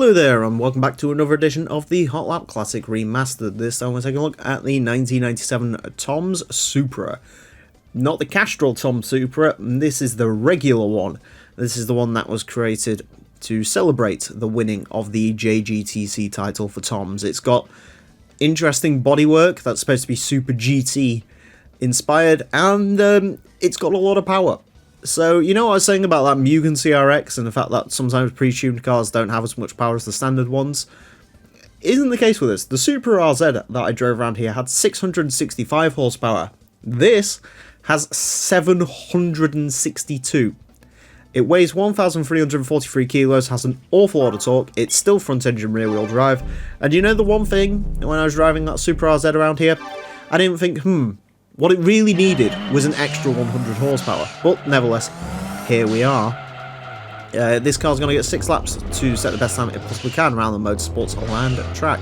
Hello there and welcome back to another edition of the Hot Lap Classic Remastered. This time we're taking a look at the 1997 Tom's Supra. Not the Castrol Tom Supra, this is the regular one. This is the one that was created to celebrate the winning of the JGTC title for Tom's. It's got interesting bodywork that's supposed to be Super GT inspired, and it's got a lot of power. So, you know what I was saying about that Mugen CRX and the fact that sometimes pre-tuned cars don't have as much power as the standard ones? Isn't the case with this. The Super RZ that I drove around here had 665 horsepower. This has 762. It weighs 1,343 kilos, has an awful lot of torque, it's still front engine rear wheel drive, and you know the one thing, when I was driving that Super RZ around here, I didn't think, what it really needed was an extra 100 horsepower, but nevertheless, here we are. This car's going to get 6 laps to set the best time it possibly can around the Motorsports Holland track.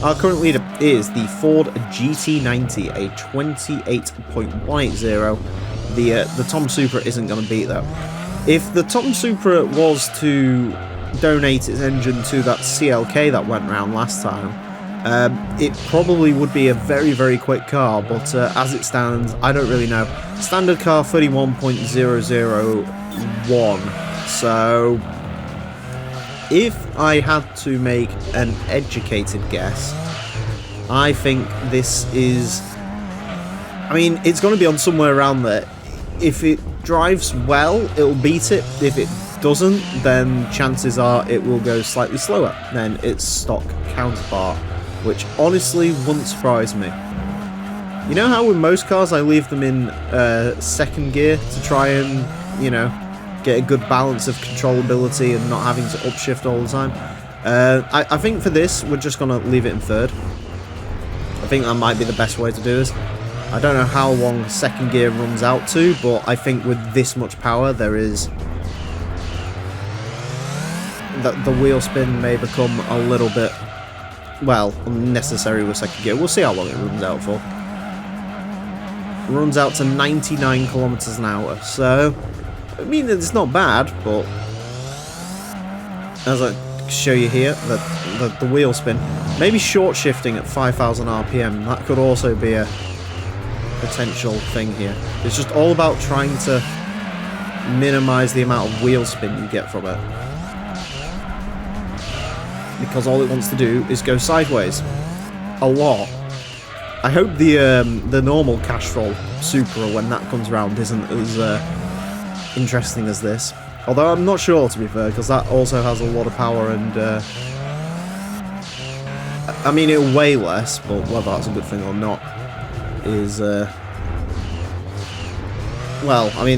Our current leader is the Ford GT90, a 28.180. The Tom Supra isn't going to beat that. If the Tom Supra was to donate its engine to that CLK that went round last time, it probably would be a very, very quick car, but as it stands, I don't really know. Standard car 31.001, so if I had to make an educated guess, I think this is, it's going to be on somewhere around there. If it drives well, it'll beat it. If it doesn't, then chances are it will go slightly slower than its stock counterpart, which honestly wouldn't surprise me. You know how with most cars I leave them in second gear to try and, get a good balance of controllability and not having to upshift all the time? I think for this, we're just going to leave it in third. I think that might be the best way to do this. I don't know how long second gear runs out to, but I think with this much power, there is... the wheel spin may become a little bit... well, unnecessary with second gear. We'll see how long it runs out for. It runs out to 99 kilometers an hour, so it's not bad, but as I show you here, the wheel spin, maybe short shifting at 5,000 RPM, that could also be a potential thing here. It's just all about trying to minimize the amount of wheel spin you get from it, because all it wants to do is go sideways a lot. I hope the normal Castrol Supra, when that comes around, isn't as interesting as this. Although I'm not sure, to be fair, because that also has a lot of power and it'll weigh less, but whether that's a good thing or not is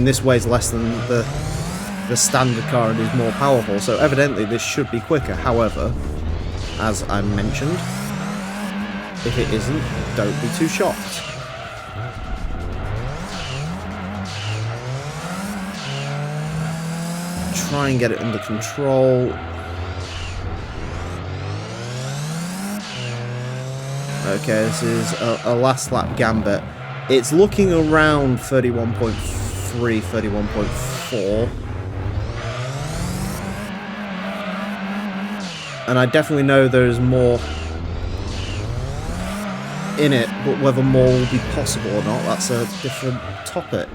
this weighs less than the standard car and is more powerful, so evidently this should be quicker. However, as I mentioned, if it isn't, don't be too shocked. Try and get it under control. Okay, this is a last lap gambit. It's looking around 31.3, 31.4. And I definitely know there's more in it, but whether more will be possible or not, that's a different topic.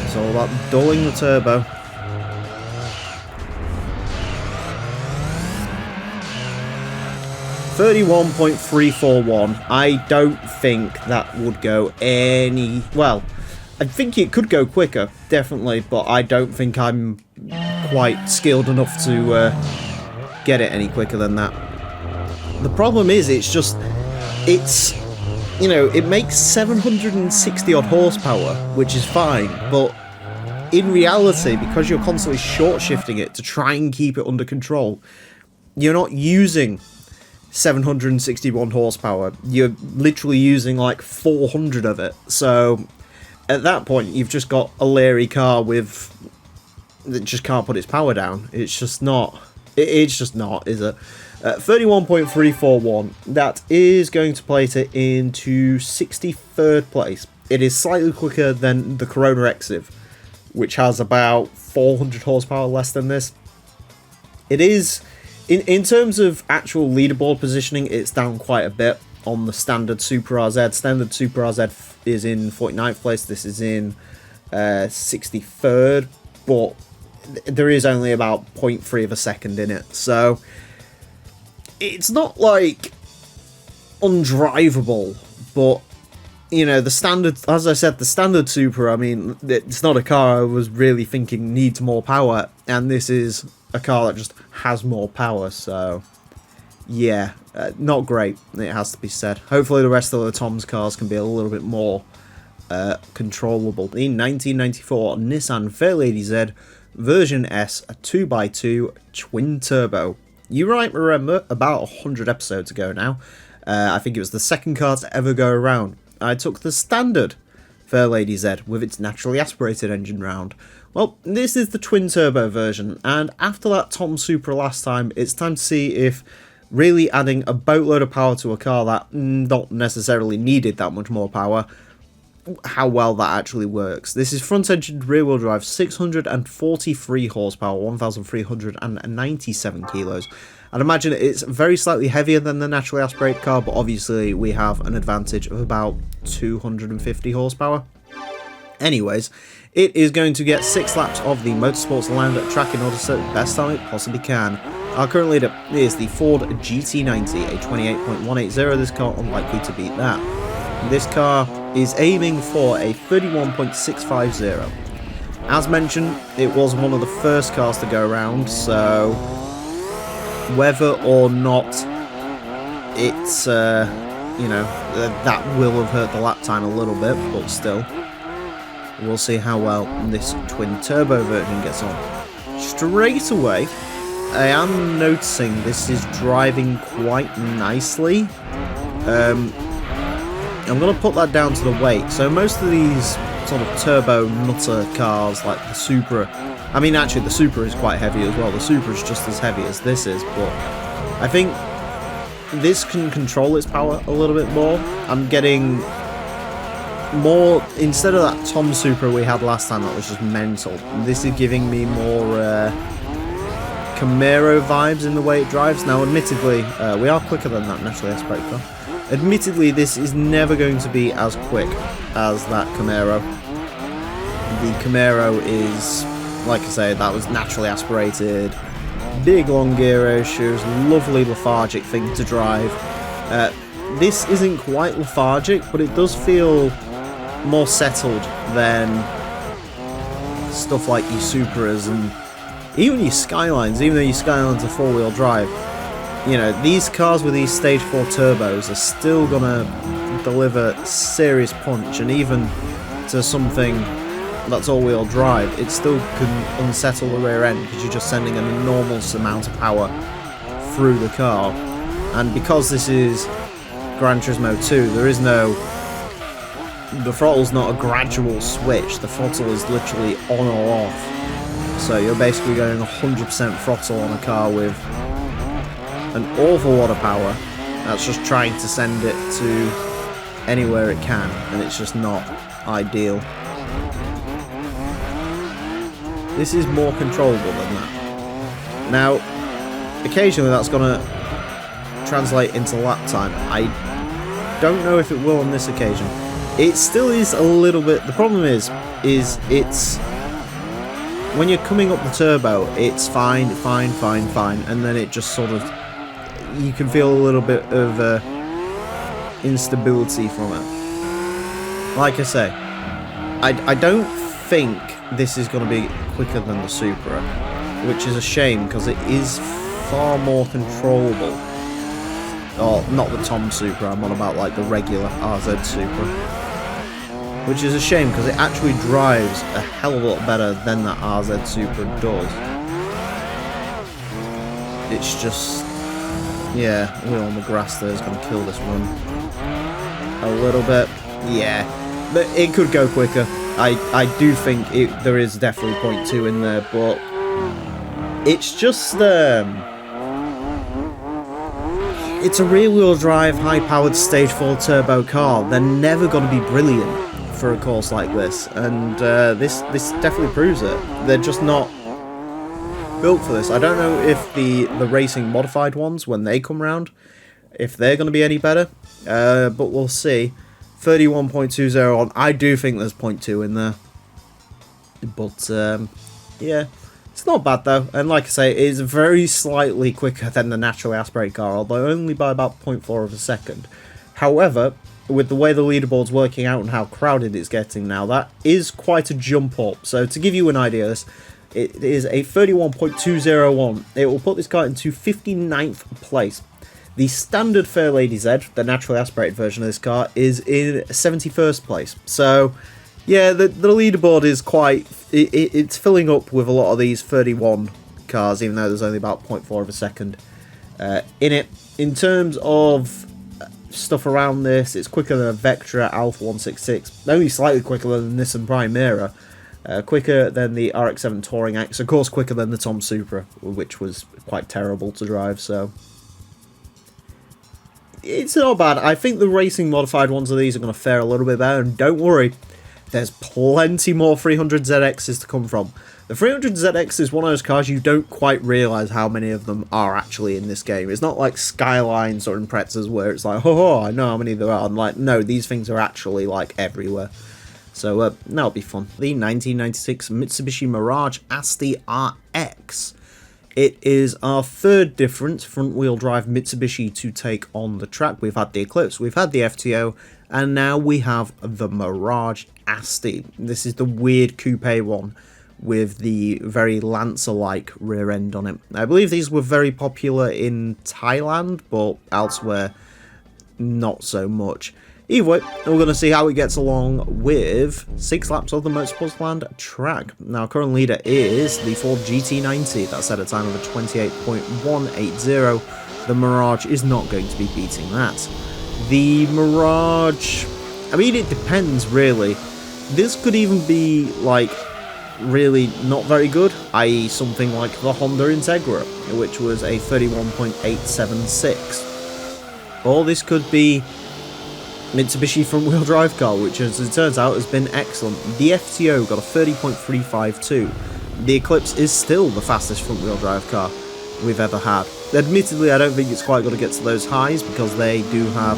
It's all about dulling the turbo. .341. I don't think that would go any... well, I think it could go quicker, definitely, but I don't think I'm quite skilled enough to get it any quicker than that. The problem is, it makes 760 odd horsepower, which is fine, but in reality, because you're constantly short shifting it to try and keep it under control, you're not using 761 horsepower, you're literally using like 400 of it, so at that point you've just got a leery car that just can't put its power down. It's just not, is it? 31.341, that is going to place it into 63rd place. It is slightly quicker than the Corona Exiv, which has about 400 horsepower less than this. It is, in terms of actual leaderboard positioning, it's down quite a bit on the standard Super RZ. Standard Super RZ is in 49th place, this is in 63rd, but there is only about 0.3 of a second in it, so it's not like undrivable, but you know, the standard, as I said, the standard Supra, I mean, it's not a car I was really thinking needs more power, and this is a car that just has more power, so yeah, not great, it has to be said. Hopefully the rest of the Tom's cars can be a little bit more controllable. In 1994, Nissan Fairlady Z version S, a 2x2 twin turbo. You might remember about 100 episodes ago now, I think it was the second car to ever go around. I took the standard Fairlady Z with its naturally aspirated engine round. Well, this is the twin turbo version, and after that Tom Supra last time, it's time to see if really adding a boatload of power to a car that not necessarily needed that much more power, how well that actually works. This is front-engined rear-wheel drive, 643 horsepower, 1,397 kilos. I'd imagine it's very slightly heavier than the naturally aspirated car, but obviously we have an advantage of about 250 horsepower. Anyways, it is going to get 6 laps of the Motorsports Land track in order to set the best time it possibly can. Our current leader is the Ford GT90, a 28.180. This car unlikely to beat that. This car is aiming for a 31.650. As mentioned, it was one of the first cars to go around, so whether or not it's, you know, that will have hurt the lap time a little bit, but still, we'll see how well this twin turbo version gets on. Straight away, I am noticing this is driving quite nicely. I'm going to put that down to the weight. So most of these sort of turbo nutter cars like the Supra, I mean actually the Supra is quite heavy as well, the Supra is just as heavy as this is, but I think this can control its power a little bit more. I'm getting more, instead of that Tom Supra we had last time that was just mental, this is giving me more Camaro vibes in the way it drives. Now admittedly, we are quicker than that naturally aspirated car. Admittedly, this is never going to be as quick as that Camaro. The Camaro is, like I say, that was naturally aspirated, big long gear ratios, lovely lethargic thing to drive. This isn't quite lethargic, but it does feel more settled than stuff like your Supras and even your Skylines, even though your Skylines are four-wheel drive. You know, these cars with these stage 4 turbos are still gonna deliver serious punch, and even to something that's all-wheel drive, it still can unsettle the rear end because you're just sending an enormous amount of power through the car. And because this is Gran Turismo 2, there is no... the throttle's not a gradual switch, the throttle is literally on or off. So you're basically going 100% throttle on a car with an awful lot of power that's just trying to send it to anywhere it can, and it's just not ideal. This is more controllable than that. Now, occasionally that's going to translate into lap time. I don't know if it will on this occasion. It still is a little bit... the problem is it's... when you're coming up the turbo, it's fine, and then it just sort of... you can feel a little bit of instability from it. Like I say, I don't think this is going to be quicker than the Supra, which is a shame because it is far more controllable. Oh, not the Tom Supra, I'm on about like the regular RZ Supra. Which is a shame because it actually drives a hell of a lot better than that RZ Supra does. It's just... yeah, wheel on the grass there is going to kill this run a little bit. Yeah, but it could go quicker. I do think there is definitely 0.2 in there, but it's just it's a rear-wheel drive, high-powered stage 4 turbo car. They're never going to be brilliant for a course like this, and this definitely proves it. They're just not built for this. I don't know if the racing modified ones, when they come round, if they're going to be any better, but we'll see. 31.20 on. I do think there's 0.2 in there, but yeah, it's not bad though. And like I say, it's very slightly quicker than the naturally aspirated car, although only by about 0.4 of a second. However, with the way the leaderboard's working out and how crowded it's getting now, that is quite a jump up. So to give you an idea, it is a 31.201. It will put this car into 59th place. The standard Fairlady Z, the naturally aspirated version of this car, is in 71st place. So, yeah, the leaderboard is quite... It's filling up with a lot of these 31 cars, even though there's only about 0.4 of a second in it. In terms of stuff around this, it's quicker than a Vectra Alpha 166, only slightly quicker than the Nissan Primera, quicker than the RX-7 Touring X, of course quicker than the Tom Supra, which was quite terrible to drive, so... It's not bad. I think the racing modified ones of these are going to fare a little bit better, and don't worry, there's plenty more 300ZXs to come from. The 300ZX is one of those cars you don't quite realise how many of them are actually in this game. It's not like Skylines or Imprezas where it's like, oh, I know how many there are. I'm like, no, these things are actually like everywhere. So that'll be fun. The 1996 Mitsubishi Mirage Asti RX. It is our third different front-wheel drive Mitsubishi to take on the track. We've had the Eclipse, we've had the FTO, and now we have the Mirage Asti. This is the weird coupe one with the very Lancer-like rear end on it. I believe these were very popular in Thailand, but elsewhere not so much. Either way, we're going to see how it gets along with 6 laps of the Motorsports track. Now, current leader is the Ford GT90. That's at a time of a 28.180. The Mirage is not going to be beating that. The Mirage, I mean, it depends, really. This could even be, like, really not very good, i.e. something like the Honda Integra, which was a 31.876. Or this could be Mitsubishi front-wheel drive car, which as it turns out has been excellent. The FTO got a 30.352. The Eclipse is still the fastest front-wheel drive car we've ever had. Admittedly, I don't think it's quite going to get to those highs because they do have,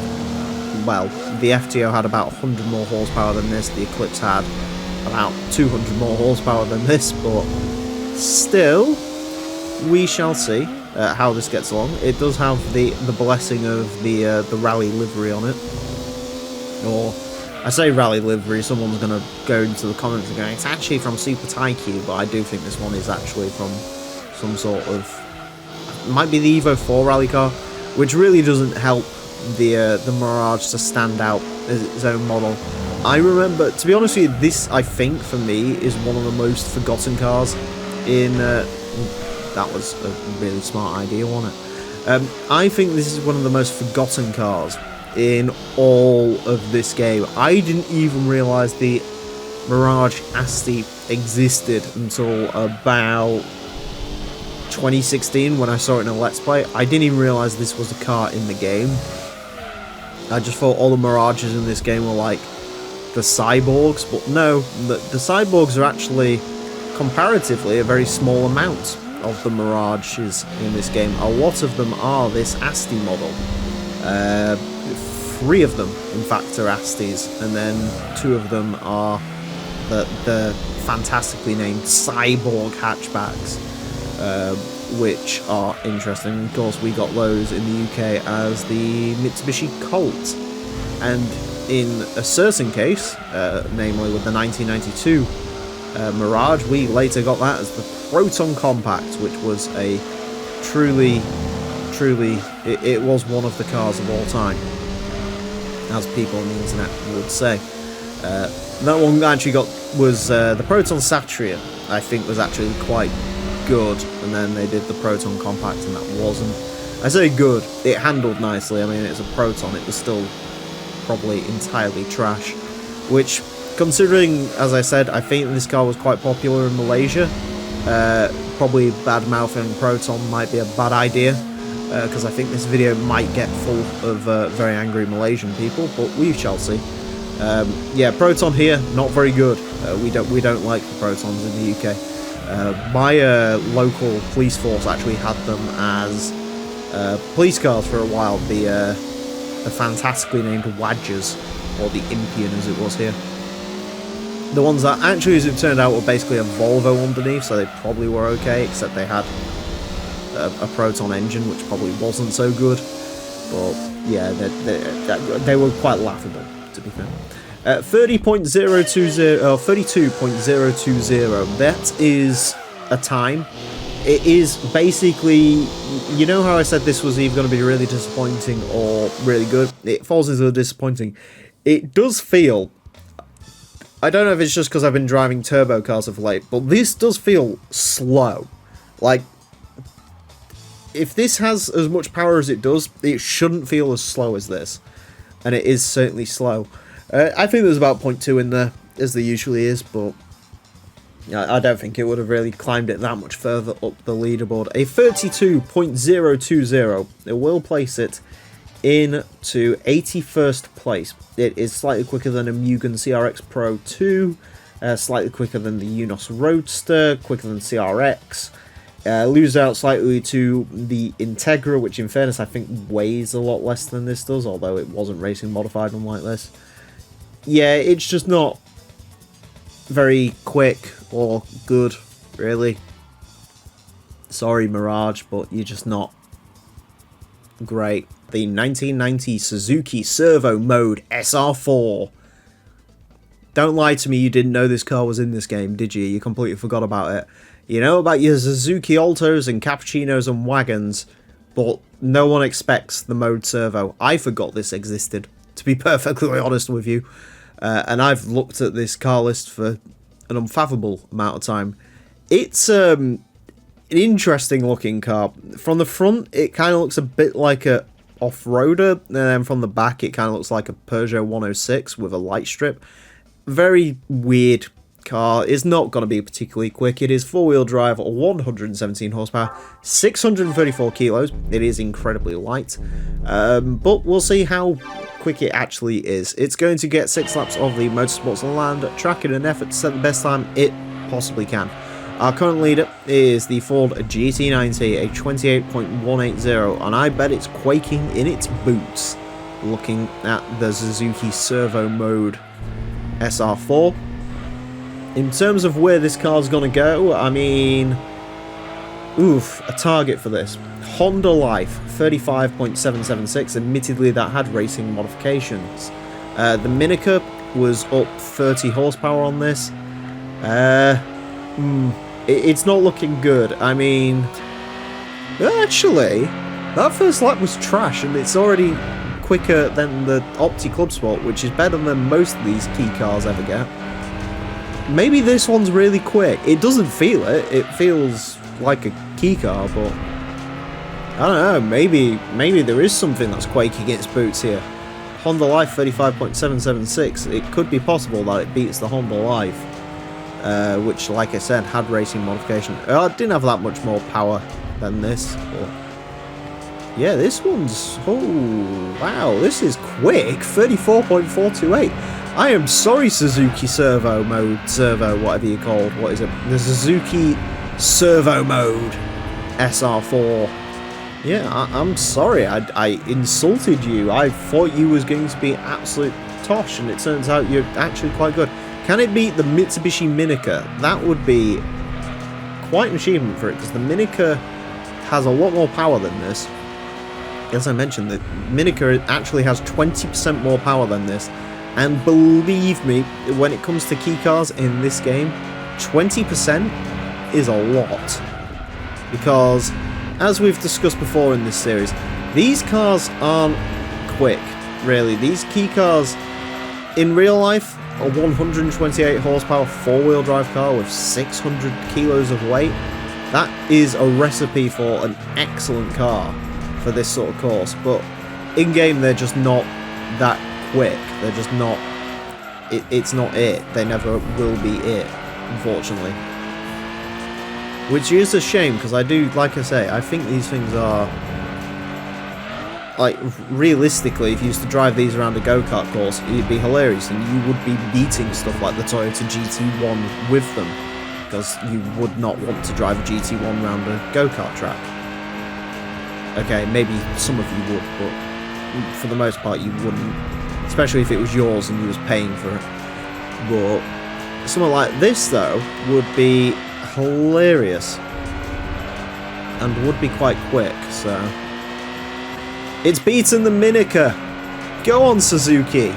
well, the FTO had about 100 more horsepower than this, the Eclipse had about 200 more horsepower than this, but still, we shall see how this gets along. It does have the blessing of the rally livery on it. Or, I say rally livery, someone's going to go into the comments and go, it's actually from Super Taikyu, but I do think this one is actually from some sort of, it might be the Evo 4 rally car, which really doesn't help the Mirage to stand out as its own model. I remember, to be honest with you, this, I think, for me, is one of the most forgotten cars in, that was a really smart idea, wasn't it? I think this is one of the most forgotten cars in all of this game. I didn't even realise the Mirage Asti existed until about 2016 when I saw it in a Let's Play. I didn't even realise this was a car in the game. I just thought all the Mirages in this game were like the Cyborgs, but no, the Cyborgs are actually comparatively a very small amount of the Mirages in this game. A lot of them are this Asti model. 3 of them, in fact, are Astis, and then 2 of them are the fantastically named Cyborg hatchbacks, which are interesting. Of course, we got those in the UK as the Mitsubishi Colt, and in a certain case, namely with the 1992 Mirage, we later got that as the Proton Compact, which was a truly, it was one of the cars of all time, as people on the internet would say. That one actually was the Proton Satria, I think, was actually quite good, and then they did the Proton Compact and that wasn't. I say good, it handled nicely. I mean, it's a Proton, it was still probably entirely trash, which, considering, as I said, I think this car was quite popular in Malaysia, probably bad-mouthing Proton might be a bad idea, because I think this video might get full of very angry Malaysian people, but we shall see. Yeah, Proton here, not very good. We don't like the Protons in the UK. My local police force actually had them as police cars for a while. The fantastically named Wadgers, or the Impian as it was here. The ones that actually, as it turned out, were basically a Volvo underneath, so they probably were okay, except they had a Proton engine, which probably wasn't so good. But yeah, they were quite laughable, to be fair. 30.020, 32.020, that is a time. It is basically, you know how I said this was either going to be really disappointing or really good? It falls into the disappointing. It does feel, I don't know if it's just because I've been driving turbo cars of late, but this does feel slow. Like, if this has as much power as it does, it shouldn't feel as slow as this. And it is certainly slow. I think there's about 0.2 in there, as there usually is, but I don't think it would have really climbed it that much further up the leaderboard. A 32.020, it will place it into 81st place. It is slightly quicker than a Mugen CRX Pro 2, slightly quicker than the Unos Roadster, quicker than CRX. Lose out slightly to the Integra, which in fairness I think weighs a lot less than this does, although it wasn't racing modified unlike this. Yeah, it's just not very quick or good, really. Sorry, Mirage, but you're just not great. The 1990 Suzuki Servo Mode SR4. Don't lie to me, you didn't know this car was in this game, did you? You completely forgot about it. You know about your Suzuki Altos and Cappuccinos and Wagons, but no one expects the Mode Servo. I forgot this existed, to be perfectly honest with you. And I've looked at this car list for an unfathomable amount of time. It's an interesting looking car. From the front, it kind of looks a bit like a off-roader, and then from the back, it kind of looks like a Peugeot 106 with a light strip. Very weird car. Is not going to be particularly quick. It is four-wheel drive, 117 horsepower, 634 kilos. It is incredibly light, but we'll see how quick it actually is. It's going to get 6 laps of the Motorsports Land track in an effort to set the best time it possibly can. Our current leader is the Ford GT90, a 28.180, and I bet it's quaking in its boots looking at the Suzuki Servo Mode SR4. In terms of where this car's going to go, I mean, oof, a target for this. Honda Life, 35.776, admittedly that had racing modifications. The Minica was up 30 horsepower on this. It's not looking good. I mean, actually, that first lap was trash, and it's already quicker than the Opti Club Sport, which is better than most of these key cars ever get. Maybe this one's really quick. It doesn't feel it. It feels like a key car, but I don't know. Maybe there is something that's quaking its boots here. Honda Life 35.776. It could be possible that it beats the Honda Life, which, like I said, had racing modification. It didn't have that much more power than this, but yeah, this one's, oh wow, this is quick. 34.428. I am sorry, Suzuki Servo Mode, Servo, whatever you called. What is it? The Suzuki Servo Mode SR4. Yeah, I'm sorry. I insulted you. I thought you was going to be absolute tosh, and it turns out you're actually quite good. Can it beat the Mitsubishi Minica? That would be quite an achievement for it, because the Minica has a lot more power than this. As I mentioned, the Minica actually has 20% more power than this. And believe me, when it comes to key cars in this game, 20% is a lot. Because, as we've discussed before in this series, these cars aren't quick, really. These key cars, in real life, a 128 horsepower four-wheel drive car with 600 kilos of weight, that is a recipe for an excellent car for this sort of course. But in-game, they're just not that quick. They're just not, it's not it. They never will be it, unfortunately. Which is a shame, because I do, like I say, I think these things are like, realistically, if you used to drive these around a go-kart course, it'd be hilarious, and you would be beating stuff like the Toyota GT1 with them, because you would not want to drive a GT1 around a go-kart track. Okay, maybe some of you would, but for the most part you wouldn't, especially if it was yours and you was paying for it. But something like this, though, would be hilarious, and would be quite quick, so... It's beaten the Minica! Go on, Suzuki!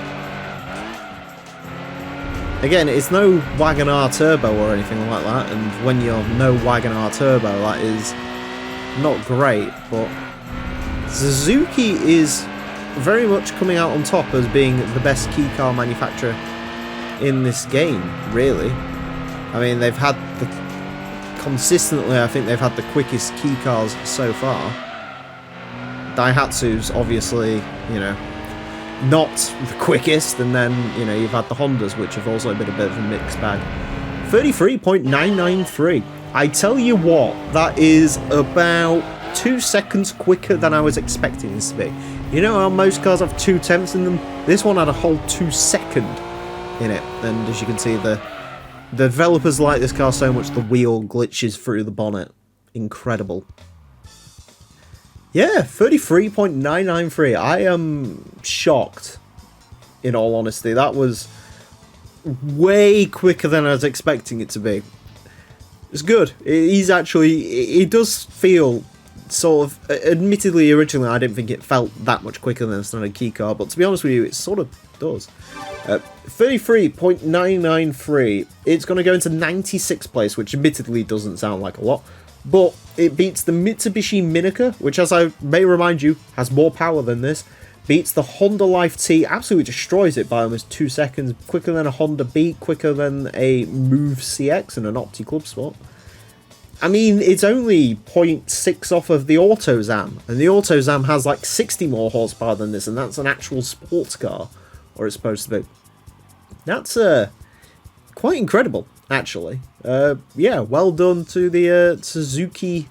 Again, it's no Wagon-R Turbo or anything like that, and when you're no Wagon-R Turbo, that is not great, but Suzuki is very much coming out on top as being the best key car manufacturer in this game, really. I mean, they've had consistently, I think they've had the quickest key cars so far. Daihatsu's obviously, you know, not the quickest, and then, you know, you've had the Hondas, which have also been a bit of a mixed bag. 33.993. I tell you what, that is about 2 seconds quicker than I was expecting this to be. You know how most cars have 2/10 in them? This one had a whole 2 second in it, and as you can see, the developers like this car so much the wheel glitches through the bonnet. Incredible. Yeah, 33.993. I am shocked, in all honesty. That was way quicker than I was expecting it to be. It's good. He's actually... It does feel sort of... Admittedly, originally, I didn't think it felt that much quicker than a standard key car, but to be honest with you, it sort of does. 33.993. It's going to go into 96th place, which admittedly doesn't sound like a lot. But it beats the Mitsubishi Minica, which, as I may remind you, has more power than this. Beats the Honda Life T, absolutely destroys it by almost 2 seconds. Quicker than a Honda Beat, quicker than a Move CX and an Opti Club Sport. I mean, it's only 0.6 off of the Autozam. And the Autozam has like 60 more horsepower than this, and that's an actual sports car. Or it's supposed to be. That's quite incredible, actually. Yeah, well done to the Suzuki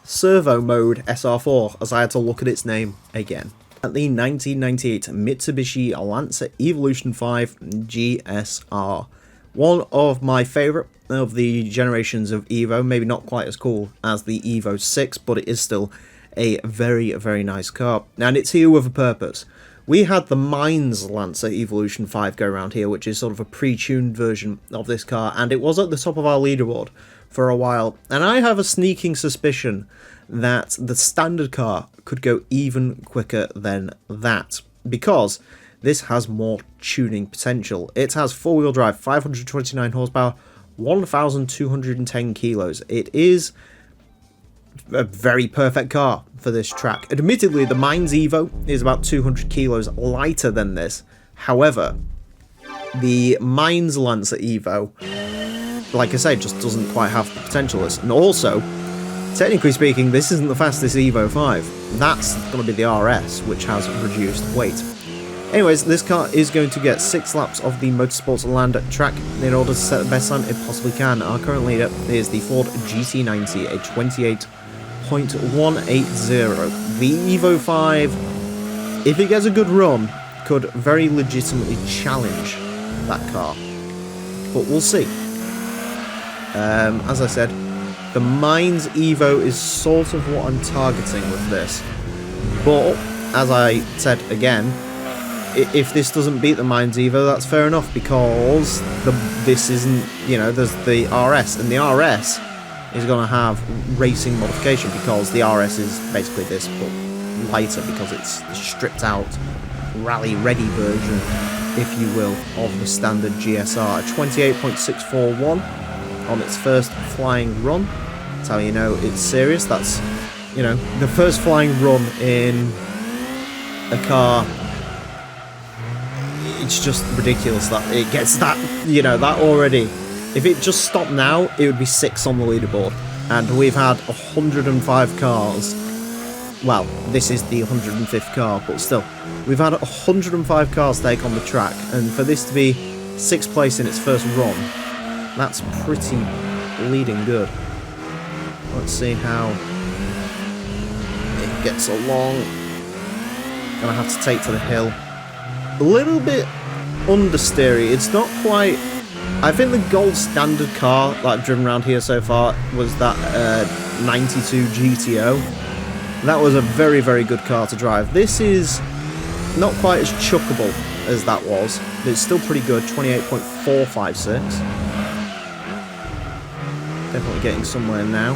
Servo Mode SR4, as I had to look at its name again. At the 1998 Mitsubishi Lancer Evolution 5 GSR. One of my favourite of the generations of Evo, maybe not quite as cool as the Evo 6, but it is still a very, very nice car. And it's here with a purpose. We had the Mines Lancer Evolution 5 go around here, which is sort of a pre-tuned version of this car, and it was at the top of our leaderboard for a while. And I have a sneaking suspicion that the standard car could go even quicker than that, because this has more tuning potential. It has four-wheel drive, 529 horsepower, 1,210 kilos. It is a very perfect car for this track. Admittedly, the Mines Evo is about 200 kilos lighter than this. However, the Mines Lancer Evo, like I say, just doesn't quite have the potential. And also, technically speaking, this isn't the fastest Evo 5. That's going to be the RS, which has reduced weight. Anyways, this car is going to get 6 laps of the Motorsports Land track in order to set the best time it possibly can. Our current leader is the Ford GT90, a 28.180. The Evo 5, if it gets a good run, could very legitimately challenge that car. But we'll see. As I said, the Mines Evo is sort of what I'm targeting with this. But, as I said again, if this doesn't beat the Mines Evo, that's fair enough, because this isn't, you know, there's the RS, and the RS is going to have racing modification, because the RS is basically this, but lighter, because it's the stripped out rally-ready version, if you will, of the standard GSR. 28.641 on its first flying run. That's how you know it's serious. That's, you know, the first flying run in a car. It's just ridiculous that it gets that, you know, that already. If it just stopped now, it would be 6 on the leaderboard. And we've had 105 cars. Well, this is the 105th car, but still. We've had 105 cars take on the track, and for this to be 6th place in its first run, that's pretty bleeding good. Let's see how it gets along. gonna have to take to the hill. A little bit understeery. It's not quite... I think the gold standard car that I've driven around here so far was that 92 GTO. That was a very, very good car to drive. This is not quite as chuckable as that was, but it's still pretty good. 28.456. Definitely getting somewhere now.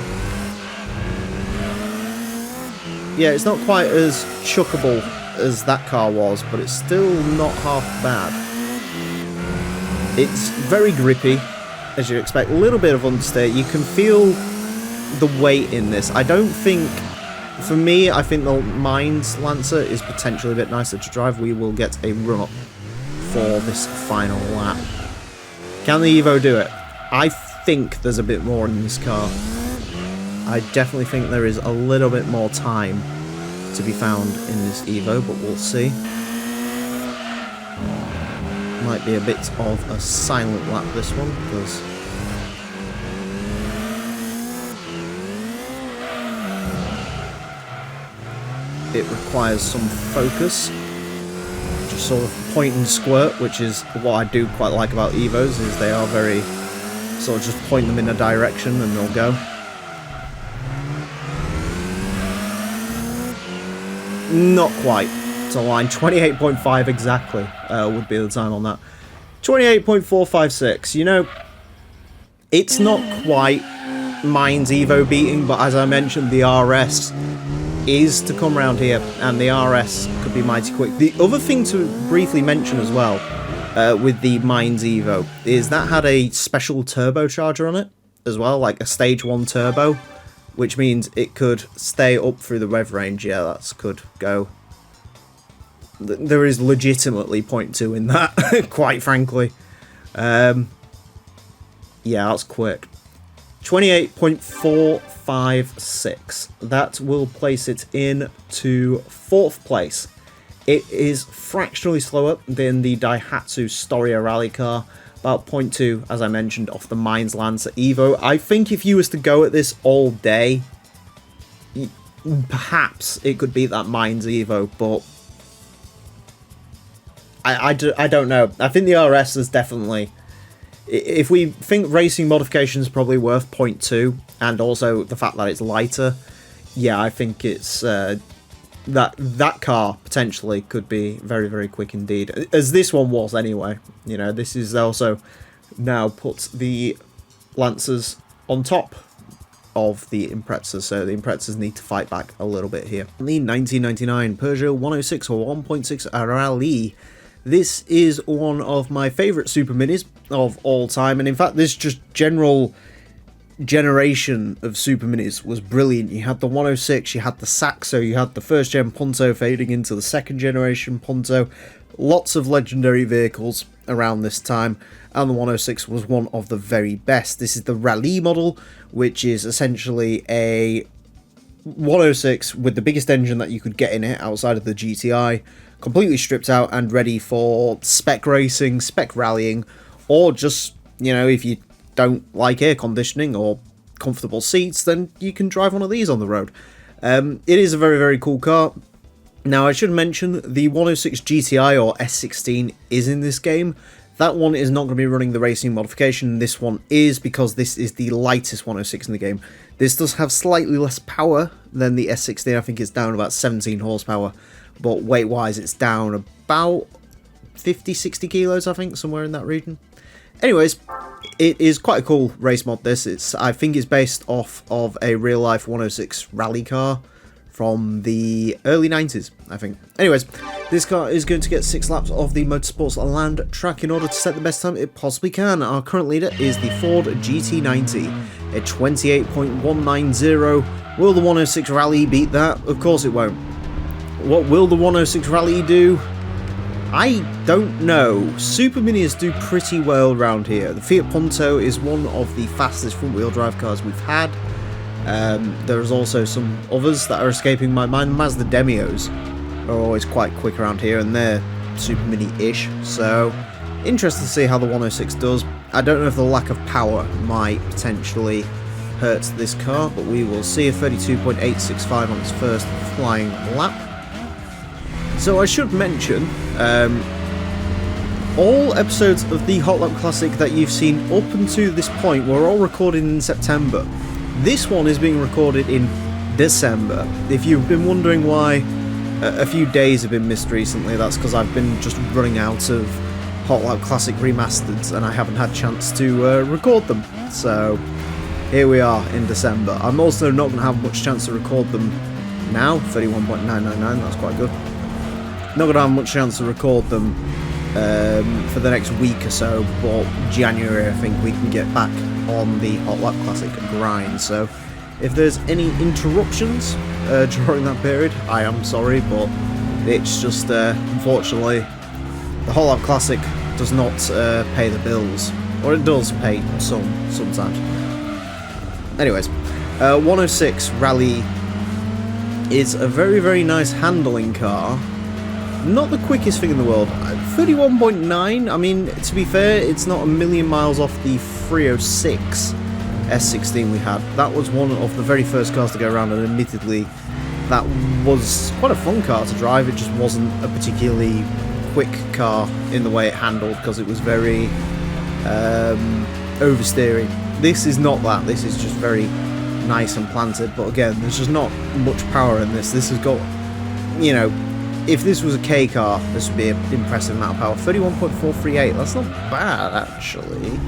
Yeah, it's not quite as chuckable as that car was, but it's still not half bad. It's very grippy, as you'd expect. A little bit of understeer. You can feel the weight in this. I don't think... For me, I think the Mines Lancer is potentially a bit nicer to drive. We will get a run-up for this final lap. Can the Evo do it? I think there's a bit more in this car. I definitely think there is a little bit more time to be found in this Evo, but we'll see. Might be a bit of a silent lap, this one, because... it requires some focus. Just sort of point and squirt, which is what I do quite like about Evos, is they are very... sort of just point them in a direction and they'll go. Not quite to line. 28.5 exactly would be the time on that. 28.456. You know, it's not quite Mines Evo beating, but as I mentioned, the RS is to come around here, and the RS could be mighty quick. The other thing to briefly mention as well with the Mines Evo is that had a special turbocharger on it as well, like a stage 1 turbo, which means it could stay up through the rev range. Yeah, that could go. There is legitimately 0.2 in that, quite frankly. Yeah, that's quick. 28.456. That will place it into 4th place. It is fractionally slower than the Daihatsu Storia rally car. About 0.2, as I mentioned, off the Mines Lancer Evo. I think if you was to go at this all day, perhaps it could beat that Mines Evo, but I don't know. I think the RS is definitely... If we think racing modification is probably worth 0.2, and also the fact that it's lighter, yeah, I think it's that car potentially could be very, very quick indeed, as this one was anyway. You know, this is also now puts the Lancers on top of the Imprezas, so the Imprezas need to fight back a little bit here. The 1999 Peugeot 106 or 1.6 Rally. This is one of my favourite Super Minis of all time, and in fact this just general generation of Super Minis was brilliant. You had the 106, you had the Saxo, you had the first gen Punto fading into the second generation Punto. Lots of legendary vehicles around this time, and the 106 was one of the very best. This is the Rally model, which is essentially a 106 with the biggest engine that you could get in it outside of the GTI, completely stripped out and ready for spec racing, spec rallying, or just, you know, if you don't like air conditioning or comfortable seats, then you can drive one of these on the road. It is a very, very cool car. Now, I should mention the 106 GTI or S16 is in this game. That one is not going to be running the racing modification. This one is, because this is the lightest 106 in the game. This does have slightly less power than the S16. I think it's down about 17 horsepower. But weight-wise, it's down about 50-60 kilos, I think, somewhere in that region. Anyways, it is quite a cool race mod, this. I think it's based off of a real-life 106 rally car from the early 90s, I think. Anyways, this car is going to get 6 laps of the Motorsports Land track in order to set the best time it possibly can. Our current leader is the Ford GT90 at 28.190. Will the 106 Rally beat that? Of course it won't. What will the 106 Rally do? I don't know. Super Minis do pretty well around here. The Fiat Punto is one of the fastest front-wheel drive cars we've had. There's also some others that are escaping my mind. Mazda Demios are always quite quick around here, and they're Super Mini-ish. So, interesting to see how the 106 does. I don't know if the lack of power might potentially hurt this car, but we will see. A 32.865 on its first flying lap. So I should mention, all episodes of the Hot Lap Classic that you've seen up until this point were all recorded in September. This one is being recorded in December. If you've been wondering why a few days have been missed recently, that's because I've been just running out of Hot Lap Classic Remastered and I haven't had a chance to record them. So here we are in December. I'm also not going to have much chance to record them now. 31.999, that's quite good. Not going to have much chance to record them for the next week or so, but January I think we can get back on the Hot Lap Classic grind. So if there's any interruptions during that period, I am sorry, but it's just unfortunately the Hot Lap Classic does not pay the bills, or it does pay sometimes. Anyways, 106 Rally is a very nice handling car. Not the quickest thing in the world. 31.9, I mean, to be fair, it's not a million miles off the 306 S16 we had. That was one of the very first cars to go around, and admittedly, that was quite a fun car to drive. It just wasn't a particularly quick car in the way it handled, because it was very oversteering. This is not that. This is just very nice and planted, but again, there's just not much power in this. This has got, you know, if this was a K car, this would be an impressive amount of power. 31.438, that's not bad, actually.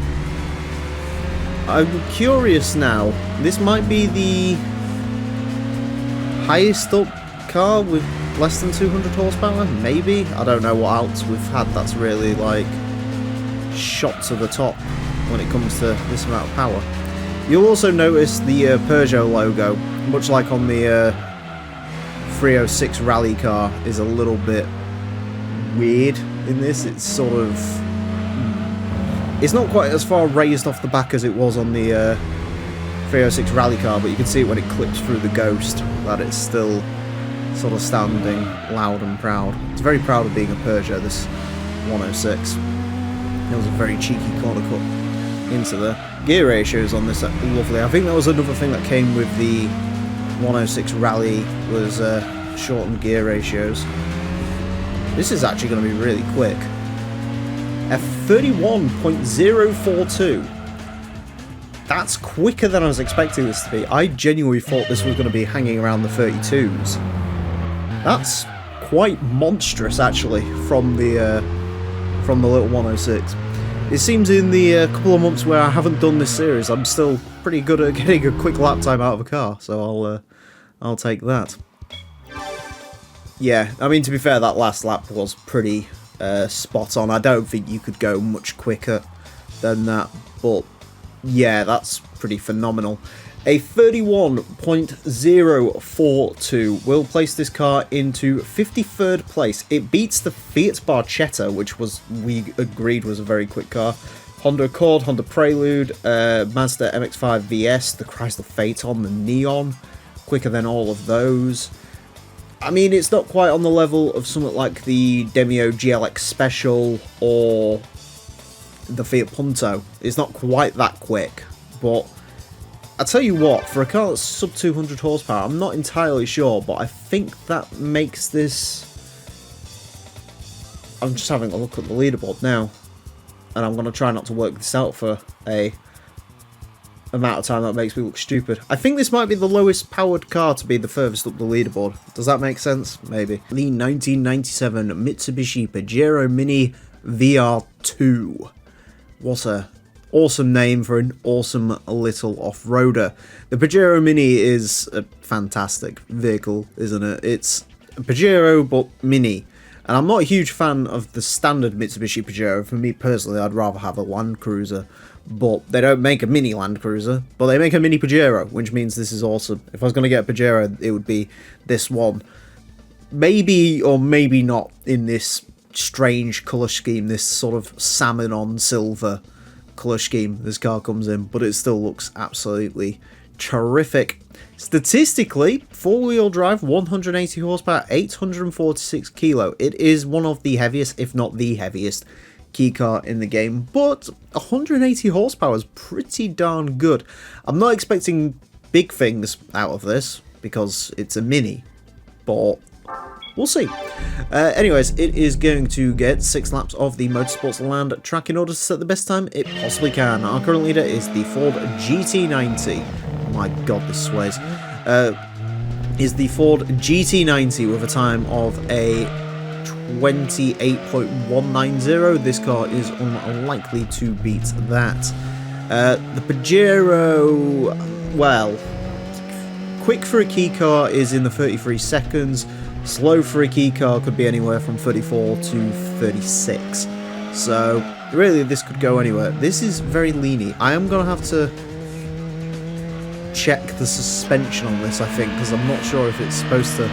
I'm curious now, this might be the highest up car with less than 200 horsepower, maybe? I don't know what else we've had that's really, like, shot to the top when it comes to this amount of power. You'll also notice the Peugeot logo, much like on the 306 rally car, is a little bit weird in this. It's sort of... it's not quite as far raised off the back as it was on the 306 rally car, but you can see it when it clips through the Ghost, that it's still sort of standing loud and proud. It's very proud of being a Peugeot, this 106. It was a very cheeky corner cut into the gear ratios on this, lovely. I think that was another thing that came with the 106 Rally, was shortened gear ratios. This is actually going to be really quick. At 31.042. That's quicker than I was expecting this to be. I genuinely thought this was going to be hanging around the 32s. That's quite monstrous, actually, from the little 106. It seems in the couple of months where I haven't done this series, I'm still pretty good at getting a quick lap time out of a car, so I'll take that. Yeah, I mean, to be fair, that last lap was pretty spot on. I don't think you could go much quicker than that, but yeah, that's pretty phenomenal. A 31.042 will place this car into 53rd place. It beats the Fiat Barchetta, which we agreed was a very quick car. Honda Accord, Honda Prelude, Mazda MX-5 VS, the Chrysler Phaeton, the Neon, quicker than all of those. I mean, it's not quite on the level of something like the Demio GLX Special or the Fiat Punto. It's not quite that quick, but I tell you what, for a car that's sub 200 horsepower, I'm not entirely sure, but I think that makes this... I'm just having a look at the leaderboard now, and I'm going to try not to work this out for a amount of time that makes me look stupid. I think this might be the lowest powered car to be the furthest up the leaderboard. Does that make sense? Maybe. The 1997 Mitsubishi Pajero Mini VR2. What a awesome name for an awesome little off-roader. The Pajero Mini is a fantastic vehicle, isn't it? It's a Pajero but Mini. And I'm not a huge fan of the standard Mitsubishi Pajero. For me personally, I'd rather have a Land Cruiser. But they don't make a mini Land Cruiser, but they make a mini Pajero, which means this is awesome. If I was going to get a Pajero, it would be this one. Maybe or maybe not in this strange colour scheme, this sort of salmon on silver colour scheme this car comes in, but it still looks absolutely terrific. Statistically, four-wheel drive, 180 horsepower, 846 kilo. It is one of the heaviest, if not the heaviest, key car in the game, but 180 horsepower is pretty darn good. I'm not expecting big things out of this because it's a mini, but we'll see. Anyways, it is going to get 6 laps of the Motorsports Land track in order to set the best time it possibly can. Our current leader is the Ford GT90. My god, this sways. Is the Ford GT90 with a time of a 28.190. This car is unlikely to beat that. The Pajero, well, quick for a key car is in the 33 seconds. Slow for a key car could be anywhere from 34 to 36. So, really, this could go anywhere. This is very leany. I am going to have to check the suspension on this, I think, because I'm not sure if it's supposed to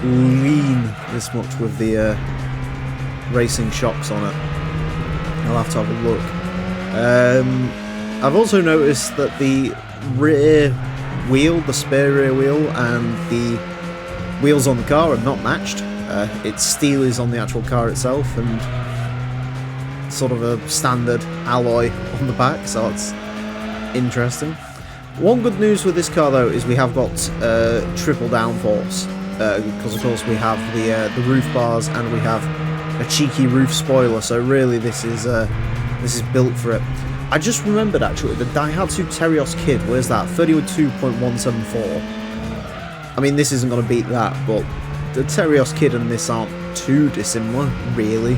lean this much with the racing shocks on it. I'll have to have a look. I've also noticed that the rear wheel, the spare rear wheel, and the wheels on the car are not matched. Its steel is on the actual car itself, and sort of a standard alloy on the back, so that's interesting. One good news with this car, though, is we have got triple downforce, because of course we have the roof bars and we have a cheeky roof spoiler. So really, this is built for it. I just remembered actually the Daihatsu Terios Kid. Where's that? 32.174. I mean, this isn't going to beat that, but the Terios Kid and this aren't too dissimilar, really,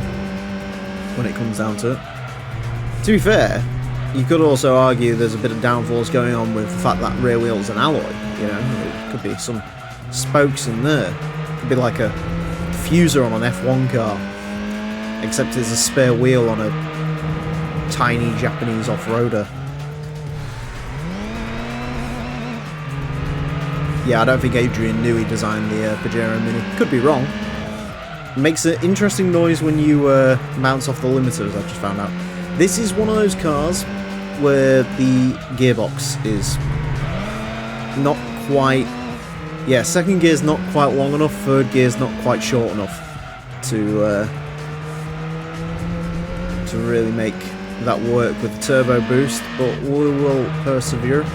when it comes down to it. To be fair, you could also argue there's a bit of downforce going on with the fact that rear wheel's an alloy. You know, it could be some spokes in there. It could be like a diffuser on an F1 car, except it's a spare wheel on a tiny Japanese off-roader. Yeah, I don't think Adrian knew he designed the Pajero Mini. Could be wrong. It makes an interesting noise when you bounce off the limiters, I just found out. This is one of those cars where the gearbox is not quite... Yeah, second gear's not quite long enough, third gear's not quite short enough to really make that work with the turbo boost, but we will persevere.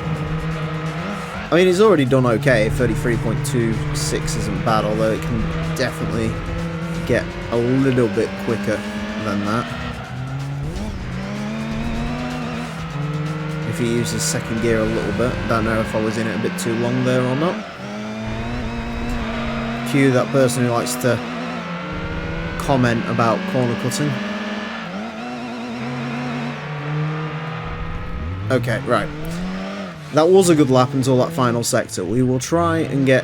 I mean, it's already done okay. 33.26 isn't bad, although it can definitely get a little bit quicker than that. If he uses second gear a little bit. Don't know if I was in it a bit too long there or not. Cue that person who likes to comment about corner cutting. Okay, right. That was a good lap until that final sector. We will try and get...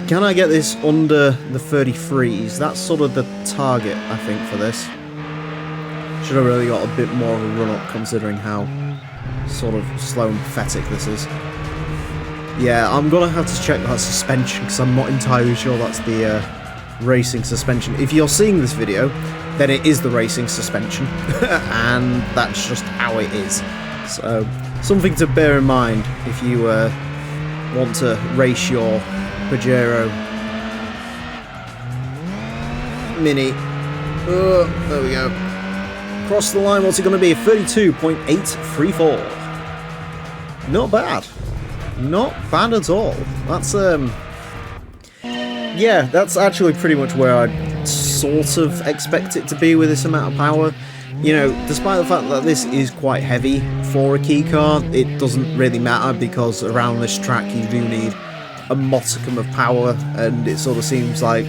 Can I get this under the 33s? That's sort of the target, I think, for this. Should have really got a bit more of a run-up, considering how sort of slow and pathetic this is. Yeah, I'm going to have to check that suspension, because I'm not entirely sure that's the racing suspension. If you're seeing this video, then it is the racing suspension, and that's just how it is. So, something to bear in mind if you want to race your Pajero Mini. There we go. Cross the line, what's it going to be? 32.834. Not bad. Not bad at all. That's, yeah, that's actually pretty much where I'd sort of expect it to be with this amount of power. You know, despite the fact that this is quite heavy for a key car, it doesn't really matter, because around this track you do need a modicum of power, and it sort of seems like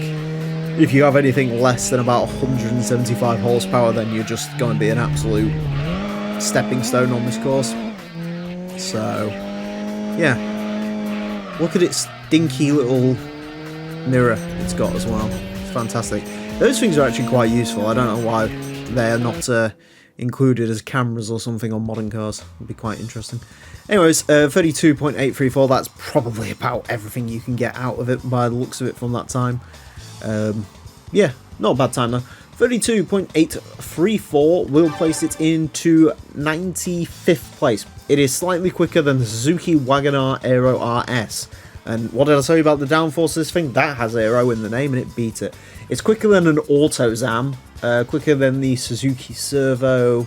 if you have anything less than about 175 horsepower, then you're just going to be an absolute stepping stone on this course. So, yeah. Look at its stinky little mirror it's got as well. It's fantastic. Those things are actually quite useful. I don't know why they're not included as cameras or something on modern cars. It'd be quite interesting. Anyways, 32.834, that's probably about everything you can get out of it by the looks of it from that time. Yeah, not a bad time though. 32.834 will place it into 95th place. It is slightly quicker than the Suzuki Wagon-R Aero RS. And what did I tell you about the downforce of this thing? That has Aero in the name and it beat it. It's quicker than an Autozam, quicker than the Suzuki Servo,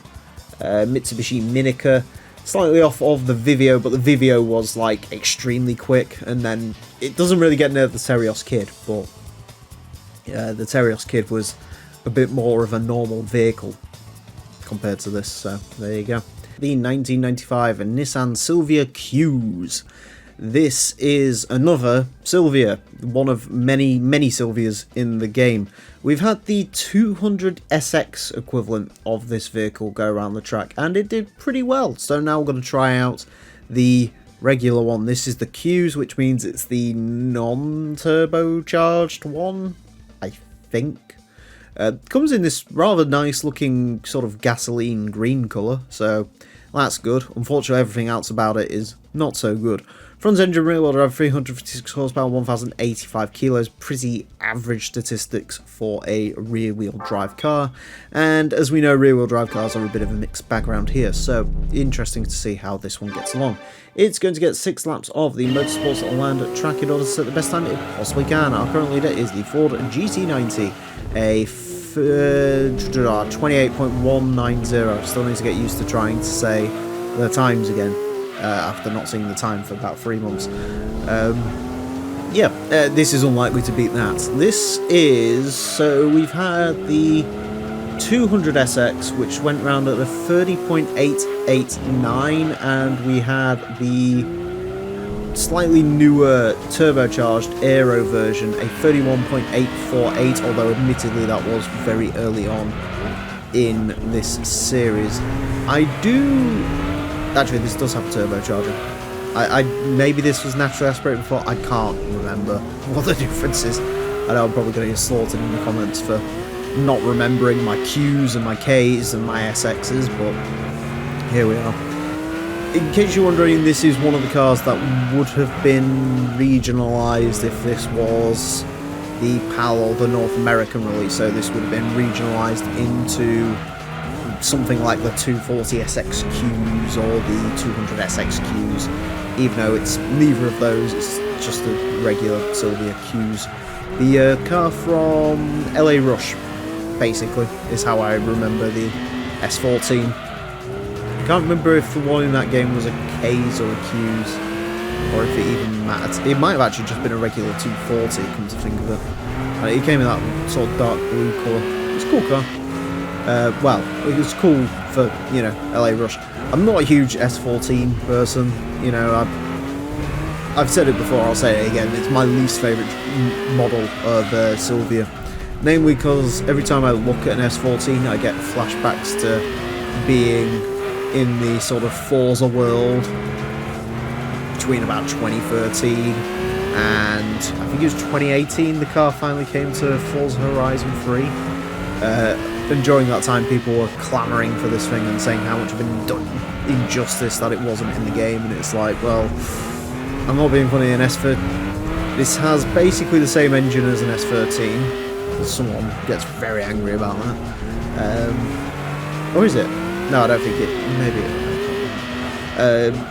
Mitsubishi Minica, slightly off of the Vivio, but the Vivio was like extremely quick, and then it doesn't really get near the Terios Kid, but the Terios Kid was a bit more of a normal vehicle compared to this, so there you go. The 1995 Nissan Silvia Q's. This is another Silvia, one of many, many Silvias in the game. We've had the 200 SX equivalent of this vehicle go around the track, and it did pretty well. So now we're going to try out the regular one. This is the Q's, which means it's the non-turbocharged one, I think. Comes in this rather nice looking sort of gasoline green colour, so that's good. Unfortunately, everything else about it is not so good. Front engine rear wheel drive, 356 horsepower, 1085 kilos, pretty average statistics for a rear wheel drive car. And as we know, rear wheel drive cars are a bit of a mixed bag around here, so interesting to see how this one gets along. It's going to get 6 laps of the Motorsports Land track in order to set the best time it possibly can. Our current leader is the Ford GT90, a 28.190. Still need to get used to trying to say the times again. After not seeing the time for about 3 months. This is unlikely to beat that. This is, so we've had the 200 SX, which went round at a 30.889, and we had the slightly newer turbocharged aero version, a 31.848, although admittedly that was very early on in this series. Actually, this does have a turbocharger. Maybe this was naturally aspirated before. I can't remember what the difference is. I know I'm probably going to get slaughtered in the comments for not remembering my Qs and my Ks and my SXs, but here we are. In case you're wondering, this is one of the cars that would have been regionalised if this was the PAL or the North American release, so this would have been regionalised into something like the 240 SXQs or the 200 SXQs, even though it's neither of those, it's just the regular Silvia Qs. The car from LA Rush, basically, is how I remember the S14. I can't remember if the one in that game was a Ks or a Qs, or if it even mattered. It might have actually just been a regular 240, come to think of it. It came in that sort of dark blue colour. It's a cool car. Well, it was cool for, you know, LA Rush. I'm not a huge S14 person, you know, I've said it before, I'll say it again, it's my least favourite model of Silvia. Namely because every time I look at an S14, I get flashbacks to being in the sort of Forza world between about 2013 and I think it was 2018 the car finally came to Forza Horizon 3. And during that time, people were clamouring for this thing and saying how much of an injustice that it wasn't in the game, and it's like, well, I'm not being funny, this has basically the same engine as an S13. Someone gets very angry about that. Or is it? No, I don't think it, maybe it.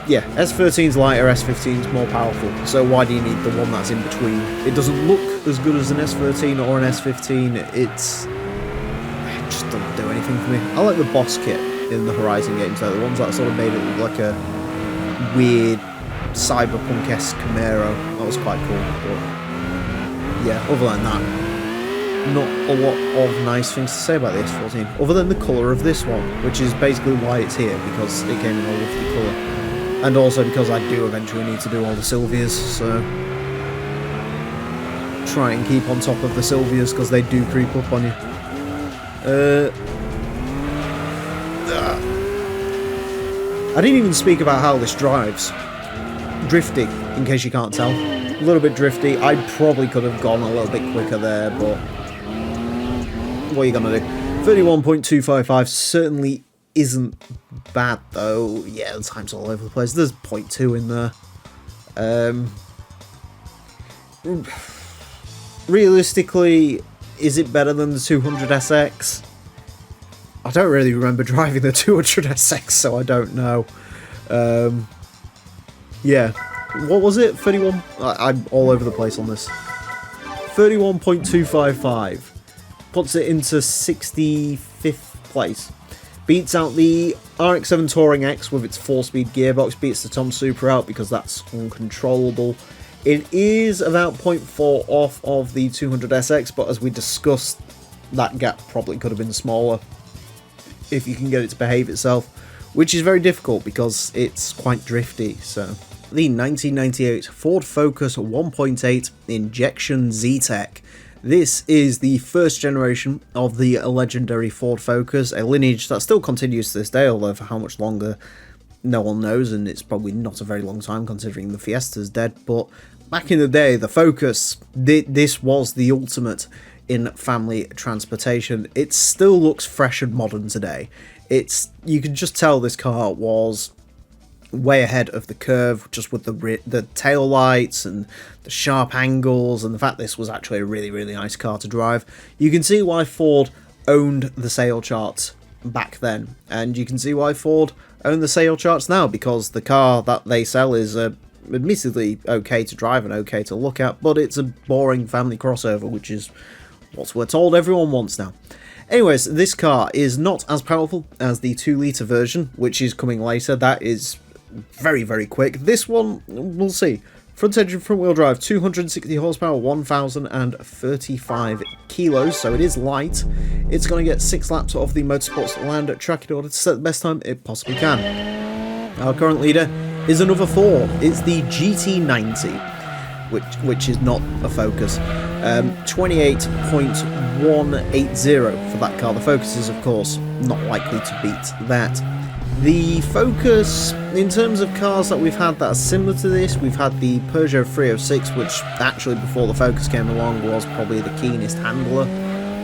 Yeah, S13's lighter, S15's more powerful, so why do you need the one that's in between? It doesn't look as good as an S13 or an S15, it just doesn't do anything for me. I like the boss kit in the Horizon games though, the ones that sort of made it look like a weird cyberpunk-esque Camaro. That was quite cool, but yeah, other than that, not a lot of nice things to say about the S14, other than the colour of this one, which is basically why it's here, because it came in a lovely colour. And also because I do eventually need to do all the Silvias, so try and keep on top of the Silvias, because they do creep up on you. I didn't even speak about how this drives. Drifty, in case you can't tell. A little bit drifty. I probably could have gone a little bit quicker there, but what are you gonna do? 31.255 certainly isn't bad though. Yeah, the time's all over the place. There's 0.2 in there. Realistically, is it better than the 200 SX? I don't really remember driving the 200 SX, so I don't know. Yeah. What was it? 31? I'm all over the place on this. 31.255. Puts it into 65th place. Beats out the RX-7 Touring X with its 4-speed gearbox, beats the Tom Super out because that's uncontrollable. It is about 0.4 off of the 200SX, but as we discussed, that gap probably could have been smaller if you can get it to behave itself, which is very difficult because it's quite drifty. So the 1998 Ford Focus 1.8 Injection Z-Tech. This is the first generation of the legendary Ford Focus, a lineage that still continues to this day, although for how much longer no one knows, and it's probably not a very long time considering the Fiesta's dead. But back in the day, the Focus, this was the ultimate in family transportation. It still looks fresh and modern today. You can just tell this car was way ahead of the curve, just with the tail lights and the sharp angles, and the fact this was actually a really, really nice car to drive. You can see why Ford owned the sale charts back then, and you can see why Ford own the sale charts now, because the car that they sell is admittedly okay to drive and okay to look at, but it's a boring family crossover, which is what we're told everyone wants now. Anyways, this car is not as powerful as the 2-litre version, which is coming later. That is very, very quick. This one, we'll see. Front engine, front wheel drive, 260 horsepower, 1,035 kilos, so it is light. It's going to get 6 laps of the Motorsports Land track in order to set the best time it possibly can. Our current leader is another Ford. It's the GT90, which is not a Focus. 28.180 for that car. The Focus is, of course, not likely to beat that. The Focus, in terms of cars that we've had that are similar to this, we've had the Peugeot 306, which actually before the Focus came along was probably the keenest handler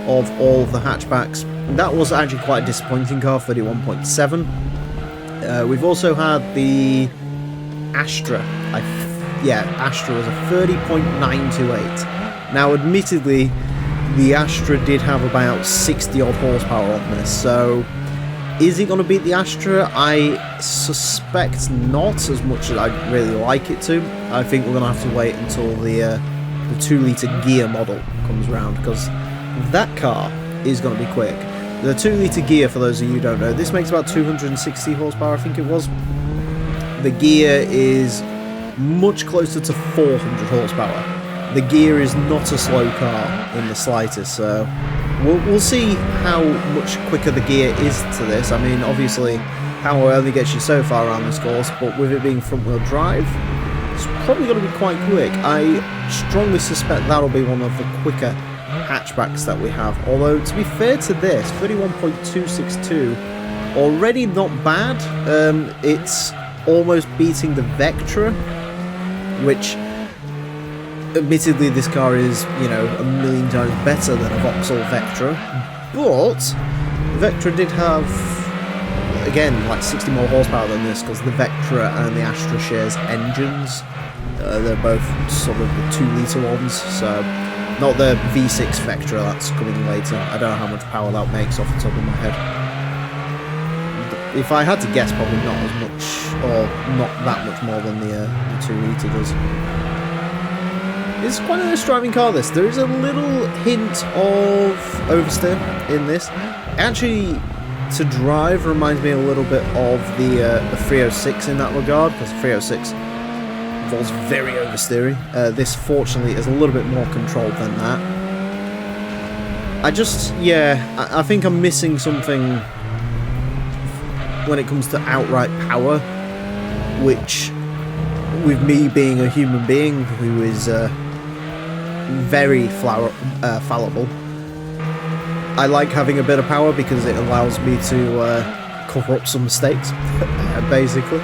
of all of the hatchbacks. That was actually quite a disappointing car, 31.7. We've also had the Astra. Astra was a 30.928. Now, admittedly, the Astra did have about 60 odd horsepower on this, so is it going to beat the Astra? I suspect not, as much as I'd really like it to. I think we're going to have to wait until the 2-litre gear model comes around, because that car is going to be quick. The 2-litre gear, for those of you who don't know, this makes about 260 horsepower, I think it was. The gear is much closer to 400 horsepower. The gear is not a slow car in the slightest, so we'll see how much quicker the gear is to this. I mean, obviously, power only gets you so far around this course, but with it being front-wheel drive, it's probably going to be quite quick. I strongly suspect that'll be one of the quicker hatchbacks that we have. Although, to be fair to this, 31.262, already not bad. It's almost beating the Vectra, which admittedly this car is, you know, a million times better than a Vauxhall Vectra, but the Vectra did have, again, like 60 more horsepower than this, because the Vectra and the Astra shares engines. They're both sort of the 2-litre ones, so not the V6 Vectra that's coming later. I don't know how much power that makes off the top of my head. If I had to guess, probably not as much, or not that much more than the 2-litre does. It's quite a nice driving car, this. There is a little hint of oversteer in this. Actually, to drive reminds me a little bit of the 306 in that regard, because the 306 was very oversteering. This, fortunately, is a little bit more controlled than that. I think I'm missing something when it comes to outright power, which, with me being a human being who is very fallible, I like having a bit of power because it allows me to cover up some mistakes, basically.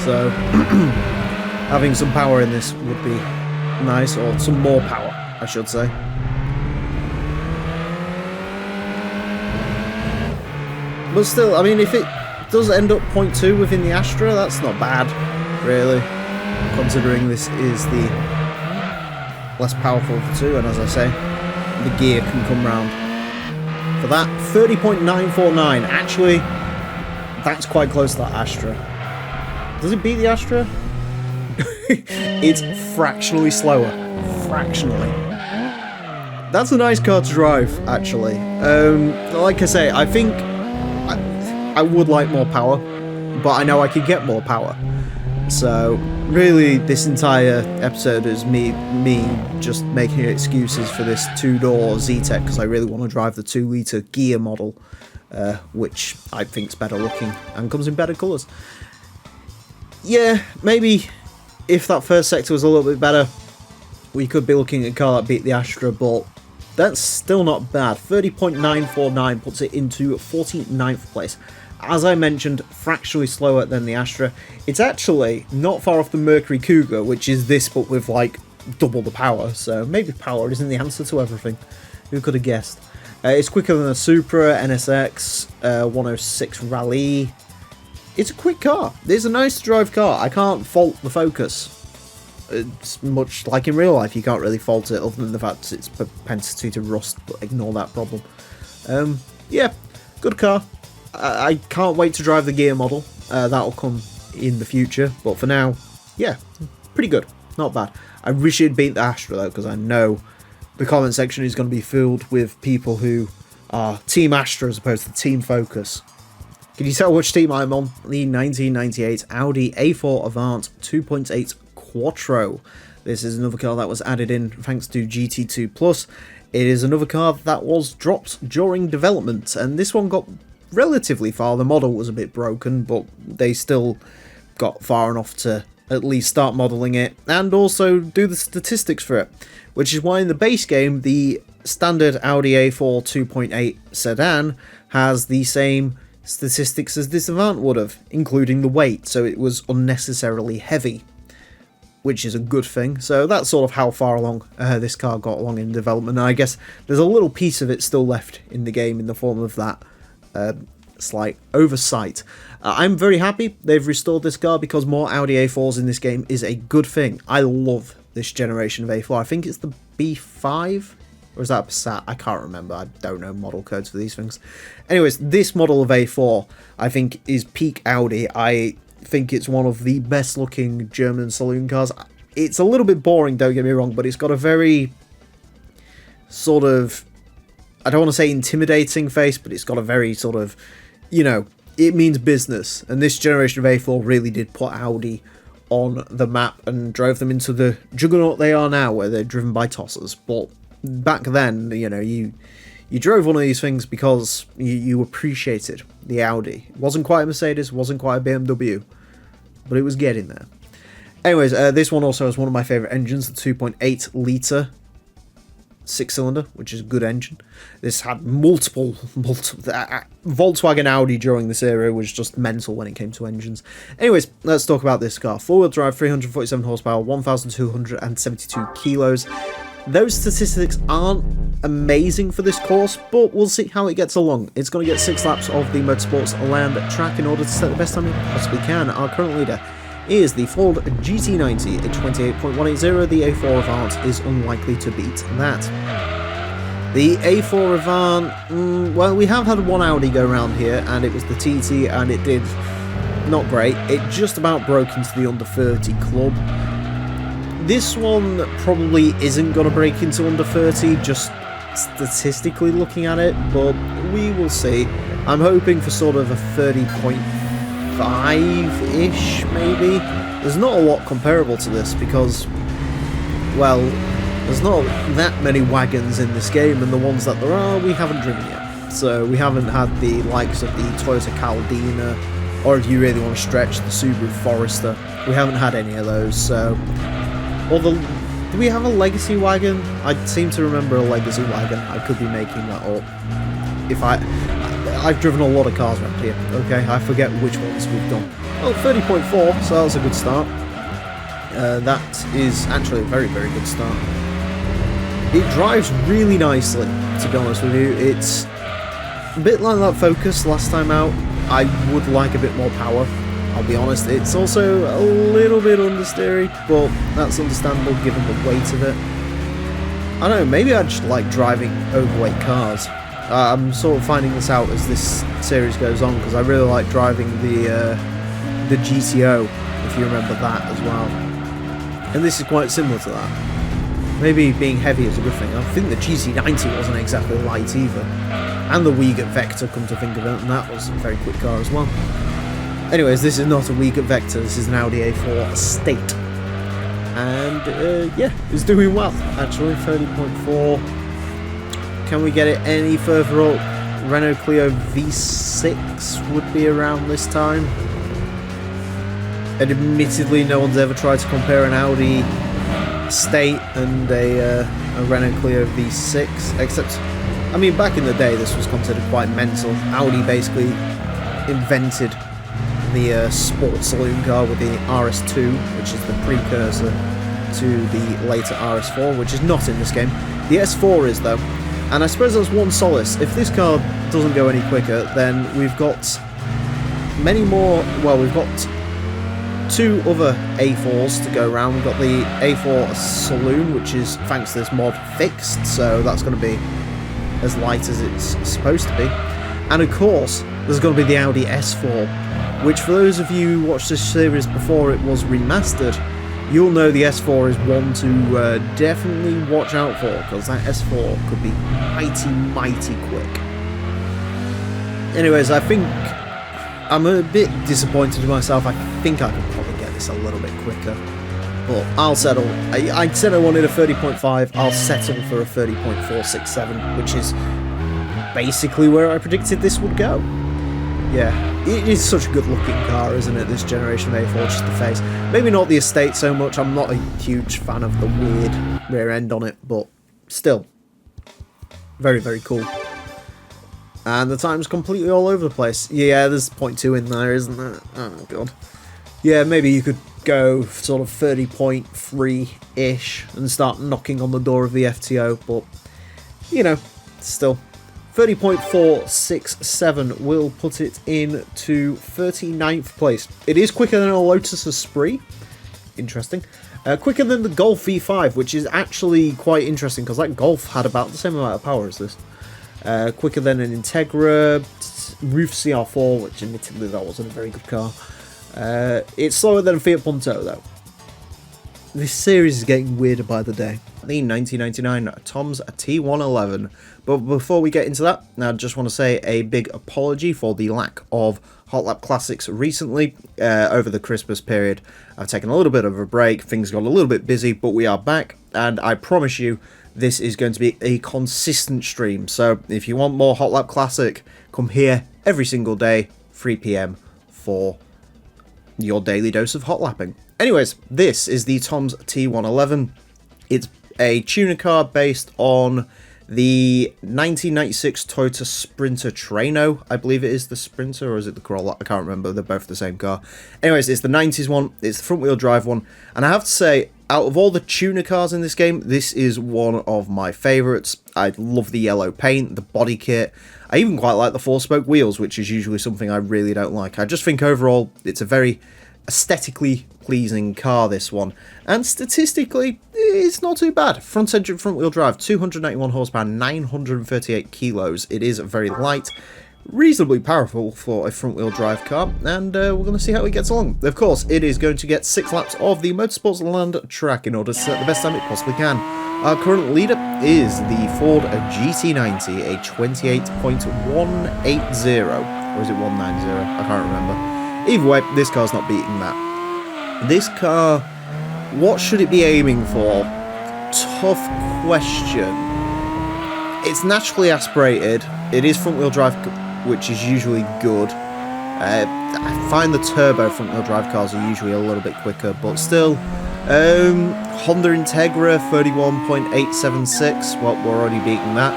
So having some power in this would be nice, or some more power, I should say. But still, I mean, if it does end up 0.2 within the Astra, that's not bad, really, considering this is the less powerful of the two, and as I say, the gear can come round. For that, 30.949, actually, that's quite close to that Astra. Does it beat the Astra? It's fractionally slower. Fractionally. That's a nice car to drive, actually. Like I say, I think I would like more power, but I know I could get more power. So really, this entire episode is me just making excuses for this 2-door Z-Tech because I really want to drive the 2-litre gear model, which I think's better looking and comes in better colours. Yeah, maybe if that first sector was a little bit better, we could be looking at a car that beat the Astra, but that's still not bad. 30.949 puts it into 49th place. As I mentioned, fractionally slower than the Astra. It's actually not far off the Mercury Cougar, which is this but with like double the power, so maybe power isn't the answer to everything. Who could have guessed? It's quicker than a Supra, NSX, 106 Rally. It's a quick car. It's a nice to drive car. I can't fault the Focus. It's much like in real life, you can't really fault it other than the fact it's propensity to rust, but ignore that problem. Yeah, good car. I can't wait to drive the gear model. That'll come in the future, but for now, yeah, pretty good. Not bad. I wish it'd beat the Astra though, because I know the comment section is going to be filled with people who are Team Astra as opposed to Team Focus. Can you tell which team I'm on? The 1998 Audi A4 Avant 2.8 Quattro. This is another car that was added in thanks to GT2 Plus. It is another car that was dropped during development, and this one got relatively far. The model was a bit broken, but they still got far enough to at least start modelling it and also do the statistics for it, which is why in the base game the standard Audi A4 2.8 sedan has the same statistics as this Avant would have, including the weight, so it was unnecessarily heavy, which is a good thing. So that's sort of how far along this car got along in development, and I guess there's a little piece of it still left in the game in the form of that slight oversight. I'm very happy they've restored this car because more Audi A4s in this game is a good thing. I love this generation of A4. I think it's the B5, or is that a Passat? I can't remember. I don't know model codes for these things. Anyways, this model of A4 I think is peak Audi. I think it's one of the best looking German saloon cars. It's a little bit boring, don't get me wrong, but it's got a very sort of, I don't want to say intimidating face, but it's got a very sort of, you know, it means business. And this generation of A4 really did put Audi on the map and drove them into the juggernaut they are now, where they're driven by tossers. But back then, you know, you drove one of these things because you appreciated the Audi. It wasn't quite a Mercedes, wasn't quite a BMW, but it was getting there. Anyways, this one also has one of my favourite engines, the 2.8 litre 6-cylinder, which is a good engine. This had multiple Volkswagen Audi during this era was just mental when it came to engines. Anyways, let's talk about this car. 4-wheel drive, 347 horsepower, 1,272 kilos. Those statistics aren't amazing for this course, but we'll see how it gets along. It's going to get 6 laps of the Motorsports Land track in order to set the best time it possibly can. Our current leader is the Ford GT90 at 28.180. The A4 Avant is unlikely to beat that. The A4 Avant, well, we have had one Audi go around here, and it was the TT, and it did not great. It just about broke into the under 30 club. This one probably isn't going to break into under 30, just statistically looking at it, but we will see. I'm hoping for sort of a 30.5-ish, maybe. There's not a lot comparable to this because, well, there's not that many wagons in this game, and the ones that there are, we haven't driven yet. So we haven't had the likes of the Toyota Caldina, or if you really want to stretch, the Subaru Forester. We haven't had any of those, so... Although, do we have a legacy wagon? I seem to remember a legacy wagon. I could be making that up. I've driven a lot of cars around here, okay? I forget which ones we've done. Well, 30.4, so that's a good start. That is actually a very, very good start. It drives really nicely, to be honest with you. It's a bit like that Focus last time out. I would like a bit more power. I'll be honest, it's also a little bit understeery, but that's understandable given the weight of it. I don't know, maybe I just like driving overweight cars. I'm sort of finding this out as this series goes on, because I really like driving the GTO, if you remember that as well. And this is quite similar to that. maybe being heavy is a good thing. I think the GT90 wasn't exactly light either. And the Wiegert Vector, come to think of it, and that was a very quick car as well. Anyways, this is not a Wiegert Vector, this is an Audi A4 Estate. And, yeah, it's doing well, actually, 30.4. Can we get it any further up? Renault Clio V6 would be around this time. And admittedly, no one's ever tried to compare an Audi Estate and a Renault Clio V6, except, I mean, back in the day, this was considered quite mental. Audi basically invented the sports saloon car with the RS2, which is the precursor to the later RS4, which is not in this game. The S4 is, though. And I suppose that's one solace. If this car doesn't go any quicker, then we've got many more, well, we've got 2 other A4s to go around. We've got the A4 Saloon, which is, thanks to this mod, fixed, so that's going to be as light as it's supposed to be. And of course, there's going to be the Audi S4, which for those of you who watched this series before it was remastered, you'll know the S4 is one to definitely watch out for, because that S4 could be mighty quick. Anyways, I think I'm a bit disappointed in myself. I think I could probably get this a little bit quicker, but I'll settle. I said I wanted a 30.5, I'll settle for a 30.467, which is basically where I predicted this would go. Yeah, it is such a good looking car, isn't it, this generation of A4, just the face. Maybe not the Estate so much, I'm not a huge fan of the weird rear end on it, but still, very cool. And the time's completely all over the place. Yeah, there's 0.2 in there, isn't there? Oh god. Yeah, maybe you could go sort of 30.3-ish and start knocking on the door of the FTO, but, you know, still. 30.467 will put it into 39th place. It is quicker than a Lotus Esprit. Interesting. Quicker than the Golf V5, which is actually quite interesting, because that Golf had about the same amount of power as this. Quicker than an Integra, Roof CR4, which admittedly that wasn't a very good car. It's slower than a Fiat Punto, though. This series is getting weirder by the day. The 1999 Tom's T111. But before we get into that, I just want to say a big apology for the lack of Hot Lap Classics recently. Over the Christmas period, I've taken a little bit of a break, things got a little bit busy, but we are back, and I promise you, this is going to be a consistent stream. So if you want more Hot Lap Classic, come here every single day, 3 PM, for your daily dose of hot lapping. Anyways, this is the Tom's T111. It's a tuner car based on the 1996 Toyota Sprinter Trano. I believe it is the Sprinter, or is it the Corolla? I can't remember. They're both the same car. Anyways, it's the 90s one. It's the front-wheel drive one. And I have to say, out of all the tuner cars in this game, this is one of my favourites. I love the yellow paint, the body kit. I even quite like the 4-spoke wheels, which is usually something I really don't like. I just think overall, it's a very aesthetically pleasing car, this one, and statistically it's not too bad. Front engine, front wheel drive, 291 horsepower, 938 kilos. It is very light, reasonably powerful for a front wheel drive car, and we're going to see how it gets along. Of course, it is going to get 6 laps of the Motorsports Land track in order to set the best time it possibly can. Our current leader is the Ford GT90, a 28.180, or is it 190? I can't remember. Either way, this car's not beating that. This car, what should it be aiming for? Tough question. It's naturally aspirated. It is front-wheel drive, which is usually good. I find the turbo front-wheel drive cars are usually a little bit quicker, but still. Honda Integra 31.876. Well, we're already beating that.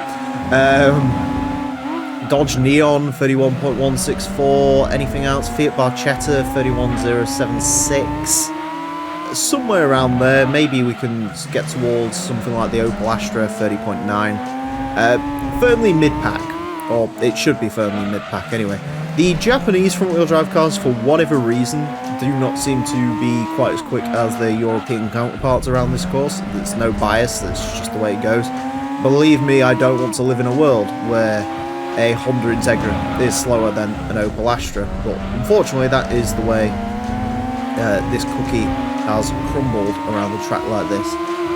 Dodge Neon 31.164, anything else? Fiat Barchetta 31076, somewhere around there. Maybe we can get towards something like the Opel Astra 30.9. Firmly mid-pack, or it should be firmly mid-pack anyway. The Japanese front-wheel drive cars, for whatever reason, do not seem to be quite as quick as their European counterparts around this course. There's no bias, that's just the way it goes. Believe me, I don't want to live in a world where a Honda Integra is slower than an Opel Astra, but unfortunately that is the way this cookie has crumbled around the track like this.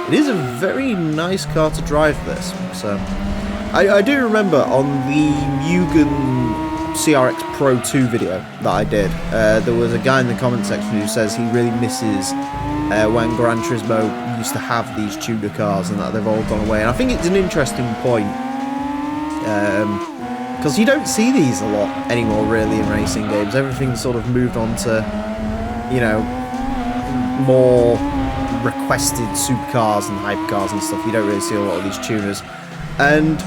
It is a very nice car to drive, this. So, I do remember on the Mugen CRX Pro 2 video that I did, there was a guy in the comment section who says he really misses when Gran Turismo used to have these tuner cars and that they've all gone away. And I think it's an interesting point, because you don't see these a lot anymore really in racing games. Everything's sort of moved on to, you know, more requested supercars and hypercars and stuff. You don't really see a lot of these tuners, and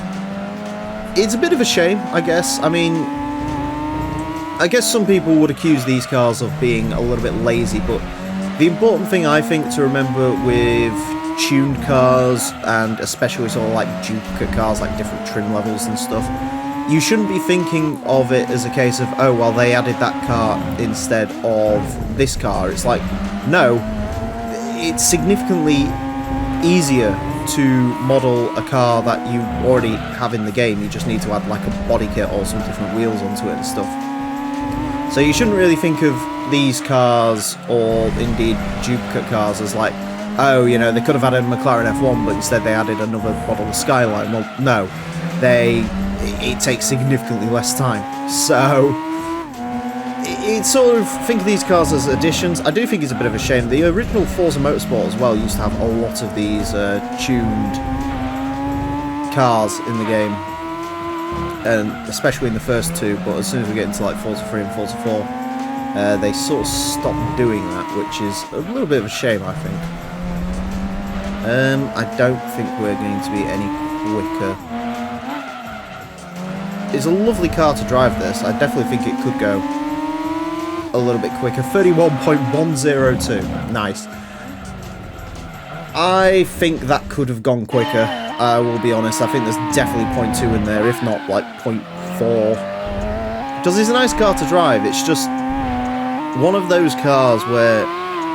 it's a bit of a shame, I guess. I mean, I guess some people would accuse these cars of being a little bit lazy, but the important thing I think to remember with tuned cars, and especially sort of like duplicate cars, like different trim levels and stuff, you shouldn't be thinking of it as a case of, oh, well, they added that car instead of this car. It's like, no, it's significantly easier to model a car that you already have in the game. You just need to add like a body kit or some different wheels onto it and stuff. So you shouldn't really think of these cars, or indeed duplicate cars, as like, oh, you know, they could have added a McLaren F1, but instead they added another model of Skyline. Well, no, it takes significantly less time. So it's sort of, think of these cars as additions. I do think it's a bit of a shame. The original Forza Motorsport as well used to have a lot of these tuned cars in the game, and especially in the first two, but as soon as we get into like Forza 3 and Forza 4, they sort of stopped doing that, which is a little bit of a shame, I think. I don't think we're going to be any quicker. It's a lovely car to drive, this. I definitely think it could go a little bit quicker. 31.102. Nice. I think that could have gone quicker. I will be honest. I think there's definitely 0.2 in there, if not like 0.4. Because it's a nice car to drive. It's just one of those cars where,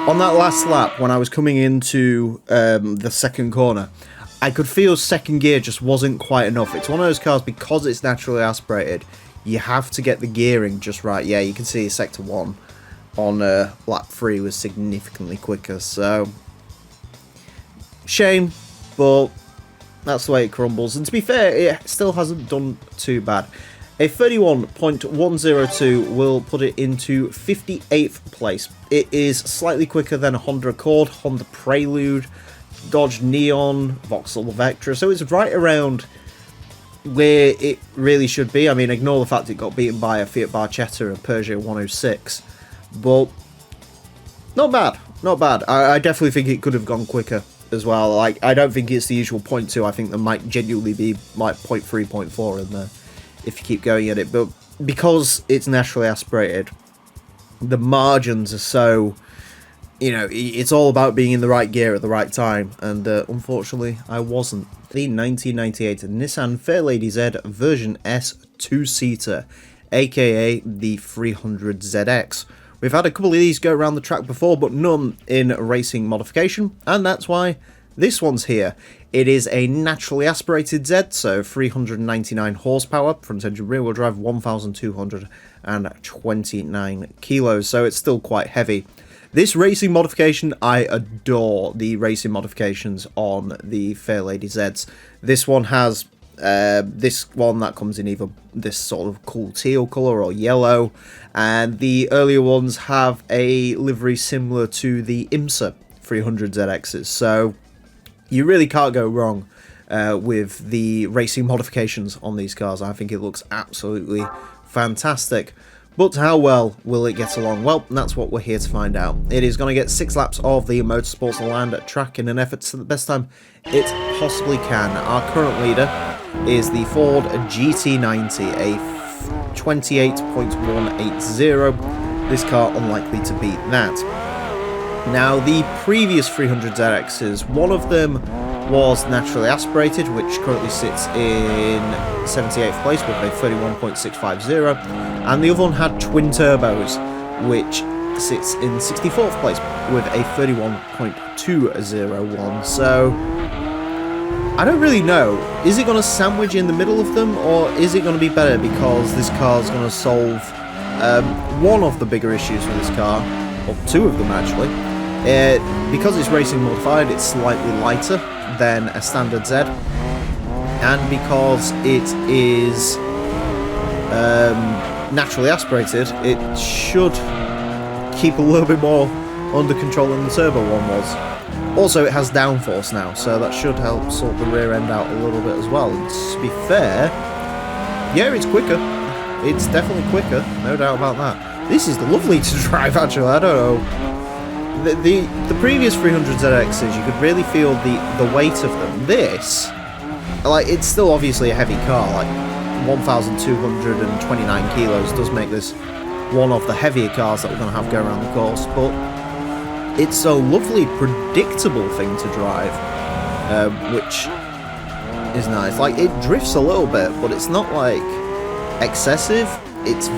on that last lap, when I was coming into the second corner, I could feel second gear just wasn't quite enough. It's one of those cars, because it's naturally aspirated, you have to get the gearing just right. Yeah, you can see Sector 1 on lap 3 was significantly quicker, so shame, but that's the way it crumbles. And to be fair, it still hasn't done too bad. A 31.102 will put it into 58th place. It is slightly quicker than a Honda Accord, Honda Prelude, Dodge Neon, Vauxhall Vectra, so it's right around where it really should be. I mean, ignore the fact it got beaten by a Fiat Barchetta and a Peugeot 106, but not bad, not bad. I definitely think it could have gone quicker as well. Like, I don't think it's the usual 0.2. I think there might genuinely be like 0.3, 0.4 in there if you keep going at it, but because it's naturally aspirated, the margins are so, you know, it's all about being in the right gear at the right time, and unfortunately I wasn't. The 1998 Nissan Fairlady Z version S 2-seater, aka the 300ZX. We've had a couple of these go around the track before, but none in racing modification, and that's why this one's here. It is a naturally aspirated Z, so 399 horsepower, front engine rear wheel drive, 1,229 kilos, so it's still quite heavy. This racing modification, I adore the racing modifications on the Fairlady Zs. This one has this one that comes in either this sort of cool teal colour or yellow, and the earlier ones have a livery similar to the IMSA 300ZXs, so you really can't go wrong with the racing modifications on these cars. I think it looks absolutely fantastic. But how well will it get along? Well, that's what we're here to find out. It is going to get 6 laps of the Motorsports Land track in an effort to the best time it possibly can. Our current leader is the Ford GT90, a 28.180. This car unlikely to beat that. Now, the previous 300ZXs, one of them was naturally aspirated, which currently sits in 78th place with a 31.650, and the other one had twin turbos, which sits in 64th place with a 31.201. So I don't really know. Is it going to sandwich in the middle of them, or is it going to be better because this car is going to solve one of the bigger issues with this car, or two of them actually, Because it's racing modified, it's slightly lighter than a standard Z, and because it is naturally aspirated, it should keep a little bit more under control than the turbo one was. Also, it has downforce now, so that should help sort the rear end out a little bit as well. And to be fair, yeah, it's quicker. It's definitely quicker, no doubt about that. This is lovely to drive, actually. I don't know. The previous 300ZXs, you could really feel the weight of them. This, like, it's still obviously a heavy car. Like, 1,229 kilos does make this one of the heavier cars that we're going to have go around the course, but it's a lovely, predictable thing to drive, which is nice. Like, it drifts a little bit, but it's not, like, excessive. It's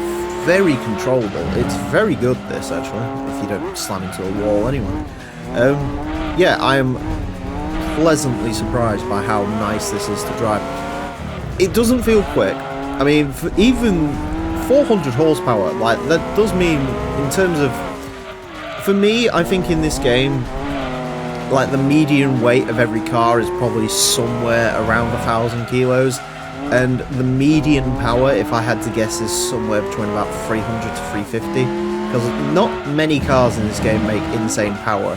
very controllable. It's very good, this, actually, if you don't slam into a wall anyway. Yeah, I am pleasantly surprised by how nice this is to drive. It doesn't feel quick. I mean, for even 400 horsepower, like, that does mean, in terms of... For me, I think in this game, like, the median weight of every car is probably somewhere around 1,000 kilos. And the median power, if I had to guess, is somewhere between about 300 to 350. Because not many cars in this game make insane power.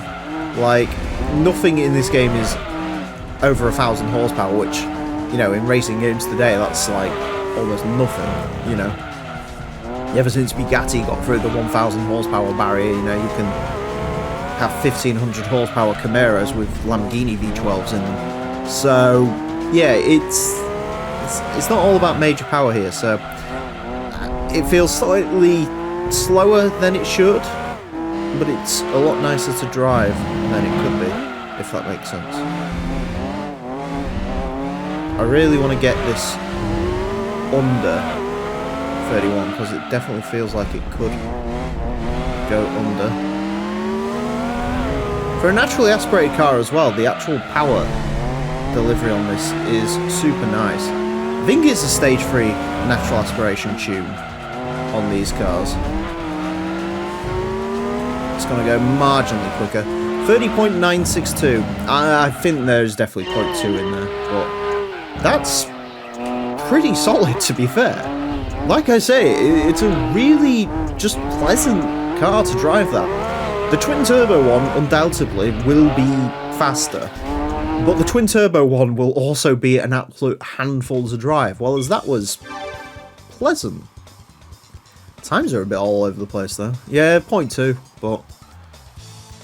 Like, nothing in this game is over 1,000 horsepower, which, you know, in racing games today, that's like almost nothing, you know. Ever since Bugatti got through the 1,000 horsepower barrier, you know, you can have 1,500 horsepower Camaros with Lamborghini V12s in them. So, yeah, it's not all about major power here, so it feels slightly slower than it should, but it's a lot nicer to drive than it could be, if that makes sense. I really want to get this under 31, because it definitely feels like it could go under. For a naturally aspirated car as well, the actual power delivery on this is super nice. I think it's a stage 3 natural aspiration tune on these cars. It's going to go marginally quicker. 30.962. I think there's definitely 0.2 in there, but that's pretty solid, to be fair. Like I say, it's a really just pleasant car to drive that. The twin-turbo one undoubtedly will be faster, but the twin-turbo one will also be an absolute handful to drive, while as that was pleasant. Times are a bit all over the place though. Yeah, 0.2, but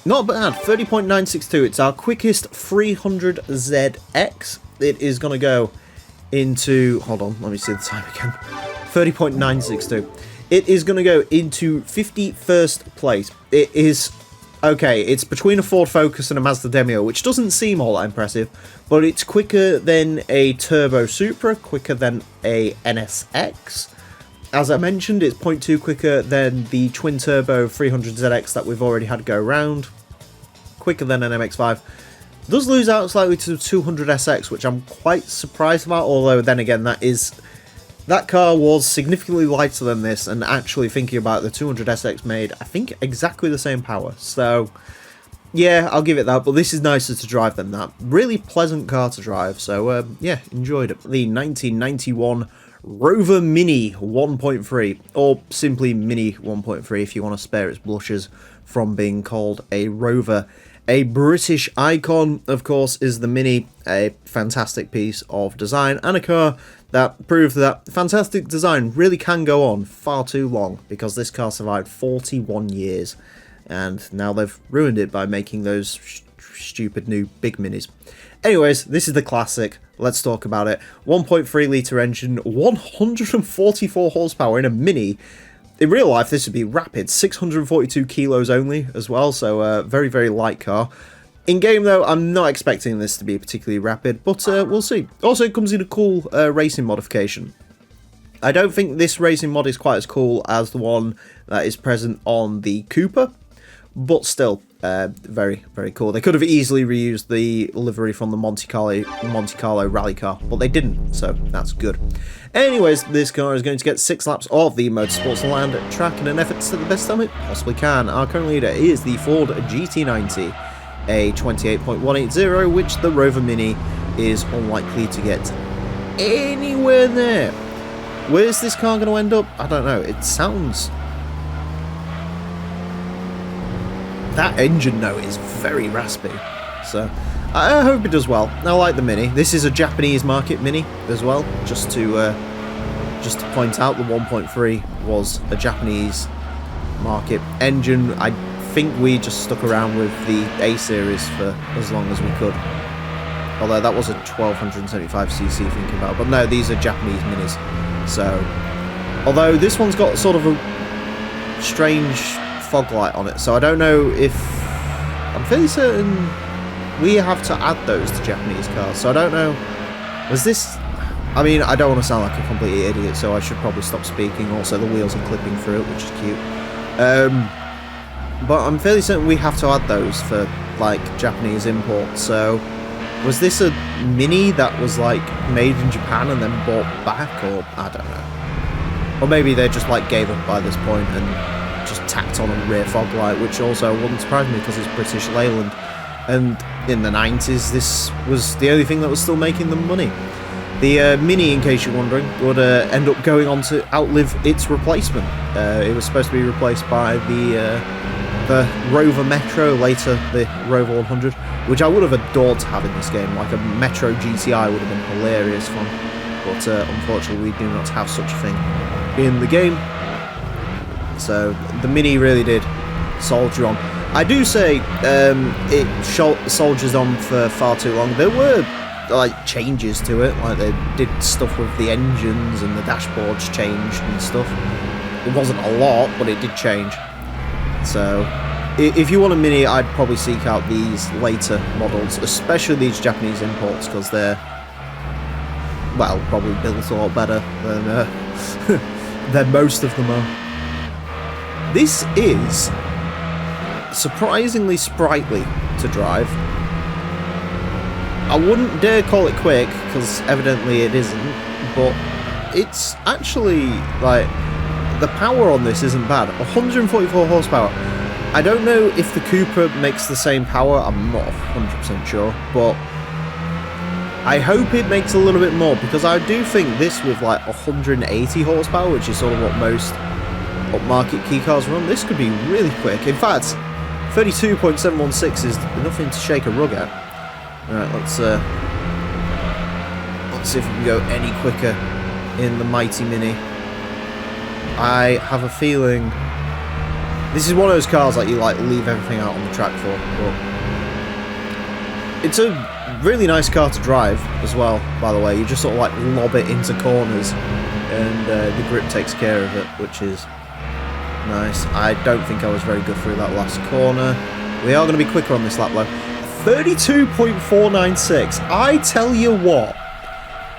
not bad. 30.962, it's our quickest 300ZX. It is going to go into... Hold on, let me see the time again. 30.962. It is going to go into 51st place. It is... Okay, it's between a Ford Focus and a Mazda Demio, which doesn't seem all that impressive, but it's quicker than a Turbo Supra, quicker than a NSX. As I mentioned, it's 0.2 quicker than the twin-turbo 300ZX that we've already had go round. Quicker than an MX-5. Does lose out slightly to the 200SX, which I'm quite surprised about, although then again, that car was significantly lighter than this, and actually thinking about it, the 200SX made, I think, exactly the same power. So, yeah, I'll give it that, but this is nicer to drive than that. Really pleasant car to drive, so, yeah, enjoyed it. The 1991 Rover Mini 1.3, or simply Mini 1.3 if you want to spare its blushes from being called a Rover. A British icon, of course, is the Mini, a fantastic piece of design, and a car that proved that fantastic design really can go on far too long, because this car survived 41 years, and now they've ruined it by making those stupid new big Minis. Anyways, this is the classic. Let's talk about it. 1.3 litre engine, 144 horsepower in a Mini. In real life, this would be rapid, 642 kilos only as well, so a very, very light car. In game, though, I'm not expecting this to be particularly rapid, but we'll see. Also, it comes in a cool racing modification. I don't think this racing mod is quite as cool as the one that is present on the Cooper, but still, Very, very cool. They could have easily reused the livery from the Monte Carlo rally car, but they didn't, so that's good. Anyways, this car is going to get 6 laps of the Motorsports Land track in an effort to set the best time it possibly can. Our current leader is the Ford GT90, a 28.180, which the Rover Mini is unlikely to get anywhere near. Where's this car going to end up? I don't know. It sounds... That engine note is very raspy, so I hope it does well. I like the Mini. This is a Japanese market Mini as well, just to point out the 1.3 was a Japanese market engine. I think we just stuck around with the A series for as long as we could. Although that was a 1275cc thinking about, but no, these are Japanese Minis. So, although this one's got sort of a strange fog light on it, so I don't know if... I'm fairly certain we have to add those to Japanese cars, so I don't know... Was this... I mean, I don't want to sound like a complete idiot, so I should probably stop speaking. Also, the wheels are clipping through it, which is cute. But I'm fairly certain we have to add those for, like, Japanese imports, so... Was this a Mini that was, like, made in Japan and then bought back, or... I don't know. Or maybe they just, like, gave up by this point and just tacked on a rear fog light, which also wouldn't surprise me because it's British Leyland. And in the 90s, this was the only thing that was still making them money. The Mini, in case you're wondering, would end up going on to outlive its replacement. It was supposed to be replaced by the Rover Metro, later the Rover 100, which I would have adored to have in this game. Like a Metro GTI would have been hilarious fun, but unfortunately we do not have such a thing in the game. So the Mini really did soldier on. I do say it soldiers on for far too long. There were like changes to it, like they did stuff with the engines and the dashboards changed and stuff. It wasn't a lot, but it did change. So if you want a Mini, I'd probably seek out these later models, especially these Japanese imports, because they're, well, probably built a lot better than most of them are. This is surprisingly sprightly to drive. I wouldn't dare call it quick, because evidently it isn't, but it's actually, like, the power on this isn't bad. 144 horsepower. I don't know if the Cooper makes the same power, I'm not 100% sure, but I hope it makes a little bit more, because I do think this with like 180 horsepower, which is sort of what most upmarket key cars run, this could be really quick. In fact, 32.716 is nothing to shake a rug at. Alright, let's see if we can go any quicker in the mighty Mini. I have a feeling this is one of those cars that you like leave everything out on the track for, but it's a really nice car to drive as well, by the way. You just sort of like lob it into corners and the grip takes care of it, which is nice. I don't think I was very good through that last corner. We are going to be quicker on this lap though. 32.496. I tell you what,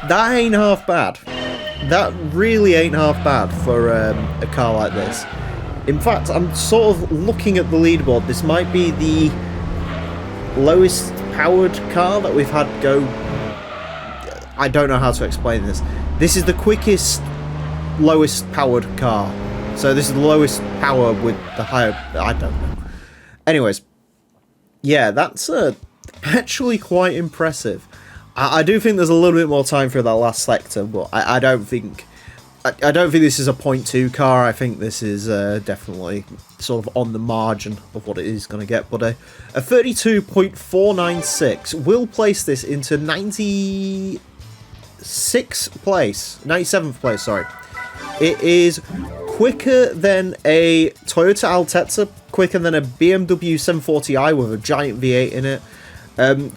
that ain't half bad. That really ain't half bad for a car like this. In fact, I'm sort of looking at the leaderboard. This might be the lowest powered car that we've had go. I don't know how to explain this. This is the quickest, lowest powered car. So this is the lowest power with the higher... I don't know. Anyways. Yeah, that's actually quite impressive. I do think there's a little bit more time for that last sector, but I don't think... I don't think this is a 0.2 car. I think this is definitely sort of on the margin of what it is going to get. But a 32.496 will place this into 97th place, sorry. It is quicker than a Toyota Altezza, quicker than a BMW 740i with a giant V8 in it.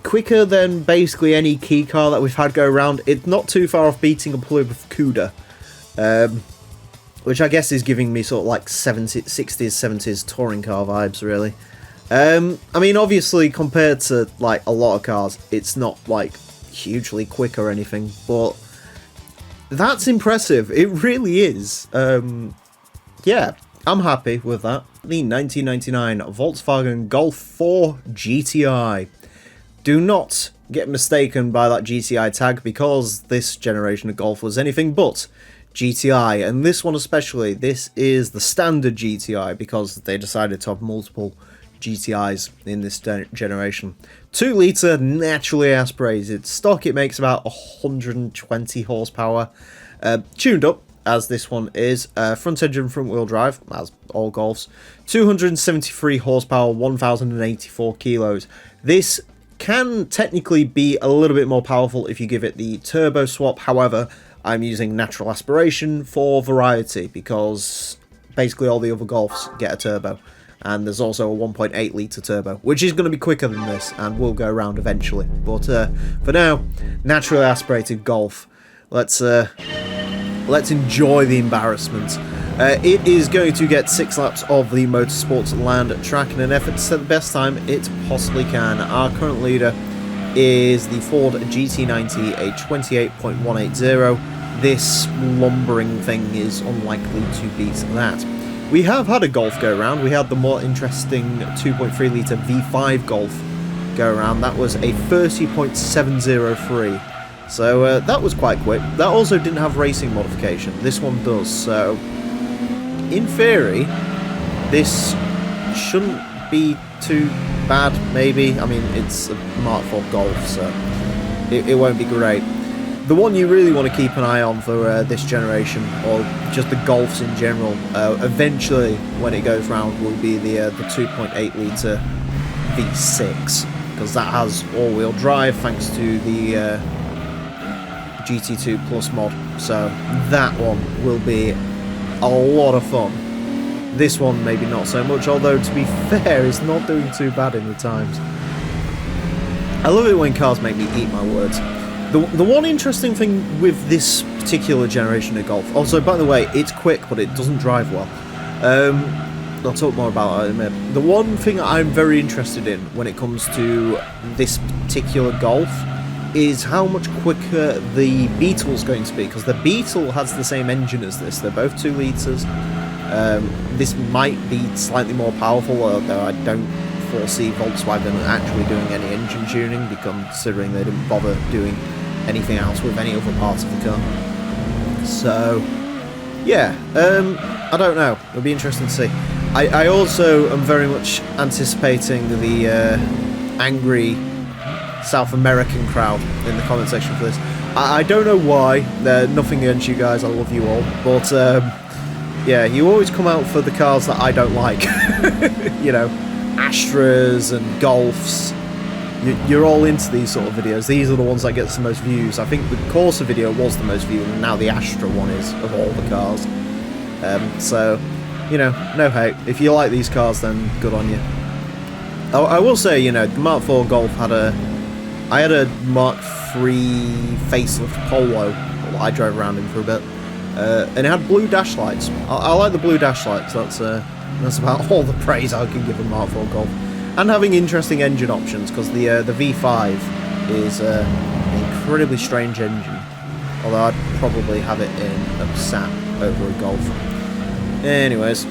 Quicker than basically any key car that we've had go around. It's not too far off beating a Plymouth Cuda. Which I guess is giving me sort of like 60s, 70s touring car vibes, really. I mean, obviously, compared to like a lot of cars, it's not like hugely quick or anything, but that's impressive. It really is. Yeah, I'm happy with that. The 1999 Volkswagen Golf 4 GTI. Do not get mistaken by that GTI tag, because this generation of Golf was anything but GTI, and this one especially, this is the standard GTI, because they decided to have multiple GTIs in this generation. 2 litre, naturally aspirated. Stock, it makes about 120 horsepower. Tuned up, as this one is. Front engine, front wheel drive, as all Golfs. 273 horsepower, 1,084 kilos. This can technically be a little bit more powerful if you give it the turbo swap. However, I'm using natural aspiration for variety, because basically all the other Golfs get a turbo. And there's also a 1.8 litre turbo, which is going to be quicker than this and will go around eventually. But for now, naturally aspirated Golf. Let's enjoy the embarrassment. It is going to get 6 laps of the Motorsports Land track in an effort to set the best time it possibly can. Our current leader is the Ford GT90, a 28.180. This lumbering thing is unlikely to beat that. We have had a Golf go around. We had the more interesting 2.3 litre V5 Golf go around. That was a 30.703. So that was quite quick. That also didn't have racing modification. This one does. So in theory, this shouldn't be too bad, maybe. I mean, it's a Mark IV Golf, so it won't be great. The one you really want to keep an eye on for this generation, or just the Golfs in general, eventually when it goes round, will be the 2.8 litre V6, because that has all-wheel drive thanks to the GT2 Plus mod. So that one will be a lot of fun. This one maybe not so much, although to be fair, it's not doing too bad in the times. I love it when cars make me eat my words. The one interesting thing with this particular generation of Golf, also by the way, it's quick but it doesn't drive well. I'll talk more about that in a minute. The one thing I'm very interested in when it comes to this particular Golf is how much quicker the Beetle's going to be, because the Beetle has the same engine as this. They're both 2 litres. This might be slightly more powerful, although I don't foresee Volkswagen actually doing any engine tuning, considering they didn't bother doing anything else with any other parts of the car. So yeah, I don't know, it'll be interesting to see. I also am very much anticipating the angry South American crowd in the comment section for this. I don't know why. Nothing against you guys, I love you all, but yeah, you always come out for the cars that I don't like. You know, Astras and Golfs. You're all into these sort of videos. These are the ones that get the most views. I think the Corsa video was the most viewed, and now the Astra one is, of all the cars. So, you know, no hate. If you like these cars, then good on you. I will say, you know, the Mark IV Golf had I had a Mark III facelift Polo that I drove around in for a bit, and it had blue dash lights. I like the blue dash lights. That's about all the praise I can give a Mark IV Golf. And having interesting engine options, because the V5 is an incredibly strange engine. Although I'd probably have it in a Passat over a Golf. Anyways,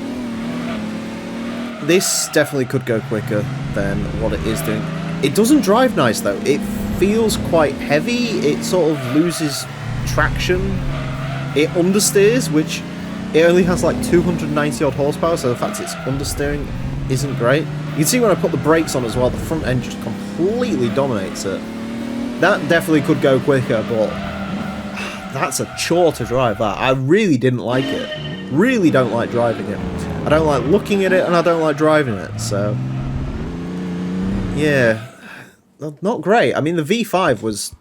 this definitely could go quicker than what it is doing. It doesn't drive nice though. It feels quite heavy. It sort of loses traction. It understeers, which it only has like 290 odd horsepower, so the fact it's understeering isn't great. You can see when I put the brakes on as well, the front end just completely dominates it. That definitely could go quicker, but that's a chore to drive that. I really didn't like it. Really don't like driving it. I don't like looking at it, and I don't like driving it, so yeah, not great. I mean, the V5 was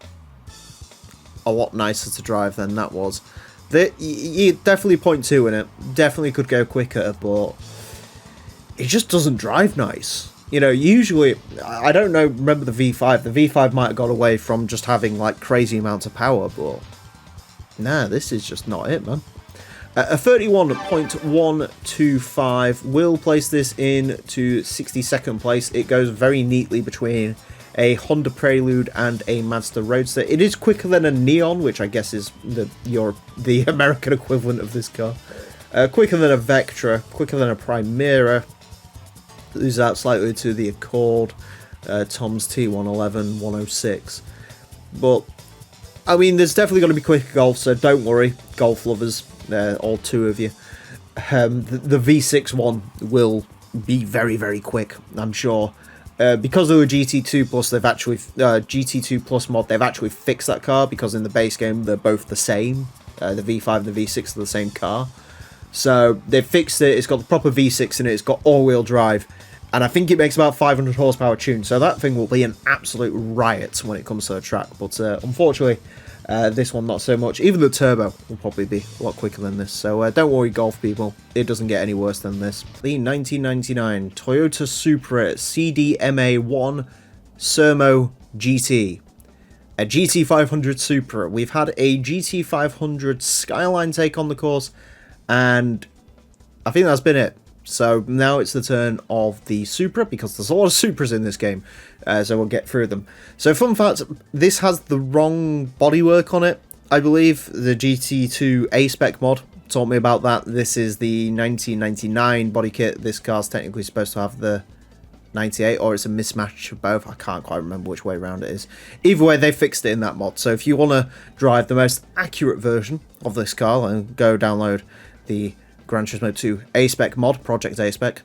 a lot nicer to drive than that was. You definitely 0.2 in it. Definitely could go quicker, but it just doesn't drive nice. You know, usually, I don't know, remember the V5. The V5 might have got away from just having, like, crazy amounts of power, but nah, this is just not it, man. A 31.125 will place this in to 62nd place. It goes very neatly between a Honda Prelude and a Mazda Roadster. It is quicker than a Neon, which I guess is the American equivalent of this car. Quicker than a Vectra, quicker than a Primera. Loses out slightly to the Accord, Tom's T111 106. But, I mean, there's definitely going to be quicker Golf, so don't worry, Golf lovers, all two of you. The V6 one will be very, very quick, I'm sure. Because of the GT2 Plus, they've actually GT2 Plus mod, they've actually fixed that car, because in the base game they're both the same. The V5 and the V6 are the same car. So they've fixed it, it's got the proper V6 in it, it's got all-wheel drive, and I think it makes about 500 horsepower tune, so that thing will be an absolute riot when it comes to the track. But unfortunately, this one not so much. Even the turbo will probably be a lot quicker than this, so don't worry Golf people, it doesn't get any worse than this. The 1999 Toyota Supra CDMA1 Sermo GT. A GT500 Supra. We've had a GT500 Skyline take on the course, and I think that's been it. So now it's the turn of the Supra, because there's a lot of Supras in this game, so we'll get through them. So fun fact, this has the wrong bodywork on it, I believe. The GT2 A-Spec mod taught me about that. This is the 1999 body kit. This car's technically supposed to have the 98, or it's a mismatch of both. I can't quite remember which way around it is. Either way, they fixed it in that mod. So if you want to drive the most accurate version of this car, then go download the Gran Turismo 2 A-Spec mod, Project A-Spec,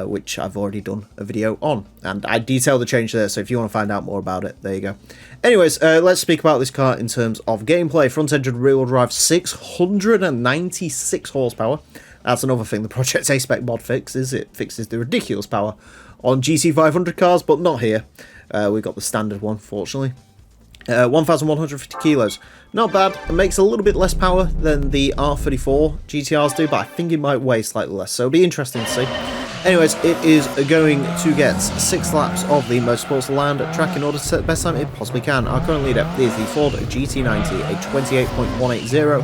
which I've already done a video on. And I detail the change there, so if you want to find out more about it, there you go. Anyways, let's speak about this car in terms of gameplay. Front-engine rear-wheel drive, 696 horsepower. That's another thing the Project A-Spec mod fixes. It fixes the ridiculous power on GT500 cars, but not here. We've got the standard one, fortunately. 1,150 kilos. Not bad. It makes a little bit less power than the R34 GTRs do, but I think it might weigh slightly less, so it'll be interesting to see. Anyways, it is going to get 6 laps of the Motorsports Land track in order to set the best time it possibly can. Our current leader is the Ford GT90, a 28.180.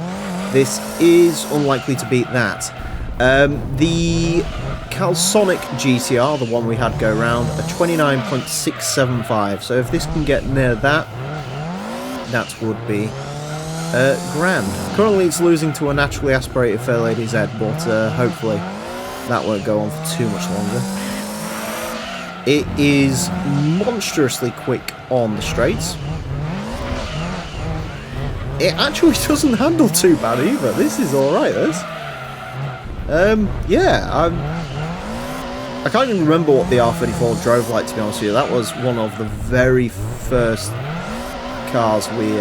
This is unlikely to beat that. The Calsonic GTR, the one we had go round, a 29.675. So if this can get near that, that would be grand. Currently it's losing to a naturally aspirated Fairlady Z, but hopefully that won't go on for too much longer. It is monstrously quick on the straights. It actually doesn't handle too bad either. This is alright, this. Yeah, I can't even remember what the R34 drove like, to be honest with you. That was one of the very first cars we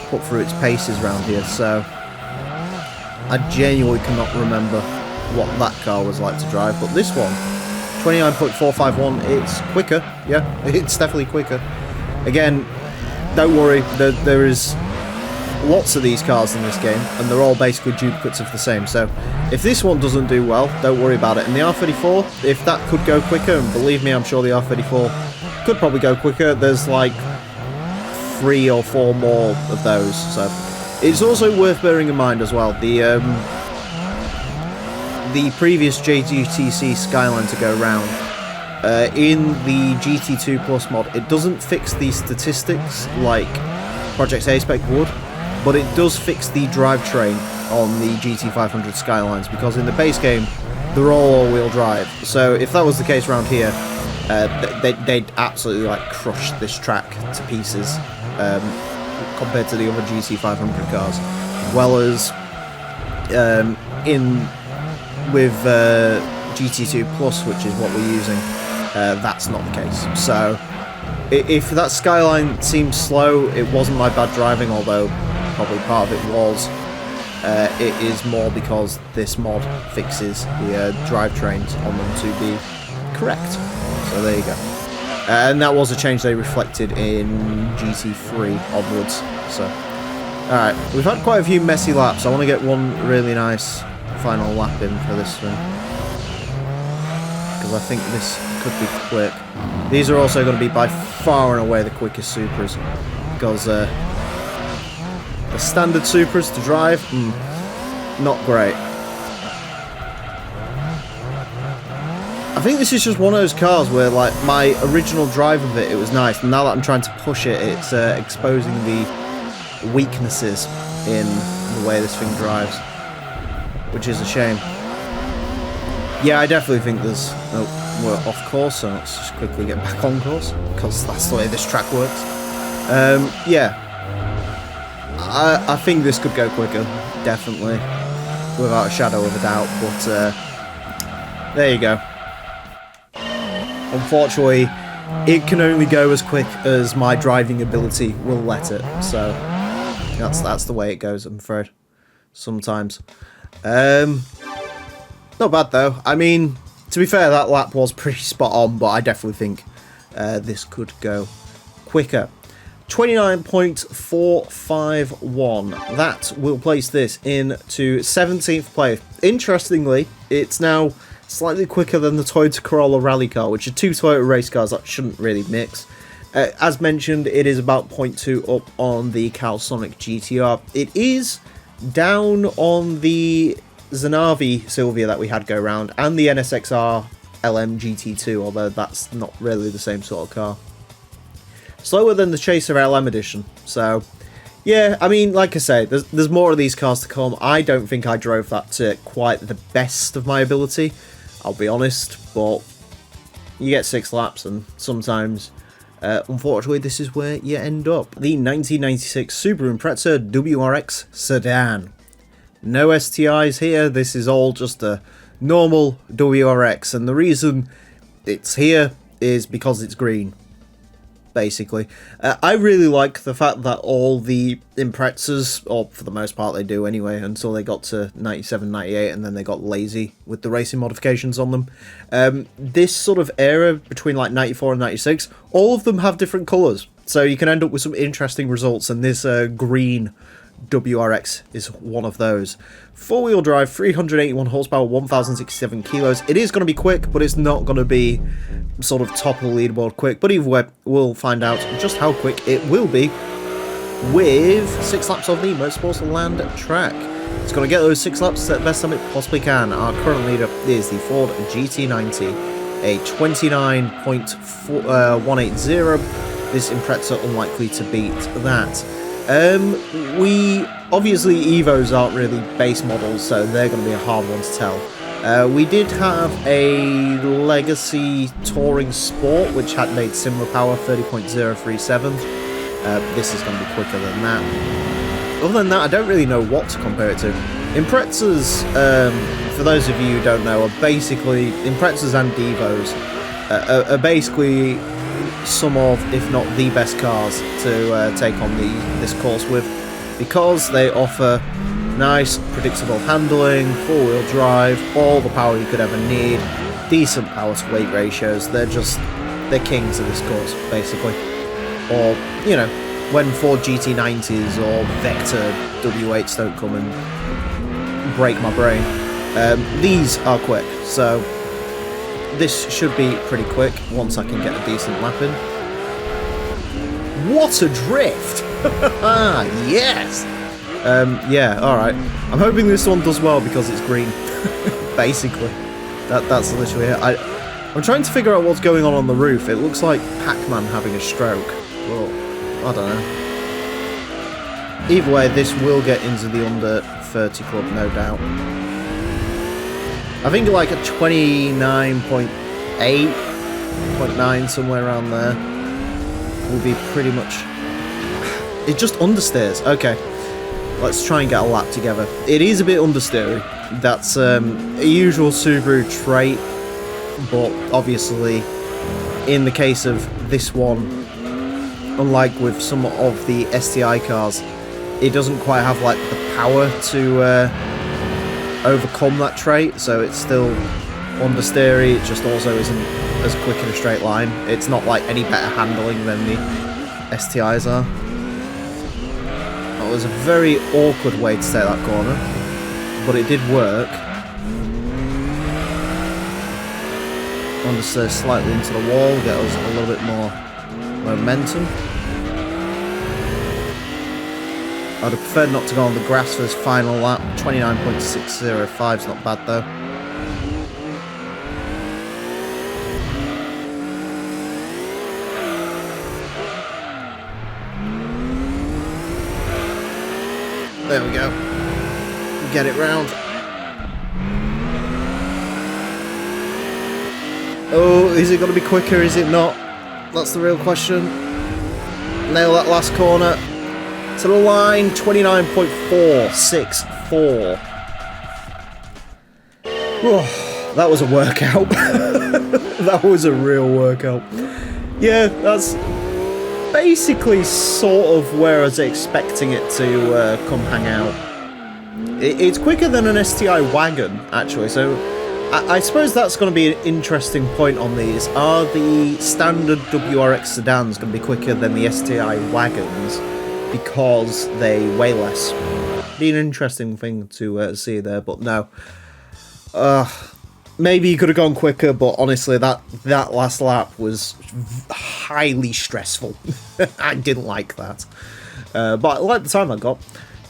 put through its paces around here, so I genuinely cannot remember what that car was like to drive. But this one, 29.451, it's quicker. Yeah, it's definitely quicker. Again, don't worry, there is lots of these cars in this game, and they're all basically duplicates of the same, so if this one doesn't do well, don't worry about it. And the R34, if that could go quicker, and believe me, I'm sure the R34 could probably go quicker, there's like 3 or 4 more of those. So it's also worth bearing in mind as well, the previous JGTC Skyline to go round, in the GT2 Plus mod, it doesn't fix the statistics like Project A-Spec would, but it does fix the drivetrain on the GT500 Skylines, because in the base game they're all-wheel drive. So if that was the case around here, they'd absolutely like crush this track to pieces compared to the other GT500 cars. Well as with GT2 Plus, which is what we're using, that's not the case. So if that Skyline seems slow, it wasn't my bad driving, although probably part of it was. It is more because this mod fixes the drivetrains on them to be correct. So there you go. And that was a change they reflected in GT3 onwards. So, alright, we've had quite a few messy laps. I want to get one really nice final lap in for this one, because I think this could be quick. These are also going to be by far and away the quickest Supras, because the standard Supras to drive, not great. I think this is just one of those cars where, like, my original drive of it was nice, and now that I'm trying to push it, it's exposing the weaknesses in the way this thing drives. which is a shame. Yeah, I definitely think there's... Oh, we're off course, so let's just quickly get back on course, because that's the way this track works. Yeah. I think this could go quicker, definitely, without a shadow of a doubt, but there you go. Unfortunately, it can only go as quick as my driving ability will let it, so that's the way it goes, I'm afraid, sometimes. Not bad though. I mean, to be fair, that lap was pretty spot on, but I definitely think this could go quicker. 29.451. That will place this into 17th place. Interestingly, it's now slightly quicker than the Toyota Corolla rally car, which are two Toyota race cars that shouldn't really mix. As mentioned, it is about 0.2 up on the Calsonic GTR. It is down on the Zanavi Silvia that we had go round, and the NSXR LM GT2, although that's not really the same sort of car. Slower than the Chaser LM edition, so yeah, I mean, like I say, there's more of these cars to come. I don't think I drove that to quite the best of my ability, I'll be honest, but you get 6 laps, and sometimes, unfortunately, this is where you end up. The 1996 Subaru Impreza WRX Sedan. No STIs here, this is all just a normal WRX, and the reason it's here is because it's green, basically. I really like the fact that all the Imprezas, or for the most part they do anyway, until they got to 97, 98, and then they got lazy with the racing modifications on them. This sort of era, between like 94 and 96, all of them have different colours, so you can end up with some interesting results, and this green WRX is one of those. 4-wheel drive, 381 horsepower, 1067 kilos. It is going to be quick, but it's not going to be sort of top of the leaderboard quick. But either way, we'll find out just how quick it will be with 6 laps of the Motorsports Land track. It's going to get those 6 laps at the best time it possibly can. Our current leader is the Ford GT90, a 29.180. This Impreza unlikely to beat that. We obviously Evos aren't really base models, so they're going to be a hard one to tell. We did have a Legacy Touring Sport, which had made similar power, 30.037. This is going to be quicker than that. Other than that, I don't really know what to compare it to. Imprezas, for those of you who don't know, are basically Imprezas and Devos are basically some of, if not the best cars to take on this course with, because they offer nice, predictable handling, 4-wheel drive, all the power you could ever need, decent power to weight ratios. They're kings of this course, basically. Or, you know, when Ford GT90s or Vector W8s don't come and break my brain. These are quick, so this should be pretty quick once I can get a decent lap in. What a drift! Yes! Yeah, alright. I'm hoping this one does well because it's green. Basically. That's literally it. I'm trying to figure out what's going on the roof. It looks like Pac-Man having a stroke. Well, I don't know. Either way, this will get into the under 30 club, no doubt. I think like a 29.8, 0.9, somewhere around there, will be pretty much... It just understeers. Okay, let's try and get a lap together. It is a bit understeery. That's a usual Subaru trait, but obviously, in the case of this one, unlike with some of the STI cars, it doesn't quite have like the power to overcome that trait, so it's still understeery. It just also isn't as quick in a straight line. It's not like any better handling than the STIs are. That was a very awkward way to take that corner, but it did work. Understeer slightly into the wall, get us a little bit more momentum. I'd have preferred not to go on the grass for this final lap. 29.605 is not bad though. There we go. Get it round. Oh, is it going to be quicker? Is it not? That's the real question. Nail that last corner. To the line, 29.464. Oh, that was a workout. That was a real workout. Yeah, that's basically sort of where I was expecting it to come hang out. It's quicker than an STI wagon, actually, so I suppose that's going to be an interesting point on these. Are the standard WRX sedans going to be quicker than the STI wagons because they weigh less? Be an interesting thing to see there, but no. Maybe you could have gone quicker, but honestly, that last lap was highly stressful. I didn't like that. But I like the time I got.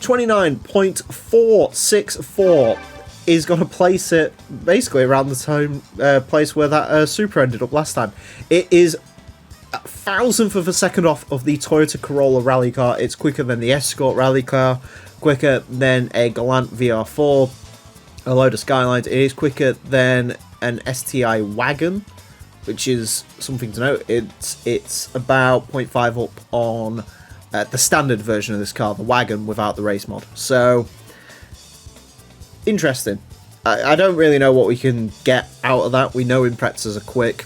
29.464 is going to place it basically around the time place where that Supra ended up last time. It is a thousandth of a second off of the Toyota Corolla rally car. It's quicker than the Escort rally car, quicker than a Galant VR4, a load of Skylines. It is quicker than an STI wagon, which is something to note. It's about 0.5 up on the standard version of this car, the wagon without the race mod. So, interesting. I don't really know what we can get out of that. We know Imprezas are quick.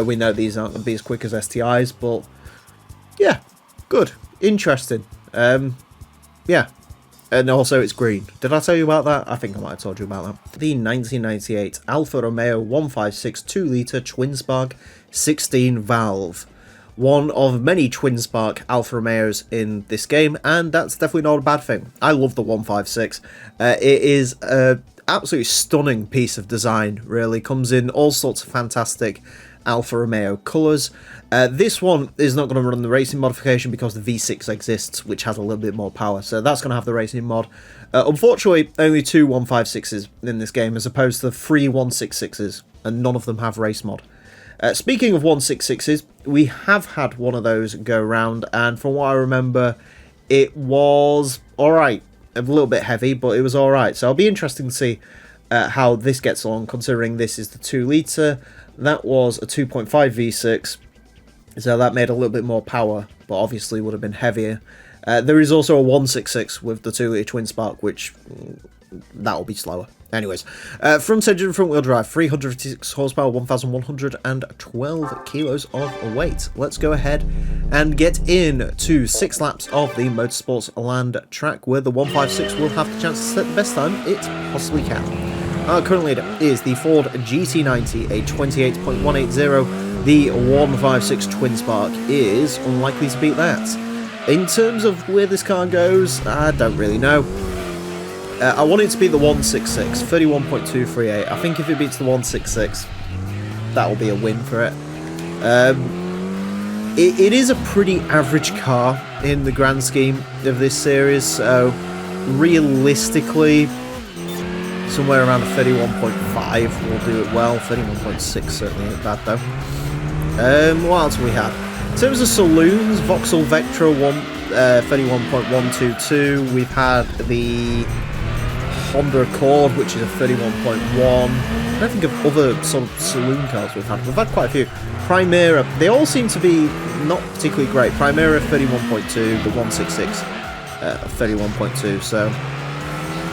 We know these aren't going to be as quick as STIs, but yeah, good. Interesting. Yeah. And also it's green. Did I tell you about that? I think I might have told you about that. The 1998 Alfa Romeo 156 2-litre twin-spark 16-valve. One of many twin-spark Alfa Romeos in this game, and that's definitely not a bad thing. I love the 156. It is an absolutely stunning piece of design, really. Comes in all sorts of fantastic Alfa Romeo colours. This one is not going to run the racing modification because the V6 exists, which has a little bit more power, so that's going to have the racing mod. Unfortunately, only 2 156s in this game, as opposed to 3 166s, and none of them have race mod. Speaking of 166s, we have had one of those go round, and from what I remember, it was alright. A little bit heavy, but it was alright. So it'll be interesting to see how this gets along, considering this is the 2-litre. That was a 2.5 V6, so that made a little bit more power, but obviously would have been heavier. There is also a 166 with the 2-litre twin spark, which that'll be slower. Anyways, front engine, front wheel drive, 356 horsepower, 1,112 kilos of weight. Let's go ahead and get in to 6 laps of the Motorsports Land track, where the 156 will have the chance to set the best time it possibly can. Our current leader is the Ford GT90, a 28.180. The 156 twin spark is unlikely to beat that. In terms of where this car goes, I don't really know. I want it to beat the 166, 31.238. I think if it beats the 166, that will be a win for it. It is a pretty average car in the grand scheme of this series, so realistically, somewhere around the 31.5 will do it well. 31.6 certainly ain't bad though. What else we have? In terms of saloons, Vauxhall Vectra 31.122. We've had the Honda Accord, which is a 31.1. I don't think of other sort of saloon cars we've had. We've had quite a few. Primera, they all seem to be not particularly great. Primera 31.2, the 166 31.2. So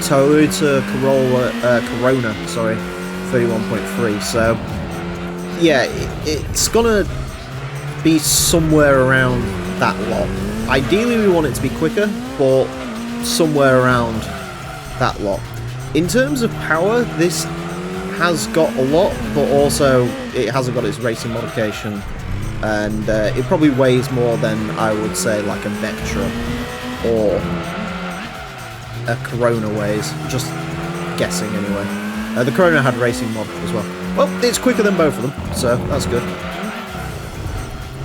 Toyota Corona, sorry, 31.3. So yeah, it's gonna be somewhere around that lot. Ideally, we want it to be quicker, but somewhere around that lot. In terms of power, this has got a lot, but also it hasn't got its racing modification, and it probably weighs more than I would say like a Vectra or a Corona weighs. Just guessing anyway. The Corona had racing mod as well. Well, it's quicker than both of them, so that's good.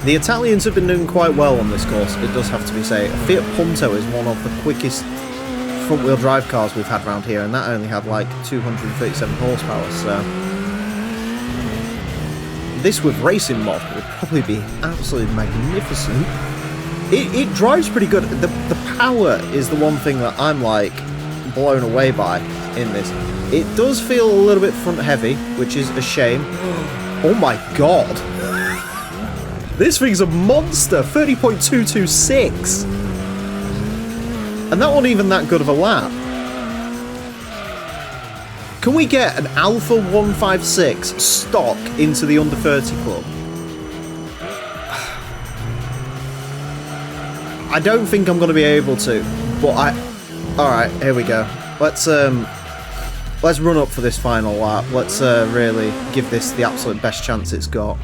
The Italians have been doing quite well on this course, it does have to be said. Fiat Punto is one of the quickest front-wheel drive cars we've had around here, and that only had like 237 horsepower, so this with racing mod would probably be absolutely magnificent. It drives pretty good. The power is the one thing that I'm like blown away by in this. It does feel a little bit front heavy, which is a shame. Oh my god. This thing's a monster. 30.226. And that wasn't even that good of a lap. Can we get an Alpha 156 stock into the under 30 club? I don't think I'm going to be able to, but alright, here we go. Let's run up for this final lap. Let's really give this the absolute best chance it's got.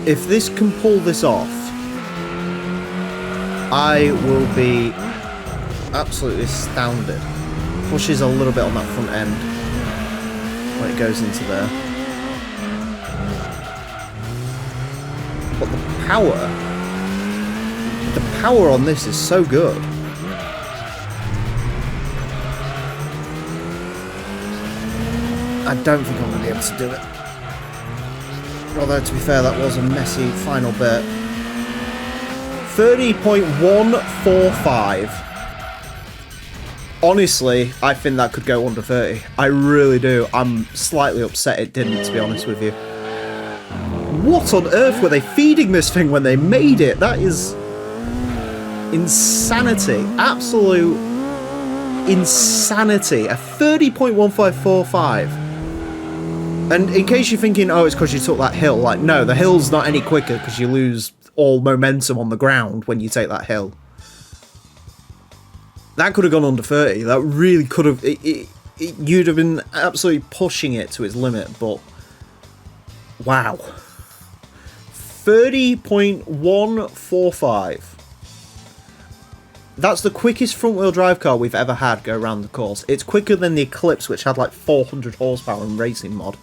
If this can pull this off, I will be absolutely astounded. Pushes a little bit on that front end when it goes into there. But the power on this is so good. I don't think I'm going to be able to do it. Although, to be fair, that was a messy final bit. 30.145. Honestly, I think that could go under 30. I really do. I'm slightly upset it didn't, to be honest with you. What on earth were they feeding this thing when they made it? That is insanity. Absolute insanity. A 30.1545. And in case you're thinking, oh, it's because you took that hill. Like, no, the hill's not any quicker because you lose all momentum on the ground when you take that hill. That could have gone under 30. That really could have... you'd have been absolutely pushing it to its limit, but... Wow. 30.145. That's the quickest front-wheel drive car we've ever had go around the course. It's quicker than the Eclipse, which had like 400 horsepower in racing mod.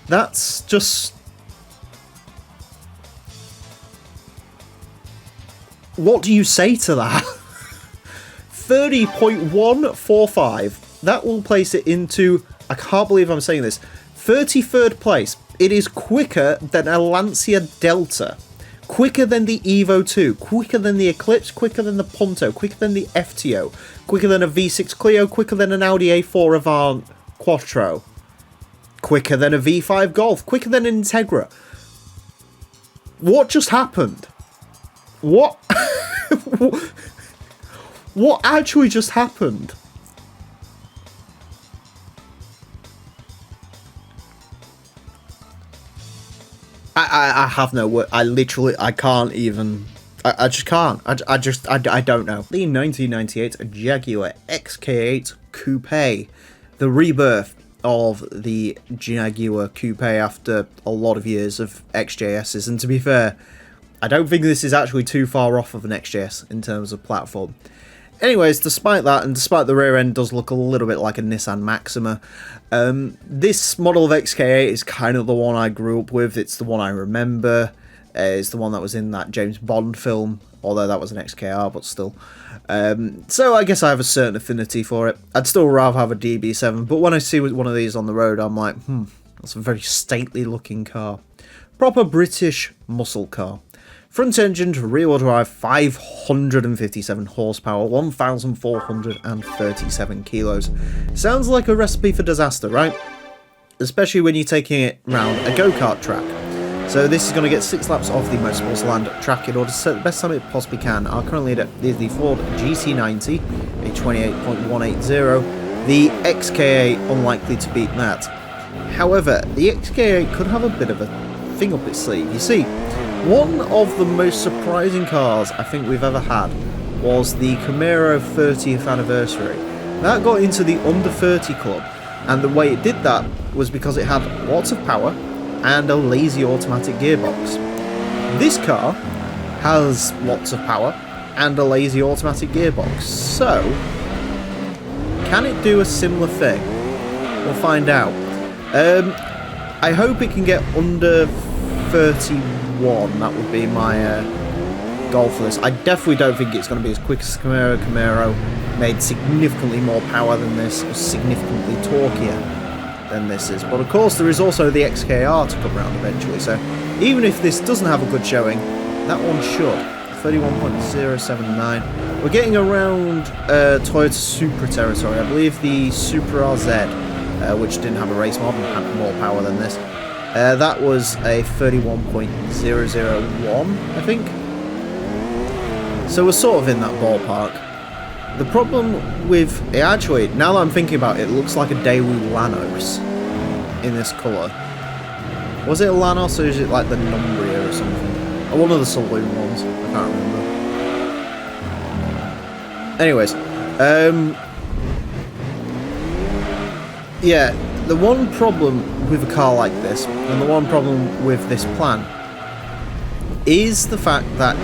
That's just... What do you say to that? 30.145. That will place it into... I can't believe I'm saying this. 33rd place. It is quicker than a Lancia Delta. Quicker than the Evo 2. Quicker than the Eclipse. Quicker than the Punto. Quicker than the FTO. Quicker than a V6 Clio. Quicker than an Audi A4 Avant Quattro. Quicker than a V5 Golf. Quicker than an Integra. What just happened? What? What actually just happened? I have no word. I can't even. I just can't. I don't know. The 1998 Jaguar XK8 Coupe. The rebirth of the Jaguar Coupe after a lot of years of XJSs. And to be fair, I don't think this is actually too far off of an XJS in terms of platform. Anyways, despite that, and despite the rear end does look a little bit like a Nissan Maxima, this model of XK8 is kind of the one I grew up with. It's the one I remember. It's the one that was in that James Bond film, although that was an XKR, but still. So I guess I have a certain affinity for it. I'd still rather have a DB7, but when I see one of these on the road, I'm like, that's a very stately looking car. Proper British muscle car. Front engine to rear-wheel drive, 557 horsepower, 1,437 kilos. Sounds like a recipe for disaster, right? Especially when you're taking it round a go-kart track. So this is going to get 6 laps off the Motorsports Land track in order to set the best time it possibly can. Our current leader is the Ford GT90, a 28.180. The XK8 unlikely to beat that. However, the XK8 could have a bit of a thing up its sleeve. You see, one of the most surprising cars I think we've ever had was the Camaro 30th anniversary. That got into the under 30 club, and the way it did that was because it had lots of power and a lazy automatic gearbox. This car has lots of power and a lazy automatic gearbox, so can it do a similar thing? We'll find out. I hope it can get under 31. That would be my goal for this. I definitely don't think it's going to be as quick as Camaro. Camaro made significantly more power than this, or significantly torquier than this is. But of course there is also the XKR to come around eventually, so even if this doesn't have a good showing, that one should. 31.079. We're getting around Toyota Supra territory. I believe the Supra RZ, which didn't have a race mod and had more power than this, that was a 31.001, I think. So we're sort of in that ballpark. The problem with it, actually, now that I'm thinking about it, it looks like a Daewoo Lanos in this colour. Was it a Lanos or is it like the Numbria or something? Or one of the saloon ones, I can't remember. Anyways, yeah, the one problem with a car like this, and the one problem with this plan, is the fact that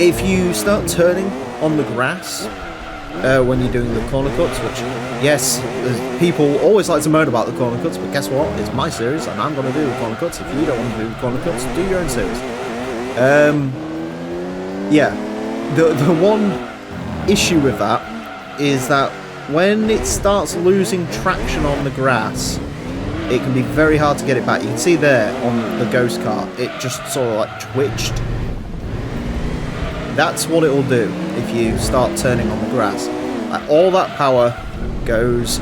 if you start turning on the grass when you're doing the corner cuts, which, yes, people always like to moan about the corner cuts, but guess what? It's my series, and I'm going to do the corner cuts. If you don't want to do the corner cuts, do your own series. Yeah, the one issue with that is that when it starts losing traction on the grass, it can be very hard to get it back. You can see there on the Ghost car, it just sort of like twitched. That's what it will do if you start turning on the grass. Like, all that power goes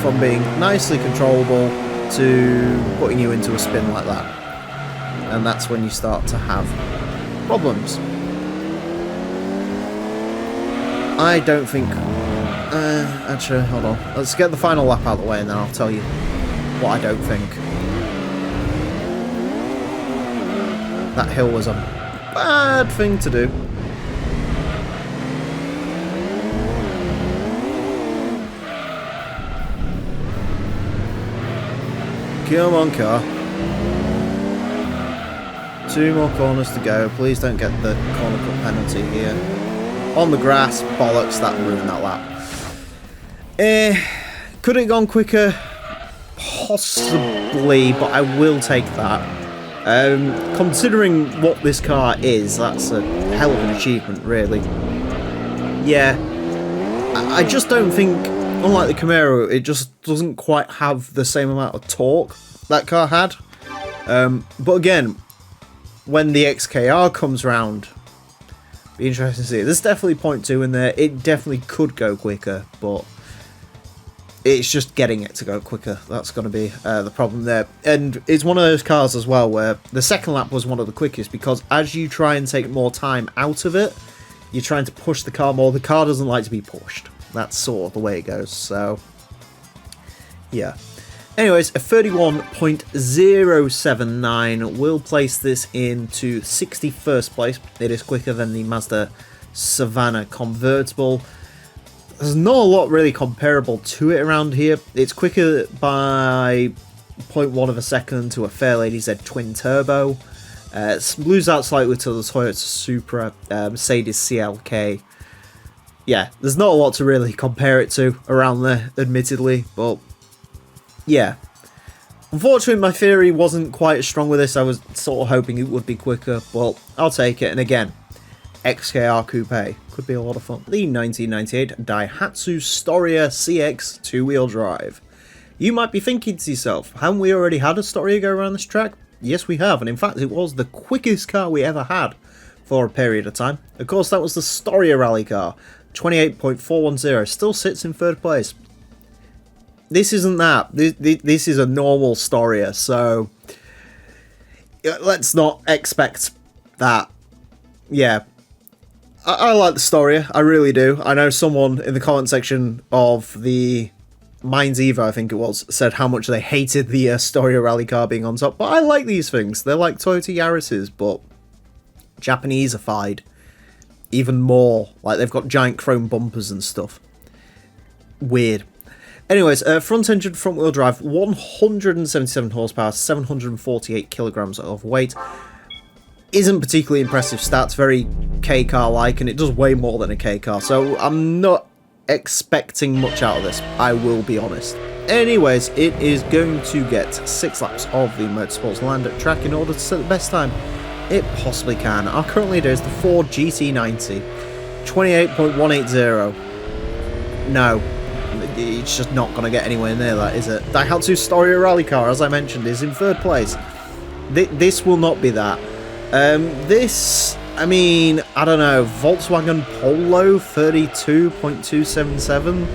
from being nicely controllable to putting you into a spin like that. And that's when you start to have problems. I don't think... actually, hold on. Let's get the final lap out of the way and then I'll tell you what I don't think. That hill was a bad thing to do. Come on, car. 2 more corners to go. Please don't get the corner cut penalty here. On the grass, bollocks, that ruined that lap. Could it have gone quicker? Possibly, but I will take that. Considering what this car is, that's a hell of an achievement, really. Yeah, I just don't think, unlike the Camaro, it just doesn't quite have the same amount of torque that car had. But again, when the XKR comes round, be interesting to see. There's definitely 0.2 in there. It definitely could go quicker, but it's just getting it to go quicker. That's going to be the problem there. And it's one of those cars as well where the second lap was one of the quickest, because as you try and take more time out of it, you're trying to push the car more. The car doesn't like to be pushed. That's sort of the way it goes. So, yeah. Anyways, a 31.079 will place this into 61st place. It is quicker than the Mazda Savannah convertible. There's not a lot really comparable to it around here. It's quicker by 0.1 of a second to a Fairlady Z twin turbo. Lose out slightly to the Toyota Supra, Mercedes CLK. Yeah, there's not a lot to really compare it to around there, admittedly, but yeah. Unfortunately, my theory wasn't quite as strong with this. I was sort of hoping it would be quicker, but I'll take it. And again, XKR Coupe could be a lot of fun. The 1998 Daihatsu Storia CX two-wheel drive. You might be thinking to yourself, haven't we already had a Storia go around this track? Yes, we have, and in fact, it was the quickest car we ever had for a period of time. Of course, that was the Storia rally car. 28.410, still sits in 3rd place. This isn't that. This is a normal Storia, so let's not expect that. Yeah, I like the Storia, I really do. I know someone in the comment section of the Minds Evo, I think it was, said how much they hated the Storia rally car being on top, but I like these things. They're like Toyota Yaris's, but Japanese-ified. Even more. Like, they've got giant chrome bumpers and stuff. Weird. Anyways, front engine, front wheel drive, 177 horsepower, 748 kilograms of weight. Isn't particularly impressive stats, very K car like, and it does way more than a K car, so I'm not expecting much out of this, I will be honest. Anyways, it is going to get 6 laps of the Motorsports Land track in order to set the best time it possibly can. Our current leader is the Ford GT90, 28.180. No, it's just not going to get anywhere near that, is it? Daihatsu Storia rally car, as I mentioned, is in 3rd place. This will not be that. This, I mean, I don't know, Volkswagen Polo 32.277.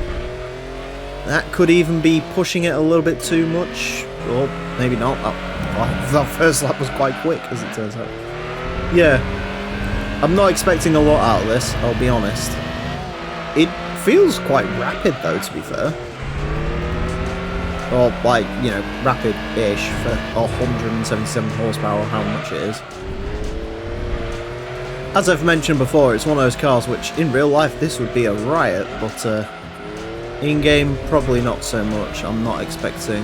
That could even be pushing it a little bit too much, or maybe not. That first lap was quite quick, as it turns out. Yeah, I'm not expecting a lot out of this, I'll be honest. It feels quite rapid, though, to be fair. Or, like, you know, rapid-ish for 177 horsepower, how much it is. As I've mentioned before, it's one of those cars which, in real life, this would be a riot, but in-game, probably not so much. I'm not expecting...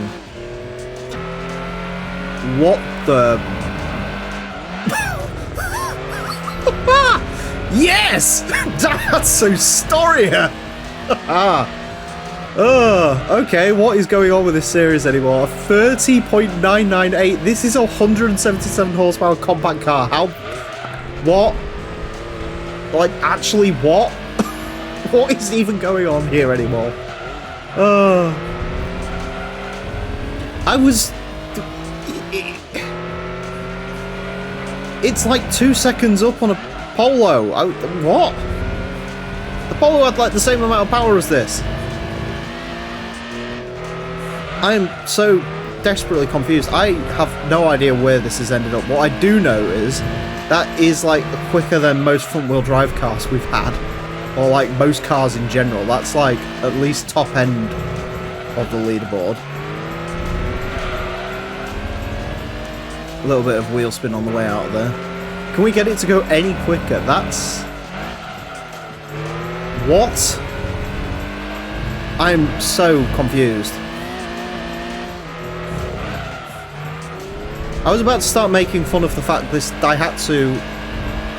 What the... Yes! That's so Storia! Okay, what is going on with this series anymore? 30.998. This is a 177 horsepower compact car. How... What? Like, actually, what? What is even going on here anymore? I was... It's like 2 seconds up on a Polo. What? The Polo had like the same amount of power as this. I am so desperately confused. I have no idea where this has ended up. What I do know is that is like quicker than most front-wheel drive cars we've had, or like most cars in general. That's like at least top end of the leaderboard. A little bit of wheel spin on the way out of there. Can we get it to go any quicker? That's... What? I'm so confused. I was about to start making fun of the fact this Daihatsu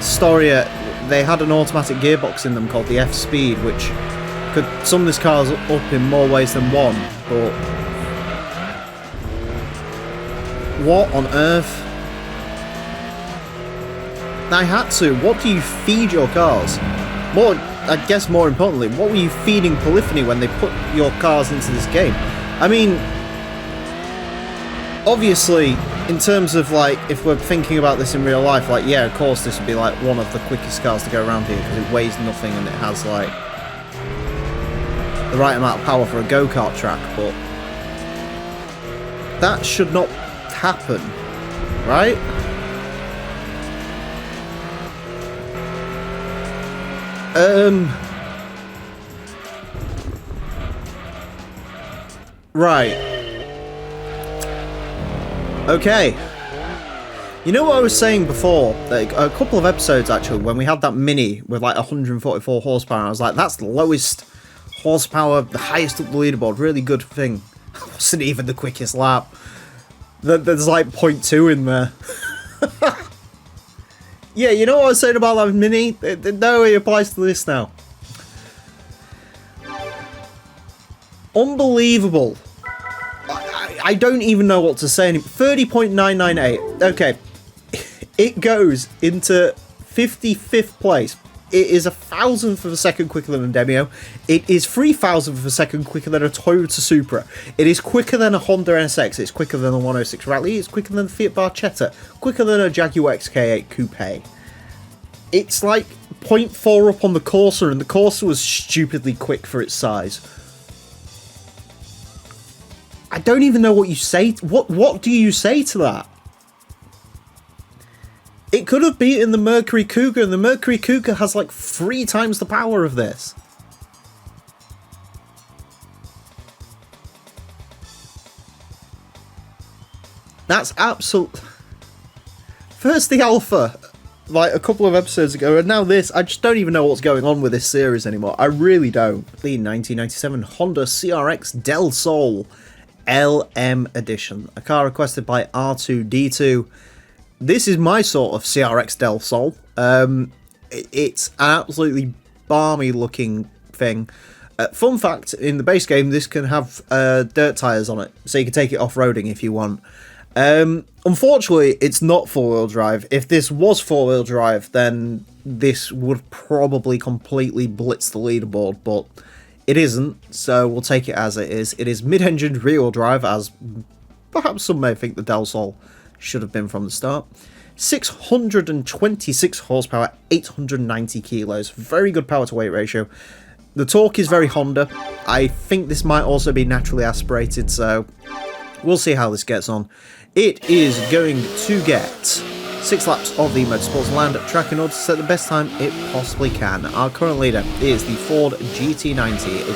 Storia, they had an automatic gearbox in them called the F-Speed, which could sum this car up in more ways than one, but... What on earth? Daihatsu, what do you feed your cars? I guess more importantly, what were you feeding Polyphony when they put your cars into this game? I mean, obviously, in terms of like, if we're thinking about this in real life, like, yeah, of course this would be like one of the quickest cars to go around here because it weighs nothing and it has like the right amount of power for a go-kart track, but that should not happen, right? Right. Okay. You know what I was saying before? Like, a couple of episodes, actually, when we had that Mini with, like, 144 horsepower, I was like, that's the lowest horsepower, the highest up the leaderboard, really good thing. Wasn't even the quickest lap. There's, like, 0.2 in there. Yeah, you know what I was saying about that Mini? No, it applies to this now. Unbelievable. I don't even know what to say anymore. 30.998. Okay. It goes into 55th place. It is 1,000th of a second quicker than a Demio. It is 3,000th of a second quicker than a Toyota Supra. It is quicker than a Honda NSX. It's quicker than a 106 Rally. It's quicker than the Fiat Barchetta. Quicker than a Jaguar XK8 Coupe. It's like 0.4 up on the Corsa, and the Corsa was stupidly quick for its size. I don't even know what you say. What do you say to that? It could have beaten the Mercury Cougar, and the Mercury Cougar has like 3 times the power of this. That's absolute. First the Alpha, like a couple of episodes ago, and now this. I just don't even know what's going on with this series anymore. I really don't. The 1997 Honda CRX Del Sol LM Edition, a car requested by R2D2. This is my sort of CRX Del Sol. It's an absolutely balmy looking thing. Fun fact, in the base game, this can have dirt tyres on it, so you can take it off-roading if you want. Unfortunately, it's not four-wheel drive. If this was four-wheel drive, then this would probably completely blitz the leaderboard, but it isn't, so we'll take it as it is. It is mid-engined rear-wheel drive, as perhaps some may think the Del Sol should have been from the start. 626 horsepower, 890 kilos. Very good power to weight ratio. The torque is very Honda. I think this might also be naturally aspirated, so we'll see how this gets on. It is going to get 6 laps of the Motorsports Land track in order to set the best time it possibly can. Our current leader is the Ford GT90, a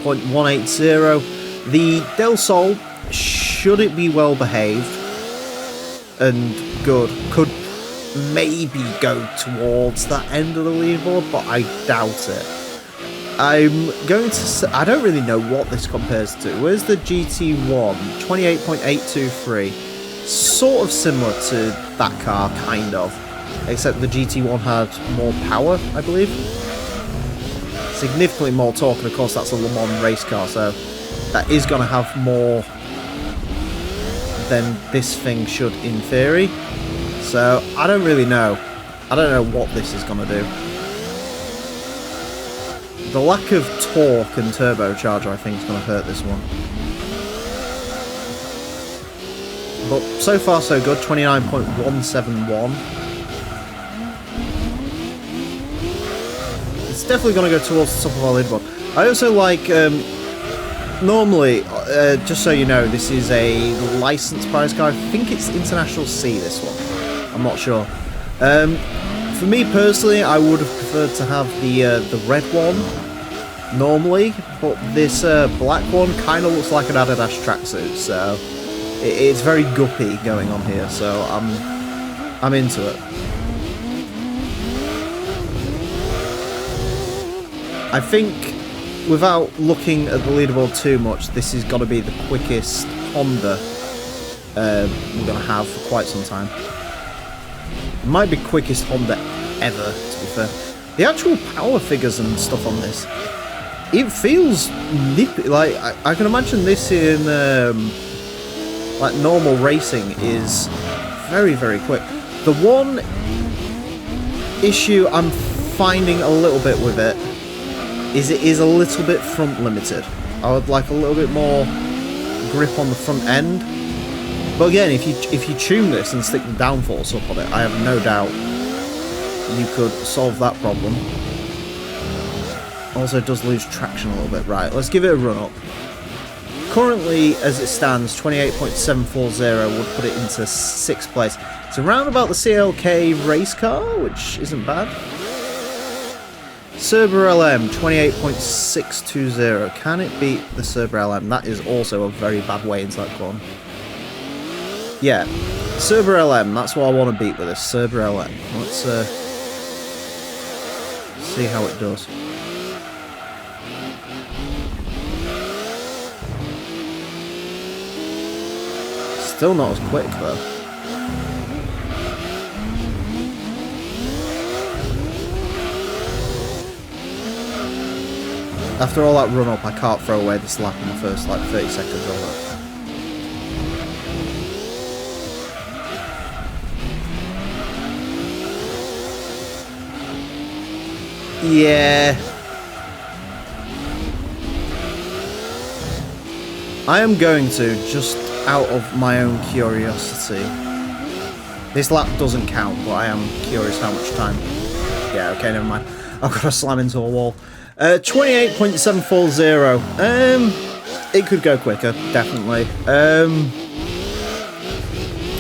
28.180. The Del Sol, should it be well behaved and good, could maybe go towards that end of the leaderboard, but I doubt it. I'm going to say, I don't really know what this compares to. Where's the GT1? 28.823. Sort of similar to that car, kind of. Except the GT1 had more power, I believe. Significantly more torque, and of course that's a Le Mans race car, so that is going to have more than this thing should in theory. So, I don't really know. I don't know what this is going to do. The lack of torque and turbocharger, I think, is going to hurt this one. But so far so good, 29.171. It's definitely going to go towards the top of our leaderboard. I also like, normally, just so you know, this is a licensed prize car. I think it's International C, this one. I'm not sure. For me personally, I would have preferred to have the red one normally, but this black one kind of looks like an Adidas tracksuit, so it's very guppy going on here. So I'm into it. I think, without looking at the leaderboard too much, this is got to be the quickest Honda we're going to have for quite some time. It might be quickest Honda ever, to be fair. The actual power figures and stuff on this, it feels nippy. Like, I can imagine this in like normal racing is very, very quick. The one issue I'm finding a little bit with it is a little bit front limited. I would like a little bit more grip on the front end. But again, if you tune this and stick the downforce up on it, I have no doubt you could solve that problem. Also, it does lose traction a little bit. Right, let's give it a run up. Currently, as it stands, 28.740 would put it into 6th place. It's around about the CLK race car, which isn't bad. Cerber LM, 28.620. Can it beat the Cerber LM? That is also a very bad way into that corner. Yeah, Cerber LM, that's what I want to beat with this, Cerber LM. Let's see how it does. Still not as quick though. After all that run up, I can't throw away this lap in the first like 30 seconds or that. Yeah. I am going to, just out of my own curiosity. This lap doesn't count, but I am curious how much time. Yeah, okay, never mind. I've got to slam into a wall. 28.740. It could go quicker, definitely.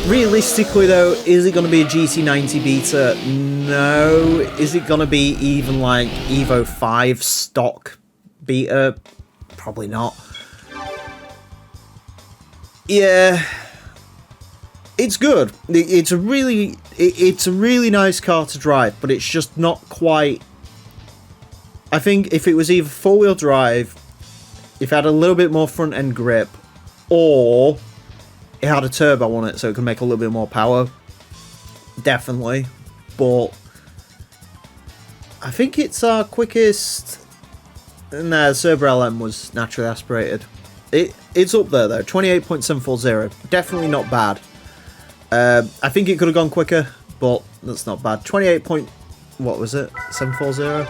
Realistically though, is it going to be a GT90 beater? No. Is it going to be even like Evo 5 stock beater? Probably not. Yeah. It's good. It's a really nice car to drive, but it's just not quite. I think if it was either four-wheel drive, if it had a little bit more front-end grip, or it had a turbo on it so it could make a little bit more power, definitely. But I think it's our quickest. Nah, Cerber LM was naturally aspirated. It's up there though, 28.740. Definitely not bad. I think it could have gone quicker, but that's not bad. 28. What was it? 740?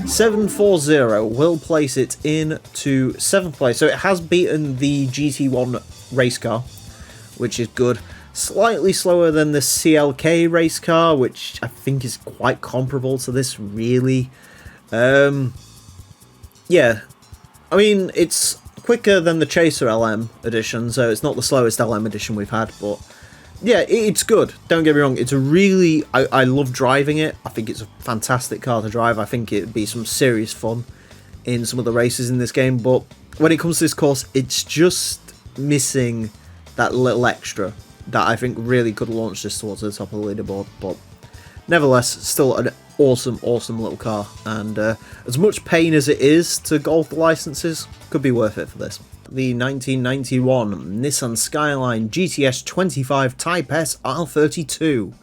740 will place it into 7th place. So it has beaten the GT1 race car, which is good. Slightly slower than the CLK race car, which I think is quite comparable to this, really. Yeah, I mean, it's quicker than the Chaser LM edition, so it's not the slowest LM edition we've had, but yeah, it's good. Don't get me wrong, it's a really... I love driving it. I think it's a fantastic car to drive. I think it'd be some serious fun in some of the races in this game, but when it comes to this course, it's just missing that little extra that I think really could launch this towards the top of the leaderboard. But nevertheless, still an awesome little car, and as much pain as it is to golf the licenses, could be worth it for this. The 1991 Nissan Skyline GTS 25 Type S R32,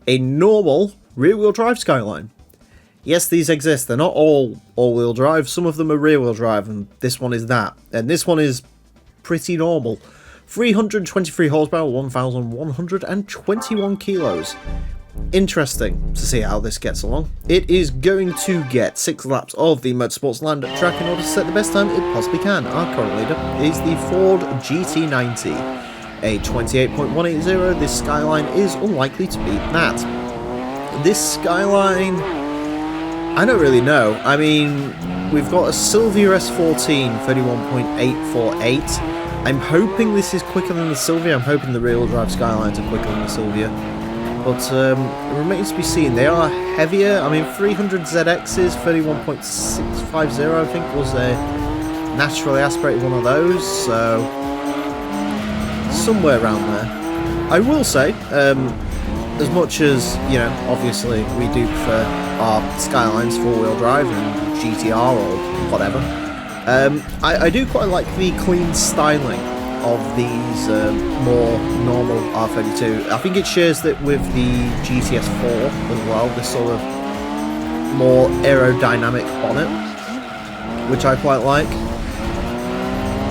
a normal rear-wheel drive Skyline. Yes, these exist. They're not all all-wheel drive. Some of them are rear-wheel drive, and this one is that. And this one is pretty normal. 323 horsepower, 1,121 kilos. Interesting to see how this gets along. It is going to get 6 laps of the Motorsports Land track in order to set the best time it possibly can. Our current leader is the Ford GT90. A 28.180, this Skyline is unlikely to beat that. This Skyline, I don't really know. I mean, we've got a Silvia S14, 31.848. I'm hoping this is quicker than the Silvia. I'm hoping the rear-wheel drive Skylines are quicker than the Silvia. But it remains to be seen. They are heavier. I mean, 300 ZXs, 31.650, I think, was a naturally aspirated one of those. So, somewhere around there. I will say, as much as, you know, obviously we do prefer our Skylines 4-wheel drive and GTR or whatever, I do quite like the clean styling of these more normal R32. I think it shares that with the GTS 4 as well, this sort of more aerodynamic bonnet, which I quite like.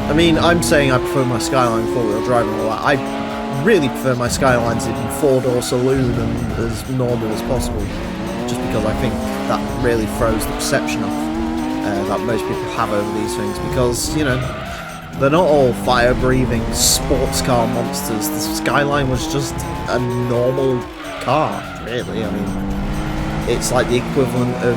I mean, I'm saying I prefer my Skyline 4-wheel drive and all that. I really prefer my Skylines in 4-door saloon and as normal as possible, just because I think that really throws the perception off that most people have over these things, because, you know, they're not all fire-breathing sports car monsters. The Skyline was just a normal car, really. I mean, it's like the equivalent of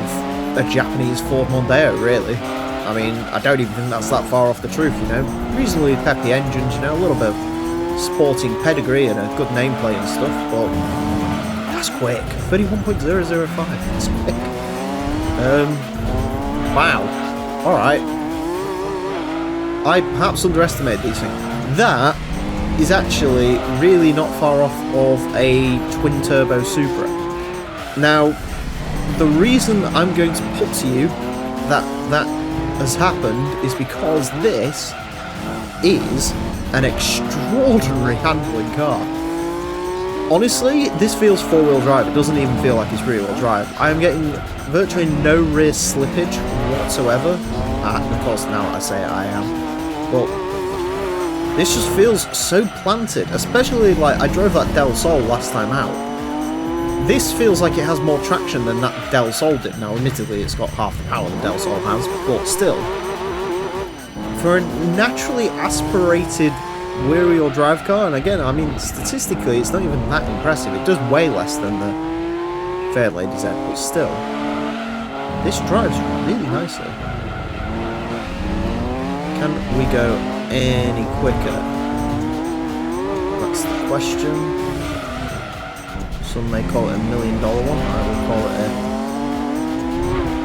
a Japanese Ford Mondeo, really. I mean, I don't even think that's that far off the truth, you know. Reasonably peppy engines, you know, a little bit of sporting pedigree and a good nameplate and stuff, but that's quick. 31.005, that's quick. Wow. Alright. I perhaps underestimated these things. That is actually really not far off of a twin-turbo Supra. Now, the reason I'm going to put to you that that has happened is because this is an extraordinary handling car. Honestly, this feels 4-wheel drive. It doesn't even feel like it's rear-wheel drive. I am getting virtually no rear slippage whatsoever. And of course, now I say I am. But this just feels so planted. Especially, like, I drove that Del Sol last time out. This feels like it has more traction than that Del Sol did. Now, admittedly, it's got half the power the Del Sol has, but still. For a naturally aspirated rear-wheel drive car, and again, I mean, statistically, it's not even that impressive. It does way less than the Fairlady Z, but still, this drives really nicely. Can we go any quicker? That's the question. Some may call it $1 million one. I will call it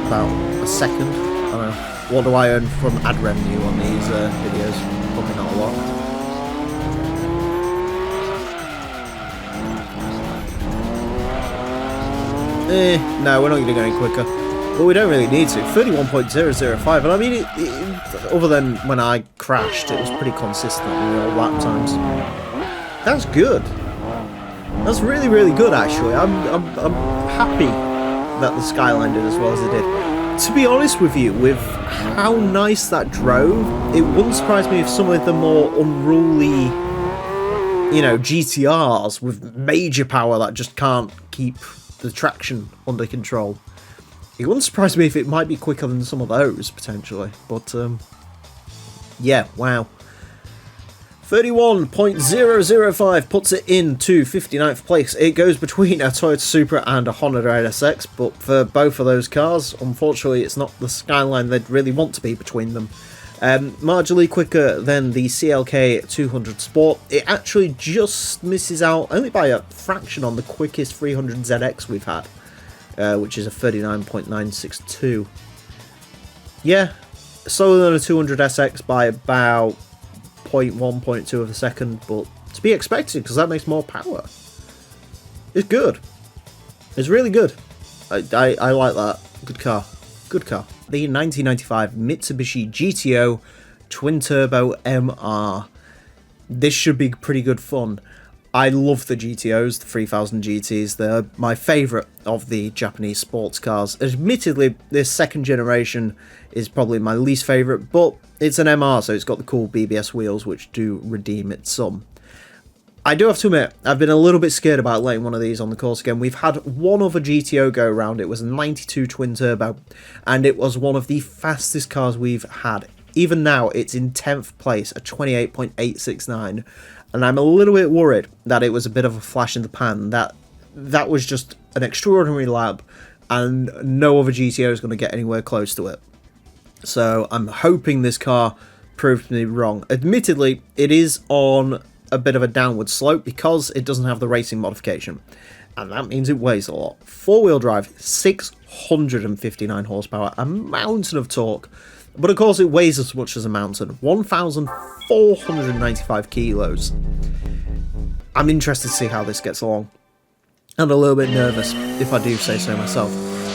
about a second. I don't know. What do I earn from ad revenue on these videos? Probably not a lot. No, we're not going to go any quicker. But we don't really need to. 31.005, and I mean, other than when I crashed, it was pretty consistent in the old lap times. That's good. That's really, really good, actually. I'm happy that the Skyline did as well as it did. To be honest with you, with how nice that drove, it wouldn't surprise me if some of the more unruly, you know, GTRs with major power that just can't keep the traction under control. It wouldn't surprise me if it might be quicker than some of those, potentially. But, yeah, wow. 31.005 puts it into 59th place. It goes between a Toyota Supra and a Honda NSX, but for both of those cars, unfortunately, it's not the skyline they'd really want to be between them. Marginally quicker than the CLK 200 Sport. It actually just misses out only by a fraction on the quickest 300ZX we've had, which is a 39.962. Yeah, slower than a 200SX by about 0.1, 0.2 of a second, but to be expected because that makes more power. It's good. It's really good. I like that. Good car. Good car. The 1995 Mitsubishi GTO Twin Turbo MR. This should be pretty good fun. I love the GTOs, the 3000 GTs. They're my favourite of the Japanese sports cars. Admittedly, this second generation is probably my least favourite, but it's an MR, so it's got the cool BBS wheels, which do redeem it some. I do have to admit, I've been a little bit scared about letting one of these on the course again. We've had one other GTO go around. It was a 92 twin turbo, and it was one of the fastest cars we've had. Even now, it's in 10th place at 28.869, and I'm a little bit worried that it was a bit of a flash in the pan, that was just an extraordinary lap, and no other GTO is going to get anywhere close to it. So I'm hoping this car proved me wrong. Admittedly, it is on a bit of a downward slope because it doesn't have the racing modification, and that means it weighs a lot. Four-wheel drive, 659 horsepower, a mountain of torque, but of course it weighs as much as a mountain, 1,495 kilos. I'm interested to see how this gets along, and a little bit nervous, if I do say so myself.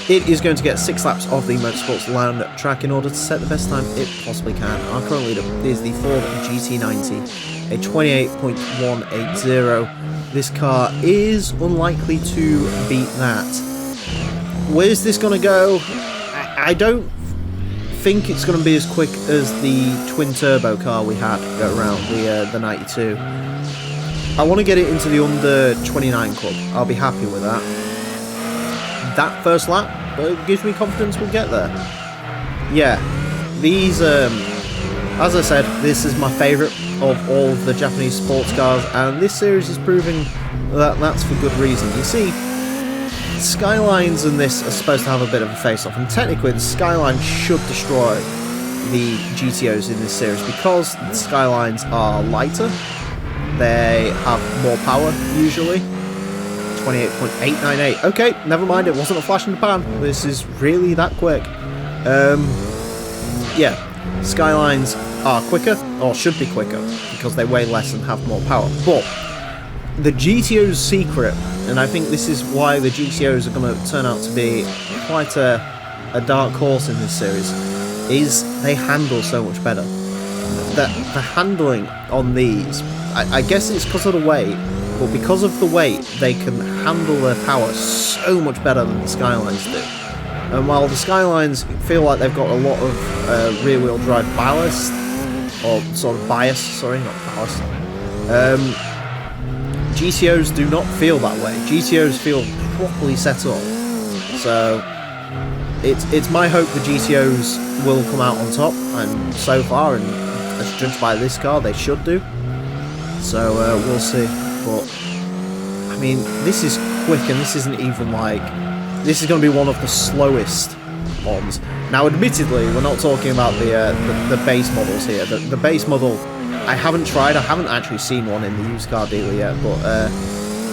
It is going to get 6 laps of the Motorsports Land track in order to set the best time it possibly can. Our current leader is the Ford GT90, a 28.180. This car is unlikely to beat that. Where's this going to go? I don't think it's going to be as quick as the twin turbo car we had around the 92. I want to get it into the under 29 club. I'll be happy with that. That first lap gives me confidence we'll get there. Yeah, these, as I said, this is my favourite of all of the Japanese sports cars, and this series is proving that that's for good reason. You see, Skylines and this are supposed to have a bit of a face-off, and technically the Skyline should destroy the GTOs in this series because the Skylines are lighter, they have more power usually. 28.898. Okay, never mind, it wasn't a flash in the pan. This is really that quick. Yeah, Skylines are quicker, or should be quicker, because they weigh less and have more power. But the GTO's secret, and I think this is why the GTOs are going to turn out to be quite a dark horse in this series, is they handle so much better. The handling on these, I guess it's because of the weight, but because of the weight, they can handle their power so much better than the Skylines do. And while the Skylines feel like they've got a lot of rear-wheel drive ballast, or sort of bias, sorry, not ballast, GTOs do not feel that way. GTOs feel properly set up. So it's my hope the GTOs will come out on top, and so far, and as judged by this car, they should do. So we'll see. But I mean, this is quick, and this isn't even like, this is going to be one of the slowest ones. Now, admittedly, we're not talking about the base models here. The base model, I haven't tried. I haven't actually seen one in the used car dealer yet, but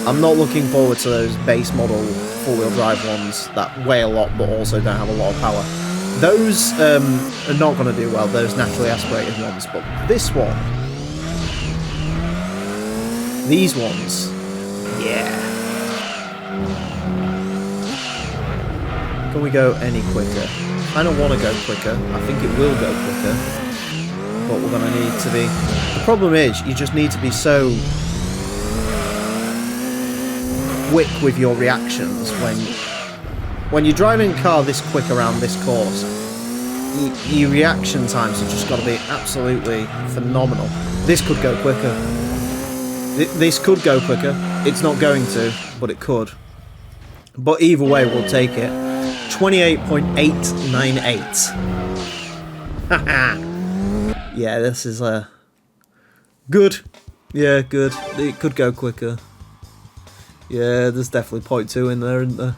I'm not looking forward to those base model four-wheel drive ones that weigh a lot but also don't have a lot of power. Those are not going to do well, those naturally aspirated ones, but this one, these ones, yeah. Can we go any quicker? I don't want to go quicker. I think it will go quicker, but we're going to need to be... The problem is, you just need to be so quick with your reactions when you're driving a car this quick around this course. Your reaction times have just got to be absolutely phenomenal. This could go quicker. This could go quicker. It's not going to, but it could. But either way, we'll take it. 28.898. Haha. Yeah, this is Good. Yeah, good. It could go quicker. Yeah, there's definitely 0.2 in there, isn't there?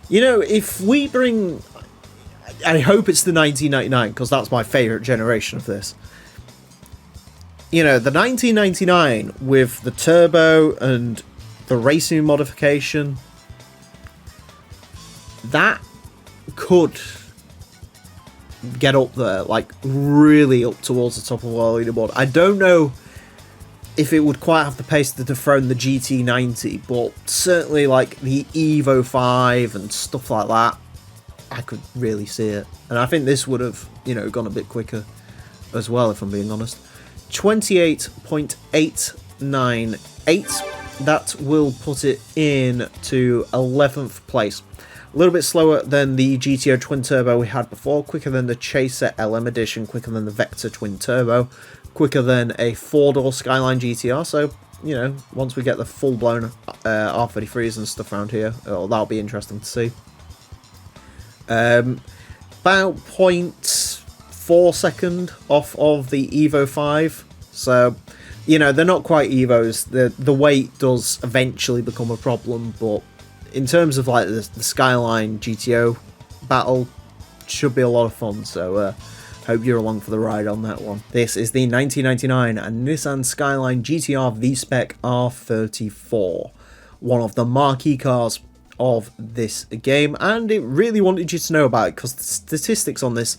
You know, if we bring... I hope it's the 1999, because that's my favourite generation of this. You know, the 1999 with the turbo and the racing modification, that could get up there, like really up towards the top of our leaderboard. I don't know if it would quite have the pace to dethrone the GT90, but certainly like the Evo 5 and stuff like that, I could really see it. And I think this would have, you know, gone a bit quicker as well, if I'm being honest. 28.898, that will put it in to 11th place. A little bit slower than the GTO Twin Turbo we had before, quicker than the Chaser LM Edition, quicker than the Vector Twin Turbo, quicker than a 4-door Skyline GTR, so, you know, once we get the full-blown R33s and stuff around here, that'll be interesting to see. About 0.4 second off of the Evo 5, so, you know, they're not quite Evos. The weight does eventually become a problem, but in terms of like the Skyline GTO battle, should be a lot of fun, so hope you're along for the ride on that one. This is the 1999 Nissan Skyline GTR V-Spec R34, one of the marquee cars of this game, and it really wanted you to know about it because the statistics on this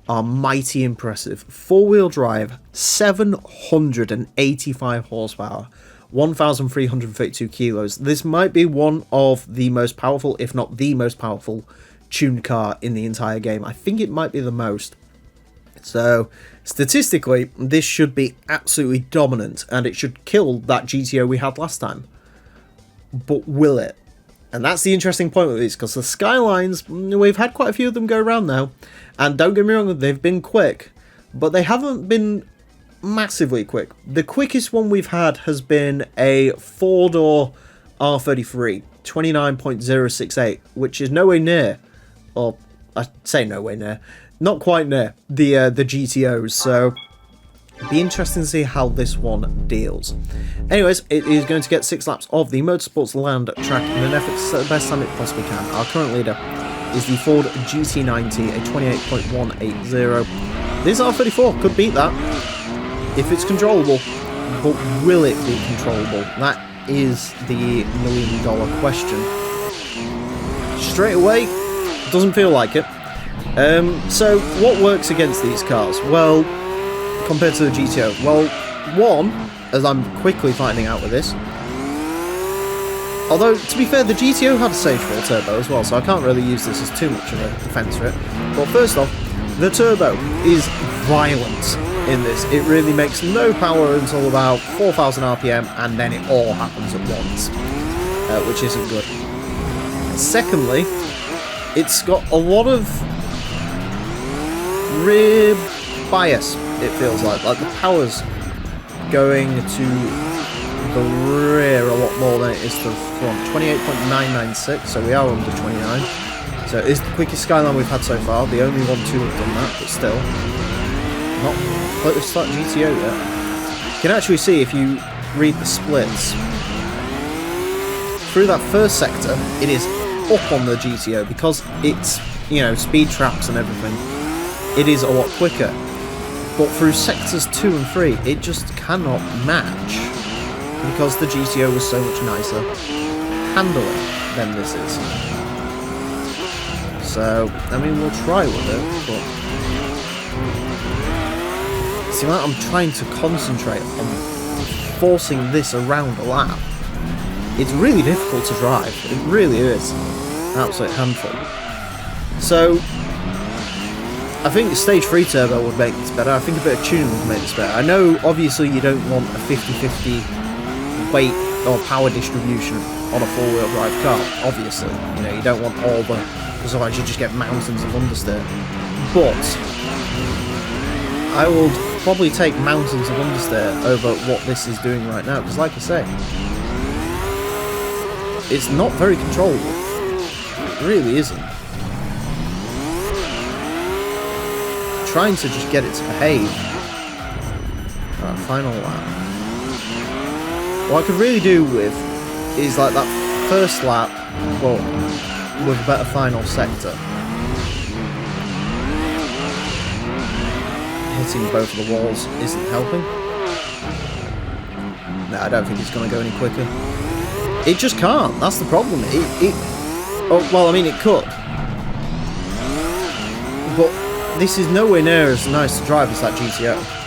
are mighty impressive. Four-wheel drive, 785 horsepower, 1,332 kilos. This might be one of the most powerful, if not the most powerful, tuned car in the entire game. I think it might be the most. So, statistically, this should be absolutely dominant, and it should kill that GTO we had last time. But will it? And that's the interesting point with these, because the Skylines, we've had quite a few of them go around now, and don't get me wrong, they've been quick, but they haven't been massively quick. The quickest one we've had has been a 4-door R33, 29.068, which is nowhere near, or I say nowhere near, not quite near the GTOs, so be interesting to see how this one deals. Anyways, it is going to get 6 laps of the Motorsports Land track in an effort to set the best time it possibly can. Our current leader is the Ford GT90, a 28.180. This R34 could beat that if it's controllable, but will it be controllable? That is the million-dollar question. Straight away, doesn't feel like it. So what works against these cars? Well, compared to the GTO, well, one, as I'm quickly finding out with this, although to be fair, the GTO had a Stage 4 turbo as well, so I can't really use this as too much of a defense for it. But first off, the turbo is violent in this. It really makes no power until about 4,000 RPM, and then it all happens at once, which isn't good. Secondly, it's got a lot of rear bias, it feels like the power's going to the rear a lot more than it is to the front. 28.996, so we are under 29. So it is the quickest Skyline we've had so far, the only one to have done that, but still. Not close to that GTO yet. You can actually see, if you read the splits, through that first sector, it is up on the GTO, because it's, you know, speed traps and everything. It is a lot quicker. But through sectors 2 and 3, it just cannot match, because the GTO was so much nicer handling than this is. So, I mean, we'll try with it, but see, I'm trying to concentrate on forcing this around a lap. It's really difficult to drive. It really is. Absolute handful. So, I think Stage 3 turbo would make this better. I think a bit of tuning would make this better. I know, obviously, you don't want a 50-50 weight or power distribution on a 4-wheel drive car, obviously. You know, you don't want all the... because otherwise you just get mountains of understeer. But I will probably take mountains of understeer over what this is doing right now, because like I say, it's not very controllable. It really isn't. Trying to just get it to behave. Right, final lap. What I could really do with is like that first lap, but with a better final sector. Hitting both of the walls isn't helping. No, I don't think it's going to go any quicker. It just can't. That's the problem. Oh, well, I mean, it could. But this is nowhere near as nice to drive as that GTO.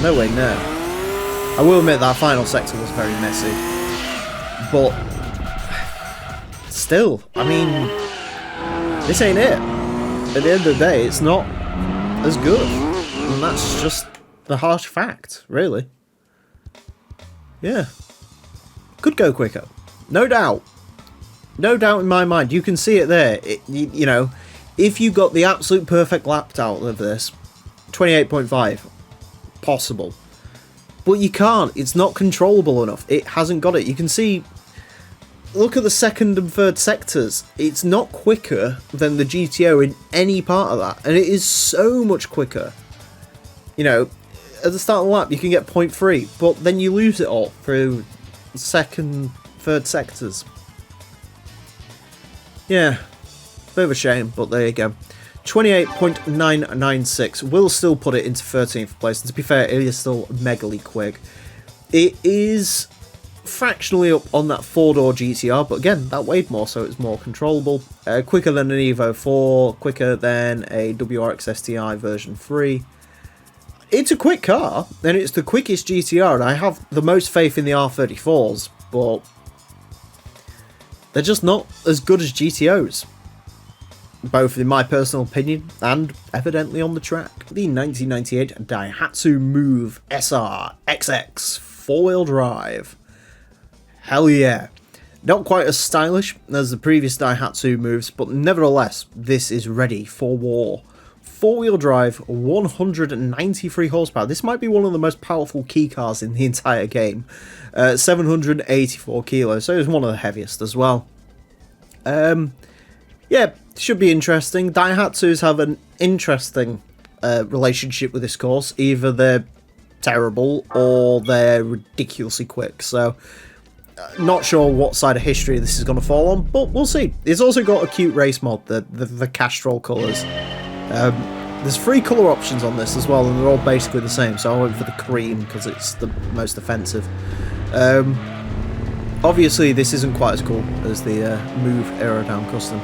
Nowhere near. I will admit that final sector was very messy. But still, I mean, this ain't it. At the end of the day, it's not as good. And that's just the harsh fact, really. Yeah. Could go quicker. No doubt. No doubt in my mind. You can see it there. You know, if you got the absolute perfect lap out of this, 28.5. Possible. But you can't. It's not controllable enough. It hasn't got it. You can see... Look at the second and third sectors. It's not quicker than the GTO in any part of that. And it is so much quicker. You know, at the start of the lap, you can get 0.3. But then you lose it all through second, third sectors. Yeah. Bit of a shame, but there you go. 28.996 will still put it into 13th place, and to be fair, it is still megally quick. It is fractionally up on that 4-door GTR, but again, that weighed more, so it's more controllable. Quicker than an Evo 4, quicker than a WRX STI version 3. It's a quick car, and it's the quickest GTR, and I have the most faith in the R34s, but they're just not as good as GTOs. Both in my personal opinion and evidently on the track. The 1998 Daihatsu Move SR XX 4-wheel drive. Hell yeah. Not quite as stylish as the previous Daihatsu Moves, but nevertheless, this is ready for war. 4-wheel drive, 193 horsepower. This might be one of the most powerful key cars in the entire game. 784 kilos, so it's one of the heaviest as well. Yeah, should be interesting. Daihatsus have an interesting relationship with this course. Either they're terrible or they're ridiculously quick. So, not sure what side of history this is going to fall on, but we'll see. It's also got a cute race mod, the Castrol colours. There's 3 colour options on this as well, and they're all basically the same. So I went for the cream because it's the most offensive. Obviously, this isn't quite as cool as the Move Aerodyne Custom.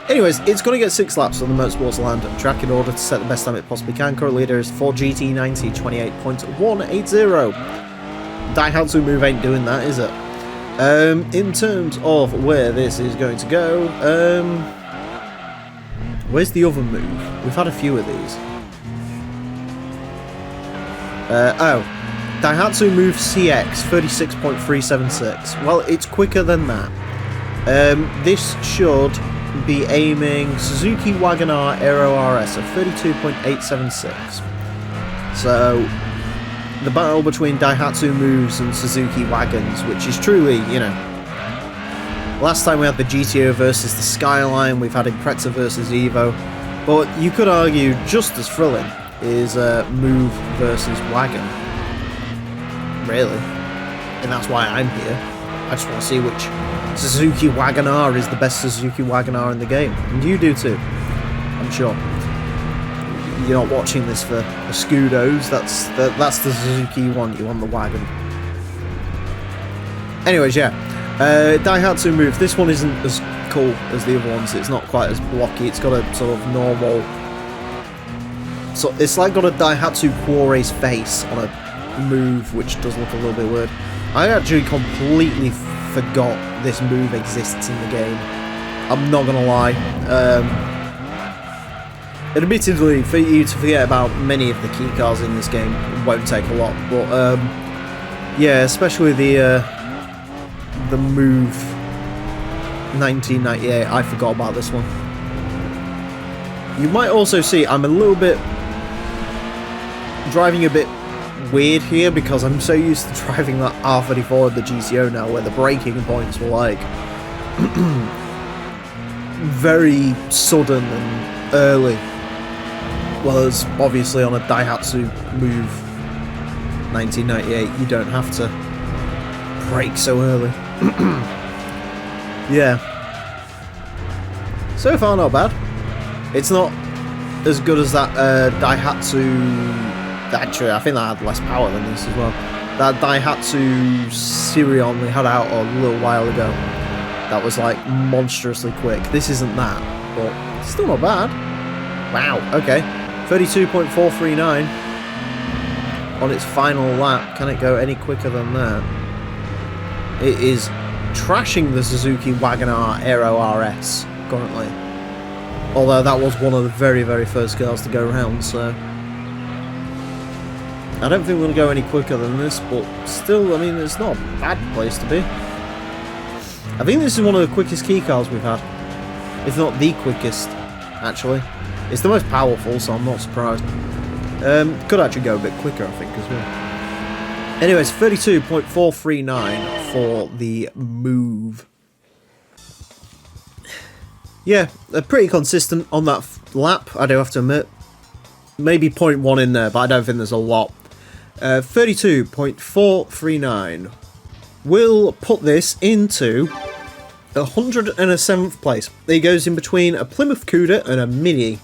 Anyways, it's going to get 6 laps on the Motorsports Land track in order to set the best time it possibly can. Current leader is Ford GT90, 28.180. Daihatsu Move ain't doing that, is it? In terms of where this is going to go, where's the other Move? We've had a few of these. Daihatsu Move CX, 36.376. Well, it's quicker than that. This should be aiming Suzuki Wagon-R Aero RS at 32.876. So, the battle between Daihatsu Moves and Suzuki Wagons, which is truly, you know... Last time we had the GTO versus the Skyline, we've had Impreza versus Evo, but you could argue just as thrilling is Move versus Wagon. Really. And that's why I'm here. I just want to see which Suzuki Wagon-R is the best Suzuki Wagon-R in the game. And you do too, I'm sure. You're not watching this for the Scudos, that's the Suzuki you want the wagon. Anyways, yeah. Daihatsu Move, this one isn't as cool as the other ones, it's not quite as blocky, it's got a sort of normal... So it's like got a Daihatsu Quares face on a Move, which does look a little bit weird. I actually completely forgot this Move exists in the game. I'm not gonna lie. Admittedly, for you to forget about many of the key cars in this game won't take a lot, but yeah, especially the Move 1998, I forgot about this one. You might also see I'm a little bit driving a bit weird here because I'm so used to driving that R34 in the GTO now, where the braking points were like very sudden and early. Whereas obviously on a Daihatsu Move 1998 you don't have to brake so early. Yeah. So far not bad. It's not as good as that Daihatsu... Actually, I think that had less power than this as well. That Daihatsu Sirion we had out a little while ago. That was like monstrously quick. This isn't that, but still not bad. Wow, okay. 32.439 on its final lap. Can it go any quicker than that? It is trashing the Suzuki Wagon-R Aero RS currently. Although that was one of the very, very first cars to go around, so... I don't think we're going to go any quicker than this, but still, I mean, it's not a bad place to be. I think this is one of the quickest key cars we've had. If not the quickest, actually. It's the most powerful, so I'm not surprised. Could actually go a bit quicker, I think, as well. Anyways, 32.439 for the Move. Yeah, pretty consistent on that lap, I do have to admit. Maybe 0.1 in there, but I don't think there's a lot. 32.439. We'll put this into 107th place. It goes in between a Plymouth Cuda and a Mini.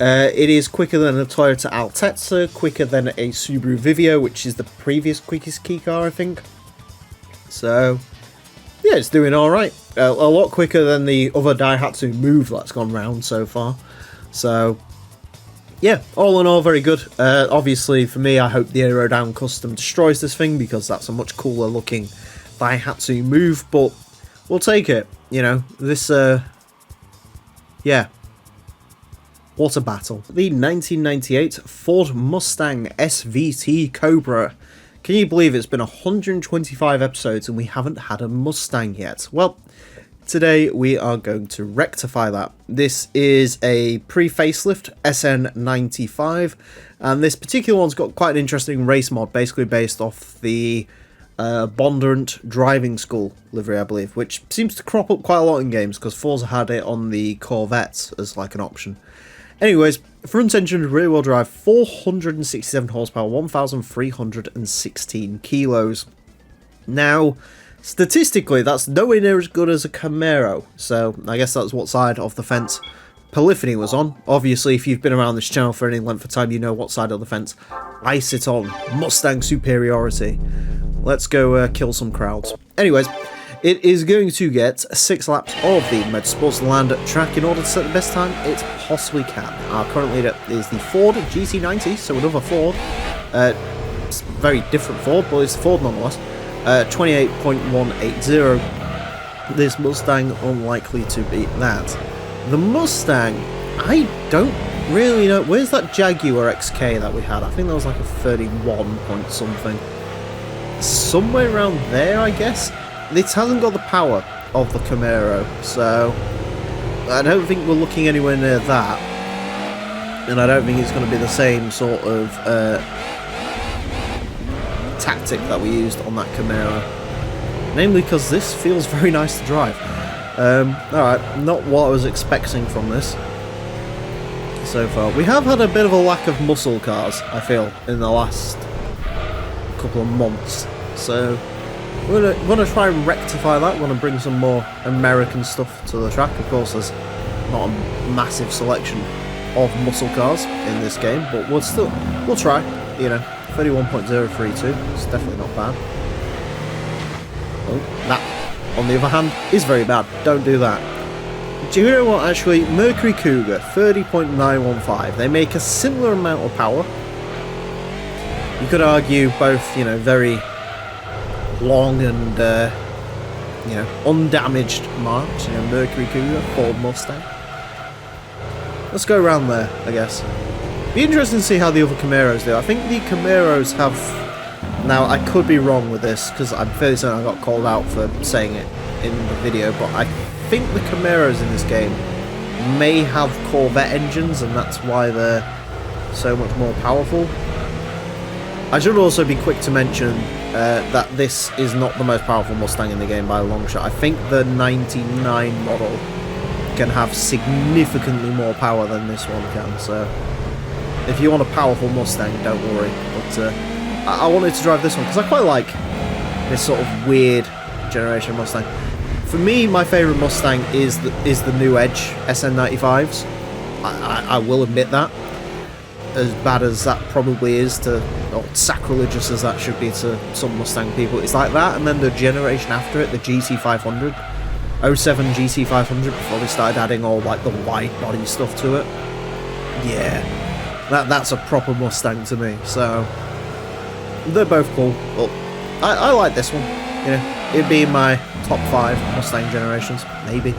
It is quicker than a Toyota Altezza, quicker than a Subaru Vivio, which is the previous quickest key car, I think. So, yeah, it's doing alright. A lot quicker than the other Daihatsu Move that's gone round so far. So... yeah, all in all, very good. Obviously, for me, I hope the Aero Down Custom destroys this thing, because that's a much cooler looking Daihatsu Move, but we'll take it. You know, this, yeah. What a battle. The 1998 Ford Mustang SVT Cobra. Can you believe it's been 125 episodes and we haven't had a Mustang yet? Well, today we are going to rectify that. This is a pre-facelift SN95, and this particular one's got quite an interesting race mod, basically based off the Bondurant Driving School livery, I believe, which seems to crop up quite a lot in games, because Forza had it on the Corvettes as like an option. Anyways, front engine rear wheel drive, 467 horsepower, 1,316 kilos. Now, statistically, that's nowhere near as good as a Camaro, so I guess that's what side of the fence Polyphony was on. Obviously, if you've been around this channel for any length of time, you know what side of the fence I sit on. Mustang superiority. Let's go kill some crowds. Anyways, it is going to get 6 laps of the Motorsports Land track in order to set the best time it possibly can. Our current leader is the Ford GT90, so another Ford. It's a very different Ford, but it's a Ford nonetheless. 28.180. This Mustang unlikely to beat that. The Mustang, I don't really know. Where's that Jaguar XK that we had? I think that was like a 31 point something. Somewhere around there, I guess. It hasn't got the power of the Camaro, so I don't think we're looking anywhere near that. And I don't think it's going to be the same sort of tactic that we used on that Camaro, namely because this feels very nice to drive. Alright, not what I was expecting from this so far. We have had a bit of a lack of muscle cars, I feel, in the last couple of months, so we're going to try and rectify that. We're going to bring some more American stuff to the track. Of course, there's not a massive selection of muscle cars in this game, but we'll try, you know. 31.032, it's definitely not bad. Oh, that, on the other hand, is very bad. Don't do that. Do you know what, actually? Mercury Cougar, 30.915. They make a similar amount of power. You could argue both, you know, very long and, you know, undamaged marks. You know, Mercury Cougar, Ford Mustang. Let's go around there, I guess. Be interesting to see how the other Camaros do. I think the Camaros have... Now, I could be wrong with this, because I'm fairly certain I got called out for saying it in the video, but I think the Camaros in this game may have Corvette engines, and that's why they're so much more powerful. I should also be quick to mention that this is not the most powerful Mustang in the game by a long shot. I think the 99 model can have significantly more power than this one can, so If you want a powerful Mustang, don't worry. But I wanted to drive this one because I quite like this sort of weird generation Mustang. For me, my favourite Mustang is the new Edge SN95s. I will admit that. As bad as that probably is to, or sacrilegious as that should be to some Mustang people, it's like that, and then the generation after it, the GT500, 07 GT500, before they started adding all like the wide body stuff to it. Yeah, that's a proper Mustang to me. So they're both cool, but I like this one. You know, it'd be in my top 5 Mustang generations, maybe.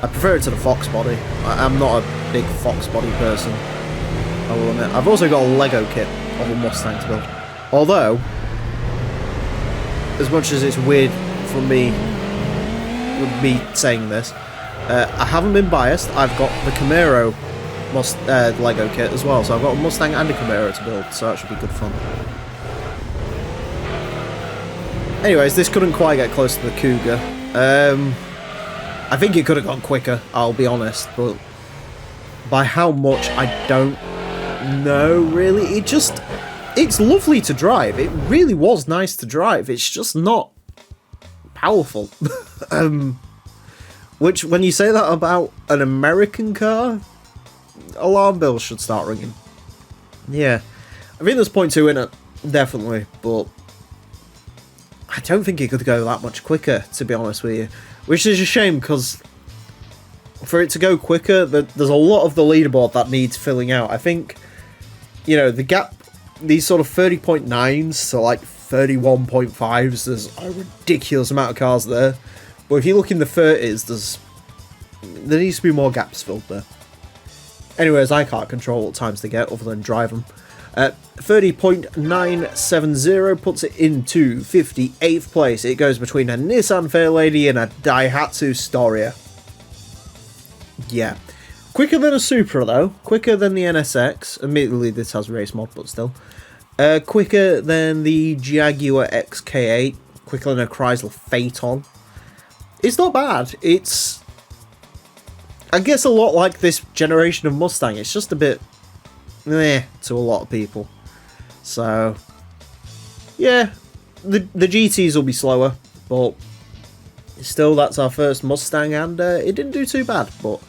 I prefer it to the Fox body. I'm not a big Fox body person, I will admit. I've also got a Lego kit of a Mustang to build. Although, as much as it's weird for me, with me saying this, I haven't been biased. I've got the Camaro Lego kit as well, so I've got a Mustang and a Camaro to build, so that should be good fun. Anyways, this couldn't quite get close to the Cougar. I think it could have gone quicker, I'll be honest, but by how much, I don't know, really. It's lovely to drive. It really was nice to drive. It's just not powerful. Which, when you say that about an American car, alarm bells should start ringing. Yeah. I think there's 0.2 in it, definitely, but I don't think it could go that much quicker, to be honest with you. Which is a shame, because for it to go quicker, there's a lot of the leaderboard that needs filling out. I think, you know, the gap, these sort of 30.9s to like 31.5s, there's a ridiculous amount of cars there. But if you look in the 30s, there needs to be more gaps filled there. Anyways, I can't control what times they get other than drive them. 30.970 puts it into 58th place. It goes between a Nissan Fairlady and a Daihatsu Storia. Yeah. Quicker than a Supra, though. Quicker than the NSX. Admittedly, this has race mod, but still. Quicker than the Jaguar XK8. Quicker than a Chrysler Phaeton. It's not bad. It's, I guess, a lot like this generation of Mustang. It's just a bit meh to a lot of people. So, yeah, the GTs will be slower, but still, that's our first Mustang, and it didn't do too bad, but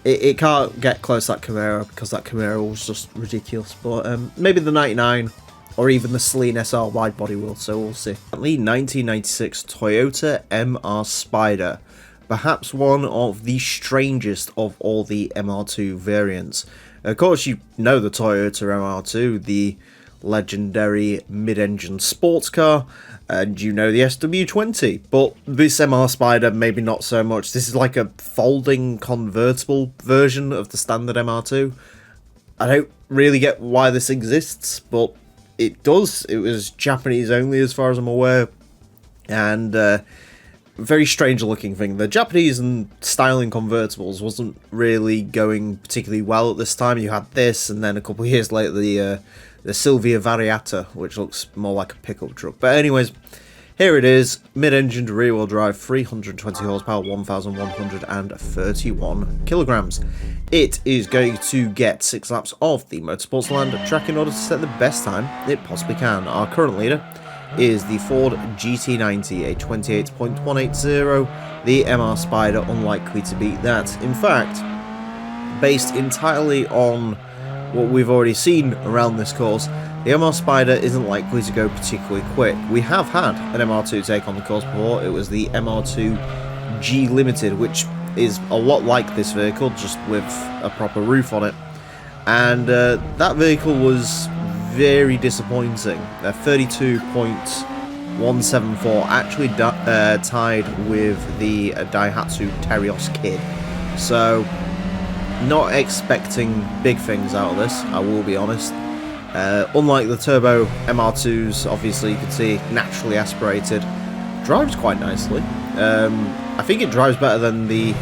it can't get close to that Camaro, because that Camaro was just ridiculous. But maybe the 99, or even the Celine SR wide body will, so we'll see. The 1996 Toyota MR Spider, perhaps one of the strangest of all the MR2 variants. Of course, you know the Toyota MR2, the legendary mid-engine sports car, and you know the SW20, but this MR Spider, maybe not so much. This is like a folding convertible version of the standard MR2. I don't really get why this exists, but it does. It was Japanese only as far as I'm aware, and very strange looking thing. The Japanese and styling convertibles wasn't really going particularly well at this time. You had this, and then a couple of years later the Silvia Variata, which looks more like a pickup truck. But anyways, here it is, mid-engined rear-wheel drive, 320 horsepower, 1,131 kilograms. It is going to get 6 laps of the Motorsports Land track in order to set the best time it possibly can. Our current leader is the Ford GT90, a 28.180, the MR Spider, unlikely to beat that. In fact, based entirely on what we've already seen around this course, the MR Spider isn't likely to go particularly quick. We have had an MR2 take on the course before. It was the MR2 G Limited, which is a lot like this vehicle, just with a proper roof on it. And that vehicle was very disappointing. 32.174, actually tied with the Daihatsu Terios Kid. So, not expecting big things out of this, I will be honest. Unlike the turbo MR2s, obviously you can see naturally aspirated, drives quite nicely. I think it drives better than the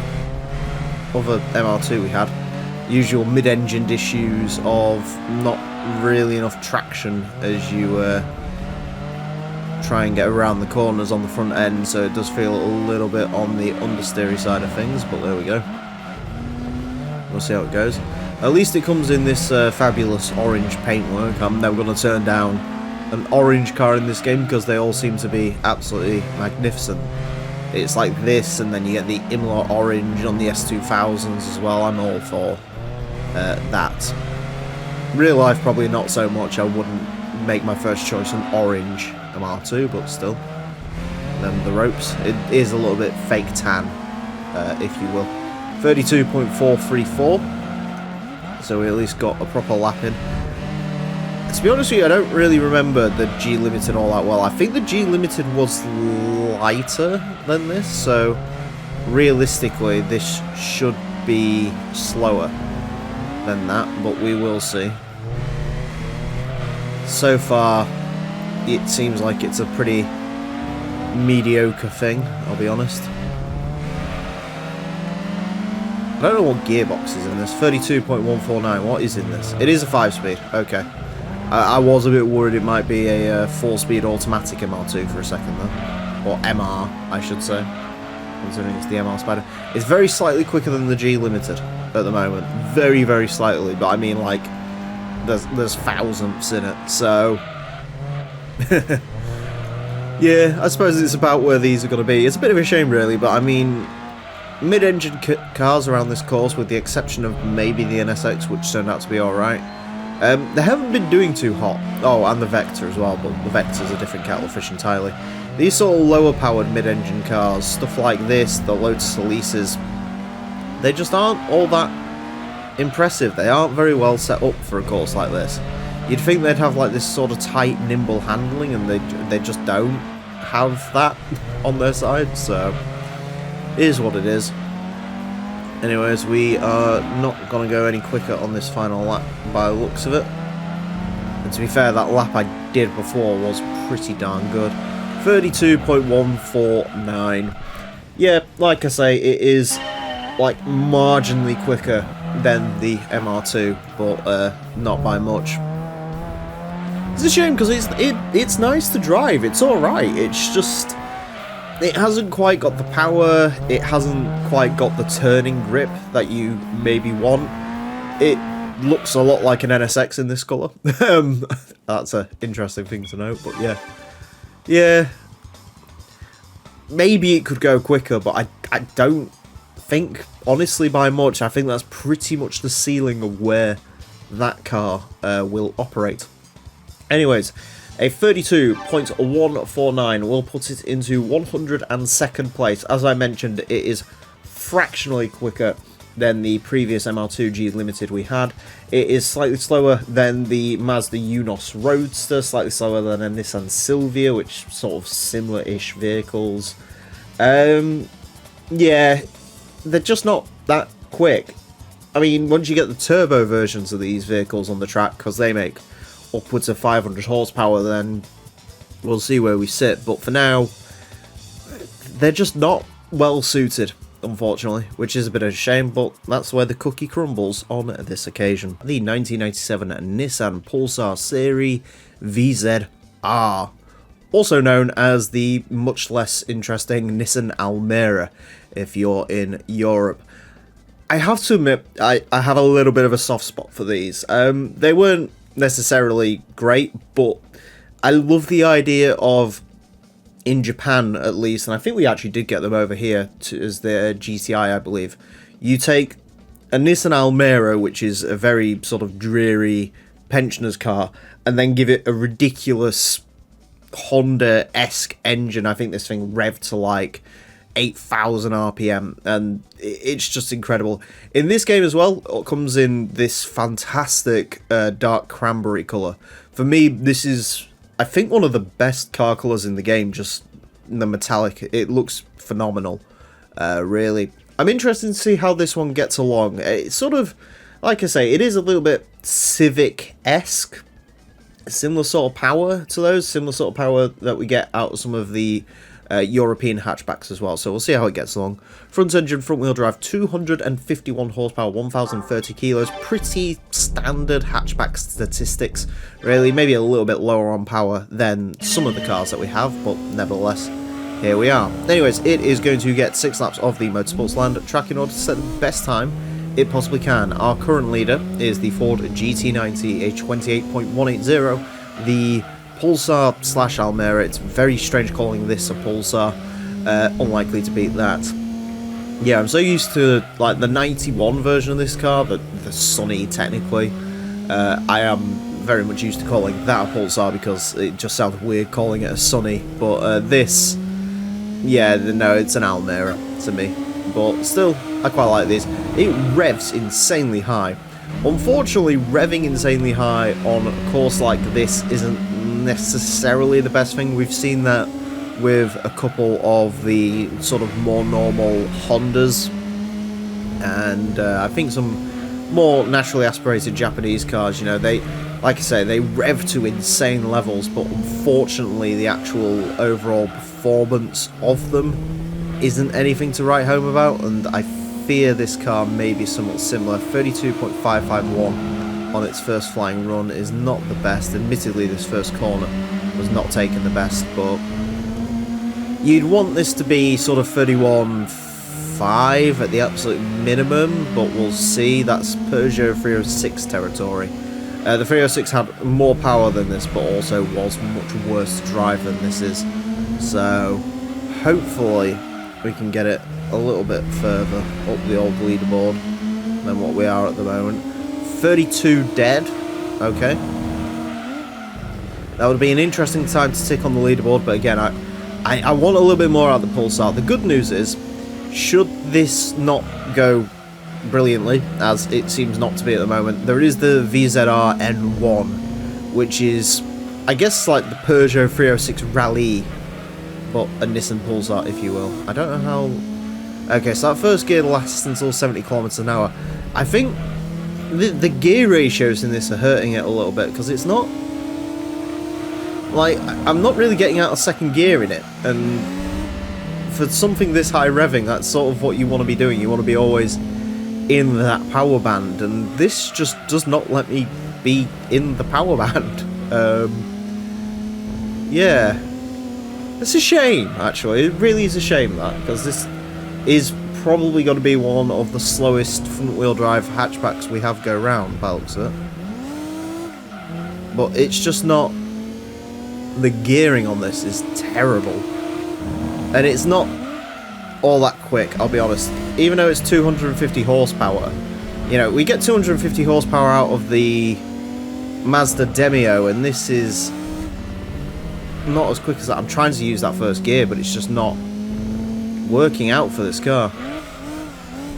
other MR2 we had. Usual mid-engined issues of not really enough traction as you try and get around the corners on the front end, so it does feel a little bit on the understeery side of things, but there we go. We'll see how it goes. At least it comes in this fabulous orange paintwork. I'm never going to turn down an orange car in this game because they all seem to be absolutely magnificent. It's like this, and then you get the Imola orange on the S2000s as well. I'm all for that. Real life, probably not so much. I wouldn't make my first choice an orange MR2, but still. And then the ropes. It is a little bit fake tan, if you will. 32.434. So we at least got a proper lap in. To be honest with you, I don't really remember the G Limited all that well. I think the G Limited was lighter than this, so realistically this should be slower than that, but we will see. So far, it seems like it's a pretty mediocre thing, I'll be honest. I don't know what gearbox is in this. 32.149. What is in this? It is a 5-speed. Okay. I was a bit worried it might be a 4-speed automatic MR2 for a second, though. Or MR, I should say. Considering it's the MR Spider. It's very slightly quicker than the G Limited at the moment. Very, very slightly. But I mean, like, there's thousandths in it. So, yeah, I suppose it's about where these are going to be. It's a bit of a shame, really. But I mean, mid-engine cars around this course, with the exception of maybe the NSX, which turned out to be alright. They haven't been doing too hot. Oh, and the Vector as well, but the Vector's a different kettle of fish entirely. These sort of lower-powered mid-engine cars, stuff like this, the Lotus Elises, they just aren't all that impressive. They aren't very well set up for a course like this. You'd think they'd have like this sort of tight, nimble handling, and they just don't have that on their side, so it is what it is. Anyways, we are not going to go any quicker on this final lap by the looks of it. And to be fair, that lap I did before was pretty darn good. 32.149. Yeah, like I say, it is like marginally quicker than the MR2, but not by much. It's a shame because it's nice to drive. It's alright. It's just, it hasn't quite got the power, it hasn't quite got the turning grip that you maybe want. It looks a lot like an NSX in this colour. That's an interesting thing to note, but yeah. Yeah. Maybe it could go quicker, but I don't think, honestly, by much. I think that's pretty much the ceiling of where that car will operate. Anyways, a 32.149 will put it into 102nd place. As I mentioned, it is fractionally quicker than the previous MR2G Limited we had. It is slightly slower than the Mazda Unos Roadster, slightly slower than a Nissan Silvia, which sort of similar-ish vehicles. Yeah, they're just not that quick. I mean, once you get the turbo versions of these vehicles on the track, because they make upwards of 500 horsepower, then we'll see where we sit. But for now, they're just not well suited, unfortunately, which is a bit of a shame, but that's where the cookie crumbles on this occasion. The 1997 Nissan Pulsar Series VZR, also known as the much less interesting Nissan Almera if you're in Europe. I have to admit, I have a little bit of a soft spot for these. They weren't necessarily great, but I love the idea of, in Japan at least, and I think we actually did get them over here as the GTI, I believe. You take a Nissan Almera, which is a very sort of dreary pensioner's car, and then give it a ridiculous Honda-esque engine. I think this thing revved to like 8,000 RPM, and it's just incredible. In this game as well, it comes in this fantastic dark cranberry colour. For me, this is, I think, one of the best car colours in the game, just the metallic. It looks phenomenal, really. I'm interested to see how this one gets along. It's sort of, like I say, it is a little bit Civic-esque. Similar sort of power to those, similar sort of power that we get out of some of the European hatchbacks as well, so we'll see how it gets along. Front engine, front wheel drive, 251 horsepower, 1,030 kilos, pretty standard hatchback statistics, really. Maybe a little bit lower on power than some of the cars that we have, but nevertheless, here we are. Anyways, it is going to get 6 laps of the Motorsports Land track in order to set the best time it possibly can. Our current leader is the Ford GT90, a 28.180, the Pulsar / Almera. It's very strange calling this a Pulsar. Unlikely to beat that. Yeah, I'm so used to like the 91 version of this car, the Sunny technically. I am very much used to calling that a Pulsar because it just sounds weird calling it a Sunny. But this, yeah, no, it's an Almera to me. But still, I quite like this. It revs insanely high. Unfortunately, revving insanely high on a course like this isn't necessarily the best thing. We've seen that with a couple of the sort of more normal Hondas, and I think some more naturally aspirated Japanese cars, you know, they, like I say, they rev to insane levels, but unfortunately the actual overall performance of them isn't anything to write home about, and I fear this car may be somewhat similar. 32.551 on its first flying run is not the best. Admittedly, this first corner was not taken the best, but you'd want this to be sort of 31.5 at the absolute minimum, but we'll see. That's Peugeot 306 territory. The 306 had more power than this, but also was much worse to drive than this is. So, hopefully, we can get it a little bit further up the old leaderboard than what we are at the moment. 32 dead. Okay. That would be an interesting time to tick on the leaderboard, but again, I want a little bit more out of the Pulsar. The good news is, should this not go brilliantly, as it seems not to be at the moment, there is the VZR N1, which is, I guess, like the Peugeot 306 Rally, but a Nissan Pulsar, if you will. I don't know how... Okay, so that first gear lasts until 70 kilometers an hour. I think the gear ratios in this are hurting it a little bit, because it's not... Like, I'm not really getting out of second gear in it, and for something this high revving, that's sort of what you want to be doing. You want to be always in that power band, and this just does not let me be in the power band. Yeah. It's a shame, actually. It really is a shame, that, because this is probably going to be one of the slowest front-wheel drive hatchbacks we have go round, by the looks of it. But it's just not... The gearing on this is terrible. And it's not all that quick, I'll be honest. Even though it's 250 horsepower, you know, we get 250 horsepower out of the Mazda Demio, and this is not as quick as that. I'm trying to use that first gear, but it's just not working out for this car.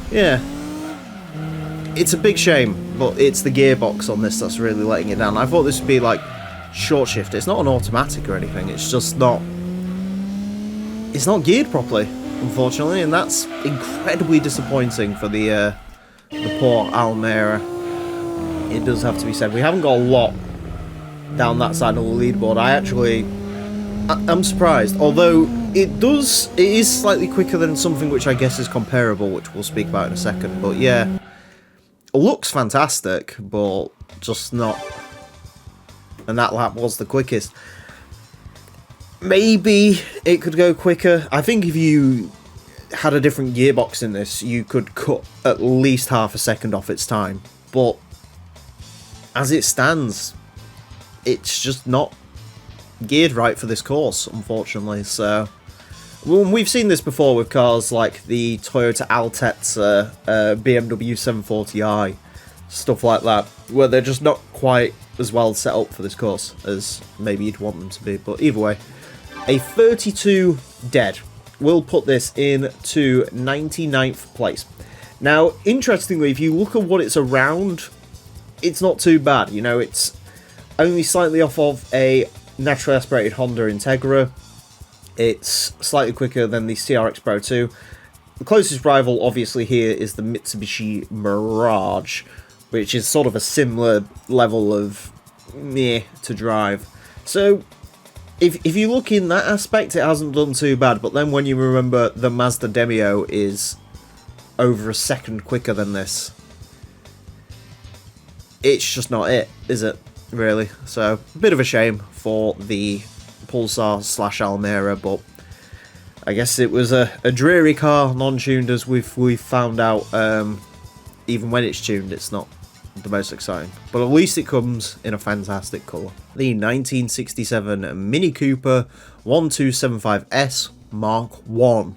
Yeah. It's a big shame, but it's the gearbox on this that's really letting it down. I thought this would be like short shift. It's not an automatic or anything. It's just not... It's not geared properly, unfortunately, and that's incredibly disappointing for the poor Almera. It does have to be said. We haven't got a lot down that side of the leaderboard. I'm surprised, although it is slightly quicker than something which I guess is comparable, which we'll speak about in a second. But yeah, it looks fantastic, but just not. And that lap was the quickest. Maybe it could go quicker. I think if you had a different gearbox in this, you could cut at least half a second off its time. But as it stands, it's just not geared right for this course, unfortunately. So, well, we've seen this before with cars like the Toyota Altetsa, BMW 740i, stuff like that, where they're just not quite as well set up for this course as maybe you'd want them to be. But either way, a 32 dead will put this into 99th place. Now, interestingly, if you look at what it's around, it's not too bad. You know, it's only slightly off of a naturally aspirated Honda Integra. It's slightly quicker than the CRX Pro 2. The closest rival, obviously, here is the Mitsubishi Mirage, which is sort of a similar level of meh to drive. So, if you look in that aspect, it hasn't done too bad. But then when you remember the Mazda Demio is over a second quicker than this, it's just not it, is it? Really? So, a bit of a shame for the Pulsar / Almera, but I guess it was a dreary car, non-tuned, as we've found out even when it's tuned, it's not the most exciting. But at least it comes in a fantastic colour. The 1967 Mini Cooper 1275S Mark 1.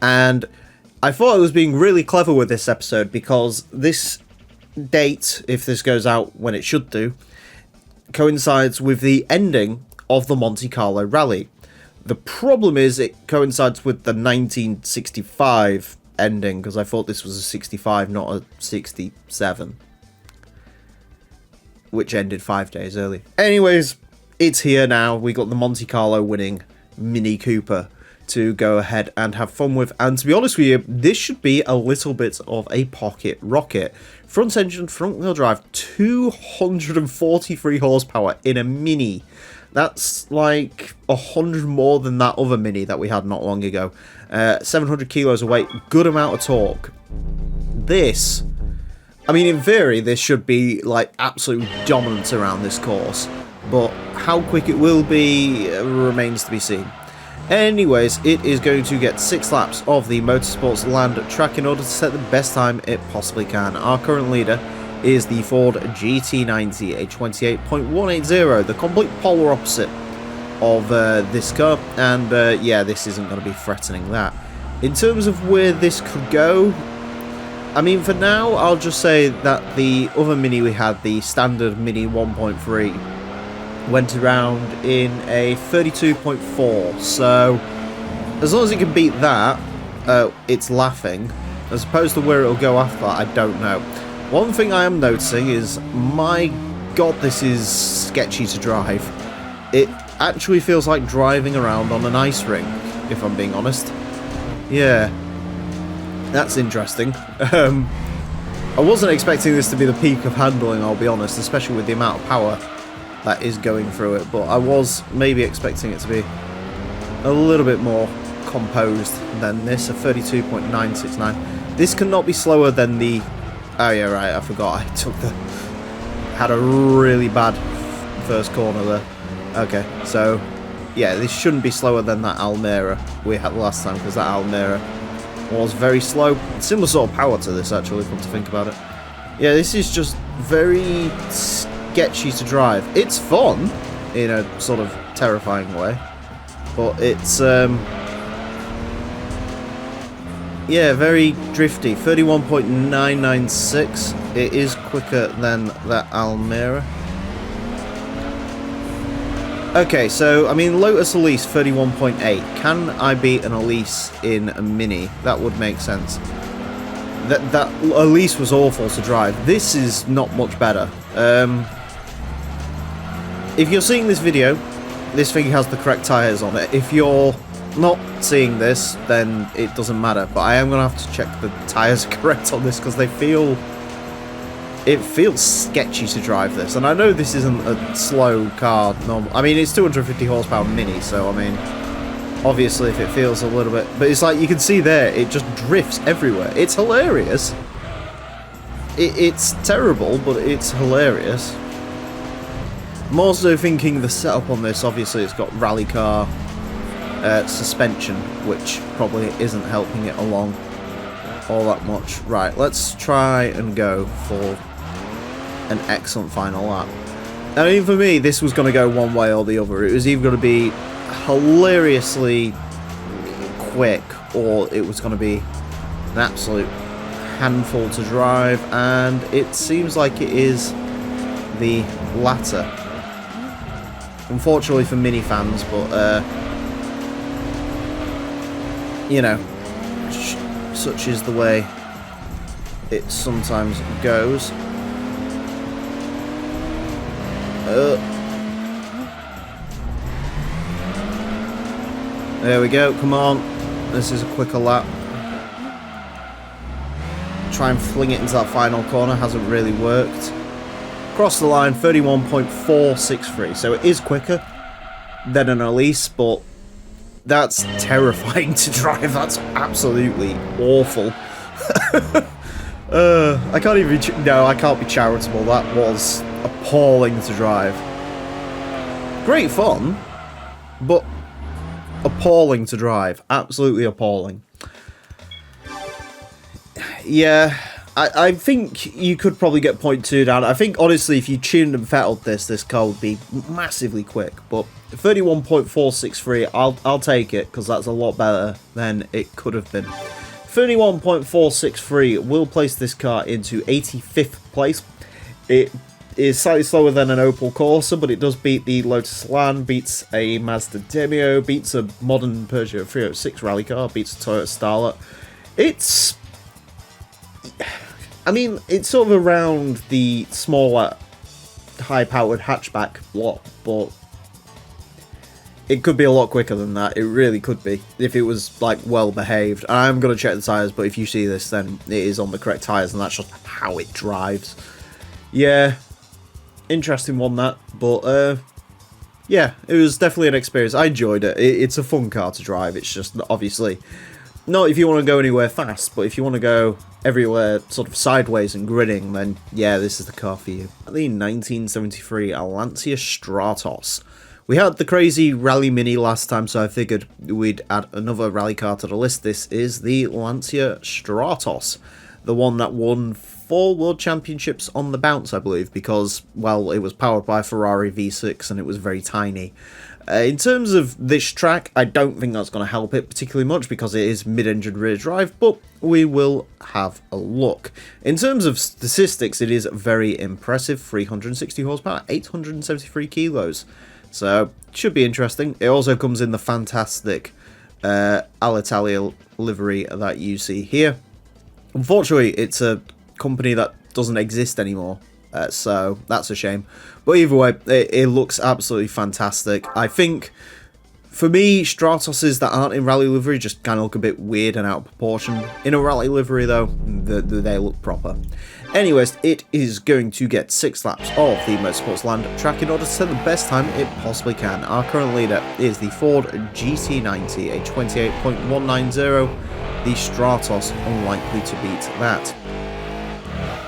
And I thought I was being really clever with this episode because this date, if this goes out when it should do, coincides with the ending of the Monte Carlo Rally. The problem is it coincides with the 1965 ending, because I thought this was a 65, not a 67, which ended 5 days early. Anyways, it's here now. We got the Monte Carlo winning Mini Cooper to go ahead and have fun with, and to be honest with you, this should be a little bit of a pocket rocket. Front engine, front wheel drive, 243 horsepower in a Mini. That's like 100 more than that other Mini that we had not long ago. 700 kilos of weight, good amount of torque. This, I mean, in theory, this should be like absolute dominance around this course, but how quick it will be remains to be seen. Anyways, it is going to get 6 laps of the Motorsports Land track in order to set the best time it possibly can. Our current leader is the Ford GT90, a 28.180, the complete polar opposite of this car, and yeah, this isn't going to be threatening that. In terms of where this could go, I mean, for now, I'll just say that the other Mini we had, the standard Mini 1.3, went around in a 32.4, so as long as it can beat that, it's laughing. As opposed to where it'll go after that, I don't know. One thing I am noticing is, my god, this is sketchy to drive. It actually feels like driving around on an ice rink, if I'm being honest. Yeah, that's interesting. I wasn't expecting this to be the peak of handling, I'll be honest, especially with the amount of power that is going through it, but I was maybe expecting it to be a little bit more composed than this, a 32.969. This cannot be slower than the... Oh yeah, right, I forgot, I had a really bad first corner there. Okay, so yeah, this shouldn't be slower than that Almera we had last time, because that Almera was very slow. Similar sort of power to this, actually, come to think about it. Yeah, this is just very sketchy to drive. It's fun in a sort of terrifying way, but it's yeah, very drifty. 31.996. It is quicker than that Almera. Okay, so I mean, Lotus Elise 31.8. Can I beat an Elise in a Mini? That would make sense. That Elise was awful to drive. This is not much better. If you're seeing this video, this thing has the correct tyres on it. If you're not seeing this, then it doesn't matter. But I am going to have to check the tyres are correct on this, because they feel... It feels sketchy to drive this. And I know this isn't a slow car. Normal. I mean, it's 250 horsepower Mini, so I mean... Obviously, if it feels a little bit... But it's like, you can see there, it just drifts everywhere. It's hilarious. It's terrible, but it's hilarious. I'm also thinking the setup on this, obviously it's got rally car suspension, which probably isn't helping it along all that much. Right, let's try and go for an excellent final lap. I mean, for me, this was going to go one way or the other. It was either going to be hilariously quick, or it was going to be an absolute handful to drive, and it seems like it is the latter. Unfortunately for Mini fans, but you know, such is the way it sometimes goes. There we go, come on. This is a quicker lap. Try and fling it into that final corner, hasn't really worked. Across the line, 31.463, so it is quicker than an Elise, but that's terrifying to drive. That's absolutely awful. I can't even... No, I can't be charitable. That was appalling to drive. Great fun, but appalling to drive. Absolutely appalling. Yeah, I think you could probably get 0.2 down. I think, honestly, if you tuned and fettled this car would be massively quick. But 31.463, I'll take it, because that's a lot better than it could have been. 31.463 will place this car into 85th place. It is slightly slower than an Opel Corsa, but it does beat the Lotus Elan, beats a Mazda Demio, beats a modern Peugeot 306 rally car, beats a Toyota Starlet. It's... I mean, it's sort of around the smaller, high-powered hatchback lot, but it could be a lot quicker than that. It really could be, if it was, like, well-behaved. I'm going to check the tyres, but if you see this, then it is on the correct tyres, and that's just how it drives. Yeah, interesting one, that, but, yeah, it was definitely an experience. I enjoyed it. It's a fun car to drive. It's just, obviously, not if you want to go anywhere fast, but if you want to go everywhere sort of sideways and grinning, then yeah, this is the car for you. The 1973 Lancia Stratos. We had the crazy Rally Mini last time, so I figured we'd add another rally car to the list. This is the Lancia Stratos, the one that won 4 World Championships on the bounce, I believe, because, well, it was powered by Ferrari V6 and it was very tiny. In terms of this track, I don't think that's going to help it particularly much because it is mid-engine rear drive, but we will have a look. In terms of statistics, it is very impressive. 360 horsepower, 873 kilos. So, should be interesting. It also comes in the fantastic Alitalia livery that you see here. Unfortunately, it's a company that doesn't exist anymore. So that's a shame, but either way, it looks absolutely fantastic. I think for me, Stratoses that aren't in rally livery just kind of look a bit weird and out of proportion. In a rally livery though, they look proper. Anyways, it is going to get 6 laps of the Motorsports Land track in order to set the best time it possibly can. Our current leader is the Ford GT90, a 28.190. The Stratos unlikely to beat that.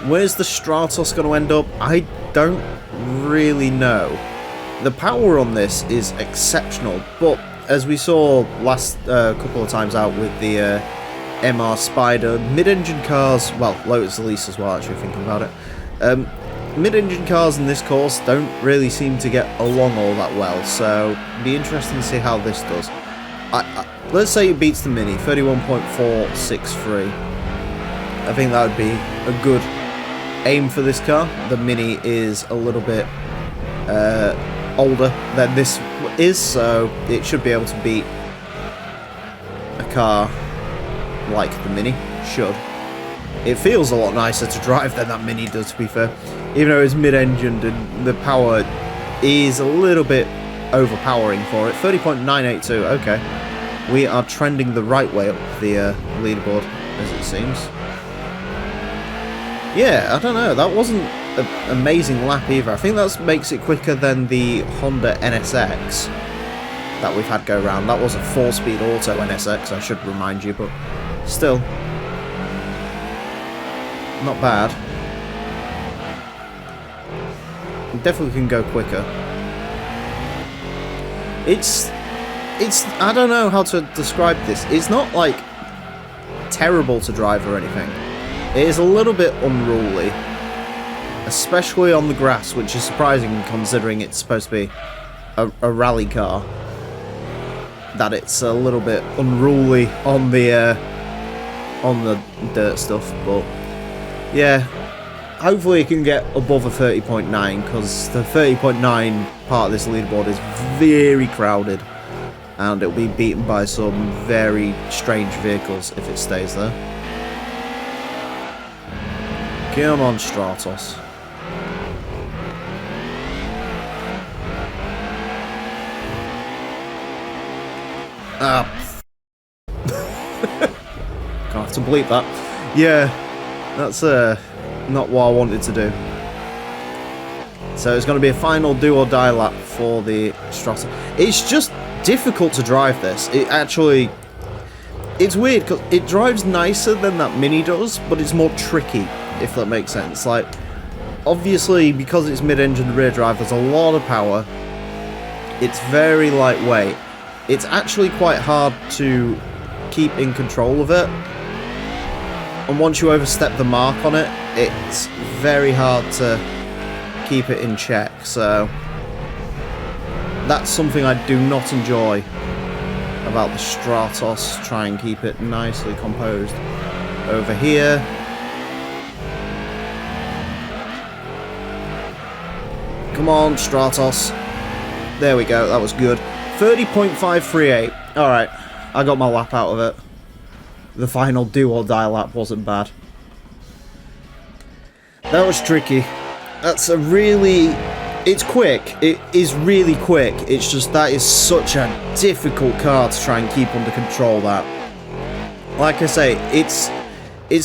Where's the Stratos going to end up? I don't really know. The power on this is exceptional, but as we saw last couple of times out with the MR Spider, mid-engine cars, well, Lotus Elise as well, actually, thinking about it, mid-engine cars in this course don't really seem to get along all that well, so it'll be interesting to see how this does. Let's say it beats the Mini, 31.463. I think that would be a good aim for this car. The Mini is a little bit older than this is, so it should be able to beat a car like the Mini should. It feels a lot nicer to drive than that Mini does, to be fair. Even though it's mid-engined and the power is a little bit overpowering for it. 30.982, okay. We are trending the right way up the leaderboard, as it seems. Yeah, I don't know, that wasn't an amazing lap either. I think that makes it quicker than the Honda NSX that we've had go round. That was a 4-speed auto NSX, I should remind you, but still, not bad. Definitely can go quicker. It's, I don't know how to describe this. It's not, like, terrible to drive or anything. It is a little bit unruly, especially on the grass, which is surprising considering it's supposed to be a rally car. That it's a little bit unruly on the dirt stuff, but yeah, hopefully it can get above a 30.9 because the 30.9 part of this leaderboard is very crowded, and it'll be beaten by some very strange vehicles if it stays there. Come on, Stratos. Can't have to bleep that. Yeah, that's not what I wanted to do. So it's going to be a final do or die lap for the Stratos. It's just difficult to drive this. It's weird because it drives nicer than that Mini does, but it's more tricky, if that makes sense. Like, obviously, because it's mid-engine rear drive, there's a lot of power. It's very lightweight. It's actually quite hard to keep in control of it. And once you overstep the mark on it, it's very hard to keep it in check. So that's something I do not enjoy about the Stratos. Try and keep it nicely composed. Over here. Come on, Stratos. There we go, that was good. 30.538. Alright, I got my lap out of it. The final do or die lap wasn't bad. That was tricky. That's a really... It's quick. It is really quick. It's just that is such a difficult car to try and keep under control, that. Like I say, it's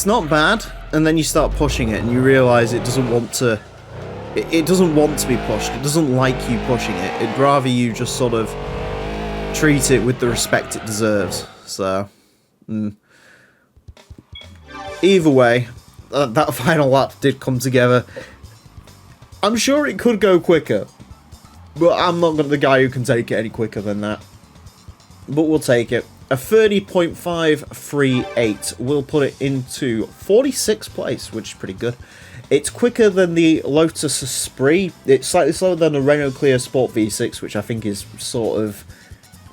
not bad, and then you start pushing it and you realise it doesn't want to... It doesn't want to be pushed. It doesn't like you pushing it. It'd rather you just sort of treat it with the respect it deserves. So, either way, that final lap did come together. I'm sure it could go quicker, but I'm not the guy who can take it any quicker than that. But we'll take it. A 30.538 will put it into 46th place, which is pretty good. It's quicker than the Lotus Esprit. It's slightly slower than the Renault Clio Sport V6, which I think is sort of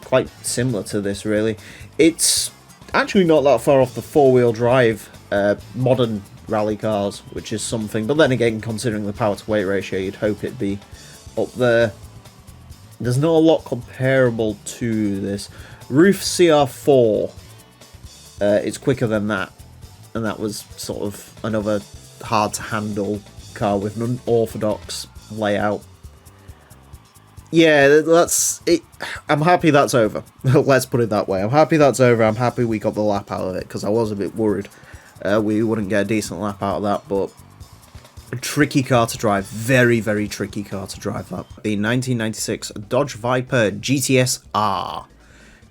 quite similar to this, really. It's actually not that far off the four-wheel drive modern rally cars, which is something. But then again, considering the power-to-weight ratio, you'd hope it'd be up there. There's not a lot comparable to this. Roof CR4, it's quicker than that. And that was sort of another hard to handle car with an unorthodox layout. Yeah, that's it. I'm happy that's over. Let's put it that way. I'm happy that's over. I'm happy we got the lap out of it, because I was a bit worried we wouldn't get a decent lap out of that. But a tricky car to drive. Very, very tricky car to drive, that. The 1996 Dodge Viper GTS R.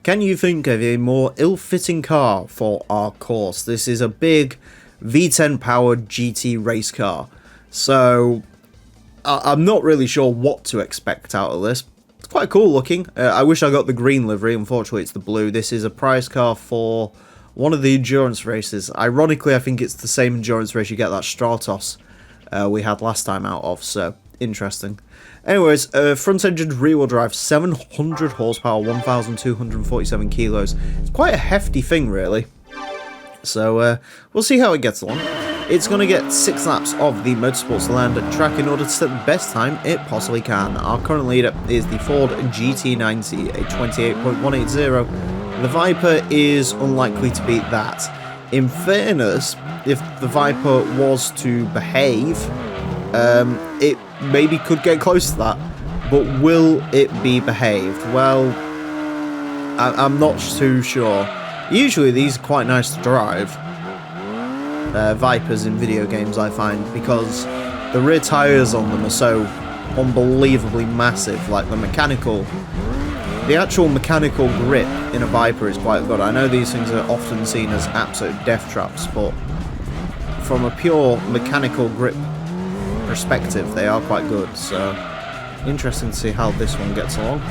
Can you think of a more ill-fitting car for our course? This is a big V10 powered GT race car. So I'm not really sure what to expect out of this. It's quite cool looking. I wish I got the green livery. Unfortunately, it's the blue. This is a prize car for one of the endurance races. Ironically, I think it's the same endurance race you get that Stratos we had last time out of. So, interesting. Anyways, front-engine rear-wheel drive, 700 horsepower, 1,247 kilos. It's quite a hefty thing, really. So, we'll see how it gets along. It's going to get 6 laps of the Motorsports Land track in order to set the best time it possibly can. Our current leader is the Ford GT90, a 28.180. The Viper is unlikely to beat that. In fairness, if the Viper was to behave, it maybe could get close to that. But will it be behaved? Well, I'm not too sure. Usually these are quite nice to drive, Vipers in video games, I find, because the rear tyres on them are so unbelievably massive. Like the actual mechanical grip in a Viper is quite good. I know these things are often seen as absolute death traps, but from a pure mechanical grip perspective, they are quite good. So, interesting to see how this one gets along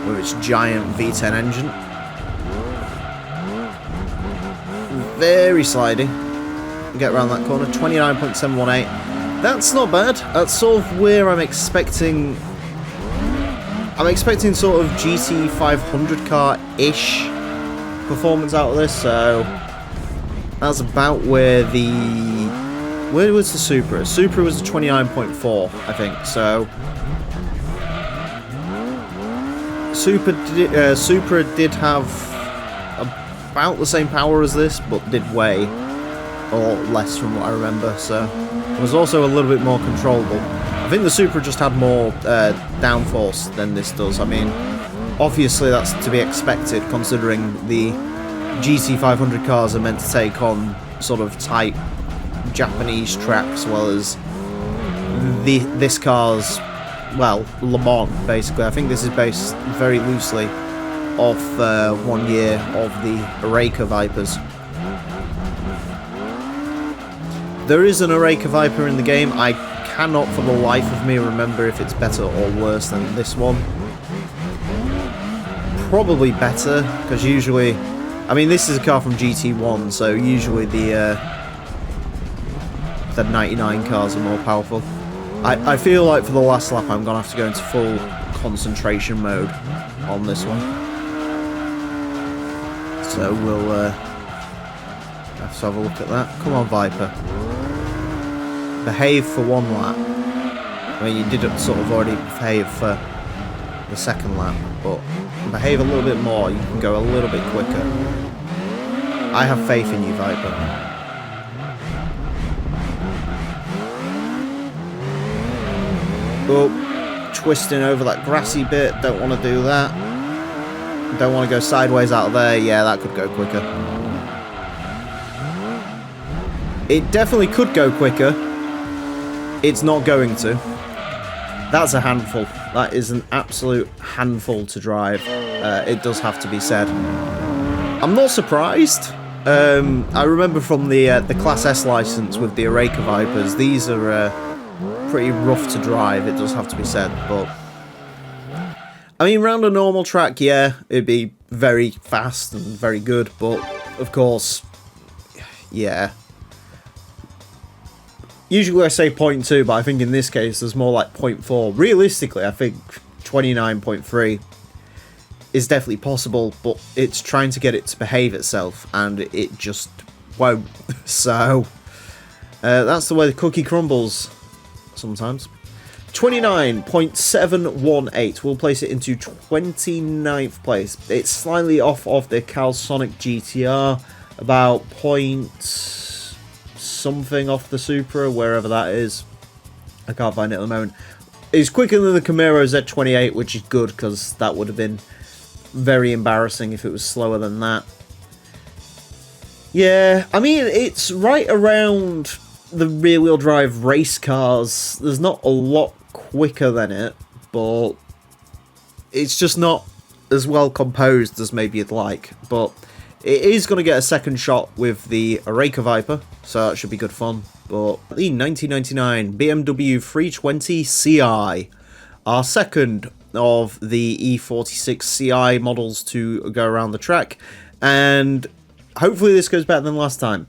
with its giant V10 engine. Very sliding. Get around that corner. 29.718. That's not bad. That's sort of where I'm expecting. I'm expecting sort of GT 500 car-ish performance out of this. So that's about where the. Where was the Supra? Supra was a 29.4, I think. So Supra did have about the same power as this, but did weigh a lot less from what I remember, so it was also a little bit more controllable. I think the Supra just had more downforce than this does. I mean, obviously that's to be expected, considering the GT500 cars are meant to take on sort of tight Japanese tracks, as well as this car's, well, Le Mans, basically. I think this is based very loosely off 1 year of the Oreca Vipers. There is an Oreca Viper in the game. I cannot for the life of me remember if it's better or worse than this one. Probably better, because usually I mean, this is a car from GT1, so usually the 99 cars are more powerful. I feel like for the last lap I'm going to have to go into full concentration mode on this one. So we'll have to have a look at that. Come on, Viper. Behave for one lap. I mean, you did sort of already behave for the second lap, but behave a little bit more. You can go a little bit quicker. I have faith in you, Viper. Oh, twisting over that grassy bit. Don't want to do that. Don't want to go sideways out of there. Yeah, that could go quicker. It definitely could go quicker. It's not going to. That's a handful. That is an absolute handful to drive. It does have to be said. I'm not surprised. I remember from the Class S license with the Areca Vipers, these are pretty rough to drive, it does have to be said, but I mean, round a normal track, yeah, it'd be very fast and very good, but of course, yeah. Usually I say 0.2, but I think in this case there's more like 0.4. Realistically, I think 29.3 is definitely possible, but it's trying to get it to behave itself, and it just won't. So, that's the way the cookie crumbles sometimes. 29.718 will place it into 29th place. It's slightly off of the Calsonic GTR, about point something off the Supra, wherever that is. I can't find it at the moment. It's quicker than the Camaro Z28, which is good, because that would have been very embarrassing if it was slower than that. Yeah, I mean, it's right around the rear-wheel drive race cars. There's not a lot quicker than it, but it's just not as well composed as maybe you'd like. But it is going to get a second shot with the Areca Viper, so that should be good fun. But the 1999 BMW 320 Ci, our second of the E46 Ci models to go around the track, and hopefully this goes better than last time.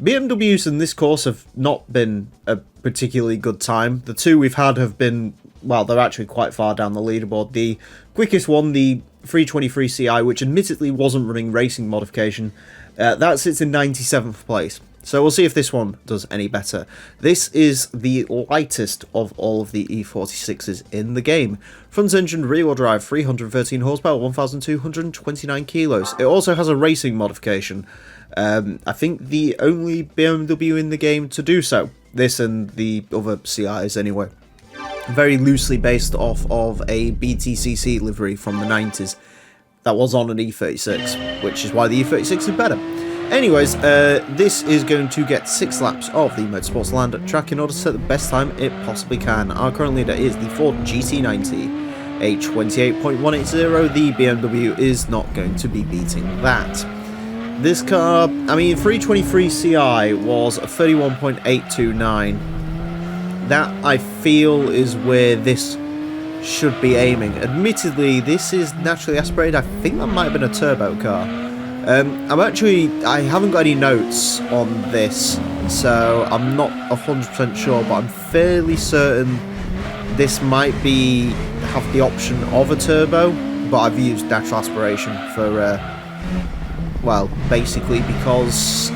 BMWs in this course have not been a particularly good time. The two we've had have been, well, they're actually quite far down the leaderboard. The quickest one, the 323 Ci, which admittedly wasn't running racing modification, that sits in 97th place. So we'll see if this one does any better. This is the lightest of all of the E46s in the game. Front engine rear-wheel drive, 313 horsepower, 1,229 kilos. It also has a racing modification. I think the only BMW in the game to do so. This and the other CIs anyway. Very loosely based off of a BTCC livery from the 90s. That was on an E36, which is why the E36 is better. Anyways, this is going to get 6 laps of the Motorsports Land track in order to set the best time it possibly can. Our current leader is the Ford GT90, a 28.180. The BMW is not going to be beating that. This car, I mean, 323 Ci was a 31.829. That, I feel, is where this should be aiming. Admittedly, this is naturally aspirated. I think that might have been a turbo car. I haven't got any notes on this, so I'm not 100% sure, but I'm fairly certain this might have the option of a turbo, but I've used natural aspiration for, well, basically because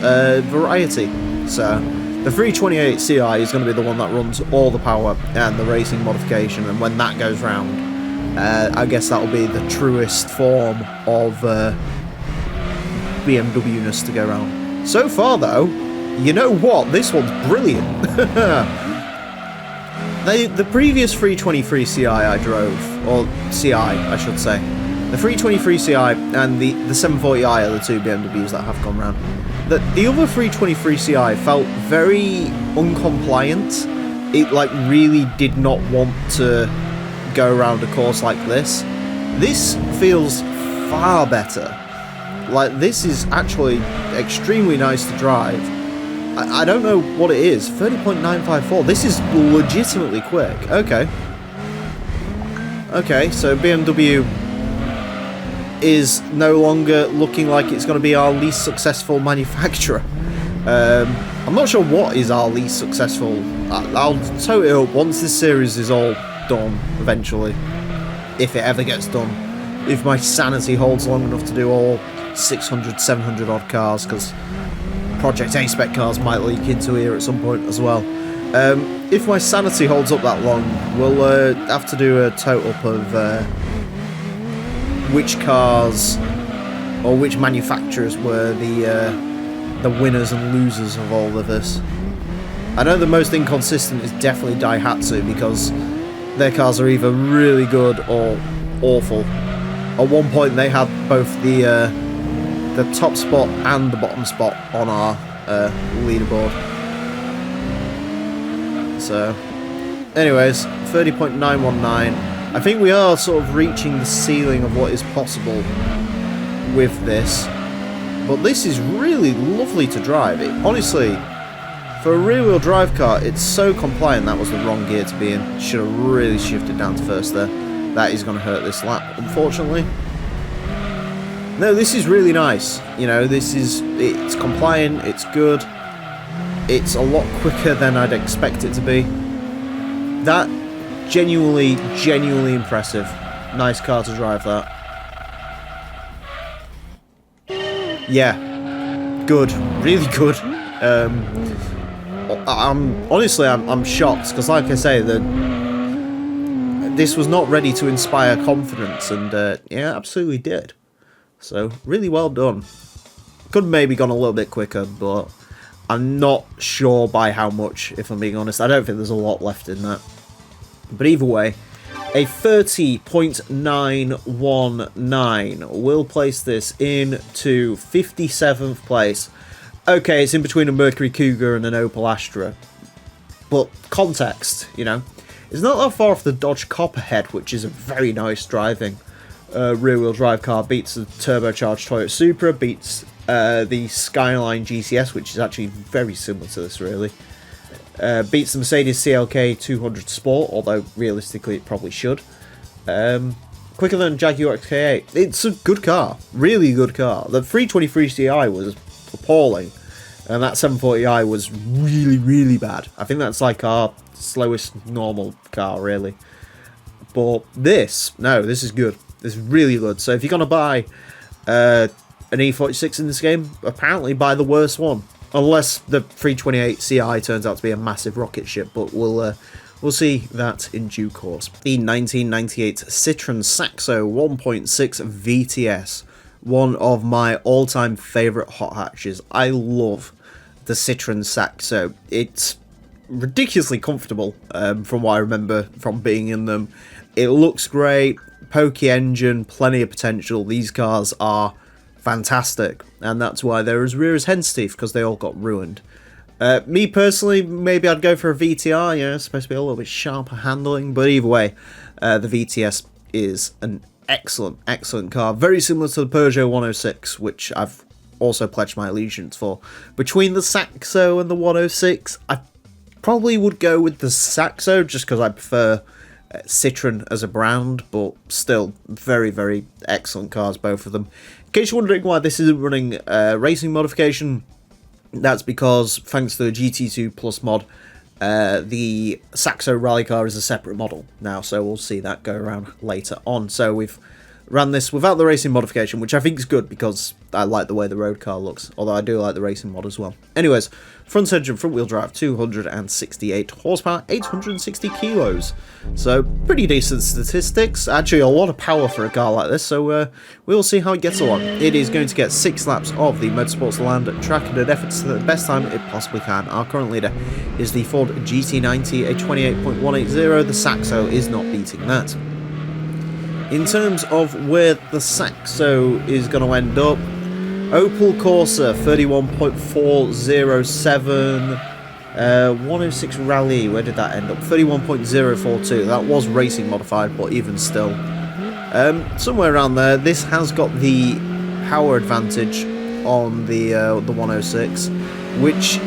variety. So the 328 Ci is going to be the one that runs all the power and the racing modification, and when that goes round, I guess that will be the truest form of BMW-ness to go around. So far, though, you know what? This one's brilliant. The previous 323 Ci I drove, or Ci, I should say, the 323 Ci and the 740i are the two BMWs that have gone round. The other 323 Ci felt very uncompliant. It, like, really did not want to go around a course like this. This feels far better. Like, this is actually extremely nice to drive. I don't know what it is. 30.954. This is legitimately quick. Okay. Okay, so BMW is no longer looking like it's going to be our least successful manufacturer. I'm not sure what is our least successful. I'll tote it up once this series is all done eventually, if it ever gets done. If my sanity holds long enough to do all 600, 700 odd cars, because Project A spec cars might leak into here at some point as well. If my sanity holds up that long, we'll have to do a total up of which cars or which manufacturers were the winners and losers of all of this. I know the most inconsistent is definitely Daihatsu, because their cars are either really good or awful. At one point they had both the top spot and the bottom spot on our leaderboard. So, anyways, 30.919. I think we are sort of reaching the ceiling of what is possible with this. But this is really lovely to drive. Honestly, for a rear-wheel drive car, it's so compliant. That was the wrong gear to be in. Should have really shifted down to first there. That is going to hurt this lap, unfortunately. No, this is really nice. You know, it's compliant, it's good. It's a lot quicker than I'd expect it to be. That, genuinely impressive. Nice car to drive, that. Yeah, good, really good. I'm shocked, because like I say, this was not ready to inspire confidence, and yeah, absolutely did. So really well done. Could have maybe gone a little bit quicker, but I'm not sure by how much, if I'm being honest. I don't think there's a lot left in that. But either way, a 30.919 will place this into 57th place. Okay, it's in between a Mercury Cougar and an Opel Astra. But context, you know. It's not that far off the Dodge Copperhead, which is a very nice driving rear-wheel drive car. Beats the turbocharged Toyota Supra, beats the Skyline GCS, which is actually very similar to this, really. Beats the Mercedes CLK 200 Sport, although realistically it probably should. Quicker than Jaguar XK8. It's a good car, really good car. The 323 Ci was appalling, and that 740i was really bad. I think that's like our slowest normal car, really. But this is good. This is really good. So if you're gonna buy an E46 in this game, apparently buy the worst one. Unless the 328 Ci turns out to be a massive rocket ship, but we'll see that in due course. The 1998 Citroen Saxo 1.6 VTS, one of my all-time favourite hot hatches. I love the Citroen Saxo. It's ridiculously comfortable, from what I remember from being in them. It looks great, pokey engine, plenty of potential. These cars are fantastic, and that's why they're as rare as hen's teeth, because they all got ruined. Me personally, maybe I'd go for a VTR. Yeah, it's supposed to be a little bit sharper handling, but either way, the VTS is an excellent car, very similar to the Peugeot 106, which I've also pledged my allegiance for. Between the Saxo and the 106, I probably would go with the Saxo, just because I prefer Citroen as a brand, but still very excellent cars, both of them. In case you're wondering why this isn't running racing modification, that's because thanks to the GT2 Plus mod, the Saxo rally car is a separate model now, so we'll see that go around later on. So we've ran this without the racing modification, which I think is good, because I like the way the road car looks, although I do like the racing mod as well. Anyways, front engine, front wheel drive, 268 horsepower, 860 kilos. So pretty decent statistics. Actually, a lot of power for a car like this, so we'll see how it gets along. It is going to get 6 laps of the Motorsports Land track in an effort to the best time it possibly can. Our current leader is the Ford GT90, a 28.180. The Saxo is not beating that. In terms of where the Saxo is going to end up, Opel Corsa 31.407, 106 Rally, where did that end up? 31.042. That was racing modified, but even still, somewhere around there. This has got the power advantage on the 106, which,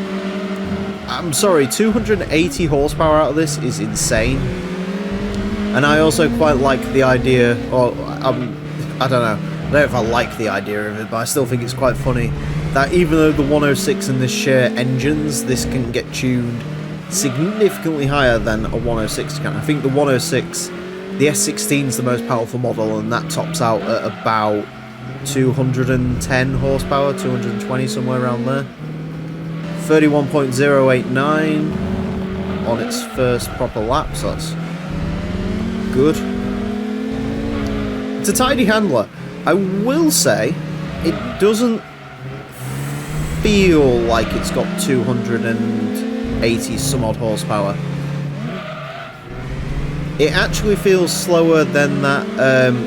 I'm sorry, 280 horsepower out of this is insane. And I also quite like the idea, or I don't know, don't know if I like the idea of it, but I still think it's quite funny that even though the 106 and this share engines, this can get tuned significantly higher than a 106 can. I think the 106, the S16 is the most powerful model, and that tops out at about 210 horsepower, 220, somewhere around there. 31.089 on its first proper lap, so that's good. It's a tidy handler. I will say, it doesn't feel like it's got 280 some odd horsepower. It actually feels slower than that.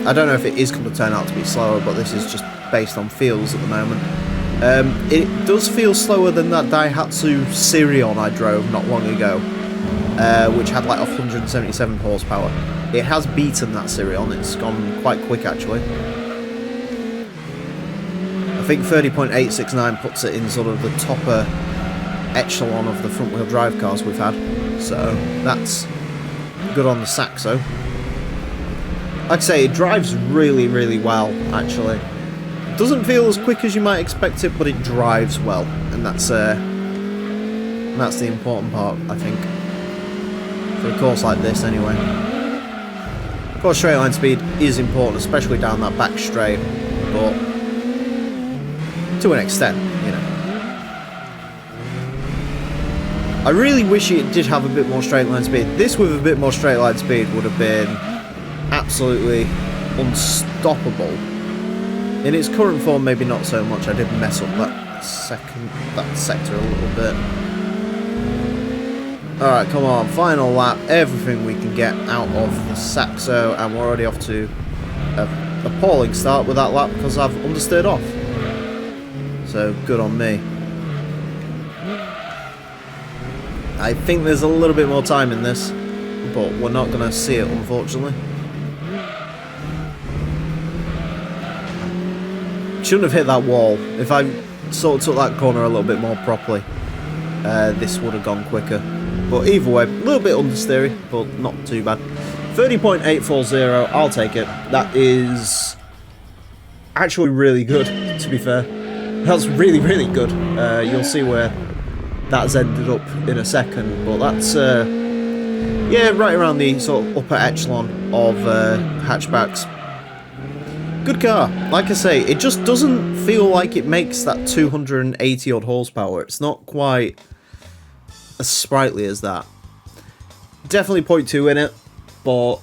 I don't know if it is going to turn out to be slower, but this is just based on feels at the moment. It does feel slower than that Daihatsu Sirion I drove not long ago, which had like 177 horsepower. It has beaten that Sirion. It's gone quite quick actually. I think 30.869 puts it in sort of the topper echelon of the front wheel drive cars we've had, so that's good on the Saxo. Like I say, it drives really, really well actually. It doesn't feel as quick as you might expect it, but it drives well, and that's the important part, I think, for a course like this anyway. Of course, straight line speed is important, especially down that back straight, but to an extent, you know. I really wish it did have a bit more straight line speed. This with a bit more straight line speed would have been absolutely unstoppable. In its current form, maybe not so much. I did mess up that sector a little bit. Alright, come on, final lap, everything we can get out of the Saxo, and we're already off to an appalling start with that lap because I've understeered off. So, good on me. I think there's a little bit more time in this, but we're not going to see it, unfortunately. Shouldn't have hit that wall. If I sort of took that corner a little bit more properly, this would have gone quicker. But either way, a little bit understeery, but not too bad. 30.840, I'll take it. That is actually really good, to be fair. That's really, really good. You'll see where that's ended up in a second, but that's, yeah, right around the sort of upper echelon of hatchbacks. Good car. Like I say, it just doesn't feel like it makes that 280 odd horsepower. It's not quite as sprightly as that. Definitely 0.2 in it, but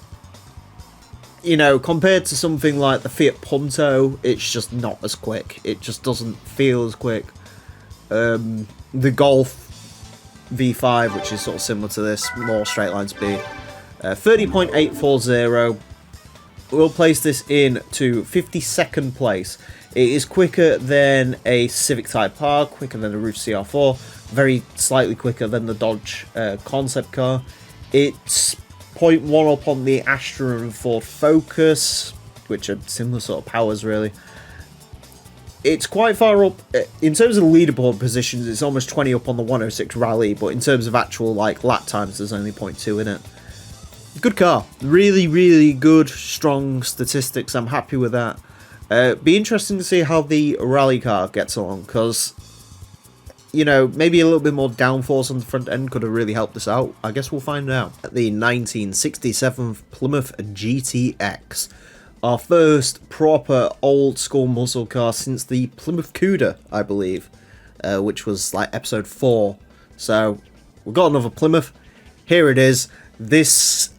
you know, compared to something like the Fiat Punto, it's just not as quick. It just doesn't feel as quick. The Golf V5, which is sort of similar to this, more straight line speed. 30.840. We'll place this in to 52nd place. It is quicker than a Civic Type R, quicker than a Roof CR4, very slightly quicker than the Dodge concept car. It's 0.1 up on the Astra and Ford Focus, which are similar sort of powers really. It's quite far up, in terms of the leaderboard positions, it's almost 20 up on the 106 Rally, but in terms of actual like lap times, there's only 0.2 in it. Good car. Really, really good, strong statistics. I'm happy with that. Be interesting to see how the rally car gets along, because, you know, maybe a little bit more downforce on the front end could have really helped us out. I guess we'll find out. The 1967 Plymouth GTX. Our first proper old school muscle car since the Plymouth Cuda, I believe, which was like episode 4. So we've got another Plymouth. Here it is. This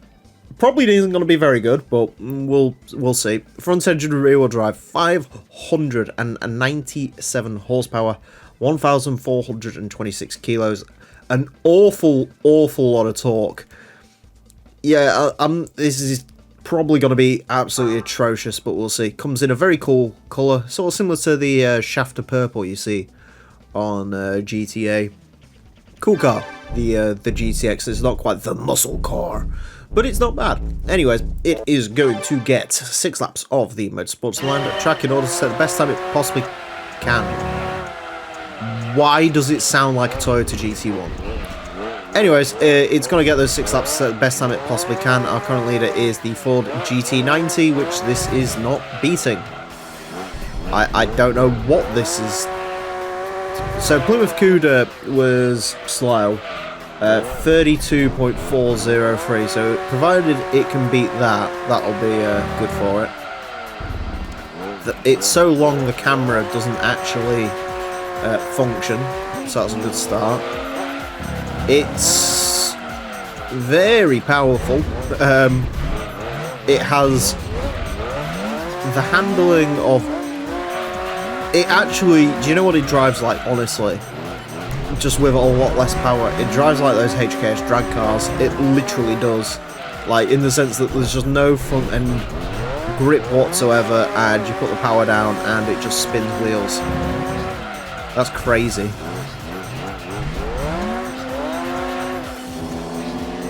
probably isn't going to be very good, but we'll see. Front engine rear wheel drive, 597 horsepower, 1,426 kilos, an awful lot of torque. Yeah, this is probably going to be absolutely atrocious, but we'll see. Comes in a very cool colour, sort of similar to the shaft of purple you see on GTA. Cool car, the GTX. It's not quite the muscle car, but it's not bad. Anyways, it is going to get 6 laps of the Motorsports Land track in order to set the best time it possibly can. Why does it sound like a Toyota GT1? Anyways, it's going to get those 6 laps to set the best time it possibly can. Our current leader is the Ford GT90, which this is not beating. I don't know what this is. So Plymouth Cuda was slow, 32.403. So provided it can beat that, that'll be good for it. It's so long the camera doesn't actually function, so that's a good start. It's very powerful. It has the handling of it. Actually, do you know what it drives like, honestly? Just with a lot less power, it drives like those HKS drag cars. It literally does, like, in the sense that there's just no front end grip whatsoever, and you put the power down and it just spins wheels. That's crazy.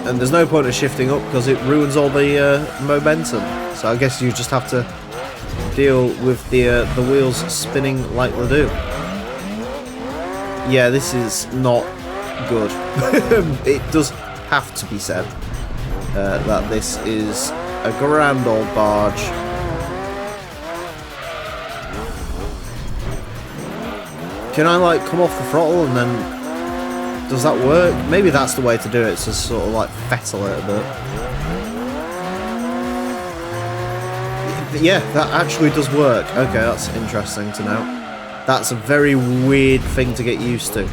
And there's no point of shifting up because it ruins all the momentum. So I guess you just have to deal with the wheels spinning like they do. Yeah, this is not good. It does have to be said that this is a grand old barge. Can I, like, come off the throttle and then... does that work? Maybe that's the way to do it, to sort of, like, fettle it a bit. Yeah, that actually does work. Okay, that's interesting to know. That's a very weird thing to get used to.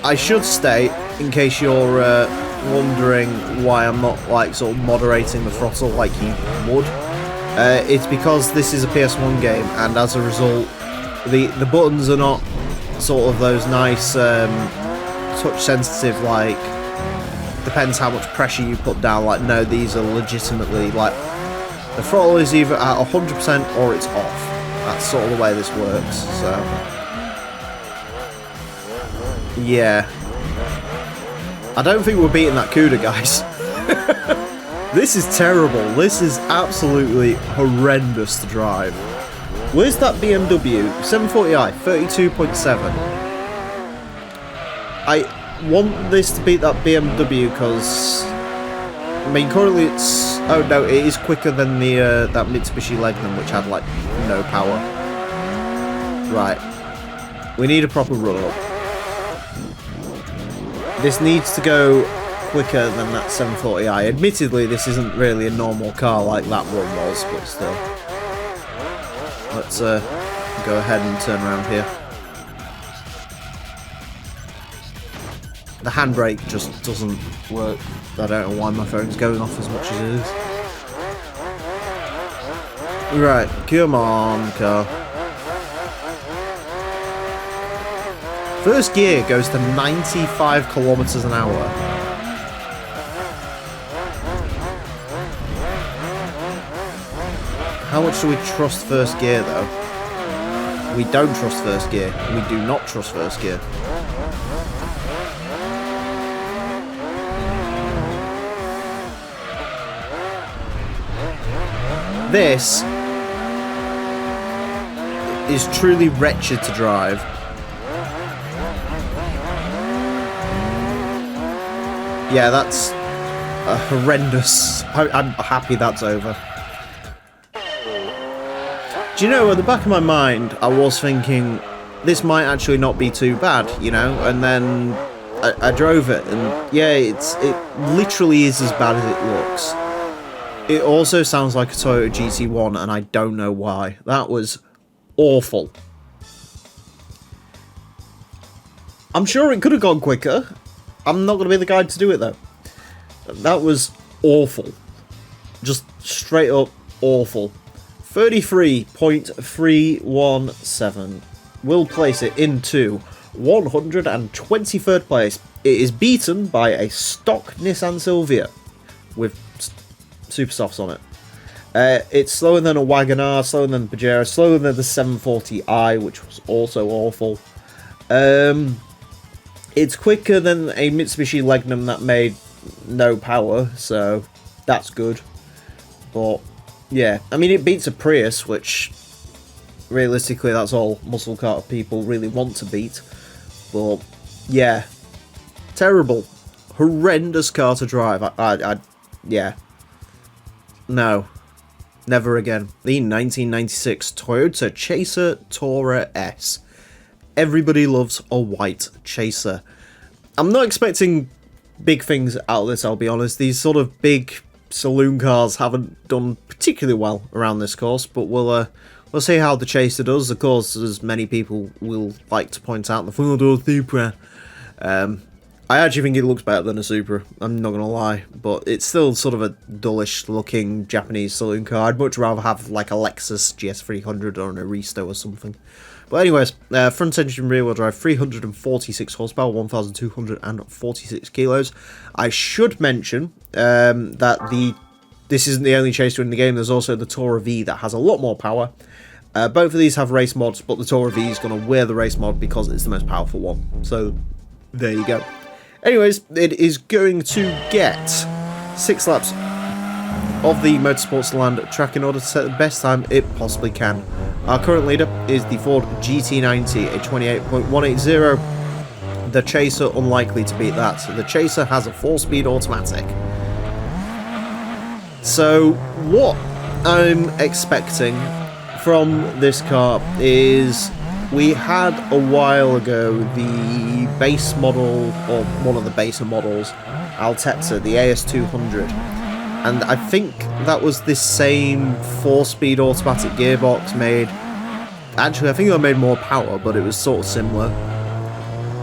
I should state, in case you're wondering why I'm not, like, sort of moderating the throttle like you would, it's because this is a PS1 game, and as a result, the buttons are not sort of those nice touch sensitive, like, depends how much pressure you put down. Like, no, these are legitimately, like, the throttle is either at 100% or it's off. That's sort of the way this works, so yeah. I don't think we're beating that CUDA, guys. This is terrible. This is absolutely horrendous to drive. Where's that BMW? 740i, 32.7. I want this to beat that BMW because, I mean, currently it's... oh no, it is quicker than the that Mitsubishi Legnum, which had, like, no power. Right. We need a proper run-up. This needs to go quicker than that 740i. Admittedly, this isn't really a normal car like that one was, but still. Let's go ahead and turn around here. The handbrake just doesn't work. I don't know why my phone's going off as much as it is. Right, come on, car. First gear goes to 95 kilometers an hour. How much do we trust first gear, though? We don't trust first gear. We do not trust first gear. This is truly wretched to drive. Yeah, that's horrendous. I'm happy that's over. Do you know, at the back of my mind, I was thinking, this might actually not be too bad, you know? And then I drove it, and yeah, it literally is as bad as it looks. It also sounds like a Toyota GT1, and I don't know why. That was awful. I'm sure it could have gone quicker. I'm not going to be the guy to do it, though. That was awful. Just straight up awful. 33.317 will place it into 123rd place. It is beaten by a stock Nissan Silvia with super softs on it. It's slower than a Wagonar, slower than the Pajero, slower than the 740i, which was also awful. It's quicker than a Mitsubishi Legnum that made no power, so that's good. But yeah, I mean, it beats a Prius, which realistically that's all muscle car people really want to beat. But yeah, terrible, horrendous car to drive. Yeah, no, Never again. The 1996 Toyota Chaser Tourer S. Everybody loves a white Chaser. I'm not expecting big things out of this, I'll be honest. These sort of big saloon cars haven't done particularly well around this course, but we'll see how the Chaser does. Of course, as many people will like to point out, the four-door Supra. I actually think it looks better than a Supra, I'm not going to lie, but it's still sort of a dullish looking Japanese saloon car. I'd much rather have like a Lexus GS300 or an Aristo or something. But anyways, front engine rear wheel drive, 346 horsepower, 1,246 kilos. I should mention that this isn't the only Chaser in the game. There's also the Tourer V that has a lot more power. Both of these have race mods, but the Tourer V is going to wear the race mod because it's the most powerful one. So there you go. Anyways, it is going to get 6 laps of the Motorsports Land track in order to set the best time it possibly can. Our current leader is the Ford GT90, a 28.180. The Chaser, unlikely to beat that. The Chaser has a 4-speed automatic. So, what I'm expecting from this car is, we had a while ago the base model, or one of the baser models, Altezza, the AS200. And I think that was this same 4-speed automatic gearbox made... Actually, I think that made more power, but it was sort of similar.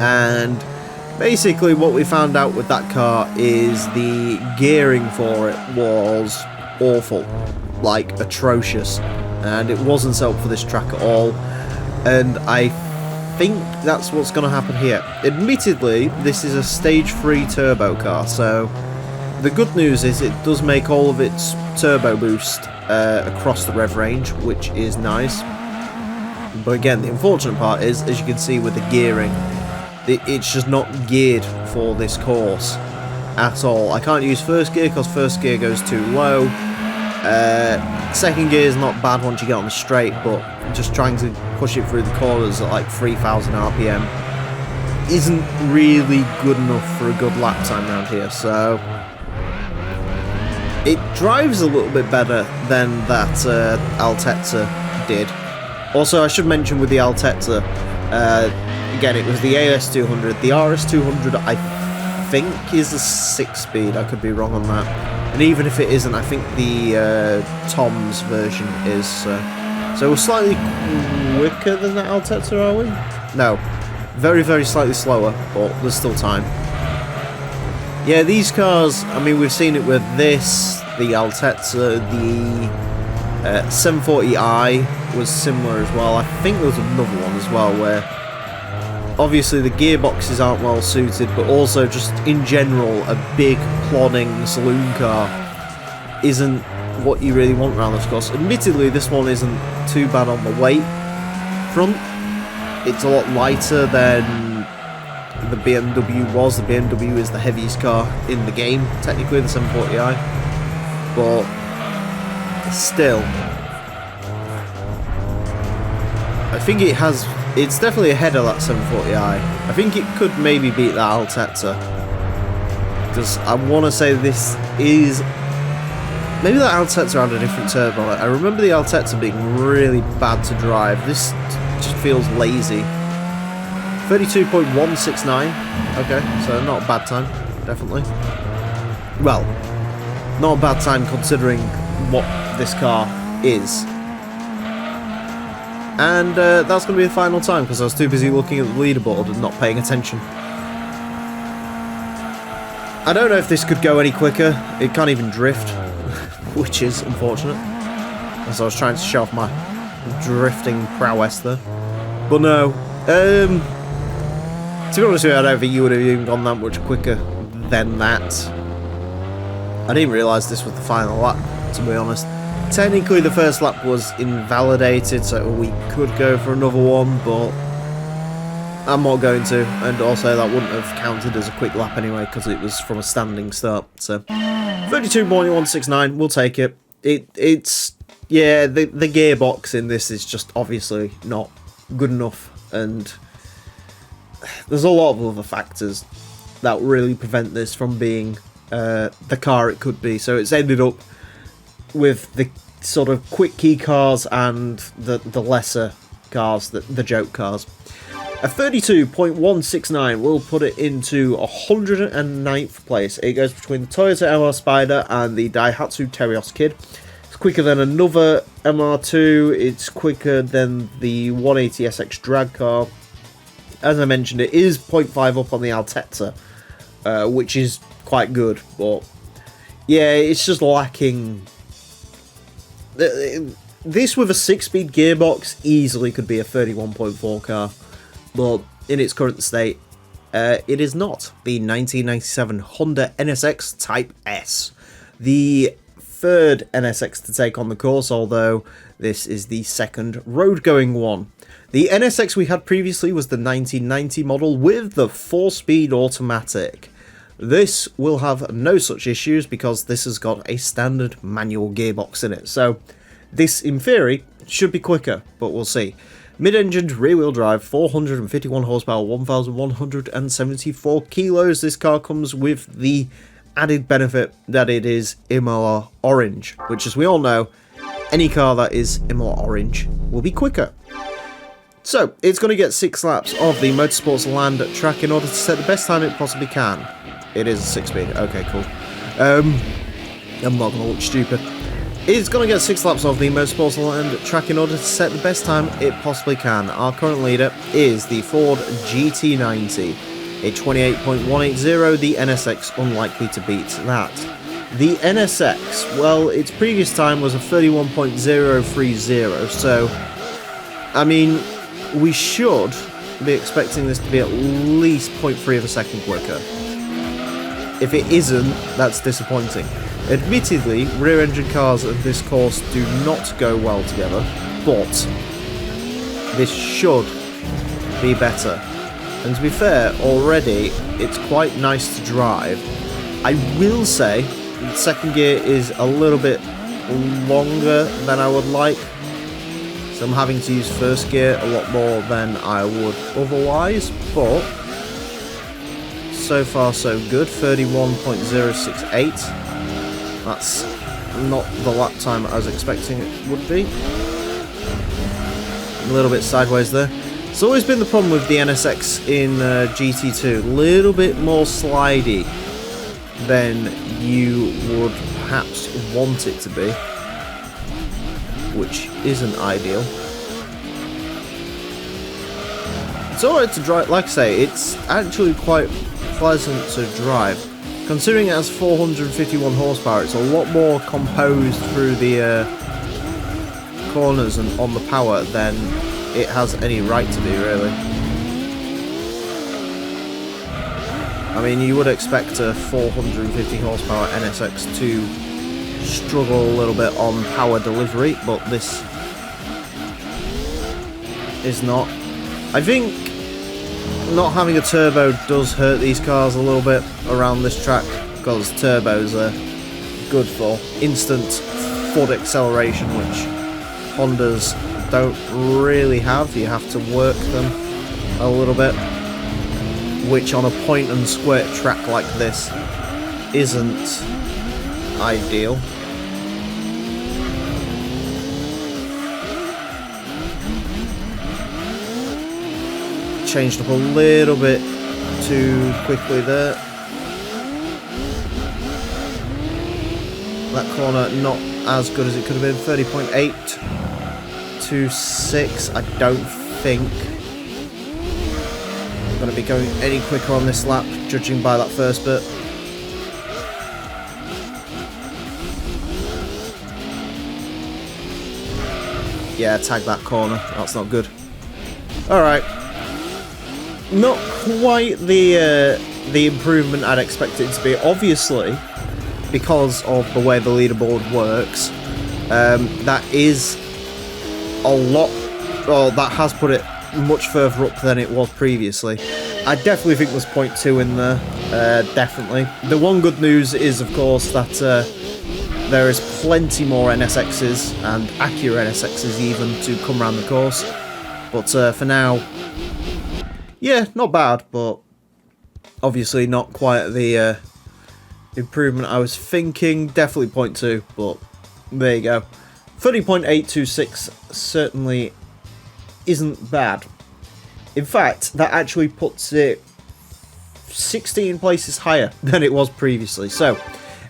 And basically what we found out with that car is the gearing for it was awful. Like, atrocious. And it wasn't set up for this track at all. And I think that's what's going to happen here. Admittedly, this is a stage 3 turbo car, so... The good news is it does make all of its turbo boost across the rev range, which is nice. But again, the unfortunate part is, as you can see with the gearing, it's just not geared for this course at all. I can't use first gear because first gear goes too low. Second gear is not bad once you get on the straight, but just trying to push it through the corners at like 3,000 RPM isn't really good enough for a good lap time around here, so... It drives a little bit better than that Altezza did. Also, I should mention with the Altezza, again, it was the AS200. The RS200, I think, is a 6-speed. I could be wrong on that. And even if it isn't, I think the Tom's version is. So we're slightly quicker than the Altezza, are we? No. Very, very slightly slower, but there's still time. Yeah, these cars, I mean, we've seen it with this, the Altezza, the 740i was similar as well. I think there was another one as well where obviously the gearboxes aren't well suited, but also just in general a big plodding saloon car isn't what you really want around this course. Admittedly, this one isn't too bad on the weight front. It's a lot lighter than the BMW was. The BMW is the heaviest car in the game, technically, the 740i. But still, I think it's definitely ahead of that 740i. I think it could maybe beat that Altezza, because I want to say this is... Maybe that Altezza had a different turbo on it. I remember the Altezza being really bad to drive. This just feels lazy. 32.169. Okay, so not a bad time, definitely. Well, not a bad time considering what this car is. And that's going to be the final time because I was too busy looking at the leaderboard and not paying attention. I don't know if this could go any quicker. It can't even drift, which is unfortunate. As I was trying to show off my drifting prowess there. But no. To be honest with you, I don't think you would have even gone that much quicker than that. I didn't realise this was the final lap, to be honest. Technically, the first lap was invalidated, so we could go for another one, but I'm not going to. And also, that wouldn't have counted as a quick lap anyway, because it was from a standing start. So, 32.169, we'll take it. It's yeah, the gearbox in this is just obviously not good enough, and there's a lot of other factors that really prevent this from being the car it could be. So it's ended up with the sort of quick key cars and the lesser cars, the joke cars. A 32.169 will put it into 109th place. It goes between the Toyota MR Spider and the Daihatsu Terios Kid. It's quicker than another MR2. It's quicker than the 180SX drag car. As I mentioned, it is 0.5 up on the Altezza, which is quite good. But yeah, it's just lacking. This with a 6-speed gearbox easily could be a 31.4 car. But in its current state, it is not. The 1997 Honda NSX Type S. The third NSX to take on the course, although this is the second road-going one. The NSX we had previously was the 1990 model with the 4-speed automatic. This will have no such issues because this has got a standard manual gearbox in it. So this, in theory, should be quicker, but we'll see. Mid-engined rear-wheel drive, 451 horsepower, 1,174 kilos. This car comes with the added benefit that it is Imola Orange, which, as we all know, any car that is Imola Orange will be quicker. So, it's going to get 6 laps of the Motorsports Land track in order to set the best time it possibly can. It is a 6-speed. Okay, cool. I'm not going to look stupid. It's going to get 6 laps of the Motorsports Land track in order to set the best time it possibly can. Our current leader is the Ford GT90, a 28.180, the NSX unlikely to beat that. The NSX, well, its previous time was a 31.030, so, I mean, we should be expecting this to be at least 0.3 of a second quicker. If it isn't, that's disappointing. Admittedly, rear-engine cars at this course do not go well together, but this should be better. And to be fair, already, it's quite nice to drive. I will say, the second gear is a little bit longer than I would like, so I'm having to use first gear a lot more than I would otherwise, but so far so good. 31.068. That's not the lap time I was expecting it would be. A little bit sideways there. It's always been the problem with the NSX in GT2. A little bit more slidey than you would perhaps want it to be, which isn't ideal. It's alright to drive, like I say, it's actually quite pleasant to drive. Considering it has 451 horsepower, it's a lot more composed through the corners and on the power than it has any right to be, really. I mean, you would expect a 450 horsepower NSX to struggle a little bit on power delivery, but this is not. I think not having a turbo does hurt these cars a little bit around this track, because turbos are good for instant foot acceleration, which Hondas don't really have. You have to work them a little bit, which on a point and squirt track like this isn't ideal. Changed up a little bit too quickly there. That corner not as good as it could have been. 30.8 to 6. I don't think I'm going to be going any quicker on this lap, judging by that first bit. Yeah, tag that corner. That's not good. Alright. Not quite the improvement I'd expect it to be, obviously, because of the way the leaderboard works. That is a lot, well, that has put it much further up than it was previously. I definitely think there's 0.2 in there, definitely. The one good news is, of course, that there is plenty more NSXs, and Acura NSXs even, to come around the course. But for now, yeah, not bad, but obviously not quite the improvement I was thinking. Definitely 0.2, but there you go. 30.826 certainly isn't bad. In fact, that actually puts it 16 places higher than it was previously. So,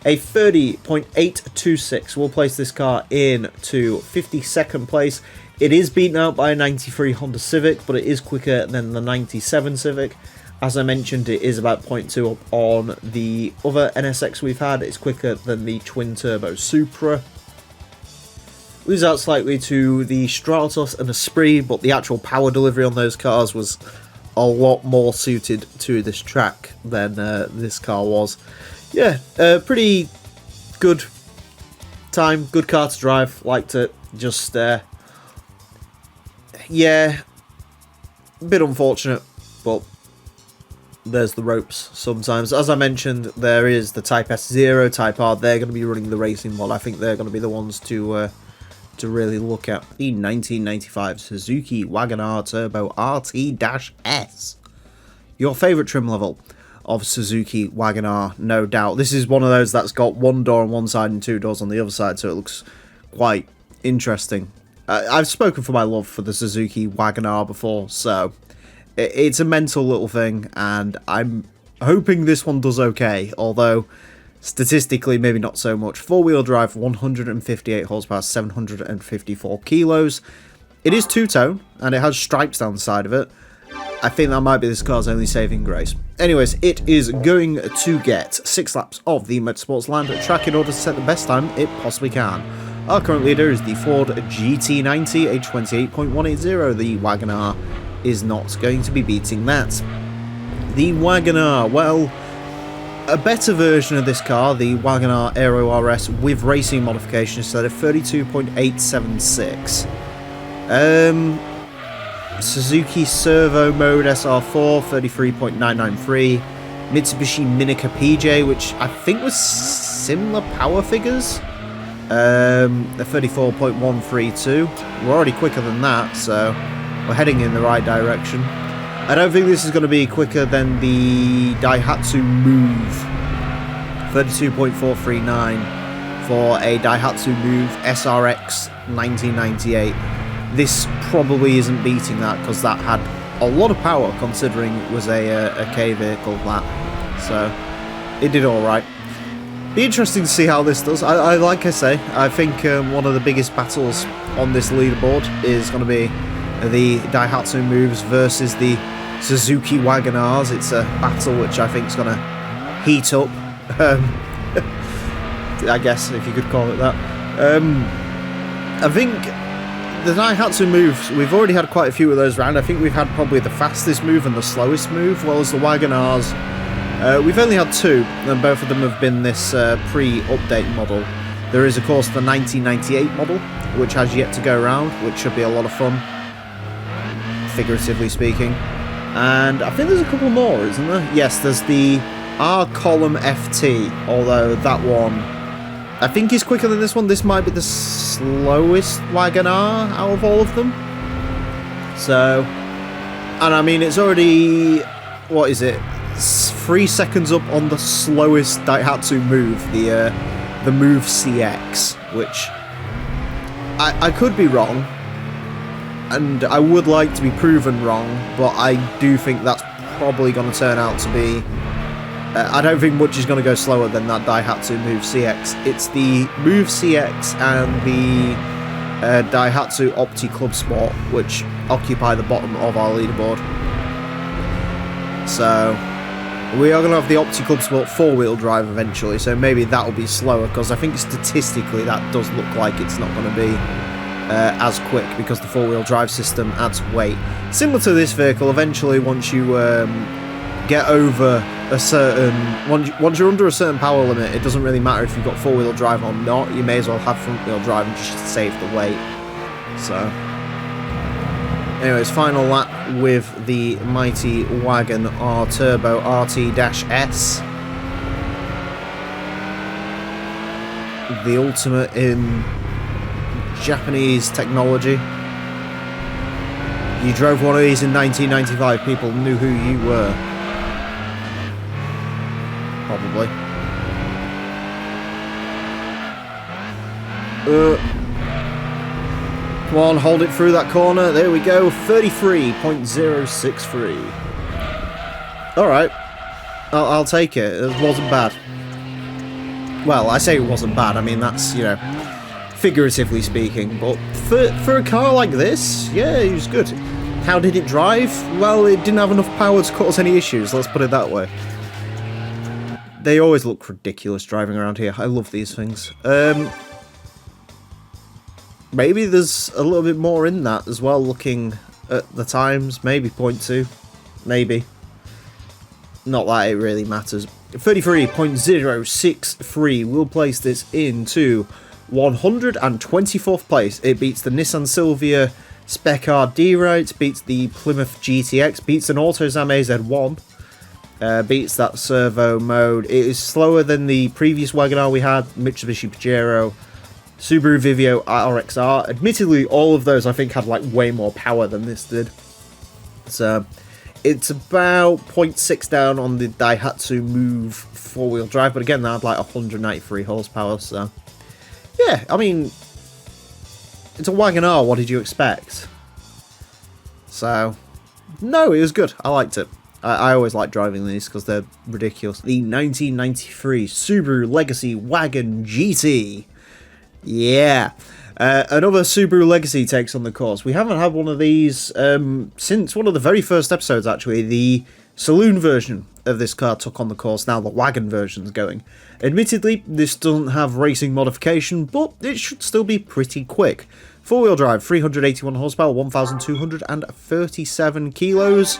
a 30.826 will place this car into 52nd place. It is beaten out by a 93 Honda Civic, but it is quicker than the 97 Civic. As I mentioned, it is about 0.2 up on the other NSX we've had. It's quicker than the twin-turbo Supra. Lose out slightly to the Stratos and Esprit, but the actual power delivery on those cars was a lot more suited to this track than this car was. Yeah, pretty good time, good car to drive. Liked it. Just, yeah, a bit unfortunate, but there's the ropes sometimes. As I mentioned, there is the Type S0, Type R. They're going to be running the racing mod. I think they're going to be the ones to really look at. The 1995 Suzuki Wagon-R Turbo RT-S. Your favourite trim level of Suzuki Wagon-R, no doubt. This is one of those that's got one door on one side and two doors on the other side, so it looks quite interesting. I've spoken for my love for the Suzuki Wagon-R before, so it's a mental little thing, and I'm hoping this one does okay, although statistically maybe not so much. Four-wheel drive, 158 horsepower, 754 kilos. It is two-tone, and it has stripes down the side of it. I think that might be this car's only saving grace. Anyways, it is going to get 6 laps of the Motorsports Land track in order to set the best time it possibly can. Our current leader is the Ford GT90, a 28.180. The Wagon-R is not going to be beating that. The Wagon-R, well, a better version of this car, the Wagon-R Aero RS with racing modifications, instead of 32.876. Suzuki Servo Mode SR4, 33.993. Mitsubishi Minica PJ, which I think was similar power figures. The 34.132. We're already quicker than that, so we're heading in the right direction. I don't think this is going to be quicker than the Daihatsu Move. 32.439 for a Daihatsu Move SRX 1998. This probably isn't beating that because that had a lot of power considering it was a K vehicle, that. So it did alright. Be interesting to see how this does. I like I say, I think one of the biggest battles on this leaderboard is going to be the Daihatsu Moves versus the Suzuki Wagon-Rs. It's a battle which I think is going to heat up, I guess, if you could call it that. I think the Daihatsu Moves, we've already had quite a few of those around. I think we've had probably the fastest move and the slowest move, well as the Wagon-Rs. We've only had 2, and both of them have been this pre-update model. There is, of course, the 1998 model, which has yet to go around, which should be a lot of fun, figuratively speaking. And I think there's a couple more, isn't there? Yes, there's the R-Column FT, although that one I think is quicker than this one. This might be the slowest Wagon-R out of all of them. So, and I mean, it's already, what is it, 3 seconds up on the slowest Daihatsu Move, the Move CX, which I could be wrong, and I would like to be proven wrong, but I do think that's probably going to turn out to be, I don't think much is going to go slower than that Daihatsu Move CX. It's the Move CX and the Daihatsu Opti Club Sport, which occupy the bottom of our leaderboard. So we are going to have the Opti Club Sport 4-wheel drive eventually, so maybe that will be slower, because I think statistically that does look like it's not going to be as quick, because the 4-wheel drive system adds weight. Similar to this vehicle, eventually once you get over a certain, once you're under a certain power limit, it doesn't really matter if you've got 4-wheel drive or not. You may as well have front-wheel drive and just save the weight. So anyways, final lap with the mighty Wagon-R Turbo RT-S. The ultimate in Japanese technology. You drove one of these in 1995, people knew who you were. Probably. Come on, hold it through that corner. There we go. 33.063. Alright. I'll take it. It wasn't bad. Well, I say it wasn't bad. I mean, that's, you know, figuratively speaking. But for a car like this, yeah, it was good. How did it drive? Well, it didn't have enough power to cause any issues. Let's put it that way. They always look ridiculous driving around here. I love these things. Maybe there's a little bit more in that as well, looking at the times. Maybe 0.2. Maybe. Not that it really matters. 33.063. We'll place this into 124th place. It beats the Nissan Silvia Spec RD Right, beats the Plymouth GTX, beats an Autozam AZ1, beats that servo mode. It is slower than the previous Wagonar we had, Mitsubishi Pajero, Subaru Vivio RXR. Admittedly, all of those I think had like way more power than this did. So it's about 0.6 down on the Daihatsu Move 4-wheel drive, but again, that had like 193 horsepower, so yeah, I mean, it's a Wagonar, what did you expect? So, no, it was good. I liked it. I always like driving these because they're ridiculous. The 1993 Subaru Legacy Wagon GT. Yeah. Another Subaru Legacy takes on the course. We haven't had one of these since one of the very first episodes, actually. The saloon version of this car took on the course. Now the wagon version's going. Admittedly, this doesn't have racing modification, but it should still be pretty quick. 4-wheel drive, 381 horsepower, 1,237 kilos.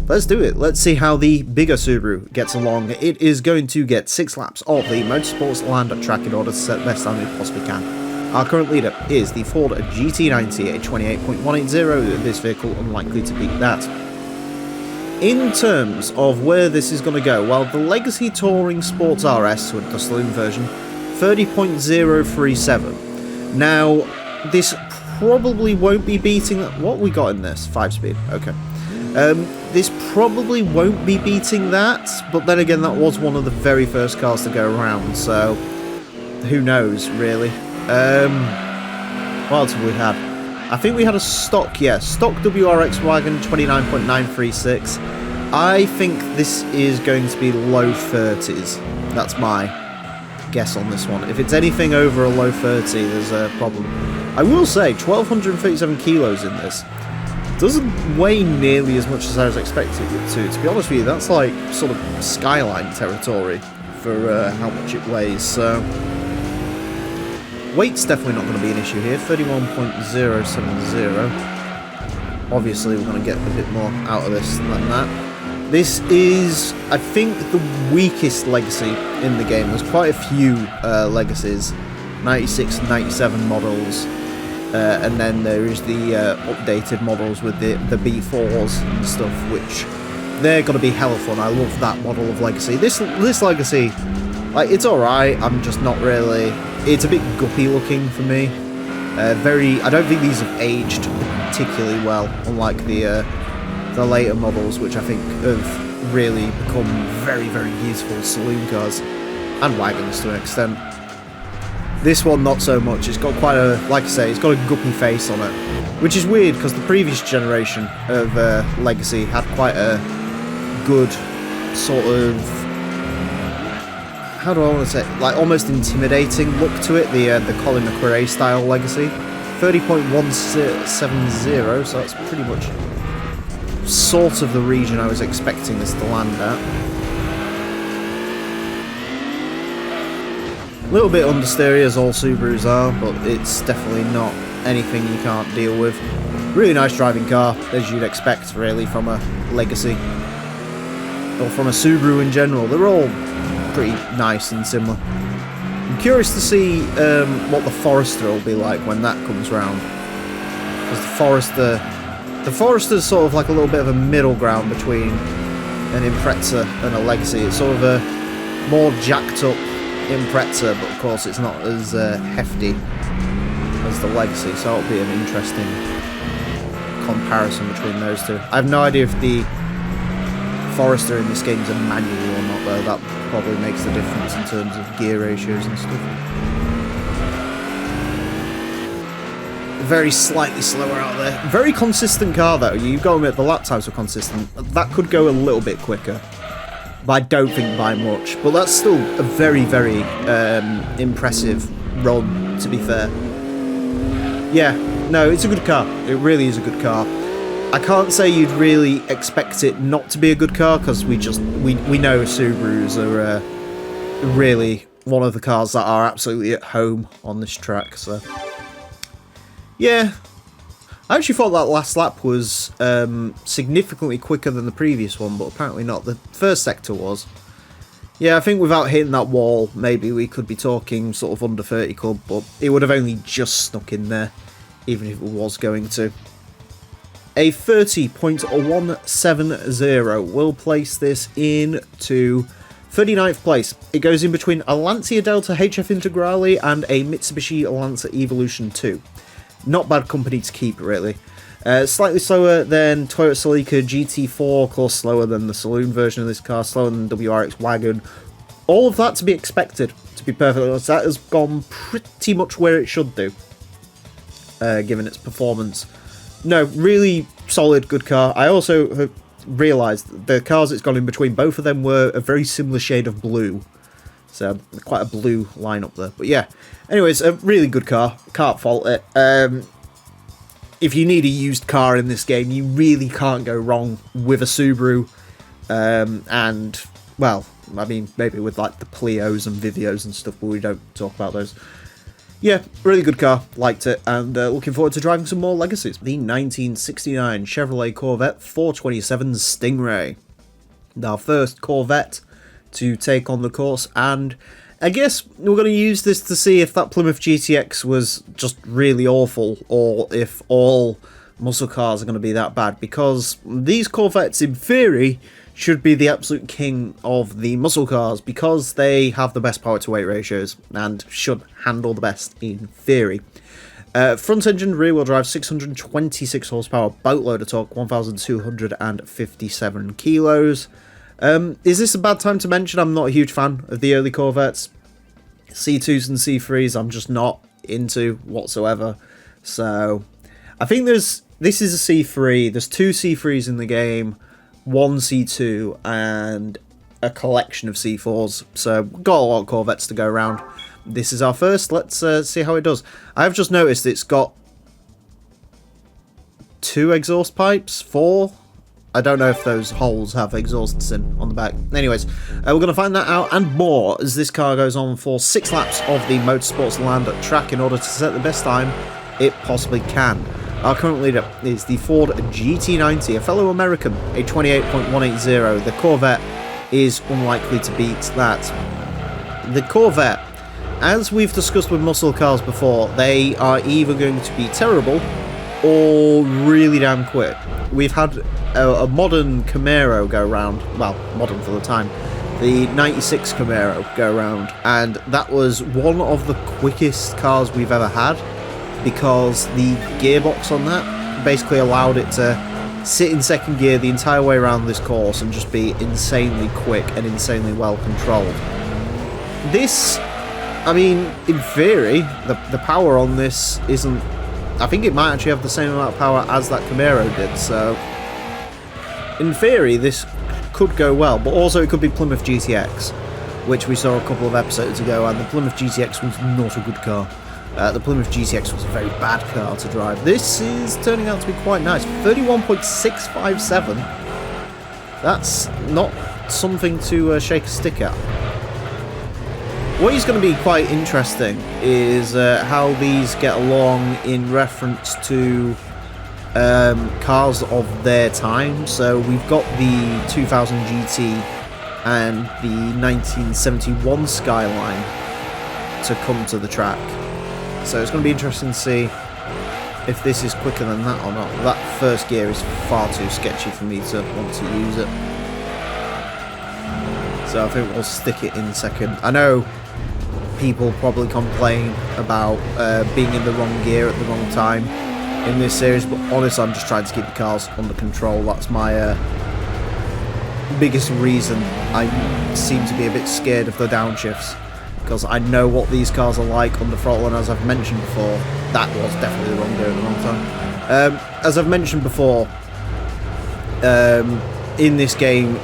Let's do it. Let's see how the bigger Subaru gets along. It is going to get 6 laps of the Motorsports Land track in order to set the best time it possibly can. Our current leader is the Ford GT90 at 28.180. This vehicle unlikely to beat that. In terms of where this is going to go, well, the Legacy Touring Sports RS, with the saloon version, 30.037. Now, this probably won't be beating... What we got in this? 5-speed. Okay. This probably won't be beating that, but then again, that was one of the very first cars to go around, so who knows, really. What else have we had? I think we had a stock, yeah, stock WRX wagon, 29.936. I think this is going to be low 30s. That's my guess on this one. If it's anything over a low 30, there's a problem. I will say, 1,237 kilos in this. Doesn't weigh nearly as much as I was expecting it to. To be honest with you, that's like sort of Skyline territory for how much it weighs. So weight's definitely not going to be an issue here. 31.070. Obviously, we're going to get a bit more out of this than that. This is, I think, the weakest Legacy in the game. There's quite a few Legacies, 96 and 97 models. And then there is the updated models with the B4s and stuff, which they're going to be hella fun. I love that model of Legacy. This Legacy, like, it's alright, I'm just not really... It's a bit guppy looking for me. I don't think these have aged particularly well, unlike the later models, which I think have really become very, very useful saloon cars, and wagons to an extent. This one, not so much. It's got quite a, like I say, it's got a guppy face on it, which is weird because the previous generation of Legacy had quite a good sort of, how do I want to say, like almost intimidating look to it. The Colin McRae style Legacy, 30.170, so that's pretty much sort of the region I was expecting this to land at. A little bit understeery, as all Subarus are, but it's definitely not anything you can't deal with. Really nice driving car, as you'd expect, really, from a Legacy. Or from a Subaru in general. They're all pretty nice and similar. I'm curious to see what the Forester will be like when that comes round. Because the Forester's sort of like a little bit of a middle ground between an Impreza and a Legacy. It's sort of a more jacked up Impreza, but of course it's not as hefty as the Legacy, so it'll be an interesting comparison between those two. I have no idea if the Forester in this game is a manual or not, though. That probably makes the difference in terms of gear ratios and stuff. very slightly slower out there. Very consistent car though. You've got to admit the lap times were consistent. That could go a little bit quicker, but I don't think by much. But that's still a very, very impressive run, to be fair. Yeah, no, it's a good car. It really is a good car. I can't say you'd really expect it not to be a good car, because we know Subarus are really one of the cars that are absolutely at home on this track. So yeah, I actually thought that last lap was significantly quicker than the previous one, but apparently not. The first sector was. Yeah, I think without hitting that wall, maybe we could be talking sort of under 30 club, but it would have only just snuck in there, even if it was going to. A 30.170 will place this into 39th place. It goes in between a Lancia Delta HF Integrale and a Mitsubishi Lancer Evolution 2. Not bad company to keep, really. Slightly slower than Toyota Celica GT4, of course slower than the saloon version of this car, slower than the WRX Wagon. All of that to be expected, to be perfectly honest. That has gone pretty much where it should do, given its performance. No, really solid, good car. I also have realised the cars it's gone in between, both of them were a very similar shade of blue. So, quite a blue lineup there. But yeah, anyways, a really good car. Can't fault it. If you need a used car in this game, you really can't go wrong with a Subaru. And, well, I mean, maybe with like the Clios and Vivios and stuff, but we don't talk about those. Yeah, really good car, liked it, and looking forward to driving some more Legacies. The 1969 Chevrolet Corvette 427 Stingray. Our first Corvette to take on the course, and I guess we're going to use this to see if that Plymouth GTX was just really awful, or if all muscle cars are going to be that bad, because these Corvettes, in theory, should be the absolute king of the muscle cars, because they have the best power-to-weight ratios, and should handle the best, in theory. Front-engine, rear-wheel drive, 626 horsepower, boatload of torque, 1,257 kilos. Is this a bad time to mention? I'm not a huge fan of the early Corvettes. C2s and C3s I'm just not into whatsoever. So, I think this is a C3. There's two C3s in the game, one C2, and a collection of C4s. So, we've got a lot of Corvettes to go around. This is our first. Let's see how it does. I've just noticed it's got 2 exhaust pipes, 4. I don't know if those holes have exhausts in on the back. Anyways, we're going to find that out and more as this car goes on for 6 laps of the Motorsports Land track in order to set the best time it possibly can. Our current leader is the Ford GT90, a fellow American, a 28.180. The Corvette is unlikely to beat that. The Corvette, as we've discussed with muscle cars before, they are either going to be terrible or really damn quick. We've had a modern Camaro go around, well, modern for the time, the 96 Camaro go around, and that was one of the quickest cars we've ever had, because the gearbox on that basically allowed it to sit in second gear the entire way around this course and just be insanely quick and insanely well controlled. This, I mean, in theory, the power on this isn't, I think it might actually have the same amount of power as that Camaro did, so in theory this could go well, but also it could be Plymouth GTX, which we saw a couple of episodes ago, and the Plymouth GTX was not a good car. The Plymouth GTX was a very bad car to drive. This is turning out to be quite nice. 31.657. That's not something to shake a stick at. What is going to be quite interesting is how these get along in reference to cars of their time. So we've got the 2000 GT and the 1971 Skyline to come to the track. So it's going to be interesting to see if this is quicker than that or not. That first gear is far too sketchy for me to want to use it. So I think we'll stick it in second. I know people probably complain about being in the wrong gear at the wrong time in this series, but honestly I'm just trying to keep the cars under control. That's my biggest reason I seem to be a bit scared of the downshifts. because I know what these cars are like under throttle, and as I've mentioned before, that was definitely the wrong gear at the wrong time. As I've mentioned before, in this game,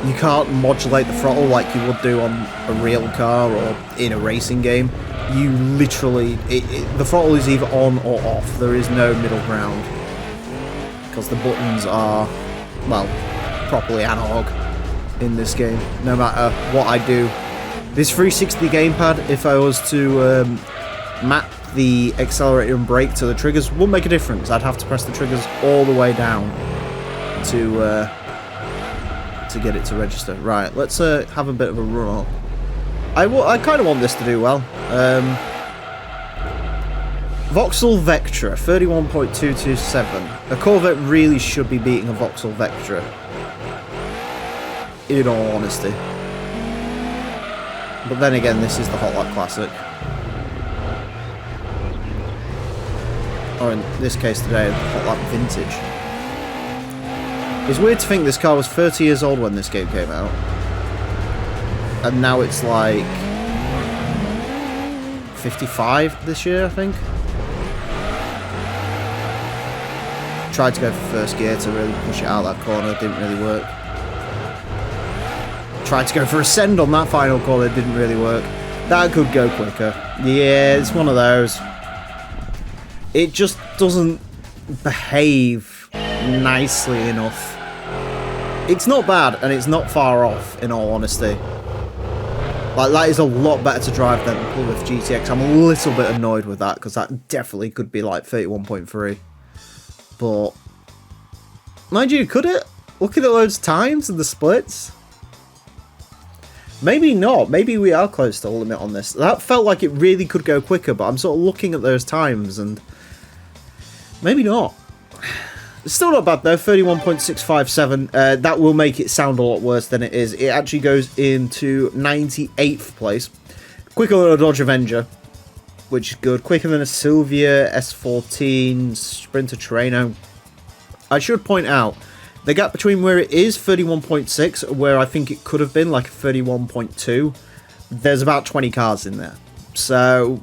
you can't modulate the throttle like you would do on a real car or in a racing game. You literally, the throttle is either on or off. There is no middle ground, because the buttons are, well, properly analog in this game, no matter what I do. This 360 gamepad, if I was to map the accelerator and brake to the triggers, wouldn't make a difference. I'd have to press the triggers all the way down to get it to register. Right, let's have a bit of a run up. I kind of want this to do well. Vauxhall Vectra, 31.227. A Corvette really should be beating a Vauxhall Vectra, in all honesty. But then again, this is the Hot Lap Classic. Or in this case today, the Hot Lap Vintage. It's weird to think this car was 30 years old when this game came out. And now it's like 55 this year, I think. Tried to go for first gear to really push it out that corner, didn't really work. Tried to go for ascend on that final corner, didn't really work. That could go quicker. Yeah, it's one of those. It just doesn't behave nicely enough. It's not bad, and it's not far off, in all honesty. Like, that is a lot better to drive than the Plymouth GTX. I'm a little bit annoyed with that, because that definitely could be like 31.3. But, mind you, could it? Looking at those times and the splits? Maybe not. Maybe we are close to the limit on this. That felt like it really could go quicker, but I'm sort of looking at those times and maybe not. It's still not bad though, 31.657. That will make it sound a lot worse than it is. It actually goes into 98th place. Quicker than a Dodge Avenger, which is good. Quicker than a Silvia S14 Sprinter Terreno. I should point out, the gap between where it is, 31.6, where I think it could have been, like 31.2, there's about 20 cars in there. So,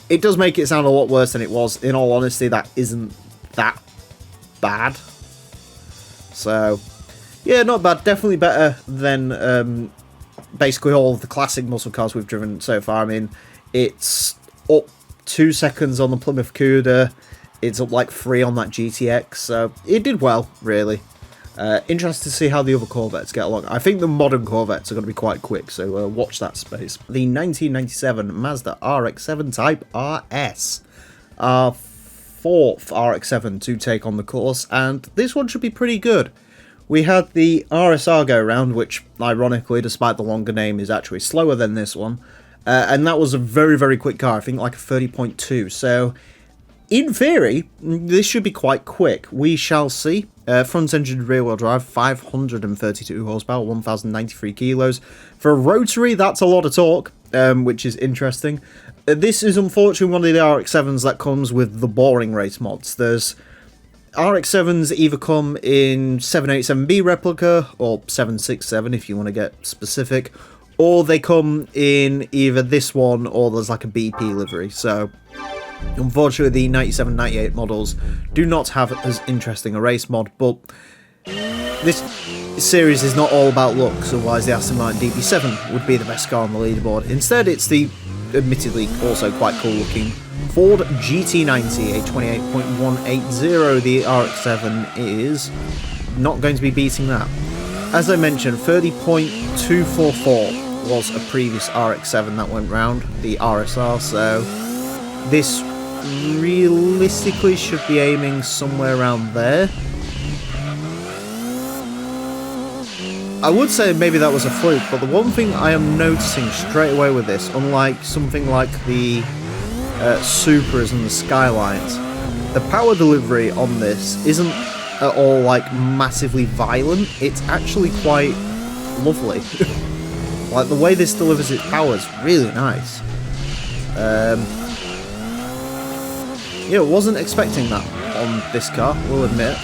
it does make it sound a lot worse than it was. In all honesty, that isn't that bad. So, yeah, not bad. Definitely better than basically all of the classic muscle cars we've driven so far. I mean, it's up 2 seconds on the Plymouth Cuda. It's up like 3 on that GTX. So, it did well, really. Interested to see how the other Corvettes get along. I think the modern Corvettes are going to be quite quick, so watch that space. The 1997 Mazda RX-7 Type RS. Our 4th RX-7 to take on the course, and this one should be pretty good. We had the RSR go round, which, ironically, despite the longer name, is actually slower than this one. And that was a very, very quick car, I think like a 30.2, so in theory, this should be quite quick. We shall see. Front-engine rear-wheel drive, 532 horsepower, 1,093 kilos. For a rotary, that's a lot of torque, which is interesting. This is unfortunately one of the RX-7s that comes with the boring race mods. There's RX-7s either come in 787B replica, or 767 if you want to get specific, or they come in either this one or there's like a BP livery, so unfortunately, the 97, 98 models do not have as interesting a race mod, but this series is not all about looks, otherwise the Aston Martin DB7 would be the best car on the leaderboard. Instead, it's the, admittedly, also quite cool looking Ford GT90, a 28.180. The RX-7 is not going to be beating that. As I mentioned, 30.244 was a previous RX-7 that went round, the RSR, so this realistically should be aiming somewhere around there. I would say maybe that was a fluke, but the one thing I am noticing straight away with this, unlike something like the Supras and the Skylines, the power delivery on this isn't at all like massively violent. It's actually quite lovely. Like the way this delivers its power is really nice. Yeah, wasn't expecting that on this car, we'll admit.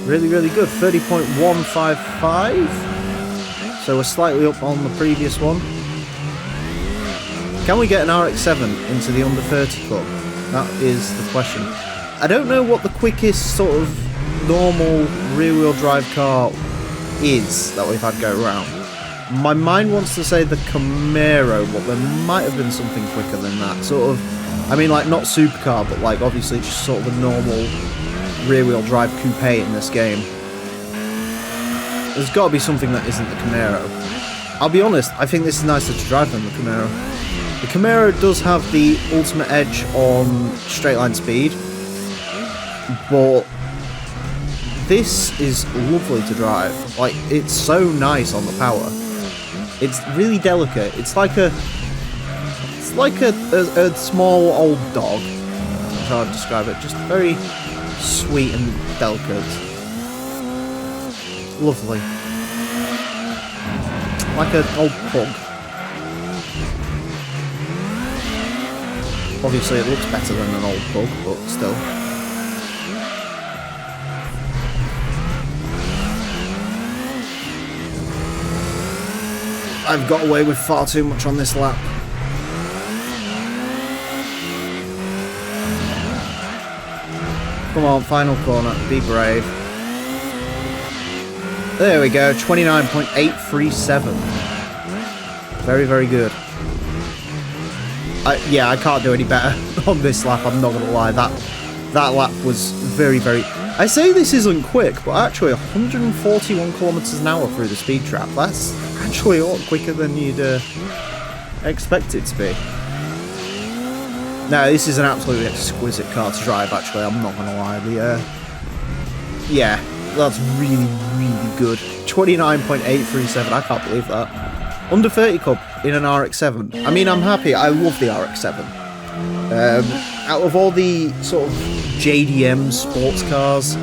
Really, really good. 30.155. so we're slightly up on the previous one. Can we get an RX-7 into the under 30 club? That is the question. I don't know what the quickest sort of normal rear-wheel drive car is that we've had go around. My mind wants to say the Camaro, but there might have been something quicker than that. Sort of, I mean, like, not supercar, but, like, obviously just sort of a normal rear-wheel drive coupe in this game. There's got to be something that isn't the Camaro. I'll be honest, I think this is nicer to drive than the Camaro. The Camaro does have the ultimate edge on straight line speed, but this is lovely to drive. Like, it's so nice on the power. It's really delicate. It's like a small old dog. That's how I'd describe it. Just very sweet and delicate. Lovely. Like an old pug. Obviously it looks better than an old pug, but still. I've got away with far too much on this lap. Come on, final corner, be brave. There we go, 29.837. Very, very good. Yeah, I can't do any better on this lap, I'm not going to lie. That lap was very, very... I say this isn't quick, but actually 141 kilometers an hour through the speed trap. That's actually a lot quicker than you'd expect it to be. No, this is an absolutely exquisite car to drive, actually, I'm not going to lie. Yeah, that's really, really good. 29.837, I can't believe that. Under 30 club in an RX-7. I mean, I'm happy, I love the RX-7. Out of all the sort of JDM sports cars,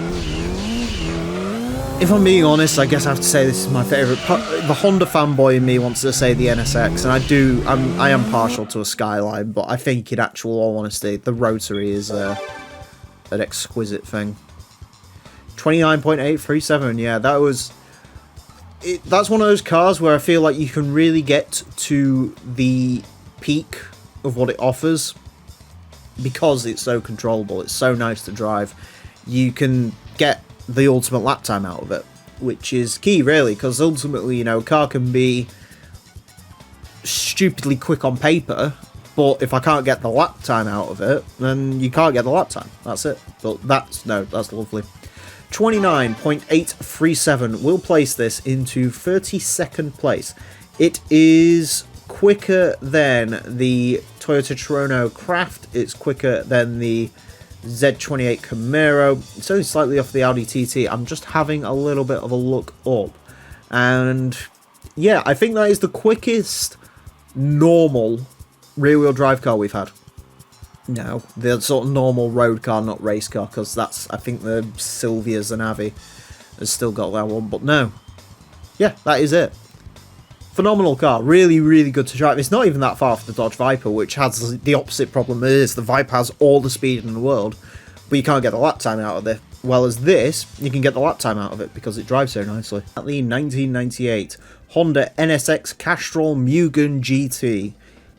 if I'm being honest, I guess I have to say this is my favourite. The Honda fanboy in me wants to say the NSX, and I am partial to a Skyline, but I think in all honesty, the Rotary is an exquisite thing. 29.837, yeah, that was... that's one of those cars where I feel like you can really get to the peak of what it offers because it's so controllable, it's so nice to drive. You can get the ultimate lap time out of it, which is key really, because ultimately, you know, a car can be stupidly quick on paper, but if I can't get the lap time out of it, then you can't get the lap time, that's it. But that's lovely. 29.837 will place this into 32nd place. It is quicker than the Toyota Torono Craft, it's quicker than the Z28 Camaro, it's only slightly off the Audi TT. I'm just having a little bit of a look up, and yeah, I think that is the quickest normal rear-wheel drive car we've had. No, the sort of normal road car, not race car, because that's, I think the Silvia Zanavi has still got that one, but no. Yeah, that is it. Phenomenal car, really, really good to drive. It's not even that far off the Dodge Viper, which has the opposite problem. It is the Viper has all the speed in the world, but you can't get the lap time out of it. Well, as this, you can get the lap time out of it because it drives so nicely. At the 1998 Honda NSX Castrol Mugen GT.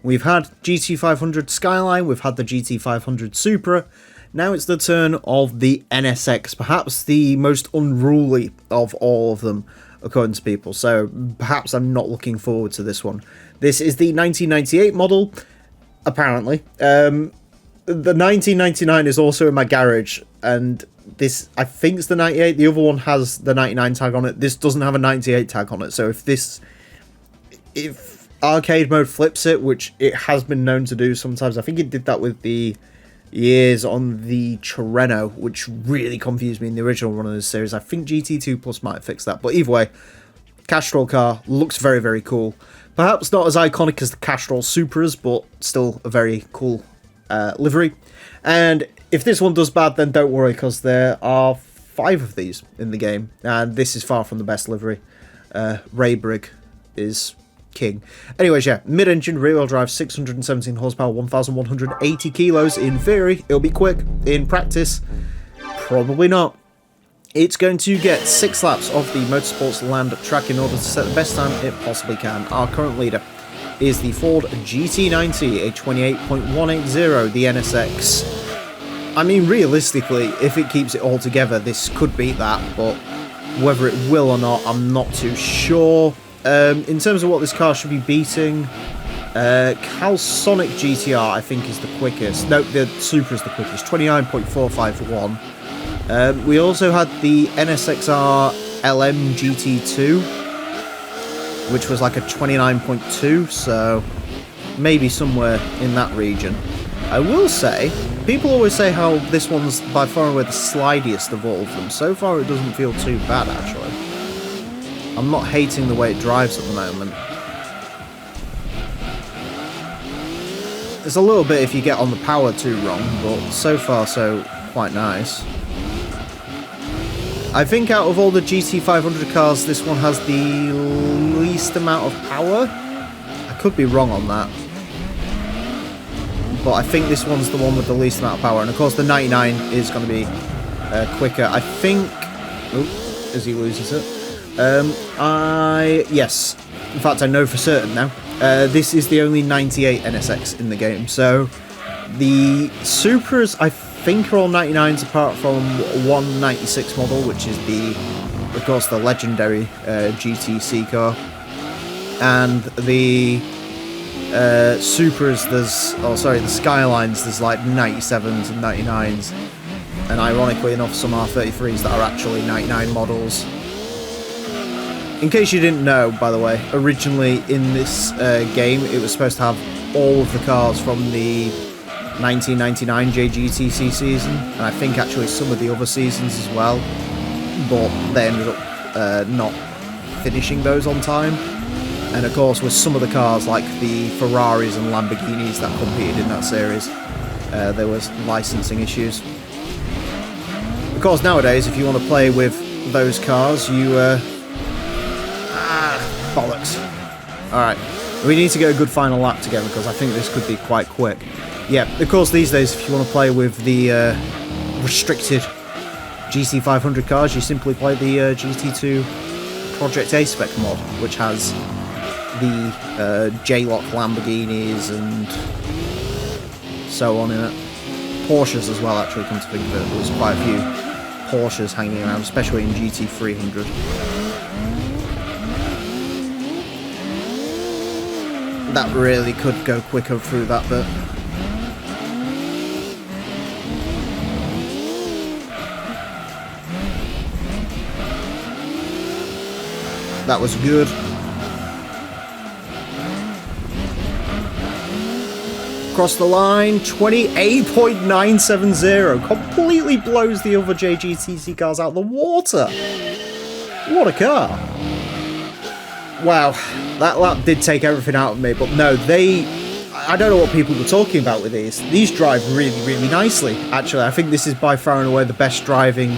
We've had GT500 Skyline, we've had the GT500 Supra. Now it's the turn of the NSX, perhaps the most unruly of all of them, according to people, so perhaps I'm not looking forward to this one. This is the 1998 model, apparently. The 1999 is also in my garage, and this, I think it's the 98, the other one has the 99 tag on it, this doesn't have a 98 tag on it, so if arcade mode flips it, which it has been known to do sometimes, I think it did that with the years on the Tirreno, which really confused me in the original run of this series. I think GT2 Plus might fix that, but either way, Castrol car looks very, very cool. Perhaps not as iconic as the Castrol Supras, but still a very cool livery. And if this one does bad, then don't worry, because there are 5 of these in the game, and this is far from the best livery. Raybrig is king. Anyways, yeah, mid-engine, rear-wheel drive, 617 horsepower, 1,180 kilos. In theory, it'll be quick. In practice, probably not. It's going to get 6 laps of the Motorsports Land track in order to set the best time it possibly can. Our current leader is the Ford GT90, a 28.180, the NSX. I mean, realistically, if it keeps it all together, this could beat that, but whether it will or not, I'm not too sure. In terms of what this car should be beating, Calsonic GTR, I think, is the quickest. No, the Supra is the quickest, 29.451. We also had the NSXR LM GT2, which was like a 29.2, so maybe somewhere in that region. I will say, people always say how this one's by far and away the slidiest of all of them. So far it doesn't feel too bad, actually. I'm not hating the way it drives at the moment. There's a little bit if you get on the power too wrong, but so far so quite nice. I think out of all the GT500 cars, this one has the least amount of power. I could be wrong on that. But I think this one's the one with the least amount of power. And of course the 99 is going to be quicker. I think... Oh, as he loses it. Yes. In fact, I know for certain now. This is the only 98 NSX in the game. So the Supras, I think, are all 99s apart from 196 model, which is of course, the legendary GTC car. And the Supras, the Skylines, there's like 97s and 99s. And ironically enough, some R33s that are actually 99 models. In case you didn't know, by the way, originally in this game, it was supposed to have all of the cars from the 1999 JGTC season, and I think actually some of the other seasons as well, but they ended up not finishing those on time. And of course, with some of the cars, like the Ferraris and Lamborghinis that competed in that series, there was licensing issues. Of course, nowadays, if you want to play with those cars, you... bollocks. Alright, we need to get a good final lap together, because I think this could be quite quick. Yeah, of course, these days, if you want to play with the restricted GT500 cars, you simply play the GT2 Project A-Spec mod, which has the J-Lock Lamborghinis and so on in it. Porsches as well, actually, come to think of it. There's quite a few Porsches hanging around, especially in GT300. That really could go quicker through that bit. That was good. Across the line, 28.970. Completely blows the other JGTC cars out of the water. What a car. Wow, that lap did take everything out of me, but no, I don't know what people were talking about with these. These drive really, really nicely, actually. I think this is by far and away the best driving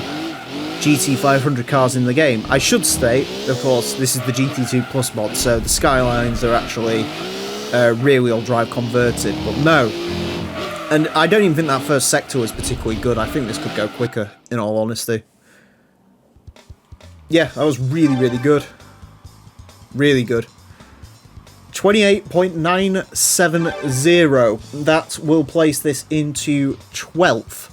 GT500 cars in the game. I should state, of course, this is the GT2 Plus mod, so the Skylines are actually rear-wheel drive converted, but no. And I don't even think that first sector was particularly good. I think this could go quicker, in all honesty. Yeah, that was really, really good. Really good. 28.970. That will place this into 12th.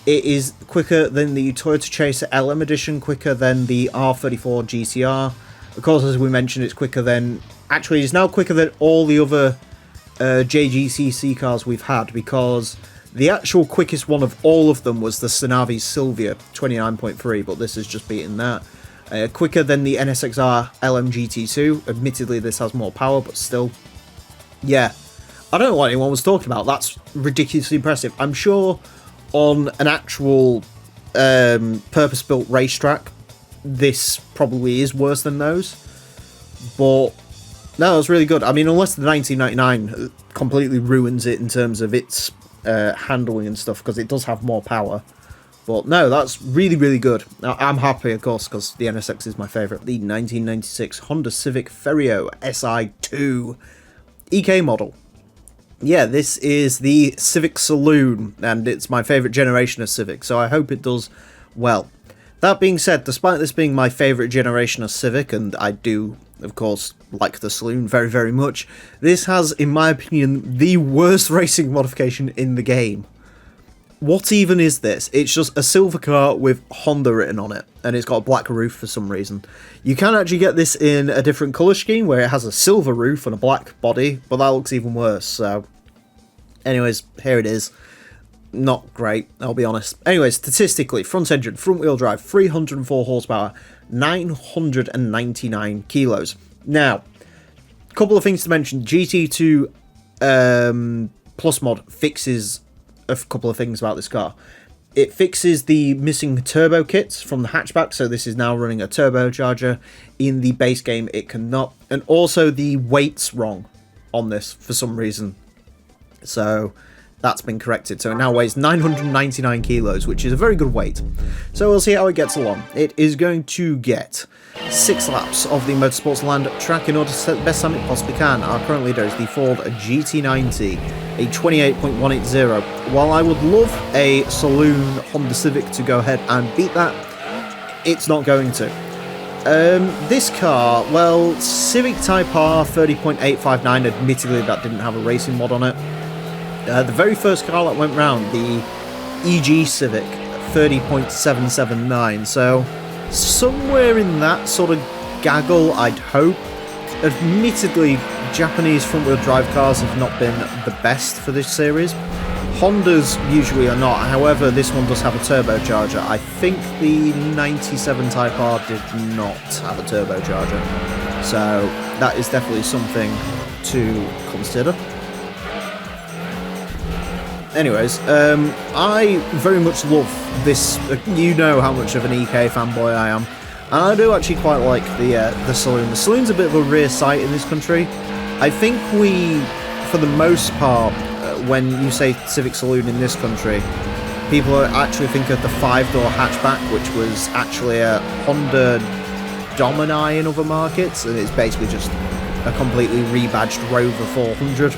It is quicker than the Toyota Chaser LM Edition, quicker than the R34 GTR. Of course, as we mentioned, it's quicker than... Actually, it's now quicker than all the other JGCC cars we've had, because the actual quickest one of all of them was the Synavi Silvia, 29.3, but this is just beating that. Quicker than the NSXR LM GT2. Admittedly, this has more power, but still. Yeah. I don't know what anyone was talking about. That's ridiculously impressive. I'm sure on an actual purpose-built racetrack, this probably is worse than those. But, no, it was really good. I mean, unless the 1999 completely ruins it in terms of its handling and stuff, because it does have more power. But no, that's really, really good. Now, I'm happy, of course, because the NSX is my favourite. The 1996 Honda Civic Ferio SI2 EK model. Yeah, this is the Civic Saloon, and it's my favourite generation of Civic, so I hope it does well. That being said, despite this being my favourite generation of Civic, and I do, of course, like the Saloon very, very much, this has, in my opinion, the worst racing modification in the game. What even is this? It's just a silver car with Honda written on it, and it's got a black roof for some reason. You can actually get this in a different colour scheme, where it has a silver roof and a black body, but that looks even worse, so... Anyways, here it is. Not great, I'll be honest. Anyway, statistically, front engine, front wheel drive, 304 horsepower, 999 kilos. Now, a couple of things to mention. GT2 Plus mod fixes a couple of things about this car. It fixes the missing turbo kits from the hatchback, so this is now running a turbocharger. In the base game, it cannot. And also, the weight's wrong on this for some reason. So... that's been corrected, so it now weighs 999 kilos, which is a very good weight. So we'll see how it gets along. It is going to get 6 laps of the Motorsports Land track in order to set the best time it possibly can. Our current leader is the Ford GT90, a 28.180. While I would love a Saloon Honda Civic to go ahead and beat that, it's not going to. This car, well, Civic Type R 30.859, admittedly that didn't have a racing mod on it. The very first car that went round, the EG Civic, 30.779, so somewhere in that sort of gaggle, I'd hope. Admittedly, Japanese front-wheel drive cars have not been the best for this series. Hondas usually are not, however, this one does have a turbocharger. I think the 97 Type R did not have a turbocharger, so that is definitely something to consider. Anyways, I very much love this. You know how much of an EK fanboy I am, and I do actually quite like the Saloon. The Saloon's a bit of a rare sight in this country. I think we, for the most part, when you say Civic Saloon in this country, people actually think of the 5-door hatchback, which was actually a Honda Domini in other markets, and it's basically just a completely rebadged Rover 400,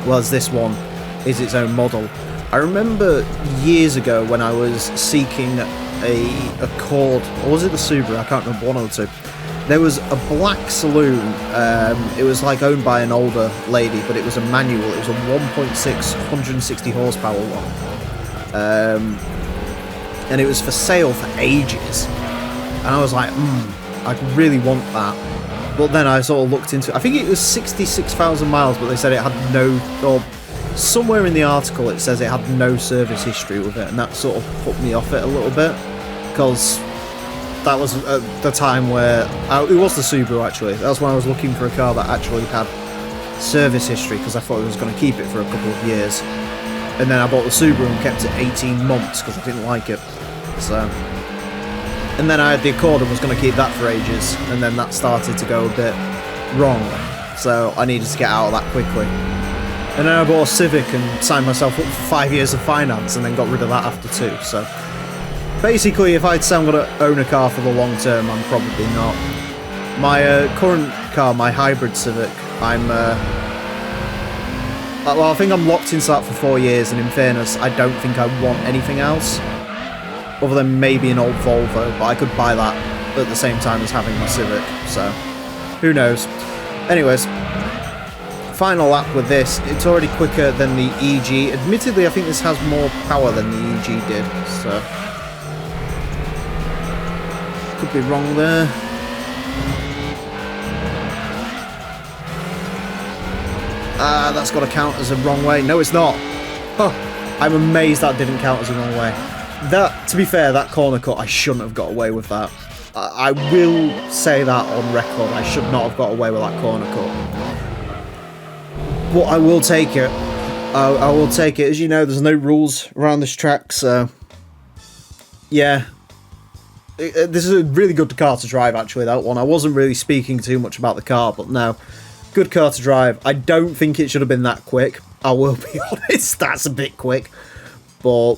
whereas this one is its own model. I remember years ago when I was seeking a Accord, or was it the Subaru? I can't remember, one of the two. There was a black Saloon. It was like owned by an older lady, but it was a manual. It was a 1.6 160 horsepower one, and it was for sale for ages. And I was like, I really want that. But then I sort of looked into it. I think it was 66,000 miles, but they said it had no, or somewhere in the article it says it had no service history with it, and that sort of put me off it a little bit, because that was the time where it was the Subaru actually. That's when I was looking for a car that actually had service history, because I thought I was going to keep it for a couple of years, and then I bought the Subaru and kept it 18 months because I didn't like it. So, and then I had the Accord and was going to keep that for ages, and then that started to go a bit wrong, so I needed to get out of that quickly. And then I bought a Civic and signed myself up for 5 years of finance, and then got rid of that after 2. So basically, if I'd say I'm going to own a car for the long term, I'm probably not. My current car, my hybrid Civic, well, I think I'm locked into that for 4 years, and in fairness, I don't think I want anything else other than maybe an old Volvo, but I could buy that at the same time as having my Civic, so who knows. Anyways, final lap with this. It's already quicker than the EG. Admittedly, I think this has more power than the EG did, so could be wrong there. That's got to count as a wrong way. No, it's not. Huh. I'm amazed that didn't count as a wrong way. That, to be fair, that corner cut, I shouldn't have got away with that. I will say that on record. I should not have got away with that corner cut. But I will take it. I will take it. As you know, there's no rules around this track, so yeah. This is a really good car to drive, actually, that one. I wasn't really speaking too much about the car, but no. Good car to drive. I don't think it should have been that quick. I will be honest, that's a bit quick. But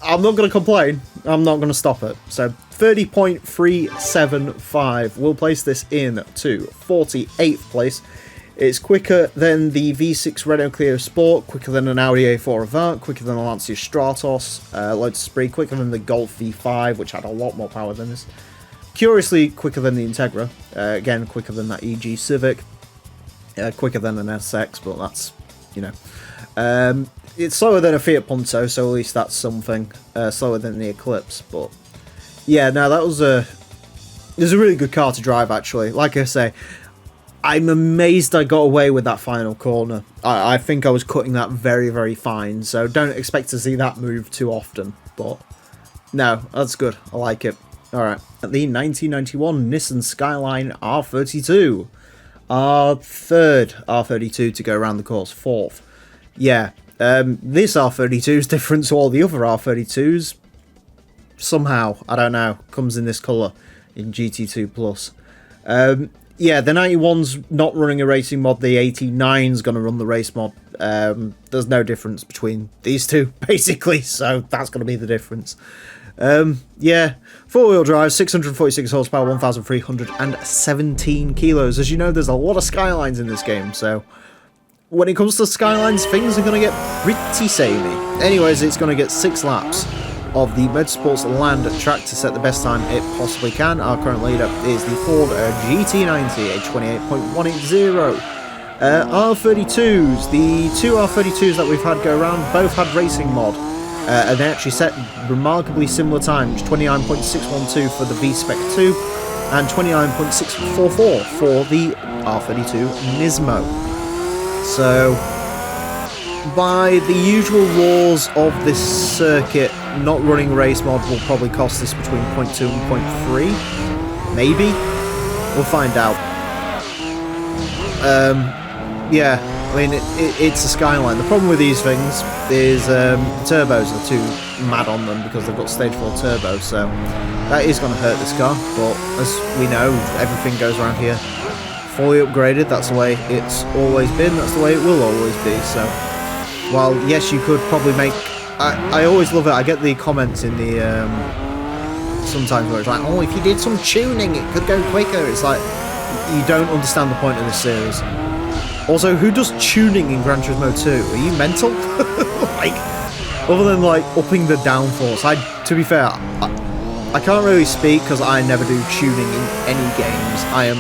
I'm not going to complain. I'm not going to stop it. So 30.375 will place this in to 48th place It's quicker than the V6 Renault Clio Sport, quicker than an Audi A4 Avant, quicker than the Lancia Stratos, Lotus Esprit, quicker than the Golf V5, which had a lot more power than this. Curiously, quicker than the Integra. Again, quicker than that EG Civic. Quicker than an SX, but that's, you know. It's slower than a Fiat Punto, so at least that's something. Slower than the Eclipse, but... Yeah, no, that was a... It was a really good car to drive, actually. Like I say, I'm amazed I got away with that final corner. I think I was cutting that very, very fine, so don't expect to see that move too often. But no, that's good. I like it. Alright. The 1991 Nissan Skyline R32. Our third R32 to go around the course. Fourth. Yeah. This R32 is different to all the other R32s. Somehow, I don't know, comes in this colour in GT2 Plus. Yeah, the 91's not running a racing mod, the 89's going to run the race mod. There's no difference between these two, basically, so that's going to be the difference. Yeah, four-wheel drive, 646 horsepower, 1,317 kilos. As you know, there's a lot of Skylines in this game, so when it comes to Skylines, things are going to get pretty samey. Anyways, it's going to get 6 laps of the Motorsports Land track to set the best time it possibly can. Our current leader is the Ford GT90, a 28.180. R32s, the two R32s that we've had go around, both had racing mod, and they actually set remarkably similar times, 29.612 for the V-Spec 2, and 29.644 for the R32 Nismo. So, by the usual laws of this circuit, not running race mod will probably cost us between 0.2 and 0.3. Maybe? We'll find out. Yeah, I mean, it's a Skyline. The problem with these things is the turbos are too mad on them because they've got stage 4 turbo, so that is going to hurt this car, but as we know, everything goes around here fully upgraded. That's the way it's always been, that's the way it will always be, so... Well, yes, you could probably make... I always love it. I get the comments in the... sometimes where it's like, oh, if you did some tuning, it could go quicker. It's like, you don't understand the point of this series. Also, who does tuning in Gran Turismo 2? Are you mental? Like, other than, like, upping the downforce. To be fair, I can't really speak because I never do tuning in any games. I am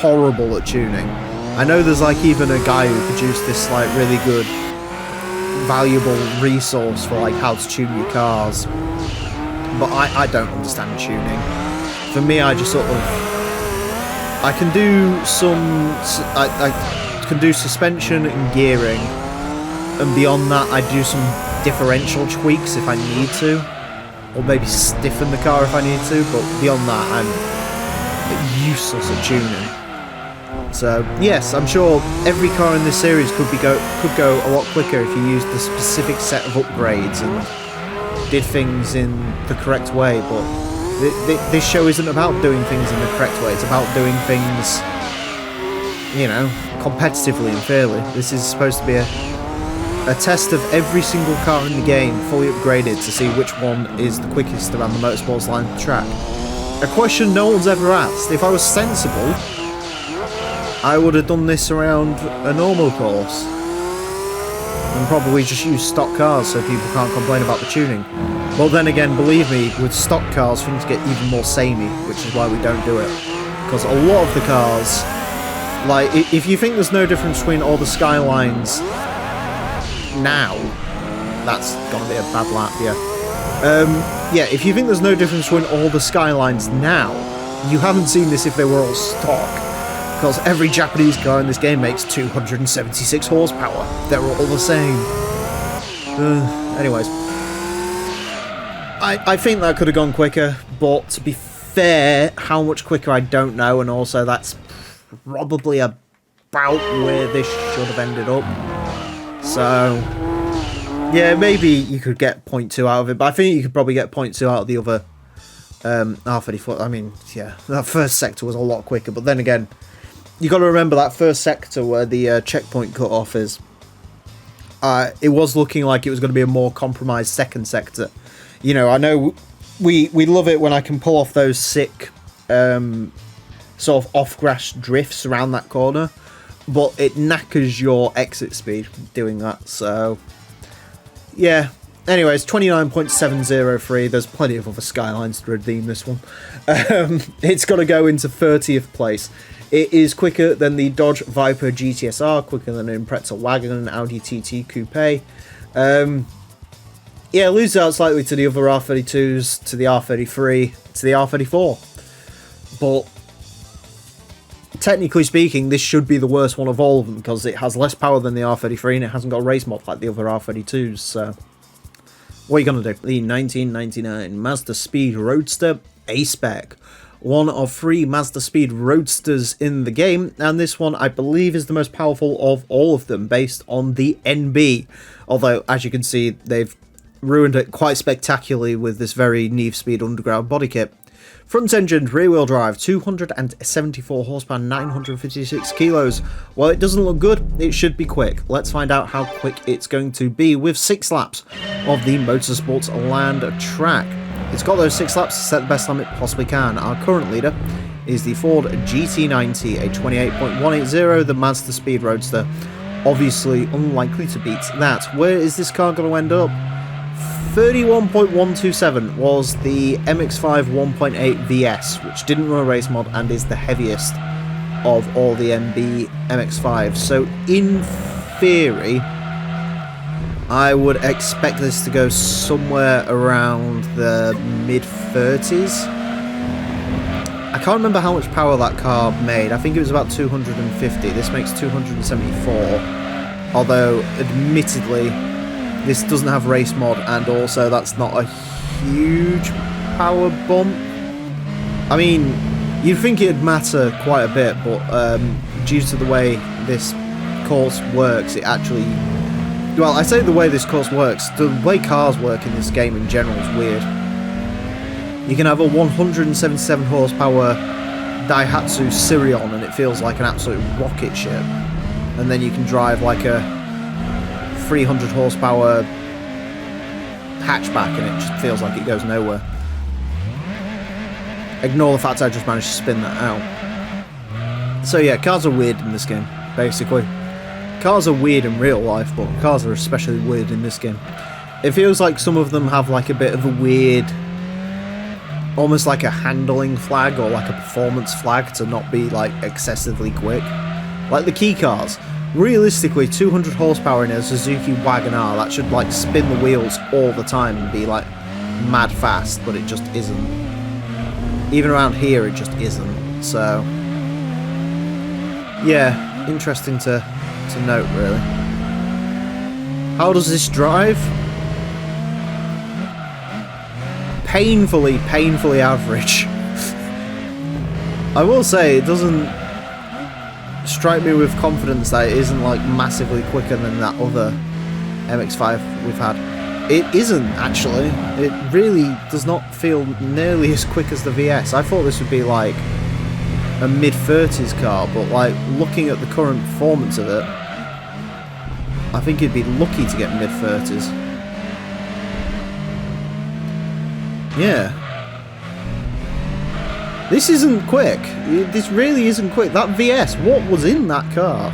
horrible at tuning. I know there's like even a guy who produced this like really good, valuable resource for like how to tune your cars, but I don't understand tuning. For me, I just sort of I can do I can do suspension and gearing, and beyond that I do some differential tweaks if I need to, or maybe stiffen the car if I need to. But beyond that, I'm useless at tuning. So yes, I'm sure every car in this series could go a lot quicker if you used the specific set of upgrades and did things in the correct way. But this show isn't about doing things in the correct way. It's about doing things, you know, competitively and fairly. This is supposed to be a test of every single car in the game, fully upgraded, to see which one is the quickest around the Motorsports Line track. A question no one's ever asked. If I was sensible, I would have done this around a normal course and probably just use stock cars so people can't complain about the tuning. But then again, believe me, with stock cars things get even more samey, which is why we don't do it. Because a lot of the cars, like, if you think there's no difference between all the Skylines now, that's gonna be a bad lap, yeah. Yeah, if you think there's no difference between all the Skylines now, you haven't seen this if they were all stock. Because every Japanese car in this game makes 276 horsepower. They're all the same. Anyways. I think that could have gone quicker, but to be fair, how much quicker I don't know, and also that's probably about where this should have ended up. So, yeah, maybe you could get 0.2 out of it, but I think you could probably get 0.2 out of the other R34. I mean, yeah, that first sector was a lot quicker, but then again, you got to remember that first sector where the checkpoint cut-off is. It was looking like it was going to be a more compromised second sector. You know, I know we love it when I can pull off those sick sort of off-grass drifts around that corner, but it knackers your exit speed doing that, so yeah. Anyways, 29.703, there's plenty of other Skylines to redeem this one. It's got to go into 30th place. It is quicker than the Dodge Viper GTSR, quicker than an Impreza Wagon and Audi TT Coupe. Yeah, loses out slightly to the other R32s, to the R33, to the R34. But technically speaking, this should be the worst one of all of them, because it has less power than the R33 and it hasn't got a race mod like the other R32s, so what are you going to do? The 1999 Mazda Speed Roadster A-Spec. One of 3 Mazda Speed Roadsters in the game, and this one I believe is the most powerful of all of them based on the NB. Although, as you can see, they've ruined it quite spectacularly with this very Need for Speed Underground body kit. Front engine, rear wheel drive, 274 horsepower, 956 kilos. While it doesn't look good, it should be quick. Let's find out how quick it's going to be with 6 laps of the Motorsports Land track. It's got those 6 laps to set the best time it possibly can. Our current leader is the Ford GT90, a 28.180, the Mazda Speed Roadster. Obviously unlikely to beat that. Where is this car going to end up? 31.127 was the MX-5 1.8 VS, which didn't run a race mod and is the heaviest of all the MB MX-5s. So in theory, I would expect this to go somewhere around the mid-30s. I can't remember how much power that car made. I think it was about 250. This makes 274. Although, admittedly, this doesn't have race mod, and also that's not a huge power bump. I mean, you'd think it'd matter quite a bit, but due to the way this course works, it actually... Well, I say the way this course works, the way cars work in this game in general is weird. You can have a 177 horsepower Daihatsu Sirion and it feels like an absolute rocket ship. And then you can drive like a 300 horsepower hatchback and it just feels like it goes nowhere. Ignore the fact I just managed to spin that out. So yeah, cars are weird in this game, basically. Cars are weird in real life, but cars are especially weird in this game. It feels like some of them have like a bit of a weird, almost like a handling flag or like a performance flag to not be like excessively quick. Like the key cars. Realistically, 200 horsepower in a Suzuki Wagon-R, that should like spin the wheels all the time and be like mad fast, but it just isn't. Even around here it just isn't. So yeah, interesting to note really. How does this drive? Painfully average. I will say it doesn't strike me with confidence that it isn't like massively quicker than that other MX-5 we've had. It isn't actually. It really does not feel nearly as quick as the VS. I thought this would be like a mid-30s car, but like looking at the current performance of it, I think you'd be lucky to get mid-30s. Yeah. This isn't quick. This really isn't quick. That VS, what was in that car?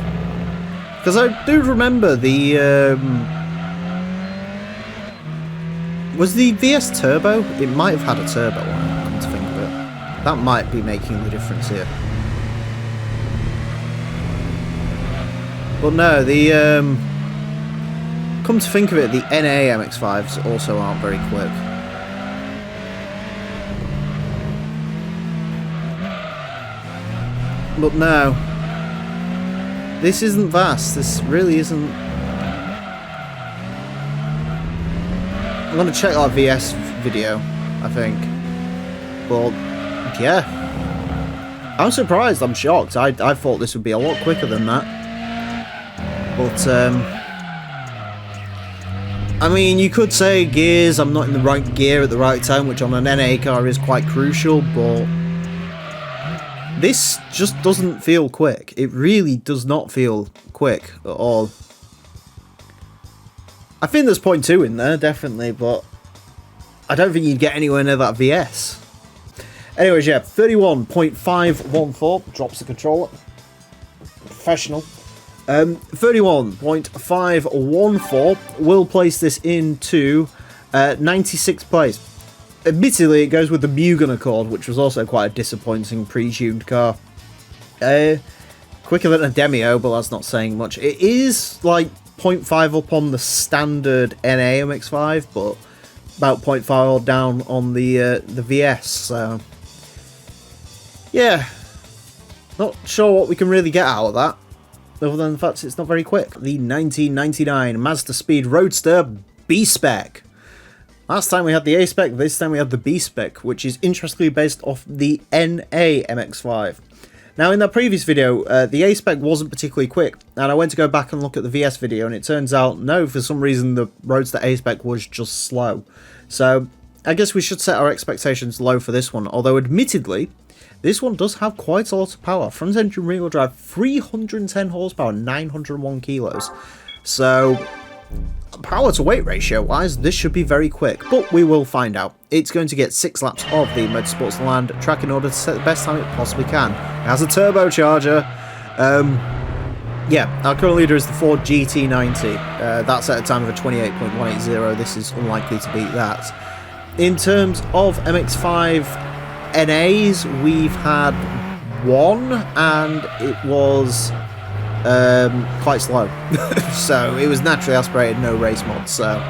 Because I do remember the... was the VS turbo? It might have had a turbo on it, come to think of it. That might be making the difference here. But no, the... come to think of it, the NA MX-5s also aren't very quick. But no, this isn't fast. This really isn't. I'm gonna check that VS video, I think. But yeah, I'm surprised. I'm shocked. I thought this would be a lot quicker than that. But I mean, you could say gears. I'm not in the right gear at the right time, which on an NA car is quite crucial. But this just doesn't feel quick. It really does not feel quick at all. I think there's 0.2 in there, definitely, but I don't think you'd get anywhere near that VS. Anyways, yeah, 31.514 drops the controller. Professional. 31.514 will place this into 96th place. Admittedly, it goes with the Mugen Accord, which was also quite a disappointing pre-tuned car. Quicker than a Demio, but that's not saying much. It is like 0.5 up on the standard NA MX-5, but about 0.5 down on the VS. So yeah, not sure what we can really get out of that, other than the fact it's not very quick. The 1999 Mazda Speed Roadster B-Spec. Last time we had the A-Spec, this time we had the B-Spec, which is interestingly based off the NA MX-5. Now, in that previous video, the A-Spec wasn't particularly quick, and I went to go back and look at the VS video, and it turns out, no, for some reason, the Roadster A-Spec was just slow. So, I guess we should set our expectations low for this one, although admittedly, this one does have quite a lot of power. Front engine rear-wheel drive, 310 horsepower, 901 kilos. So, power to weight ratio wise, this should be very quick, but we will find out. It's going to get 6 laps of the Motorsports Land track in order to set the best time it possibly can. It has a turbocharger. Yeah, our current leader is the Ford GT90. That's at a time of a 28.180. This is unlikely to beat that. In terms of MX-5 NAs, we've had one, and it was quite slow. So it was naturally aspirated, no race mods. So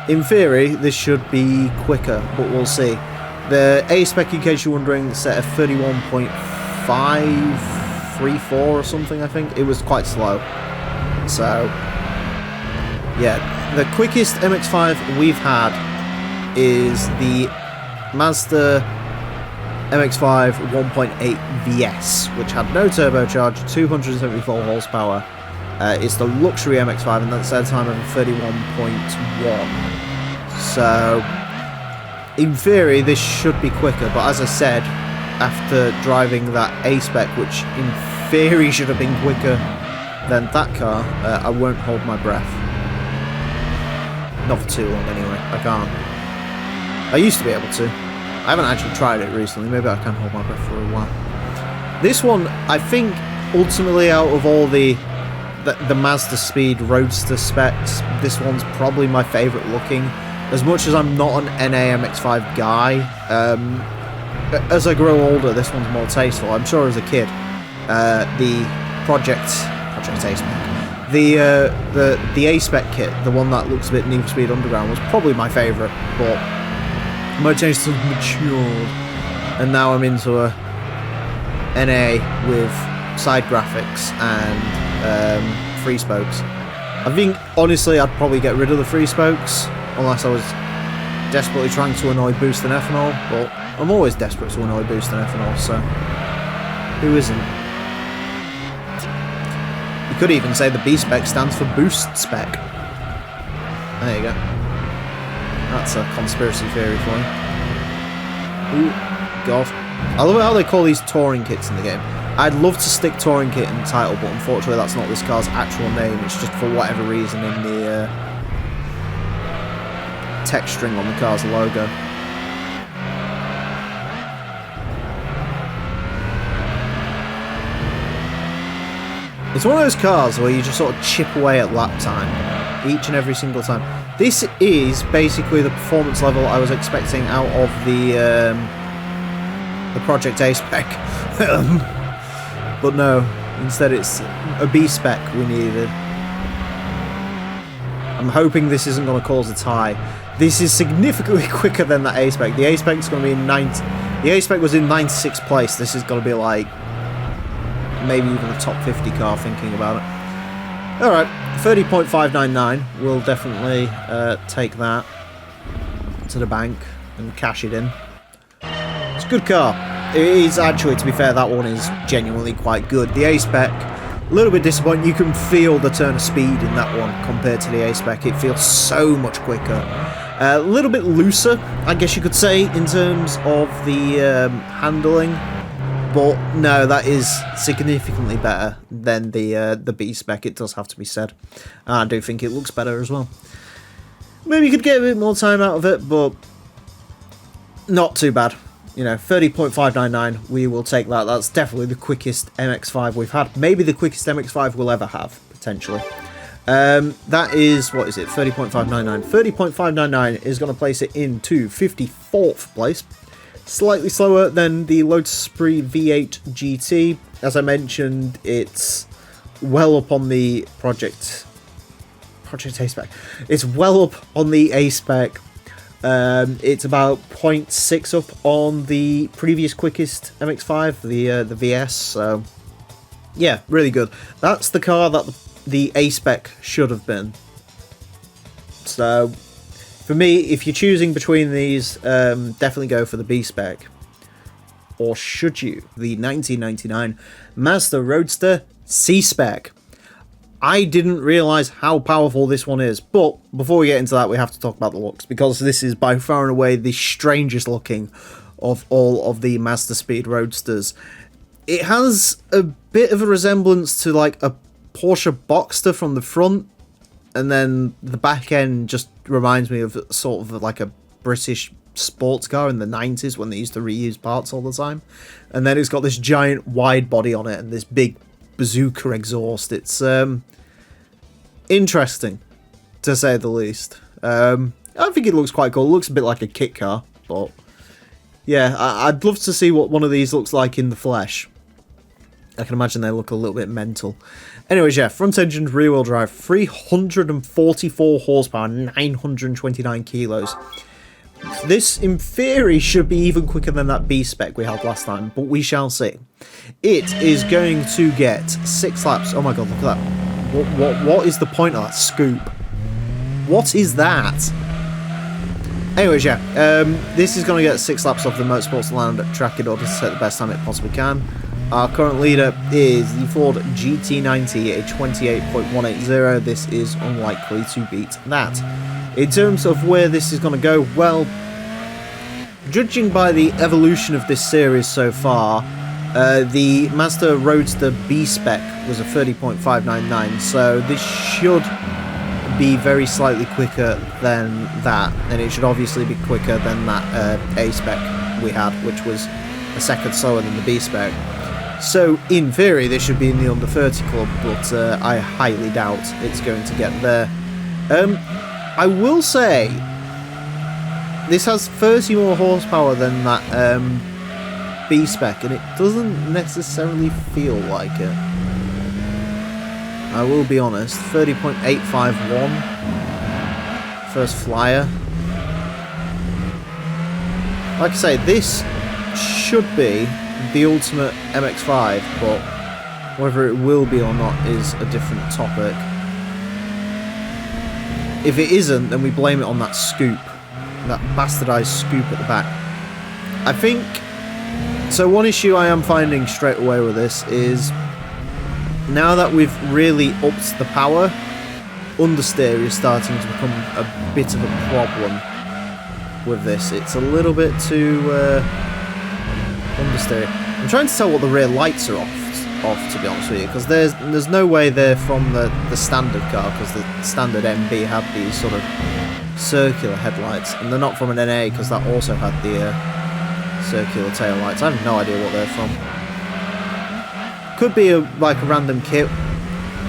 in theory, this should be quicker, but we'll see. The A-Spec, in case you're wondering, set at 31.534 or something, I think. It was quite slow. So yeah, the quickest MX-5 we've had is the Mazda MX-5 1.8 VS, which had no turbocharger, 274 horsepower. It's the luxury MX-5, and that's at a time of 31.1. So, in theory, this should be quicker, but as I said, after driving that A-Spec, which in theory should have been quicker than that car, I won't hold my breath. Not for too long, anyway. I can't. I used to be able to. I haven't actually tried it recently. Maybe I can hold my breath for a while. This one, I think, ultimately, out of all the Mazda Speed Roadster specs, this one's probably my favourite looking. As much as I'm not an NA MX-5 guy, as I grow older, this one's more tasteful. I'm sure as a kid, the Project A-Spec, the A-Spec kit, the one that looks a bit Need for Speed Underground, was probably my favourite, but my tastes have matured, and now I'm into a NA with side graphics and free spokes. I think, honestly, I'd probably get rid of the free spokes, unless I was desperately trying to annoy Boost and Ethanol, but I'm always desperate to annoy Boost and Ethanol, so who isn't? You could even say the B-Spec stands for Boost Spec. There you go. That's a conspiracy theory for you. Ooh, God. I love how they call these touring kits in the game. I'd love to stick touring kit in the title, but unfortunately that's not this car's actual name. It's just for whatever reason in the text string on the car's logo. It's one of those cars where you just sort of chip away at lap time, each and every single time. This is basically the performance level I was expecting out of the Project A-Spec. But no, instead it's a B-Spec we needed. I'm hoping this isn't going to cause a tie. This is significantly quicker than the A-Spec. The A-Spec's going to be in The A-Spec was in 96th place. This is going to be like maybe even a top 50 car, thinking about it. Alright, 30.599. We'll definitely take that to the bank and cash it in. It's a good car. It is actually, to be fair, that one is genuinely quite good. The A-Spec, a little bit disappointing. You can feel the turn of speed in that one compared to the A-Spec. It feels so much quicker. A little bit looser, I guess you could say, in terms of the handling. But no, that is significantly better than the B-Spec, it does have to be said. I do think it looks better as well. Maybe you could get a bit more time out of it, but not too bad. you know, 30.599, we will take that. That's definitely the quickest MX-5 we've had. Maybe the quickest MX-5 we'll ever have, potentially. That is, what is it, 30.599. 30.599 is going to place it into 54th place. Slightly slower than the Lotus Esprit V8 GT. As I mentioned, it's well up on the Project A spec. It's well up on the A spec. It's about 0.6 up on the previous quickest MX-5, the VS. So yeah, really good. That's the car that the A spec should have been. So for me, if you're choosing between these, definitely go for the B spec. Or should you? The 1999 Mazda Roadster C spec. I didn't realise how powerful this one is, but before we get into that, we have to talk about the looks, because this is by far and away the strangest looking of all of the Mazda Speed Roadsters. It has a bit of a resemblance to like a Porsche Boxster from the front, and then the back end just reminds me of sort of like a British sports car in the 90s when they used to reuse parts all the time. And then it's got this giant wide body on it and this big bazooka exhaust. It's interesting, to say the least. I think it looks quite cool. It looks a bit like a kit car, but yeah, I'd love to see what one of these looks like in the flesh. I can imagine they look a little bit mental. Anyways, yeah, front-engined rear-wheel drive, 344 horsepower, 929 kilos. This, in theory, should be even quicker than that B-spec we had last time, but we shall see. It is going to get 6 laps. Oh my god, look at that. What is the point of that scoop? What is that? Anyways, yeah, this is going to get 6 laps off the Motorsports Land track in order to set the best time it possibly can. Our current leader is the Ford GT90, a 28.180. This is unlikely to beat that. In terms of where this is going to go, well, judging by the evolution of this series so far, the Mazda Roadster B-Spec was a 30.599, so this should be very slightly quicker than that, and it should obviously be quicker than that A-Spec we had, which was a second slower than the B-Spec. So, in theory, this should be in the under 30 club, but I highly doubt it's going to get there. I will say, this has 30 more horsepower than that B-Spec, and it doesn't necessarily feel like it. I will be honest, 30.851, first flyer. Like I say, this should be the ultimate MX-5, but whether it will be or not is a different topic. If it isn't, then we blame it on that scoop, that bastardized scoop at the back. I think, so one issue I am finding straight away with this is, now that we've really upped the power, understeer is starting to become a bit of a problem with this. It's a little bit too understeer. I'm trying to tell what the rear lights are off to be honest with you, because there's no way they're from the standard car, because the standard MB had these sort of circular headlights, and they're not from an NA because that also had the circular tail lights. I have no idea what they're from. Could be like a random kit.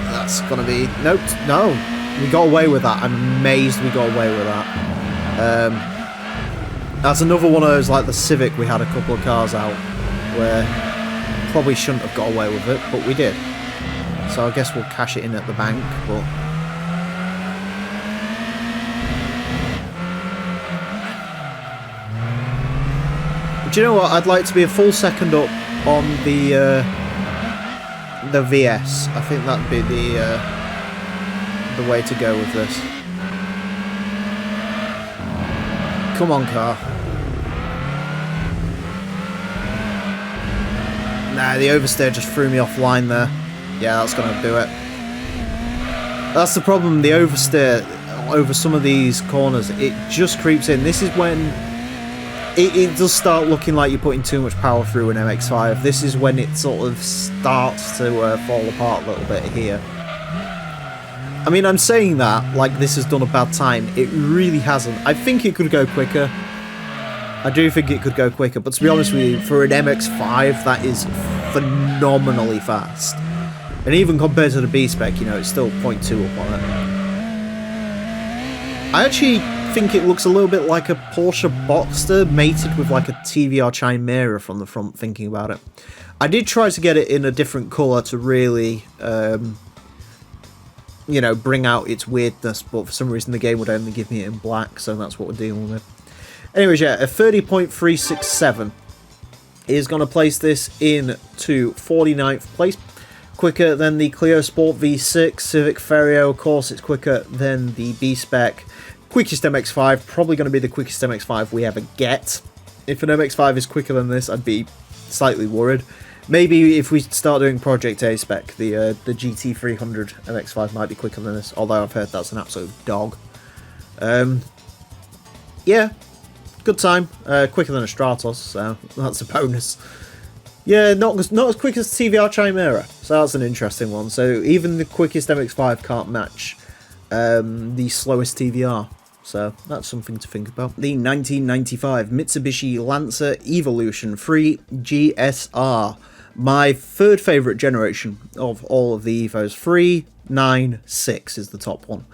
That's gonna be nope. No, we got away with that. I'm amazed we got away with that. That's another one of those, like the Civic. We had a couple of cars out where probably shouldn't have got away with it, but we did. So I guess we'll cash it in at the bank. But you know what? I'd like to be a full second up on the VS. I think that'd be the way to go with this. Come on, car. Nah, the oversteer just threw me offline there. Yeah, that's going to do it. That's the problem, the oversteer over some of these corners, it just creeps in. This is when it does start looking like you're putting too much power through an MX-5. This is when it sort of starts to fall apart a little bit here. I mean, I'm saying that like this has done a bad time. It really hasn't. I think it could go quicker. I do think it could go quicker, but to be honest with you, for an MX-5, that is phenomenally fast. And even compared to the B-Spec, you know, it's still 0.2 up on it. I actually think it looks a little bit like a Porsche Boxster mated with like a TVR Chimera from the front, thinking about it. I did try to get it in a different colour to really, you know, bring out its weirdness, but for some reason the game would only give me it in black, so that's what we're dealing with. Anyways, yeah, a 30.367 is going to place this into 49th place. Quicker than the Clio Sport V6, Civic Ferio, of course it's quicker than the B-Spec. Quickest MX-5, probably going to be the quickest MX-5 we ever get. If an MX-5 is quicker than this, I'd be slightly worried. Maybe if we start doing Project A-Spec, the GT300 MX-5 might be quicker than this, although I've heard that's an absolute dog. Yeah, good time. Quicker than a Stratos, so that's a bonus. Yeah, not as quick as TVR Chimera, so that's an interesting one. So even the quickest MX-5 can't match the slowest TVR, so that's something to think about. The 1995 Mitsubishi Lancer Evolution 3 GSR, my third favourite generation of all of the Evos. 3, 9, 6 is the top one.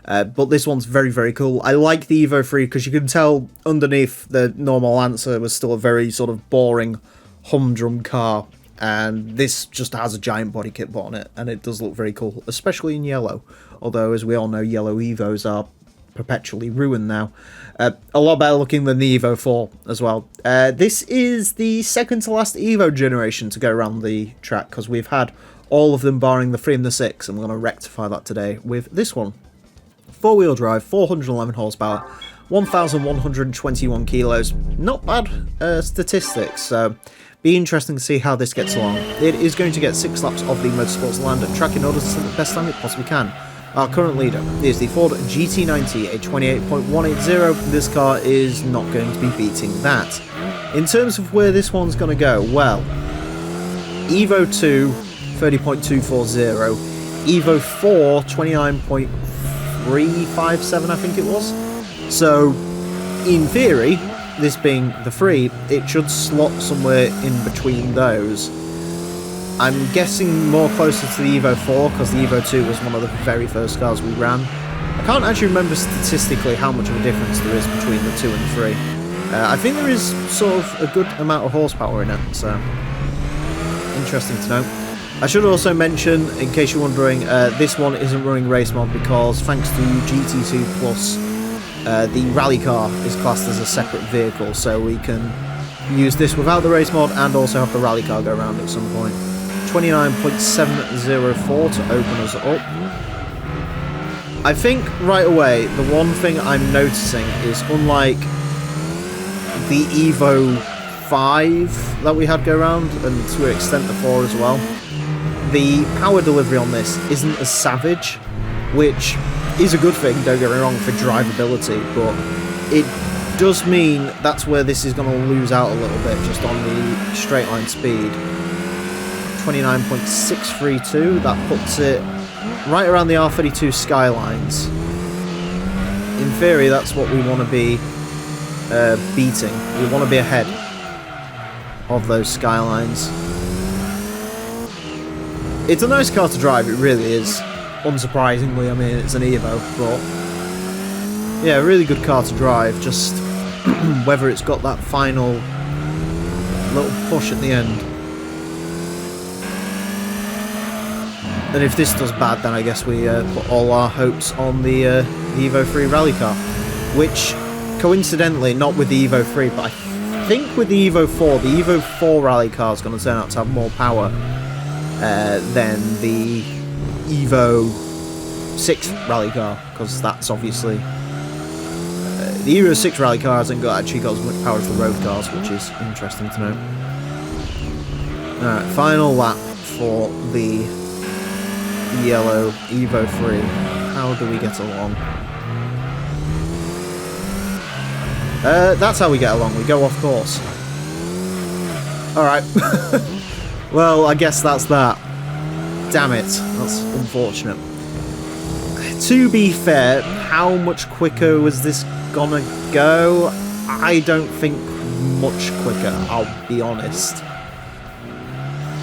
But this one's very, very cool. I like the Evo 3 because you can tell underneath the normal Lancer was still a very sort of boring humdrum car, and this just has a giant body kit on it, and it does look very cool, especially in yellow, although as we all know yellow Evos are perpetually ruined now. A lot better looking than the Evo 4 as well. This is the second to last Evo generation to go around the track, because we've had all of them barring the 3 and the 6, and we're going to rectify that today with this one. 4-wheel drive, 411 horsepower, 1,121 kilos. Not bad statistics, so be interesting to see how this gets along. It is going to get 6 laps of the Motorsports Land track in order to set the best time it possibly can. Our current leader is the Ford GT90, a 28.180. This car is not going to be beating that. In terms of where this one's going to go, well, Evo 2, 30.240, Evo 4, 29.357, I think it was. So, in theory, this being the 3, it should slot somewhere in between those. I'm guessing more closer to the Evo 4, because the Evo 2 was one of the very first cars we ran. I can't actually remember statistically how much of a difference there is between the 2 and the 3. I think there is sort of a good amount of horsepower in it, so interesting to know. I should also mention, in case you're wondering, this one isn't running race mod because thanks to GT2 Plus, the rally car is classed as a separate vehicle, so we can use this without the race mod and also have the rally car go around at some point. 29.704 to open us up. I think right away the one thing I'm noticing is, unlike the Evo 5 that we had go around, and to an extent the 4 as well, the power delivery on this isn't as savage, which is a good thing, don't get me wrong, for drivability, but it does mean that's where this is going to lose out a little bit, just on the straight line speed. 29.632, that puts it right around the R32 Skylines. In theory, that's what we want to be beating. We want to be ahead of those Skylines. It's a nice car to drive, it really is. Unsurprisingly, I mean, it's an Evo, but yeah, a really good car to drive, just whether it's got that final little push at the end. And if this does bad, then I guess we put all our hopes on the Evo 3 rally car, which, coincidentally, not with the Evo 3, but I think with the Evo 4, the Evo 4 rally car is going to turn out to have more power than the Evo 6 rally car, because that's obviously... the Evo 6 rally car hasn't actually got as much power as the road cars, which is interesting to know. Alright, final lap for the yellow Evo 3. How do we get along? That's how we get along. We go off course. Alright. Well, I guess that's that. Damn it. That's unfortunate. To be fair, how much quicker was this gonna go? I don't think much quicker, I'll be honest.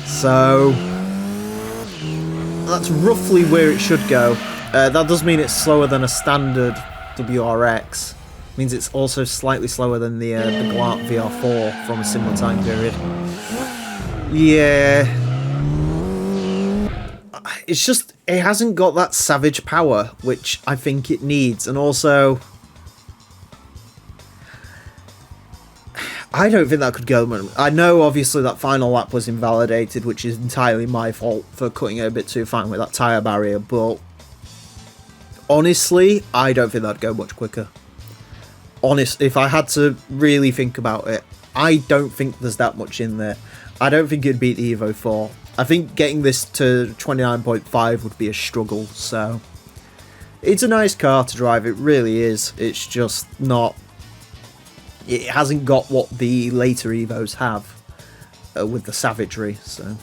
So that's roughly where it should go. That does mean it's slower than a standard WRX. Means it's also slightly slower than the Gran VR4 from a similar time period. Yeah. It's just, it hasn't got that savage power, which I think it needs. And also, I don't think that could go. I know, obviously, that final lap was invalidated, which is entirely my fault for cutting it a bit too fine with that tyre barrier, but honestly, I don't think that'd go much quicker. Honest, if I had to really think about it, I don't think there's that much in there. I don't think it'd beat the Evo 4. I think getting this to 29.5 would be a struggle, so it's a nice car to drive, it really is. It's just not... It hasn't got what the later Evos have with the savagery, so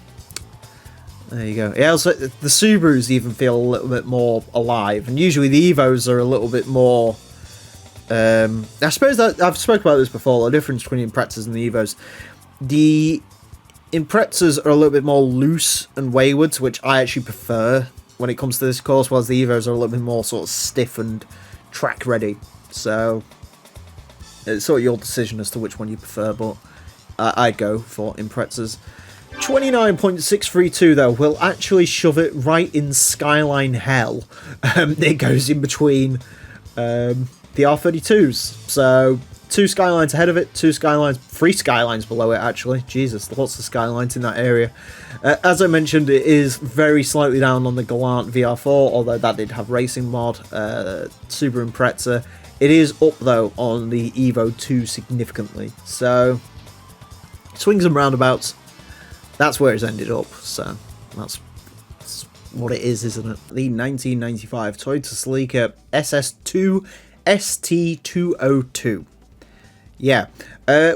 there you go. Yeah, also, the Subarus even feel a little bit more alive, and usually the Evos are a little bit more... I suppose that I've spoken about this before, the difference between Imprezas and the Evos. The Imprezas are a little bit more loose and wayward, which I actually prefer when it comes to this course, whereas the Evos are a little bit more sort of stiff and track ready. So it's sort of your decision as to which one you prefer, but I'd go for Imprezas. 29.632 though will actually shove it right in Skyline hell. It goes in between the R32s, so 2 Skylines ahead of it, 3 Skylines below it actually. Jesus, lots of Skylines in that area. As I mentioned, it is very slightly down on the Galant VR4, although that did have racing mod. Subaru Impreza. It is up though on the Evo 2 significantly, so swings and roundabouts, that's where it's ended up, so that's what it is, isn't it? The 1995 Toyota Celica SS2 ST202. Yeah,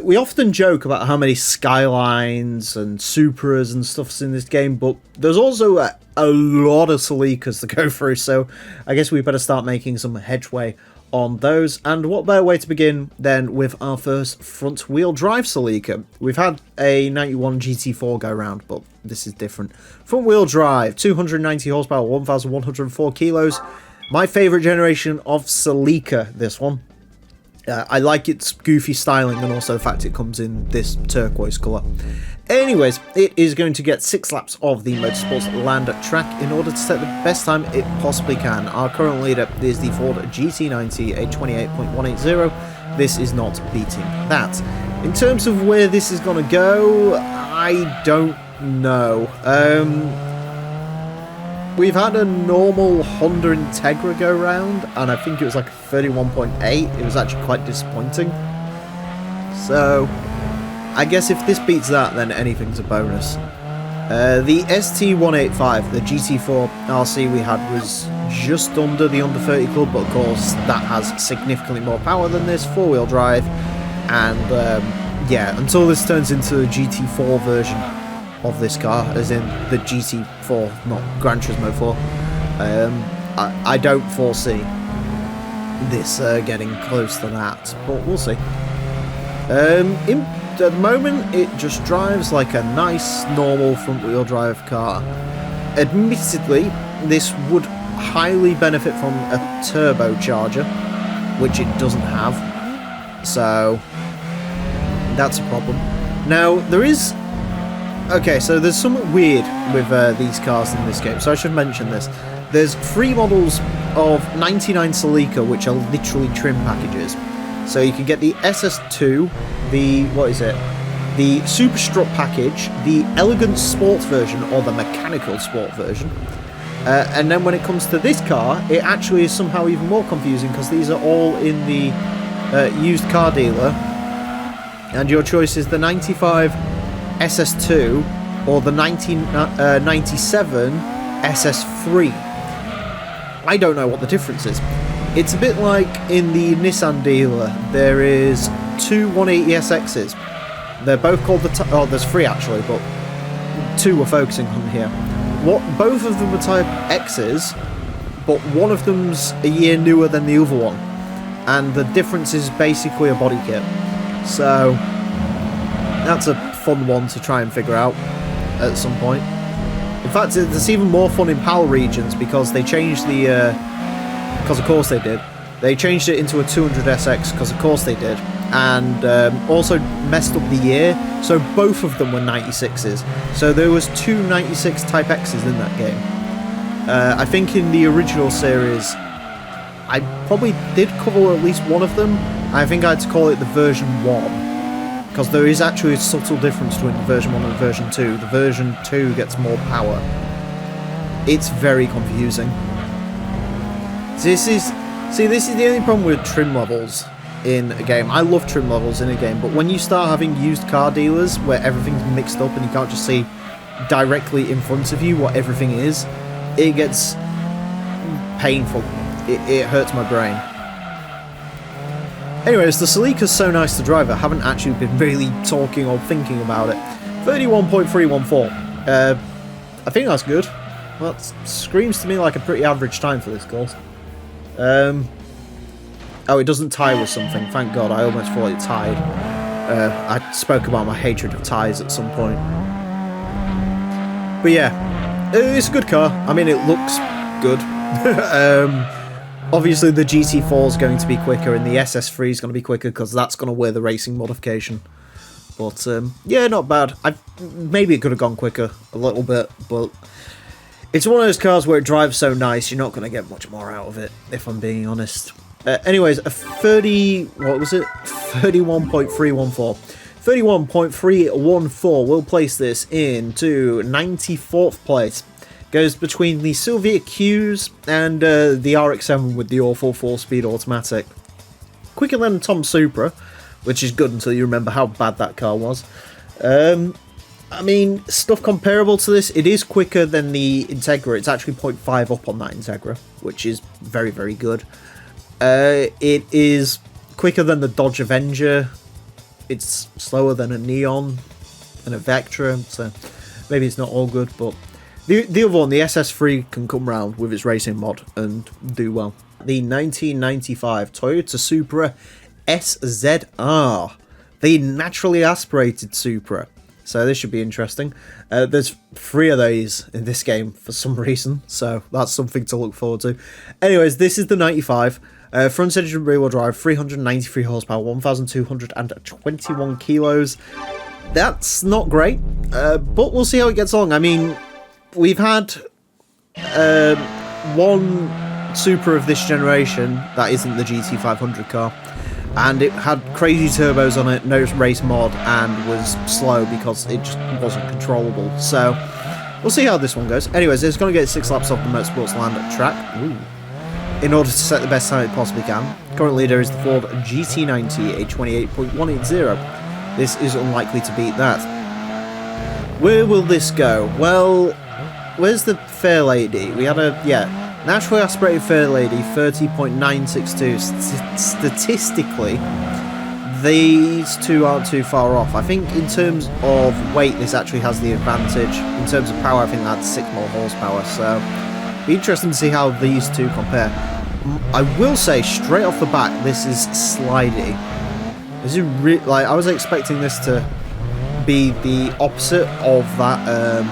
we often joke about how many Skylines and Supras and stuff's in this game, but there's also a lot of Celicas to go through, so I guess we better start making some headway on those. And what better way to begin than with our first front-wheel drive Celica. We've had a 91 GT4 go round, but this is different. Front-wheel drive, 290 horsepower, 1,104 kilos. My favourite generation of Celica, this one. I like its goofy styling and also the fact it comes in this turquoise colour. Anyways, it is going to get 6 laps of the Motorsports Land track in order to set the best time it possibly can. Our current leader is the Ford GT90, a 28.180. This is not beating that. In terms of where this is going to go, I don't know. We've had a normal Honda Integra go round, and I think it was like a 31.8. It was actually quite disappointing. So, I guess if this beats that, then anything's a bonus. The ST185, the GT4 RC we had, was just under the under 30 club, but of course that has significantly more power than this, 4-wheel drive, and yeah, until this turns into a GT4 version of this car, as in the GT4, not Gran Turismo 4, I don't foresee this getting close to that, but we'll see. At the moment, it just drives like a nice, normal front-wheel drive car. Admittedly, this would highly benefit from a turbocharger, which it doesn't have, so that's a problem. Now, there is... Okay, so there's something weird with these cars in this game, so I should mention this. There's 3 models of 99 Celica, which are literally trim packages. So you can get the SS2, the, the Super Strut package, the Elegant Sport version, or the Mechanical Sport version. And then when it comes to this car, it actually is somehow even more confusing, because these are all in the used car dealer. And your choice is the 95 SS2 or the 1997 SS3. I don't know what the difference is. It's a bit like in the Nissan dealer, there is 2 180SXs. They're both called the... Oh, there's 3 actually, but 2 we're focusing on here. Both of them are Type X's, but one of them's a year newer than the other one. And the difference is basically a body kit. So, That's a fun one to try and figure out at some point. In fact, it's even more fun in PAL regions because they changed the... because of course they did. They changed it into a 200SX because of course they did. And also messed up the year. So both of them were 96s. So there was two 96 Type X's in that game. I think in the original series, I probably did cover at least one of them. I think I had to call it the version 1. Because there is actually a subtle difference between the version 1 and version 2. The version 2 gets more power. It's very confusing. This is the only problem with trim levels in a game. I love trim levels in a game, but when you start having used car dealers where everything's mixed up and you can't just see directly in front of you what everything is, it gets painful. It hurts my brain. Anyways, the Celica's so nice to drive. I haven't actually been really talking or thinking about it. 31.314. I think that's good. Well, that screams to me like a pretty average time for this course. Oh, it doesn't tie with something. Thank God, I almost thought it tied. I spoke about my hatred of ties at some point. But yeah, it's a good car. I mean, it looks good. Obviously, the GT4 is going to be quicker, and the SS3 is going to be quicker because that's going to wear the racing modification. But yeah, not bad. Maybe it could have gone quicker a little bit, but it's one of those cars where it drives so nice, you're not going to get much more out of it, if I'm being honest. Anyways, a 31.314. 31.314 will place this into 94th place. Goes between the Silvia Qs and the RX-7 with the awful 4-speed automatic. Quicker than Tom Supra, which is good until you remember how bad that car was. I mean, stuff comparable to this, it is quicker than the Integra. It's actually 0.5 up on that Integra, which is very, very good. It is quicker than the Dodge Avenger. It's slower than a Neon and a Vectra, so maybe it's not all good, but the other one, the SS3, can come round with its racing mod and do well. The 1995 Toyota Supra SZR, the naturally aspirated Supra. So this should be interesting. There's 3 of these in this game for some reason, so that's something to look forward to. Anyways, this is the 95. Front engine rear wheel drive, 393 horsepower, 1,221 kilos. That's not great, but we'll see how it gets along. I mean, we've had one Supra of this generation that isn't the GT500 car, and it had crazy turbos on it, no race mod, and was slow because it just wasn't controllable. So we'll see how this one goes. Anyways, it's going to get 6 laps off the Motorsports Land track. Ooh. In order to set the best time it possibly can. Current leader is the Ford GT90, a 28.180. This is unlikely to beat that. Where will this go? Well, where's the Fair Lady? We had a, naturally aspirated Fair Lady, 30.962. Statistically, these two aren't too far off. I think in terms of weight, this actually has the advantage. In terms of power, I think that's 6 more horsepower, so be interesting to see how these two compare. I will say straight off the bat, this is slidey. This is like, I was expecting this to be the opposite of that.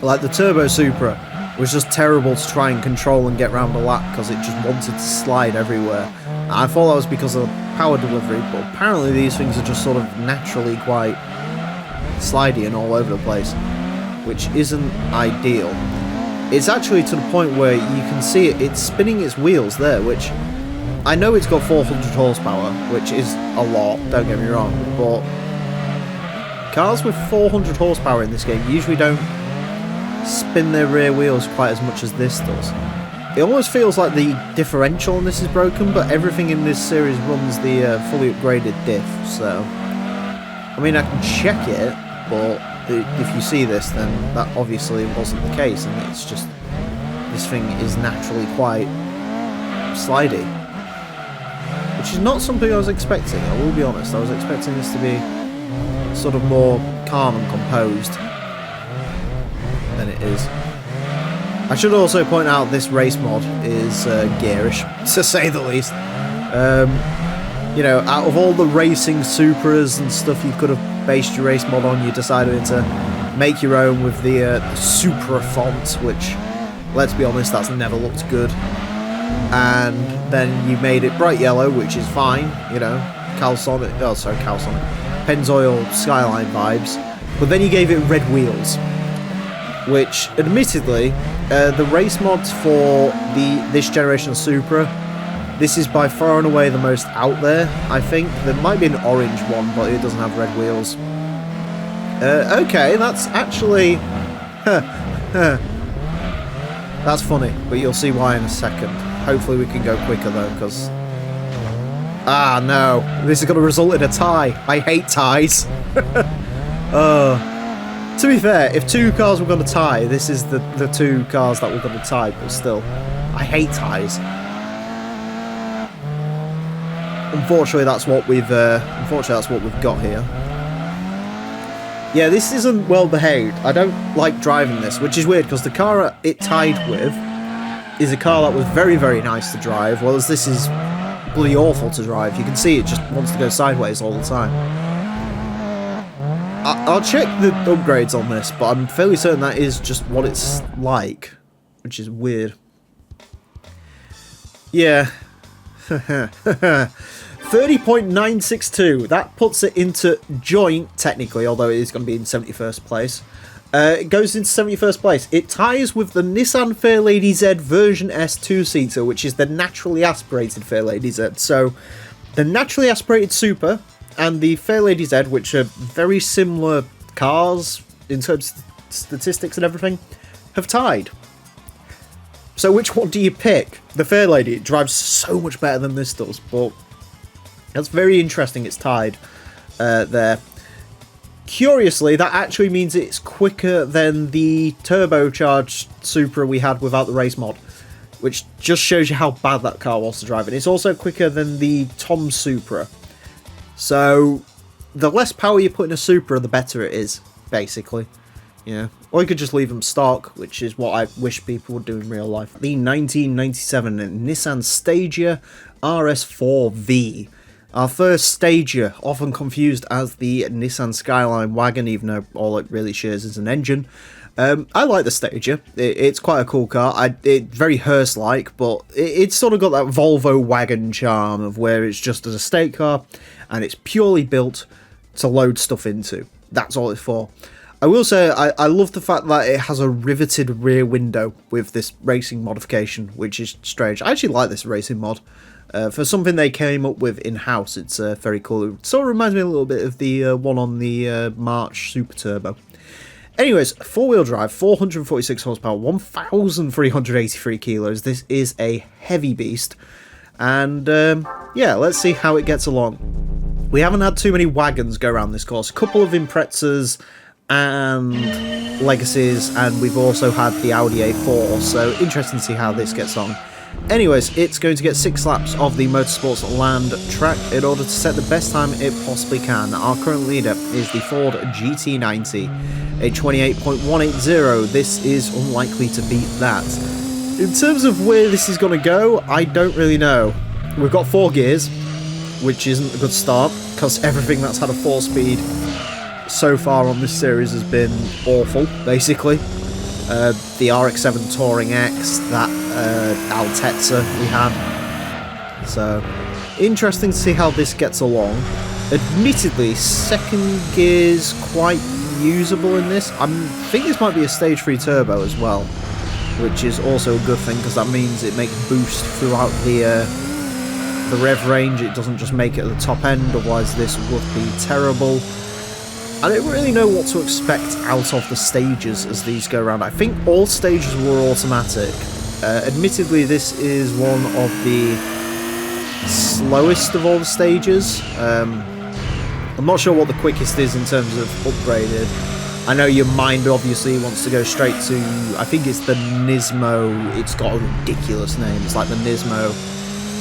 Like the Turbo Supra was just terrible to try and control and get round the lap because it just wanted to slide everywhere. And I thought that was because of power delivery, but apparently these things are just sort of naturally quite slidey and all over the place, which isn't ideal. It's actually to the point where you can see it's spinning its wheels there, which I know it's got 400 horsepower, which is a lot, don't get me wrong, but cars with 400 horsepower in this game usually don't spin their rear wheels quite as much as this does. It almost feels like the differential on this is broken, but everything in this series runs the fully upgraded diff, so I mean, I can check it, but if you see this, then that obviously wasn't the case, and it's just, this thing is naturally quite slidey, which is not something I was expecting. I will be honest, I was expecting this to be sort of more calm and composed than it is. I should also point out this race mod is gearish, to say the least. you know, out of all the racing Supras and stuff you could have based your race mod on, you decided to make your own with the Supra font, which, let's be honest, that's never looked good. And then you made it bright yellow, which is fine, you know, Calsonic, Pennzoil Skyline vibes. But then you gave it red wheels, which, admittedly, the race mods for this generation of Supra, this is by far and away the most out there, I think. There might be an orange one, but it doesn't have red wheels. Okay, that's actually... That's funny, but you'll see why in a second. Hopefully we can go quicker, though, because... Ah, no. This is going to result in a tie. I hate ties. To be fair, if two cars were going to tie, this is the two cars that were going to tie, but still, I hate ties. Unfortunately, that's what we've got here. Yeah, this isn't well behaved. I don't like driving this, which is weird because the car it tied with is a car that was very, very nice to drive, whereas this is bloody awful to drive. You can see it just wants to go sideways all the time. I'll check the upgrades on this, but I'm fairly certain that is just what it's like, which is weird. Yeah. 30.962. That puts it into joint, technically, although it is going to be in 71st place. It goes into 71st place. It ties with the Nissan Fairlady Z version S 2-seater, which is the naturally aspirated Fairlady Z. So, the naturally aspirated Super and the Fairlady Z, which are very similar cars in terms of statistics and everything, have tied. So which one do you pick? The Fairlady, it drives so much better than this does, but that's very interesting it's tied there. Curiously, that actually means it's quicker than the turbocharged Supra we had without the race mod, which just shows you how bad that car was to drive. And it's also quicker than the Tom Supra. So, the less power you put in a Supra, the better it is, basically. Yeah. Or you could just leave them stock, which is what I wish people would do in real life. The 1997 Nissan Stagia RS4V. Our first Stagia, often confused as the Nissan Skyline wagon, even though all it really shares is an engine. I like the Stagia. It's quite a cool car. It's very hearse-like, but it's sort of got that Volvo wagon charm of where it's just as a state car, and it's purely built to load stuff into. That's all it's for. I will say, I love the fact that it has a riveted rear window with this racing modification, which is strange. I actually like this racing mod. For something they came up with in-house, it's very cool. It sort of reminds me a little bit of the one on the March Super Turbo. Anyways, four-wheel drive, 446 horsepower, 1,383 kilos. This is a heavy beast. And, yeah, let's see how it gets along. We haven't had too many wagons go around this course. A couple of Imprezas and Legacies, and we've also had the Audi A4, so interesting to see how this gets on. Anyways, it's going to get 6 laps of the Motorsports Land track in order to set the best time it possibly can. Our current leader is the Ford GT90, a 28.180. This is unlikely to beat that. In terms of where this is going to go, I don't really know. We've got 4 gears, which isn't a good start, because everything that's had a 4-speed so far on this series has been awful, basically. The RX-7 Touring X, that Altezza we had. So, interesting to see how this gets along. Admittedly, second gear's quite usable in this. I think this might be a stage 3 turbo as well, which is also a good thing because that means it makes boost throughout the rev range. It doesn't just make it at the top end, otherwise this would be terrible. I don't really know what to expect out of the stages as these go around. I think all stages were automatic. Admittedly, this is one of the slowest of all the stages. I'm not sure what the quickest is in terms of upgraded. I know your mind obviously wants to go straight to, I think it's the Nismo. It's got a ridiculous name. It's like the Nismo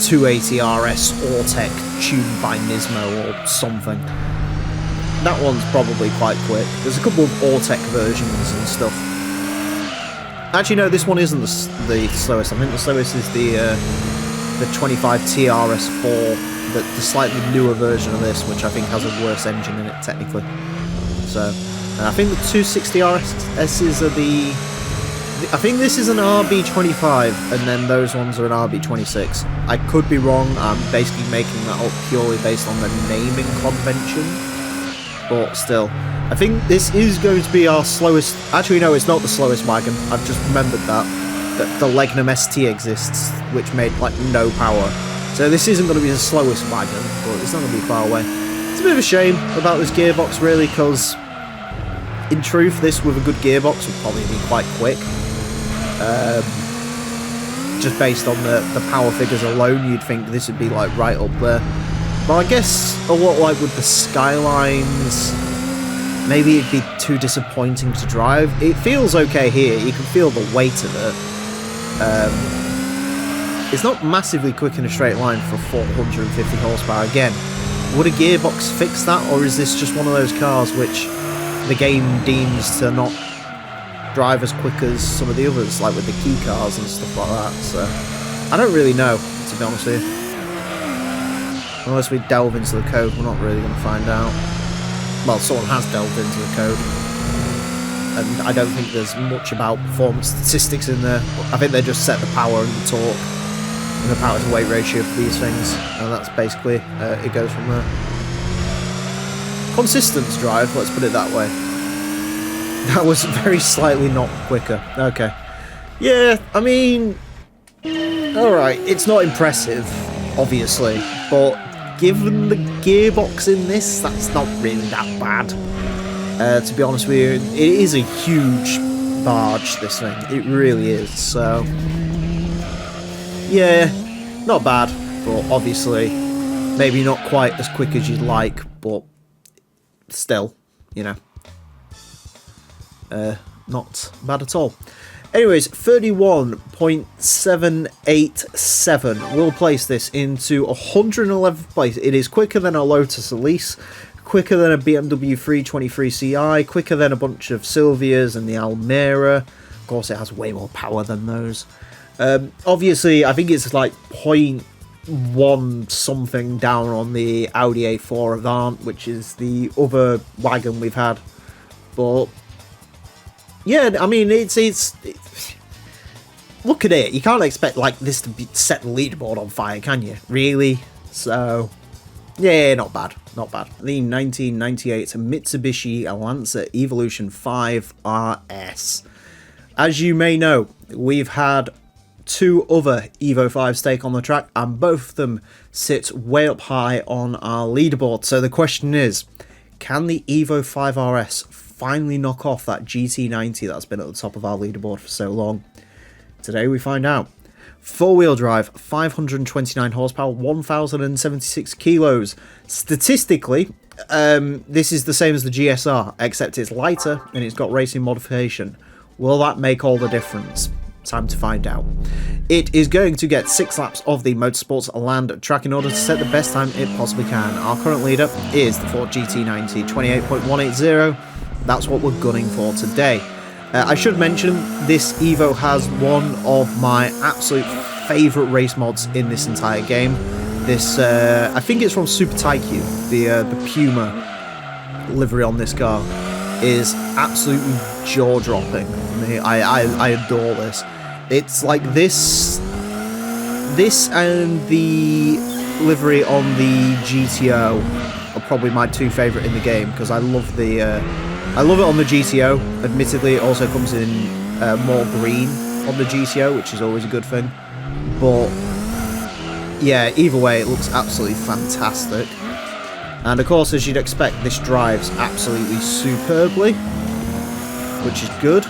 280 RS Autech tuned by Nismo or something. That one's probably quite quick. There's a couple of Autech versions and stuff. Actually, no, this one isn't the slowest. I think the slowest is the 25 TRS4 the slightly newer version of this, which I think has a worse engine in it technically. So, I think the 260 RSSs are I think this is an RB25, and then those ones are an RB26. I could be wrong. I'm basically making that up purely based on the naming convention. But still, I think this is going to be our slowest... Actually, no, it's not the slowest wagon. I've just remembered that the Legnum ST exists, which made, like, no power. So this isn't going to be the slowest wagon, but it's not going to be far away. It's a bit of a shame about this gearbox, really, because in truth, this with a good gearbox would probably be quite quick. Just based on the power figures alone, you'd think this would be, like, right up there. But I guess a lot like with the Skylines, maybe it'd be too disappointing to drive. It feels okay here. You can feel the weight of it. It's not massively quick in a straight line for 450 horsepower. Again, would a gearbox fix that, or is this just one of those cars which the game deems to not drive as quick as some of the others, like with the key cars and stuff like that? So I don't really know, to be honest with you. Unless we delve into the code, we're not really going to find out. Well, someone has delved into the code, and I don't think there's much about performance statistics in there. I think they just set the power and the torque and the power to weight ratio for these things, and that's basically it goes from there. Consistent drive, let's put it that way. That was very slightly not quicker. Okay. Yeah, I mean, alright, it's not impressive, obviously, but given the gearbox in this, that's not really that bad. To be honest with you, it is a huge barge, this thing. It really is, so... yeah, not bad, but obviously maybe not quite as quick as you'd like, but still, you know. Not bad at all. Anyways, 31.787 will place this into 111th place. It is quicker than a Lotus Elise, quicker than a BMW 323 Ci, quicker than a bunch of Silvias and the Almera. Of course, it has way more power than those. Obviously, I think it's like 0.1 something down on the Audi A4 Avant, which is the other wagon we've had. But yeah, I mean, it's look at it. You can't expect like this to set the leaderboard on fire, can you? Really? So, yeah, not bad. Not bad. The 1998 Mitsubishi Lancer Evolution 5 RS. As you may know, we've had two other Evo 5s take on the track, and both of them sit way up high on our leaderboard. So the question is, can the Evo 5 RS finally knock off that GT90 that's been at the top of our leaderboard for so long? Today we find out. Four-wheel drive, 529 horsepower, 1,076 kilos. Statistically, this is the same as the GSR, except it's lighter and it's got racing modification. Will that make all the difference? Time to find out. It is going to get 6 laps of the Motorsports Land track in order to set the best time it possibly can. Our current leader is the Ford GT90, 28.180. That's what we're gunning for today. I should mention, this Evo has one of my absolute favourite race mods in this entire game. This, I think it's from Super Tycoon, the Puma livery on this car is absolutely jaw-dropping. I adore this. It's like this and the livery on the GTO are probably my two favourite in the game, because I love it on the GTO. Admittedly, it also comes in more green on the GTO, which is always a good thing. But yeah, either way, it looks absolutely fantastic. And of course, as you'd expect, this drives absolutely superbly, which is good.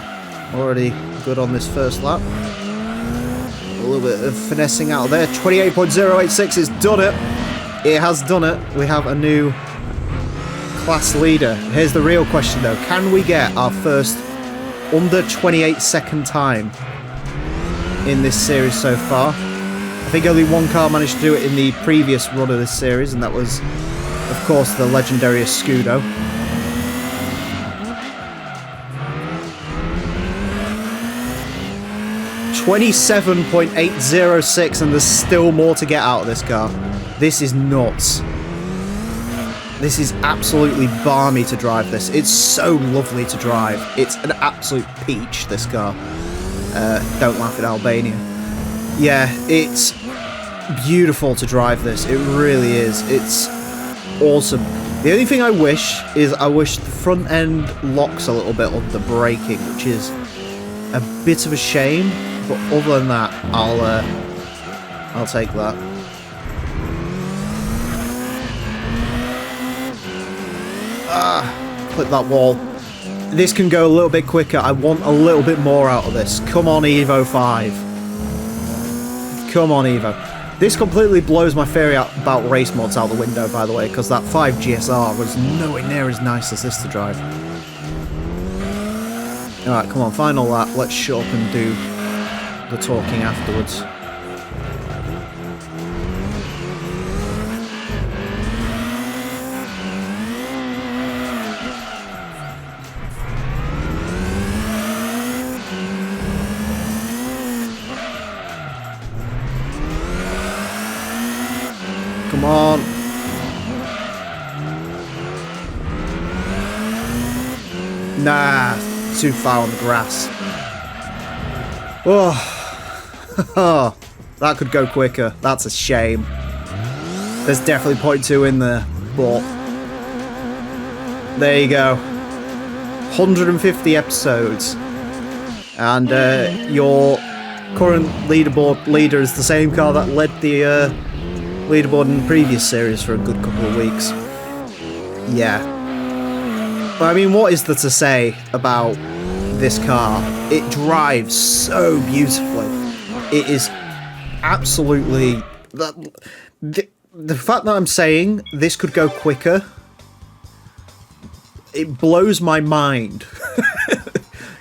Already good on this first lap. A little bit of finessing out there. 28.086 has done it. It has done it. We have a new class leader. Here's the real question though. Can we get our first under 28 second time in this series so far? I think only one car managed to do it in the previous run of this series, and that was, of course, the legendary Scudo. .27.806, and there's still more to get out of this car. This is nuts. This is absolutely balmy to drive this. It's so lovely to drive. It's an absolute peach, this car. Don't laugh at Albania. Yeah, it's beautiful to drive this. It really is. It's awesome. The only thing I wish is the front end locks a little bit on the braking, which is a bit of a shame. But other than that, I'll take that. Clip that wall. This can go a little bit quicker. I want a little bit more out of this. Come on, Evo 5. Come on, Evo. This completely blows my theory about race mods out the window, by the way, because that 5 GSR was nowhere near as nice as this to drive. Alright, come on, final lap. Let's shut up and do the talking afterwards. Come on. Nah, too far on the grass. Oh, that could go quicker. That's a shame. There's definitely 0.2 in there, but there you go. 150 episodes. And your current leaderboard leader is the same car that led the leaderboard in the previous series for a good couple of weeks. Yeah. But I mean, what is there to say about this car? It drives so beautifully. It is absolutely... The fact that I'm saying this could go quicker, it blows my mind.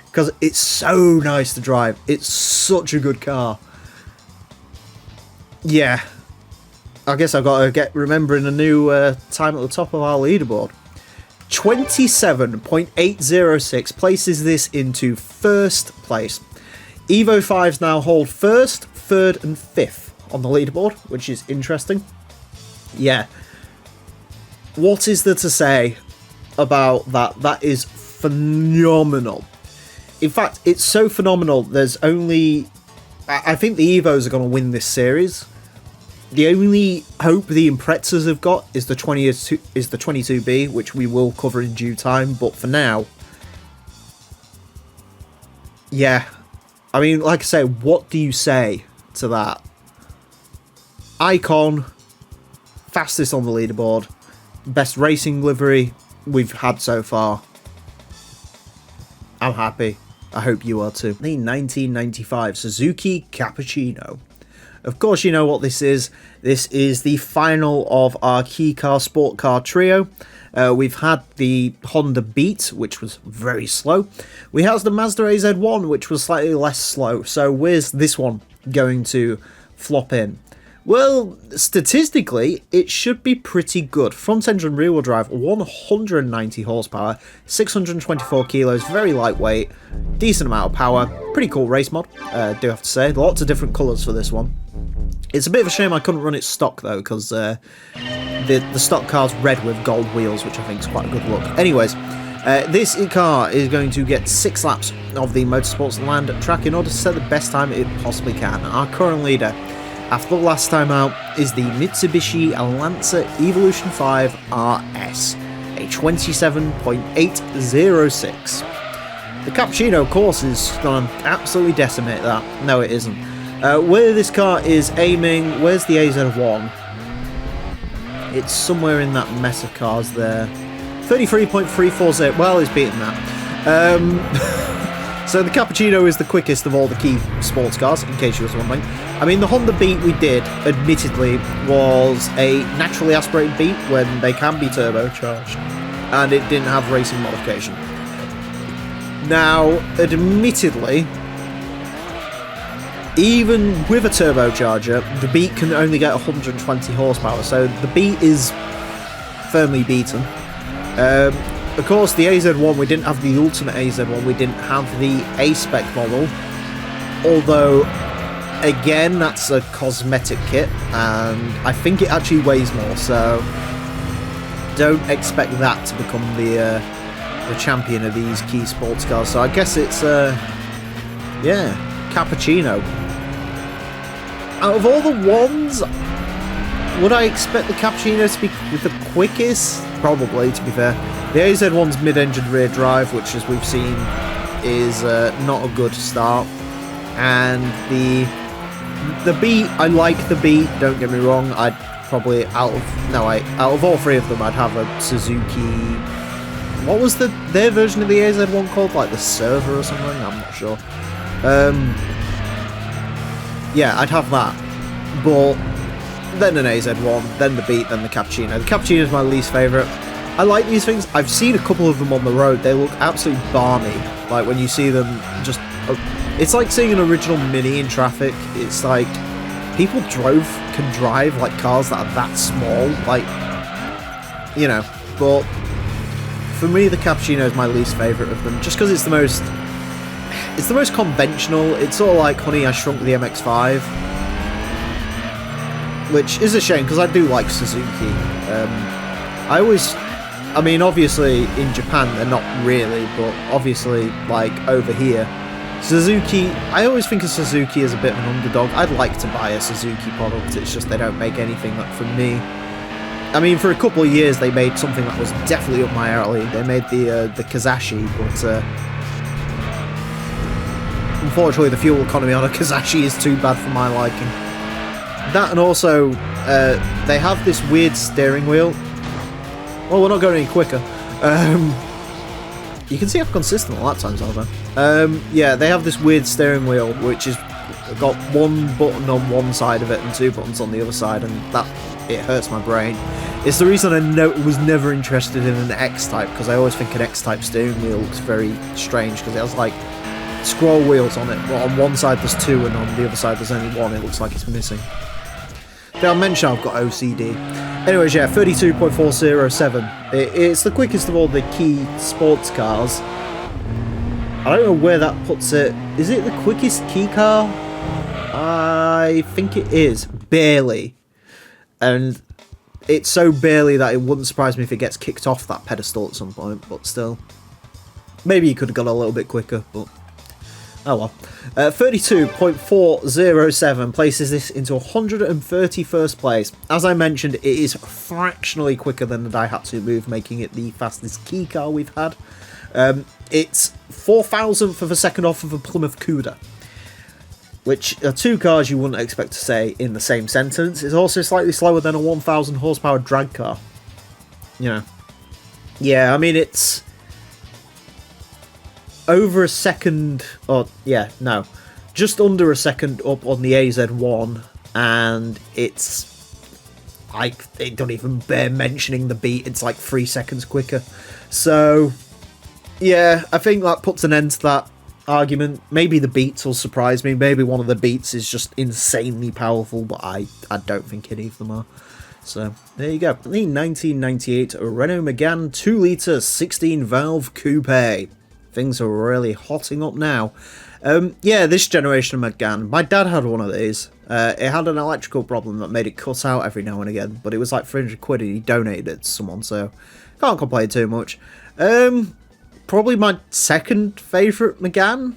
Because it's so nice to drive. It's such a good car. Yeah. I guess I've got to get remembering a new time at the top of our leaderboard. 27.806 places this into first place. Evo 5s now hold first, third and fifth on the leaderboard, which is interesting. Yeah. What is there to say about that? That is phenomenal. In fact, it's so phenomenal, there's only... I think the Evos are going to win this series. The only hope the Imprezas have got is the 22B, which we will cover in due time. But for now, yeah. I mean, like I say, what do you say to that? Icon, fastest on the leaderboard, best racing livery we've had so far. I'm happy. I hope you are too. The 1995 Suzuki Cappuccino. Of course, you know what this is. This is the final of our key car sport car trio. We've had the Honda Beat, which was very slow. We have the Mazda AZ1, which was slightly less slow. So where's this one going to flop in? Well, statistically, it should be pretty good. Front engine rear wheel drive, 190 horsepower, 624 kilos, very lightweight, decent amount of power. Pretty cool race mod, do have to say. Lots of different colours for this one. It's a bit of a shame I couldn't run it stock though, because the stock car's red with gold wheels, which I think is quite a good look. Anyways, this car is going to get 6 laps of the Motorsports Land track in order to set the best time it possibly can. Our current leader, after the last time out, is the Mitsubishi Lancer Evolution 5 RS, a 27.806. The Cappuccino, of course, is going to absolutely decimate that. No, it isn't. Where this car is aiming, where's the AZ1? It's somewhere in that mess of cars there. 33.340, well, it's beating that. So the Cappuccino is the quickest of all the key sports cars, in case you was wondering. I mean, the Honda Beat we did, admittedly, was a naturally aspirated Beat when they can be turbocharged, and it didn't have racing modification. Now, admittedly, even with a turbocharger, the Beat can only get 120 horsepower, so the Beat is firmly beaten. Of course, the AZ1, we didn't have the Ultimate AZ1, we didn't have the A-Spec model, although again, that's a cosmetic kit, and I think it actually weighs more, so don't expect that to become the champion of these key sports cars. So I guess it's, yeah, Cappuccino. Out of all the ones, would I expect the Cappuccino to be the quickest? Probably, to be fair. The AZ1's mid-engine rear drive, which, as we've seen, is not a good start. And the Beat, I like the Beat, don't get me wrong. I'd probably, out of all three of them, I'd have a Suzuki. What was their version of the AZ1 called? Like the Server or something? I'm not sure. Yeah, I'd have that. But then an AZ1, then the Beat, then the Cappuccino. The Cappuccino is my least favourite. I like these things. I've seen a couple of them on the road. They look absolutely balmy. Like when you see them just... It's like seeing an original Mini in traffic. It's like people can drive like cars that are that small. Like, you know, but for me the Cappuccino is my least favourite of them. Just because it's the most conventional. It's sort of like Honey, I Shrunk the MX-5. Which is a shame because I do like Suzuki. I mean, obviously in Japan they're not really, but obviously like over here, Suzuki, I always think of Suzuki as a bit of an underdog. I'd like to buy a Suzuki product, it's just they don't make anything that for me. I mean, for a couple of years they made something that was definitely up my alley. They made the Kazashi, but unfortunately the fuel economy on a Kazashi is too bad for my liking. That, and also they have this weird steering wheel. Well, we're not going any quicker. You can see how consistent the lap times are though. Yeah, they have this weird steering wheel which has got one button on one side of it and two buttons on the other side, and it hurts my brain. It's the reason I was never interested in an X-Type, because I always think an X-Type steering wheel looks very strange because it has like scroll wheels on it, but on one side there's two and on the other side there's only one. It looks like it's missing. Did I mention I've got OCD? Anyways, yeah, 32.407. It's the quickest of all the key sports cars. I don't know where that puts it. Is it the quickest key car? I think it is. Barely. And it's so barely that it wouldn't surprise me if it gets kicked off that pedestal at some point, but still. Maybe you could have gone a little bit quicker, but... Oh well. 32.407 places this into 131st place. As I mentioned, it is fractionally quicker than the Daihatsu Move, making it the fastest key car we've had. It's 4,000th of a second off of a Plymouth Cuda, which are two cars you wouldn't expect to say in the same sentence. It's also slightly slower than a 1,000 horsepower drag car. You know. Yeah, I mean, it's... over a second, or yeah, no, just under a second up on the AZ1, and it's like, it don't even bear mentioning the Beat, it's like 3 seconds quicker. So yeah, I think that puts an end to that argument. Maybe the Beats will surprise me, maybe one of the Beats is just insanely powerful, but I don't think any of them are. So there you go, the 1998 Renault Megane 2-litre 16-valve coupe. Things are really hotting up now. Yeah, this generation of Megane. My dad had one of these. It had an electrical problem that made it cut out every now and again, but it was like 300 quid and he donated it to someone, so can't complain too much. Probably my second favourite Megane.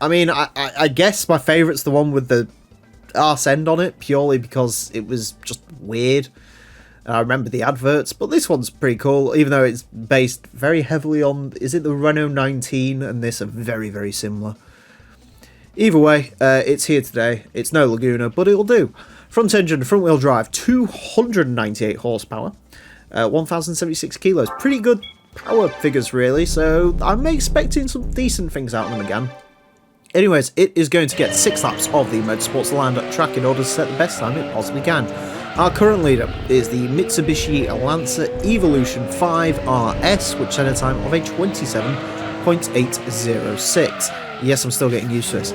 I mean, I guess my favourite's the one with the arse end on it, purely because it was just weird. I remember the adverts, but this one's pretty cool, even though it's based very heavily on... Is it the Renault 19? And this are very, very similar. Either way, it's here today. It's no Laguna, but it'll do. Front engine, front wheel drive, 298 horsepower, 1,076 kilos. Pretty good power figures, really, so I'm expecting some decent things out of them again. Anyways, it is going to get 6 laps of the Motorsports Land track in order to set the best time it possibly can. Our current leader is the Mitsubishi Lancer Evolution 5 RS, which had a time of a 27.806. Yes, I'm still getting used to this.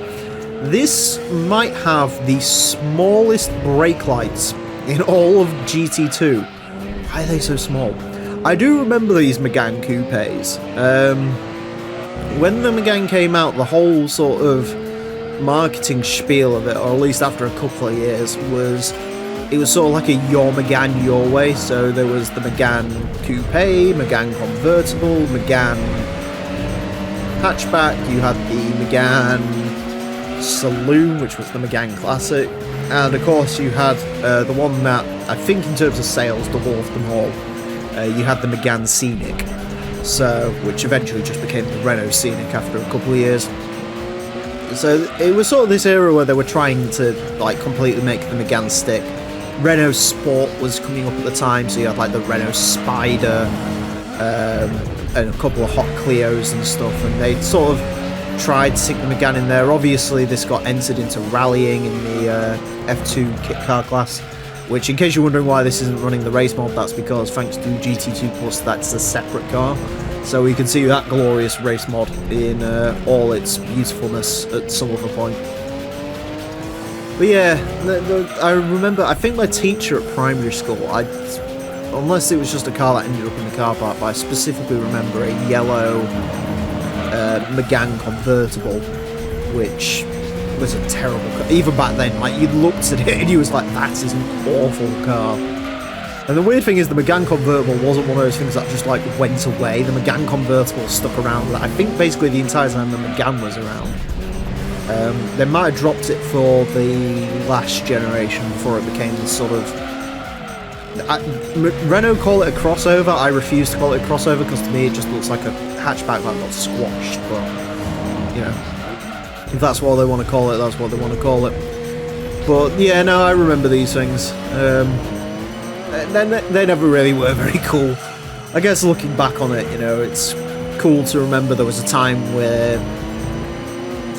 This might have the smallest brake lights in all of GT2. Why are they so small? I do remember these Megane coupes. When the Megane came out, the whole sort of marketing spiel of it, or at least after a couple of years, was it was sort of like a your Megane your way. So there was the Megane Coupe, Megane Convertible, Megane Hatchback, you had the Megane Saloon, which was the Megane Classic, and of course you had the one that, I think in terms of sales, dwarfed them all. You had the Megane Scenic, which eventually just became the Renault Scenic after a couple of years. So it was sort of this era where they were trying to like completely make the Megane stick. Renault Sport was coming up at the time, so you had like the Renault Spider and a couple of Hot Clios and stuff, and they sort of tried to stick the Megane in there. Obviously this got entered into rallying in the F2 kit car class, which, in case you're wondering why this isn't running the race mod, that's because thanks to GT2 Plus that's a separate car, so we can see that glorious race mod in all its beautifulness at some other point. But yeah, I remember, I think my teacher at primary school, unless it was just a car that ended up in the car park, but I specifically remember a yellow Megane convertible, which was a terrible car. Even back then, like, you looked at it and you was like, that is an awful car. And the weird thing is, the Megane convertible wasn't one of those things that just like went away. The Megane convertible stuck around, I think, basically the entire time the Megane was around. They might have dropped it for the last generation before it became this sort of... Renault call it a crossover. I refuse to call it a crossover because to me it just looks like a hatchback that got squashed. But, you know, if that's what they want to call it, that's what they want to call it. But yeah, no, I remember these things. They never really were very cool. I guess looking back on it, you know, it's cool to remember there was a time where,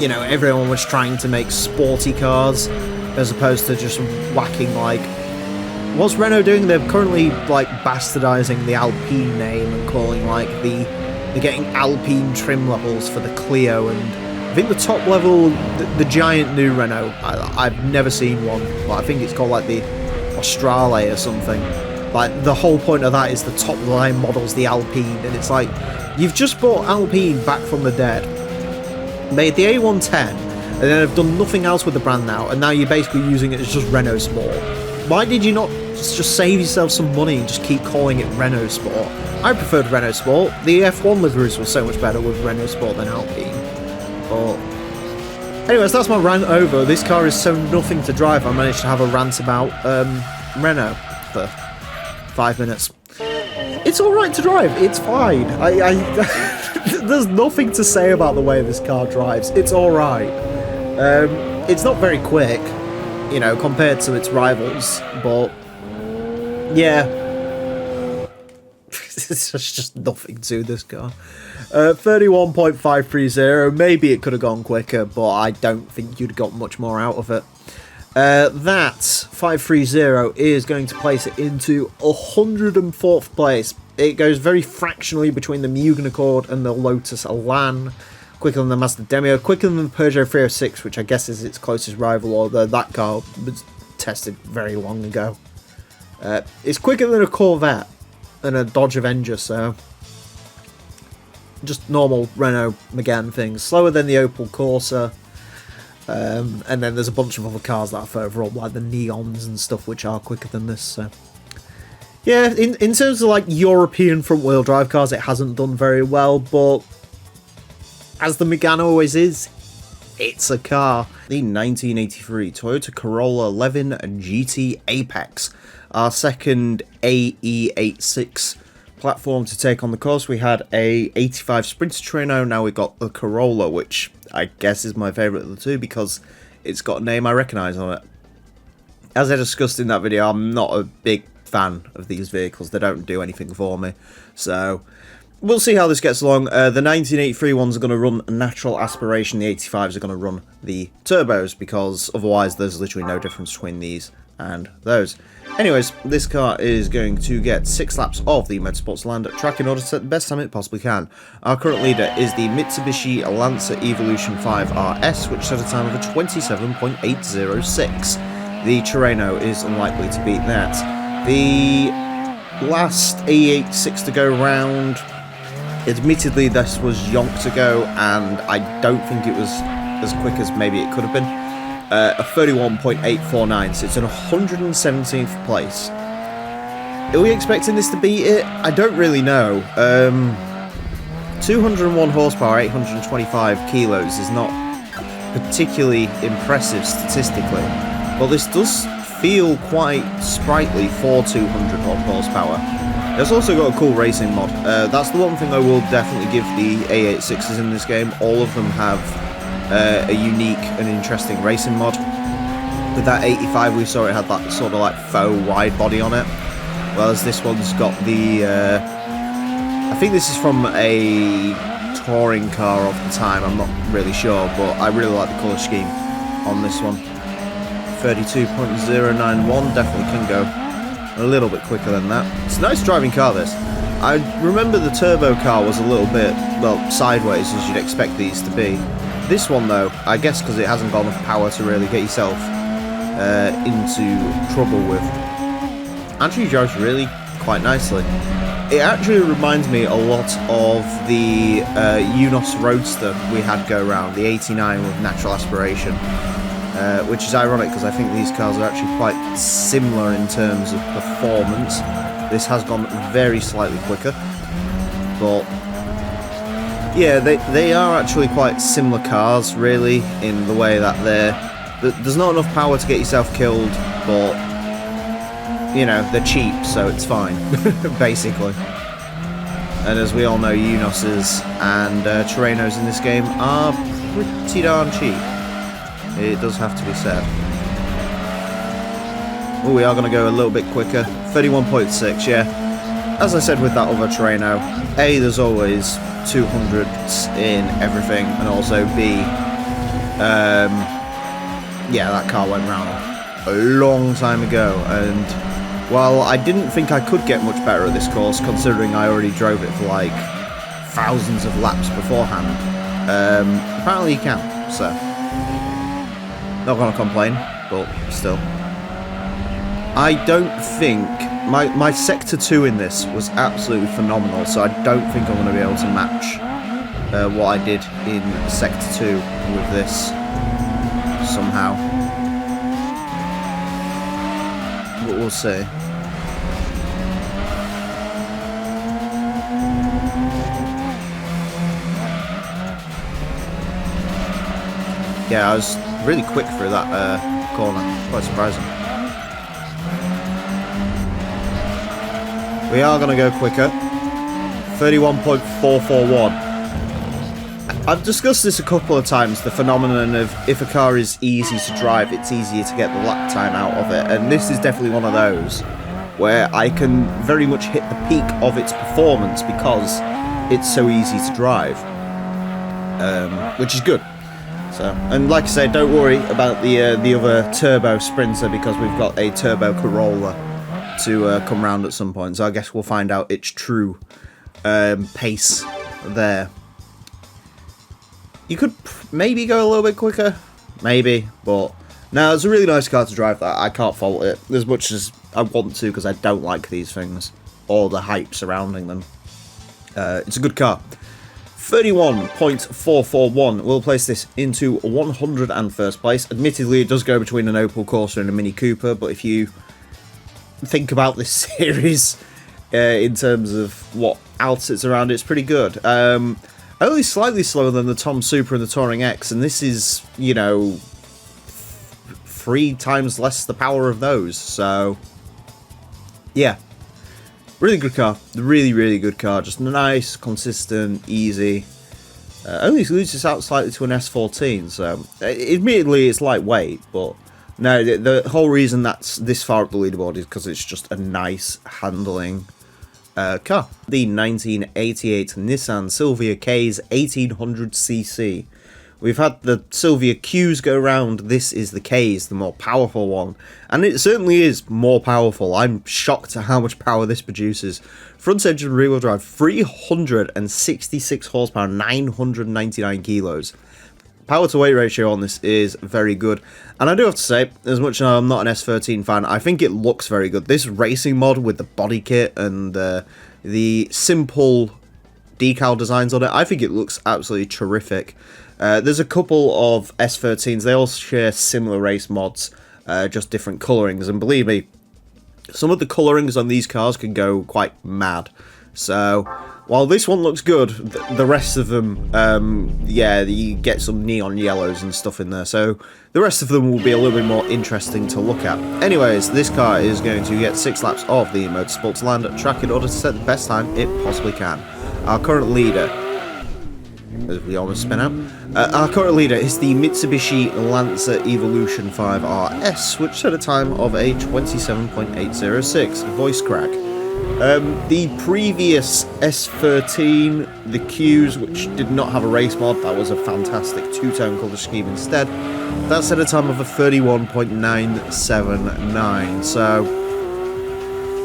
you know, everyone was trying to make sporty cars as opposed to just whacking, like... What's Renault doing? They're currently, like, bastardizing the Alpine name and calling, like, they're getting Alpine trim levels for the Clio, and I think the top level, the giant new Renault, I've never seen one, but I think it's called, like, the Australe or something. Like, the whole point of that is the top line model's the Alpine, and it's like, you've just brought Alpine back from the dead, made the A110, and then have done nothing else with the brand now, and now you're basically using it as just Renault Sport. Why did you not just save yourself some money and just keep calling it Renault Sport? I preferred Renault Sport. The F1 liveries were so much better with Renault Sport than Alpine. But anyways, that's my rant over. This car is so nothing to drive, I managed to have a rant about Renault for 5 minutes. It's alright to drive, it's fine. There's nothing to say about the way this car drives. It's alright. It's not very quick, you know, compared to its rivals, but yeah, it's just nothing to this car. 31.530, maybe it could have gone quicker, but I don't think you'd got much more out of it. That 530 is going to place it into 104th place. It goes very fractionally between the Mugen Accord and the Lotus Elan. Quicker than the Mazda Demio, quicker than the Peugeot 306, which I guess is its closest rival, although that car was tested very long ago. It's quicker than a Corvette and a Dodge Avenger, so just normal Renault Megane things. Slower than the Opel Corsa, and then there's a bunch of other cars that are further up, like the Neons and stuff, which are quicker than this. So yeah, in terms of like European front-wheel drive cars, it hasn't done very well, but as the Megane always is, it's a car. The 1983 Toyota Corolla 11 GT Apex, our second AE86 platform to take on the course. We had a 85 Sprinter Trino, now we've got the Corolla, which I guess is my favourite of the two because it's got a name I recognise on it. As I discussed in that video, I'm not a big fan of these vehicles. They don't do anything for me, so we'll see how this gets along. The 1983 ones are going to run natural aspiration, the 85s are going to run the turbos, because otherwise there's literally no difference between these and those. Anyways, this car is going to get 6 laps of the Motorsports Land track in order to set the best time it possibly can. Our current leader is the Mitsubishi Lancer Evolution 5 RS, which set a time of a 27.806. The Terreno is unlikely to beat that. The last AE86 to go round, admittedly this was yonk to go, and I don't think it was as quick as maybe it could have been. A 31.849, so it's in 117th place. Are we expecting this to beat it? I don't really know. 201 horsepower, 825 kilos is not particularly impressive statistically, but this does feel quite sprightly for 200 horsepower. It's also got a cool racing mod. That's the one thing I will definitely give the A86s in this game. All of them have a unique and interesting racing mod. With that 85 we saw, it had that sort of like faux wide body on it, whereas this one's got the I think this is from a touring car of the time, I'm not really sure, but I really like the colour scheme on this one. 32.091, definitely can go a little bit quicker than that. It's a nice driving car, this. I remember the turbo car was a little bit, well, sideways as you'd expect these to be. This one though, I guess because it hasn't got enough power to really get yourself into trouble with, actually drives really quite nicely. It actually reminds me a lot of the Unos Roadster we had go round, the 89 with natural aspiration, which is ironic because I think these cars are actually quite similar in terms of performance. This has gone very slightly quicker, but yeah, they are actually quite similar cars, really, in the way that there's not enough power to get yourself killed, but you know, they're cheap, so it's fine, basically. And as we all know, Unos's and Terrenos in this game are pretty darn cheap. It does have to be said. Oh, we are going to go a little bit quicker. 31.6, yeah. As I said with that other Terreno, A, there's always 200s in everything, and also B, yeah, that car went round a long time ago, and while I didn't think I could get much better at this course, considering I already drove it for like thousands of laps beforehand, apparently you can, so not gonna complain, but still. I don't think my Sector 2 in this was absolutely phenomenal, so I don't think I'm going to be able to match what I did in Sector 2 with this somehow. But we'll see. Yeah, I was really quick through that corner. Quite surprising. We are going to go quicker. 31.441. I've discussed this a couple of times, the phenomenon of if a car is easy to drive, it's easier to get the lap time out of it. And this is definitely one of those where I can very much hit the peak of its performance because it's so easy to drive. Which is good. So, and like I say, don't worry about the other turbo Sprinter because we've got a turbo Corolla to come round at some point, so I guess we'll find out its true pace there. You could maybe go a little bit quicker, maybe, but no, it's a really nice car to drive. That I can't fault it as much as I want to because I don't like these things or the hype surrounding them. It's a good car. 31.441 will place this into 101st place. Admittedly, it does go between an Opel Corsa and a Mini Cooper, but if you think about this series in terms of what else it's around, it's pretty good. Only slightly slower than the Tom Super and the Touring X, and this is, you know, 3 times less the power of those, so yeah. Really good car. Really, really good car. Just nice, consistent, easy. Only loses out slightly to an S14, so admittedly it's lightweight, but no, the whole reason that's this far up the leaderboard is because it's just a nice handling car. The 1988 Nissan Silvia K's 1800cc. We've had the Silvia Q's go round, this is the K's, the more powerful one. And it certainly is more powerful. I'm shocked at how much power this produces. Front engine rear wheel drive, 366 horsepower, 999 kilos. Power to weight ratio on this is very good. And I do have to say, as much as I'm not an S13 fan, I think it looks very good. This racing mod with the body kit and the simple decal designs on it. I think it looks absolutely terrific. There's a couple of S13s. They all share similar race mods, just different colorings. And believe me, some of the colorings on these cars can go quite mad. So, while this one looks good, the rest of them, yeah, you get some neon yellows and stuff in there. So, the rest of them will be a little bit more interesting to look at. Anyways, this car is going to get 6 laps of the Motorsports Land track in order to set the best time it possibly can. Our current leader, as we almost spin out, our current leader is the Mitsubishi Lancer Evolution 5 RS, which set a time of a 27.806. Voice crack. The previous S13, the Qs, which did not have a race mod, that was a fantastic two-tone colour scheme instead, that set a time of a 31.979, so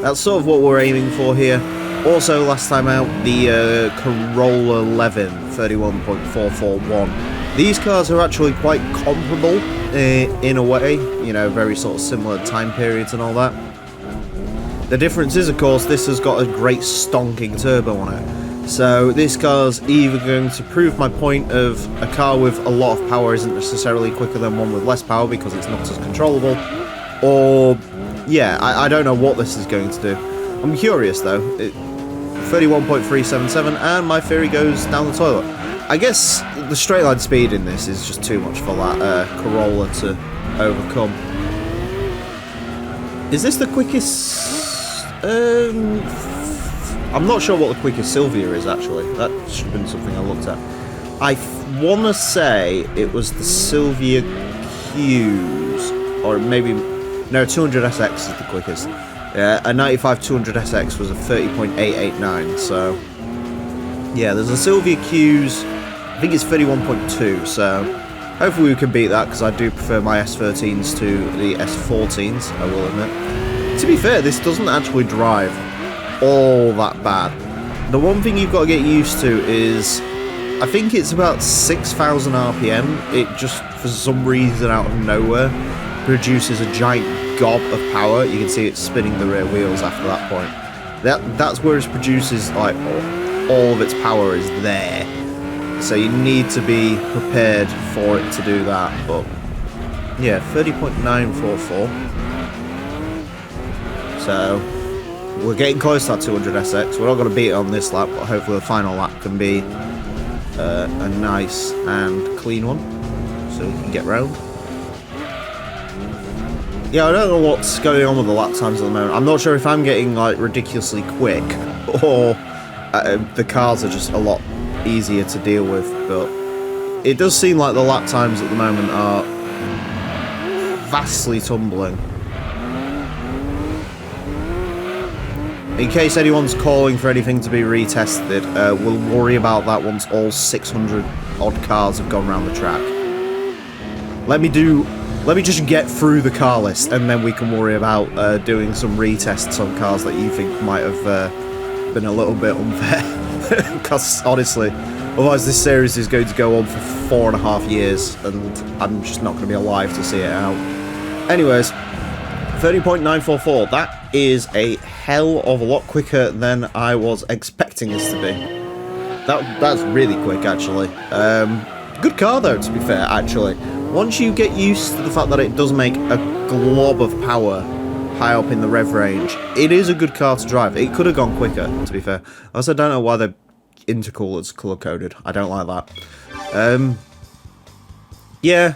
that's sort of what we're aiming for here. Also, last time out, the Corolla 11, 31.441. These cars are actually quite comparable in a way, you know, very sort of similar time periods and all that. The difference is, of course, this has got a great stonking turbo on it. So this car's either going to prove my point of a car with a lot of power isn't necessarily quicker than one with less power because it's not as controllable, or, yeah, I don't know what this is going to do. I'm curious, though. 31.377, and my theory goes down the toilet. I guess the straight line speed in this is just too much for that Corolla to overcome. Is this the quickest? I'm not sure what the quickest Silvia is, actually. That should have been something I looked at. I want to say it was the Silvia Qs, or maybe, no, 200SX is the quickest. Yeah, a 95 200SX was a 30.889, so yeah, there's a Silvia Qs, I think it's 31.2, so hopefully we can beat that, because I do prefer my S13s to the S14s, I will admit. To be fair, this doesn't actually drive all that bad. The one thing you've got to get used to is, I think it's about 6,000 RPM, it just, for some reason out of nowhere, produces a giant gob of power. You can see it spinning the rear wheels after that point. That's where it produces, like, all of its power is there. So you need to be prepared for it to do that, but yeah, 30.944. So we're getting close to that 200SX. We're not going to beat it on this lap, but hopefully the final lap can be a nice and clean one, so we can get round. Yeah, I don't know what's going on with the lap times at the moment. I'm not sure if I'm getting, like, ridiculously quick, or the cars are just a lot easier to deal with, but it does seem like the lap times at the moment are vastly tumbling. In case anyone's calling for anything to be retested, we'll worry about that once all 600 odd cars have gone around the track. Let me just get through the car list, and then we can worry about doing some retests on cars that you think might have been a little bit unfair. Because, honestly, otherwise this series is going to go on for 4.5 years, and I'm just not going to be alive to see it out. Anyways, 30.944, that is a hell of a lot quicker than I was expecting this to be. That's really quick, actually. Good car, though, to be fair, actually. Once you get used to the fact that it does make a glob of power high up in the rev range, it is a good car to drive. It could have gone quicker, to be fair. I also don't know why the intercooler's colour-coded. I don't like that. Yeah.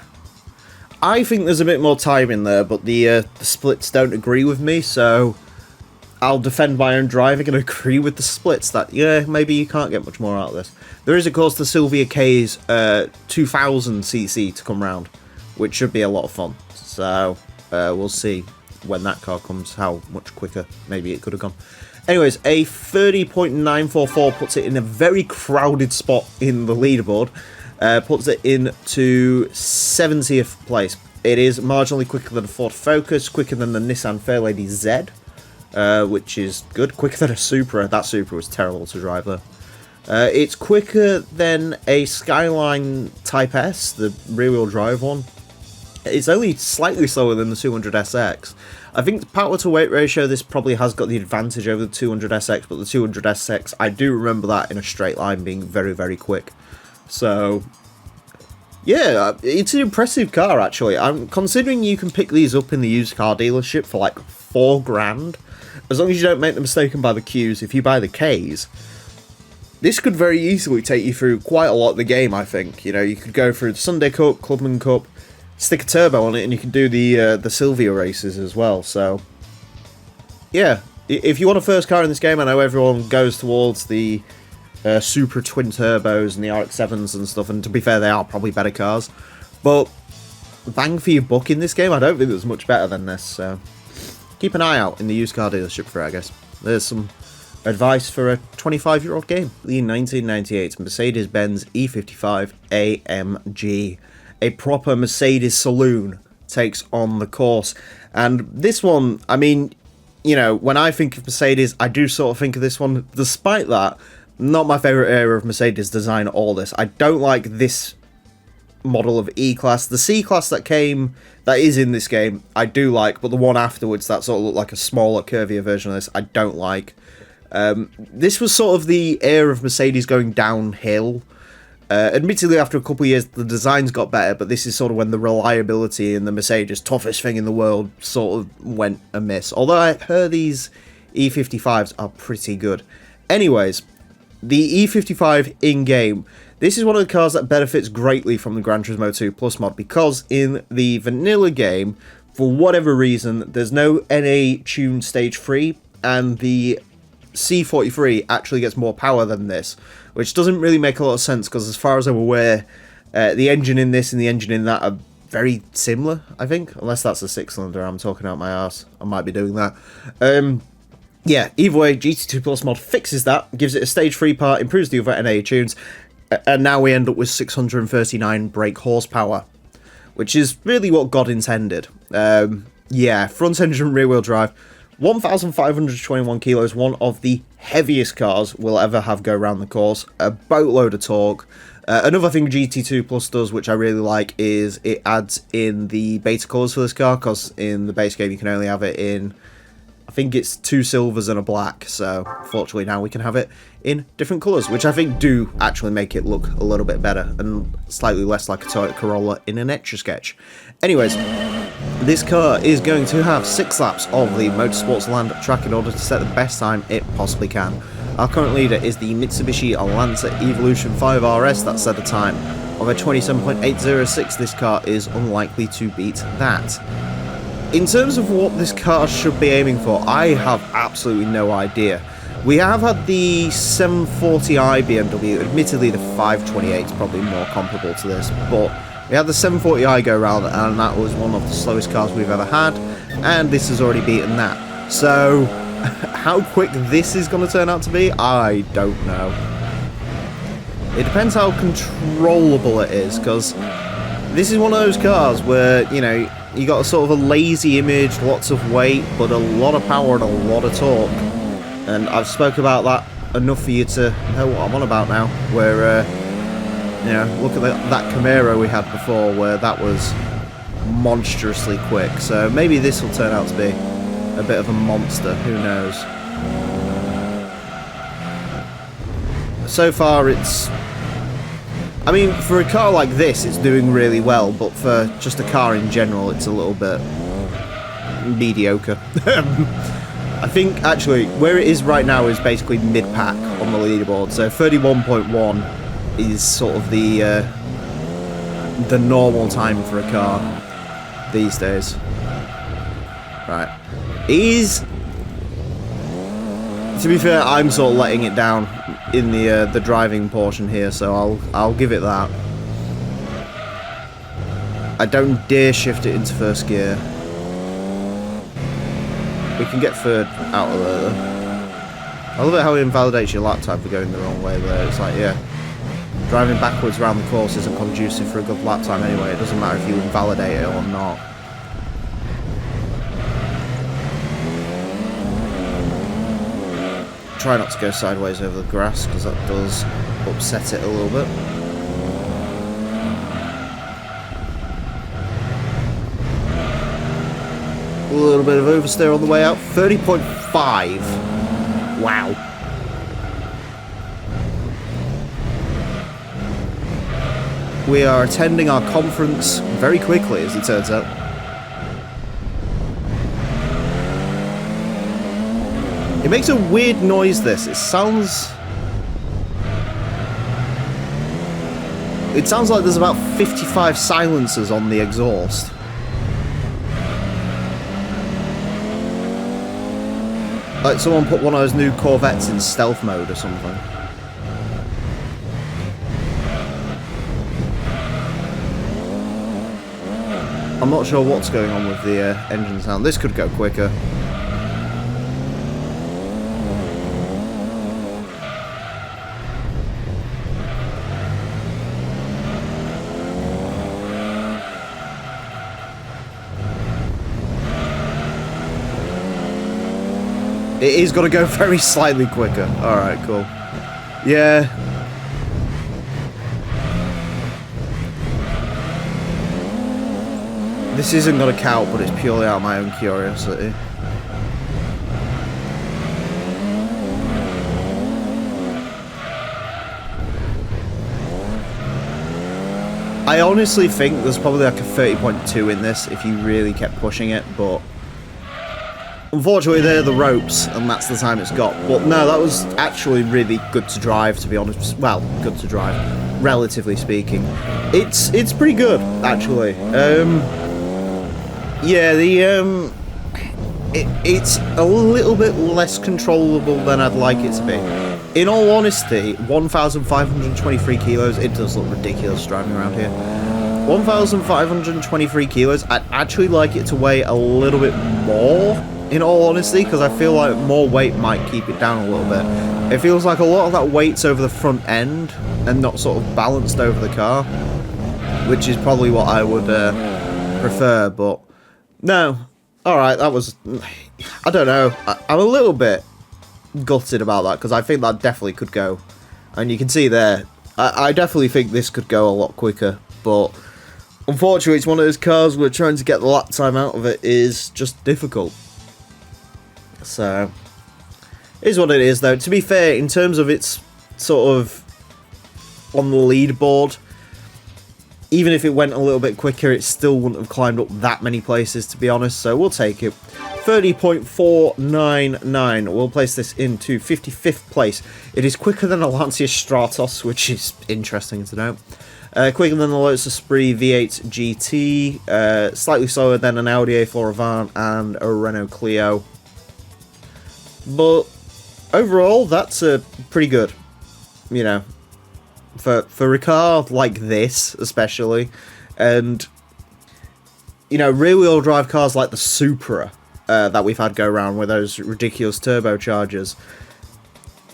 I think there's a bit more time in there, but the splits don't agree with me, so I'll defend my own driving and agree with the splits that, yeah, maybe you can't get much more out of this. There is, of course, the Silvia K's 2000cc to come round, which should be a lot of fun. So, we'll see when that car comes, how much quicker maybe it could have gone. Anyways, a 30.944 puts it in a very crowded spot in the leaderboard. Puts it into 70th place. It is marginally quicker than a Ford Focus, quicker than the Nissan Fairlady Z, which is good. Quicker than a Supra. That Supra was terrible to drive though. It's quicker than a Skyline Type S, the rear-wheel drive one. It's only slightly slower than the 200SX. I think the power to weight ratio, this probably has got the advantage over the 200SX, but the 200SX, I do remember that in a straight line being very, very quick. So, yeah, it's an impressive car, actually. I'm considering you can pick these up in the used car dealership for like $4,000. As long as you don't make the mistake and buy the Qs, if you buy the Ks, this could very easily take you through quite a lot of the game, I think. You know, you could go through the Sunday Cup, Clubman Cup, stick a turbo on it, and you can do the Sylvia races as well. So, yeah, if you want a first car in this game, I know everyone goes towards the Supra twin turbos and the RX-7s and stuff, and to be fair, they are probably better cars. But bang for your buck in this game, I don't think there's much better than this. So keep an eye out in the used car dealership for it, I guess. There's some advice for a 25-year-old game. The 1998 Mercedes-Benz E55 AMG. A proper Mercedes saloon takes on the course. And this one, I mean, you know, when I think of Mercedes, I do sort of think of this one. Despite that, not my favourite area of Mercedes design at all this. I don't like this model of E-Class. The C-Class that is in this game, I do like, but the one afterwards that sort of looked like a smaller, curvier version of this, I don't like. This was sort of the era of Mercedes going downhill. Admittedly, after a couple of years, the designs got better, but this is sort of when the reliability in the Mercedes, toughest thing in the world, sort of went amiss. Although I heard these E55s are pretty good. Anyways, the E55 in-game. This is one of the cars that benefits greatly from the Gran Turismo 2 Plus mod, because in the vanilla game, for whatever reason, there's no NA tuned stage 3, and the C43 actually gets more power than this, which doesn't really make a lot of sense, because as far as I'm aware, the engine in this and the engine in that are very similar, I think, unless that's a 6-cylinder. I'm talking out my arse. I might be doing that. Yeah, either way, GT2 Plus mod fixes that, gives it a stage 3 part, improves the other NA tunes, and now we end up with 639 brake horsepower, which is really what God intended. Yeah, front engine rear wheel drive, 1,521 kilos, one of the heaviest cars we'll ever have go around the course, a boatload of torque. Another thing GT2 Plus does, which I really like, is it adds in the beta colours for this car, because in the base game you can only have it in, I think it's 2 silvers and a black, so fortunately now we can have it in different colours, which I think do actually make it look a little bit better, and slightly less like a Toyota Corolla in an Etch-a-Sketch. Anyways, this car is going to have 6 laps of the Motorsports Land track in order to set the best time it possibly can. Our current leader is the Mitsubishi Lancer Evolution 5 RS that set a time of a 27.806. This car is unlikely to beat that. In terms of what this car should be aiming for, I have absolutely no idea. We have had the 740i BMW, admittedly the 528 is probably more comparable to this, but we had the 740i go around, and that was one of the slowest cars we've ever had, and this has already beaten that. So, how quick this is going to turn out to be, I don't know. It depends how controllable it is, because this is one of those cars where, you know, you got a sort of a lazy image, lots of weight, but a lot of power and a lot of torque. And I've spoke about that enough for you to know what I'm on about now, where, you know, look at that Camaro we had before, where that was monstrously quick. So maybe this will turn out to be a bit of a monster, who knows. So far it's, I mean, for a car like this it's doing really well, but for just a car in general it's a little bit mediocre. I think actually where it is right now is basically mid-pack on the leaderboard, so 31.1 is sort of the normal time for a car these days. Right. To be fair, I'm sort of letting it down in the driving portion here, so I'll give it that. I don't dare shift it into first gear. We can get third out of there though. I love it how it invalidates your lap time for going the wrong way there. It's like, yeah, driving backwards around the course isn't conducive for a good lap time anyway. It doesn't matter if you invalidate it or not. Try not to go sideways over the grass, because that does upset it a little bit. little bit of oversteer on the way out. 30.5. Wow. We are attending our conference very quickly, as it turns out. It makes a weird noise, this. It sounds like there's about 55 silencers on the exhaust. Like someone put one of those new Corvettes in stealth mode or something. I'm not sure what's going on with the engine sound. This could go quicker. It is going to go very slightly quicker. Alright, cool. Yeah. This isn't going to count, but it's purely out of my own curiosity. I honestly think there's probably like a 30.2 in this if you really kept pushing it, but unfortunately they're the ropes and that's the time it's got. But no, that was actually really good to drive, to be honest. Well, good to drive, relatively speaking. It's pretty good, actually. Yeah, it's a little bit less controllable than I'd like it to be. In all honesty, 1,523 kilos, it does look ridiculous driving around here. 1,523 kilos, I'd actually like it to weigh a little bit more, in all honesty, because I feel like more weight might keep it down a little bit. It feels like a lot of that weight's over the front end and not sort of balanced over the car, which is probably what I would prefer, but no. Alright, that was, I don't know, I'm a little bit gutted about that, because I think that definitely could go, and you can see there, I definitely think this could go a lot quicker, but unfortunately it's one of those cars where trying to get the lap time out of it is just difficult. So, it is what it is though. To be fair, in terms of its sort of on the leaderboard, even if it went a little bit quicker, it still wouldn't have climbed up that many places, to be honest, so we'll take it. 30.499. We'll place this into 55th place. It is quicker than a Lancia Stratos, which is interesting to know. Quicker than the Lotus Esprit V8 GT. Slightly slower than an Audi A4 Avant and a Renault Clio. But overall, that's pretty good, you know, for a car like this, especially, and you know, rear-wheel drive cars like the Supra that we've had go around with those ridiculous turbochargers.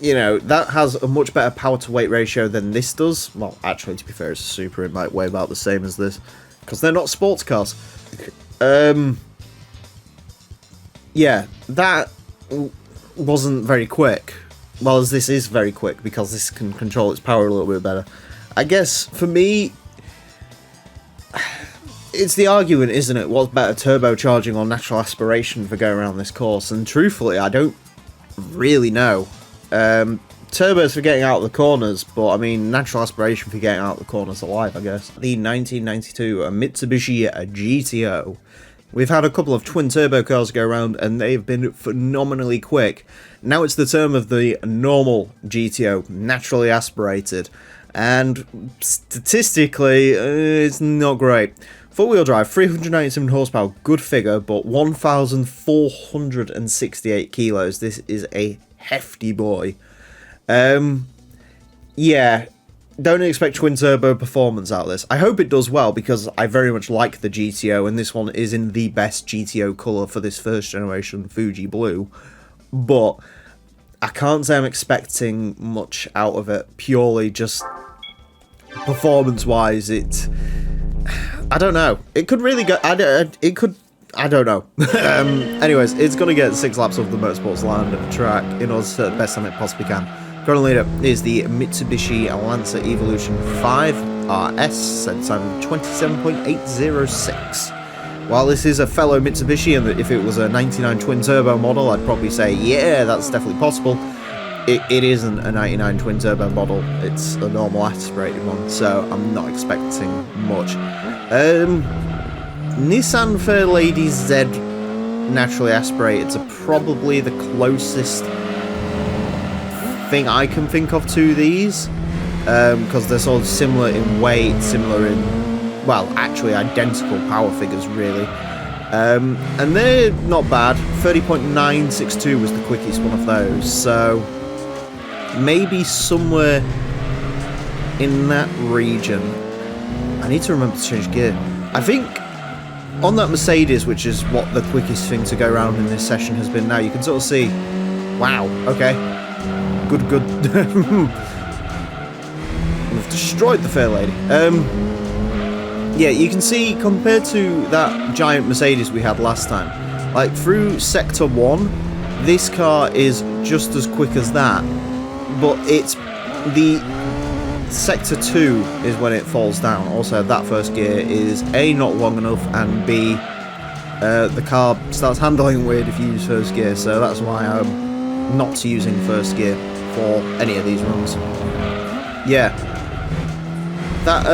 You know, that has a much better power-to-weight ratio than this does. Well, actually, to be fair, it's a Supra. It might weigh about the same as this, because they're not sports cars. Yeah, that wasn't very quick. Well, as this is very quick, because this can control its power a little bit better. I guess, for me, it's the argument, isn't it? What's better, turbocharging or natural aspiration for going around this course? And truthfully, I don't really know. Turbos for getting out of the corners, but I mean, natural aspiration for getting out of the corners alive, I guess. The 1992 Mitsubishi GTO. We've had a couple of twin-turbo cars go around, and they've been phenomenally quick. Now it's the term of the normal GTO, naturally aspirated, and statistically, it's not great. Four-wheel drive, 397 horsepower, good figure, but 1,468 kilos. This is a hefty boy. Yeah, don't expect twin-turbo performance out of this. I hope it does well, because I very much like the GTO, and this one is in the best GTO colour for this first generation Fuji Blue. But I can't say I'm expecting much out of it, purely just performance-wise. I don't know. It could really go... I don't know. Anyways, it's going to get 6 laps of the motorsports line of the track in order to the best time it possibly can. Current leader is the Mitsubishi Lancer Evolution 5 RS, set time 27.806. while this is a fellow Mitsubishi, and if it was a 99 twin turbo model, I'd probably say, yeah, that's definitely possible. It isn't a 99 twin turbo model, it's a normal aspirated one, so I'm not expecting much. Nissan Fairlady Z naturally aspirated are probably the closest thing I can think of to these, because they're sort of similar in weight, similar in, well, actually identical power figures, really. And they're not bad. 30.962 was the quickest one of those, so maybe somewhere in that region. I need to remember to change gear. I think on that Mercedes, which is what the quickest thing to go around in this session has been now, you can sort of see, wow, okay, good. We've destroyed the Fairlady. Yeah, you can see, compared to that giant Mercedes we had last time, like through Sector 1, this car is just as quick as that, but it's the Sector 2 is when it falls down. Also, that first gear is A, not long enough, and B, the car starts handling weird if you use first gear, so that's why I'm not using first gear for any of these runs. Yeah. That,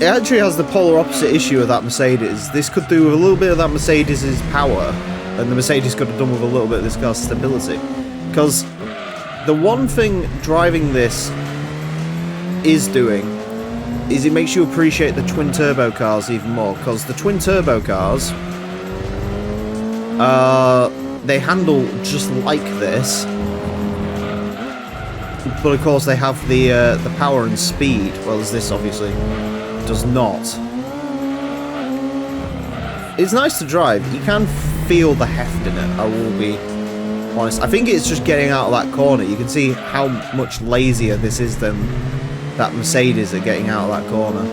it actually has the polar opposite issue of that Mercedes. This could do with a little bit of that Mercedes' power, and the Mercedes could have done with a little bit of this car's stability. Because the one thing driving this is doing is it makes you appreciate the twin turbo cars even more, because the twin turbo cars, they handle just like this, but of course they have the power and speed, whereas this obviously does not. It's nice to drive. You can feel the heft in it, I will be honest. I think it's just getting out of that corner. You can see how much lazier this is than that Mercedes at getting out of that corner.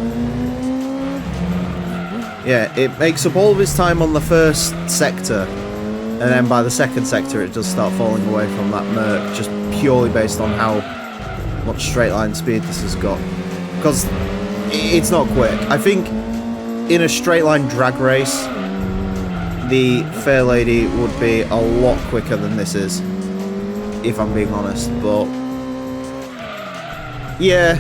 Yeah, it makes up all of its time on the first sector, and then by the second sector it does start falling away from that Merc, just purely based on how much straight line speed this has got. Because it's not quick. I think in a straight line drag race, the Fairlady would be a lot quicker than this is, if I'm being honest, but yeah,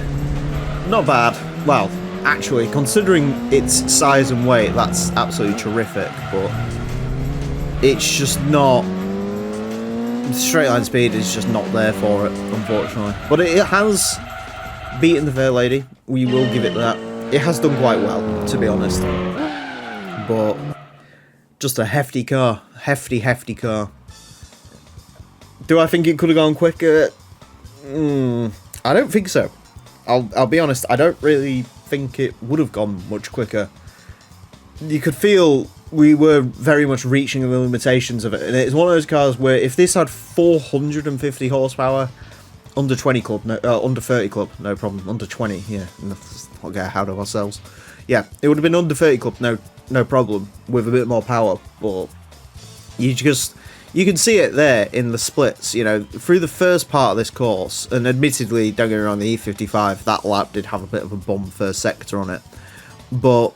not bad. Well, actually, considering its size and weight, that's absolutely terrific, but it's just not, straight line speed is just not there for it, unfortunately. But it has beaten the Fairlady, we will give it that. It has done quite well, to be honest, but just a hefty car. Hefty car. Do I think it could have gone quicker? I don't think so. I'll be honest, I don't really think it would have gone much quicker. You could feel we were very much reaching the limitations of it, and it's one of those cars where if this had 450 horsepower, under 20 club, no, under 30 club, no problem. Under 20, yeah, let's not get ahead of ourselves. Yeah, it would have been under 30 club, no problem, with a bit more power, but you can see it there in the splits, you know, through the first part of this course, and admittedly, don't get me wrong, the E55, that lap did have a bit of a bum first sector on it, but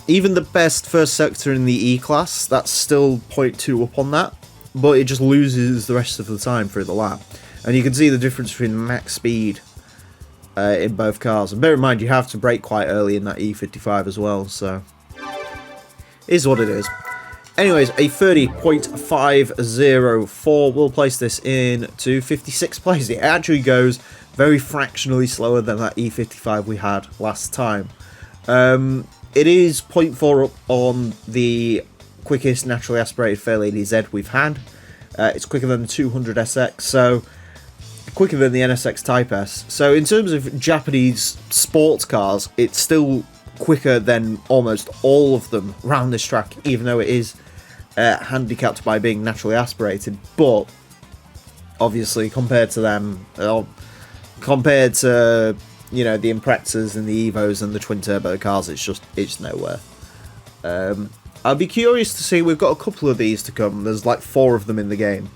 even the best first sector in the E-Class, that's still 0.2 up on that, but it just loses the rest of the time through the lap. And you can see the difference between max speed in both cars. And bear in mind, you have to brake quite early in that E55 as well, so it is what it is. Anyways, a 30.504 will place this in to 56th place. It actually goes very fractionally slower than that E55 we had last time. It is 0.4 up on the quickest naturally aspirated Fairlady Z we've had. It's quicker than the 200 SX, so quicker than the NSX Type S. So in terms of Japanese sports cars, it's still quicker than almost all of them around this track, even though it is handicapped by being naturally aspirated. But obviously, compared to them, compared to, you know, the Imprezas and the Evos and the twin turbo cars, it's nowhere. I'll be curious to see. We've got a couple of these to come. There's like 4 of them in the game,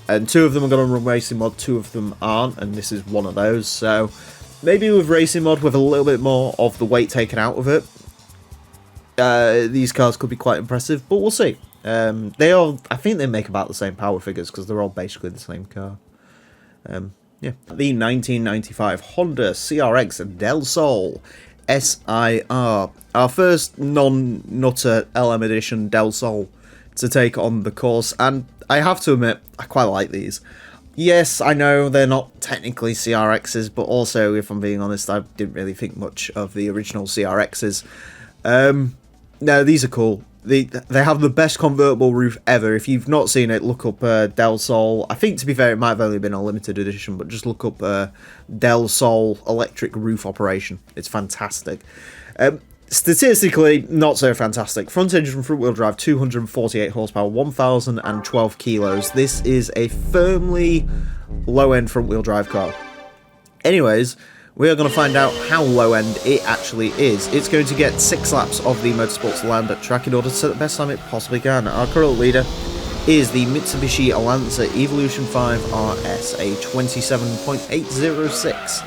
and 2 of them are going to run racing mod, 2 of them aren't, and this is one of those. So maybe with racing mod with a little bit more of the weight taken out of it, these cars could be quite impressive, but we'll see. I think they make about the same power figures because they're all basically the same car. Yeah. The 1995 Honda CRX Del Sol SIR, our first non-nutter LM edition Del Sol to take on the course, and I have to admit, I quite like these. Yes, I know they're not technically CRXs, but also, if I'm being honest, I didn't really think much of the original CRXs. No, these are cool. They have the best convertible roof ever. If you've not seen it, look up Del Sol. I think, to be fair, it might have only been a limited edition, but just look up Del Sol electric roof operation. It's fantastic. Statistically, not so fantastic. Front engine, front wheel drive, 248 horsepower, 1,012 kilos. This is a firmly low-end front wheel drive car. Anyways, we are going to find out how low-end it actually is. It's going to get 6 laps of the Motorsports Land track in order to set the best time it possibly can. Our current leader is the Mitsubishi Lancer Evolution 5 RS, a 27.806.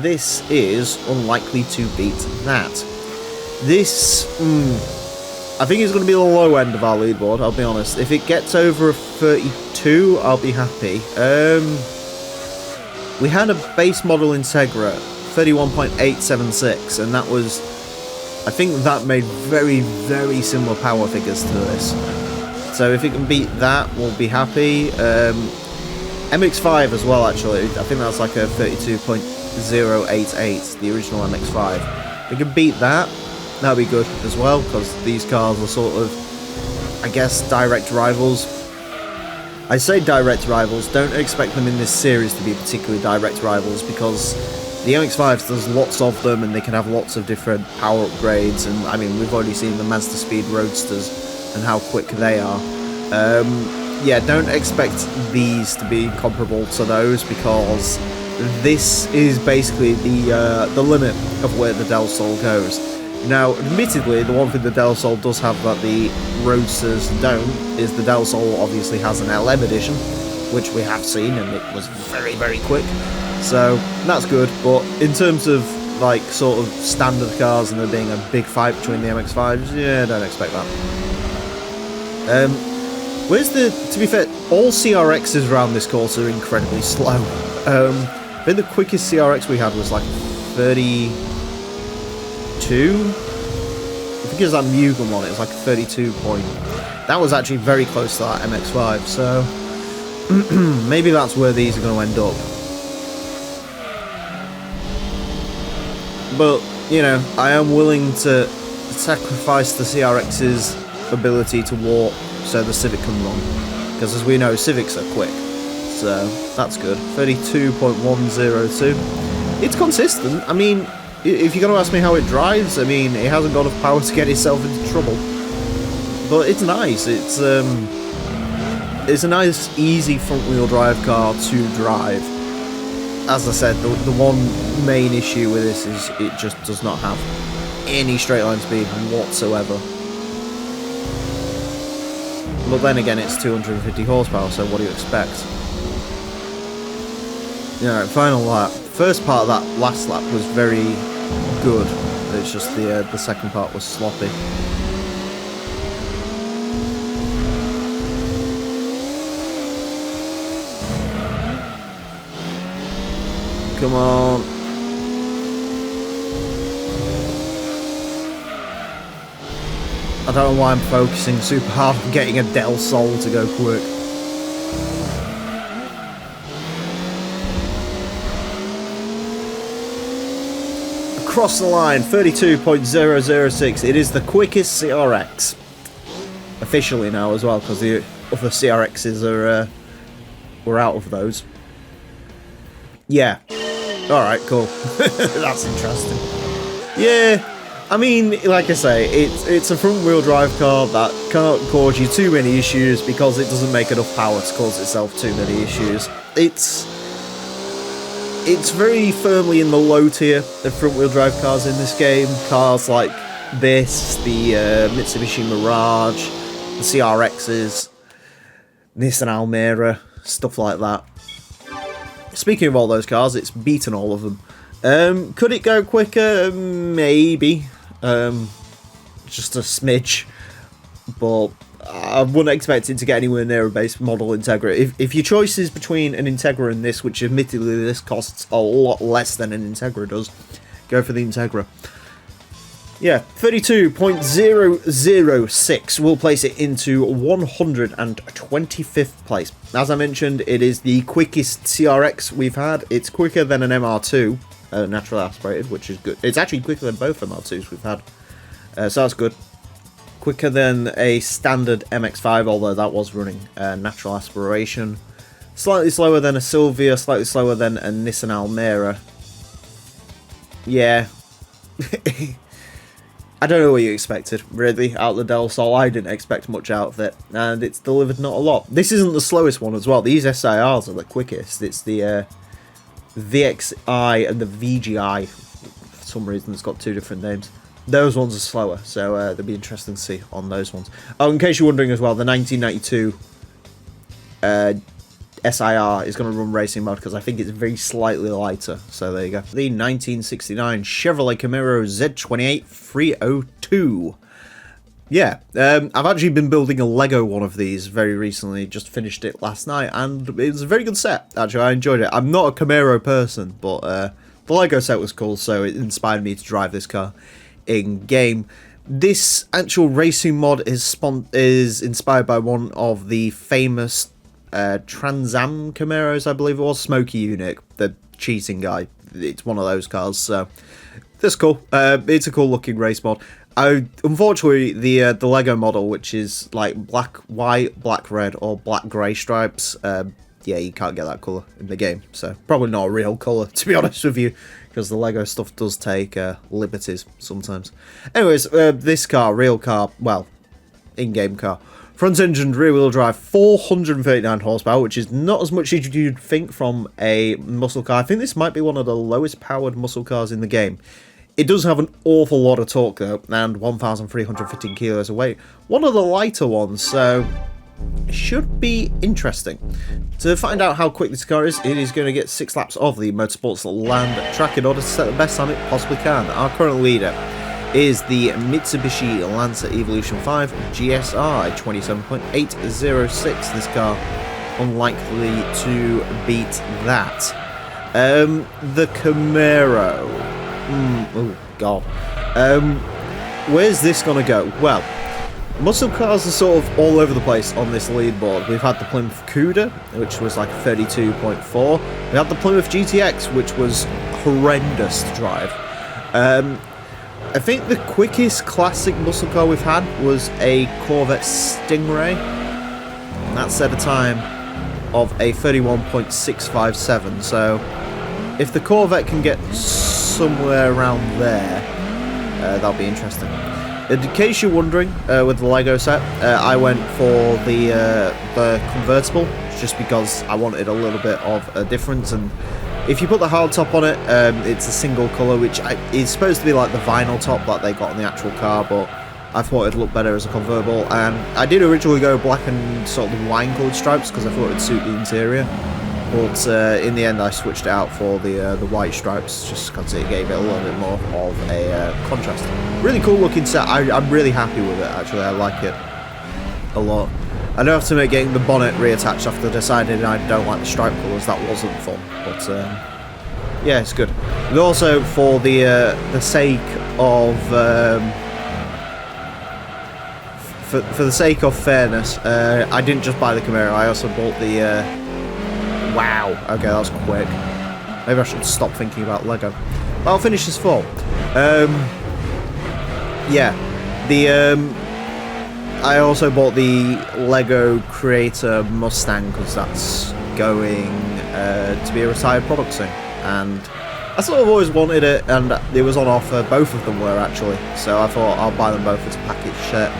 This is unlikely to beat that. This, I think it's going to be the low end of our leaderboard, I'll be honest. If it gets over a 32, I'll be happy. We had a base model Integra, 31.876, and that was, I think that made very, very similar power figures to this. So if it can beat that, we'll be happy. MX-5 as well, actually. I think that's like a 32.088, the original MX-5. If we can beat that, that'll be good as well, because these cars are sort of, I guess, direct rivals. I say direct rivals, don't expect them in this series to be particularly direct rivals, because the MX-5s, there's lots of them, and they can have lots of different power upgrades, and I mean, we've already seen the Mazda Speed Roadsters and how quick they are. Yeah, don't expect these to be comparable to those, because this is basically the limit of where the Del Sol goes. Now, admittedly, the one thing the Del Sol does have that the Roadsters don't is the Del Sol obviously has an LM edition, which we have seen, and it was very, very quick. So, that's good, but in terms of, like, sort of standard cars and there being a big fight between the MX-5s, yeah, don't expect that. To be fair, all CRXs around this course are incredibly slow. I think the quickest CRX we had was like 32? I think it was that Mugen one, it was like 32 point. That was actually very close to that MX-5, so maybe that's where these are going to end up. But, you know, I am willing to sacrifice the CRX's ability to warp so the Civic can run, because as we know, Civics are quick, so that's good. 32.102. It's consistent. I mean, if you're going to ask me how it drives, I mean, it hasn't got enough power to get itself into trouble, but it's nice. It's a nice, easy front-wheel drive car to drive. As I said, the one main issue with this is it just does not have any straight line speed whatsoever. But then again, it's 250 horsepower, so what do you expect? Yeah, final lap. First part of that last lap was very good. It's just the second part was sloppy. Come on. I don't know why I'm focusing super hard on getting a Del Sol to go quick. Across the line, 32.006. It is the quickest CRX. Officially now as well, because the other CRXs are we're out of those. Yeah. Alright, cool. That's interesting. Yeah. I mean, like I say, it's a front-wheel drive car that can't cause you too many issues because it doesn't make enough power to cause itself too many issues. It's very firmly in the low tier of front-wheel drive cars in this game. Cars like this, the Mitsubishi Mirage, the CRXs, Nissan Almera, stuff like that. Speaking of all those cars, it's beaten all of them. Could it go quicker? Maybe. Just a smidge. But I wouldn't expect it to get anywhere near a base model Integra. If your choice is between an Integra and this, which admittedly this costs a lot less than an Integra does, go for the Integra. Yeah, 32.006 will place it into 125th place. As I mentioned, it is the quickest CRX we've had. It's quicker than an MR2, naturally aspirated, which is good. It's actually quicker than both MR2s we've had, so that's good. Quicker than a standard MX-5, although that was running natural aspiration. Slightly slower than a Sylvia, slightly slower than a Nissan Almera. Yeah. I don't know what you expected, really, out of the Del Sol. I didn't expect much out of it, and it's delivered not a lot. This isn't the slowest one as well. These SIRs are the quickest. It's the VXI and the VGI. For some reason, it's got two different names. Those ones are slower, so it'll be interesting to see on those ones. Oh, in case you're wondering as well, the 1992 SIR is going to run racing mode because I think it's very slightly lighter. So there you go. The 1969 Chevrolet Camaro Z28 302. Yeah, I've actually been building a Lego one of these very recently. Just finished it last night, and it was a very good set. Actually, I enjoyed it. I'm not a Camaro person, but the Lego set was cool, so it inspired me to drive this car in game. This actual racing mod is inspired by one of the famous Trans Am Camaros, I believe it was, Smokey Unit, the cheating guy. It's one of those cars, so that's cool. It's a cool looking race mod. Unfortunately, the Lego model, which is like black, white, black, red, or black, grey stripes, yeah, you can't get that colour in the game, so probably not a real colour, to be honest with you, because the Lego stuff does take liberties sometimes. Anyways, this car, real car, well, in-game car, front-engined rear-wheel drive, 439 horsepower, which is not as much as you'd think from a muscle car. I think this might be one of the lowest powered muscle cars in the game. It does have an awful lot of torque though, and 1,315 kilos of weight. One of the lighter ones, so it should be interesting. To find out how quick this car is, it is going to get 6 laps of the Motorsports Land track in order to set the best time it possibly can. Our current leader is the Mitsubishi Lancer Evolution 5 GSI 27.806. This car unlikely to beat that. The Camaro. Oh god. Where's this gonna go? Well, muscle cars are sort of all over the place on this leaderboard. We've had the Plymouth Cuda, which was like 32.4. We had the Plymouth GTX, which was horrendous to drive. I think the quickest classic muscle car we've had was a Corvette Stingray, and that set a time of a 31.657. So if the Corvette can get somewhere around there, that'll be interesting. In case you're wondering, with the Lego set, I went for the convertible just because I wanted a little bit of a difference. And if you put the hard top on it, it's a single colour, which is supposed to be like the vinyl top that they got on the actual car, but I thought it'd look better as a convertible. And I did originally go black and sort of wine coloured stripes because I thought it'd suit the interior. But in the end, I switched it out for the white stripes just because it gave it a little bit more of a contrast. Really cool looking set. I'm really happy with it, actually. I like it a lot. I don't have to make getting the bonnet reattached after deciding I don't like the stripe colours. That wasn't fun. But yeah, it's good. And also, for the sake of for the sake of fairness, I didn't just buy the Camaro. I also bought the wow, okay, that was quick. Maybe I should stop thinking about Lego. But I'll finish this fall. Yeah, I also bought the Lego Creator Mustang because that's going to be a retired product soon. And I sort of always wanted it, and it was on offer. Both of them were, actually. So I thought I'll buy them both as a package set.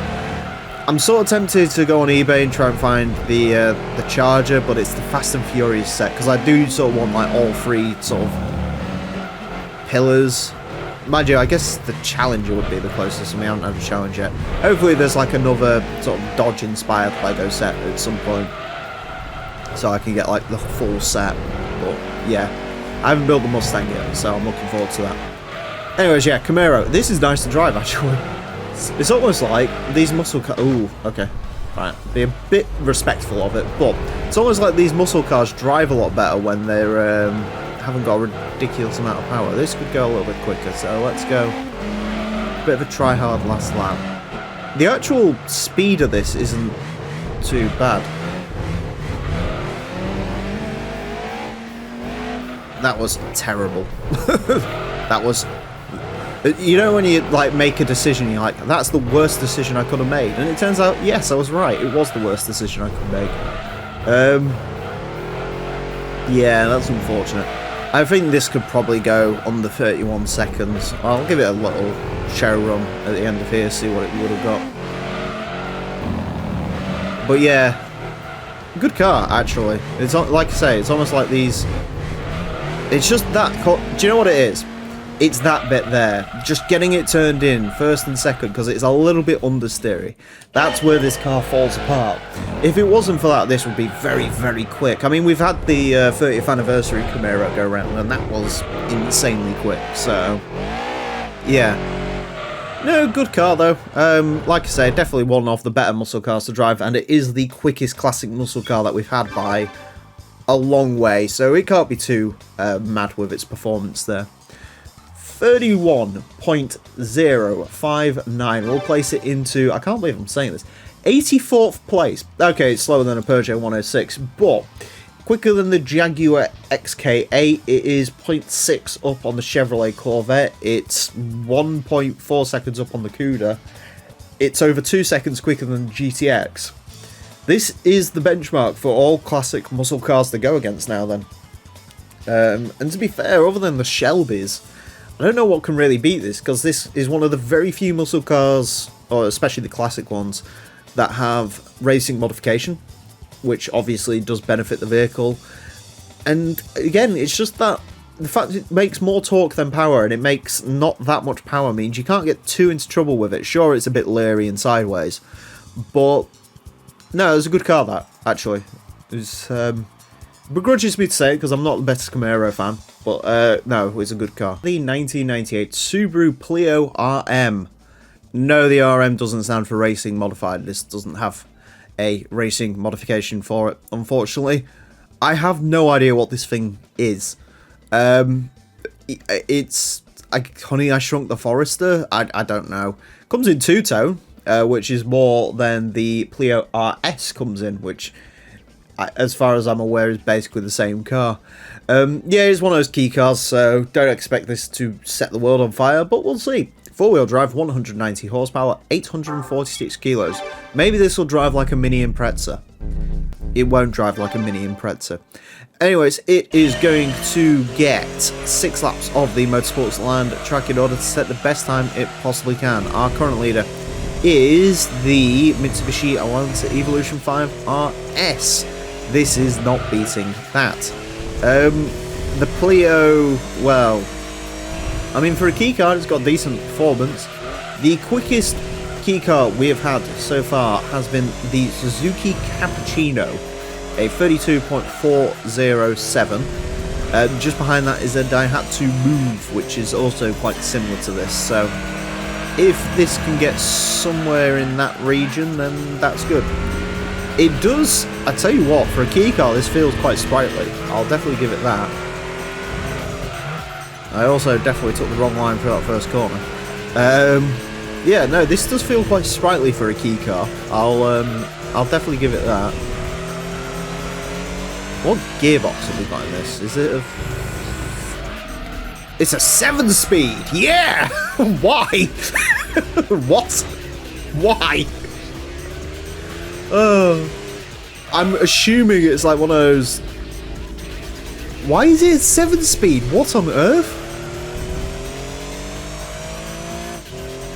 I'm sort of tempted to go on eBay and try and find the Charger, but it's the Fast and Furious set, because I do sort of want like all 3 sort of pillars. Mind you, I guess the Challenger would be the closest, and we haven't had a Challenge yet. Hopefully there's like another sort of Dodge-inspired Lego set at some point, so I can get like the full set. But yeah, I haven't built the Mustang yet, so I'm looking forward to that. Anyways, yeah, Camaro. This is nice to drive, actually. It's almost like these muscle cars... Ooh, okay. Right, be a bit respectful of it, but it's almost like these muscle cars drive a lot better when they're haven't got a ridiculous amount of power. This could go a little bit quicker, so let's go. Bit of a try-hard last lap. The actual speed of this isn't too bad. That was terrible. That was... You know when you like make a decision, you're like, that's the worst decision I could have made. And it turns out, yes, I was right. It was the worst decision I could make. Yeah, that's unfortunate. I think this could probably go under 31 seconds. I'll give it a little show run at the end of here, see what it would have got. But yeah, good car, actually. It's like I say, it's almost like these... It's just that... Do you know what it is? It's that bit there. Just getting it turned in, first and second, because it's a little bit understeery. That's where this car falls apart. If it wasn't for that, this would be very, very quick. I mean, we've had the 30th anniversary Camaro go around, and that was insanely quick, so... Yeah. No, good car, though. Like I say, definitely one of the better muscle cars to drive, and it is the quickest classic muscle car that we've had by a long way, so it can't be too mad with its performance there. 31.059. We'll place it into, I can't believe I'm saying this, 84th place. Okay, it's slower than a Peugeot 106, but quicker than the Jaguar XK8. It is 0.6 up on the Chevrolet Corvette. It's 1.4 seconds up on the Cuda. It's over 2 seconds quicker than the GTX. This is the benchmark for all classic muscle cars to go against now then. And to be fair, other than the Shelbys, I don't know what can really beat this, because this is one of the very few muscle cars, or especially the classic ones, that have racing modification, which obviously does benefit the vehicle. And again, it's just that the fact it makes more torque than power, and it makes not that much power, means you can't get too into trouble with it. Sure, it's a bit leery and sideways, but no, it was a good car, that, actually. It was, begrudges me to say it, because I'm not the best Camaro fan. But, no, it's a good car. The 1998 Subaru Pleo RM. No, the RM doesn't stand for Racing Modified. This doesn't have a racing modification for it, unfortunately. I have no idea what this thing is. It's... Honey, I Shrunk the Forester? I don't know. Comes in two-tone, which is more than the Pleo RS comes in, which, as far as I'm aware, is basically the same car. Yeah, it's one of those key cars, so don't expect this to set the world on fire, but we'll see. Four-wheel drive, 190 horsepower, 846 kilos. Maybe this will drive like a Mini Impreza. It won't drive like a Mini Impreza. Anyways, it is going to get 6 laps of the Motorsports Land track in order to set the best time it possibly can. Our current leader is the Mitsubishi Lancer Evolution 5 RS. This is not beating that. The Pleo, well, I mean, for a key car, it's got decent performance. The quickest key car we have had so far has been the Suzuki Cappuccino, a 32.407. Just behind that is a Daihatsu Move, which is also quite similar to this. So, if this can get somewhere in that region, then that's good. It does, I tell you what, for a key car, this feels quite sprightly. I'll definitely give it that. I also definitely took the wrong line for that first corner. Yeah, no, this does feel quite sprightly for a key car. I'll definitely give it that. What gearbox have we got in this? Is it a... It's a 7-speed! Yeah! Why? What? Why? I'm assuming it's like one of those... Why is it 7-speed? What on earth?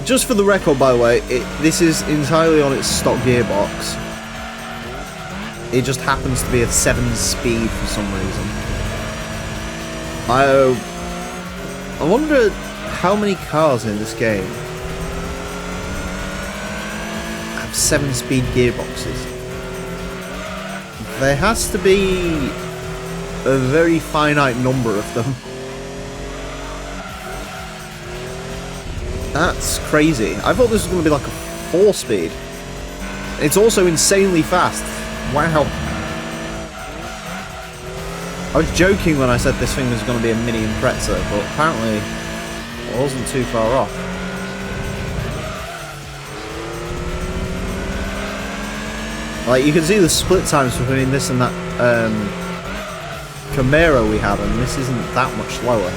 Just for the record, by the way, this is entirely on its stock gearbox. It just happens to be a 7-speed for some reason. I wonder how many cars in this game have 7-speed gearboxes. There has to be a very finite number of them. That's crazy. I thought this was going to be like a 4-speed. It's also insanely fast. Wow. I was joking when I said this thing was going to be a mini Impreza, but apparently I wasn't too far off. Like, you can see the split times between this and that Camaro we had, and this isn't that much slower.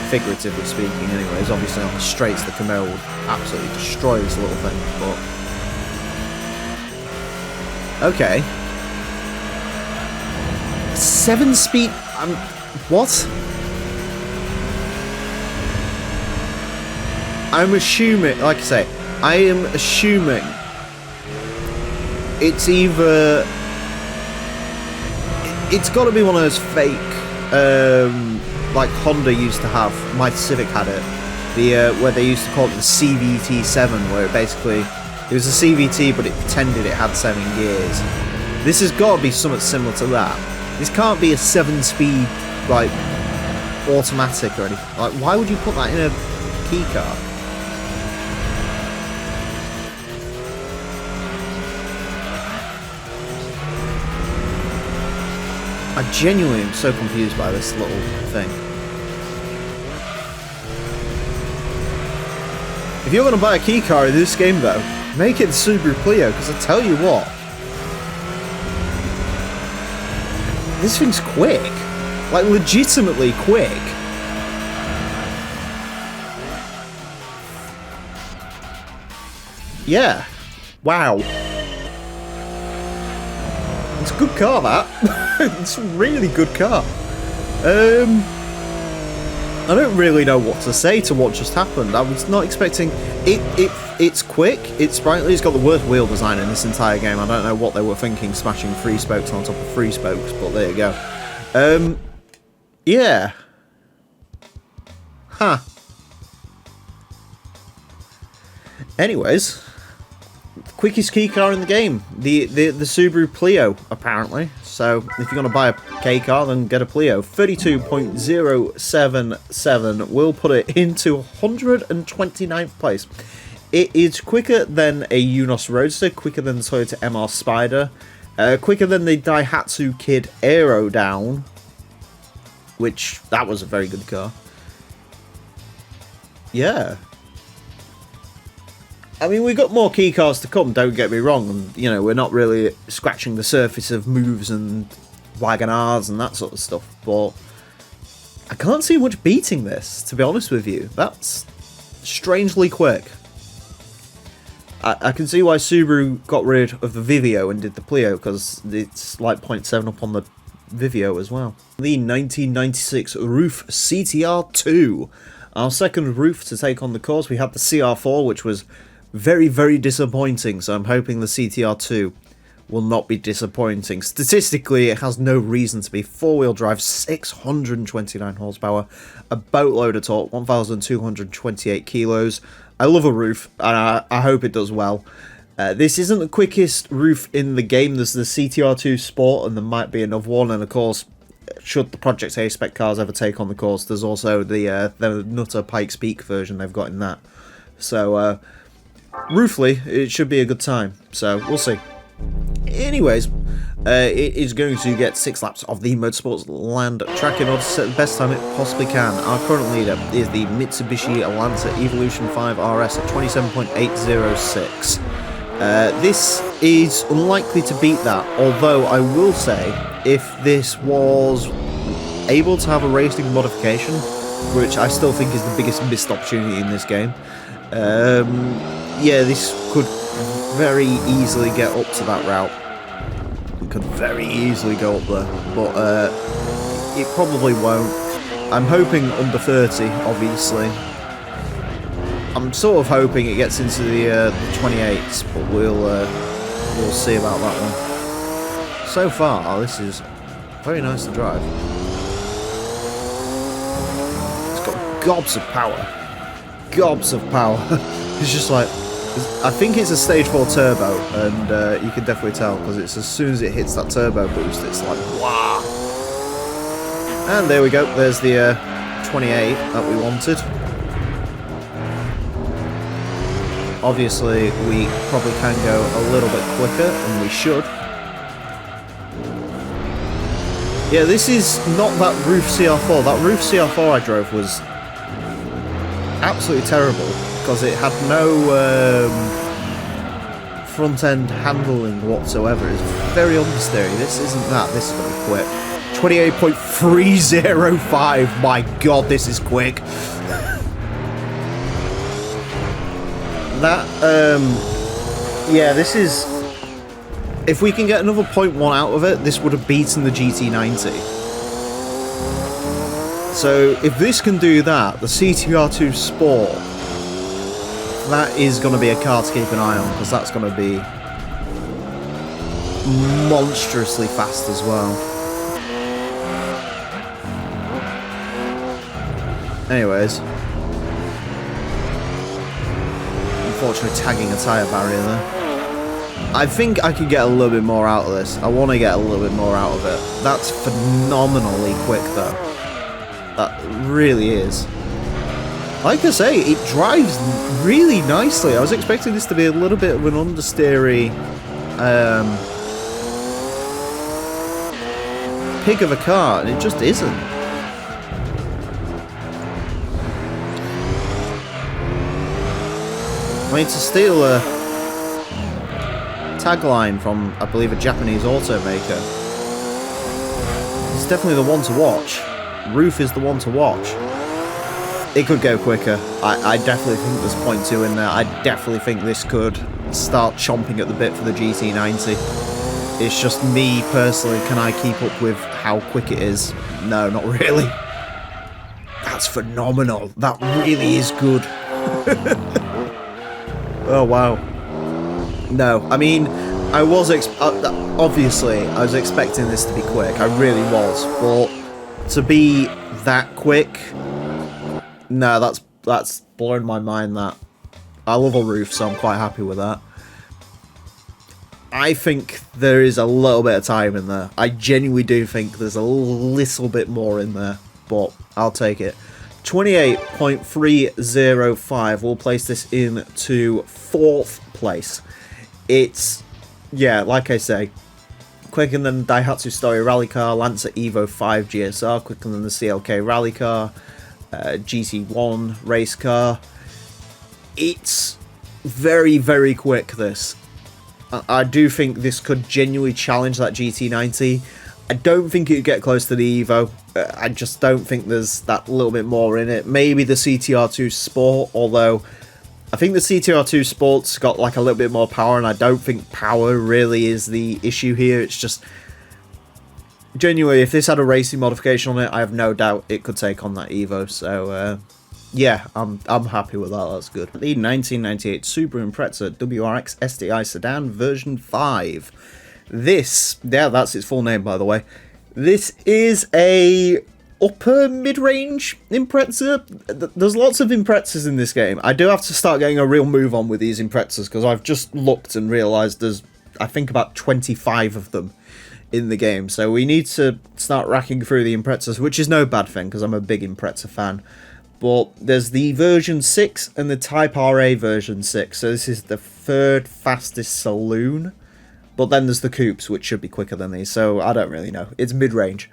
Figuratively speaking, anyways. Obviously on the straights the Camaro would absolutely destroy this little thing, but... Okay. 7-speed... what? I'm assuming... Like I say, I am assuming... It's either... It's got to be one of those fake... like Honda used to have. My Civic had it. Where they used to call it the CVT7, where it basically... It was a CVT, but it pretended it had 7 gears. This has got to be something similar to that. This can't be a 7-speed, like, automatic or anything. Like, why would you put that in a key car? I genuinely am so confused by this little thing. If you're going to buy a key car in this game, though, make it the Subaru Clio, because I tell you what, this thing's quick. Like, legitimately quick. Yeah. Wow. It's a good car, that. It's a really good car. I don't really know what to say to what just happened. I was not expecting... It's quick, it's sprightly, it's got the worst wheel design in this entire game. I don't know what they were thinking, smashing 3 spokes on top of 3 spokes, but there you go. Yeah. Huh. Anyways, quickest key car in the game, the Subaru Clio, apparently. So if you're gonna buy a K car, then get a Clio. 32.077 will put it into 129th place. It is quicker than a Unos Roadster, quicker than the Toyota MR Spider, quicker than the Daihatsu Kid Aero Down, which that was a very good car. Yeah. I mean, we've got more key cars to come, don't get me wrong, and, you know, we're not really scratching the surface of moves and Wagonars and that sort of stuff, but I can't see much beating this, to be honest with you. That's strangely quick. I can see why Subaru got rid of the Vivio and did the Clio, because it's like 0.7 up on the Vivio as well. The 1996 Roof CTR2. Our second Roof to take on the course. We had the CR4, which was very, very disappointing, so I'm hoping the CTR2 will not be disappointing. Statistically, it has no reason to be. 4-wheel drive, 629 horsepower, a boatload of torque, 1,228 kilos. I love a Roof, and I hope it does well. This isn't the quickest Roof in the game. There's the CTR2 Sport, and there might be another one, and of course, should the Project A spec cars ever take on the course, there's also the Nutter Pikes Peak version they've got in that. So, Roofly, it should be a good time, so we'll see. Anyways, it is going to get 6 laps of the Motorsports Land track in order to set the best time it possibly can. Our current leader is the Mitsubishi Lancer Evolution 5 RS at 27.806. This is unlikely to beat that, although I will say, if this was able to have a racing modification, which I still think is the biggest missed opportunity in this game, yeah, this could very easily get up to that route. It could very easily go up there, but it probably won't. I'm hoping under 30, obviously. I'm sort of hoping it gets into the 28s, but we'll see about that one. So far, this is very nice to drive. It's got gobs of power. Gobs of power. It's just like, I think it's a stage 4 turbo, and you can definitely tell, because it's as soon as it hits that turbo boost, it's like, wow. And there we go, there's the 28 that we wanted. Obviously, we probably can go a little bit quicker, and we should. Yeah, this is not that Roof CR4. That Roof CR4 I drove was absolutely terrible, because it had no front-end handling whatsoever. It's very understeery. This isn't that. This is going to be quick. 28.305. My god, this is quick. That, yeah, this is... If we can get another 0.1 out of it, this would have beaten the GT90. So, if this can do that, the CTR2 Sport, that is going to be a car to keep an eye on, because that's going to be monstrously fast as well. Anyways. Unfortunately, tagging a tyre barrier there. I think I could get a little bit more out of this. I want to get a little bit more out of it. That's phenomenally quick, though. That really is. Like I say, it drives really nicely. I was expecting this to be a little bit of an understeery pig of a car, and it just isn't. I mean, to steal a tagline from, I believe, a Japanese automaker, it's definitely the one to watch. Roof is the one to watch. It could go quicker. I definitely think there's 0.2 in there. I definitely think this could start chomping at the bit for the GT90. It's just me, personally, can I keep up with how quick it is? No, not really. That's phenomenal. That really is good. Oh, wow. No, I mean, I was obviously, I was expecting this to be quick. I really was. But to be that quick, no, that's blown my mind, that. I love a Roof, so I'm quite happy with that. I think there is a little bit of time in there. I genuinely do think there's a little bit more in there, but I'll take it. 28.305. We'll place this into 4th place. It's, yeah, like I say, quicker than Daihatsu Story Rally Car, Lancer Evo 5 GSR, quicker than the CLK Rally Car, GT1 race car. It's very, very quick, this. I do think this could genuinely challenge that GT90. I don't think it would get close to the Evo. I just don't think there's that little bit more in it. Maybe the CTR2 Sport, although I think the CTR2 Sport's got like a little bit more power, and I don't think power really is the issue here. It's just, genuinely, if this had a racing modification on it, I have no doubt it could take on that Evo. So, yeah, I'm happy with that. That's good. The 1998 Subaru Impreza WRX STI Sedan version 5. This, yeah, that's its full name, by the way. This is a upper mid-range Impreza. There's lots of Imprezas in this game. I do have to start getting a real move on with these Imprezas, because I've just looked and realised there's, I think, about 25 of them in the game. So we need to start racking through the Imprezas, which is no bad thing, because I'm a big Impreza fan. But there's the version 6 and the Type RA version 6. So this is the 3rd fastest saloon. But then there's the coupes, which should be quicker than these. So I don't really know. It's mid-range.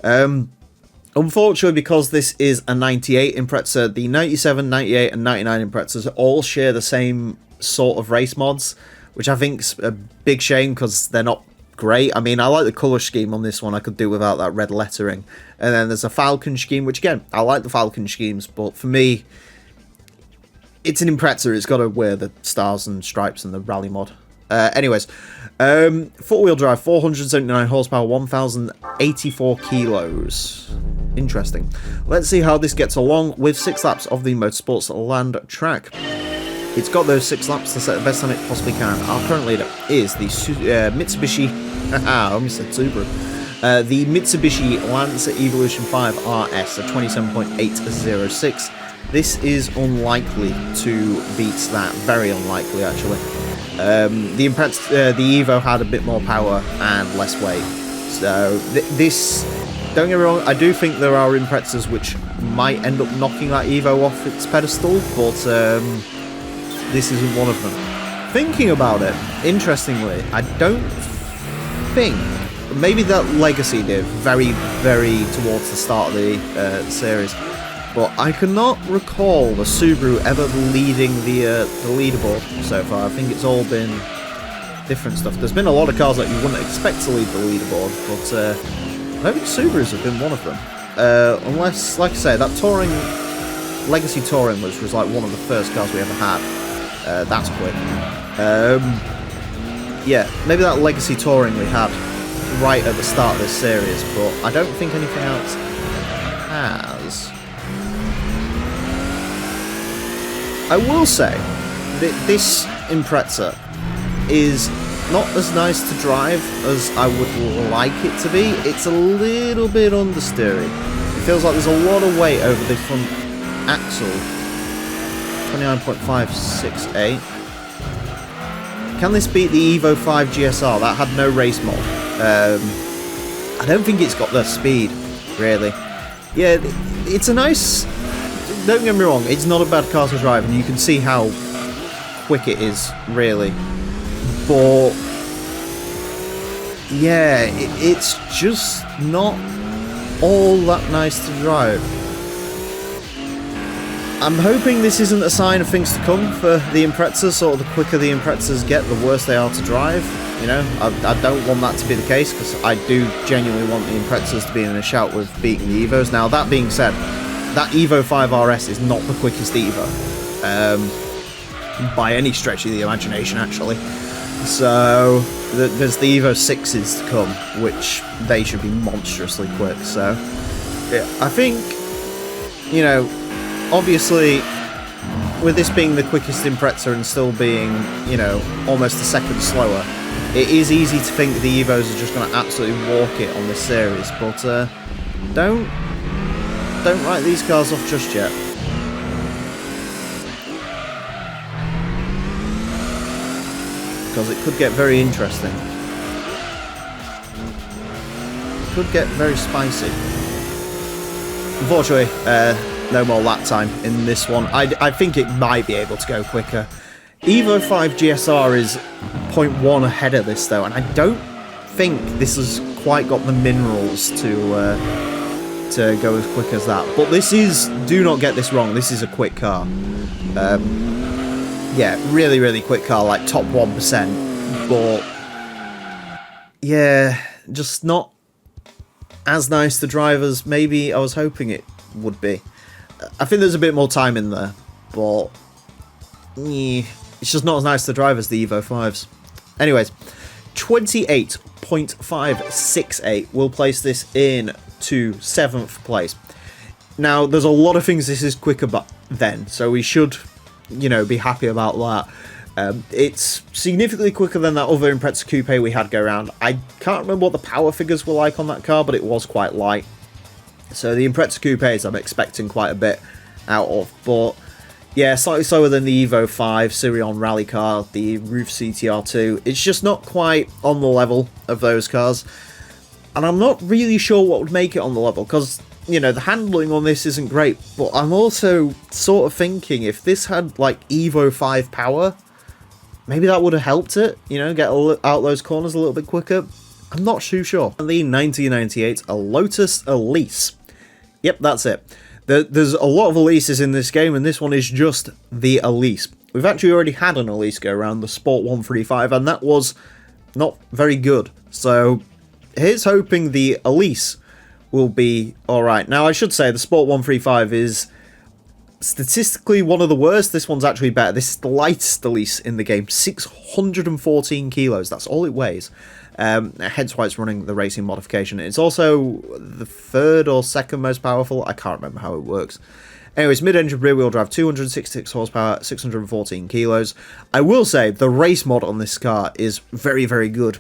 Unfortunately, because this is a 98 Impreza, the 97, 98 and 99 Imprezas all share the same sort of race mods, which I think's a big shame, because they're not great. I mean, I like the colour scheme on this one. I could do without that red lettering. And then there's a Falcon scheme, which, again, I like the Falcon schemes, but for me, it's an Impreza. It's got to wear the stars and stripes and the rally mod. Anyways, four-wheel drive, 479 horsepower, 1,084 kilos. Interesting. Let's see how this gets along with 6 laps of the Motorsports Land track. It's got those 6 laps to set the best time it possibly can. Our current leader is the Mitsubishi... I almost said Subaru. The Mitsubishi Lancer Evolution 5 RS, a 27.806. This is unlikely to beat that. Very unlikely, actually. The Evo had a bit more power and less weight. So this don't get me wrong, I do think there are Imprezas which might end up knocking that Evo off its pedestal, but this isn't one of them. Thinking about it, interestingly, I don't think... Maybe that Legacy did very, very towards the start of the series, but I cannot recall the Subaru ever leading the leaderboard so far. I think it's all been different stuff. There's been a lot of cars that you wouldn't expect to lead the leaderboard, but I don't think Subarus have been one of them. Unless, like I say, that Touring, Legacy Touring was like one of the first cars we ever had. That's quick. Yeah, maybe that Legacy Touring we had right at the start of this series, but I don't think anything else has. I will say that this Impreza is not as nice to drive as I would like it to be. It's a little bit understeery. It feels like there's a lot of weight over the front axle. 29.568. Can this beat the Evo 5 GSR? That had no race mod. I don't think it's got the speed, really. Yeah, it's a nice... Don't get me wrong, it's not a bad car to drive, and you can see how quick it is, really. But... yeah, it's just not all that nice to drive. I'm hoping this isn't a sign of things to come for the Imprezas. Sort of the quicker the Imprezas get, the worse they are to drive. You know, I don't want that to be the case, because I do genuinely want the Imprezas to be in a shout with beating the Evos. Now, that being said, that Evo 5 RS is not the quickest Evo. By any stretch of the imagination, actually. So, there's the Evo 6s to come, which they should be monstrously quick. So, yeah, I think, you know, obviously, with this being the quickest Impreza and still being, you know, almost a second slower, it is easy to think the Evos are just going to absolutely walk it on this series, but don't write these cars off just yet. Because it could get very interesting. It could get very spicy. Unfortunately, no more lap time in this one. I think it might be able to go quicker. Evo 5 GSR is 0.1 ahead of this though, and I don't think this has quite got the minerals to go as quick as that. But this is, do not get this wrong, this is a quick car. Yeah, really, really quick car, like top 1%. But yeah, just not as nice to drive as maybe I was hoping it would be. I think there's a bit more time in there, but it's just not as nice to drive as the Evo 5s. Anyways, 28.568 will place this in to 7th place. Now, there's a lot of things this is quicker than, so we should, you know, be happy about that. It's significantly quicker than that other Impreza Coupe we had go around. I can't remember what the power figures were like on that car, but it was quite light. So the Impreza Coupes I'm expecting quite a bit out of, but yeah, slightly slower than the Evo 5 Sirion rally car, the Roof CTR2. It's just not quite on the level of those cars, and I'm not really sure what would make it on the level, because, you know, the handling on this isn't great, but I'm also sort of thinking if this had, like, Evo 5 power, maybe that would have helped it, you know, get out those corners a little bit quicker. I'm not too sure. The 1998 a Lotus Elise. Yep, that's it. There's a lot of Elises in this game, and this one is just the Elise. We've actually already had an Elise go around, the Sport 135, and that was not very good. So here's hoping the Elise will be alright. Now, I should say the Sport 135 is statistically one of the worst. This one's actually better. This is the lightest Elise in the game, 614 kilos. That's all it weighs. Hence why it's running the racing modification. It's also the third or second most powerful. I can't remember how it works. Anyways, mid-engine rear-wheel drive, 266 horsepower, 614 kilos. I will say the race mod on this car is very, very good.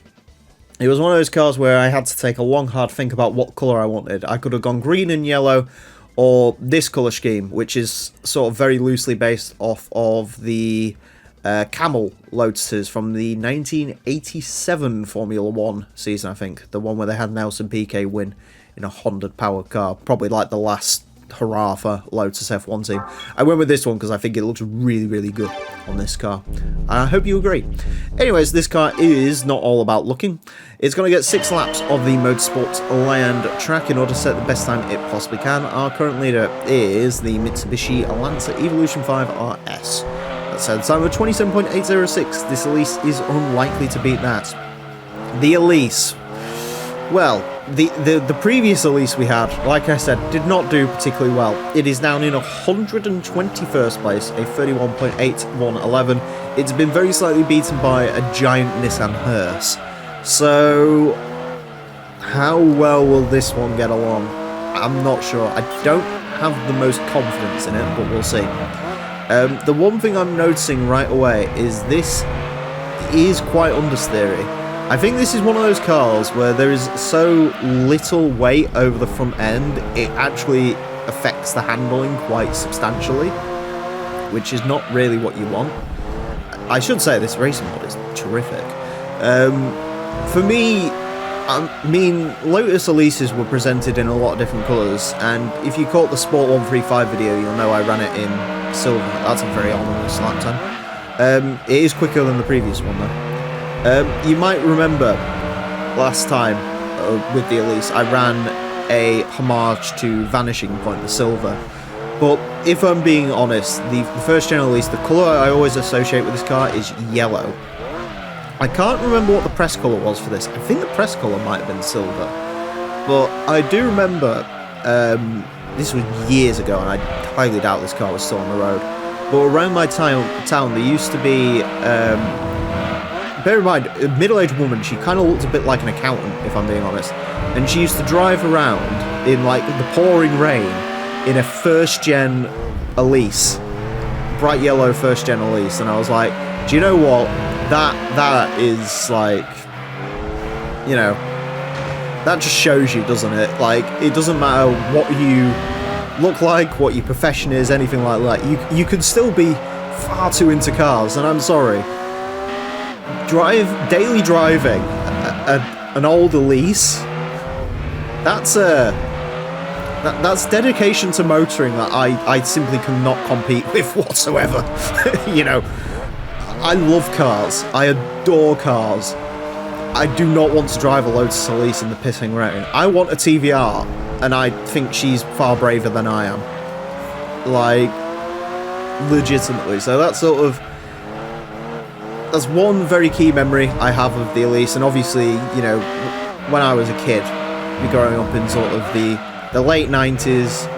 It was one of those cars where I had to take a long, hard think about what colour I wanted. I could have gone green and yellow, or this colour scheme, which is sort of very loosely based off of the Camel Lotuses from the 1987 Formula 1 season, I think. The one where they had Nelson Piquet win in a Honda-powered car. Probably like the last hurrah for Lotus F1 team. I went with this one because I think it looks really, really good on this car. I hope you agree. Anyways, this car is not all about looking. It's going to get 6 laps of the Motorsport Land track in order to set the best time it possibly can. Our current leader is the Mitsubishi Lancer Evolution 5 RS. That said, time of 27.806. This Elise is unlikely to beat that. The Elise. Well, the previous Elise we had, like I said, did not do particularly well. It is down in 121st place, a 31.8111. It's been very slightly beaten by a giant Nissan Hearse. So, how well will this one get along? I'm not sure. I don't have the most confidence in it, but we'll see. The one thing I'm noticing right away is this is quite understeery. I think this is one of those cars where there is so little weight over the front end, it actually affects the handling quite substantially, which is not really what you want. I should say this racing mod is terrific. For me, I mean, Lotus Elises were presented in a lot of different colours, and if you caught the Sport 135 video, you'll know I ran it in silver. That's a very ominous lap time. It is quicker than the previous one, though. You might remember last time with the Elise, I ran a homage to Vanishing Point, the silver. But if I'm being honest, the first gen Elise, the colour I always associate with this car is yellow. I can't remember what the press colour was for this. I think the press colour might have been silver. But I do remember, this was years ago, and I highly doubt this car was still on the road. But around my town there used to be... bear in mind, a middle-aged woman, she kind of looked a bit like an accountant, if I'm being honest. And she used to drive around in, like, the pouring rain in a first-gen Elise. Bright yellow first-gen Elise. And I was like, do you know what? That is, like, you know, that just shows you, doesn't it? Like, it doesn't matter what you look like, what your profession is, anything like that. You can still be far too into cars, and I'm sorry. Daily driving an old Elise, that's dedication to motoring that I simply cannot compete with whatsoever. You know, I love cars, I adore cars. I do not want to drive a Lotus Elise in the pissing rain. I want a TVR, and I think she's far braver than I am. Like, legitimately. So that's one very key memory I have of the Elise, and obviously, you know, when I was a kid, growing up in sort of the late 90s,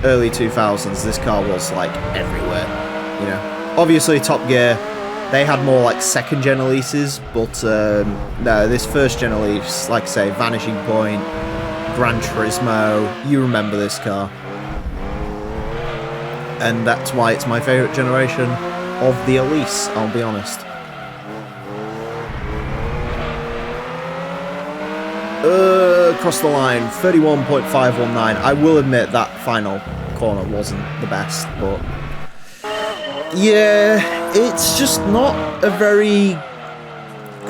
early 2000s, this car was, like, everywhere, you know. Obviously, Top Gear, they had more, like, second-gen Elises, but, no, this first-gen Elise, like I say, Vanishing Point, Gran Turismo, you remember this car. And that's why it's my favourite generation of the Elise, I'll be honest. Across the line, 31.519. I will admit that final corner wasn't the best, but yeah, it's just not a very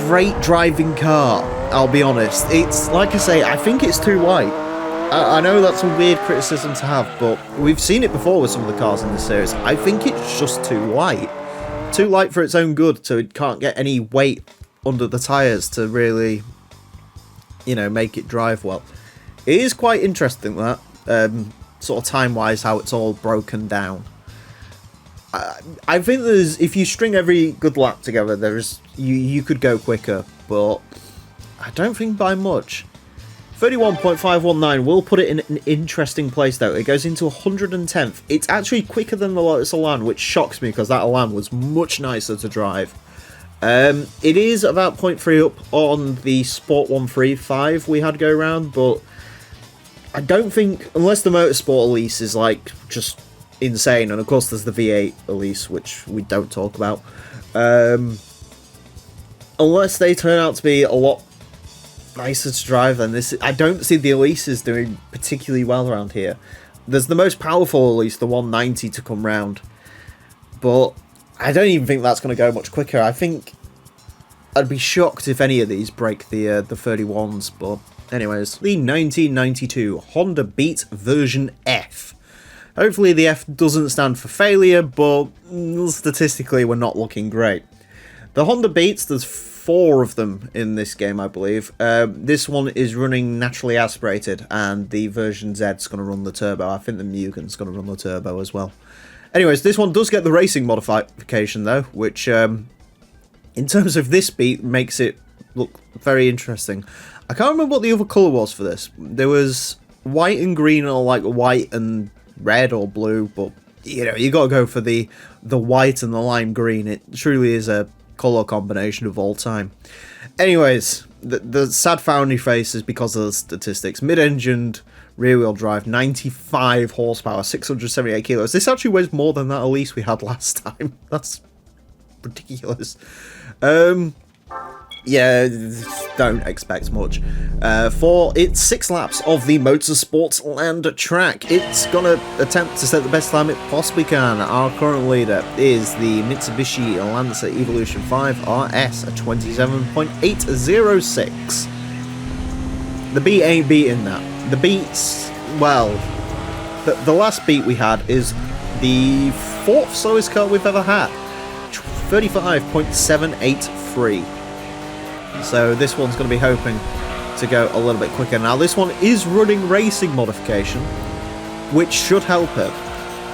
great driving car, I'll be honest. It's, like I say, I think it's too light. I know that's a weird criticism to have, but we've seen it before with some of the cars in this series. I think it's just too light. Too light for its own good, so it can't get any weight under the tyres to really, you know, make it drive well. It is quite interesting that, sort of time-wise, how it's all broken down. I think if you string every good lap together, you could go quicker, but I don't think by much. 31.519 will put it in an interesting place, though. It goes into 110th. It's actually quicker than the Lotus Elan, which shocks me because that Elan was much nicer to drive. It is about 0.3 up on the Sport 135 we had go round, but I don't think, unless the Motorsport Elise is, like, just insane, and of course there's the V8 Elise, which we don't talk about, unless they turn out to be a lot nicer to drive than this, I don't see the Elises doing particularly well around here. There's the most powerful Elise, the 190, to come round, but I don't even think that's going to go much quicker. I think I'd be shocked if any of these break the 31s, but Anyways, the 1992 Honda Beat version F. Hopefully the F doesn't stand for failure, but statistically we're not looking great. The Honda Beats, there's 4 of them in this game, I believe. This one is running naturally aspirated, and the version Z's going to run the turbo. I think the Mugen's going to run the turbo as well. Anyways, this one does get the racing modification, though, which, in terms of this Beat, makes it look very interesting. I can't remember what the other colour was for this. There was white and green, or like white and red or blue, but, you know, you got to go for the white and the lime green. It truly is a colour combination of all time. Anyways, the sad frowny face is because of the statistics. Mid-engined rear-wheel drive, 95 horsepower, 678 kilos. This actually weighs more than that Elise we had last time. That's ridiculous. Yeah, don't expect much. For its 6 laps of the Motorsports Land track, it's gonna attempt to set the best time it possibly can. Our current leader is the Mitsubishi Lancer Evolution 5 RS, a 27.806. The beat ain't beating that. The beats, well, the last beat we had is the 4th slowest car we've ever had, 35.783. So this one's going to be hoping to go a little bit quicker. Now this one is running racing modification, which should help it.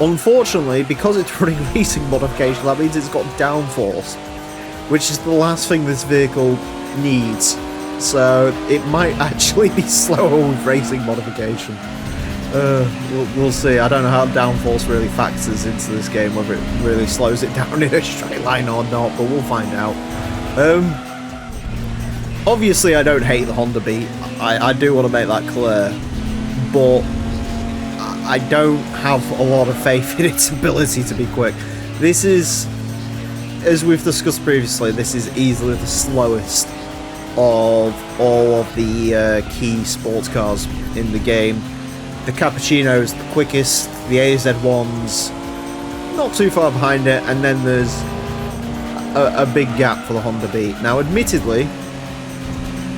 Unfortunately, because it's running racing modification, that means it's got downforce, which is the last thing this vehicle needs. So it might actually be slower with racing modification. We'll see. I don't know how downforce really factors into this game, whether it really slows it down in a straight line or not, but we'll find out. Obviously, I don't hate the Honda Beat. I do want to make that clear, but I don't have a lot of faith in its ability to be quick. This is, as we've discussed previously, this is easily the slowest of all of the key sports cars in the game. The Cappuccino is the quickest, the AZ1's not too far behind it, and then there's a big gap for the Honda Beat. Now, admittedly,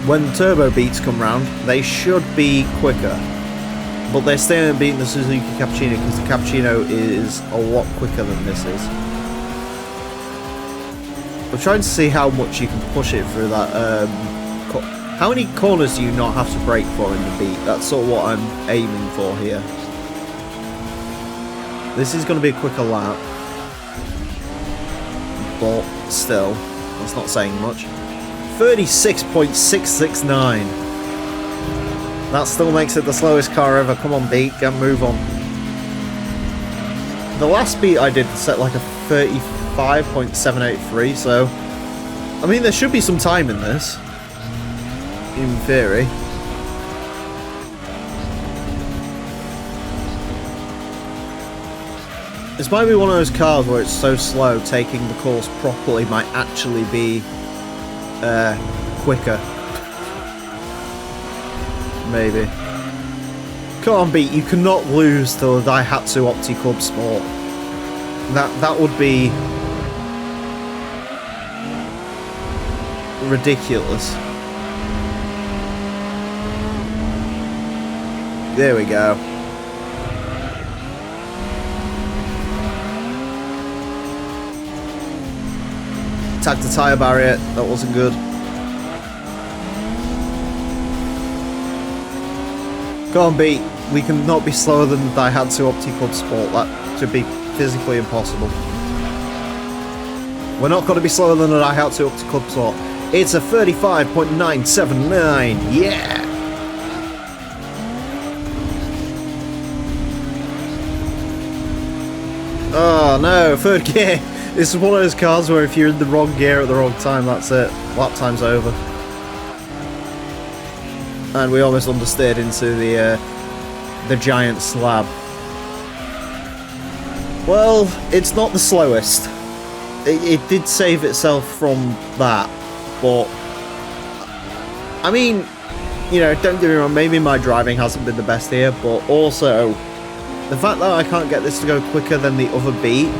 when turbo beats come round, they should be quicker, but they're still beating the Suzuki Cappuccino because the Cappuccino is a lot quicker than this is. I'm trying to see how much you can push it through that. How many corners do you not have to brake for in the Beat? That's sort of what I'm aiming for here. This is going to be a quicker lap, but still, that's not saying much. 36.669. That still makes it the slowest car ever. Come on, Beat, get move on. The last Beat I did set like a 35.783, so I mean there should be some time in this, in theory. This might be one of those cars where it's so slow, taking the course properly might actually be quicker. Maybe. Come on, Beat, you cannot lose to the Daihatsu Opti Club Sport. That would be ridiculous. There we go. Attacked the tyre barrier, that wasn't good. Go on, Beat. We cannot be slower than the Daihatsu Opti Club Sport. That should be physically impossible. We're not going to be slower than the Daihatsu Opti Club Sport. It's a 35.979. Yeah! Oh no, 3rd gear. This is one of those cars where if you're in the wrong gear at the wrong time, that's it. Lap time's over. And we almost understeered into the giant slab. Well, it's not the slowest. It did save itself from that, but I mean, you know, don't get me wrong, maybe my driving hasn't been the best here, but also the fact that I can't get this to go quicker than the other Beat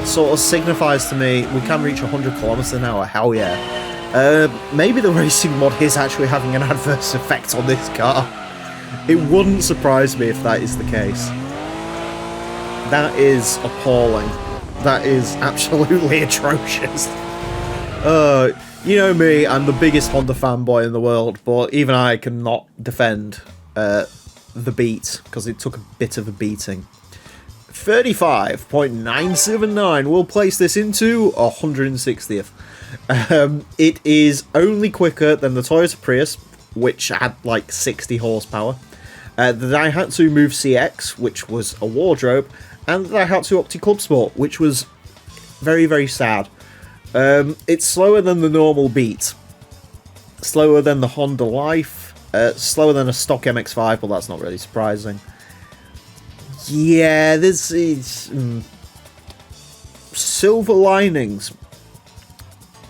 sort of signifies to me we can reach 100 kilometers an hour. Hell yeah. Maybe the racing mod is actually having an adverse effect on this car. It wouldn't surprise me if that is the case. That is appalling. That is absolutely atrocious. You know me, I'm the biggest Honda fanboy in the world, but even I cannot defend the beat, because it took a bit of a beating. 35.979 will place this into 160th. It is only quicker than the Toyota Prius, which had like 60 horsepower, the Daihatsu Move CX, which was a wardrobe, and the Daihatsu Opti Club Sport, which was very, very sad. It's slower than the normal Beat, slower than the Honda Life, slower than a stock MX-5, but that's not really surprising. Yeah, this is... silver linings.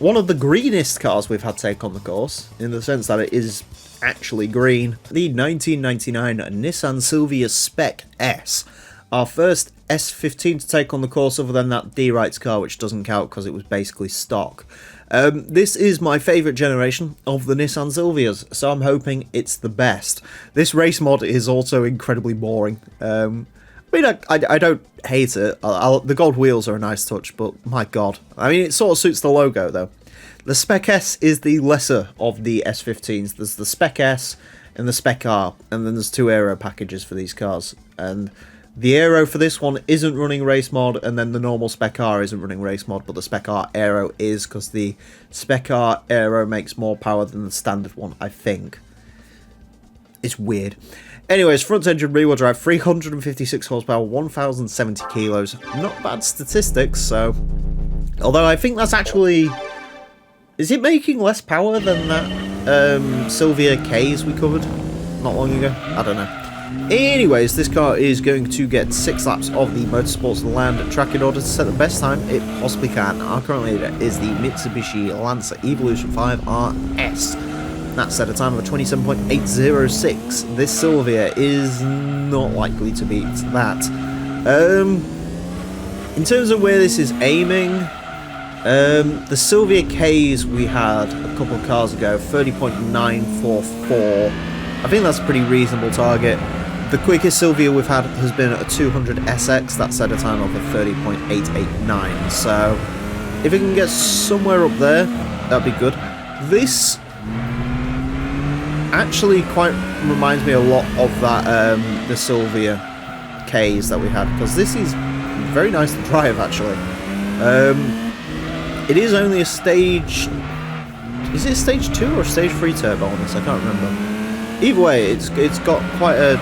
One of the greenest cars we've had take on the course, in the sense that it is actually green. The 1999 Nissan Silvia Spec S. Our first S15 to take on the course other than that D-Rights car, which doesn't count because it was basically stock. This is my favourite generation of the Nissan Silvias, so I'm hoping it's the best. This race mod is also incredibly boring. I mean, I don't hate it. The gold wheels are a nice touch, but my god. I mean, it sort of suits the logo, though. The Spec S is the lesser of the S15s. There's the Spec S and the Spec R, and then there's two aero packages for these cars. And the aero for this one isn't running race mod, and then the normal Spec R isn't running race mod, but the Spec R aero is, because the Spec R aero makes more power than the standard one, I think. It's weird. Anyways, front engine rear wheel drive, 356 horsepower, 1,070 kilos. Not bad statistics, so... Although I think that's actually... Is it making less power than that Silvia K's we covered not long ago? I don't know. Anyways, this car is going to get 6 laps of the Motorsports Land track in order to set the best time it possibly can. Our current leader is the Mitsubishi Lancer Evolution 5 RS. That set a time of 27.806. This Silvia is not likely to beat that. In terms of where this is aiming, the Silvia K's we had a couple of cars ago, 30.944. I think that's a pretty reasonable target. The quickest Silvia we've had has been a 200 SX, that set a time of a 30.889. So if it can get somewhere up there, that'd be good. This actually quite reminds me a lot of that the Silvia K's that we had, because this is very nice to drive actually. It is only a stage... Is it stage 2 or stage 3 turbo on this? I can't remember. Either way, it's got quite a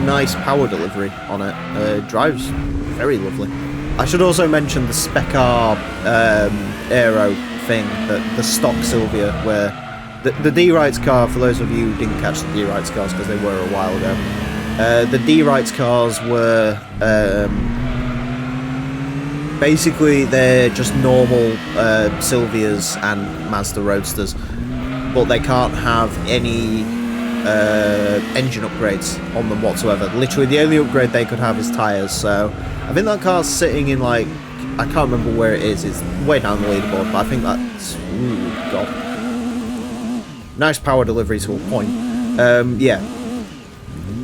nice power delivery on it. It drives very lovely. I should also mention the Spec R aero thing, the stock Silvia, where the D-Rights car, for those of you who didn't catch the D-Rights cars because they were a while ago, the D-Rights cars were basically they're just normal Silvias and Mazda Roadsters, but they can't have any engine upgrades on them whatsoever. Literally the only upgrade they could have is tyres, so I think that car's sitting in, like, I can't remember where it is, it's way down the leaderboard, but I think that's, ooh, god. Nice power delivery to a point. Yeah.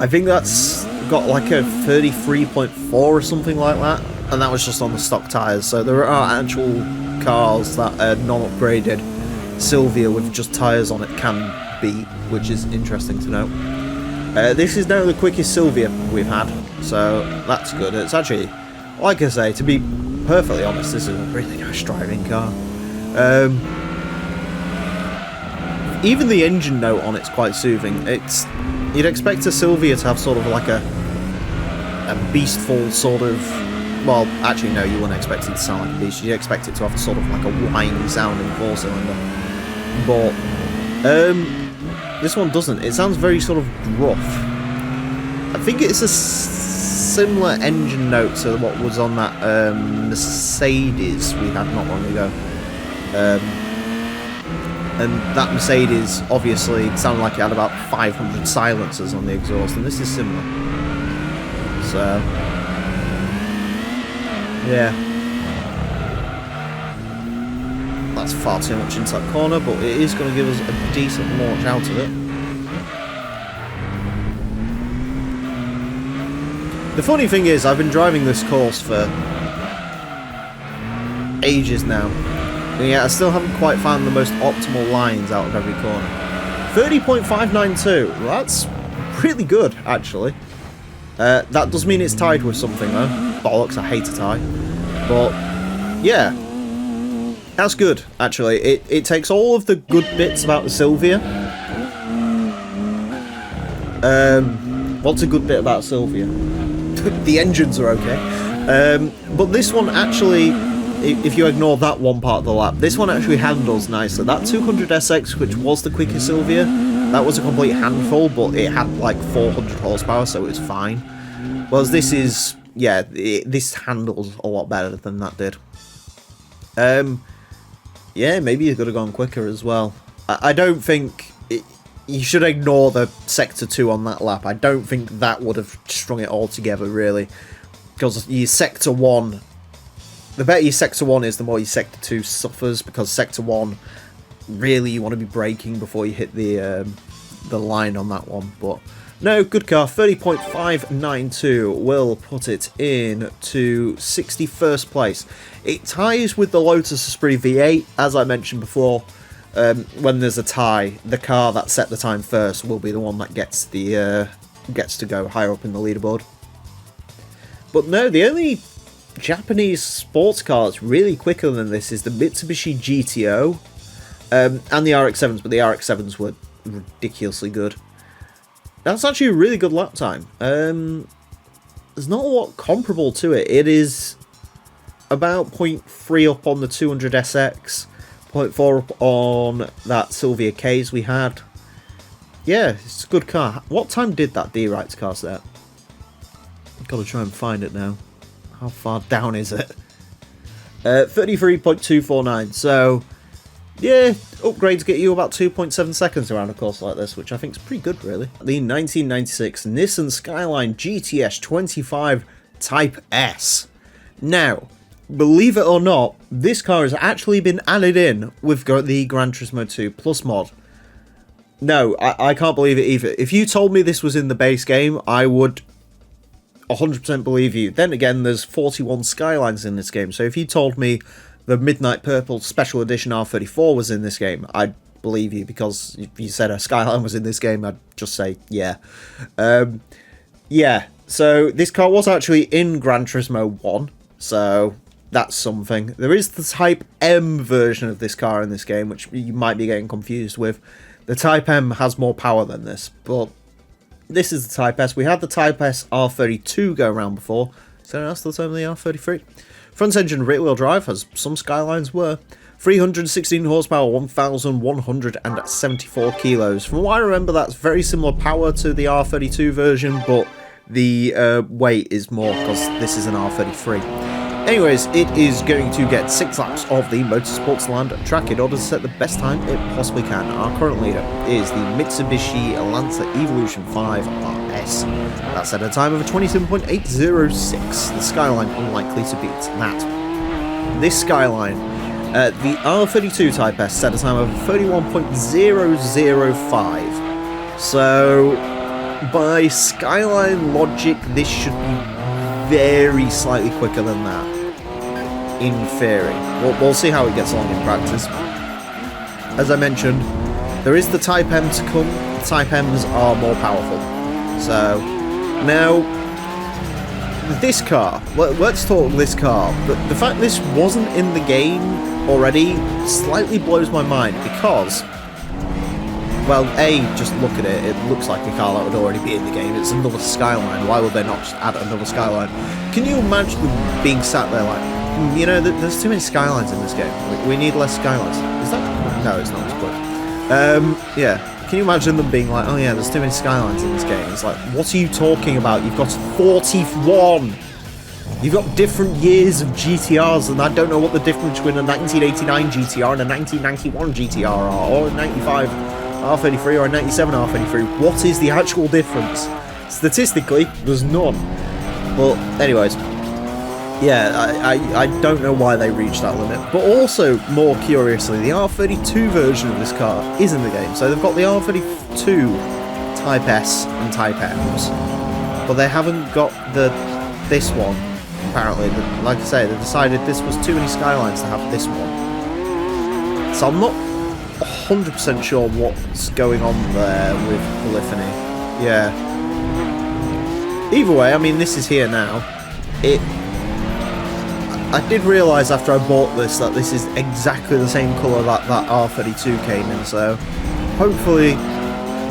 I think that's got like a 33.4 or something like that, and that was just on the stock tyres, so there are actual cars that are non-upgraded Silvia with just tyres on it can beat, which is interesting to know. This is now the quickest Silvia we've had, so that's good. It's actually, like I say, to be perfectly honest, this is a really nice driving car. Even the engine note on it's quite soothing. You'd expect a Silvia to have sort of like a beastful sort of... Well, actually no, you wouldn't expect it to sound like a beast. You'd expect it to have a sort of like a whiny sounding 4-cylinder. But this one doesn't. It sounds very sort of gruff. I think it's a similar engine note to what was on that Mercedes we had not long ago. And that Mercedes obviously sounded like it had about 500 silencers on the exhaust, and this is similar. So, yeah. that's far too much into that corner, but it is going to give us a decent launch out of it. The funny thing is, I've been driving this course for ages now, and yet I still haven't quite found the most optimal lines out of every corner. 30.592, well, that's really good, actually. That does mean it's tied with something, though. Bollocks, I hate a tie. But, yeah. That's good, actually. It takes all of the good bits about the Sylvia. What's a good bit about Sylvia? The engines are okay. But this one actually, if you ignore that one part of the lap, this one actually handles nicely. That 200SX, which was the quickest Sylvia, that was a complete handful, but it had like 400 horsepower, so it was fine. Whereas this is, yeah, this handles a lot better than that did. Yeah, maybe you could have gone quicker as well. I don't think... You should ignore the Sector 2 on that lap. I don't think that would have strung it all together, really. Because your Sector 1... The better your Sector 1 is, the more your Sector 2 suffers. Because Sector 1, really, you want to be braking before you hit the line on that one. But, no, good car. 30.592 will put it in to 61st place. It ties with the Lotus Esprit V8, as I mentioned before. When there's a tie, the car that set the time first will be the one that gets to go higher up in the leaderboard. But no, the only Japanese sports car that's really quicker than this is the Mitsubishi GTO and the RX-7s, but the RX-7s were ridiculously good. That's actually a really good lap time. There's not a lot comparable to it. It is about 0.3 up on the 200SX. 0.4 up on that Sylvia K's we had. Yeah, it's a good car. What time did that D-Rights car set? I've got to try and find it now. How far down is it? 33.249. So, yeah, upgrades get you about 2.7 seconds around a course like this, which I think is pretty good, really. The 1996 Nissan Skyline GTS 25 Type S. Now, believe it or not, this car has actually been added in with the Gran Turismo 2 Plus mod. No, I can't believe it either. If you told me this was in the base game, I would 100% believe you. Then again, there's 41 Skylines in this game, so if you told me the Midnight Purple Special Edition R34 was in this game, I'd believe you, because if you said a Skyline was in this game, I'd just say, yeah. Yeah, so this car was actually in Gran Turismo 1, so that's something. There is the Type M version of this car in this game, which you might be getting confused with. The Type M has more power than this, but this is the Type S. We had the Type S R32 go around before, so that's the time of the R33. Front engine rear wheel drive, as some Skylines were. 316 horsepower, 1,174 kilos. From what I remember, that's very similar power to the R32 version, but the weight is more because this is an R33. Anyways, it is going to get 6 laps of the Motorsports Land track in order to set the best time it possibly can. Our current leader is the Mitsubishi Lancer Evolution 5 RS. That's at a time of 27.806. The Skyline unlikely to beat that. This Skyline, the R32 Type S set a time of 31.005. So, by Skyline logic, this should be very slightly quicker than that. In theory. We'll see how it gets along in practice. As I mentioned, there is the Type M to come. The Type M's are more powerful. So, now, this car. Let's talk this car. The fact this wasn't in the game already slightly blows my mind because, well, A, just look at it. It looks like a car that would already be in the game. It's another Skyline. Why would they not just add another Skyline? Can you imagine them being sat there like, you know, there's too many Skylines in this game. We need less Skylines. Is that... No, it's not as quick. Yeah. Can you imagine them being like, oh yeah, there's too many Skylines in this game? It's like, what are you talking about? You've got 41! You've got different years of GTRs, and I don't know what the difference between a 1989 GTR and a 1991 GTR are, or a 95 R33 or a 97 R33. What is the actual difference? Statistically, there's none. But, anyways... Yeah, I don't know why they reached that limit. But also, more curiously, the R32 version of this car is in the game. So they've got the R32 Type S and Type M's, but they haven't got this one, apparently. Like I say, they decided this was too many Skylines to have this one. So I'm not 100% sure what's going on there with polyphony. Yeah. Either way, I mean, this is here now. I did realise after I bought this that this is exactly the same colour that R32 came in, so hopefully,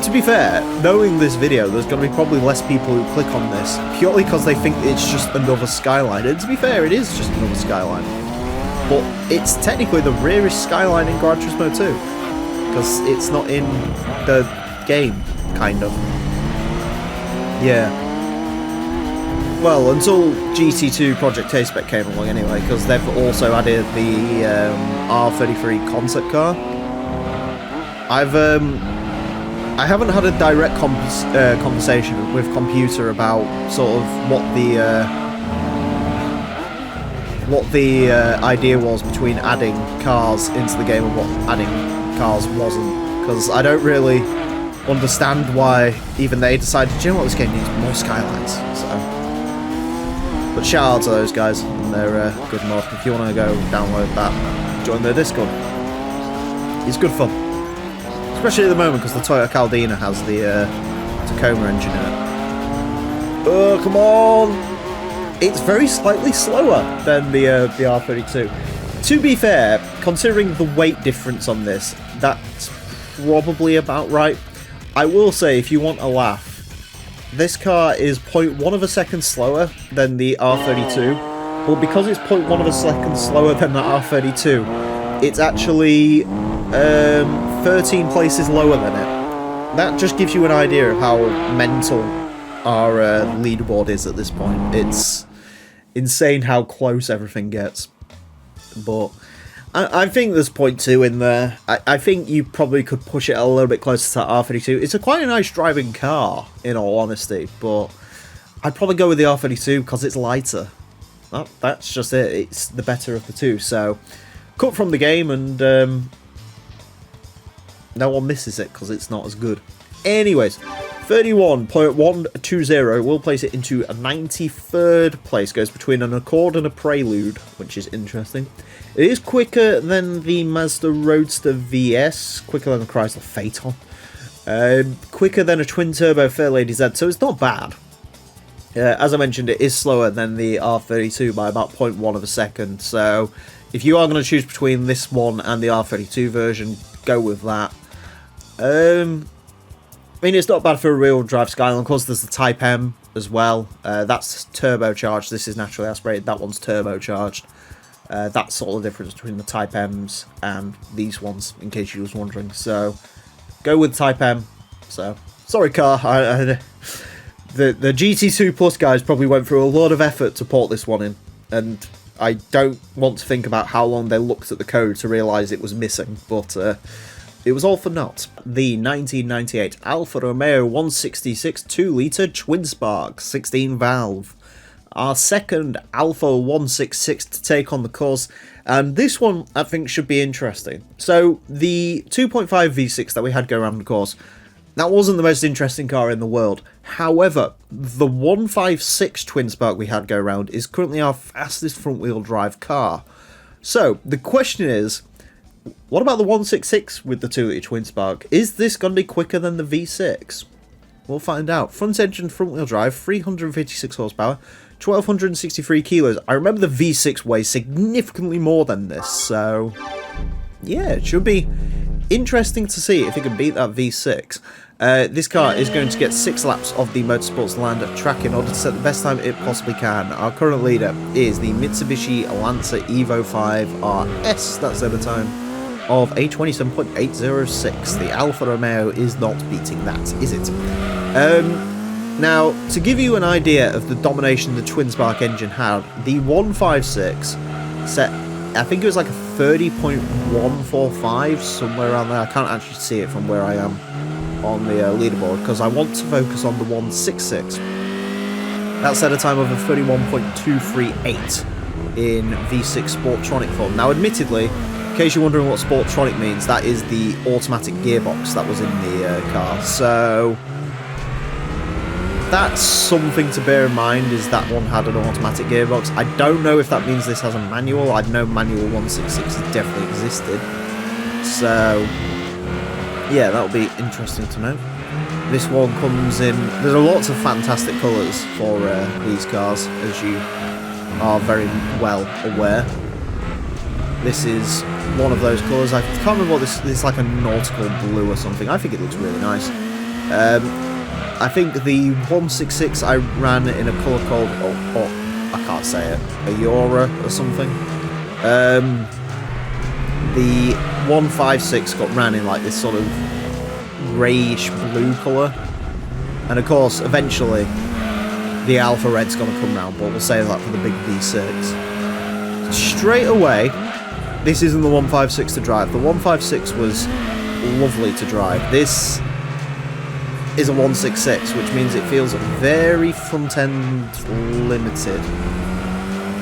to be fair, knowing this video, there's going to be probably less people who click on this, purely because they think it's just another Skyline, and to be fair, it is just another Skyline. But it's technically the rarest Skyline in Gran Turismo 2, because it's not in the game, kind of. Yeah. Well, until GT2 Project T-Spec came along anyway, because they've also added the R33 concept car. I haven't had a direct conversation with Computer about sort of what the idea was between adding cars into the game and what adding cars wasn't, because I don't really understand why even they decided, you know what, this game needs more Skylines. So, but shout out to those guys, and they're good mod. If you want to go download that, join their Discord. It's good fun. Especially at the moment, because the Toyota Caldina has the Tacoma engine in it. Oh, come on! It's very slightly slower than the R32. To be fair, considering the weight difference on this, that's probably about right. I will say, if you want a laugh, this car is 0.1 of a second slower than the R32, but because it's 0.1 of a second slower than the R32, it's actually 13 places lower than it. That just gives you an idea of how mental our leaderboard is at this point. It's insane how close everything gets. But I think there's 0.2 in there. I think you probably could push it a little bit closer to R32. It's quite a nice driving car, in all honesty, but I'd probably go with the R32 because it's lighter. That's just it. It's the better of the two. So, cut from the game, and no one misses it because it's not as good. Anyways, 31.120 will place it into a 93rd place. Goes between an Accord and a Prelude, which is interesting. It is quicker than the Mazda Roadster VS, quicker than the Chrysler Phaeton, quicker than a twin-turbo Fairlady Z, so it's not bad. As I mentioned, it is slower than the R32 by about 0.1 of a second, so if you are going to choose between this one and the R32 version, go with that. I mean, it's not bad for a real drive Skyline. Of course, there's the Type M as well. That's turbocharged. This is naturally aspirated. That one's turbocharged. That's sort of the difference between the Type M's and these ones, in case you was wondering. So, go with Type M. So, sorry, car. The GT2 Plus guys probably went through a lot of effort to port this one in, and I don't want to think about how long they looked at the code to realise it was missing, but it was all for naught. The 1998 Alfa Romeo 166 2-litre twin spark 16 valve. Our second Alfa 166 to take on the course, and this one I think should be interesting. So the 2.5 V6 that we had go around the course, that wasn't the most interesting car in the world. However, the 156 twin spark we had go around is currently our fastest front wheel drive car. So the question is, what about the 166 with the 2-litre twin spark? Is this going to be quicker than the V6? We'll find out. Front engine front wheel drive, 356 horsepower, 1,263 kilos. I remember the V6 weighs significantly more than this, so yeah, it should be interesting to see if it can beat that V6. This car is going to get 6 laps of the Motorsports Land track in order to set the best time it possibly can. Our current leader is the Mitsubishi Lancer Evo 5 RS. That's at a time of a 27.806. The Alfa Romeo is not beating that, is it? Now, to give you an idea of the domination the twin spark engine had, the 156 set, I think it was like a 30.145, somewhere around there. I can't actually see it from where I am on the leaderboard, because I want to focus on the 166. That set a time of a 31.238. in V6 Sportronic form. Now, admittedly, in case you're wondering what Sportronic means, that is the automatic gearbox that was in the car. So that's something to bear in mind, is that one had an automatic gearbox. I don't know if that means this has a manual. I know manual 166 definitely existed. So yeah, that'll be interesting to know. This one comes in, there's lots of fantastic colours for these cars, as you are very well aware. This is one of those colours. I can't remember what this is, like a nautical blue or something. I think it looks really nice. I think the 166 I ran in a colour called, oh, I can't say it, Ayora or something. The 156 got ran in like this sort of greyish blue colour. And of course, eventually, the Alpha Red's going to come round, but we'll save that for the big V6. Straight away, this isn't the 156 to drive. The 156 was lovely to drive. This is a 166, which means it feels very front-end limited.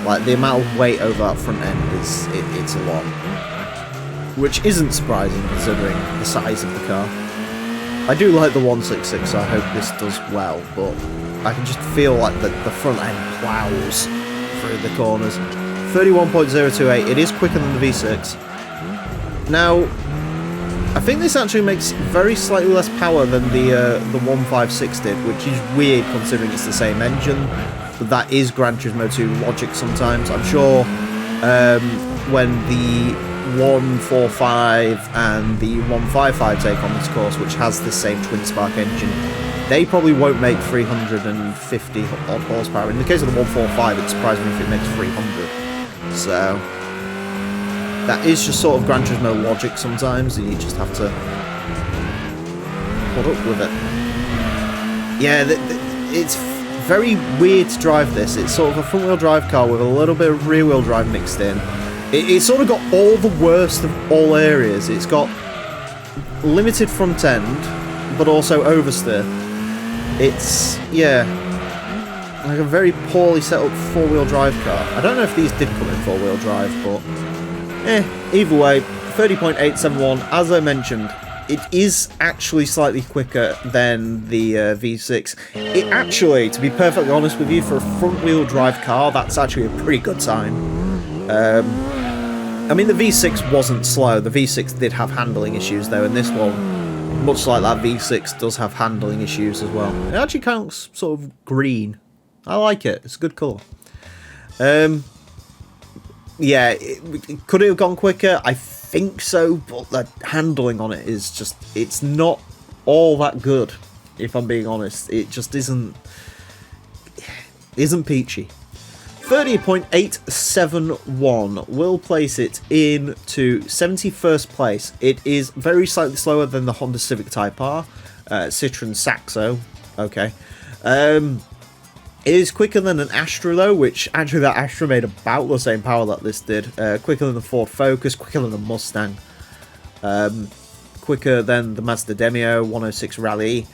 Like, the amount of weight over that front end is, it's a lot. Which isn't surprising, considering the size of the car. I do like the 166, so I hope this does well, but I can just feel like the front end plows through the corners. 31.028, it is quicker than the V6. Now, I think this actually makes very slightly less power than the 156 did, which is weird considering it's the same engine, but that is Gran Turismo 2 logic sometimes. I'm sure when the 145 and the 155 take on this course, which has the same twin spark engine, they probably won't make 350 odd horsepower. In the case of the 145, it surprised me if it makes 300. So that is just sort of Gran Turismo logic sometimes, and you just have to put up with it. Yeah, it's very weird to drive this. It's sort of a front-wheel drive car with a little bit of rear-wheel drive mixed in. It's sort of got all the worst of all areas. It's got limited front end, but also oversteer. It's, yeah, like a very poorly set up four-wheel drive car. I don't know if these did come in four-wheel drive, but either way, 30.871, as I mentioned, it is actually slightly quicker than the V6. It actually, to be perfectly honest with you, for a front-wheel drive car, that's actually a pretty good sign. I mean, the V6 wasn't slow. The V6 did have handling issues, though, and this one, much like that V6, does have handling issues as well. It actually kind of looks sort of green. I like it. It's a good colour. Yeah, could it have gone quicker? I think so, but the handling on it is just, it's not all that good, if I'm being honest. It just isn't peachy. 30.871 will place it into 71st place. It is very slightly slower than the Honda Civic Type R, Citroen Saxo, okay. It is quicker than an Astra though, which actually that Astra made about the same power that this did. Quicker than the Ford Focus, quicker than the Mustang, quicker than the Mazda Demio 106 Rally.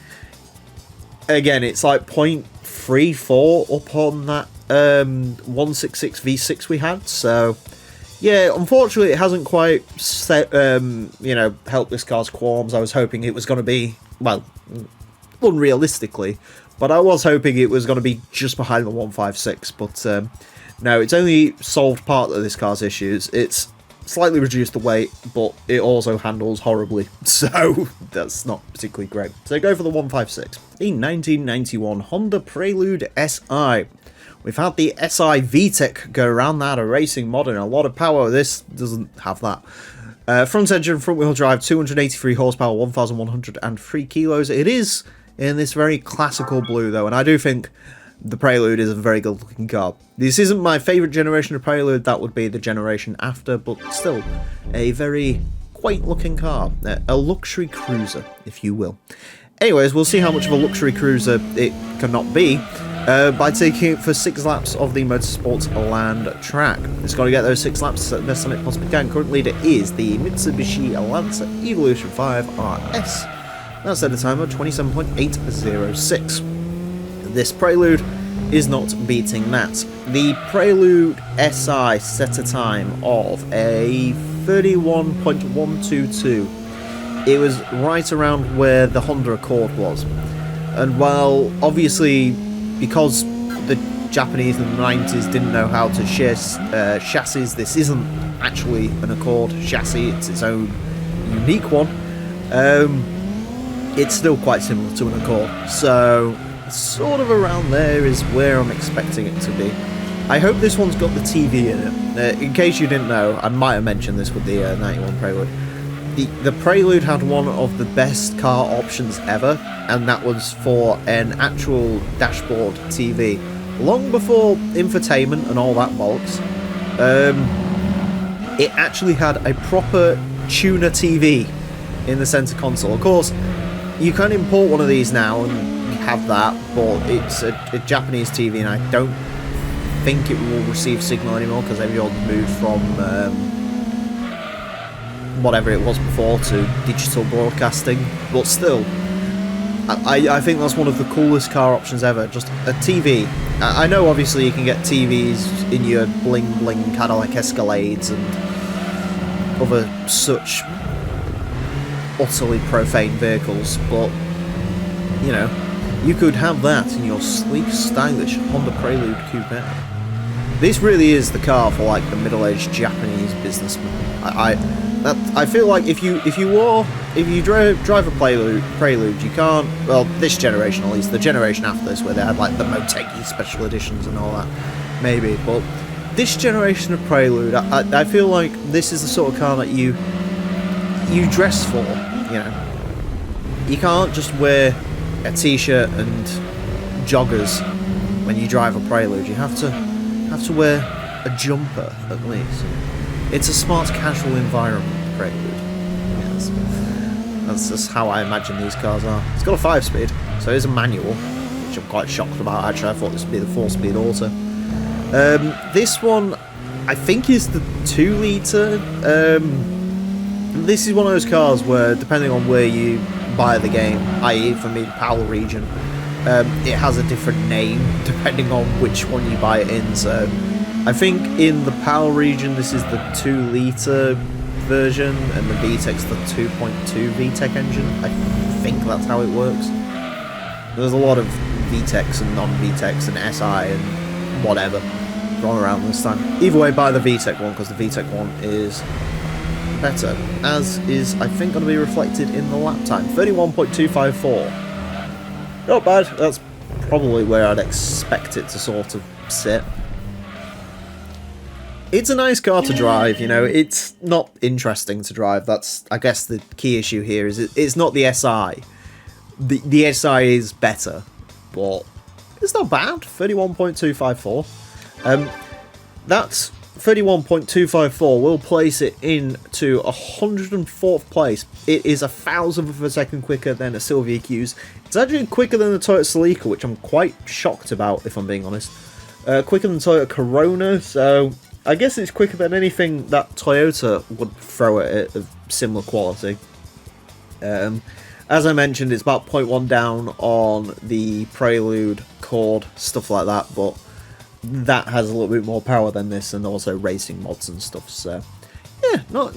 Again, it's like 0.34 up on that 166 V6 we had, so yeah, unfortunately it hasn't quite set, helped this car's qualms. I was hoping it was going to be, well, unrealistically, but I was hoping it was going to be just behind the 156, but no, it's only solved part of this car's issues. It's slightly reduced the weight, but it also handles horribly, so that's not particularly great. So go for the 156. The 1991 Honda Prelude SI. We've had the SI VTEC go around that, a racing mod and a lot of power. This doesn't have that. Front engine, front wheel drive, 283 horsepower, 1,103 kilos. It is in this very classical blue though, and I do think the Prelude is a very good looking car. This isn't my favourite generation of Prelude, that would be the generation after, but still a very quaint looking car. A luxury cruiser, if you will. Anyways, we'll see how much of a luxury cruiser it cannot be by taking it for 6 laps of the Motorsports Land track. It's got to get those 6 laps at the best time it possibly can. Current leader is the Mitsubishi Lancer Evolution 5 RS. That's at a time of 27.806. This Prelude is not beating that. The Prelude SI set a time of a 31.122. It was right around where the Honda Accord was. And while obviously because the Japanese in the 90s didn't know how to share chassis, this isn't actually an Accord chassis, it's its own unique one. It's still quite similar to an Accord, so sort of around there is where I'm expecting it to be. I hope this one's got the TV in it. In case you didn't know, I might have mentioned this with the 91 Prelude. The Prelude had one of the best car options ever, and that was for an actual dashboard TV. Long before infotainment and all that bollocks, it actually had a proper tuner TV in the center console. Of course, you can import one of these now and have that, but it's a Japanese TV, and I don't think it will receive signal anymore because everyone's moved from whatever it was before to digital broadcasting. But still, I think that's one of the coolest car options ever. Just a TV. I know obviously you can get TVs in your bling bling Cadillac Escalades and other such utterly profane vehicles, but you know, you could have that in your sleek, stylish Honda Prelude Coupe. This really is the car for like the middle-aged Japanese businessman. I feel like if you drive a Prelude, you can't. Well, this generation at least. The generation after this, where they had like the Motegi special editions and all that, maybe. But this generation of Prelude, I feel like this is the sort of car that you dress for. You know, you can't just wear a t-shirt and joggers when you drive a Prelude. You have to wear a jumper at least. It's a smart casual environment, Prelude. Yes. That's just how I imagine these cars are. It's got a 5-speed, so it is a manual, which I'm quite shocked about actually. I thought this would be the 4-speed auto. This one I think is the 2-litre. This is one of those cars where, depending on where you buy the game, i.e. for me, PAL region, it has a different name depending on which one you buy it in. So I think in the PAL region this is the 2-litre version, and the VTEC's the 2.2 VTEC engine. I think that's how it works. There's a lot of VTECs and non-VTECs and SI and whatever going around this time. Either way, buy the VTEC one, because the VTEC one is better, as is I think going to be reflected in the lap time. 31.254. Not bad. That's probably where I'd expect it to sort of sit. It's a nice car to drive, you know. It's not interesting to drive. That's, I guess, the key issue here. Is it's not the SI. The SI is better, but it's not bad. 31.254. That's 31.254 will place it into 104th place. It is 1,000th of a second quicker than a Silvia EQs. It's actually quicker than the Toyota Celica, which I'm quite shocked about, if I'm being honest. Quicker than Toyota Corona, so I guess it's quicker than anything that Toyota would throw at it of similar quality. As I mentioned, it's about 0.1 down on the Prelude, Cord, stuff like that, but that has a little bit more power than this, and also racing mods and stuff. So yeah, not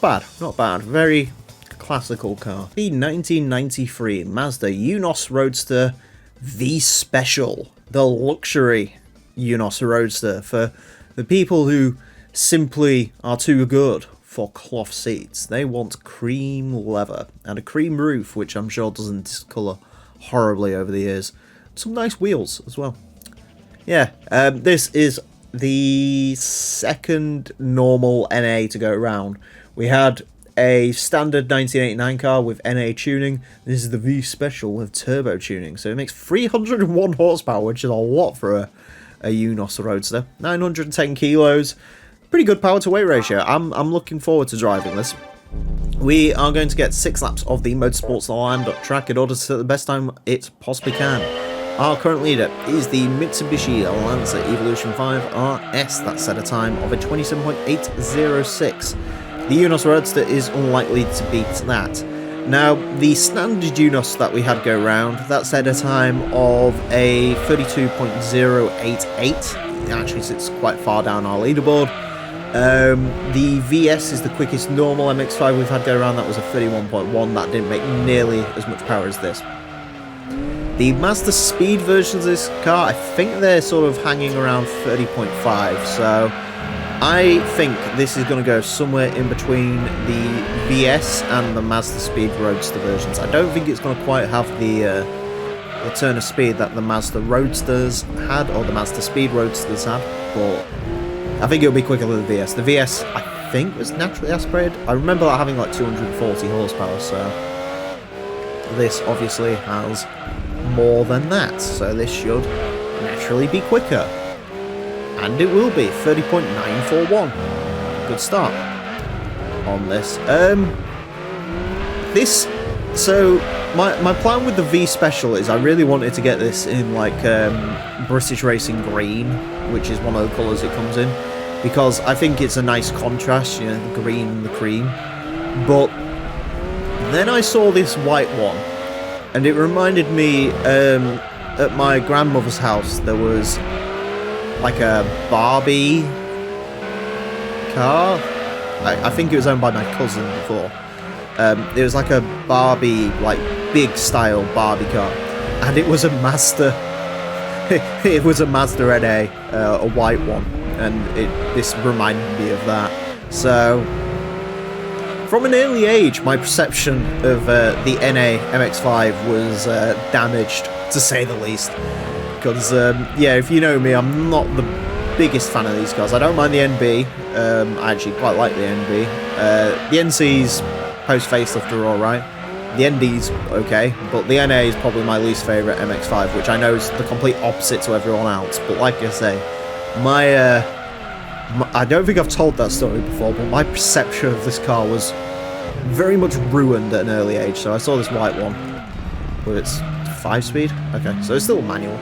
bad, not bad. Very classical car. The 1993 Mazda Unos Roadster V Special, the luxury Unos Roadster for the people who simply are too good for cloth seats. They want cream leather and a cream roof, which I'm sure doesn't discolour horribly over the years. Some nice wheels as well. Yeah, this is the second normal NA to go around. We had a standard 1989 car with NA tuning. This is the V Special with turbo tuning. So it makes 301 horsepower, which is a lot for a Unos Roadster. 910 kilos. Pretty good power to weight ratio. I'm looking forward to driving this. We are going to get 6 laps of the Motorsports Lambda track in order to set the best time it possibly can. Our current leader is the Mitsubishi Lancer Evolution 5 RS that set a time of a 27.806. The Unos Roadster is unlikely to beat that. Now, the standard Junos that we had go round, that's at a time of a 32.088. It actually sits quite far down our leaderboard. The VS is the quickest normal MX-5 we've had go around. That was a 31.1. That didn't make nearly as much power as this. The Master Speed versions of this car, I think they're sort of hanging around 30.5. So I think this is going to go somewhere in between the VS and the Master Speed Roadster versions. I don't think it's going to quite have the turn of speed that the Mazda Roadsters had, or the Master Speed Roadsters had, but I think it'll be quicker than the VS. The VS, I think, was naturally aspirated. I remember that having like 240 horsepower, so this obviously has more than that, so this should naturally be quicker. And it will be 30.941. Good start on this. So my plan with the V Special is I really wanted to get this in like British Racing Green, which is one of the colours it comes in, because I think it's a nice contrast, you know, the green and the cream. But then I saw this white one, and it reminded me at my grandmother's house there was like a Barbie car. I think it was owned by my cousin before. It was like a Barbie, like big style Barbie car, and it was a Mazda. It was a Mazda NA, a white one, and this reminded me of that. So, from an early age, my perception of the NA MX-5 was damaged, to say the least. Because, yeah, if you know me, I'm not the biggest fan of these cars. I don't mind the NB. I actually quite like the NB. The NCs post-facelift are alright. The ND's okay, but the NA is probably my least favourite MX-5, which I know is the complete opposite to everyone else. But like I say, I don't think I've told that story before, but my perception of this car was very much ruined at an early age. So I saw this white one with its 5-speed. Okay, so it's still manual.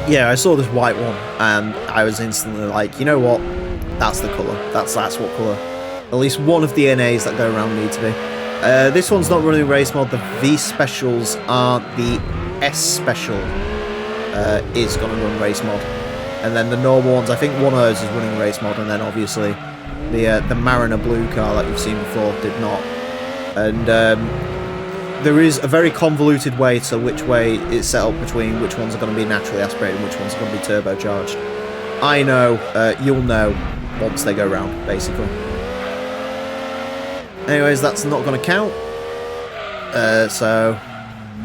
Yeah, I saw this white one, and I was instantly like, you know what? That's the colour. That's what colour. At least one of the NAs that go around need to be. This one's not running race mod. The V Specials aren't. The S Special is going to run race mod. And then the normal ones, I think one of those is running race mod, and then obviously the Mariner Blue car that you've seen before did not. And there is a very convoluted way to which way it's set up between which ones are going to be naturally aspirated and which ones are going to be turbocharged. I know, you'll know once they go round, basically. Anyways, that's not going to count. So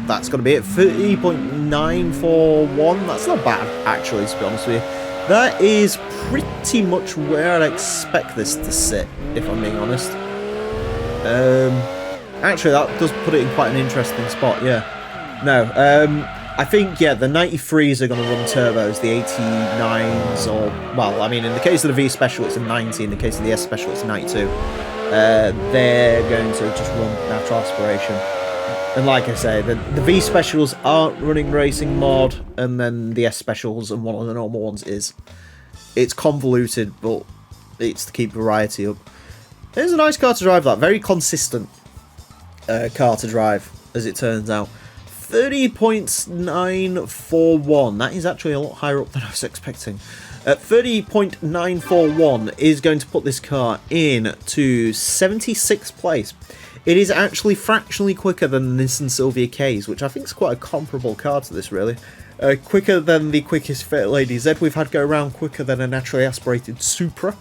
that's going to be it. 30.941. That's not bad, actually, to be honest with you. That is pretty much where I'd expect this to sit, if I'm being honest. Actually, that does put it in quite an interesting spot, yeah. No, I think, yeah, the 93s are going to run turbos, the 89s, or, well, I mean, in the case of the V Special, it's a 90, in the case of the S Special, it's a 92. They're going to just run natural aspiration. And like I say, the V Specials aren't running racing mod, and then the S Specials and one of the normal ones is. It's convoluted, but it's to keep variety up. It's a nice car to drive, that. Very consistent car to drive, as it turns out. 30.941. That is actually a lot higher up than I was expecting. 30.941 is going to put this car in to 76th place. It is actually fractionally quicker than the Nissan Silvia K's, which I think is quite a comparable car to this, really. Quicker than the quickest Fit Lady Z we've had go around, quicker than a naturally aspirated Supra.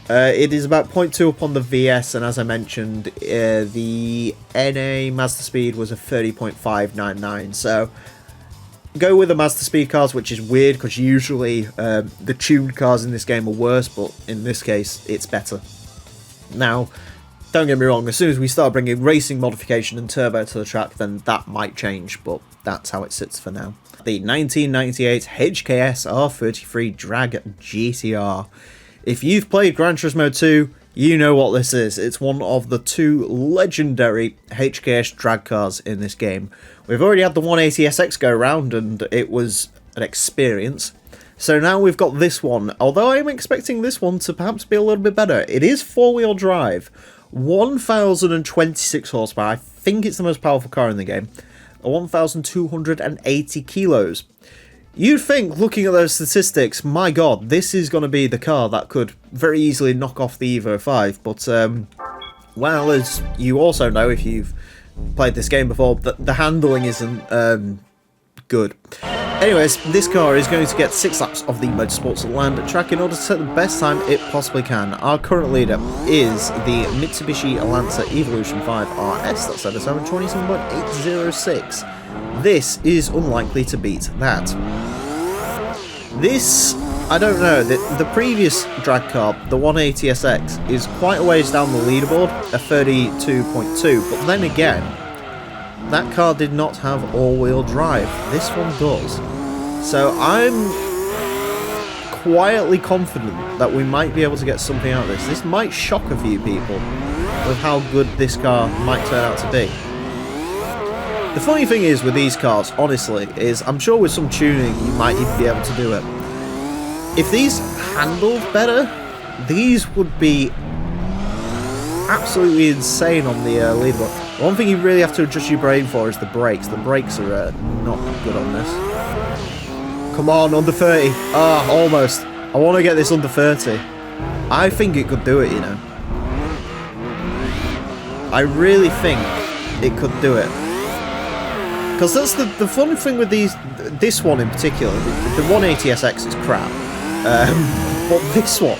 It is about 0.2 up on the VS, and as I mentioned, the NA Mazda Speed was a 30.599, so go with the Mazda Speed cars, which is weird, because usually the tuned cars in this game are worse, but in this case, it's better. Now, don't get me wrong, as soon as we start bringing racing modification and turbo to the track, then that might change, but that's how it sits for now. The 1998 HKS R33 Drag GTR. If you've played Gran Turismo 2, you know what this is. It's one of the two legendary HKS drag cars in this game. We've already had the 180SX go around, and it was an experience. So now we've got this one, although I'm expecting this one to perhaps be a little bit better. It is four-wheel drive, 1,026 horsepower. I think it's the most powerful car in the game. 1,280 kilos. You'd think, looking at those statistics, my god, this is going to be the car that could very easily knock off the Evo 5, but, well, as you also know if you've played this game before, the handling isn't, good. Anyways, this car is going to get 6 laps of the Motorsports Land track in order to set the best time it possibly can. Our current leader is the Mitsubishi Lancer Evolution 5 RS, that's at a 27.806. This is unlikely to beat that. This, I don't know, the previous drag car, the 180SX, is quite a ways down the leaderboard, a 32.2, but then again, that car did not have all-wheel drive. This one does. So I'm quietly confident that we might be able to get something out of this. This might shock a few people with how good this car might turn out to be. The funny thing is with these cars, honestly, is I'm sure with some tuning you might even be able to do it. If these handled better, these would be absolutely insane on the leaderboard. One thing you really have to adjust your brain for is the brakes. The brakes are not good on this. Come on, under 30. Ah, almost. I want to get this under 30. I think it could do it, you know. I really think it could do it. Because that's the fun thing with this one in particular. The 180SX is crap. But this one,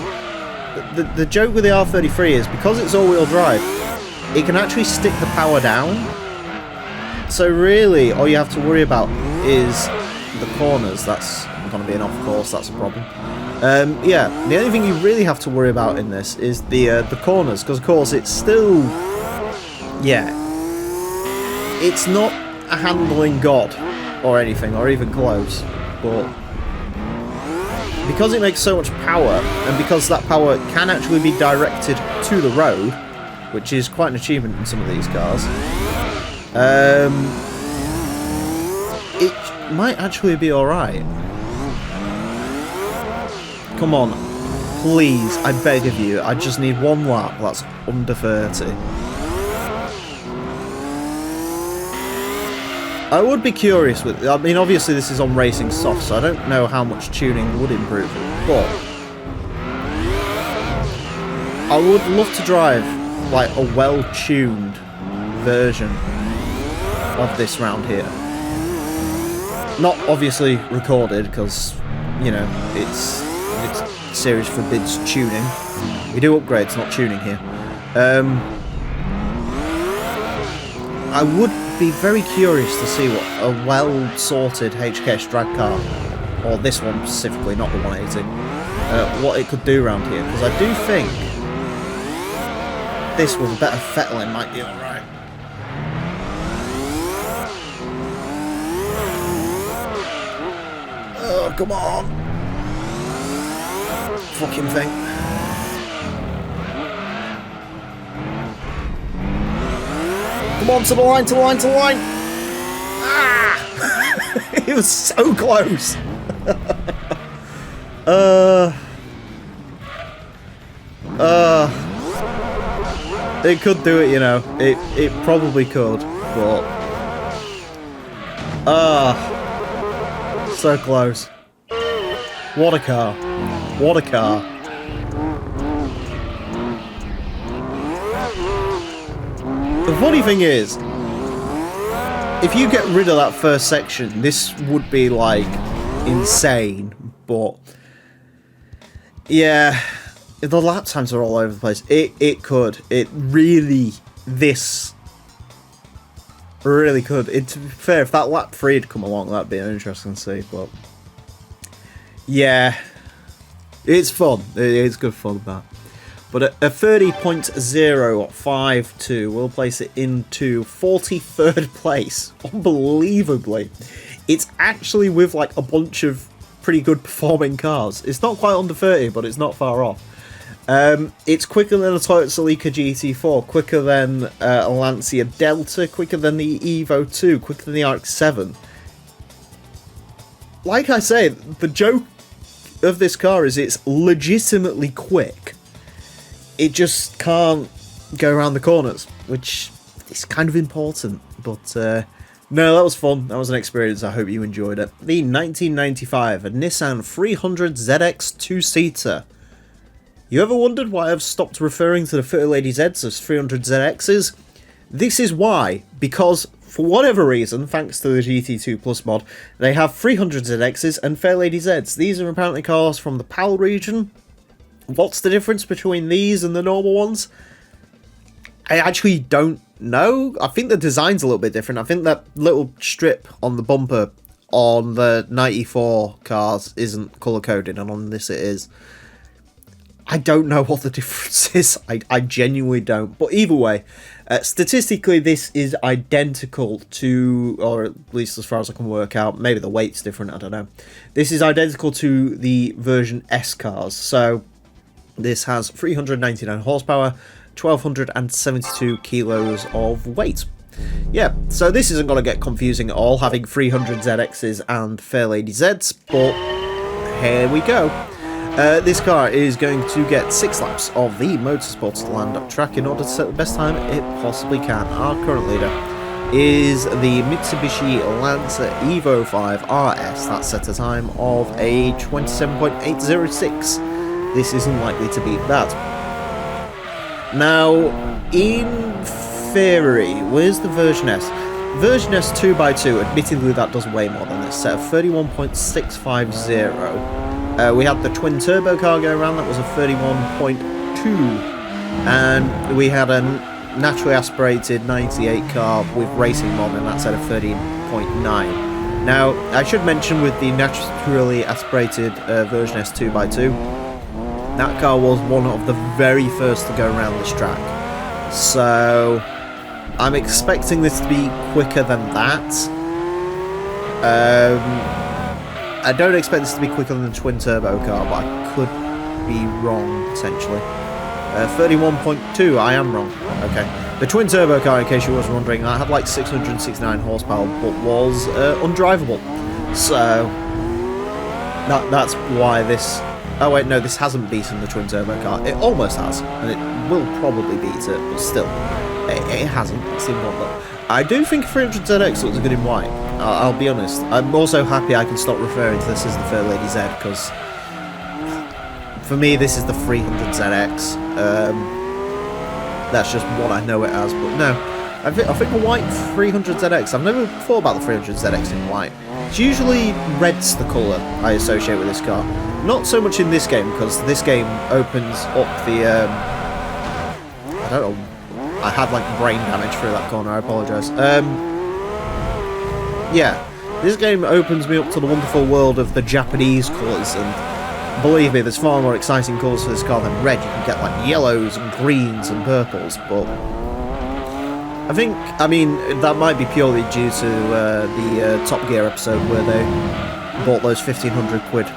the joke with the R33 is because it's all-wheel drive, it can actually stick the power down. So really, all you have to worry about is the corners. That's going to be an off-course, that's a problem. Yeah, the only thing you really have to worry about in this is the corners, because of course it's still, yeah, it's not a handling god or anything, or even close, but because it makes so much power, and because that power can actually be directed to the road, which is quite an achievement in some of these cars, it might actually be alright. Come on, please, I beg of you, I just need one lap that's under 30. I would be curious with, I mean obviously this is on Racing Soft, so I don't know how much tuning would improve it, but I would love to drive like a well-tuned version of this round here. Not obviously recorded, because, you know, it's series forbids tuning. We do upgrades, not tuning here. I would be very curious to see what a well-sorted HKS drag car, or this one specifically, not the 180, what it could do around here, because I do think this with a better fettling might be alright. Oh, come on! Fucking thing. Come on, to the line, to the line, to the line! Ah! It was so close! It could do it, you know. It probably could, but so close. What a car. What a car. The funny thing is, if you get rid of that first section, this would be like insane, but yeah, the lap times are all over the place. It could. It really, this really could. To be fair, if that lap 3 had come along, that'd be interesting to see, but yeah, it's fun. It's good fun, that. But a 30.052 will place it into 43rd place. Unbelievably. It's actually with like a bunch of pretty good performing cars. It's not quite under 30, but it's not far off. It's quicker than a Toyota Celica GT4, quicker than a Lancia Delta, quicker than the Evo 2, quicker than the RX-7. Like I say, the joke of this car is it's legitimately quick. It just can't go around the corners, which is kind of important. But no, that was fun. That was an experience. I hope you enjoyed it. The 1995 Nissan 300ZX two-seater. You ever wondered why I've stopped referring to the Fairlady Zs as 300ZXs? This is why. Because, for whatever reason, thanks to the GT2 Plus mod, they have 300ZXs and Fairlady Zs. These are apparently cars from the PAL region. What's the difference between these and the normal ones? I actually don't know. I think the design's a little bit different. I think that little strip on the bumper on the 94 cars isn't colour-coded, and on this it is. I don't know what the difference is. I genuinely don't. But either way, statistically this is identical to, or at least as far as I can work out, maybe the weight's different, I don't know. This is identical to the version S cars. So this has 399 horsepower, 1,272 kilos of weight. Yeah, so this isn't going to get confusing at all, having 300ZXs and Fairlady Zs, but here we go. This car is going to get 6 laps of the Motorsports Land track in order to set the best time it possibly can. Our current leader is the Mitsubishi Lancer Evo 5 RS. That set a time of a 27.806. This isn't likely to beat that. Now, in theory, where's the version S? Version S 2x2, admittedly that does way more than this, set of 31.650. We had the twin turbo car going around, that was a 31.2. And we had a naturally aspirated 98 car with racing mod, and that set of 13.9. Now, I should mention with the naturally aspirated version S 2x2, that car was one of the very first to go around this track. So I'm expecting this to be quicker than that. I don't expect this to be quicker than the twin turbo car, but I could be wrong potentially. 31.2, I am wrong. Okay. The twin turbo car, in case you was wondering, that had like 669 horsepower, but was undrivable. So that's why this. Oh wait, no, this hasn't beaten the twin turbo car. It almost has, and it will probably beat it, but still, it hasn't. It's in one though. I do think 300ZX looks good in white. I'll be honest. I'm also happy I can stop referring to this as the Fairlady Z, because for me this is the 300ZX. That's just what I know it as. But no, I think a white 300ZX. I've never thought about the 300ZX in white. It's usually red's the colour I associate with this car. Not so much in this game, because this game opens up the, I don't know, I had like brain damage through that corner, I apologise. Yeah, this game opens me up to the wonderful world of the Japanese colours, and believe me, there's far more exciting colours for this car than red. You can get like yellows and greens and purples, but I mean, that might be purely due to the Top Gear episode where they bought those 1,500 quid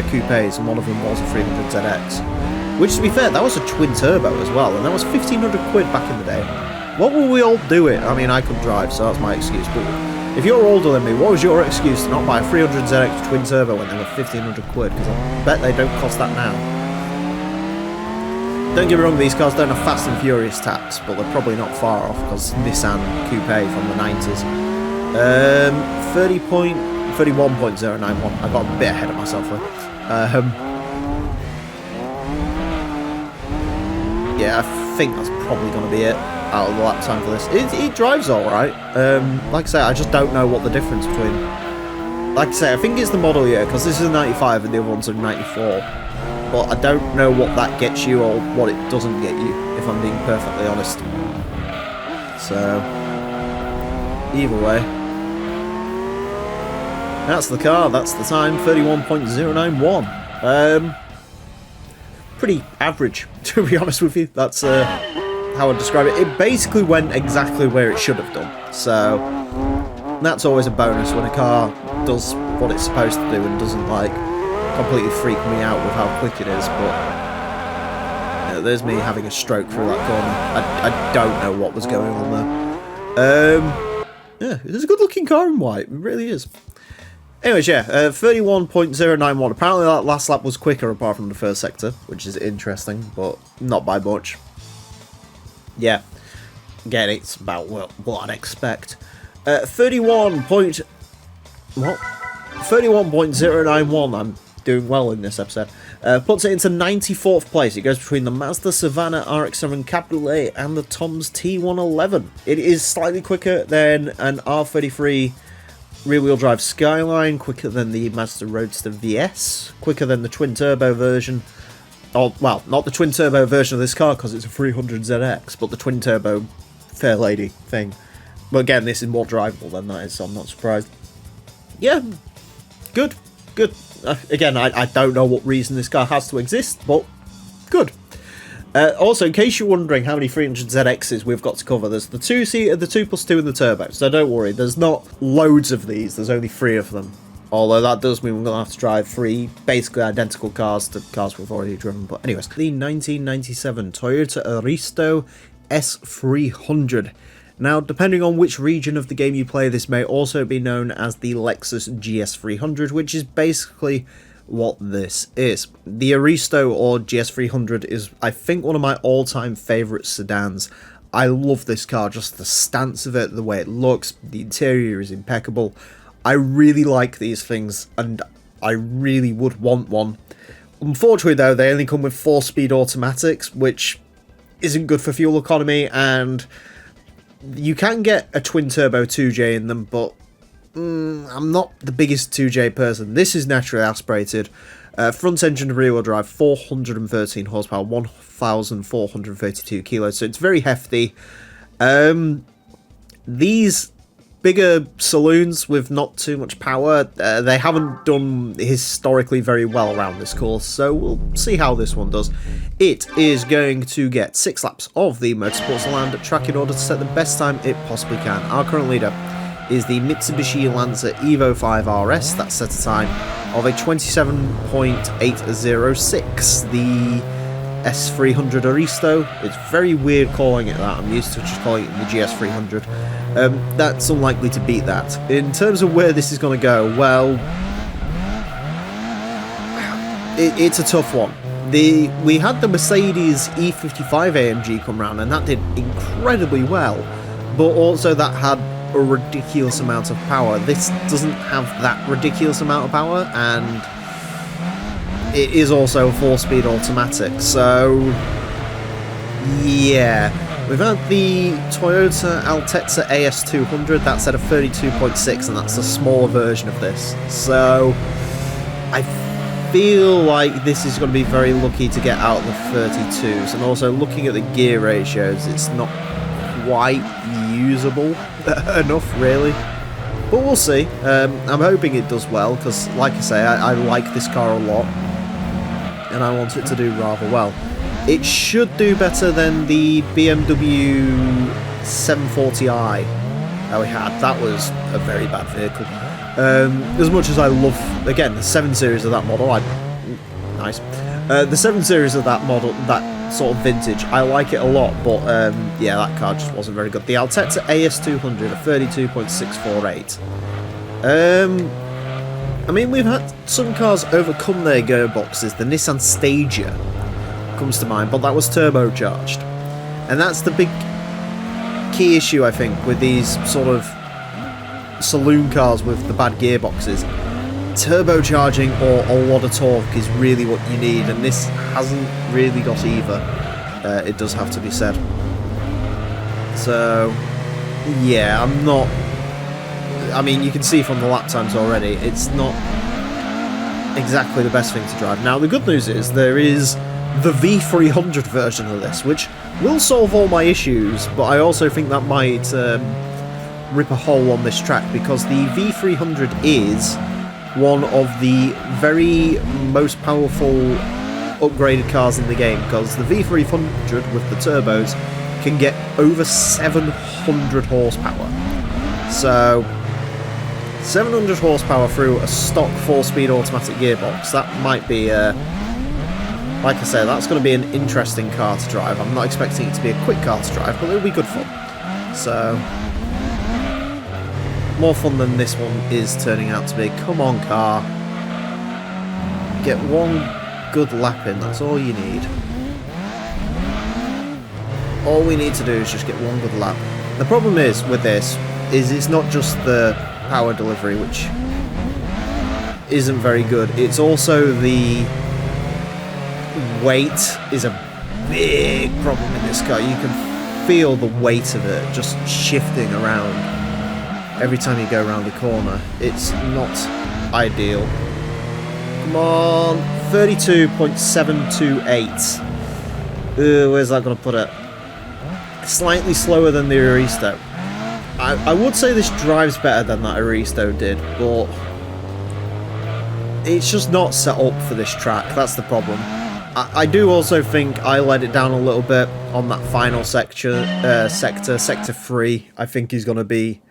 coupes, and one of them was a 300ZX. Which, to be fair, that was a twin turbo as well, and that was 1,500 quid back in the day. What will we all do it? I mean, I couldn't drive, so that's my excuse, but if you're older than me, what was your excuse to not buy a 300ZX twin turbo when they were 1,500 quid? Because I bet they don't cost that now. Don't get me wrong, these cars don't have Fast and Furious tax, but they're probably not far off, because Nissan Coupe from the 90s. 31.091. I got a bit ahead of myself there. Yeah, I think that's probably going to be it out of the lap time for this. It drives alright. Like I say, I just don't know what the difference between... Like I say, I think it's the model year, because this is a 95 and the other one's a 94. But I don't know what that gets you or what it doesn't get you, if I'm being perfectly honest. So, either way. That's the car, that's the time, 31.091. Pretty average, to be honest with you. That's how I describe it. It basically went exactly where it should have done. So, that's always a bonus when a car does what it's supposed to do and doesn't, like, completely freak me out with how quick it is, but yeah, there's me having a stroke through that corner. I don't know what was going on there. Yeah, it's a good looking car in white, it really is. Anyways, yeah, 31.091. Apparently that last lap was quicker apart from the first sector, which is interesting, but not by much. Yeah, again, it's about what I'd expect. 31.091. I'm doing well in this episode. Puts it into 94th place. It goes between the Mazda Savannah RX-7 Cabriolet and the Tom's T111. It is slightly quicker than an R33 rear-wheel drive Skyline, quicker than the Mazda Roadster VS, quicker than the twin-turbo version. Oh, well, not the twin-turbo version of this car because it's a 300ZX, but the twin-turbo Fairlady thing. But again, this is more drivable than that is, so I'm not surprised. Yeah, good. Again, I don't know what reason this car has to exist, but good. Also, in case you're wondering how many 300ZXs we've got to cover, there's the 2-seater, the 2+2 and the turbo, so don't worry, there's not loads of these, there's only 3 of them. Although that does mean we're going to have to drive 3 basically identical cars to cars we've already driven. But anyways, the 1997 Toyota Aristo S300. Now, depending on which region of the game you play, this may also be known as the Lexus GS300, which is basically what this is. The Aristo or GS300 is, I think, one of my all-time favourite sedans. I love this car, just the stance of it, the way it looks, the interior is impeccable. I really like these things, and I really would want one. Unfortunately, though, they only come with 4-speed automatics, which isn't good for fuel economy, and you can get a twin-turbo 2J in them, but I'm not the biggest 2J person. This is naturally aspirated. Front engine rear-wheel drive, 413 horsepower, 1,432 kilos, so it's very hefty. These bigger saloons with not too much power, they haven't done historically very well around this course, so we'll see how this one does. It is going to get 6 laps of the Motorsports Land track in order to set the best time it possibly can. Our current leader is the Mitsubishi Lancer Evo 5 RS, that set a time of a 27.806. The S300 Aristo, it's very weird calling it that, I'm used to just calling it the GS300. That's unlikely to beat that. In terms of where this is going to go, well, it's a tough one. We had the Mercedes E55 AMG come round, and that did incredibly well, but also that had a ridiculous amount of power. This doesn't have that ridiculous amount of power, and it is also a 4-speed automatic, so yeah. We've had the Toyota Altezza AS200, that's at a 32.6, and that's a smaller version of this. So I feel like this is going to be very lucky to get out the 32s, and also looking at the gear ratios, it's not quite usable enough, really. But we'll see. I'm hoping it does well, because, like I say, I like this car a lot, and I want it to do rather well. It should do better than the BMW 740i that we had. That was a very bad vehicle. As much as I love, again, the 7 Series of that model, nice. The 7 Series of that model, that sort of vintage, I like it a lot, but yeah, that car just wasn't very good. The Altezza AS200, a 32.648. I mean, we've had some cars overcome their gearboxes. The Nissan Stagia comes to mind, but that was turbocharged, and that's the big key issue, I think, with these sort of saloon cars with the bad gearboxes. Turbocharging or a lot of torque is really what you need, and this hasn't really got either. It does have to be said. So yeah, I'm not, I mean, you can see from the lap times already, it's not exactly the best thing to drive. Now, the good news is there is the V300 version of this, which will solve all my issues, but I also think that might rip a hole on this track, because the V300 is one of the very most powerful upgraded cars in the game, because the V300 with the turbos can get over 700 horsepower. So 700 horsepower through a stock 4-speed automatic gearbox, that might be like I say, that's going to be an interesting car to drive. I'm not expecting it to be a quick car to drive, but it'll be good fun. So More fun than this one is turning out to be. Come on, car. Get one good lap in, that's all you need. All we need to do is just get one good lap. The problem is with this, is it's not just the power delivery, which isn't very good. It's also the weight is a big problem in this car. You can feel the weight of it just shifting around every time you go around the corner. It's not ideal. Come on, 32.728. Where's that going to put it? Slightly slower than the Aristo. I would say this drives better than that Aristo did, but it's just not set up for this track. That's the problem. I do also think I let it down a little bit on that final sector, Sector 3. I think he's going to be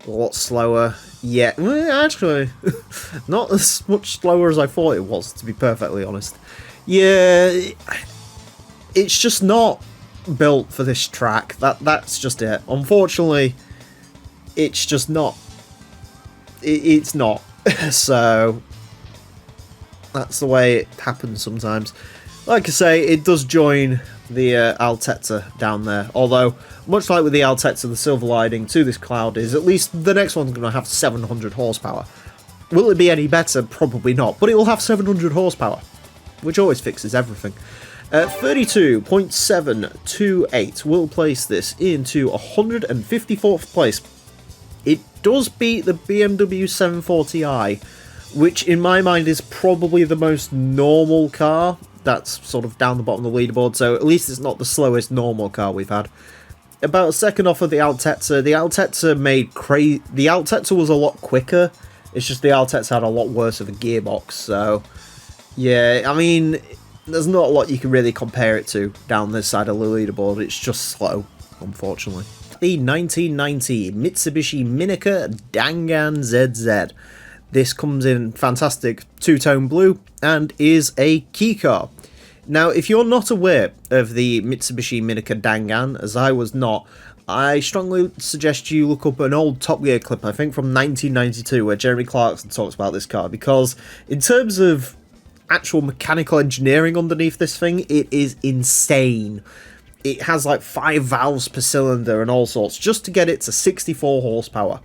a lot slower. Yeah, actually, not as much slower as I thought it was, to be perfectly honest. Yeah, it's just not built for this track. That's just it. Unfortunately, it's just not. It's not. So that's the way it happens sometimes. Like I say, it does join the Altezza down there. Although, much like with the Altezza, the silver lining to this cloud is at least the next one's going to have 700 horsepower. Will it be any better? Probably not. But it will have 700 horsepower, which always fixes everything. 32.728 will place this into 154th place. It does beat the BMW 740i, which in my mind is probably the most normal car. That's sort of down the bottom of the leaderboard, so at least it's not the slowest normal car we've had. About a second off of the Altezza. The Altezza the Altezza was a lot quicker. It's just the Altezza had a lot worse of a gearbox, so yeah, I mean, there's not a lot you can really compare it to down this side of the leaderboard. It's just slow, unfortunately. The 1990 Mitsubishi Minica Dangan ZZ. This comes in fantastic two-tone blue and is a key car. Now, if you're not aware of the Mitsubishi Minica Dangan, as I was not, I strongly suggest you look up an old Top Gear clip, I think from 1992, where Jeremy Clarkson talks about this car, because in terms of actual mechanical engineering underneath this thing, it is insane. It has like 5 valves per cylinder and all sorts, just to get it to 64 horsepower.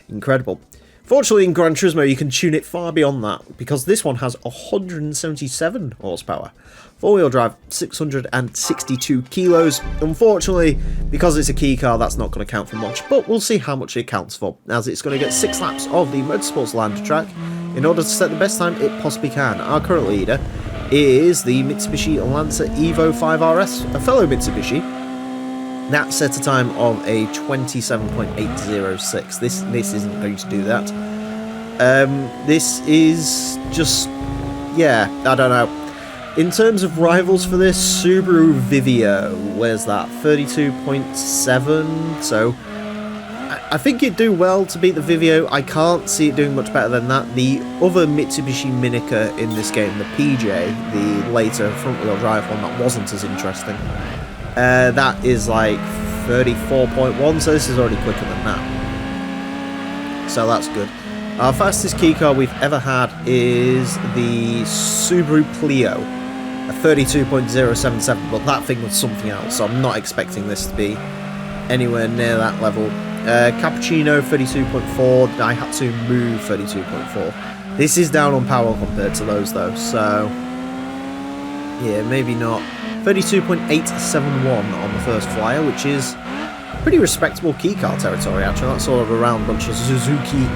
Incredible. Fortunately, in Gran Turismo, you can tune it far beyond that, because this one has 177 horsepower. Four-wheel drive, 662 kilos. Unfortunately, because it's a key car, that's not going to count for much, but we'll see how much it counts for, as it's going to get 6 laps of the Motorsports Land track in order to set the best time it possibly can. Our current leader is the Mitsubishi Lancer Evo 5RS, a fellow Mitsubishi. That set a time of a 27.806. This isn't going to do that. This is just, yeah, I don't know. In terms of rivals for this, Subaru Vivio, where's that? 32.7. So I think it'd do well to beat the Vivio. I can't see it doing much better than that. The other Mitsubishi Minica in this game, the PJ, the later front-wheel drive one that wasn't as interesting, that is like 34.1, so this is already quicker than that. So that's good. Our fastest key car we've ever had is the Subaru Clio, a 32.077, but that thing was something else, so I'm not expecting this to be anywhere near that level. Cappuccino 32.4, Daihatsu Move 32.4. This is down on power compared to those though, so yeah, maybe not. 32.871 on the first flyer, which is pretty respectable key car territory actually. That's sort of a round bunch of Suzuki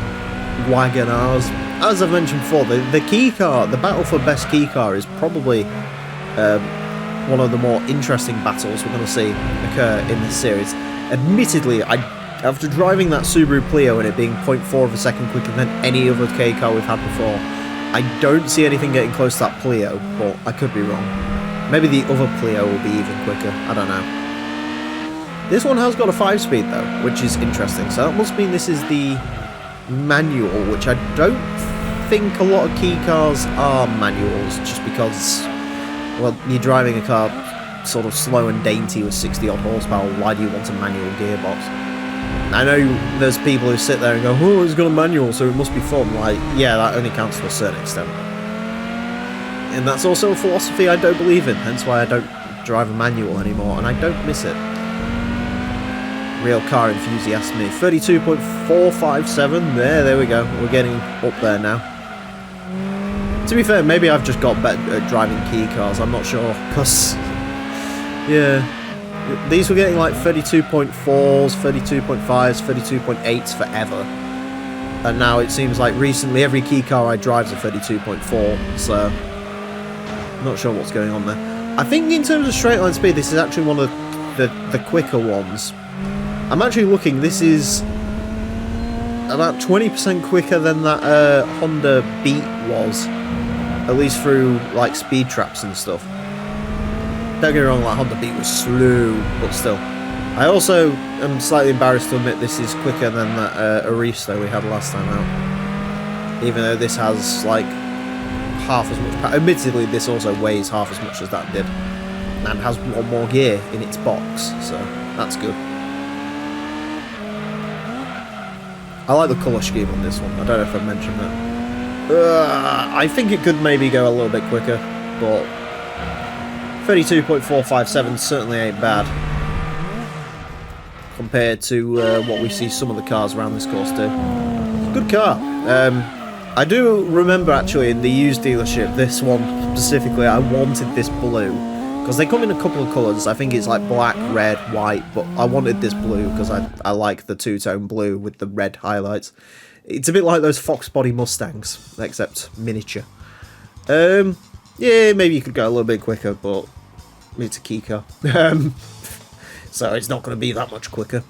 Wagonars. As I've mentioned before, the key car, the battle for best key car is probably one of the more interesting battles we're going to see occur in this series. Admittedly, after driving that Subaru Clio and it being 0.4 of a second quicker than any other K car we've had before, I don't see anything getting close to that Clio, but I could be wrong. Maybe the other Clio will be even quicker, I don't know. This one has got a 5-speed though, which is interesting, so that must mean this is the manual, which I don't think a lot of key cars are manuals, just because, well, you're driving a car sort of slow and dainty with 60 odd horsepower. Why do you want a manual gearbox? I know there's people who sit there and go, oh, it's got a manual, so it must be fun. Like, yeah, that only counts to a certain extent. And that's also a philosophy I don't believe in, hence why I don't drive a manual anymore, and I don't miss it. Real car enthusiast me. 32.457, there we go. We're getting up there now. To be fair, maybe I've just got better at driving key cars, I'm not sure, because, yeah, these were getting like 32.4s, 32.5s, 32.8s forever. And now it seems like recently every key car I drive is a 32.4, so I'm not sure what's going on there. I think in terms of straight line speed, this is actually one of the quicker ones. I'm actually looking, this is about 20% quicker than that Honda Beat was, at least through like speed traps and stuff. Don't get me wrong, like Honda Beat was slow, but still. I also am slightly embarrassed to admit this is quicker than that Aristo we had last time out. Even though this has like half as much power. Admittedly, this also weighs half as much as that did, and has one more gear in its box, so that's good. I like the colour scheme on this one. I don't know if I've mentioned that. I think it could maybe go a little bit quicker, but 32.457 certainly ain't bad compared to what we see some of the cars around this course do. Good car. I do remember actually in the used dealership, this one specifically, I wanted this blue. Because they come in a couple of colours, I think it's like black, red, white, but I wanted this blue because I like the two-tone blue with the red highlights. It's a bit like those Fox body Mustangs, except miniature. Yeah, maybe you could go a little bit quicker, but it's a key car. So it's not going to be that much quicker.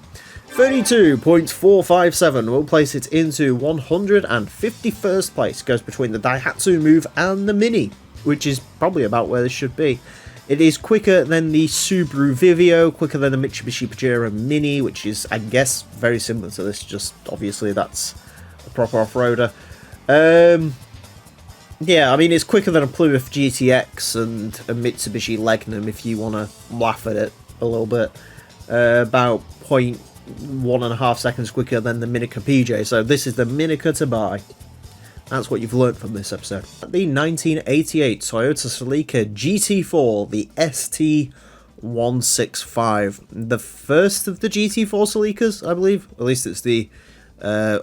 32.457 will place it into 151st place. Goes between the Daihatsu Move and the Mini, which is probably about where this should be. It is quicker than the Subaru Vivio, quicker than the Mitsubishi Pajero Mini, which is, I guess, very similar to this, just obviously that's a proper off-roader. Yeah, I mean, it's quicker than a Plymouth GTX and a Mitsubishi Legnum, if you want to laugh at it a little bit. About 0.1.5 seconds quicker than the Minica PJ, so this is the Minica to buy. That's what you've learnt from this episode. The 1988 Toyota Celica GT4, the ST165. The first of the GT4 Celicas, I believe. At least it's the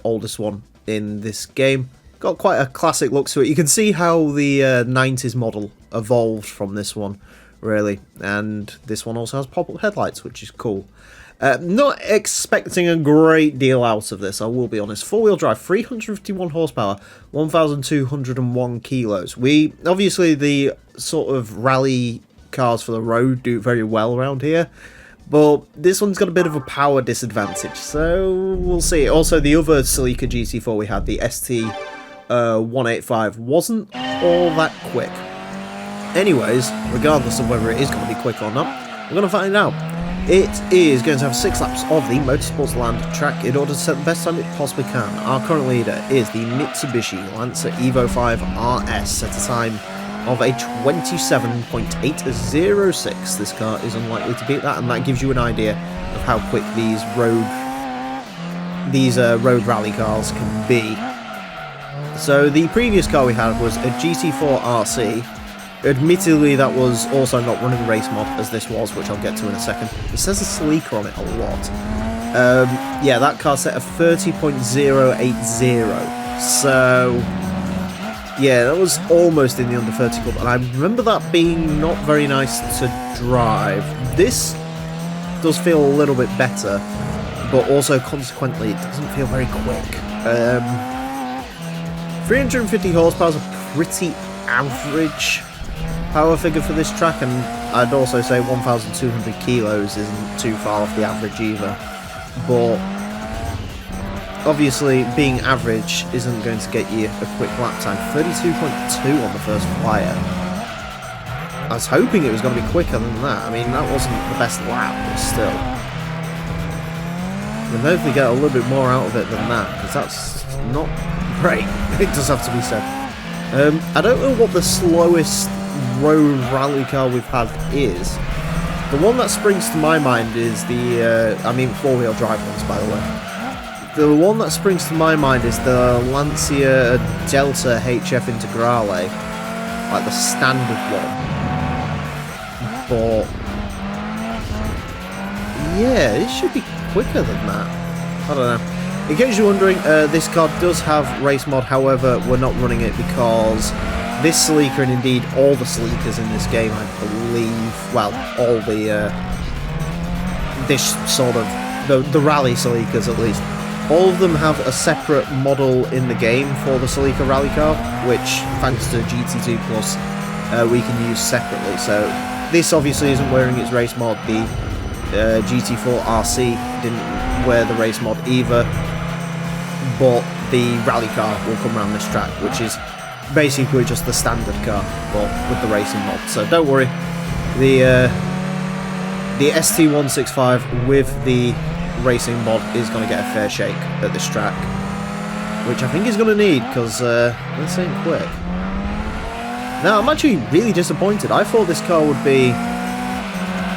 oldest one in this game. Got quite a classic look to it. You can see how the 90s model evolved from this one, really. And this one also has pop-up headlights, which is cool. Not expecting a great deal out of this, I will be honest. Four-wheel drive, 351 horsepower, 1,201 kilos. Obviously, the sort of rally cars for the road do very well around here, but this one's got a bit of a power disadvantage, so we'll see. Also, the other Celica GT4 we had, the ST185, wasn't all that quick. Anyways, regardless of whether it is going to be quick or not, we're going to find out. It is going to have 6 laps of the Motorsports Land track in order to set the best time it possibly can. Our current leader is the Mitsubishi Lancer Evo 5 RS, set a time of a 27.806. This car is unlikely to beat that, and that gives you an idea of how quick these road rally cars can be. So the previous car we had was a GT4 RC. Admittedly, that was also not running race mod as this was, which I'll get to in a second. It says a Celica on it a lot. Yeah, that car set a 30.080. So, yeah, that was almost in the under 30 club, and I remember that being not very nice to drive. This does feel a little bit better, but also consequently it doesn't feel very quick. 350 horsepower is a pretty average power figure for this track, and I'd also say 1,200 kilos isn't too far off the average either. But obviously, being average isn't going to get you a quick lap time. 32.2 on the first flyer. I was hoping it was going to be quicker than that. I mean, that wasn't the best lap, but still. We'll hopefully get a little bit more out of it than that, because that's not great. It does have to be said. I don't know what the slowest road rally car we've had is. The one that springs to my mind is the, I mean 4-wheel drive ones, by the way. The one that springs to my mind is the Lancia Delta HF Integrale, like the standard one. But yeah, it should be quicker than that. I don't know. In case you're wondering, this car does have race mod, however, we're not running it because this Celica, and indeed all the Celicas in this game, I believe, well, all the, this sort of, the rally Celicas at least, all of them have a separate model in the game for the Celica rally car, which, thanks to GT2 Plus, we can use separately. So this obviously isn't wearing its race mod. The GT4 RC didn't wear the race mod either, but the rally car will come around this track, which is basically just the standard car, but with the racing mod. So don't worry, the ST165 with the racing mod is going to get a fair shake at this track, which I think he's going to need, because this ain't quick. Now, I'm actually really disappointed. I thought this car would be,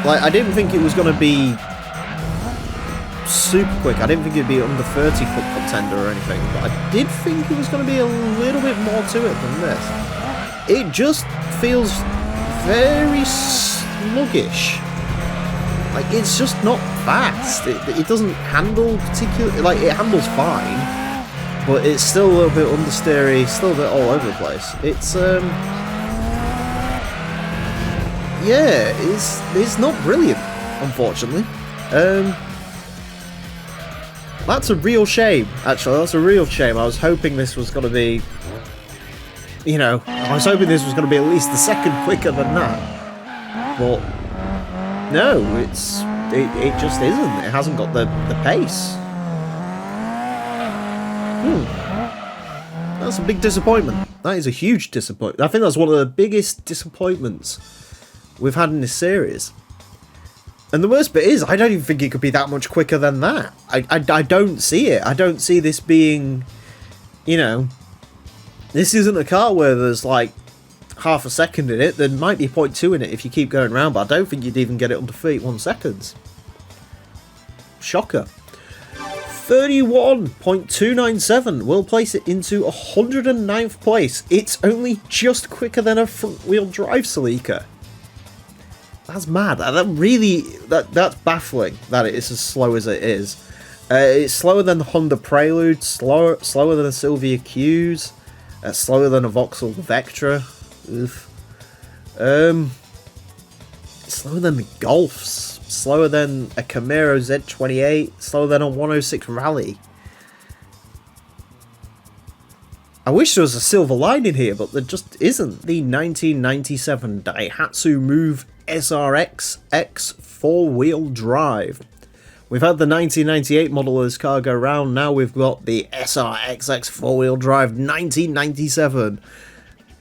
like, I didn't think it was going to be super quick. I didn't think it'd be under 30 quick contender or anything, but I did think it was going to be a little bit more to it than this. It just feels very sluggish. Like, it's just not fast. It doesn't handle particularly, like, it handles fine, but it's still a little bit understeery, still a bit all over the place. It's yeah, it's not brilliant, unfortunately. That's a real shame, actually. That's a real shame. I was hoping this was going to be, you know, I was hoping this was going to be at least a second quicker than that. But no, it just isn't. It hasn't got the pace. That's a big disappointment. That is a huge disappointment. I think that's one of the biggest disappointments we've had in this series. And the worst bit is, I don't even think it could be that much quicker than that. I don't see it. I don't see this being, you know, this isn't a car where there's like half a second in it. There might be 0.2 in it if you keep going around, but I don't think you'd even get it under 31 seconds. Shocker. 31.297 will place it into 109th place. It's only just quicker than a front-wheel drive Celica. That's mad. That's baffling that it is as slow as it is. It's slower than the Honda Prelude, slower than a Silvia Q's, slower than a Vauxhall Vectra. Oof. Slower than the Golfs, slower than a Camaro Z28, slower than a 106 Rally. I wish there was a silver lining here, but there just isn't. The 1997 Daihatsu Move SRX X 4-wheel drive. We've had the 1998 model of this car go round, now we've got the SRX X 4-wheel drive 1997.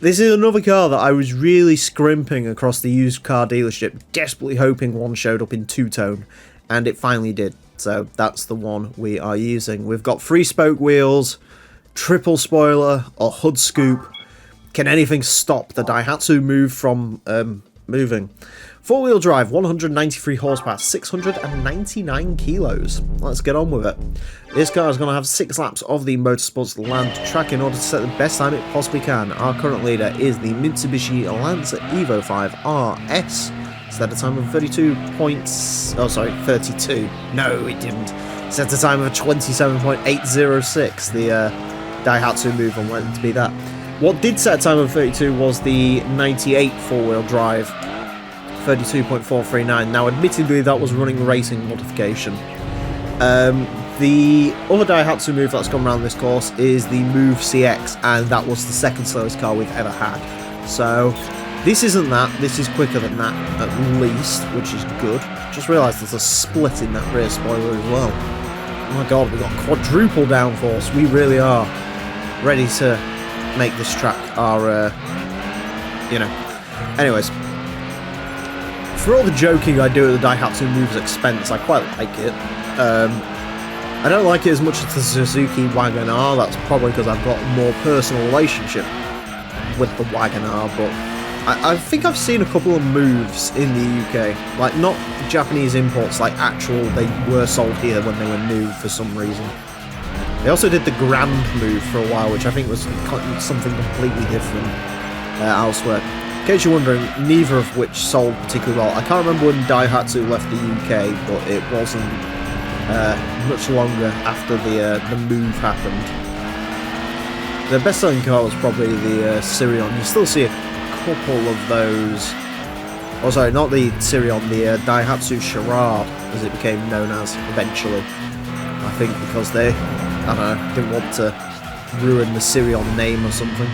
This is another car that I was really scrimping across the used car dealership, desperately hoping one showed up in two-tone, and it finally did. So that's the one we are using. We've got 3-spoke wheels, triple spoiler, a hood scoop. Can anything stop the Daihatsu Move from moving? 4-wheel drive, 193 horsepower, 699 kilos. Let's get on with it. This car is going to have 6 laps of the Motorsports Land track in order to set the best time it possibly can. Our current leader is the Mitsubishi Lancer Evo 5 RS. Set a time of 32. No, it didn't. Set a time of 27.806. The Daihatsu Move and wanted to be that. What did set a time of 32 was the 98 4-wheel drive. 32.439. Now, admittedly, that was running racing modification. The other Daihatsu Move that's gone around this course is the Move CX, and that was the second slowest car we've ever had. So, this isn't that. This is quicker than that, at least, which is good. Just realised there's a split in that rear spoiler as well. Oh my god, we've got quadruple downforce. We really are ready to make this track our, you know. Anyways. For all the joking I do at the Daihatsu Move's expense, I quite like it. I don't like it as much as the Suzuki Wagon-R. That's probably because I've got a more personal relationship with the Wagon-R, but I think I've seen a couple of moves in the UK, like not Japanese imports, like actual, they were sold here when they were new for some reason. They also did the Gran move for a while, which I think was something completely different elsewhere. In case you're wondering, neither of which sold particularly well. I can't remember when Daihatsu left the UK, but it wasn't much longer after the move happened. The best-selling car was probably the Sirion. You still see a couple of those. Oh, sorry, not the Sirion, the Daihatsu Charade, as it became known as eventually. I think because they, I don't know, didn't want to ruin the Sirion name or something.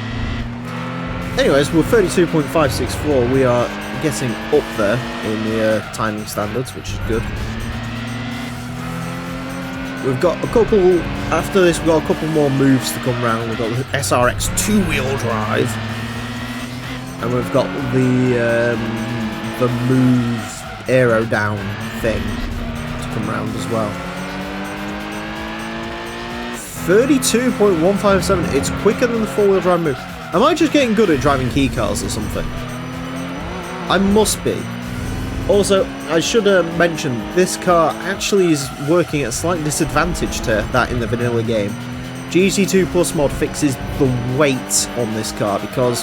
Anyways, we're 32.564. We are getting up there in the timing standards, which is good. We've got a couple, after this we've got a couple more moves to come round. We've got the SRX 2-wheel drive. And we've got the move aero down thing to come round as well. 32.157, it's quicker than the 4-wheel drive move. Am I just getting good at driving key cars or something? I must be. Also, I should mention, this car actually is working at a slight disadvantage to that in the vanilla game. GT2 Plus mod fixes the weight on this car, because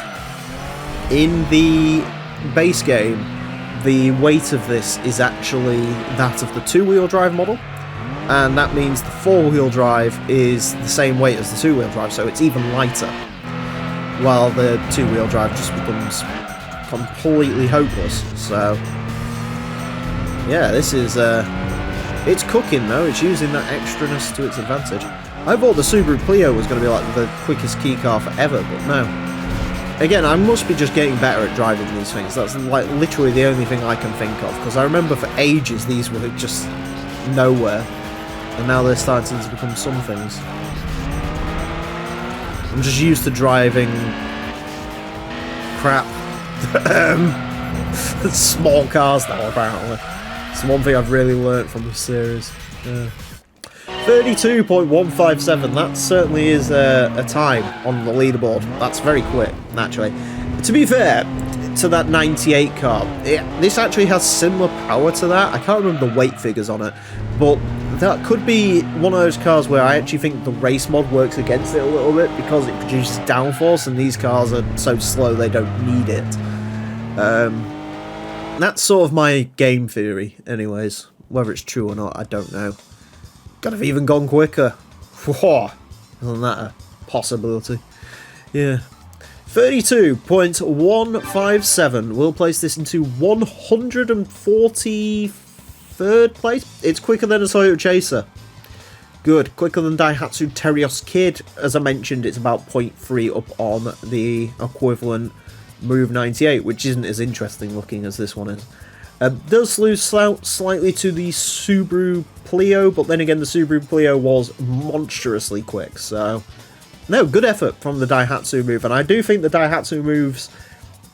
in the base game, the weight of this is actually that of the 2-wheel drive model, and that means the 4-wheel drive is the same weight as the 2-wheel drive, so it's even lighter, while the 2-wheel drive just becomes completely hopeless. So yeah, this is, it's cooking though, it's using that extraness to its advantage. I thought the Subaru Clio was going to be like the quickest key car forever, but no. Again, I must be just getting better at driving these things. That's like literally the only thing I can think of, because I remember for ages these were just nowhere, and now they're starting to become some things. I'm just used to driving crap small cars now, apparently. It's one thing I've really learnt from this series. 32.157, that certainly is a time on the leaderboard. That's very quick, naturally. To be fair to that 98 car, this actually has similar power to that. I can't remember the weight figures on it, but that could be one of those cars where I actually think the race mod works against it a little bit, because it produces downforce and these cars are so slow they don't need it. That's sort of my game theory, anyways. Whether it's true or not, I don't know. Could have even gone quicker. Whoa, isn't that a possibility? Yeah. 32.157. We'll place this into 143rd place. It's quicker than a Toyota Chaser. Good. Quicker than Daihatsu Terios Kid. As I mentioned, it's about 0.3 up on the equivalent Move 98, which isn't as interesting looking as this one is. Does lose slightly to the Subaru Clio, but then again the Subaru Clio was monstrously quick, so no, good effort from the Daihatsu move, and I do think the Daihatsu moves,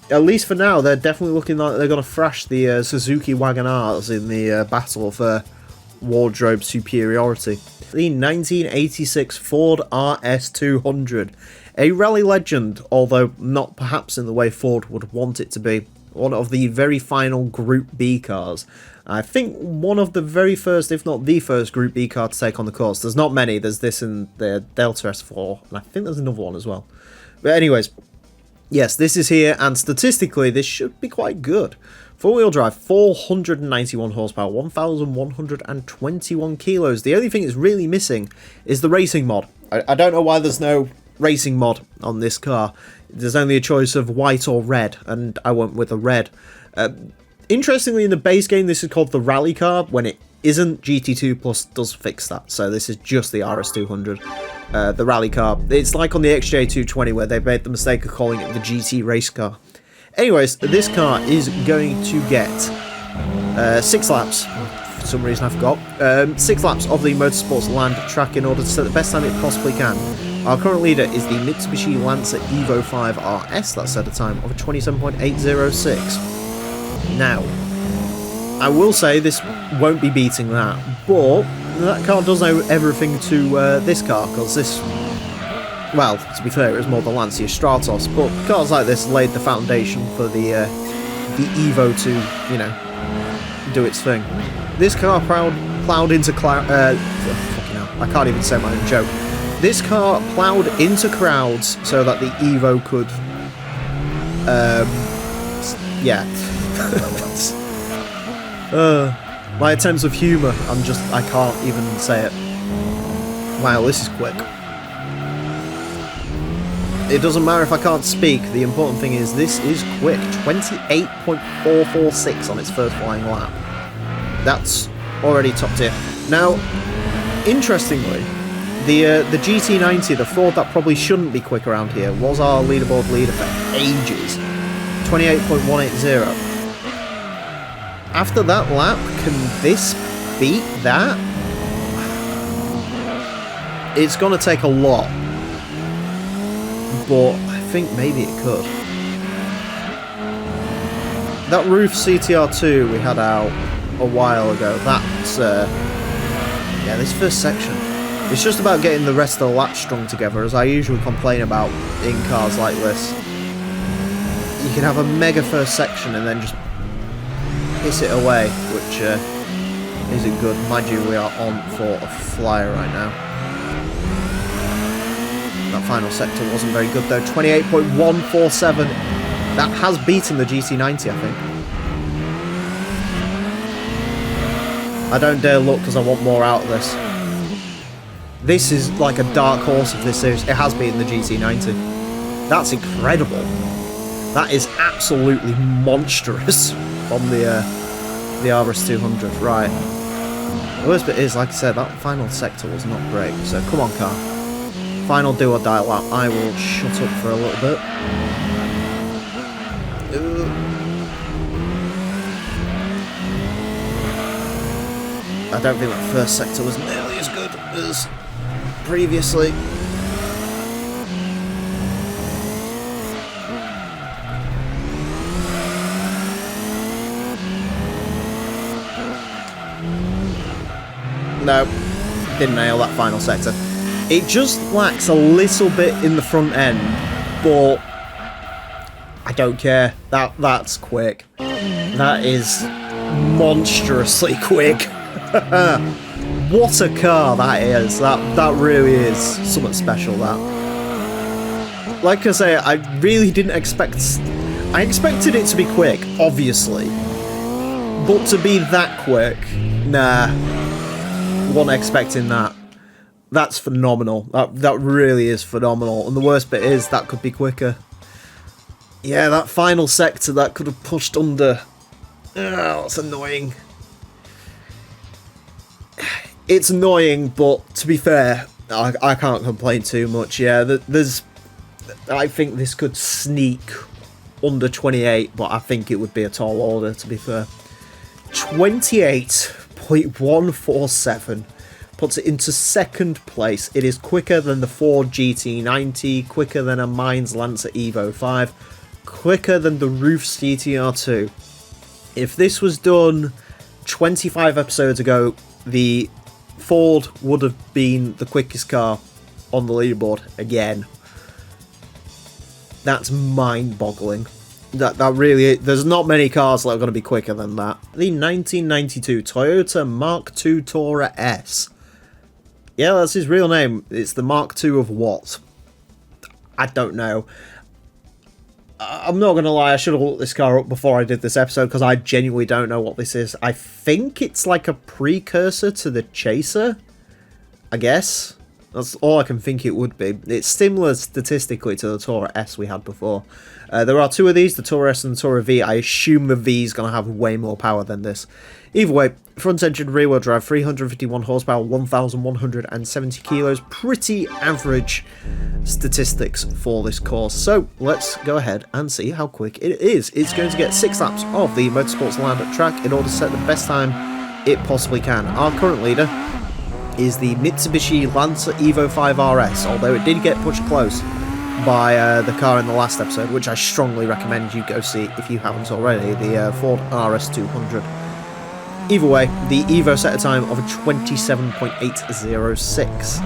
at least for now, they're definitely looking like they're going to thrash the Suzuki Wagon-Rs in the battle for wardrobe superiority. The 1986 Ford RS200, a rally legend, although not perhaps in the way Ford would want it to be. One of the very final Group B cars. I think one of the very first, if not the first, Group B car to take on the course. There's not many. There's this and the Delta S4, and I think there's another one as well. But anyways, yes, this is here, and statistically, this should be quite good. 4-wheel drive, 491 horsepower, 1,121 kilos. The only thing it's really missing is the racing mod. I don't know why there's no racing mod on this car. There's only a choice of white or red, and I went with a red. Interestingly, in the base game, this is called the rally car. When it isn't, GT2 Plus does fix that, so this is just the RS200. The rally car. It's like on the XJ220 where they made the mistake of calling it the GT race car. Anyways, this car is going to get 6 laps. For some reason I forgot. 6 laps of the Motorsports Land track in order to set the best time it possibly can. Our current leader is the Mitsubishi Lancer Evo 5 RS. That's at a time of 27.806. Now, I will say this won't be beating that, but that car does owe everything to this car, because this Well, to be fair, it was more the Lancia Stratos, but cars like this laid the foundation for the Evo to, you know, do its thing. This car ploughed into fucking hell, I can't even say my own joke. This car ploughed into crowds so that the Evo could, yeah. My attempts of humour, I can't even say it. Wow, this is quick. It doesn't matter if I can't speak, the important thing is this is quick. 28.446 on its first flying lap. That's already top tier. Now, interestingly, the GT90, the Ford that probably shouldn't be quick around here, was our leaderboard leader for ages. 28.180. After that lap, can this beat that? It's going to take a lot, but I think maybe it could. That roof CTR2 we had out a while ago, that's, yeah, this first section. It's just about getting the rest of the lap strung together, as I usually complain about in cars like this. You can have a mega first section and then just piss it away, which isn't good. Mind you, we are on for a flyer right now. That final sector wasn't very good though. 28.147. That has beaten the GT90, I think. I don't dare look because I want more out of this. This is like a dark horse of this series. It has beaten the GT90. That's incredible. That is absolutely monstrous on the RS200. Right. The worst bit is, like I said, that final sector was not great. So come on, car. Final do or die lap. I will shut up for a little bit. I don't think that first sector was nearly as good as previously. No, didn't nail that final sector. It just lacks a little bit in the front end, but I don't care. That's quick. That is monstrously quick. What a car that is. That really is something special, that. Like I say, I really didn't expect... I expected it to be quick, obviously. But to be that quick, nah. Wasn't expecting that. That's phenomenal. That really is phenomenal. And the worst bit is that could be quicker. Yeah, that final sector that could have pushed under. Oh, that's annoying. It's annoying, but to be fair, I can't complain too much. Yeah, I think this could sneak under 28, but I think it would be a tall order, to be fair. 28.147 puts it into second place. It is quicker than the Ford GT90, quicker than a Mainz Lancer Evo 5, quicker than the Roof CTR2. If this was done 25 episodes ago, the Ford would have been the quickest car on the leaderboard again. That's mind-boggling. That really, there's not many cars that are going to be quicker than that. The 1992 Toyota Mark II Tourer S. Yeah, that's his real name. It's the Mark II of what? I don't know. I'm not going to lie, I should have looked this car up before I did this episode, because I genuinely don't know what this is. I think it's like a precursor to the Chaser, I guess. That's all I can think it would be. It's similar statistically to the Tourer S we had before. There are two of these, the Tourer S and the Tourer V. I assume the V is going to have way more power than this. Either way, front engine rear-wheel drive, 351 horsepower, 1,170 kilos. Pretty average statistics for this course. So let's go ahead and see how quick it is. It's going to get 6 laps of the Motorsports Land track in order to set the best time it possibly can. Our current leader is the Mitsubishi Lancer Evo 5 RS, although it did get pushed close by the car in the last episode, which I strongly recommend you go see if you haven't already, the Ford RS200. Either way, the Evo set a time of 27.806.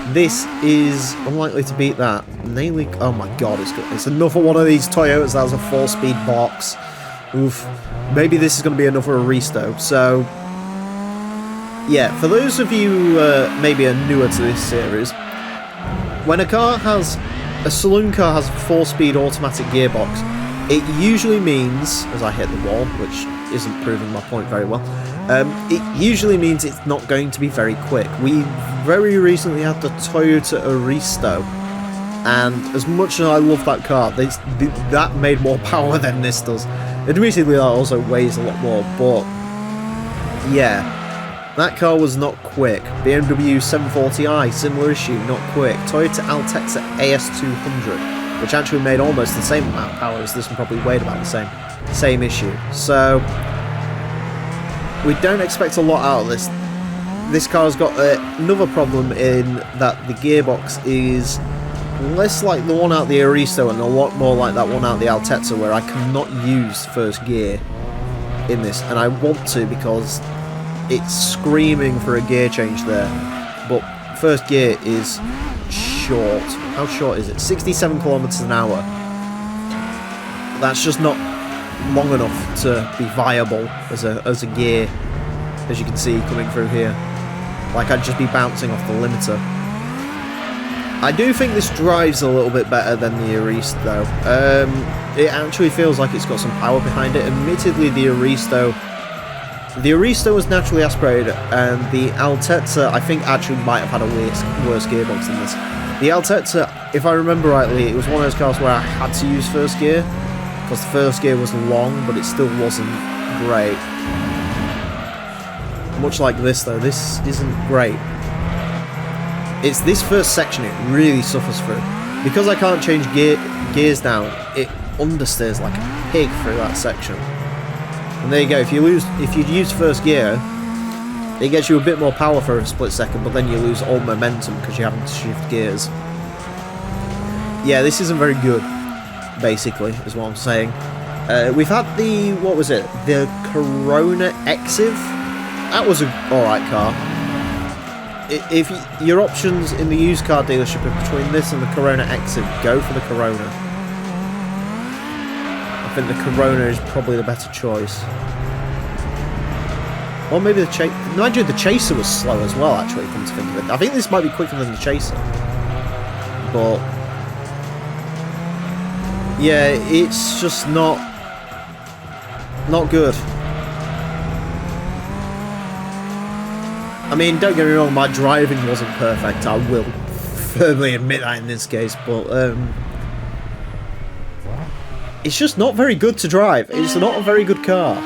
this is unlikely to beat that. Namely, oh my god, it's another one of these Toyotas that has a 4-speed box. Oof. Maybe this is going to be another Aristo. So, yeah, for those of you who maybe are newer to this series, when a saloon car has a 4-speed automatic gearbox, it usually means, as I hit the wall, which isn't proving my point very well, it usually means it's not going to be very quick. We very recently had the Toyota Aristo, and as much as I love that car, that made more power than this does. Admittedly, that also weighs a lot more, but yeah, that car was not quick. BMW 740i, similar issue, not quick. Toyota Altexa AS200, which actually made almost the same amount of power as this one, probably weighed about the same issue. So we don't expect a lot out of this. This car's got another problem in that the gearbox is less like the one out the Aristo and a lot more like that one out the Altexa, where I cannot use first gear in this, and I want to because it's screaming for a gear change there, but first gear is short. How short is it? 67 kilometers an hour. That's just not long enough to be viable as a gear, as you can see coming through here. Like, I'd just be bouncing off the limiter. I do think this drives a little bit better than the Aristo, though. It actually feels like it's got some power behind it. Admittedly, the Aristo was naturally aspirated, and the Altexa, I think, actually might have had a worse gearbox than this. The Altexa, if I remember rightly, it was one of those cars where I had to use first gear, because the first gear was long, but it still wasn't great. Much like this, though, this isn't great. It's this first section it really suffers through. Because I can't change gears down, it understeers like a pig through that section. And there you go, if you use first gear, it gets you a bit more power for a split second, but then you lose all momentum because you're having to shift gears. Yeah, this isn't very good, basically, is what I'm saying. We've had the, what was it, the Corona Exiv? That was an alright car. If your options in the used car dealership are between this and the Corona Exiv, go for the Corona. I think the Corona is probably the better choice. Or maybe the Chaser. Mind you, the Chaser was slow as well, actually, come to think of it. I think this might be quicker than the Chaser. But yeah, it's just not good. I mean, don't get me wrong, my driving wasn't perfect, I will firmly admit that in this case, but it's just not very good to drive. It's not a very good car.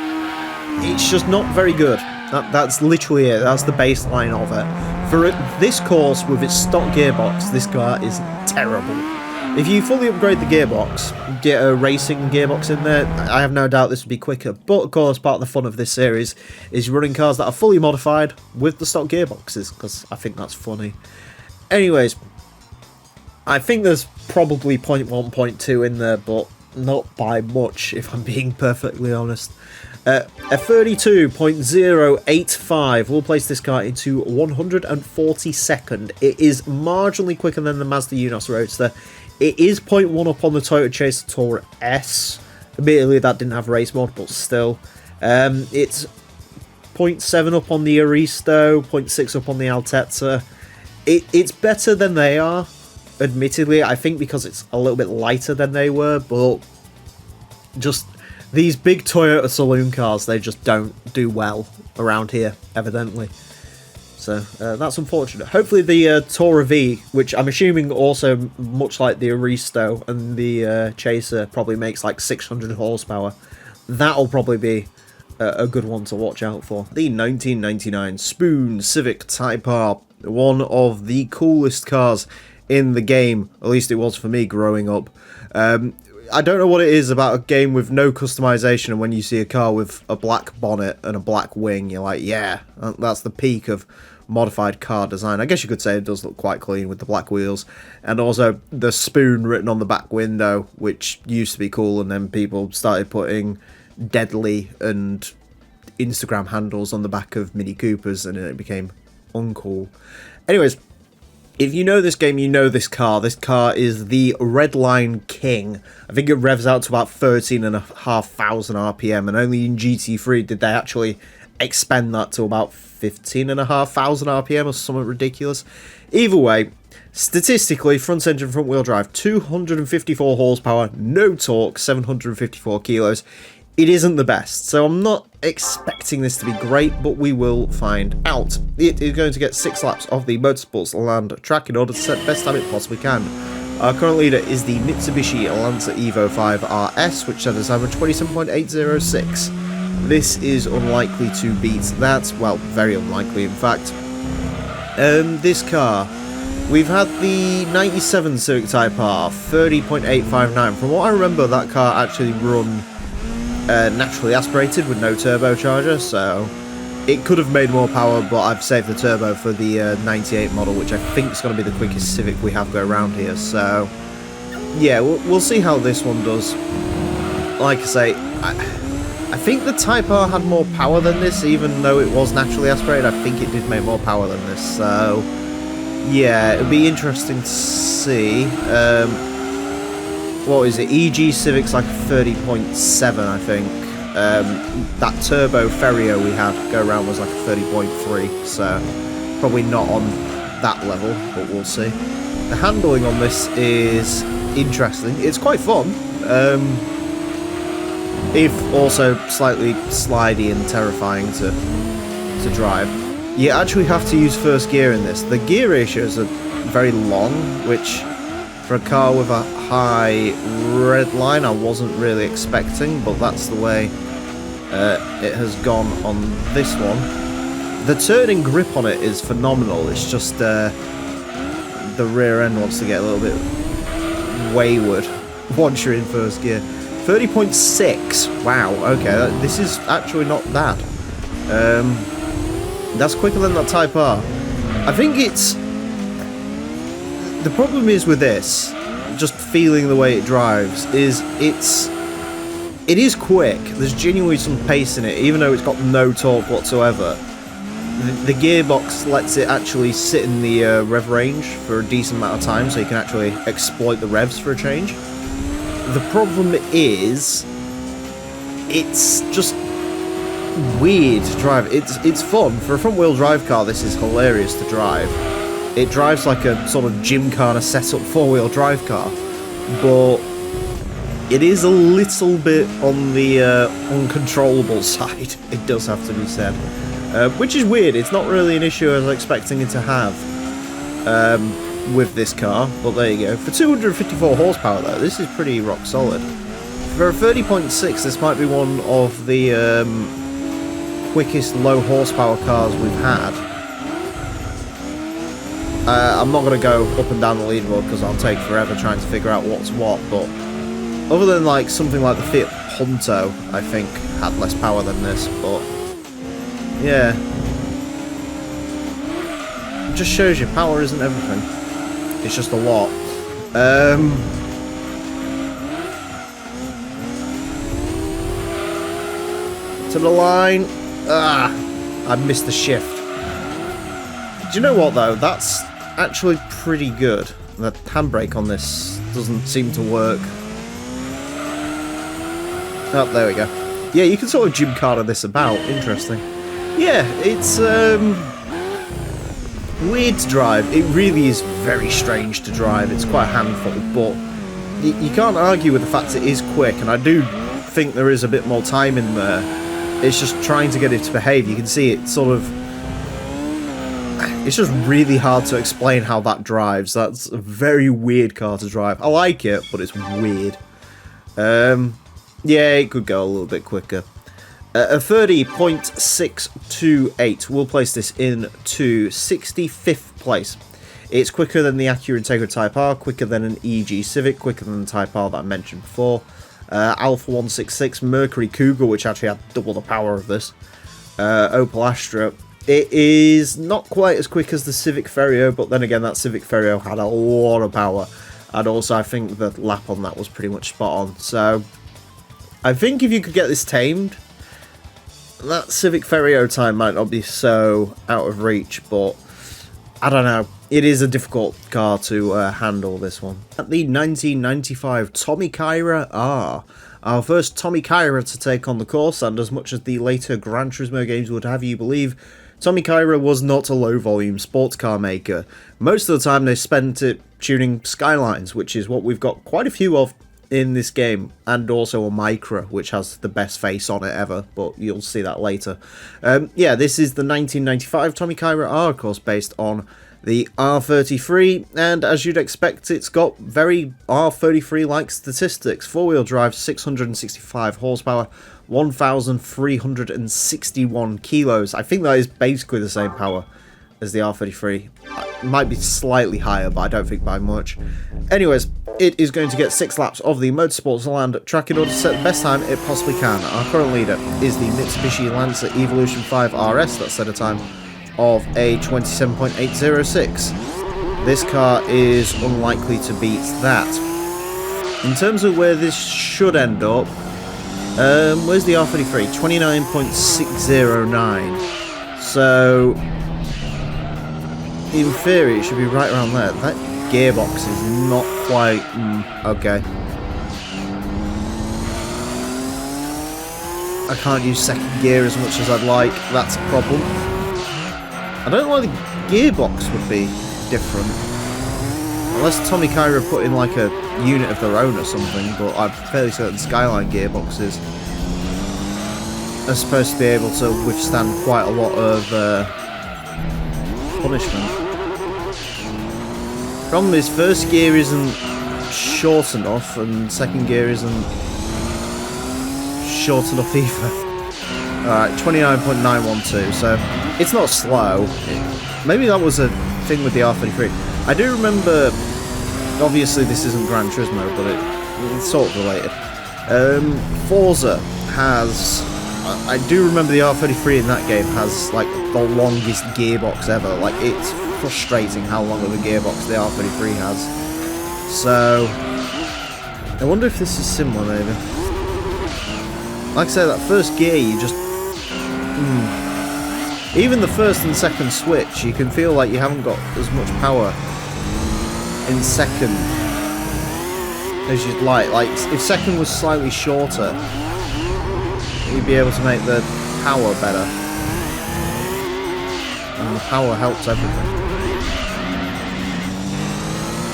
It's just not very good. That's literally it. That's the baseline of it. For this course, with its stock gearbox, this car is terrible. If you fully upgrade the gearbox, get a racing gearbox in there, I have no doubt this would be quicker. But of course, part of the fun of this series is running cars that are fully modified with the stock gearboxes, because I think that's funny. Anyways, I think there's probably 0.1, 0.2 in there, but not by much, if I'm being perfectly honest. A 32.085 will place this car into 142nd. It is marginally quicker than the Mazda Unos Roadster. It is 0.1 up on the Toyota Chaser Tour S. Admittedly, that didn't have race mode, but still. It's 0.7 up on the Aristo, 0.6 up on the Altexa. It's better than they are, admittedly. I think because it's a little bit lighter than they were, but just these big Toyota saloon cars, they just don't do well around here, evidently. So that's unfortunate. Hopefully the Tourer V, which I'm assuming also, much like the Aristo and the Chaser, probably makes like 600 horsepower. That'll probably be a good one to watch out for. The 1999 Spoon Civic Type R, one of the coolest cars in the game, at least it was for me growing up. I don't know what it is about a game with no customization, and when you see a car with a black bonnet and a black wing, you're like, yeah, that's the peak of modified car design. I guess you could say it does look quite clean with the black wheels, and also the Spoon written on the back window, which used to be cool, and then people started putting Deadly and Instagram handles on the back of Mini Coopers, and it became uncool. Anyways, If you know this game, you know this car. This car is the Redline King. I think it revs out to about 13,500 RPM, and only in GT3 did they actually expand that to about 15,500 RPM or something ridiculous. Either way, statistically, front engine, front wheel drive, 254 horsepower, no torque, 754 kilos. It isn't the best, so I'm not expecting this to be great, but we will find out. It is going to get 6 laps of the Motorsports Land track in order to set the best time it possibly can. Our current leader is the Mitsubishi Lancer Evo 5 RS, which set a time of 27.806. This is unlikely to beat that, well, very unlikely in fact. This car, we've had the 97 Civic Type R, 30.859. From what I remember, that car actually run naturally aspirated with no turbocharger, so it could have made more power, but I've saved the turbo for the 98 model, which I think is going to be the quickest Civic we have go around here. So yeah, we'll see how this one does. Like I say, I think the Type R had more power than this, even though it was naturally aspirated. I think it did make more power than this, so yeah, it'll be interesting to see. What is it? EG Civic's like 30.7, I think. That Turbo Ferio we had go around was like a 30.3, so probably not on that level, but we'll see. The handling on this is interesting. It's quite fun, if also slightly slidey and terrifying to drive. You actually have to use first gear in this. The gear ratios are very long, which for a car with a high red line I wasn't really expecting, but that's the way it has gone on this one. The turning grip on it is phenomenal. It's just the rear end wants to get a little bit wayward once you're in first gear. 30.6, wow, okay, this is actually not bad. That's quicker than that Type R. I think it's... The problem is with this, just feeling the way it drives, is it is quick. There's genuinely some pace in it, even though it's got no torque whatsoever. The gearbox lets it actually sit in the rev range for a decent amount of time, so you can actually exploit the revs for a change. The problem is, it's just weird to drive. It's fun. For a front-wheel drive car, this is hilarious to drive. It drives like a sort of gymkhana setup four-wheel drive car, but it is a little bit on the uncontrollable side, it does have to be said. Which is weird. It's not really an issue I was expecting it to have with this car, but there you go. For 254 horsepower though, this is pretty rock solid. For a 30.6, this might be one of the quickest low horsepower cars we've had. I'm not going to go up and down the leaderboard because I'll take forever trying to figure out what's what, but other than like something like the Fiat Punto, I think had less power than this, but yeah. It just shows you power isn't everything. It's just a lot. To the line. I missed the shift. Do you know what though? That's actually pretty good. The handbrake on this doesn't seem to work. Oh, there we go. Yeah, you can sort of gymkhana this about. Interesting. Yeah, it's weird to drive. It really is very strange to drive. It's quite a handful, but you can't argue with the fact it is quick, and I do think there is a bit more time in there. It's just trying to get it to behave. You can see it sort of... It's just really hard to explain how that drives. That's a very weird car to drive. I like it, but it's weird. Yeah, it could go a little bit quicker. A 30.628. We'll place this into 65th place. It's quicker than the Acura Integra Type R, quicker than an EG Civic, quicker than the Type R that I mentioned before. Alpha 166, Mercury Cougar, which actually had double the power of this. Opel Astra. It is not quite as quick as the Civic Ferio, but then again, that Civic Ferio had a lot of power. And also, I think the lap on that was pretty much spot on. So, I think if you could get this tamed, that Civic Ferio time might not be so out of reach, but I don't know. it is a difficult car to handle, this one. At the 1995 Tommy Kyra R. Our first Tommy Kyra to take on the course, and as much as the later Gran Turismo games would have you believe, Tommy Kyra was not a low-volume sports car maker. Most of the time they spent it tuning Skylines, which is what we've got quite a few of in this game, and also a Micra, which has the best face on it ever, but you'll see that later. Yeah, this is the 1995 Tommy Kyra R, of course, based on the R33, and as you'd expect, it's got very R33-like statistics. Four-wheel drive, 665 horsepower, 1,361 kilos. I think that is basically the same power as the R33. It might be slightly higher, but I don't think by much. Anyways, it is going to get 6 laps of the Motorsports Land track in order to set the best time it possibly can. Our current leader is the Mitsubishi Lancer Evolution 5 RS, that set a time of a 27.806. This car is unlikely to beat that. In terms of where this should end up, where's the R33? 29.609. So, in theory, it should be right around there. That gearbox is not quite... okay. I can't use second gear as much as I'd like. That's a problem. I don't know why the gearbox would be different. Unless Tommy Kyra put in like a unit of their own or something, but I'm fairly certain Skyline gearboxes are supposed to be able to withstand quite a lot of punishment. Problem is, first gear isn't short enough, and second gear isn't short enough either. Alright, 29.912, so it's not slow. Maybe that was a thing with the R33. I do remember, obviously this isn't Gran Turismo, but it's sort of related. Forza has, I do remember the R33 in that game has like the longest gearbox ever. Like, it's frustrating how long of a gearbox the R33 has. So, I wonder if this is similar maybe. Like I say, that first gear, you just... Even the first and second switch, you can feel like you haven't got as much power in second as you'd like. Like, if second was slightly shorter, you'd be able to make the power better. And the power helps everything.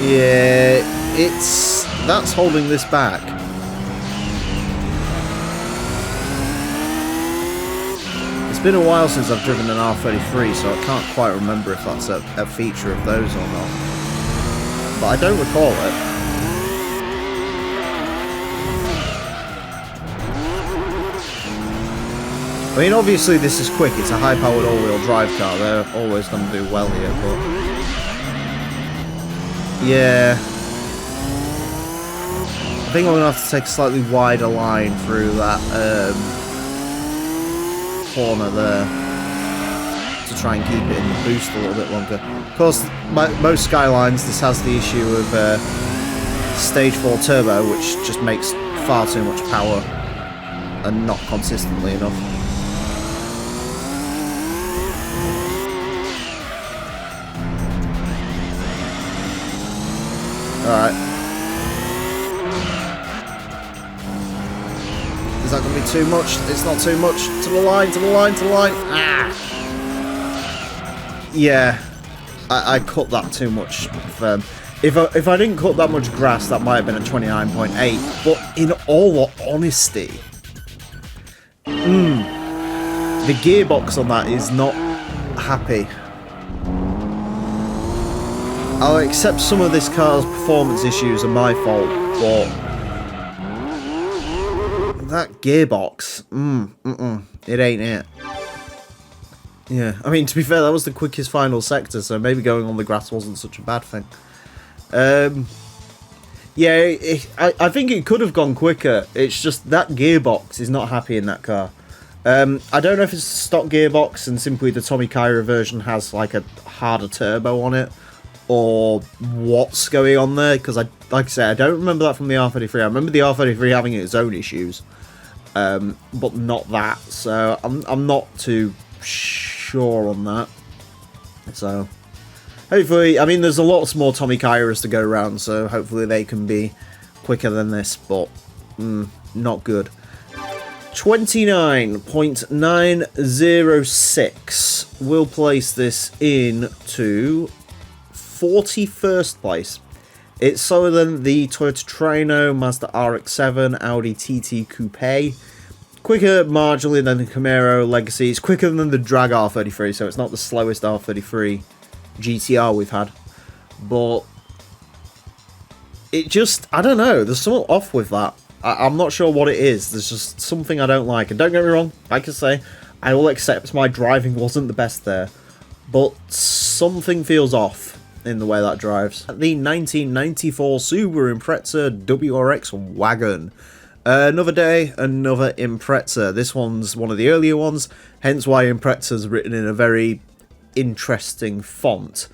Yeah, that's holding this back. It's been a while since I've driven an R33, so I can't quite remember if that's a feature of those or not. But I don't recall it. I mean, obviously this is quick, it's a high-powered all-wheel drive car, they're always going to do well here, but... yeah... I think I'm going to have to take a slightly wider line through that, corner there to try and keep it in the boost a little bit longer. Of course, most Skylines, this has the issue of Stage 4 Turbo, which just makes far too much power and not consistently enough. Alright. Is that going to be too much? It's not too much. To the line, to the line, to the line. Ah! Yeah. I cut that too much. If I didn't cut that much grass, that might have been a 29.8. But in all honesty, the gearbox on that is not happy. I'll accept some of this car's performance issues are my fault, but that gearbox, it ain't it. Yeah, I mean, to be fair, that was the quickest final sector, so maybe going on the grass wasn't such a bad thing. Yeah, I think it could have gone quicker. It's just that gearbox is not happy in that car. I don't know if it's a stock gearbox and simply the Tommy Kyra version has like a harder turbo on it, or what's going on there, because like I say, I don't remember that from the R33. I remember the R33 having its own issues, but not that. So I'm not too sure on that. So hopefully, I mean, there's a lot more Tommy Kairas to go around, so hopefully they can be quicker than this, but not good. 29.906 will place this into 41st place. It's slower than the Toyota Trino, Mazda RX-7, Audi TT Coupe. Quicker marginally than the Camaro Legacy. It's quicker than the Drag R33, so it's not the slowest R33 GTR we've had. But it just, I don't know, there's something off with that. I'm not sure what it is. There's just something I don't like. And don't get me wrong, like I say, I will accept my driving wasn't the best there. But something feels off in the way that drives. The 1994 Subaru Impreza WRX wagon. Another day, another Impreza. This one's one of the earlier ones, hence why Impreza's written in a very interesting font.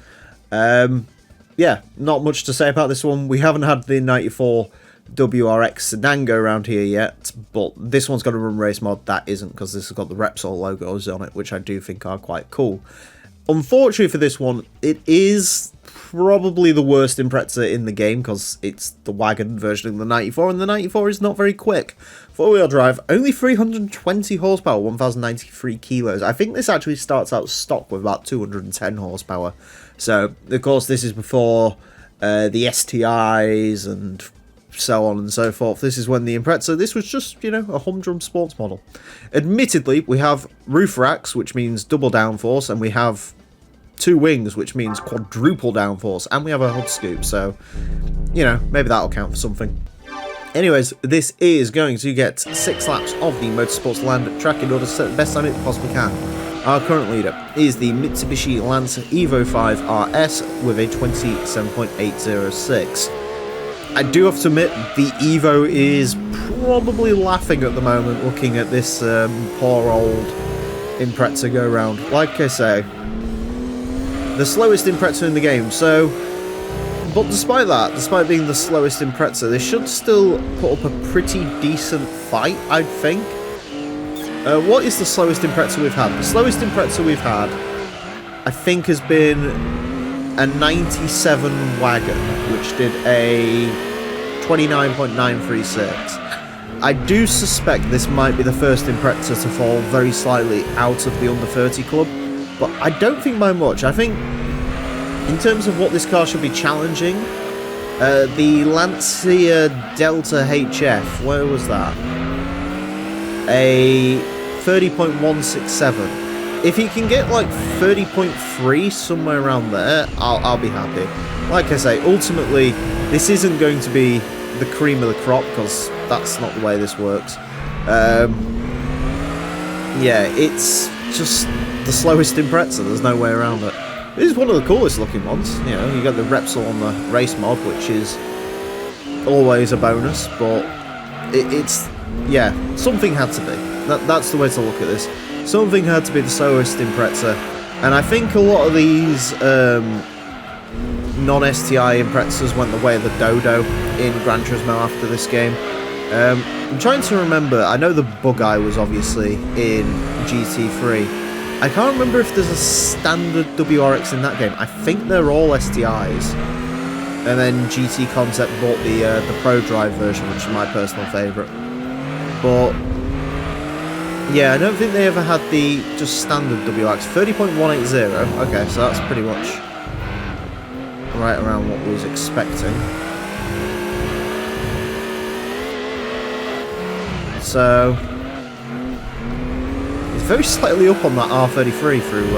Yeah, not much to say about this one. We haven't had the 94 WRX sedan go around here yet, but this one's got a run race mod. That isn't, because this has got the Repsol logos on it, which I do think are quite cool. Unfortunately for this one, it is probably the worst Impreza in the game, because it's the wagon version of the 94, and the 94 is not very quick. Four-wheel drive, only 320 horsepower, 1093 kilos. I think this actually starts out stock with about 210 horsepower. So, of course, this is before the STIs and so on and so forth. This is when the Impreza, this was just, you know, a humdrum sports model. Admittedly, we have roof racks, which means double downforce, and we have two wings, which means quadruple downforce, and we have a hood scoop, so, you know, maybe that'll count for something. Anyways, this is going to get 6 laps of the Motorsports Land track in order to set the best time it possibly can. Our current leader is the Mitsubishi Lancer Evo 5 RS with a 27.806. I do have to admit, the Evo is probably laughing at the moment looking at this poor old Impreza go round. Like I say, the slowest Impreza in the game, so... But despite that, despite being the slowest Impreza, they should still put up a pretty decent fight, I'd think. What is the slowest Impreza we've had? The slowest Impreza we've had, I think, has been a 97 wagon, which did a 29.936. I do suspect this might be the first Impreza to fall very slightly out of the under 30 club, but I don't think by much. I think, in terms of what this car should be challenging, the Lancia Delta HF, where was that? A 30.167. If he can get like 30.3, somewhere around there, I'll be happy. Like I say, ultimately, this isn't going to be the cream of the crop, because that's not the way this works. Yeah, it's just the slowest Impreza, there's no way around it. This is one of the coolest looking ones, you know, you got the Repsol on the race mod, which is always a bonus, but it's, yeah, something had to be. That's the way to look at this. Something had to be the slowest Impreza, and I think a lot of these non-STI Imprezas went the way of the Dodo in Gran Turismo after this game. I'm trying to remember, I know the Bug-Eye was obviously in GT3. I can't remember if there's a standard WRX in that game. I think they're all STIs. And then GT Concept bought the Pro Drive version, which is my personal favourite. But yeah, I don't think they ever had the just standard WRX. 30.180. Okay, so that's pretty much right around what we was expecting. So it's very slightly up on that R33 through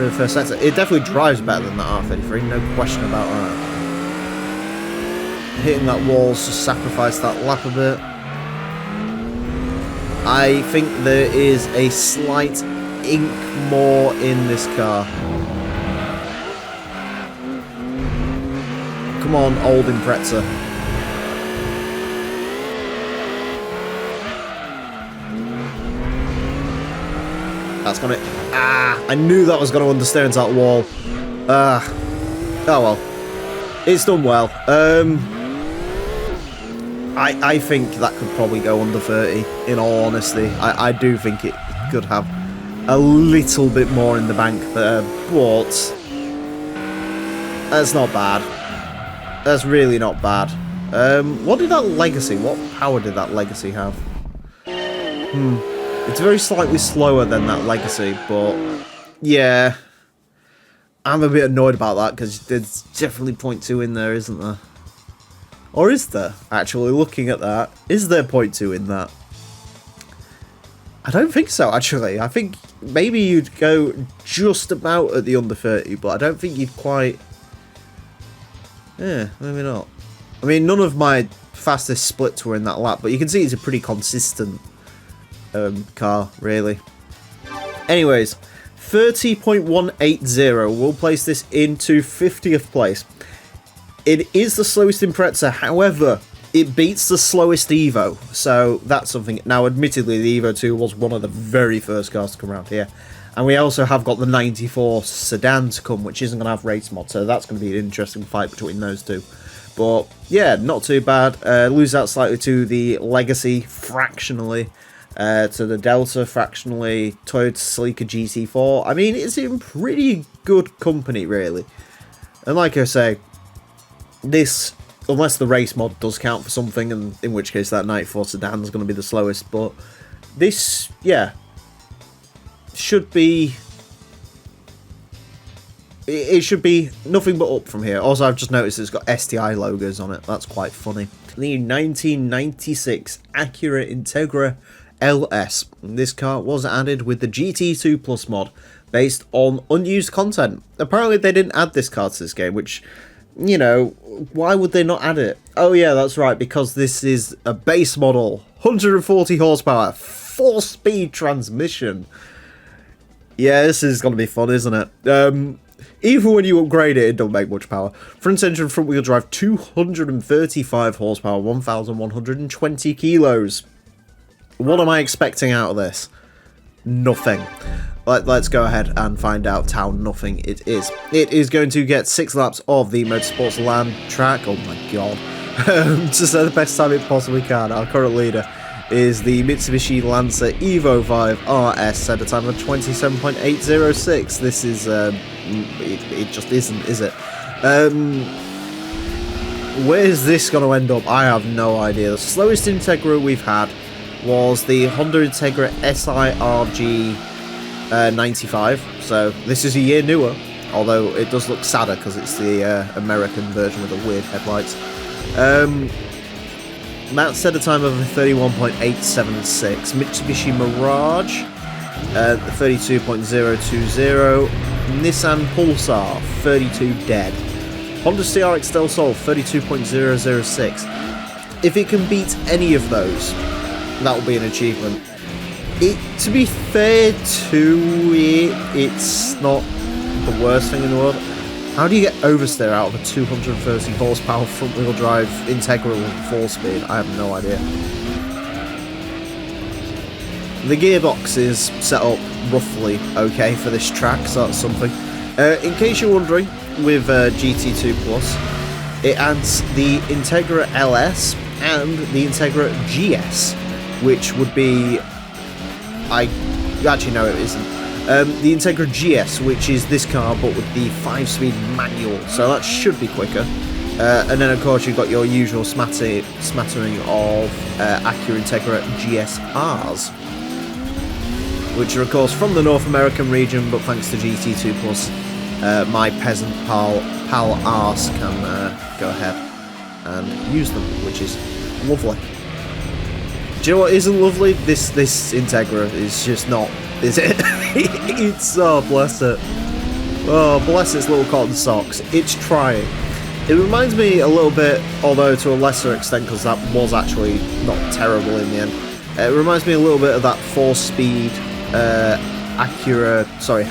the first sector. It definitely drives better than that R33, no question about that. Hitting that wall's just sacrificed that lap a bit. I think there is a slight ink more in this car. Come on, old Impreza. That's gonna... Ah! I knew that was gonna understeer into that wall. Oh well. It's done well. I think that could probably go under 30, in all honesty. I do think it could have a little bit more in the bank there, but That's not bad. That's really not bad. What did that Legacy, what power did that Legacy have? It's very slightly slower than that Legacy, but yeah. I'm a bit annoyed about that because there's definitely 0.2 in there, isn't there? Or is there? Actually, looking at that, is there 0.2 in that? I don't think so, actually. I think maybe you'd go just about at the under 30, but I don't think you'd quite... Yeah, maybe not. I mean, none of my fastest splits were in that lap, but you can see it's a pretty consistent car, really. Anyways, 30.180 will place this into 50th place. It is the slowest Impreza, however, it beats the slowest Evo, so that's something. Now, admittedly, the Evo 2 was one of the very first cars to come around here, and we also have got the 94 sedan to come, which isn't going to have race mod, so that's going to be an interesting fight between those two. But yeah, not too bad. Lose out slightly to the Legacy fractionally, to the Delta fractionally, Toyota Celica GT4. I mean, it's in pretty good company, really. And like I say, this, unless the race mod does count for something, and in which case that 94 sedan is going to be the slowest, but this, yeah, should be... It should be nothing but up from here. Also, I've just noticed it's got STI logos on it. That's quite funny. The 1996 Acura Integra LS. This car was added with the GT2 Plus mod based on unused content. Apparently, they didn't add this car to this game, which, you know, why would they not add it? Oh, yeah, that's right, because this is a base model. 140 horsepower, 4-speed transmission. Yeah, this is going to be fun, isn't it? Even when you upgrade it, it don't make much power. Front engine, front wheel drive, 235 horsepower, 1,120 kilos. What am I expecting out of this? Nothing. Let's go ahead and find out how nothing it is. It is going to get 6 laps of the Motorsports Land track. Oh my god. Just at the best time it possibly can. Our current leader is the Mitsubishi Lancer Evo 5 RS at a time of 27.806. This is, it just isn't, is it? Where's this going to end up? I have no idea. The slowest Integra we've had was the Honda Integra SIRG 95, so this is a year newer, although it does look sadder because it's the American version with the weird headlights. That set a time of 31.876. Mitsubishi Mirage, 32.020. Nissan Pulsar, 32 dead. Honda CRX Del Sol, 32.006. If it can beat any of those, that will be an achievement. To be fair to it, it's not the worst thing in the world. How do you get oversteer out of a 230 horsepower front wheel drive Integra with 4-speed? I have no idea. The gearbox is set up roughly okay for this track, so that's something. In case you're wondering, with GT2 Plus, it adds the Integra LS and the Integra GS, which would be... Actually, no, it isn't. The Integra GS, which is this car, but with the 5-speed manual, so that should be quicker. And then, of course, you've got your usual smattering of Acura Integra GSRs, which are, of course, from the North American region, but thanks to GT2 Plus, my peasant pal Ars can go ahead and use them, which is lovely. Do you know what isn't lovely? This Integra is just not, is it? It's, oh, bless it. Oh, bless its little cotton socks. It's trying. It reminds me a little bit, although to a lesser extent, because that was actually not terrible in the end. It reminds me a little bit of that 4-speed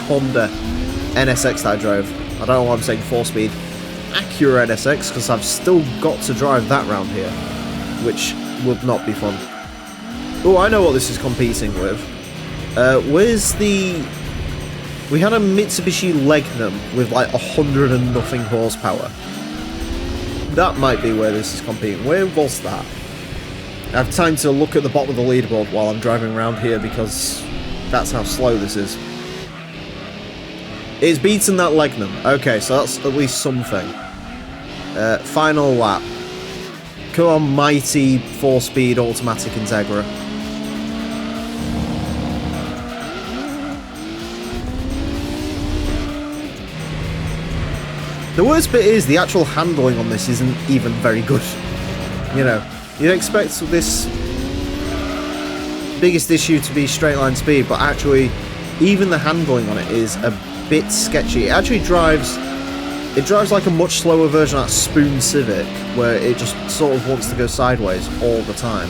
Honda NSX that I drove. I don't know why I'm saying 4-speed Acura NSX, because I've still got to drive that round here, which would not be fun. Oh, I know what this is competing with. Where's the... We had a Mitsubishi Legnum with like 100 and nothing horsepower. That might be where this is competing. Where was that? I have time to look at the bottom of the leaderboard while I'm driving around here because that's how slow this is. It's beaten that Legnum. Okay, so that's at least something. Final lap. Come on, mighty 4-speed automatic Integra. The worst bit is the actual handling on this isn't even very good. You know, you'd expect this biggest issue to be straight line speed, but actually even the handling on it is a bit sketchy. It actually drives like a much slower version of that Spoon Civic, where it just sort of wants to go sideways all the time.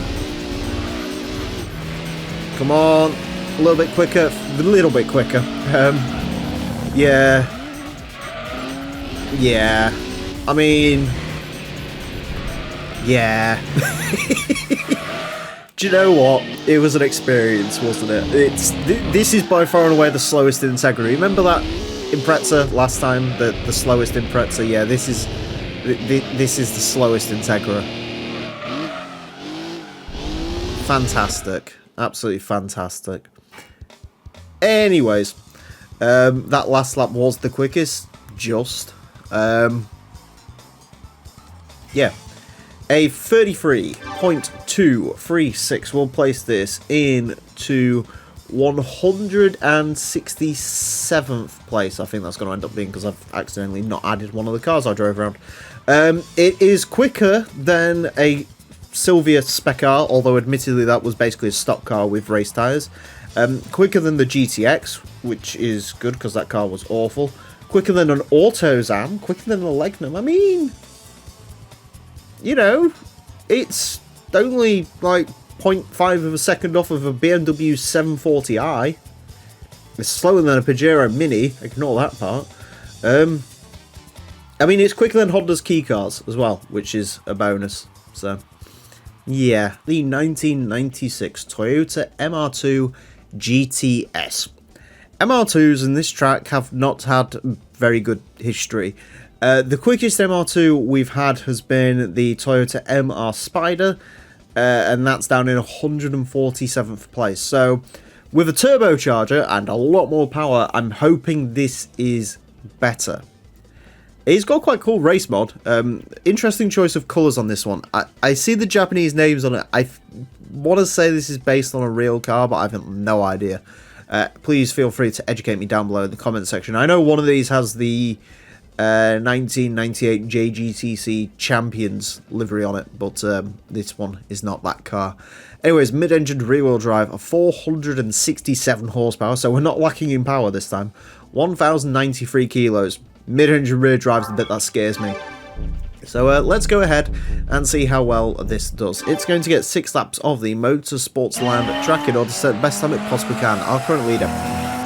Come on, a little bit quicker, yeah. Yeah, I mean, yeah. Do you know what? It was an experience, wasn't it? This is by far and away the slowest Integra. Remember that Impreza last time? The slowest Impreza? Yeah, this is the slowest Integra. Fantastic. Absolutely fantastic. Anyways, that last lap was the quickest, just. Yeah, a 33.236 will place this into 167th place. I think that's going to end up being, because I've accidentally not added one of the cars I drove around. It is quicker than a Silvia Spec car, although admittedly that was basically a stock car with race tyres. Quicker than the GTX, which is good because that car was awful. Quicker than an Autozam, quicker than a Legnum. I mean, you know, it's only like 0.5 of a second off of a BMW 740i. It's slower than a Pajero Mini, ignore that part. I mean, it's quicker than Honda's key cars as well, which is a bonus. So, yeah, the 1996 Toyota MR2 GTS. MR2s in this track have not had very good history. The quickest MR2 we've had has been the Toyota MR Spider, and that's down in 147th place. So, with a turbocharger and a lot more power, I'm hoping this is better. It's got quite cool race mod. Interesting choice of colours on this one. I see the Japanese names on it. I want to say this is based on a real car, but I have no idea. Please feel free to educate me down below in the comment section. I know one of these has the 1998 JGTC Champions livery on it, but this one is not that car. Anyways, mid-engined rear-wheel drive of 467 horsepower, so we're not lacking in power this time. 1,093 kilos. Mid-engine rear drive's the bit that scares me. So let's go ahead and see how well this does. It's going to get 6 laps of the Motorsportsland track in order to set the best time it possibly can. Our current leader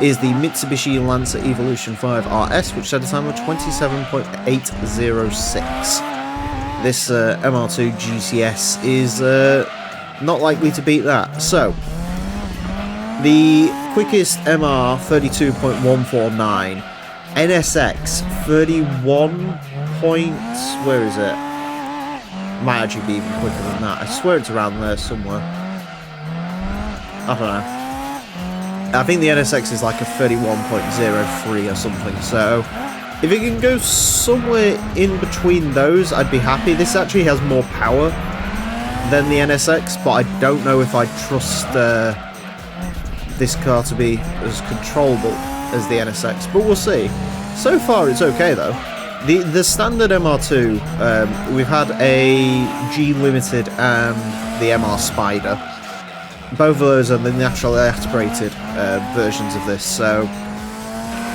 is the Mitsubishi Lancer Evolution 5 RS, which set a time of 27.806. This MR2 GTS is not likely to beat that. So, the quickest MR 32.149, NSX 31 points. Where is it? Might actually be even quicker than that. I swear it's around there somewhere. I don't know. I think the NSX is like a 31.03 or something. So if it can go somewhere in between those, I'd be happy. This actually has more power than the NSX, but I don't know if I trust this car to be as controllable as the NSX, but we'll see. So far it's okay though. The standard MR2, we've had a G Limited and the MR Spider. Both of those are the naturally aspirated versions of this, so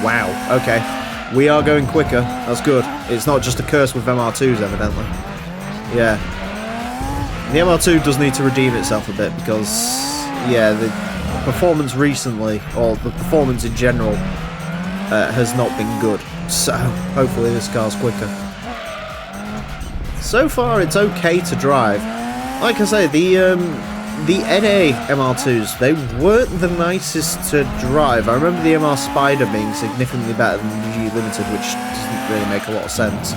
wow, okay. We are going quicker, that's good. It's not just a curse with MR2s evidently. Yeah. The MR2 does need to redeem itself a bit because, yeah, the performance recently, or the performance in general, has not been good. So, hopefully this car's quicker. So far, it's okay to drive. Like I say, the NA MR2s, they weren't the nicest to drive. I remember the MR Spider being significantly better than the G Limited, which doesn't really make a lot of sense.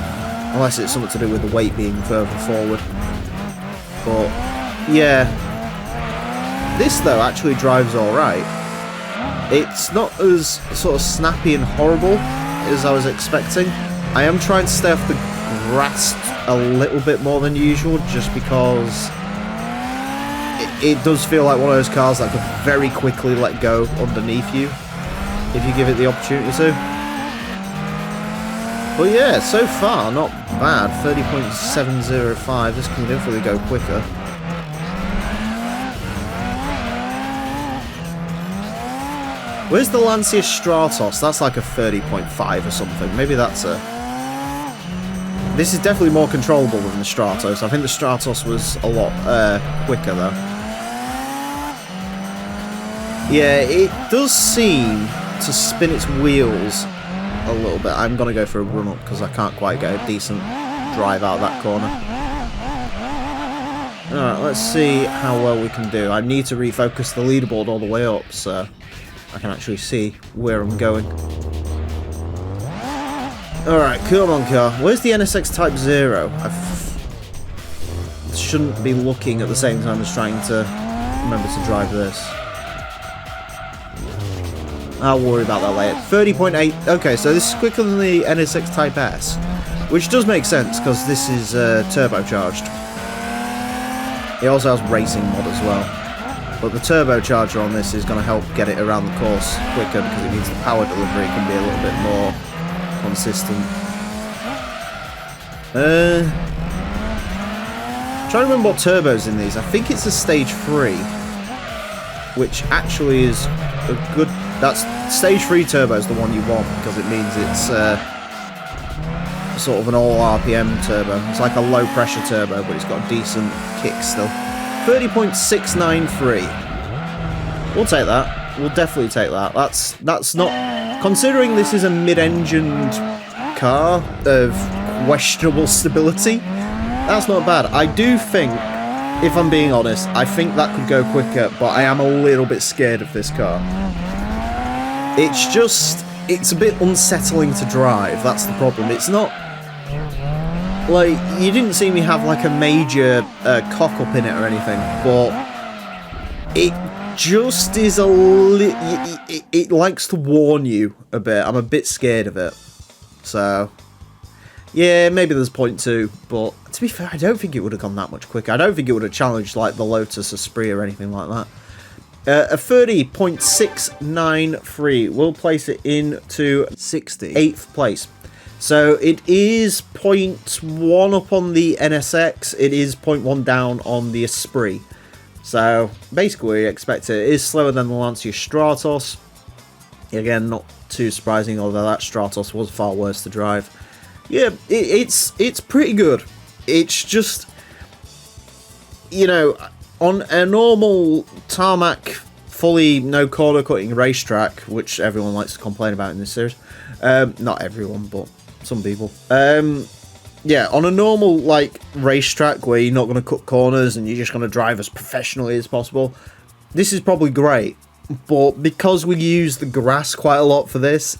Unless it's something to do with the weight being further forward. But, yeah. This, though, actually drives alright. It's not as sort of snappy and horrible as I was expecting. I am trying to stay off the grass a little bit more than usual, just because it does feel like one of those cars that could very quickly let go underneath you if you give it the opportunity to. But yeah, so far, not bad. 30.705. This can definitely go quicker. Where's the Lancia Stratos? That's like a 30.5 or something. Maybe that's a... This is definitely more controllable than the Stratos. I think the Stratos was a lot quicker, though. Yeah, it does seem to spin its wheels a little bit. I'm going to go for a run-up because I can't quite get a decent drive out of that corner. Alright, let's see how well we can do. I need to refocus the leaderboard all the way up so I can actually see where I'm going. Alright, come on car. Where's the NSX Type 0? I shouldn't be looking at the same time as trying to remember to drive this. I'll worry about that later. 30.8. Okay, so this is quicker than the NSX Type S, which does make sense because this is turbocharged. It also has racing mod as well. But the turbocharger on this is going to help get it around the course quicker because it means the power delivery can be a little bit more consistent. Trying to remember what turbo's in these. I think it's a stage 3, which actually is a good... That's stage 3 turbo is the one you want because it means it's sort of an all RPM turbo. It's like a low pressure turbo, but it's got a decent kick still. 30.693. We'll take that. We'll definitely take that. That's not... Considering this is a mid-engined car of questionable stability, that's not bad. I do think, if I'm being honest, I think that could go quicker, but I am a little bit scared of this car. It's just... It's a bit unsettling to drive, that's the problem. It's not... Like, you didn't see me have, like, a major cock-up in it or anything, but... It just is a it likes to warn you a bit. I'm a bit scared of it. So... Yeah, maybe there's 0.2, but to be fair, I don't think it would have gone that much quicker. I don't think it would have challenged, like, the Lotus Esprit or anything like that. A 30.693 will place it into 68th place. So it is 0.1 up on the NSX, it is 0.1 down on the Esprit. So basically we expect it is slower than the Lancia Stratos. Again, not too surprising, although that Stratos was far worse to drive. Yeah, it's pretty good. It's just, you know, on a normal tarmac, fully no corner cutting racetrack, which everyone likes to complain about in this series. Not everyone, but some people. Yeah, on a normal, like, racetrack where you're not going to cut corners and you're just going to drive as professionally as possible, this is probably great. But because we use the grass quite a lot for this,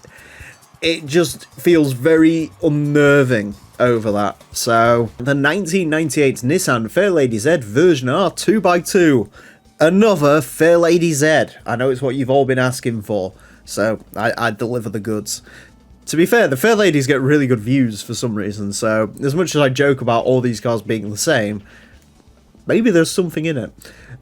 it just feels very unnerving over that. So, the 1998 Nissan Fairlady Z version R 2x2. Another Fairlady Z. I know it's what you've all been asking for, so I deliver the goods. To be fair, the Fairladies get really good views for some reason, so as much as I joke about all these cars being the same, maybe there's something in it.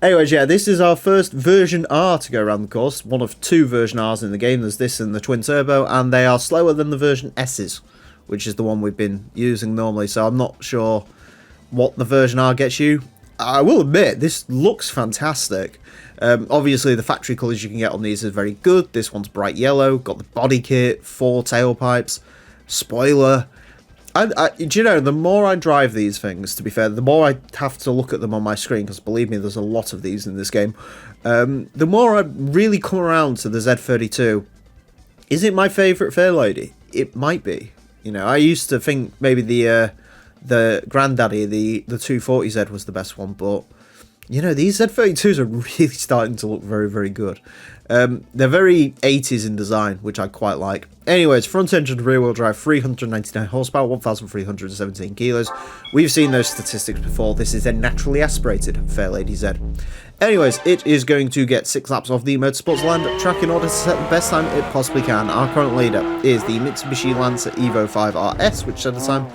Anyways, yeah, this is our first version R to go around the course. One of 2 version Rs in the game. There's this and the twin turbo, and they are slower than the version S's, which is the one we've been using normally, so I'm not sure what the version R gets you. I will admit, this looks fantastic. Obviously, the factory colours you can get on these is very good. This one's bright yellow, got the body kit, 4 tailpipes, spoiler. Do you know, the more I drive these things, to be fair, the more I have to look at them on my screen, because believe me, there's a lot of these in this game, the more I really come around to the Z32. Is it my favourite Fairlady? It might be. You know, I used to think maybe the Granddaddy, the 240Z was the best one, but You know, these Z32s are really starting to look very, very good. They're very 80s in design, which I quite like. Anyways, front-engine rear-wheel drive, 399 horsepower, 1,317 kilos. We've seen those statistics before. This is a naturally aspirated Fairlady Z. Anyways, it is going to get 6 laps of the Motorsports Land track in order to set the best time it possibly can. Our current leader is the Mitsubishi Lancer Evo 5 RS, which set a time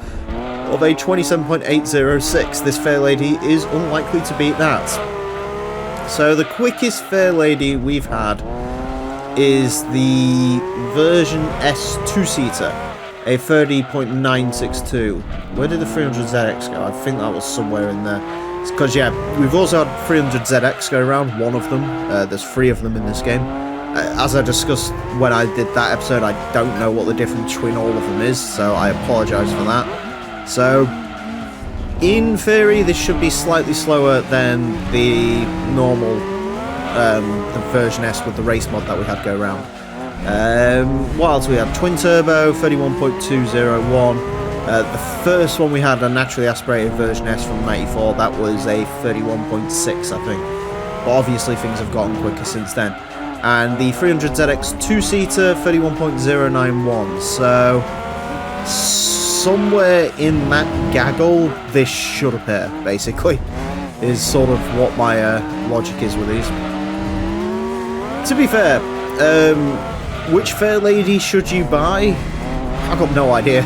of a 27.806. This Fairlady is unlikely to beat that. So the quickest Fairlady we've had is the version S 2-seater, a 30.962. Where did the 300ZX go? I think that was somewhere in there. Because, yeah, we've also had 300ZX go around, one of them. There's 3 of them in this game. As I discussed when I did that episode, I don't know what the difference between all of them is, so I apologise for that. So, in theory, this should be slightly slower than the normal, the version S with the race mod that we had go around. What else we had? Twin turbo, 31.201. The first one we had, a naturally aspirated version S from 94, that was a 31.6, I think. But obviously things have gotten quicker since then. And the 300ZX 2-seater, 31.091. So, somewhere in that gaggle, this should appear, basically, is sort of what my logic is with these. To be fair, which Fairlady should you buy? I've got no idea.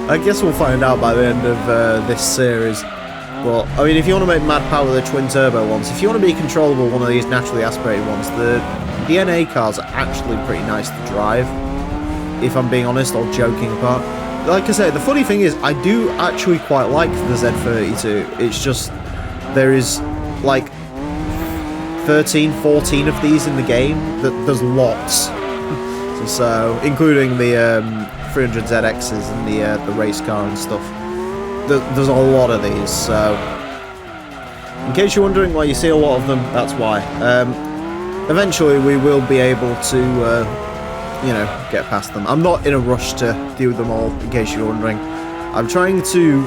I guess we'll find out by the end of this series. But, I mean, if you want to make mad power the twin turbo ones, if you want to be controllable one of these naturally aspirated ones, the NA cars are actually pretty nice to drive, if I'm being honest, or joking apart. Like I say, the funny thing is, I do actually quite like the Z32. It's just, there is, like, 13, 14 of these in the game. There's lots. So, including the 300ZXs and the race car and stuff. There's a lot of these, so in case you're wondering why you see a lot of them, that's why. Eventually we will be able to, you know, get past them. I'm not in a rush to do them all, in case you're wondering. I'm trying to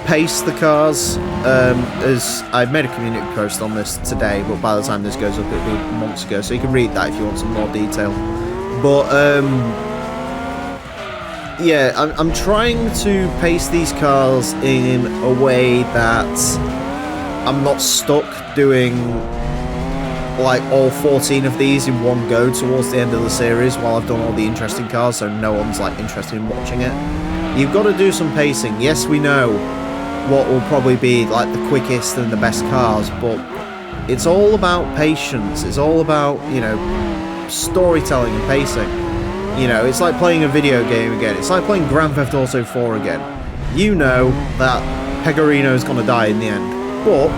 pace the cars, as I've made a community post on this today, but by the time this goes up it'll be months ago, so you can read that if you want some more detail. But, yeah, I'm trying to pace these cars in a way that I'm not stuck doing, like, all 14 of these in one go towards the end of the series while I've done all the interesting cars, so no one's, like, interested in watching it. You've got to do some pacing. Yes, we know what will probably be, like, the quickest and the best cars, but it's all about patience. It's all about, you know, storytelling and pacing. You know, it's like playing a video game again. It's like playing Grand Theft Auto 4 again. You know that Pegorino's gonna die in the end, but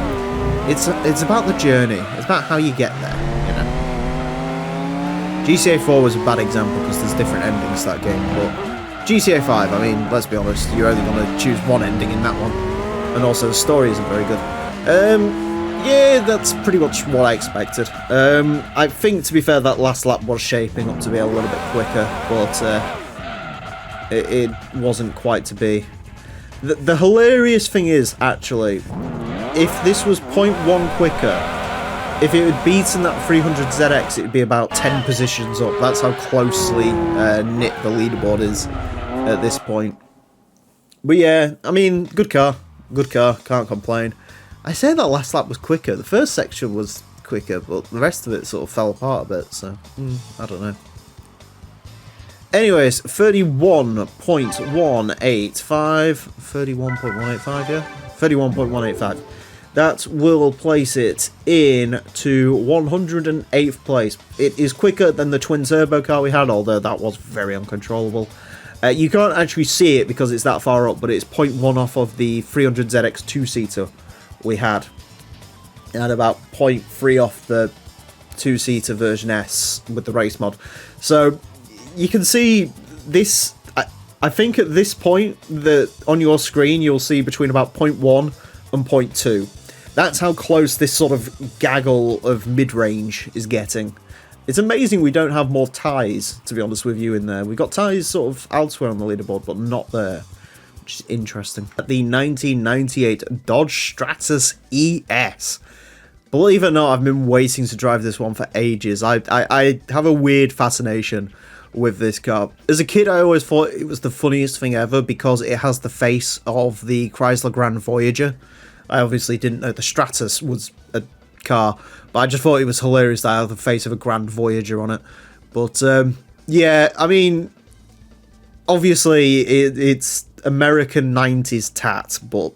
it's about the journey. It's about how you get there, you know. GTA 4 was a bad example because there's different endings to that game, but GTA 5, I mean, let's be honest, you're only gonna choose one ending in that one, and also the story isn't very good. Yeah, that's pretty much what I expected. I think, to be fair, that last lap was shaping up to be a little bit quicker, but it wasn't quite to be. The hilarious thing is, actually, if this was 0.1 quicker, if it had beaten that 300ZX, it would be about 10 positions up. That's how closely knit the leaderboard is at this point. But yeah, I mean, good car, can't complain. I say that last lap was quicker. The first section was quicker, but the rest of it sort of fell apart a bit, so I don't know. Anyways, 31.185. 31.185, yeah? 31.185. That will place it in to 108th place. It is quicker than the twin turbo car we had, although that was very uncontrollable. You can't actually see it because it's that far up, but it's 0.1 off of the 300ZX 2-seater we had, and about 0.3 off the 2-seater version S with the race mod. So you can see this. I think at this point that on your screen you'll see between about 0.1 and 0.2. That's how close this sort of gaggle of mid-range is getting. It's amazing we don't have more ties, to be honest with you, in there. We've got ties sort of elsewhere on the leaderboard, but not there. which is interesting. The 1998 Dodge Stratus ES. Believe it or not, I've been waiting to drive this one for ages. I have a weird fascination with this car. As a kid, I always thought it was the funniest thing ever because it has the face of the Chrysler Grand Voyager. I obviously didn't know the Stratus was a car, but I just thought it was hilarious that I had the face of a Grand Voyager on it. But, yeah, I mean, obviously it's American 90s tat, but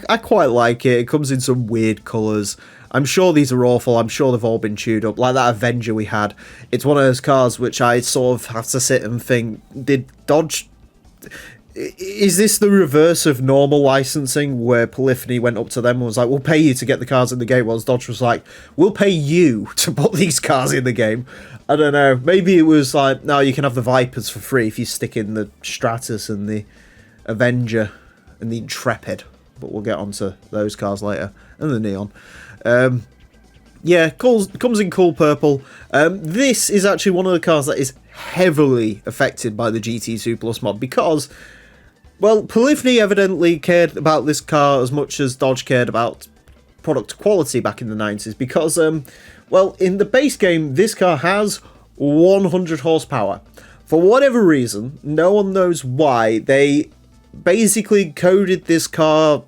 I quite like it. It comes in some weird colours. I'm sure these are awful. I'm sure they've all been chewed up. Like that Avenger we had. It's one of those cars which I sort of have to sit and think, did Dodge... Is this the reverse of normal licensing where Polyphony went up to them and was like, we'll pay you to get the cars in the game, whilst Dodge was like, we'll pay you to put these cars in the game? I don't know. Maybe it was like, no, you can have the Vipers for free if you stick in the Stratus and the Avenger and the Intrepid. But we'll get onto those cars later. And the Neon. Yeah, comes in cool purple. This is actually one of the cars that is heavily affected by the GT2 Plus mod because, well, Polyphony evidently cared about this car as much as Dodge cared about product quality back in the 90s because, well, in the base game, this car has 100 horsepower. For whatever reason, no one knows why, they basically coded this car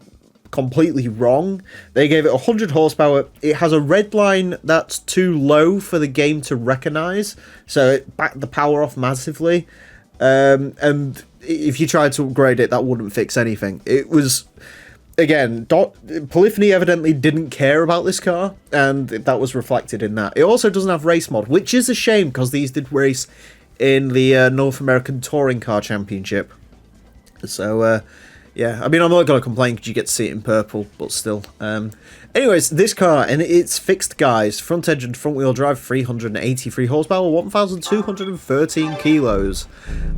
completely wrong. They gave it 100 horsepower. It has a red line that's too low for the game to recognize, so it backed the power off massively. And if you tried to upgrade it, that wouldn't fix anything. It was, again, Polyphony evidently didn't care about this car, and that was reflected in that. It also doesn't have race mod, which is a shame because these did race in the North American Touring Car Championship. So, yeah, I mean, I'm not going to complain because you get to see it in purple, but still. Anyways, this car, and it's fixed guys, front engine, front wheel drive, 383 horsepower, 1,213 kilos.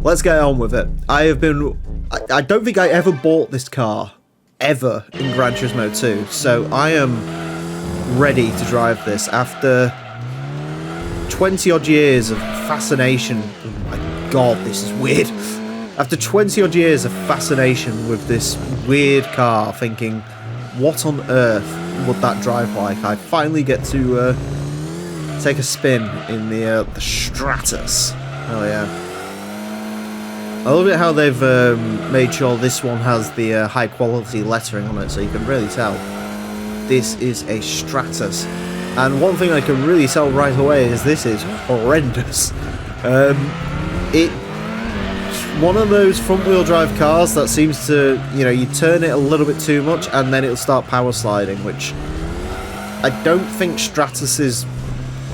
Let's get on with it. I don't think I ever bought this car, ever, in Gran Turismo 2, so I am ready to drive this after 20 odd years of fascination. Oh my god, this is weird. After 20 odd years of fascination with this weird car, thinking, what on earth would that drive like? I finally get to take a spin in the Stratus. Oh yeah. I love it how they've made sure this one has the high quality lettering on it, so you can really tell this is a Stratus. And one thing I can really tell right away is this is horrendous. One of those front-wheel drive cars that seems to, you know, you turn it a little bit too much and then it'll start power sliding, which I don't think Stratuses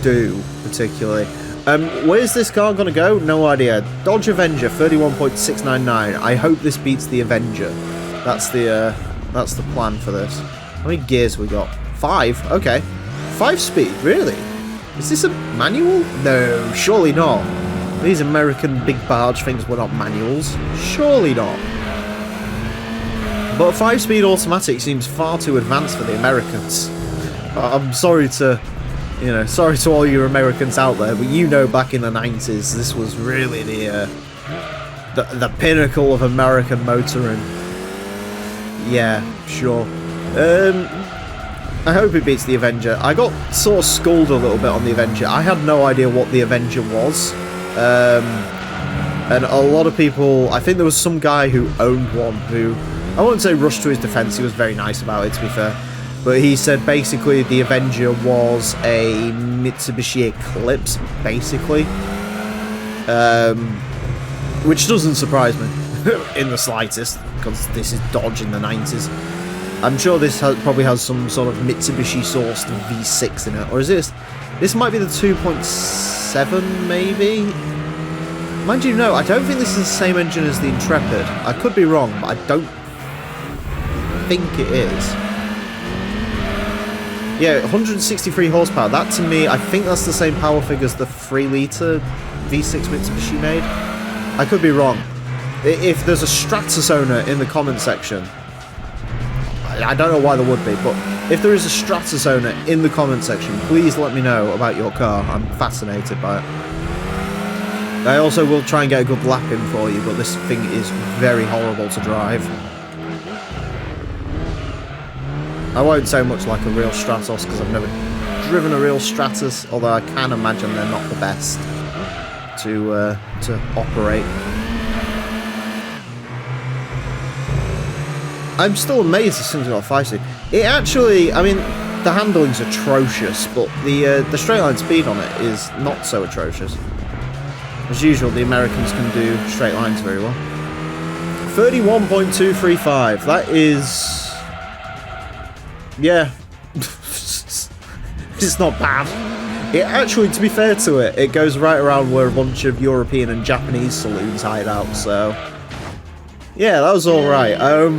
do particularly. Where's this car gonna go? No idea. Dodge Avenger 31.699. I hope this beats the Avenger. That's the plan for this. How many gears we got? 5. Okay, 5-speed. Really? Is this a manual? No, surely not. These American big barge things were not manuals. Surely not. But 5-speed automatic seems far too advanced for the Americans. I'm sorry to, you know, sorry to all you Americans out there, but you know back in the 90s this was really the pinnacle of American motoring. Yeah, sure. I hope it beats the Avenger. I got sort of schooled a little bit on the Avenger. I had no idea what the Avenger was. And a lot of people, I think there was some guy who owned one who, I wouldn't say rushed to his defense, he was very nice about it to be fair, but he said basically the Avenger was a Mitsubishi Eclipse, basically, which doesn't surprise me in the slightest, because this is Dodge in the 90s. I'm sure this probably has some sort of Mitsubishi sourced V6 in it, or is this might be the 2.7 maybe? Mind you, no, I don't think this is the same engine as the Intrepid. I could be wrong, but I don't think it is. Yeah, 163 horsepower. That to me, I think that's the same power figure as the 3-litre V6 Mitsubishi made. I could be wrong. If there's a Stratus owner in the comment section, I don't know why there would be, but if there is a Stratus owner in the comment section, please let me know about your car. I'm fascinated by it. I also will try and get a good lap in for you, but this thing is very horrible to drive. I won't say much like a real Stratos because I've never driven a real Stratus, although I can imagine they're not the best to operate. I'm still amazed this thing's got a 5-speed. It actually, I mean, the handling's atrocious, but the straight line speed on it is not so atrocious. As usual, the Americans can do straight lines very well. 31.235. That is... yeah. It's not bad. It actually, to be fair to it, it goes right around where a bunch of European and Japanese saloons hide out, so... yeah, that was alright. I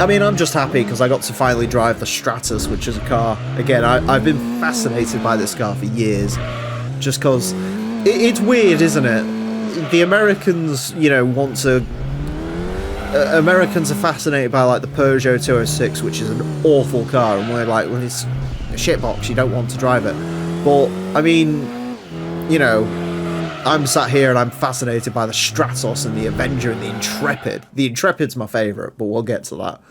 mean, I'm just happy because I got to finally drive the Stratus, which is a car... again, I've been fascinated by this car for years. Just because... it's weird, isn't it? The Americans, you know, want to... Americans are fascinated by, like, the Peugeot 206, which is an awful car, and we're like, well, it's a shitbox, you don't want to drive it. But, I mean, you know, I'm sat here and I'm fascinated by the Stratos and the Avenger and the Intrepid. The Intrepid's my favourite, but we'll get to that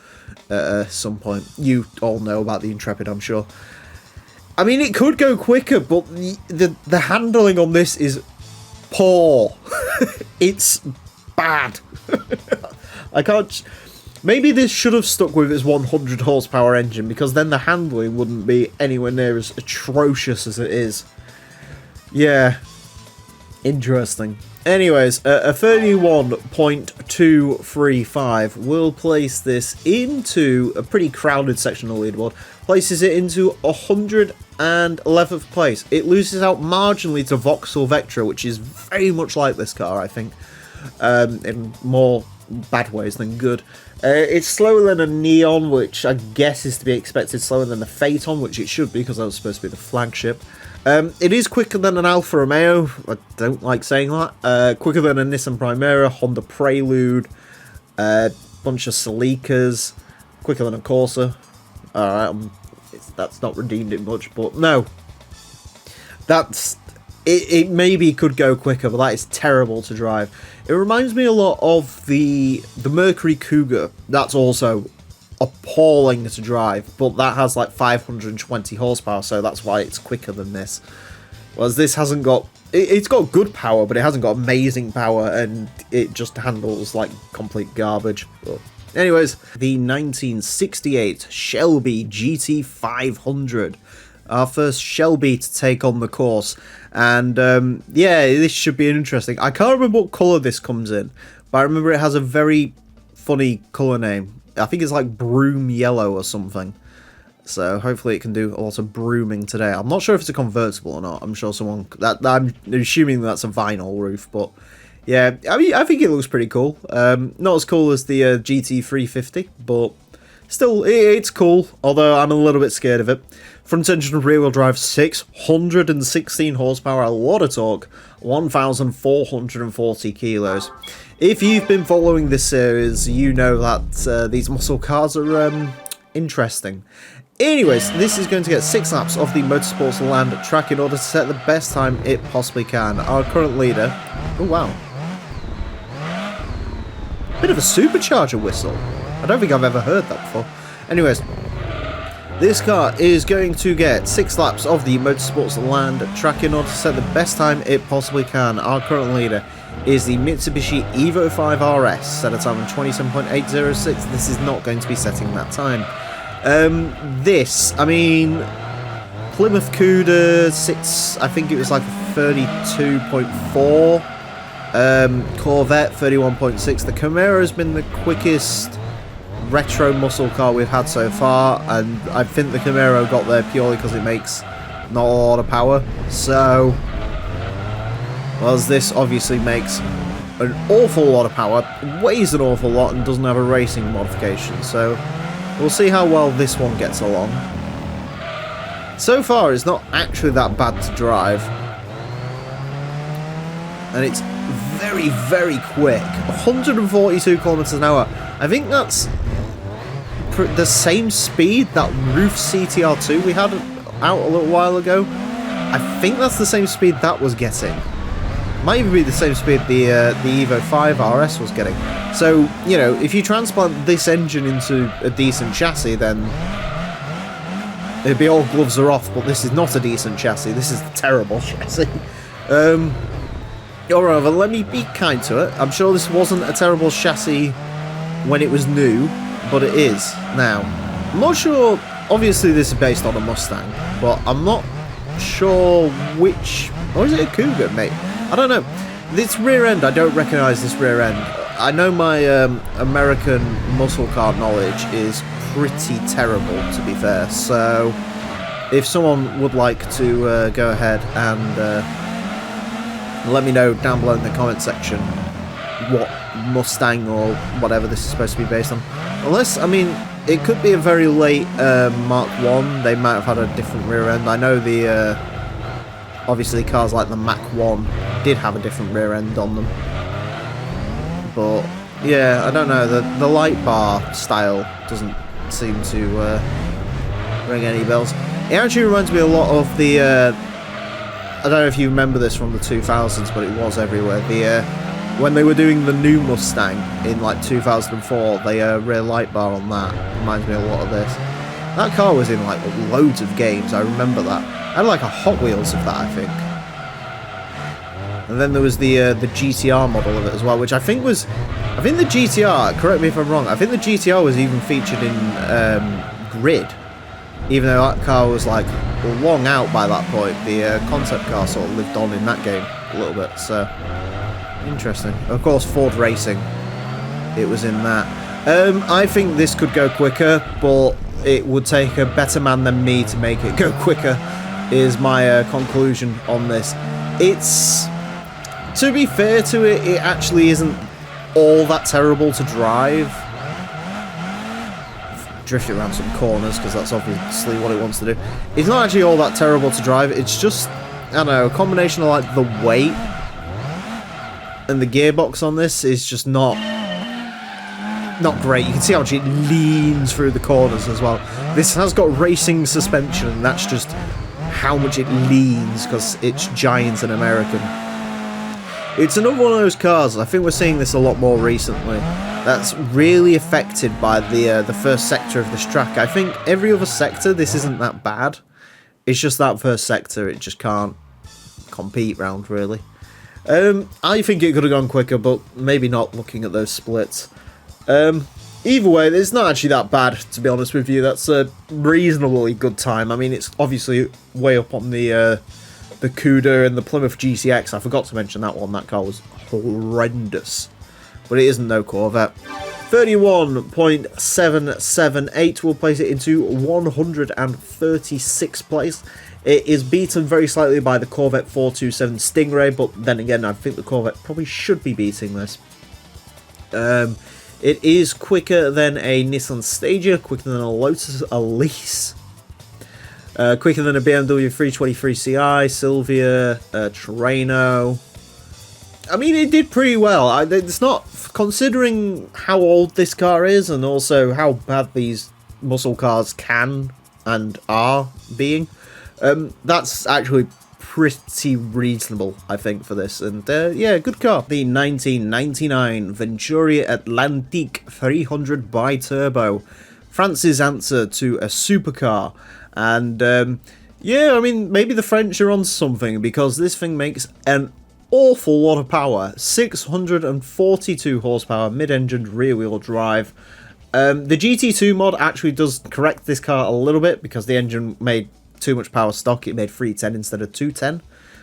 at some point. You all know about the Intrepid, I'm sure. I mean, it could go quicker, but the handling on this is poor. It's bad. I can't... maybe this should have stuck with its 100 horsepower engine, because then the handling wouldn't be anywhere near as atrocious as it is. Yeah. Interesting. Anyways, a 31.235 will place this into a pretty crowded section of the leaderboard. Places it into 111th place. It loses out marginally to Vauxhall Vectra, which is very much like this car, I think. In more bad ways than good. It's slower than a Neon, which I guess is to be expected. Slower than the Phaeton, which it should be, because that was supposed to be the flagship. It is quicker than an Alfa Romeo. I don't like saying that. Quicker than a Nissan Primera, Honda Prelude, bunch of Celicas. Quicker than a Corsa. Alright, that's not redeemed it much, but no. That's... It maybe could go quicker, but that is terrible to drive. It reminds me a lot of the Mercury Cougar. That's also appalling to drive, but that has like 520 horsepower, so that's why it's quicker than this. Whereas this hasn't got... it's got good power, but it hasn't got amazing power, and it just handles like complete garbage. But anyways, the 1968 Shelby GT500. Our first Shelby to take on the course. And, yeah, this should be interesting. I can't remember what colour this comes in, but I remember it has a very funny colour name. I think it's like broom yellow or something. So hopefully it can do a lot of brooming today. I'm not sure if it's a convertible or not. I'm sure someone... I'm assuming that's a vinyl roof, but... yeah, I mean, I think it looks pretty cool. Not as cool as the GT350, but... still, it's cool, although I'm a little bit scared of it. Front engine rear-wheel drive, 616 horsepower, a lot of torque, 1,440 kilos. If you've been following this series, you know that these muscle cars are interesting. Anyways, this is going to get 6 laps of the Motorsports Land track in order to set the best time it possibly can. Our current leader... oh, wow. Bit of a supercharger whistle. I don't think I've ever heard that before. Anyways, this car is going to get 6 laps of the Motorsports Land track in order to set the best time it possibly can. Our current leader is the Mitsubishi Evo 5 RS, set a time of 27.806. This is not going to be setting that time. I mean, Plymouth Cuda sits, I think it was like a 32.4. Corvette 31.6. The Camaro has been the quickest retro muscle car we've had so far, and I think the Camaro got there purely because it makes not a lot of power. So, whereas this obviously makes an awful lot of power, weighs an awful lot, and doesn't have a racing modification. So, we'll see how well this one gets along. So far, it's not actually that bad to drive, and it's very, very quick. 142 kilometers an hour. I think that's the same speed that Roof CTR2 we had out a little while ago. I think that's the same speed that was getting. Might even be the same speed the Evo 5 RS was getting. So, you know, if you transplant this engine into a decent chassis, then it'd be all gloves are off, but this is not a decent chassis. This is a terrible chassis. Or rather, let me be kind to it. I'm sure this wasn't a terrible chassis when it was new, but it is now. I'm not sure, obviously this is based on a Mustang, but I'm not sure which, or is it a Cougar, mate? I don't know. This rear end, I don't recognise this rear end. I know my American muscle car knowledge is pretty terrible, to be fair, so if someone would like to go ahead and let me know down below in the comment section what Mustang or whatever this is supposed to be based on. Unless, I mean, it could be a very late Mark 1. They might have had a different rear end. I know the obviously cars like the Mach 1 did have a different rear end on them. But yeah, I don't know. The light bar style doesn't seem to ring any bells. It actually reminds me a lot of the I don't know if you remember this from the 2000s, but it was everywhere. When they were doing the new Mustang in like 2004, the rear light bar on that reminds me a lot of this. That car was in like loads of games. I remember that. I had like a Hot Wheels of that, I think. And then there was the GTR model of it as well, which I think the GTR. Correct me if I'm wrong. I think the GTR was even featured in Grid. Even though that car was like long out by that point, the concept car sort of lived on in that game a little bit, so interesting. Of course, Ford Racing, it was in that. I think this could go quicker, but it would take a better man than me to make it go quicker, is my conclusion on this. It's, to be fair to it, it actually isn't all that terrible to drive. Drifting around some corners because that's obviously what it wants to do. It's not actually all that terrible to drive. It's just, I don't know, a combination of like the weight and the gearbox on this is just not great. You can see how much it leans through the corners as well. This has got racing suspension, and that's just how much it leans because it's giant and American. It's another one of those cars, I think we're seeing this a lot more recently, that's really affected by the first sector of this track. I think every other sector, this isn't that bad. It's just that first sector, it just can't compete round, really. I think it could have gone quicker, but maybe not looking at those splits. Either way, it's not actually that bad, to be honest with you. That's a reasonably good time. I mean, it's obviously way up on the Cuda and the Plymouth GCX. I forgot to mention that one. That car was horrendous. But it isn't no Corvette. 31.778 will place it into 136th place. It is beaten very slightly by the Corvette 427 Stingray, but then again, I think the Corvette probably should be beating this. It is quicker than a Nissan Stagia, quicker than a Lotus Elise, quicker than a BMW 323 Ci, Silvia, Terreno. I mean, it did pretty well. It's not, considering how old this car is and also how bad these muscle cars can and are being, that's actually pretty reasonable, I think, for this. And yeah, good car. The 1999 Venturi Atlantique 300 bi-turbo, France's answer to a supercar. And yeah, I mean, maybe the French are on something, because this thing makes an awful lot of power. 642 horsepower, mid-engined rear-wheel drive. The GT2 mod actually does correct this car a little bit, because the engine made too much power stock. It made 310 instead of 210,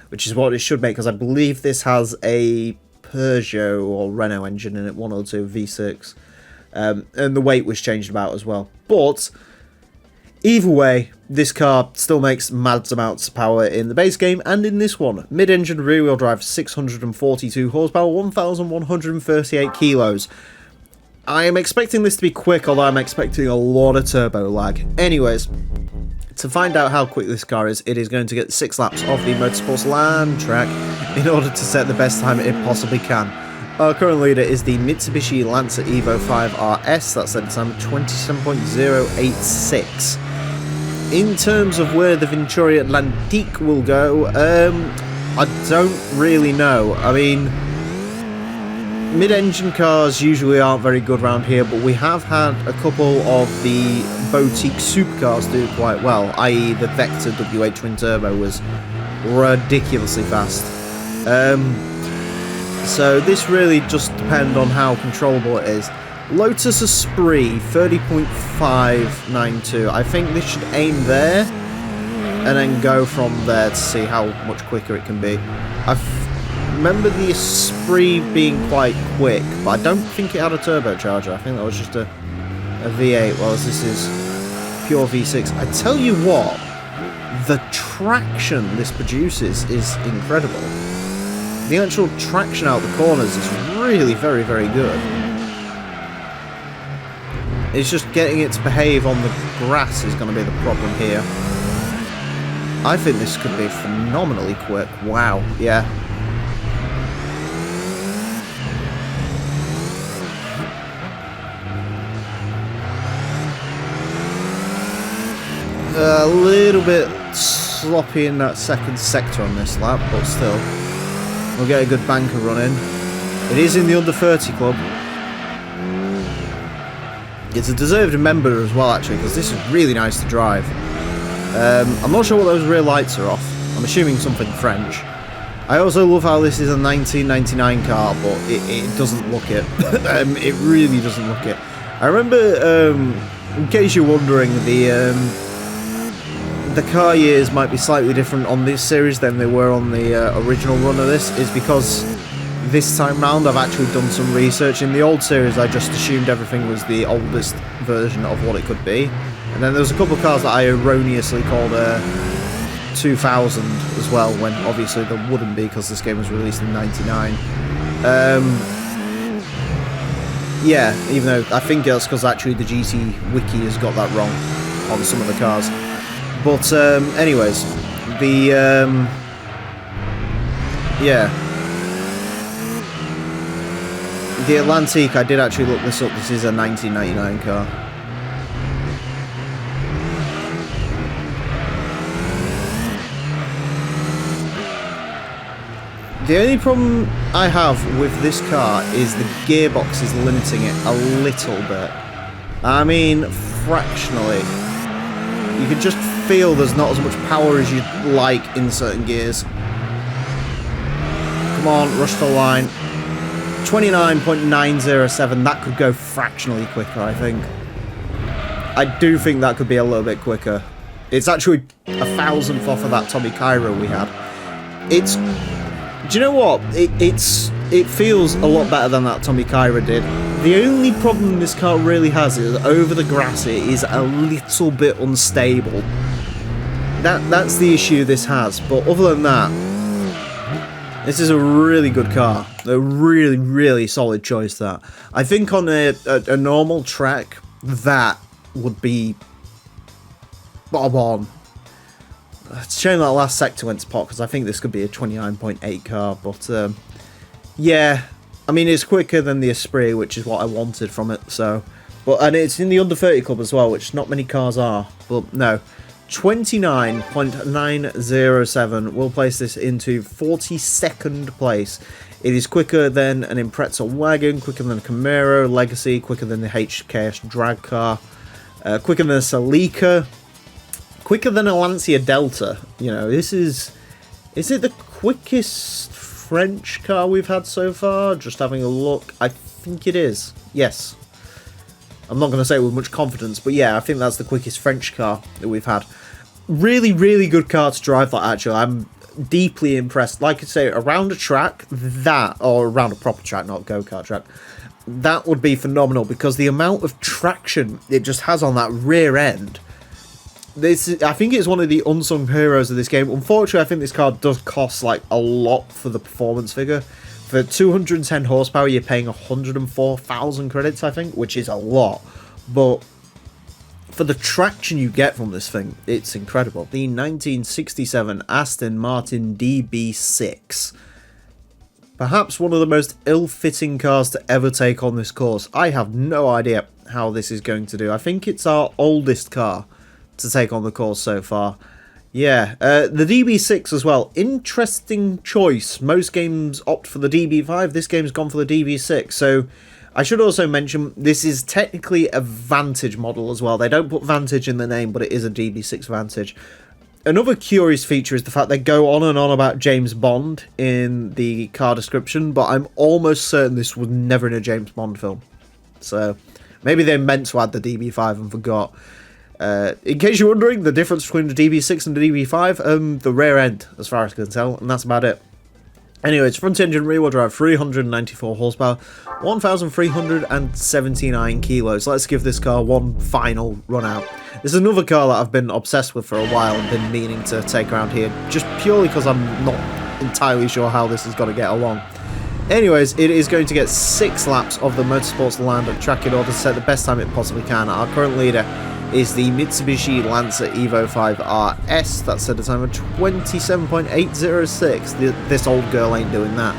which is what it should make, because I believe this has a Peugeot or Renault engine in it, 102 V6, and the weight was changed about as well. But either way, this car still makes mad amounts of power in the base game and in this one. Mid-engine rear-wheel drive, 642 horsepower, 1,138 kilos. I am expecting this to be quick, although I'm expecting a lot of turbo lag. Anyways, to find out how quick this car is, it is going to get 6 laps off the Motorsports Land track in order to set the best time it possibly can. Our current leader is the Mitsubishi Lancer Evo 5 RS, that's at the time 27.086. In terms of where the Venturi Atlantique will go, I don't really know. I mean, mid-engine cars usually aren't very good around here, but we have had a couple of the boutique supercars do quite well, i.e. the Vector W8 twin turbo was ridiculously fast. So this really just depends on how controllable it is. Lotus Esprit 30.592. I think this should aim there and then go from there to see how much quicker it can be. I remember the Esprit being quite quick, but I don't think it had a turbocharger. I think that was just a V8, whereas this is pure V6. I tell you what, the traction this produces is incredible. The actual traction out the corners is really very, very good. It's just getting it to behave on the grass is going to be the problem here. I think this could be phenomenally quick. Wow, yeah. A little bit sloppy in that second sector on this lap, but still. We'll get a good banker run in. It is in the under 30 club. It's a deserved member as well, actually, because this is really nice to drive. I'm not sure what those rear lights are off. I'm assuming something French. I also love how this is a 1999 car, but it doesn't look it. It really doesn't look it. I remember, in case you're wondering, the car years might be slightly different on this series than they were on the original run of this, is because this time round I've actually done some research. In the old series I just assumed everything was the oldest version of what it could be, and then there was a couple of cars that I erroneously called 2000 as well, when obviously there wouldn't be because this game was released in 99. Yeah, even though I think that's because actually the GT Wiki has got that wrong on some of the cars. But anyways, yeah. The Atlantique, I did actually look this up, this is a 1999 car. The only problem I have with this car is the gearbox is limiting it a little bit. I mean, fractionally. You can just feel there's not as much power as you'd like in certain gears. Come on, rush the line. 29.907, that could go fractionally quicker, I think. I do think that could be a little bit quicker. It's actually a thousandth off of that Tommy Cairo we had. It's... Do you know what? It feels a lot better than that Tommy Cairo did. The only problem this car really has is over the grass it is a little bit unstable. That's the issue this has, but other than that, this is a really good car. A really, really solid choice, that. I think on a normal track, that would be bob on. It's a shame that last sector went to pot, because I think this could be a 29.8 car, but yeah, I mean, it's quicker than the Esprit, which is what I wanted from it, so... And it's in the under 30 club as well, which not many cars are, but no. 29.907 will place this into 42nd place. It is quicker than an Impreza wagon, quicker than a Camaro Legacy, quicker than the HKS drag car, quicker than a Celica, quicker than a Lancia Delta. You know, this is it the quickest French car we've had so far? Just having a look. I think it is. Yes. I'm not going to say it with much confidence, but yeah, I think that's the quickest French car that we've had. Really, really good car to drive that, actually. I'm deeply impressed. Like I say, around a track, or around a proper track, not a go-kart track, that would be phenomenal, because the amount of traction it just has on that rear end, I think it's one of the unsung heroes of this game. Unfortunately, I think this car does cost like a lot for the performance figure. For 210 horsepower, you're paying 104,000 credits, I think, which is a lot. But for the traction you get from this thing, it's incredible. The 1967 Aston Martin DB6. Perhaps one of the most ill-fitting cars to ever take on this course. I have no idea how this is going to do. I think it's our oldest car to take on the course so far. Yeah, the DB6 as well. Interesting choice. Most games opt for the DB5. This game's gone for the DB6. So I should also mention this is technically a Vantage model as well. They don't put Vantage in the name, but it is a DB6 Vantage. Another curious feature is the fact they go on and on about James Bond in the car description, but I'm almost certain this was never in a James Bond film. So maybe they meant to add the DB5 and forgot. In case you're wondering, the difference between the DB6 and the DB5, the rear end, as far as I can tell, and that's about it. Anyway, it's front engine rear wheel drive, 394 horsepower, 1,379 kilos. Let's give this car one final run out. This is another car that I've been obsessed with for a while and been meaning to take around here, just purely because I'm not entirely sure how this is going to get along. Anyways, it is going to get 6 laps of the Motorsports Land track in order to set the best time it possibly can. Our current leader is the Mitsubishi Lancer Evo 5 RS. That's at a time of 27.806. This old girl ain't doing that.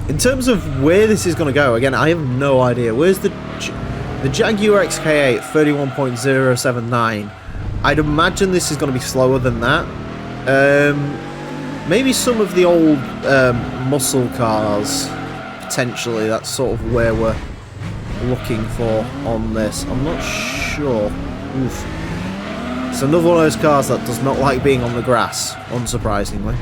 In terms of where this is going to go, again, I have no idea. Where's the Jaguar XK8 31.079? I'd imagine this is going to be slower than that. Maybe some of the old muscle cars, potentially. That's sort of where we're looking for on this. I'm not sure. Oof. It's another one of those cars that does not like being on the grass, unsurprisingly.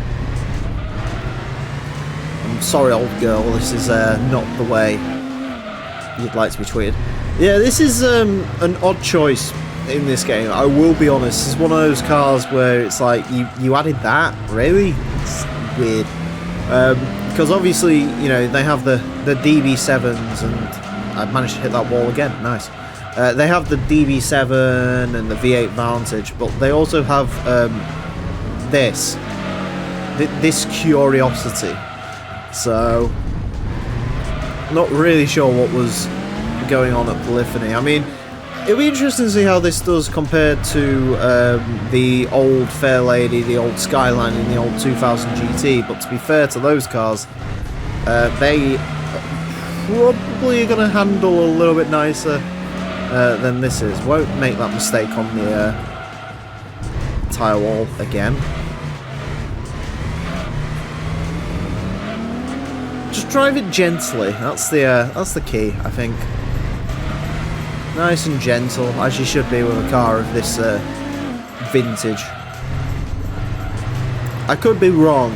I'm sorry, old girl, this is not the way you'd like to be treated. Yeah, this is an odd choice in this game, I will be honest. It's one of those cars where it's like, you added that? Really? It's weird. Because obviously, you know, they have the DB7s and I managed to hit that wall again. Nice. They have the DB7 and the V8 Vantage, but they also have this Curiosity. So, not really sure what was going on at Polyphony. I mean, it'll be interesting to see how this does compared to the old Fairlady, the old Skyline, and the old 2000 GT. But to be fair to those cars, they probably going to handle a little bit nicer than this is. Won't make that mistake on the tyre wall again. Just drive it gently. That's the key, I think. Nice and gentle, as you should be with a car of this vintage. I could be wrong,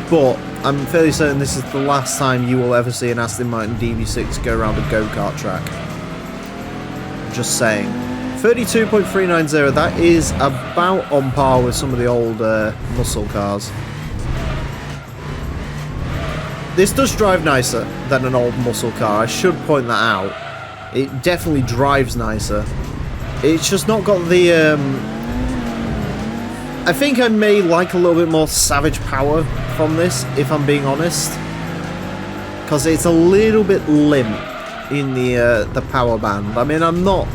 but I'm fairly certain this is the last time you will ever see an Aston Martin DB6 go around a go-kart track. Just saying. 32.390, that is about on par with some of the old muscle cars. This does drive nicer than an old muscle car, I should point that out. It definitely drives nicer. It's just not got the... I think I may like a little bit more savage power from this, if I'm being honest. Because it's a little bit limp in the power band. I mean, I'm not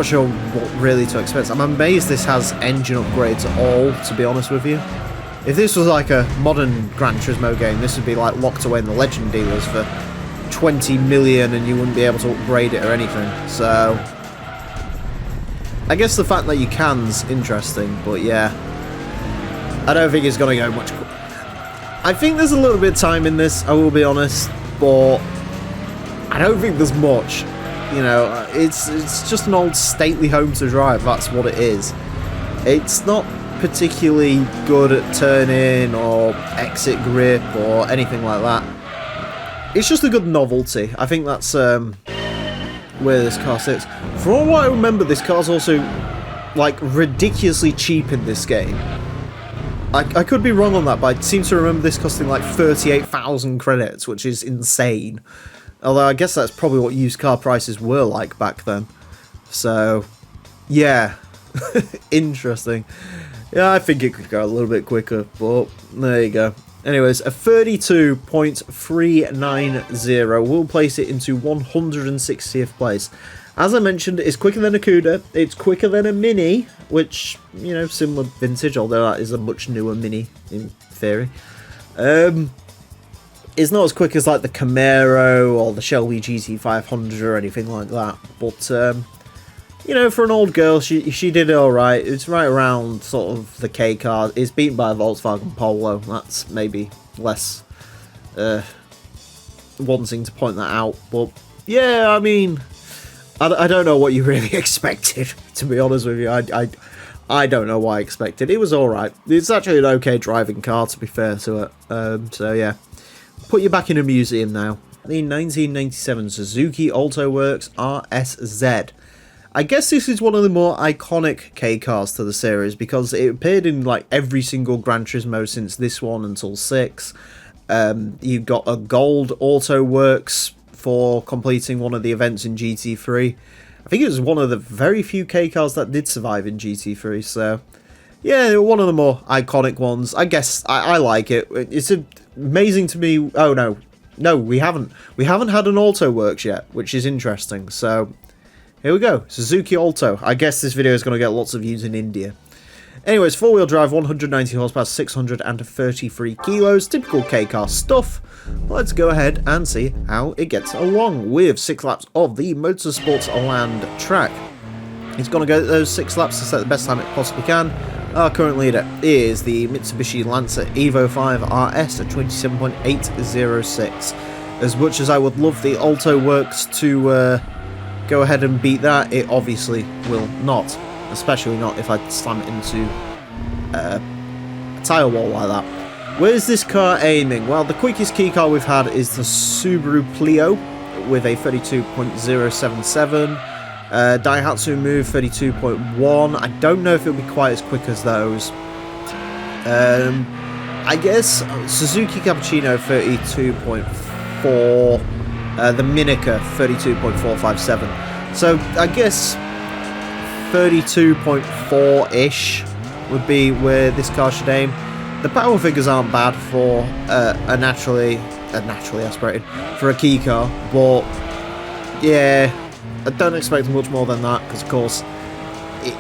sure what really to expect. I'm amazed this has engine upgrades at all, to be honest with you. If this was like a modern Gran Turismo game, this would be like locked away in the Legend dealers for 20 million and you wouldn't be able to upgrade it or anything. So I guess the fact that you can's interesting, but yeah, I don't think it's going to go much. I think there's a little bit of time in this, I will be honest, but I don't think there's much. You know, it's just an old stately home to drive, that's what it is. It's not particularly good at turning or exit grip or anything like that. It's just a good novelty. I think that's where this car sits. For all what I remember, this car's also like ridiculously cheap in this game. I could be wrong on that, but I seem to remember this costing like 38,000 credits, which is insane. Although I guess that's probably what used car prices were like back then. So, yeah. Interesting. Yeah, I think it could go a little bit quicker, but there you go. Anyways, a 32.390 will place it into 160th place. As I mentioned, it's quicker than a Cuda, it's quicker than a Mini, which, you know, similar vintage, although that is a much newer Mini, in theory. It's not as quick as, like, the Camaro or the Shelby GT500 or anything like that, but, you know, for an old girl, she did it alright. It's right around sort of the K car. It's beaten by a Volkswagen Polo. That's maybe less wanting to point that out. But yeah, I mean, I don't know what you really expected, to be honest with you. I don't know what I expected. It was alright. It's actually an okay driving car, to be fair to it. So yeah, put you back in a museum now. The 1997 Suzuki Alto Works RSZ. I guess this is one of the more iconic K cars to the series because it appeared in like every single Gran Turismo since this one until 6. You got a gold Auto Works for completing one of the events in GT3. I think it was one of the very few K cars that did survive in GT3, so yeah, one of the more iconic ones. I guess I like it. It's amazing to me. Oh no, we haven't had an Auto Works yet, which is interesting. So here we go, Suzuki Alto. I guess this video is going to get lots of views in India. Anyways, four-wheel drive, 190 horsepower, 633 kilos, typical K-car stuff. Let's go ahead and see how it gets along with 6 laps of the Motorsports Land track. It's going to go those 6 laps to set the best time it possibly can. Our current leader is the Mitsubishi Lancer Evo 5 RS at 27.806. As much as I would love the Alto Works to go ahead and beat that, it obviously will not. Especially not if I slam it into a tyre wall like that. Where's this car aiming? Well, the quickest key car we've had is the Subaru Clio with a 32.077. Daihatsu Move 32.1. I don't know if it'll be quite as quick as those. I guess Suzuki Cappuccino 32.4. The Minica 32.457. So I guess 32.4-ish would be where this car should aim. The power figures aren't bad for a naturally aspirated for a key car, but yeah, I don't expect much more than that because of course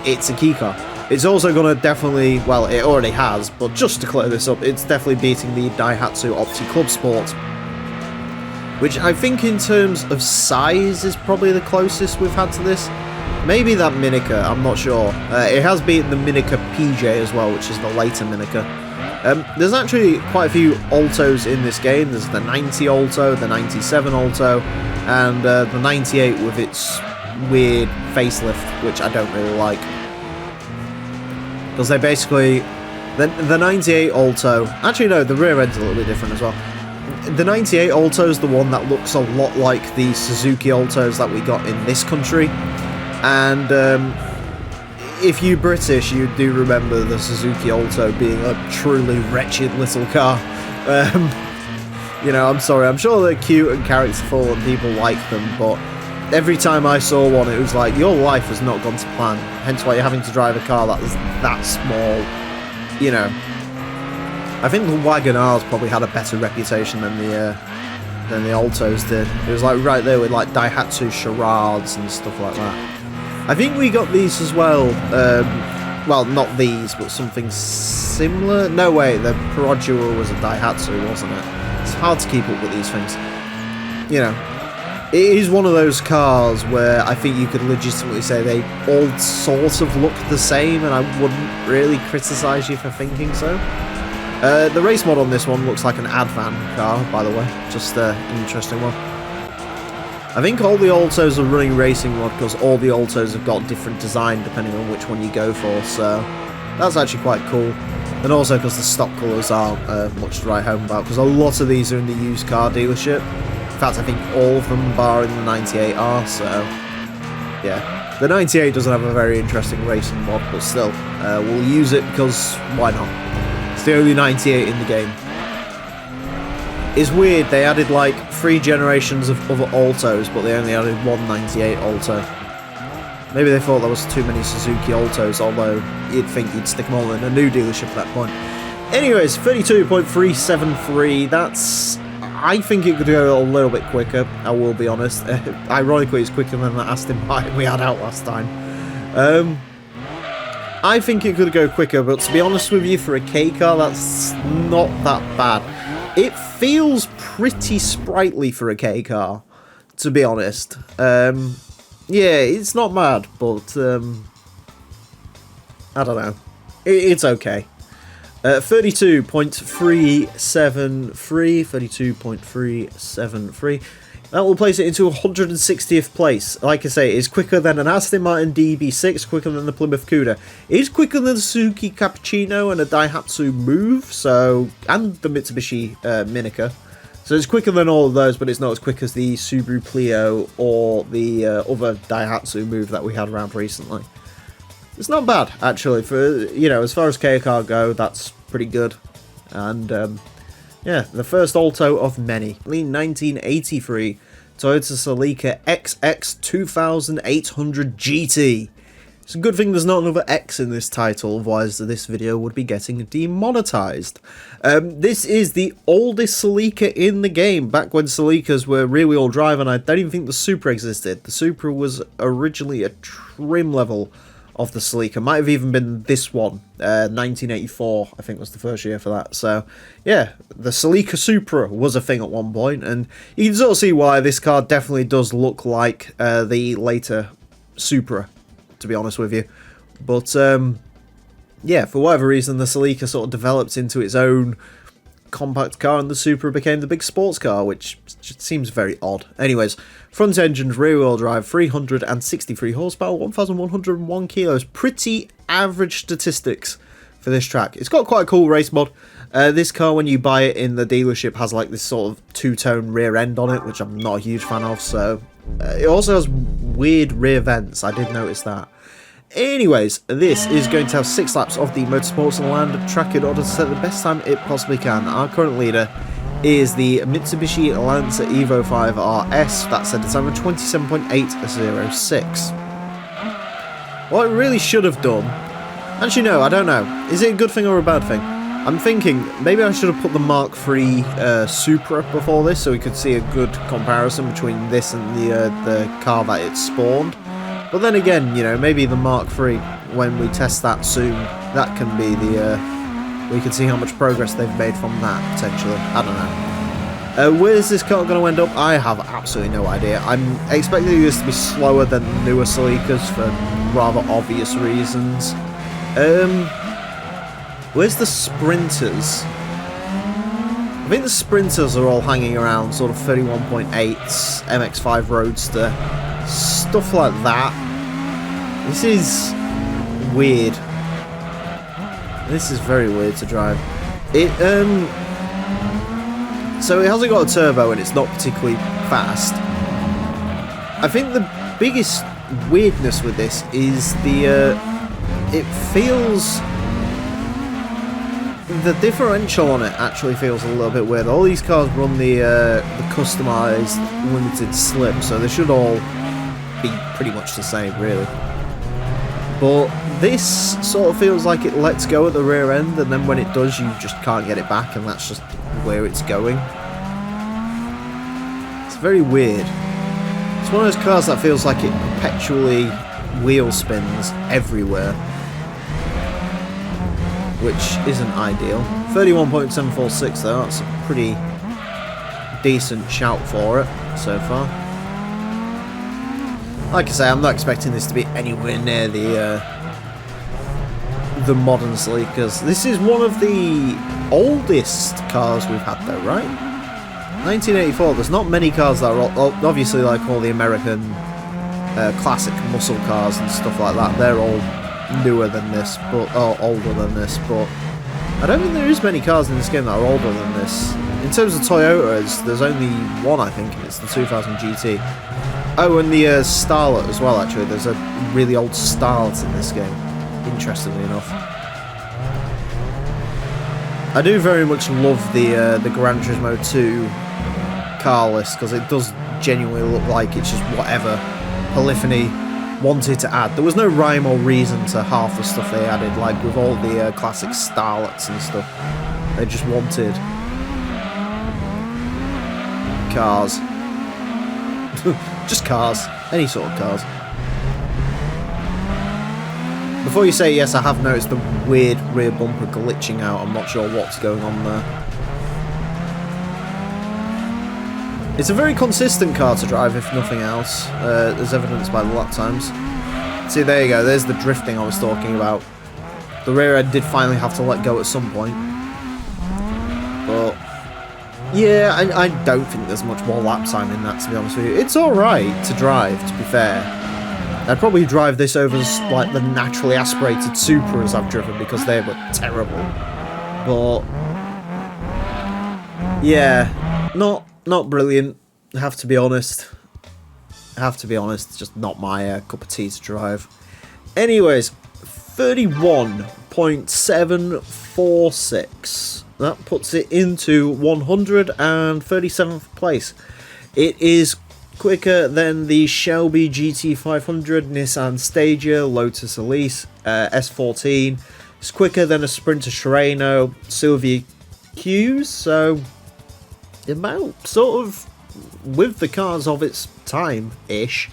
it's a key car. It's also going to definitely, well, it already has, but just to clear this up, it's definitely beating the Daihatsu Opti Club Sport, which I think in terms of size is probably the closest we've had to this. Maybe that Minica, I'm not sure. It has beaten the Minica PJ as well, which is the later Minica. There's actually quite a few Altos in this game. There's the 90 Alto, the 97 Alto, and the 98 with its weird facelift, which I don't really like. Because they basically... The 98 Alto... Actually, no, the rear end's a little bit different as well. The 98 Alto is the one that looks a lot like the Suzuki Altos that we got in this country. And if you're British, you do remember the Suzuki Alto being a truly wretched little car. You know, I'm sorry, I'm sure they're cute and characterful and people like them, but every time I saw one, it was like, your life has not gone to plan. Hence why you're having to drive a car that is that small, you know. I think the Wagon-R's probably had a better reputation than the Altos did. It was like right there with like Daihatsu Charades and stuff like that. I think we got these as well. Well, not these, but something similar. No way, the Perodua was a Daihatsu, wasn't it? It's hard to keep up with these things. You know, it is one of those cars where I think you could legitimately say they all sort of look the same, and I wouldn't really criticise you for thinking so. The race mod on this one looks like an Advan car, by the way. Just an interesting one. I think all the Altos are running racing mod because all the Altos have got different design depending on which one you go for, so that's actually quite cool. And also because the stock colours aren't much to write home about, because a lot of these are in the used car dealership. In fact, I think all of them barring the 98 are, so yeah. The 98 doesn't have a very interesting racing mod, but still, we'll use it because why not? It's the only 98 in the game. It's weird, they added like 3 generations of other Altos, but they only added one 98 Alto. Maybe they thought there was too many Suzuki Altos, although you'd think you'd stick them all in a new dealership at that point. Anyways, 32.373, that's... I think it could go a little bit quicker, I will be honest. Ironically, it's quicker than that Aston Martin we had out last time. I think it could go quicker, but to be honest with you, for a K car, that's not that bad. It feels pretty sprightly for a K car, to be honest. Yeah, it's not mad, but I don't know. It's okay. 32.373. That will place it into 160th place. Like I say, it's quicker than an Aston Martin DB6, quicker than the Plymouth Cuda. It's quicker than the Suzuki Cappuccino and a Daihatsu Move, and the Mitsubishi Minica. So it's quicker than all of those, but it's not as quick as the Subaru Clio or the other Daihatsu Move that we had around recently. It's not bad, actually, for, you know, as far as K car go, that's pretty good. And, yeah, the first Alto of many. In 1983, Toyota Celica XX 2800 GT. It's a good thing there's not another X in this title, otherwise this video would be getting demonetized. This is the oldest Celica in the game, back when Celicas were rear-wheel drive, and I don't even think the Supra existed. The Supra was originally a trim level of the Celica. Might have even been this one. 1984, I think, was the first year for that. So, yeah, the Celica Supra was a thing at one point, and you can sort of see why this car definitely does look like the later Supra, to be honest with you. But, yeah, for whatever reason, the Celica sort of developed into its own compact car, and the Supra became the big sports car, which just seems very odd. Anyways, front engined rear-wheel drive, 363 horsepower, 1,101 kilos. Pretty average statistics for this track. It's got quite a cool race mod. This car, when you buy it in the dealership, has like this sort of two-tone rear end on it, which I'm not a huge fan of. So it also has weird rear vents. I did notice that. Anyways, this is going to have 6 laps of the Motorsports Land track in order to set the best time it possibly can. Our current leader is the Mitsubishi Lancer Evo 5 RS. That set a time of 27.806. What it really should have done... Actually, no, I don't know. Is it a good thing or a bad thing? I'm thinking maybe I should have put the Mark III Supra before this, so we could see a good comparison between this and the car that it spawned. But then again, you know, maybe the Mark III, when we test that soon, that can be the, we can see how much progress they've made from that, potentially. I don't know. Where's this car going to end up? I have absolutely no idea. I'm expecting this to be slower than newer Celicas for rather obvious reasons. Where's the Sprinters? I think the Sprinters are all hanging around sort of 31.8s, MX-5 Roadster, stuff like that. This is weird. This is very weird to drive. So it hasn't got a turbo and it's not particularly fast. I think the biggest weirdness with this is it feels... The differential on it actually feels a little bit weird. All these cars run the customised limited slip, so they should all be pretty much the same, really. But this sort of feels like it lets go at the rear end, and then when it does, you just can't get it back, and that's just where it's going. It's very weird. It's one of those cars that feels like it perpetually wheel spins everywhere, which isn't ideal. 31.746 though, that's a pretty decent shout for it so far. Like I say, I'm not expecting this to be anywhere near the modern Celicas. This is one of the oldest cars we've had though, right? 1984, there's not many cars that are obviously like all the American classic muscle cars and stuff like that. They're all newer than this, but older than this, but I don't think there is many cars in this game that are older than this. In terms of Toyotas, there's only one, I think, and it's the 2000 GT. Oh, and the Starlet as well, actually. There's a really old Starlet in this game, interestingly enough. I do very much love the Gran Turismo 2 car list, because it does genuinely look like it's just whatever Polyphony wanted to add. There was no rhyme or reason to half the stuff they added, like with all the classic Starlets and stuff. They just wanted cars. Just cars. Any sort of cars. Before you say yes, I have noticed the weird rear bumper glitching out. I'm not sure what's going on there. It's a very consistent car to drive, if nothing else, as evidenced by the lap times. See, there you go, there's the drifting I was talking about. The rear end did finally have to let go at some point. But, yeah, I don't think there's much more lap time in that, to be honest with you. It's alright to drive, to be fair. I'd probably drive this over like the naturally aspirated Supras I've driven because they were terrible. But yeah, not brilliant. I have to be honest. It's just not my cup of tea to drive. Anyways, 31.746. That puts it into 137th place. It is quicker than the Shelby GT500, Nissan Stagia, Lotus Elise, S14. It's quicker than a Sprinter Terreno, Silvia Q's, so about sort of with the cars of its time-ish.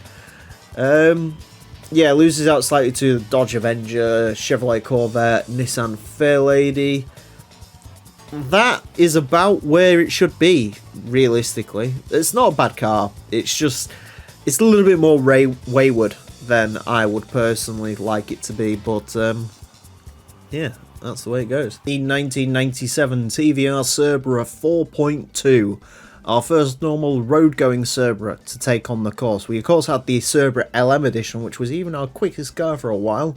Yeah, loses out slightly to the Dodge Avenger, Chevrolet Corvette, Nissan Fairlady. That is about where it should be, realistically. It's not a bad car. It's just, it's a little bit more wayward than I would personally like it to be. But, yeah, that's the way it goes. The 1997 TVR Cerbera 4.2. Our first normal road-going Cerbera to take on the course. We, of course, had the Cerbera LM edition, which was even our quickest car for a while.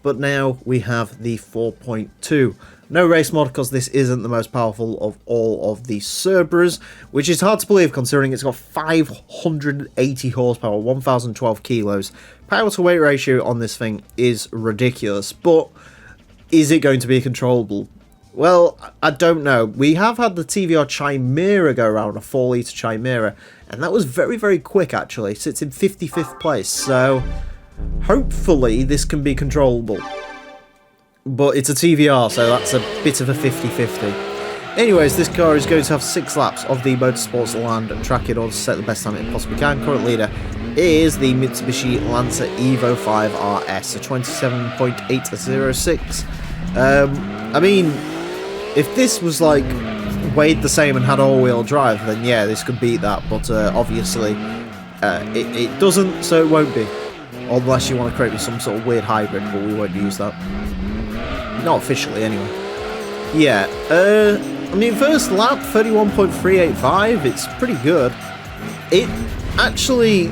But now we have the 4.2. No race mod because this isn't the most powerful of all of the Cerberas, which is hard to believe considering it's got 580 horsepower, 1,012 kilos. Power to weight ratio on this thing is ridiculous, but is it going to be controllable? Well, I don't know. We have had the TVR Chimera go around, a 4-litre Chimera, and that was very, very quick actually. It sits in 55th place, so hopefully this can be controllable. But it's a TVR, so that's a bit of a 50-50. Anyways, this car is going to have 6 laps of the Motorsports Land track in order to set the best time it possibly can. Current leader is the Mitsubishi Lancer Evo 5 RS, a 27.806. I mean, if this was like weighed the same and had all-wheel drive, then yeah, this could beat that. But obviously, it doesn't, so it won't be. Unless you want to create me some sort of weird hybrid, but we won't use that. Not officially, anyway. Yeah, I mean, first lap, 31.385, it's pretty good. It actually,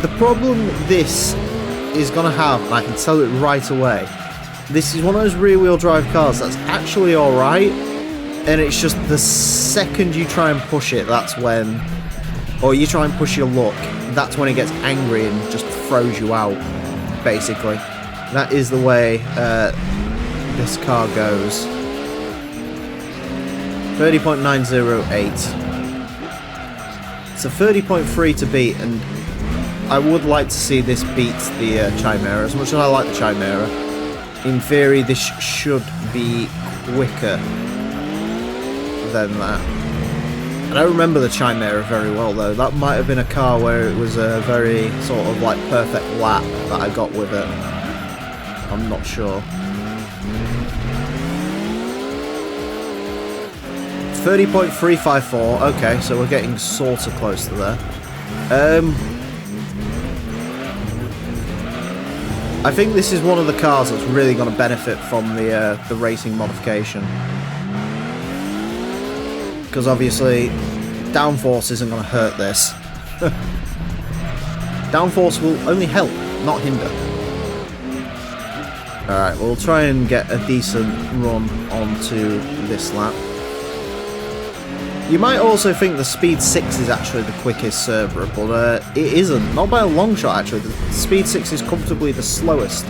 the problem this is going to have, and I can tell it right away, this is one of those rear-wheel drive cars that's actually alright, and it's just the second you try and push it, that's when, or you try and push your luck, that's when it gets angry and just throws you out, basically. That is the way this car goes. 30.908. It's a 30.3 to beat, and I would like to see this beat the Chimera. As much as I like the Chimera, in theory this should be quicker than that. I don't remember the Chimera very well though. That might have been a car where it was a very sort of like perfect lap that I got with it. I'm not sure. 30.354. Okay, so we're getting sort of close to there. I think this is one of the cars that's really going to benefit from the racing modification. Because obviously, downforce isn't going to hurt this. Downforce will only help, not hinder. Alright, we'll try and get a decent run onto this lap. You might also think the Speed 6 is actually the quickest Cerbera, but it isn't. Not by a long shot, actually. The Speed 6 is comfortably the slowest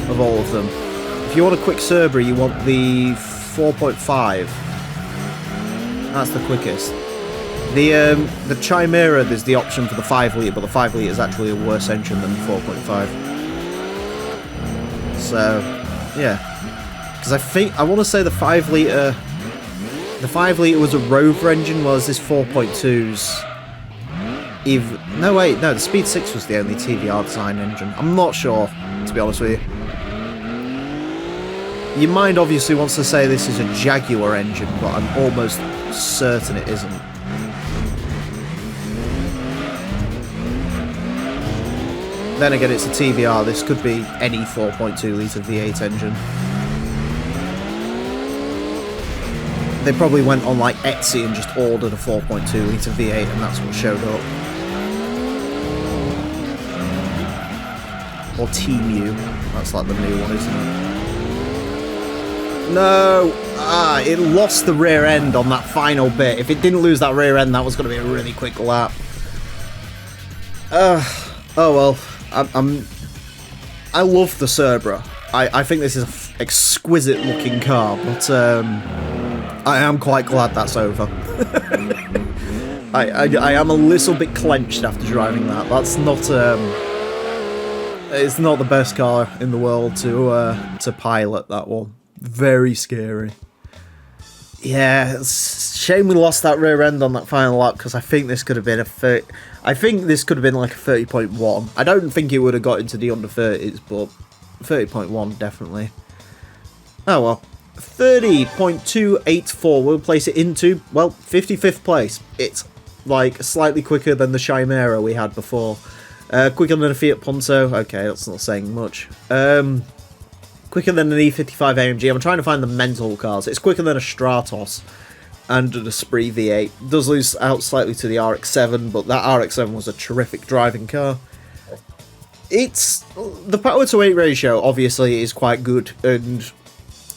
of all of them. If you want a quick Cerbera, you want the 4.5. That's the quickest. The Chimera, there's the option for the 5 litre, but the 5 litre is actually a worse engine than the 4.5. So, yeah. Because I want to say the 5 litre... The 5 litre was a Rover engine, whereas this 4.2's... No, wait, no, the Speed 6 was the only TVR design engine. I'm not sure, to be honest with you. Your mind obviously wants to say this is a Jaguar engine, but I'm almost certain it isn't. Then again, it's a TVR. This could be any 4.2 litre V8 engine. They probably went on like Etsy and just ordered a 4.2 litre V8 and that's what showed up. Or Temu. That's like the new one, isn't it? No! Ah, it lost the rear end on that final bit. If it didn't lose that rear end, that was going to be a really quick lap. Oh well. I love the Cerbera. I think this is an exquisite looking car, but I am quite glad that's over. I am a little bit clenched after driving that. That's not it's not the best car in the world to pilot, that one. Very scary. Yeah, it's a shame we lost that rear end on that final lap because I think this could have been I think this could have been like a 30.1. I don't think it would have got into the under 30s, but 30.1 definitely. Oh well. 30.284 will place it into, well, 55th place. It's like slightly quicker than the Chimera we had before. Quicker than a Fiat Punto. Okay, that's not saying much. Quicker than an E55 AMG. I'm trying to find the mental cars. It's quicker than a Stratos and an Esprit V8. It does lose out slightly to the RX-7, but that RX-7 was a terrific driving car. The power to weight ratio obviously is quite good, and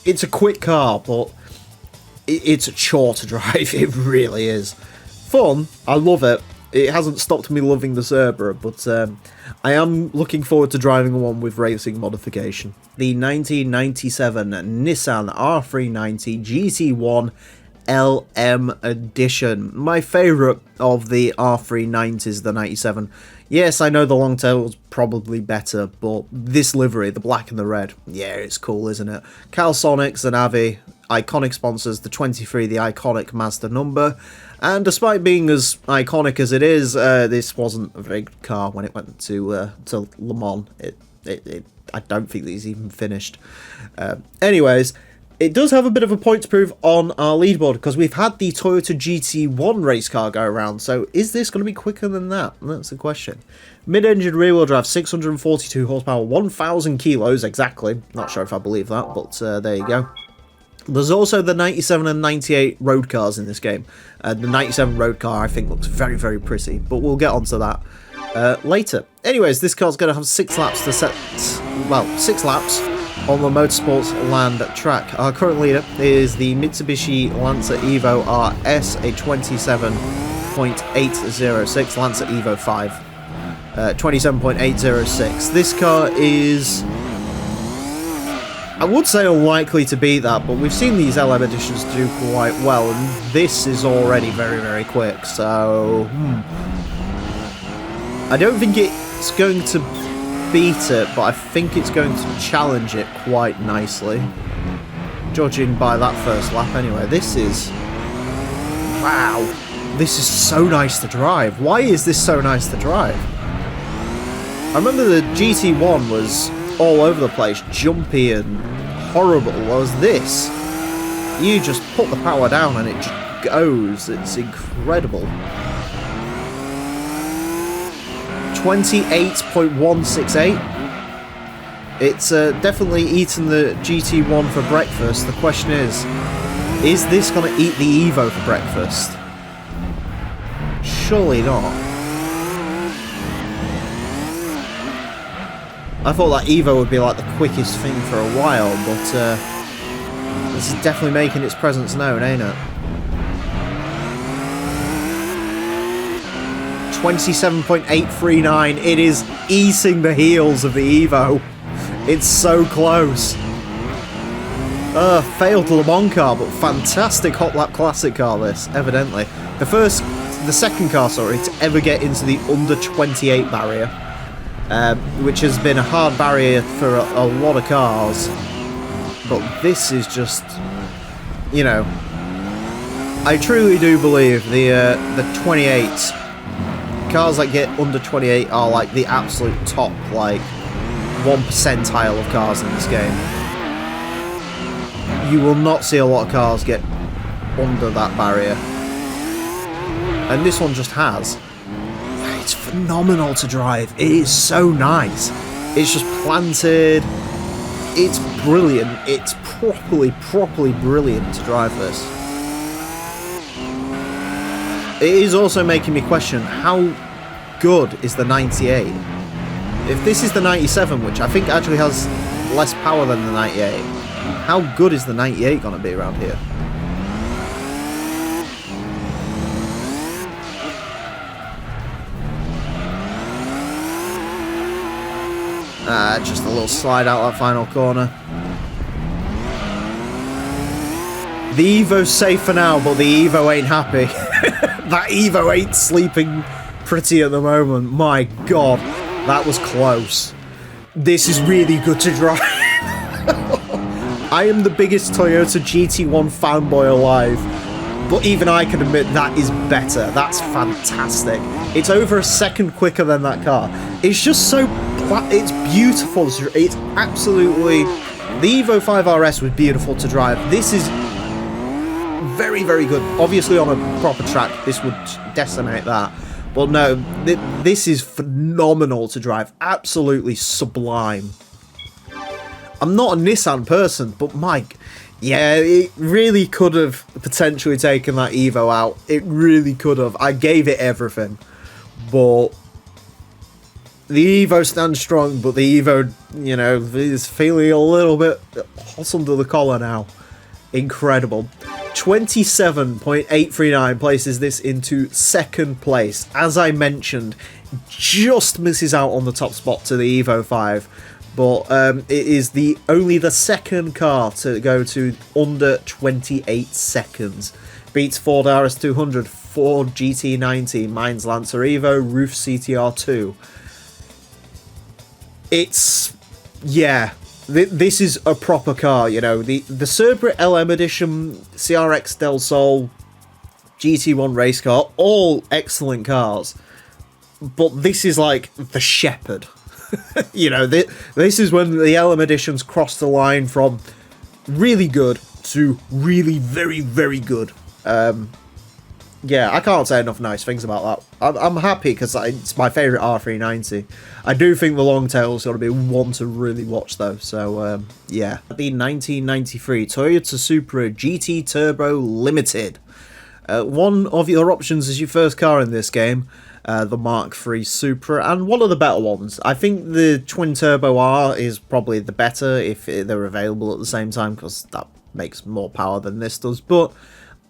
it's a quick car, but it's a chore to drive. It really is. Fun. I love it. It hasn't stopped me loving the Cerbera, but I am looking forward to driving one with racing modification. The 1997 Nissan R390 GT1 LM Edition. My favourite of the R390s, the 97. Yes, I know the long tail was probably better, but this livery, the black and the red, yeah, it's cool, isn't it? Calisonics and Avi, iconic sponsors, the 23, the iconic Mazda number, and despite being as iconic as it is, this wasn't a very good car when it went to Le Mans. I don't think these even finished. Anyways, it does have a bit of a point to prove on our leaderboard because we've had the Toyota GT1 race car go around. So is this going to be quicker than that? That's the question. Mid-engine rear-wheel drive, 642 horsepower, 1,000 kilos exactly. Not sure if I believe that, but there you go. There's also the 97 and 98 road cars in this game. The 97 road car I think looks very, very pretty, but we'll get onto that later. Anyways, this car's going to have 6 laps to set, well, 6 laps on the Motorsports Land track. Our current leader is the Mitsubishi Lancer Evo RS, a 27.806 Lancer Evo 5. 27.806. This car is, I would say, unlikely to beat that, but we've seen these LM editions do quite well, and this is already very, very quick, so I don't think it's going to beat it, but I think it's going to challenge it quite nicely, judging by that first lap anyway. This is, wow, this is so nice to drive. Why is this so nice to drive? I remember the GT1 was all over the place, jumpy and horrible. Was this? You just put the power down and it just goes. It's incredible. 28.168. It's definitely eaten the GT1 for breakfast. The question is this going to eat the Evo for breakfast? Surely not. I thought that Evo would be like the quickest thing for a while, but this is definitely making its presence known, ain't it? 27.839. It is eating the heels of the Evo. It's so close. Failed Le Mans car, but fantastic Hot Lap Classic car this, evidently. The second car, sorry, to ever get into the under 28 barrier, which has been a hard barrier for a lot of cars. But this is just, you know, I truly do believe the 28 cars that get under 28 are like the absolute top, like 1 percentile of cars in this game. You will not see a lot of cars get under that barrier, and this one just has. it's phenomenal to drive. It is so nice. It's just planted. It's brilliant. It's properly brilliant to drive this. It is also making me question how good is the 98. If this is the 97, which I think actually has less power than the 98, how good is the 98 going to be around here? Just a little slide out that final corner. The Evo's safe for now, but the Evo ain't happy. That Evo ain't sleeping pretty at the moment. My God, that was close. This is really good to drive. I am the biggest Toyota GT1 fanboy alive, but even I can admit that is better. That's fantastic. It's over a second quicker than that car. It's just so... It's beautiful. It's absolutely... The Evo 5 RS was beautiful to drive. This is very, very good. Obviously, on a proper track, this would decimate that. But no, this is phenomenal to drive. Absolutely sublime. I'm not a Nissan person, but Mike, yeah, it really could have potentially taken that Evo out. It really could have. I gave it everything. But the Evo stands strong, but the Evo, you know, is feeling a little bit hot under the collar now. Incredible. 27.839 places this into second place. As I mentioned, just misses out on the top spot to the Evo 5. But it is only the second car to go to under 28 seconds. Beats Ford RS200, Ford GT90, Mainz Lancer Evo, Roof CTR2. It's... yeah. This is a proper car, you know. The Supra LM Edition, CRX Del Sol, GT1 race car, all excellent cars. But this is like the Shepherd. You know, this is when the LM Editions crossed the line from really good to really very, very good. Yeah, I can't say enough nice things about that. I'm happy because it's my favourite R390. I do think the long tail's got to be one to really watch though, so yeah. The 1993 Toyota Supra GT Turbo Limited. One of your options is your first car in this game, the Mark III Supra, and one of the better ones. I think the Twin Turbo R is probably the better if they're available at the same time, because that makes more power than this does, but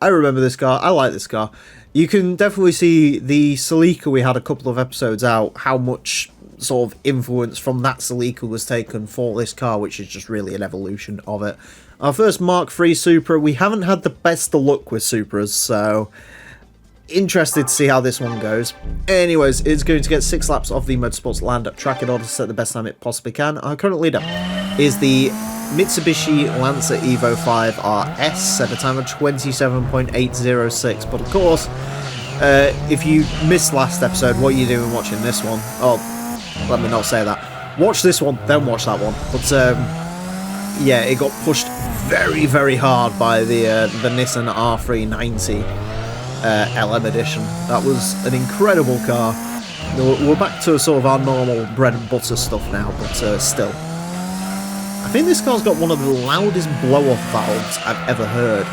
I remember this car. I like this car. You can definitely see the Celica we had a couple of episodes out, how much sort of influence from that Celica was taken for this car, which is just really an evolution of it. Our first Mark III Supra, we haven't had the best of luck with Supras, so interested to see how this one goes. Anyways, it's going to get 6 laps of the Motorsports Land track in order to set the best time it possibly can. Our current leader is the Mitsubishi Lancer Evo 5 RS at a time of 27.806. But of course, if you missed last episode, what are you doing watching this one? Oh, let me not say that. Watch this one, then watch that one. But yeah, it got pushed very, very hard by the Nissan R390 LM Edition. That was an incredible car. We're back to sort of our normal bread and butter stuff now, but still. I think this car's got one of the loudest blow-off valves I've ever heard.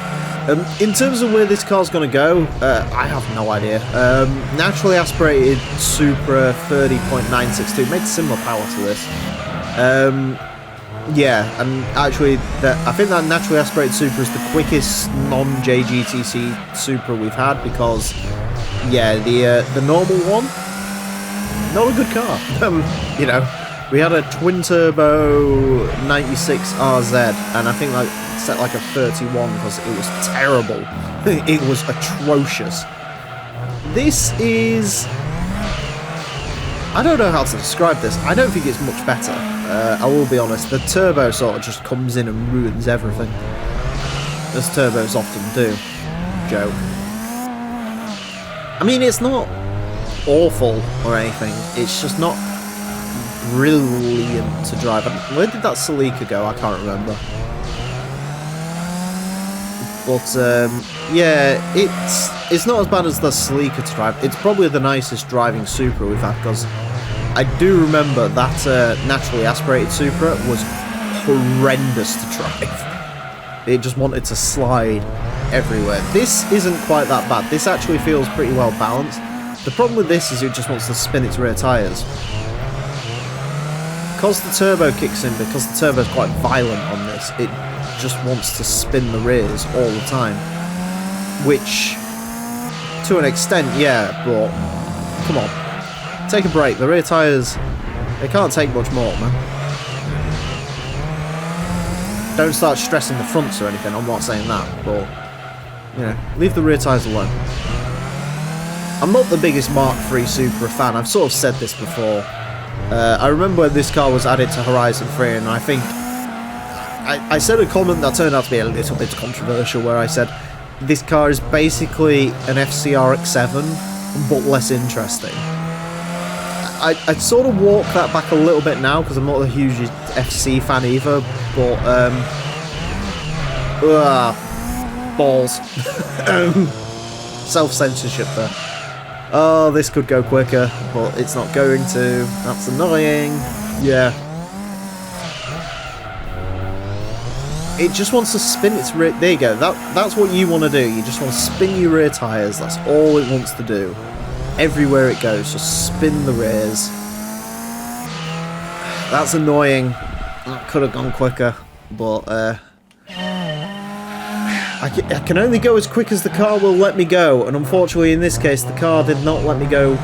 In terms of where this car's going to go, I have no idea. Naturally aspirated Supra 30.962 makes similar power to this. Yeah, and actually, I think that naturally aspirated Supra is the quickest non-JGTC Supra we've had, because, yeah, the normal one, not a good car. You know. We had a twin-turbo 96 RZ, and I think like set like a 31 because it was terrible. It was atrocious. This is... I don't know how to describe this. I don't think it's much better. I will be honest. The turbo sort of just comes in and ruins everything, as turbos often do. Joke. I mean, it's not awful or anything. It's just not brilliant to drive. Where did that Celica go? I can't remember. But yeah, it's not as bad as the sleeker to drive. It's probably the nicest driving Supra we've had, because I do remember that naturally aspirated Supra was horrendous to drive. It just wanted to slide everywhere. This isn't quite that bad. This actually feels pretty well balanced. The problem with this is it just wants to spin its rear tyres. Because the turbo kicks in, because the turbo is quite violent on this, it just wants to spin the rears all the time. Which, to an extent, yeah, but come on. Take a break. The rear tyres, they can't take much more, man. Don't start stressing the fronts or anything, I'm not saying that, but, you know, leave the rear tyres alone. I'm not the biggest Mark III Supra fan, I've sort of said this before. I remember when this car was added to Horizon 3, and I think I said a comment that turned out to be a little bit controversial, where I said this car is basically an FCRX7 but less interesting. I sort of walk that back a little bit now, because I'm not a huge FC fan either, but balls. Self-censorship there. Oh, this could go quicker, but it's not going to. That's annoying. Yeah. It just wants to spin its rear... There you go. That's what you want to do. You just want to spin your rear tyres. That's all it wants to do. Everywhere it goes, just spin the rears. That's annoying. That could have gone quicker, but... I can only go as quick as the car will let me go, and unfortunately in this case the car did not let me go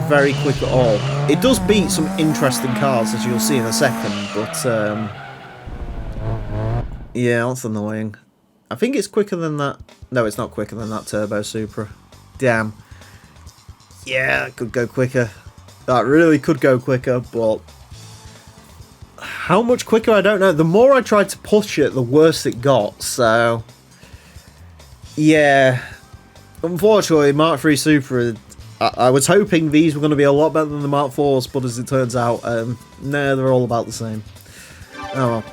very quick at all. It does beat some interesting cars, as you'll see in a second, but yeah, that's annoying. I think it's quicker than that. No, it's not quicker than that Turbo Supra. Damn. Yeah, it could go quicker. That really could go quicker, but how much quicker, I don't know. The more I tried to push it, the worse it got, so... Yeah, unfortunately, Mark III Supra, I was hoping these were going to be a lot better than the Mark IVs, but as it turns out, no, they're all about the same. Oh well.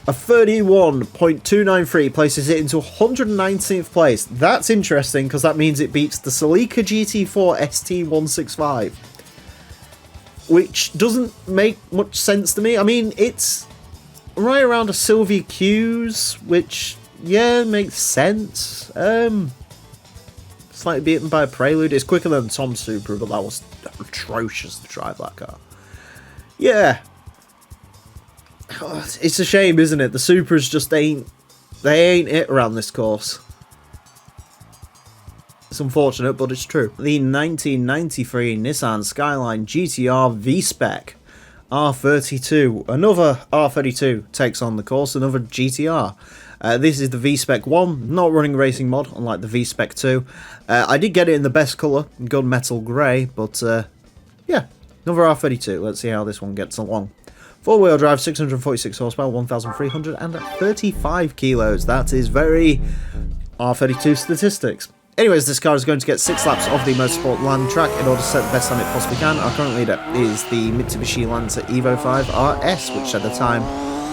A 31.293 places it into 119th place. That's interesting, because that means it beats the Celica GT4 ST165. Which doesn't make much sense to me. I mean, it's right around a Sylvia Q's, which... yeah, makes sense. Slightly beaten by a Prelude. It's quicker than Tom's Supra, but that was atrocious to drive that car. Yeah. It's a shame, isn't it? The Supras just ain't... they ain't it around this course. It's unfortunate, but it's true. The 1993 Nissan Skyline GTR V-Spec R32. Another R32 takes on the course, another GTR. This is the V-Spec 1, not running racing mod, unlike the V-Spec 2. I did get it in the best colour, gunmetal grey, but yeah, another R32. Let's see how this one gets along. Four-wheel drive, 646 horsepower, 1,335 kilos. That is very R32 statistics. Anyways, this car is going to get 6 laps of the Motorsport Land track in order to set the best time it possibly can. Our current leader is the Mitsubishi Lancer Evo 5 RS, which at a time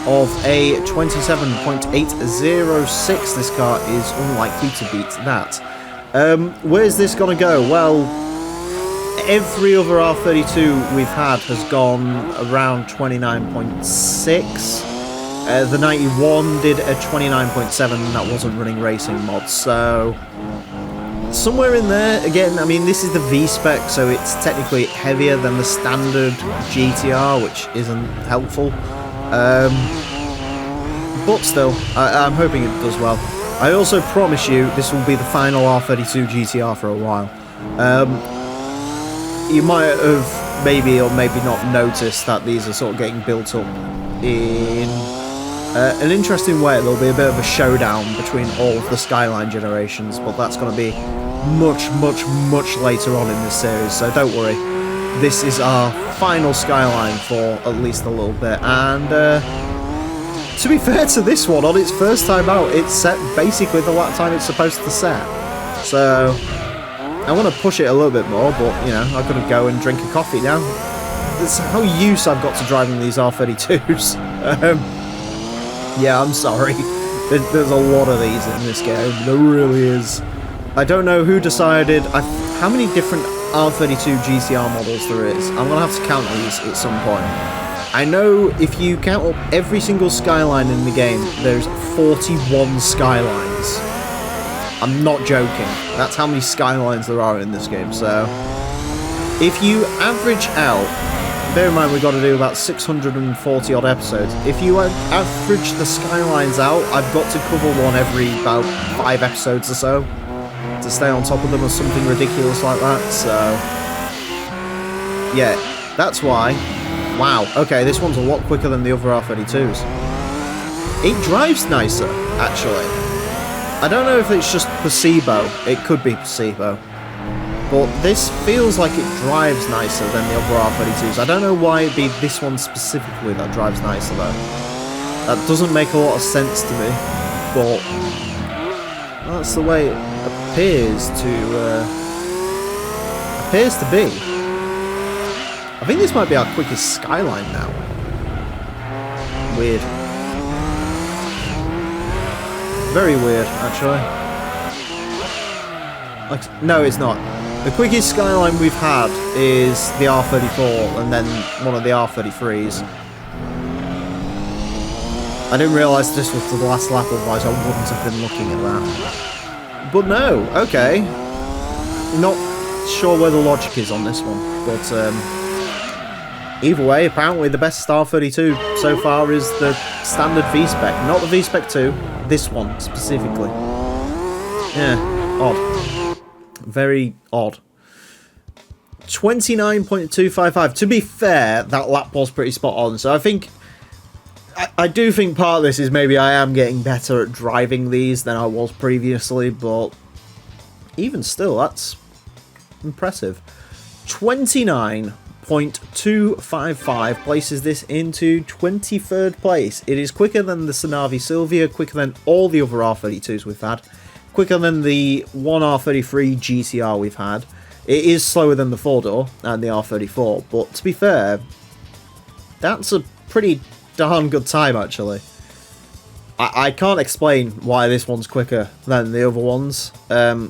of a 27.806, this car is unlikely to beat that. Where's this going to go? Well, every other R32 we've had has gone around 29.6. The 91 did a 29.7, and that wasn't running racing mods, so somewhere in there. Again, I mean, this is the V-Spec, so it's technically heavier than the standard GTR, which isn't helpful. But still, I'm hoping it does well. I also promise you this will be the final R32 GTR for a while. You might have maybe or maybe not noticed that these are sort of getting built up in an interesting way. There'll be a bit of a showdown between all of the Skyline generations, but that's going to be much, much, much later on in this series, so don't worry. This is our final Skyline for at least a little bit, and to be fair to this one, on its first time out, it's set basically the lap time it's supposed to set. So, I want to push it a little bit more, but, you know, I've got to go and drink a coffee now. That's how used I've got to driving these R32s. Yeah, I'm sorry. There's a lot of these in this game. There really is. I don't know who decided how many different R32 GTR models there is. I'm gonna have to count these at some point. I know if you count up every single skyline in the game, there's 41 skylines. I'm not joking. That's how many skylines there are in this game. So if you average out, bear in mind we've got to do about 640 odd episodes. If you average the skylines out, I've got to cover one every about 5 episodes or so to stay on top of them or something ridiculous like that. So yeah, that's why. Wow, okay, this one's a lot quicker than the other R32s. It drives nicer, actually. I don't know if it's just placebo. It could be placebo. But this feels like it drives nicer than the other R32s. I don't know why it'd be this one specifically that drives nicer, though. That doesn't make a lot of sense to me. But that's the way it appears to be. I think this might be our quickest skyline now. Weird. Very weird, actually. Like, no, it's not. The quickest skyline we've had is the R34 and then one of the R33s. I didn't realise this was the last lap, otherwise I wouldn't have been looking at that. But no, okay. Not sure where the logic is on this one, but either way, apparently the best R32 so far is the standard V-Spec, not the V-Spec 2, this one specifically. Yeah, odd. Very odd. 29.255. To be fair, that lap was pretty spot on, so I think... I do think part of this is maybe I am getting better at driving these than I was previously, but even still, that's impressive. 29.255 places this into 23rd place. It is quicker than the Synavi Silvia, quicker than all the other R32s we've had, quicker than the one R33 GTR we've had. It is slower than the 4-door and the R34, but to be fair, that's a pretty darn good time, actually. I can't explain why this one's quicker than the other ones. I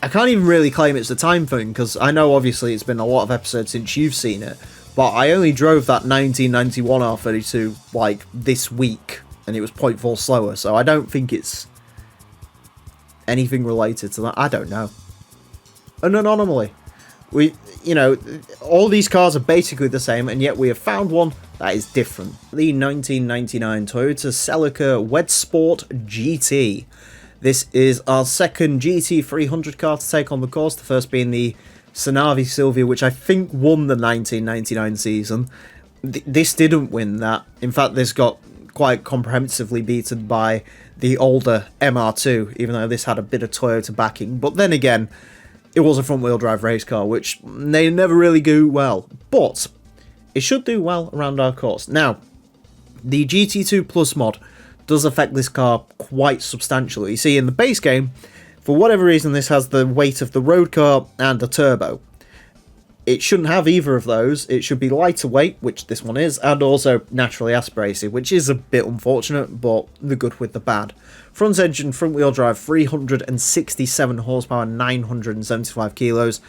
can't even really claim it's the time thing, because I know obviously it's been a lot of episodes since you've seen it, but I only drove that 1991 R32 like this week, and it was 0.4 slower, so I don't think it's anything related to that. I don't know. An anomaly. You know, all these cars are basically the same, and yet we have found one that is different. The 1999 Toyota Celica Wed Sport GT. This is our second GT300 car to take on the course, the first being the Synavi Silvia, which I think won the 1999 season. This didn't win that. In fact, this got quite comprehensively beaten by the older MR2, even though this had a bit of Toyota backing. But then again, it was a front-wheel drive race car, which they never really do well. But it should do well around our course. Now, the GT2 Plus mod does affect this car quite substantially. You see, in the base game, for whatever reason, this has the weight of the road car and the turbo. It shouldn't have either of those. It should be lighter weight, which this one is, and also naturally aspirated, which is a bit unfortunate, but the good with the bad. Front engine, front wheel drive, 367 horsepower, 975 kilos.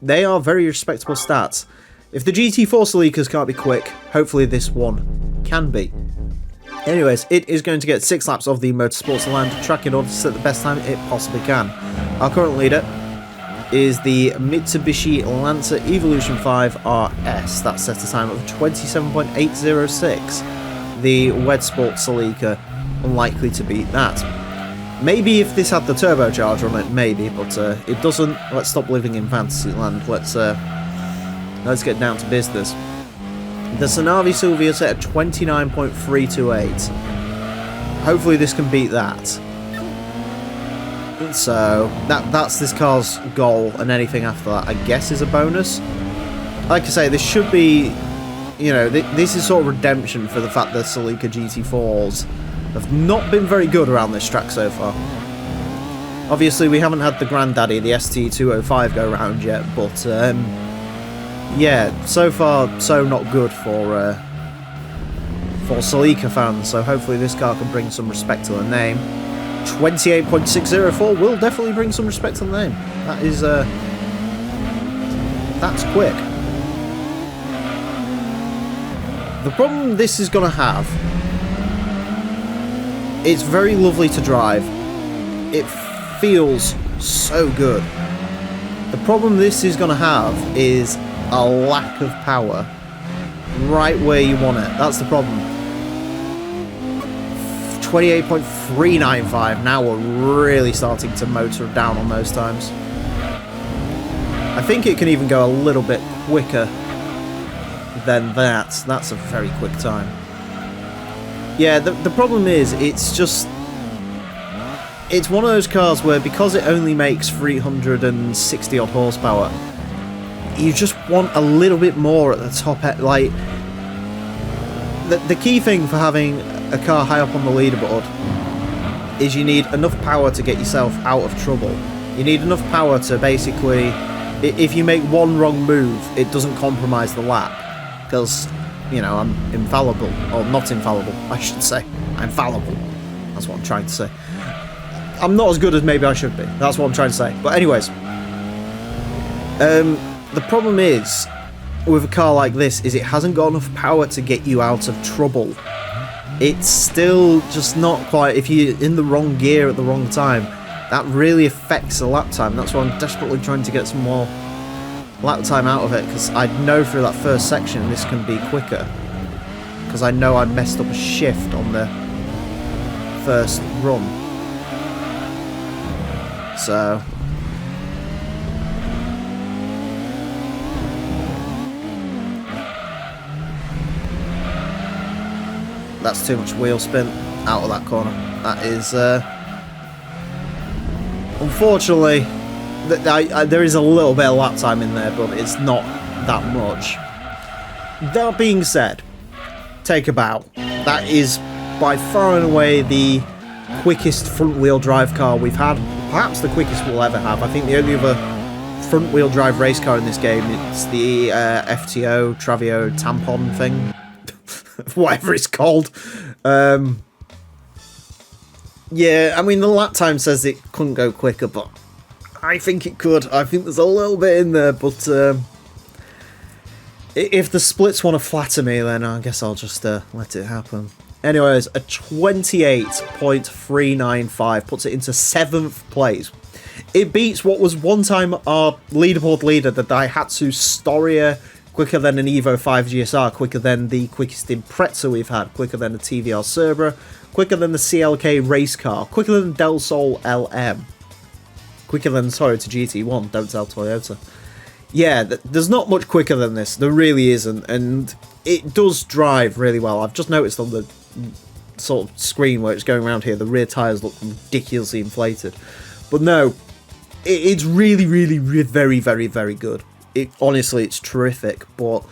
They are very respectable stats. If the GT4 Celicas can't be quick, hopefully this one can be. Anyways, it is going to get 6 laps of the Motorsports Land track in order to set the best time it possibly can. Our current leader is the Mitsubishi Lancer Evolution 5 RS. That sets a time of 27.806. The Wed Sport Celica, unlikely to beat that. Maybe if this had the turbocharger on it, maybe, but it doesn't. Let's stop living in fantasy land. Let's get down to business. The Synavi Silvia set at 29.328. Hopefully this can beat that. So, that's this car's goal, and anything after that, I guess, is a bonus. Like I say, this should be, you know, this is sort of redemption for the fact that Celica GT4s have not been very good around this track so far. Obviously, we haven't had the granddaddy, the ST205, go round yet, but, yeah, so far, so not good for for Celica fans, so hopefully this car can bring some respect to the name. 28.604 will definitely bring some respect to the name. That is, that's quick. The problem this is going to have, it's very lovely to drive. It feels so good. The problem this is going to have is a lack of power right where you want it. That's the problem. 28.395. Now we're really starting to motor down on those times. I think it can even go a little bit quicker than that. That's a very quick time. Yeah, the problem is, it's just... It's one of those cars where, because it only makes 360 odd horsepower, you just want a little bit more at the top end. Like, the key thing for having a car high up on the leaderboard is you need enough power to get yourself out of trouble. You need enough power to basically, if you make one wrong move, it doesn't compromise the lap. Because, you know, I'm infallible. Or not infallible, I should say. I'm fallible. That's what I'm trying to say. I'm not as good as maybe I should be. That's what I'm trying to say. But anyways, the problem is, with a car like this, is it hasn't got enough power to get you out of trouble. It's still just not quite... If you're in the wrong gear at the wrong time, that really affects the lap time. That's why I'm desperately trying to get some more lap time out of it, because I know through that first section this can be quicker. Because I know I messed up a shift on the first run. So... That's too much wheel spin out of that corner. That is... Unfortunately, there is a little bit of lap time in there, but it's not that much. That being said, take a bow. That is by far and away the quickest front-wheel drive car we've had. Perhaps the quickest we'll ever have. I think the only other front-wheel drive race car in this game is the FTO, Travio, Tampon thing. Whatever it's called. Yeah, I mean, the lap time says it couldn't go quicker, but I think it could. I think there's a little bit in there, but if the splits want to flatter me, then I guess I'll just let it happen. Anyways, a 28.395 puts it into 7th place. It beats what was one time our leaderboard leader, the Daihatsu Storia, quicker than an Evo 5 GSR, quicker than the quickest Impreza we've had, quicker than the TVR Cerbera, quicker than the CLK race car, quicker than Del Sol LM, quicker than Toyota GT1, don't tell Toyota. Yeah, there's not much quicker than this, there really isn't, and it does drive really well. I've just noticed on the sort of screen where it's going around here, the rear tyres look ridiculously inflated. But no, it's really, really, very, very, very good. Honestly, it's terrific, but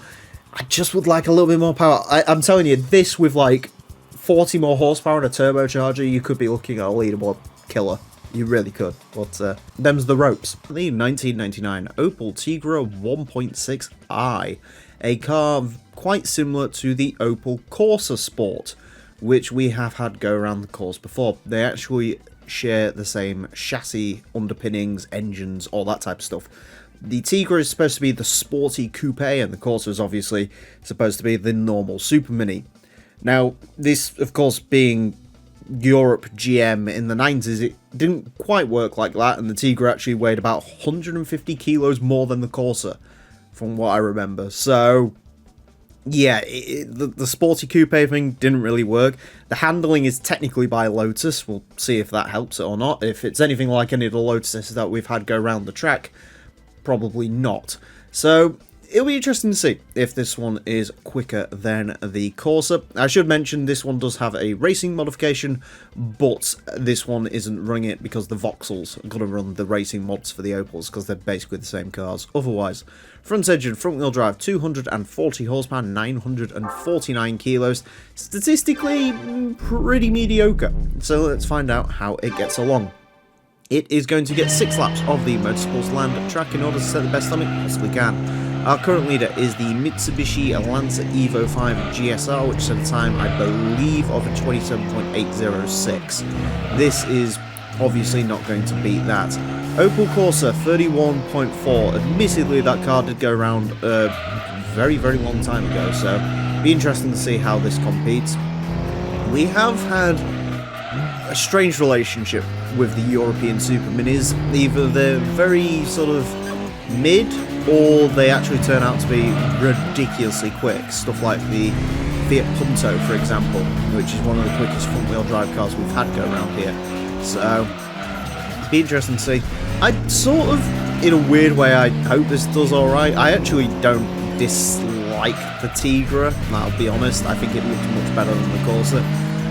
I just would like a little bit more power. I'm telling you, this with like 40 more horsepower and a turbocharger, you could be looking at a leaderboard killer. You really could, but them's the ropes. The 1999 Opel Tigra 1.6i, a car quite similar to the Opel Corsa Sport, which we have had go around the course before. They actually share the same chassis, underpinnings, engines, all that type of stuff. The Tigra is supposed to be the sporty coupe, and the Corsa is obviously supposed to be the normal Super Mini. Now, this, of course, being Europe GM in the 90s, it didn't quite work like that, and the Tigra actually weighed about 150 kilos more than the Corsa, from what I remember. So, yeah, the sporty coupe thing didn't really work. The handling is technically by Lotus. We'll see if that helps it or not. If it's anything like any of the Lotuses that we've had go around the track, probably not. So it'll be interesting to see if this one is quicker than the Corsa. I should mention this one does have a racing modification, but this one isn't running it because the Vauxhalls are going to run the racing mods for the Opels because they're basically the same cars. Otherwise, front engine, front wheel drive, 240 horsepower, 949 kilos. Statistically, pretty mediocre. So let's find out how it gets along. It is going to get 6 laps of the Motorsports Land track in order to set the best time it possibly can. Our current leader is the Mitsubishi Lancer Evo 5 GSR, which is at a time, I believe, of a 27.806. This is obviously not going to beat that. Opel Corsa 31.4. Admittedly, that car did go around a very, very long time ago, so it'll be interesting to see how this competes. We have had a strange relationship with the European Super Minis. Either they're very sort of mid, or they actually turn out to be ridiculously quick. Stuff like the Fiat Punto, for example, which is one of the quickest front-wheel drive cars we've had go around here. So, it'd be interesting to see. I sort of, in a weird way, I hope this does alright. I actually don't dislike the Tigra, I'll be honest. I think it looks much better than the Corsa.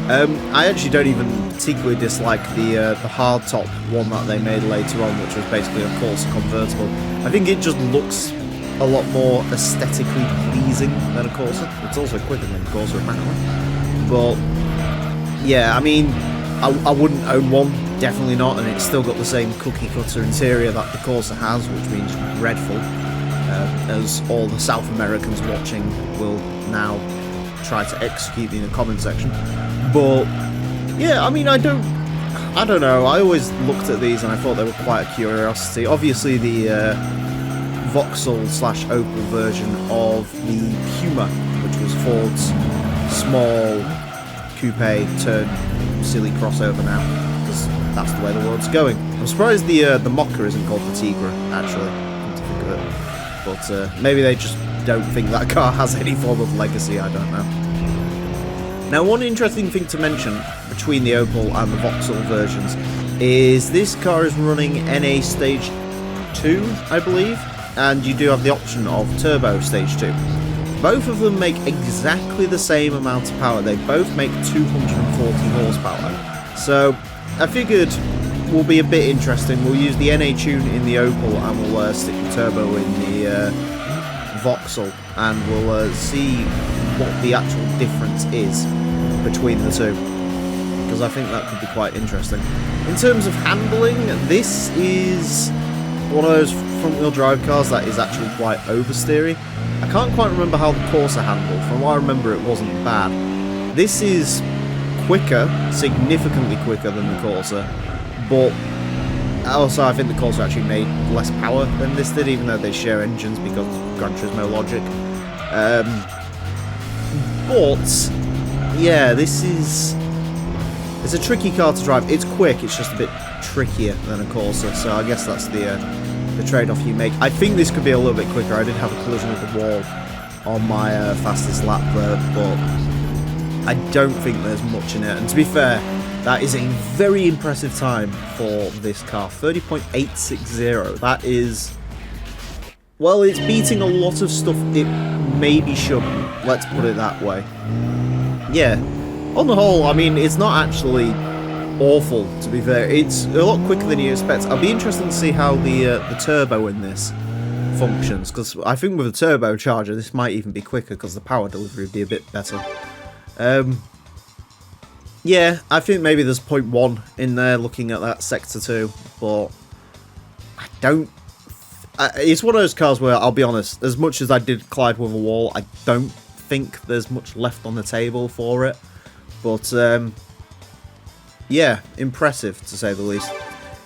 I actually don't even particularly dislike the hardtop one that they made later on, which was basically a Corsa convertible. I think it just looks a lot more aesthetically pleasing than a Corsa. It's also quicker than a Corsa, apparently. But, yeah, I mean, I wouldn't own one, definitely not, and it's still got the same cookie-cutter interior that the Corsa has, which means dreadful, as all the South Americans watching will now try to execute in the comment section. But, yeah, I mean, I don't know, I always looked at these and I thought they were quite a curiosity. Obviously, the Vauxhall/Opel version of the Puma, which was Ford's small coupe turned silly crossover now, because that's the way the world's going. I'm surprised the Mocha isn't called the Tigra, actually, come to think of it. But maybe they just don't think that car has any form of legacy, I don't know. Now, one interesting thing to mention between the Opel and the Vauxhall versions is this car is running NA Stage 2, I believe, and you do have the option of Turbo Stage 2. Both of them make exactly the same amount of power. They both make 240 horsepower. So, I figured will be a bit interesting. We'll use the NA tune in the Opel and we'll stick the turbo in the Vauxhall, and we'll see what the actual difference is between the two, because I think that could be quite interesting. In terms of handling, this is one of those front-wheel drive cars that is actually quite oversteery. I can't quite remember how the Corsa handled. From what I remember, it wasn't bad. This is quicker, significantly quicker than the Corsa, but also I think the Corsa actually made less power than this did, even though they share engines because of Gran Turismo logic. But yeah, it's a tricky car to drive. It's quick, it's just a bit trickier than a Corsa, so I guess that's the trade-off you make. I think this could be a little bit quicker. I did have a collision with the wall on my fastest lap there, but I don't think there's much in it. And to be fair, that is a very impressive time for this car. 30.860. That is, well, it's beating a lot of stuff it maybe shouldn't. Let's put it that way. Yeah, on the whole, I mean, it's not actually awful, to be fair. It's a lot quicker than you expect. I'll be interested to see how the turbo in this functions, because I think with a turbocharger this might even be quicker because the power delivery would be a bit better. Yeah, I think maybe there's 0.1 in there looking at that Sector 2, but I don't... it's one of those cars where, I'll be honest, as much as I did collide with a wall, I don't think there's much left on the table for it. But, yeah, impressive to say the least.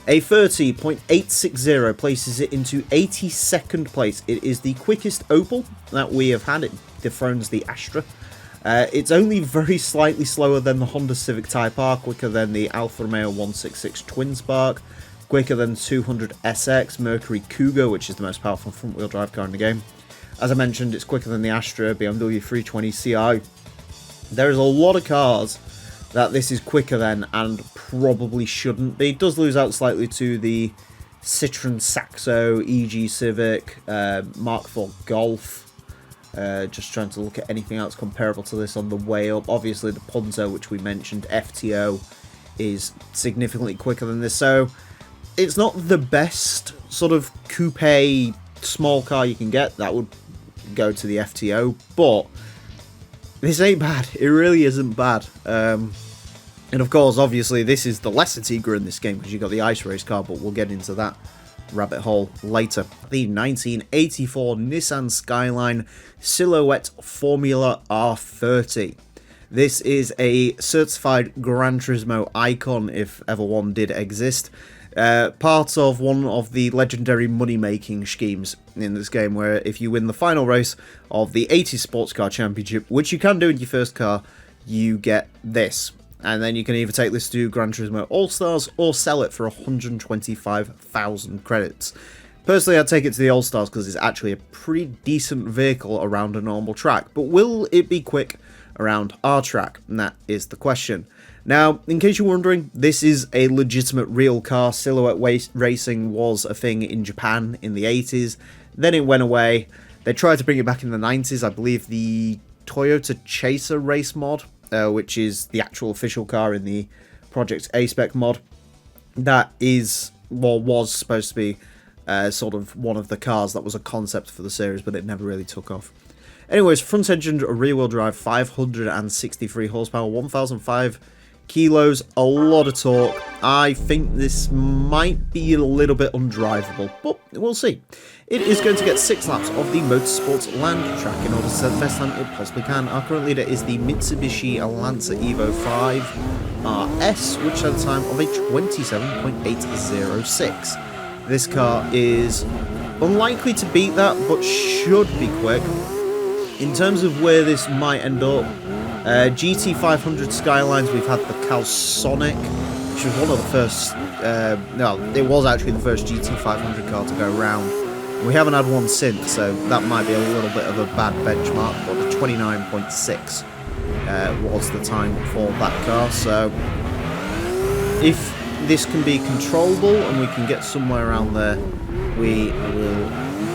A 30.860 places it into 82nd place. It is the quickest Opel that we have had. It dethrones the Astra. It's only very slightly slower than the Honda Civic Type R, quicker than the Alfa Romeo 166 Twin Spark, quicker than 200 SX, Mercury Cougar, which is the most powerful front-wheel drive car in the game. As I mentioned, it's quicker than the Astra, BMW 320 Ci. There's a lot of cars that this is quicker than and probably shouldn't be. It does lose out slightly to the Citroen Saxo, EG Civic, Mark IV Golf. Just trying to look at anything else comparable to this on the way up. Obviously the Punto, which we mentioned, FTO, is significantly quicker than this. So it's not the best sort of coupe small car you can get. That would go to the FTO, but this ain't bad. It really isn't bad. And of course, obviously, this is the lesser Tigra in this game because you've got the Ice Race car, but we'll get into that rabbit hole later. The 1984 Nissan Skyline Silhouette Formula R30. This is a certified Gran Turismo icon, if ever one did exist. Part of one of the legendary money-making schemes in this game, where if you win the final race of the 80s Sports Car Championship, which you can do in your first car, you get this. And then you can either take this to Gran Turismo All-Stars or sell it for 125,000 credits. Personally, I'd take it to the All-Stars because it's actually a pretty decent vehicle around a normal track. But will it be quick around our track? And that is the question. Now, in case you're wondering, this is a legitimate real car. Silhouette racing was a thing in Japan in the 80s. Then it went away. They tried to bring it back in the 90s. I believe the Toyota Chaser race mod, which is the actual official car in the Project A-Spec mod. That is, well, was supposed to be sort of one of the cars that was a concept for the series, but it never really took off. Anyways, front-engined rear-wheel drive, 563 horsepower, 1,005 kilos, a lot of torque. I think this might be a little bit undrivable, but we'll see. It is going to get 6 laps of the Motorsports Land track in order to set the best time it possibly can. Our current leader is the Mitsubishi Lancer Evo 5 RS, which had a time of a 27.806. This car is unlikely to beat that, but should be quick. In terms of where this might end up, GT500 Skylines, we've had the Calsonic, which was one of the first, no, it was actually the first GT500 car to go round. We haven't had one since, so that might be a little bit of a bad benchmark, but the 29.6 was the time for that car. So if this can be controllable and we can get somewhere around there, we will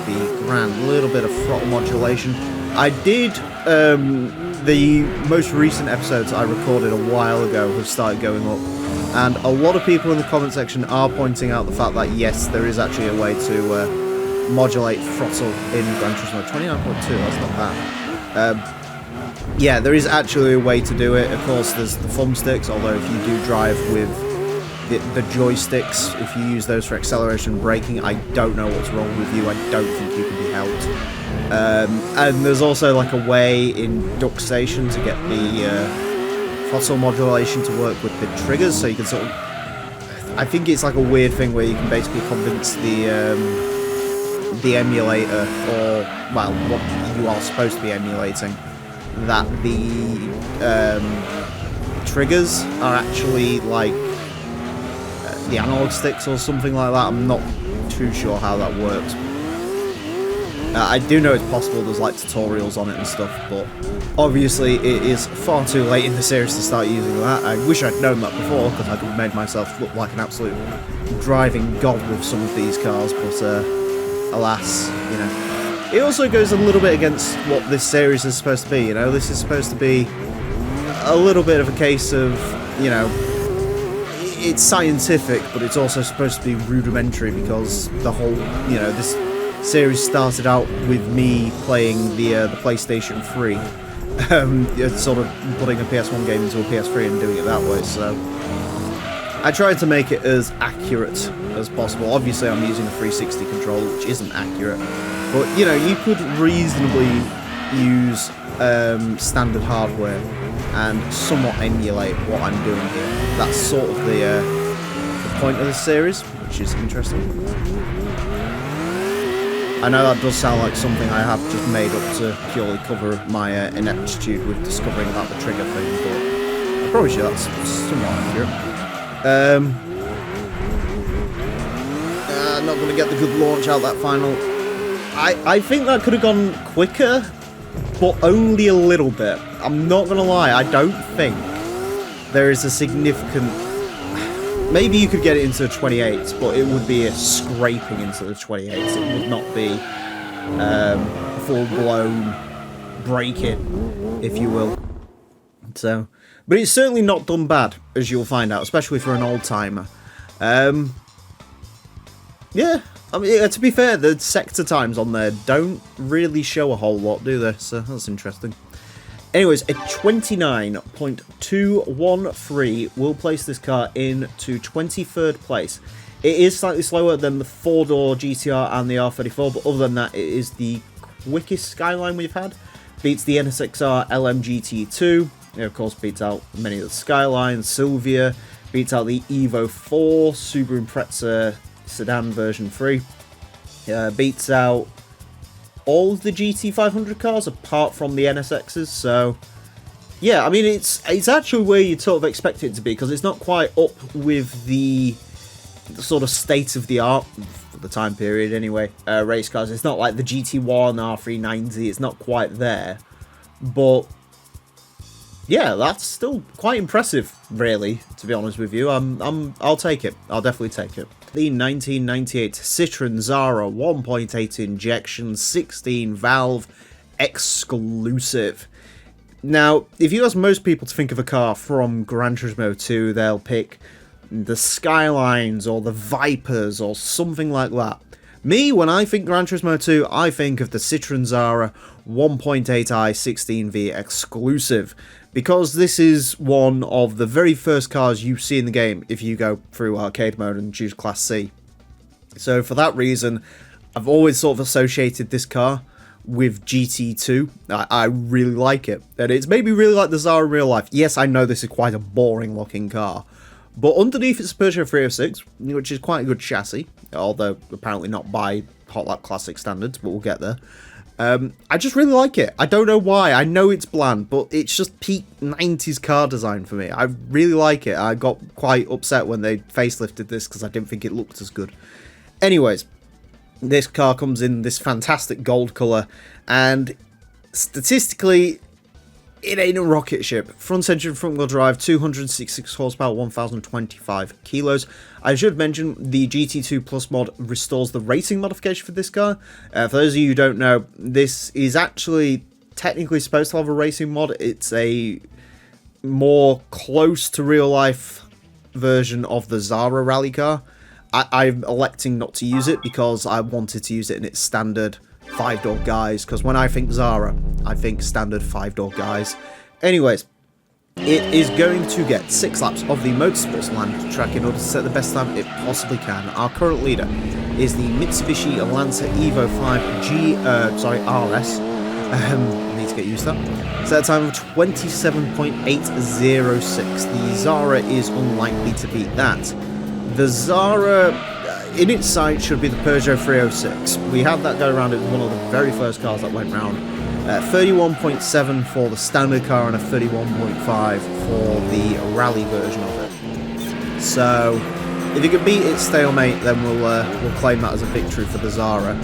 be grand. A little bit of throttle modulation. I did, the most recent episodes I recorded a while ago have started going up, and a lot of people in the comment section are pointing out the fact that yes, there is actually a way to modulate throttle in Gran Turismo. 29.2, that's not bad. Yeah, there is actually a way to do it. Of course, there's the thumbsticks, although if you do drive with the joysticks, if you use those for acceleration and braking, I don't know what's wrong with you. I don't think you can be helped. And there's also like a way in Duck Station to get the throttle modulation to work with the triggers, so you can sort of, I think it's like a weird thing where you can basically convince the emulator, or well, what you are supposed to be emulating, that the triggers are actually like the analog sticks or something like that. I'm not too sure how that works. I do know it's possible, there's like tutorials on it and stuff, but obviously it is far too late in the series to start using that. I wish I'd known that before, because I could have made myself look like an absolute driving god with some of these cars, but alas, you know. It also goes a little bit against what this series is supposed to be, you know. This is supposed to be a little bit of a case of, you know, it's scientific, but it's also supposed to be rudimentary, because the whole, you know, this series started out with me playing the PlayStation 3, sort of putting a PS1 game into a PS3 and doing it that way, so I tried to make it as accurate as possible. Obviously I'm using a 360 controller, which isn't accurate, but you know, you could reasonably use standard hardware and somewhat emulate what I'm doing here. That's sort of the point of the series, which is interesting. I know that does sound like something I have just made up to purely cover my ineptitude with discovering about the trigger thing, but I promise you that's somewhat accurate. Not going to get the good launch out that final. I think that could have gone quicker, but only a little bit. I'm not going to lie, I don't think there is a significant... Maybe you could get it into the 28s, but it would be a scraping into the 28s. It would not be full-blown break-in, if you will. So, but it's certainly not done bad, as you'll find out, especially for an old-timer. Yeah, I mean, to be fair, the sector times on there don't really show a whole lot, do they? So that's interesting. Anyways, a 29.213 will place this car into 23rd place It is slightly slower than the 4-door GTR and the R34, but other than that, it is the quickest Skyline we've had. Beats the NSXR LMGT2. It, of course, beats out many of the Skylines, Silvia. Beats out the Evo 4, Subaru Impreza Sedan version 3. Beats out all of the GT500 cars apart from the NSXs, so yeah, I mean, it's actually where you'd sort of expect it to be, because it's not quite up with the sort of state of the art for the time period anyway, race cars. It's not like the GT1, R390, it's not quite there, but yeah, that's still quite impressive, really, to be honest with you. I'll take it. I'll definitely take it. The 1998 Citroen Zara 1.8 injection 16 valve exclusive. Now, if you ask most people to think of a car from Gran Turismo 2, they'll pick the Skylines or the Vipers or something like that. Me, when I think Gran Turismo 2, I think of the Citroen Zara 1.8i 16V exclusive, because this is one of the very first cars you see in the game if you go through arcade mode and choose Class C. So for that reason, I've always sort of associated this car with GT2. I really like it, and it's made me really like the Zara in real life. Yes, I know this is quite a boring looking car, but underneath it's a Peugeot 306, which is quite a good chassis, although apparently not by Hot Lap Classic standards, but we'll get there. I just really like it. I don't know why. I know it's bland, but it's just peak 90s car design for me. I really like it. I got quite upset when they facelifted this because I didn't think it looked as good. Anyways, this car comes in this fantastic gold colour, and statistically, it ain't a rocket ship. Front engine, front wheel drive, 266 horsepower, 1025 kilos. I should mention the GT2 Plus mod restores the racing modification for this car. For those of you who don't know, this is actually technically supposed to have a racing mod. It's a more close to real life version of the Zara rally car. I'm electing not to use it because I wanted to use it in its standard 5-door guise, because when I think Zara, I think standard 5-door guise. Anyways, it is going to get 6 laps of the Motorsports Land track in order to set the best time it possibly can. Our current leader is the Mitsubishi Lancer Evo 5 RS. Need to get used to that. Set a time of 27.806. The Zara is unlikely to beat that. The Zara, in its sight, should be the Peugeot 306. We had that go around. It was one of the very first cars that went round. 31.7 for the standard car and a 31.5 for the rally version of it. So, if you can beat its stalemate, then we'll claim that as a victory for the Zara.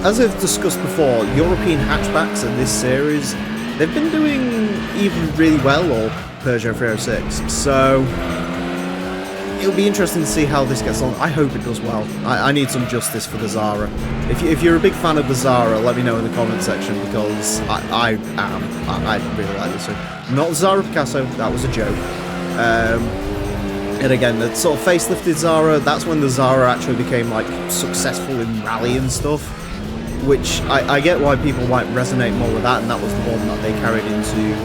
As I've discussed before, European hatchbacks in this series, they've been doing either really well or Peugeot 306. So, it'll be interesting to see how this gets on. I hope it does well. I need some justice for the Zara. If you're a big fan of the Zara, let me know in the comment section, because I am. I really like this one. Not the Zara Picasso, that was a joke. And again, the sort of facelifted Zara, that's when the Zara actually became like successful in rally and stuff, which I get why people might resonate more with that, and that was the one that they carried into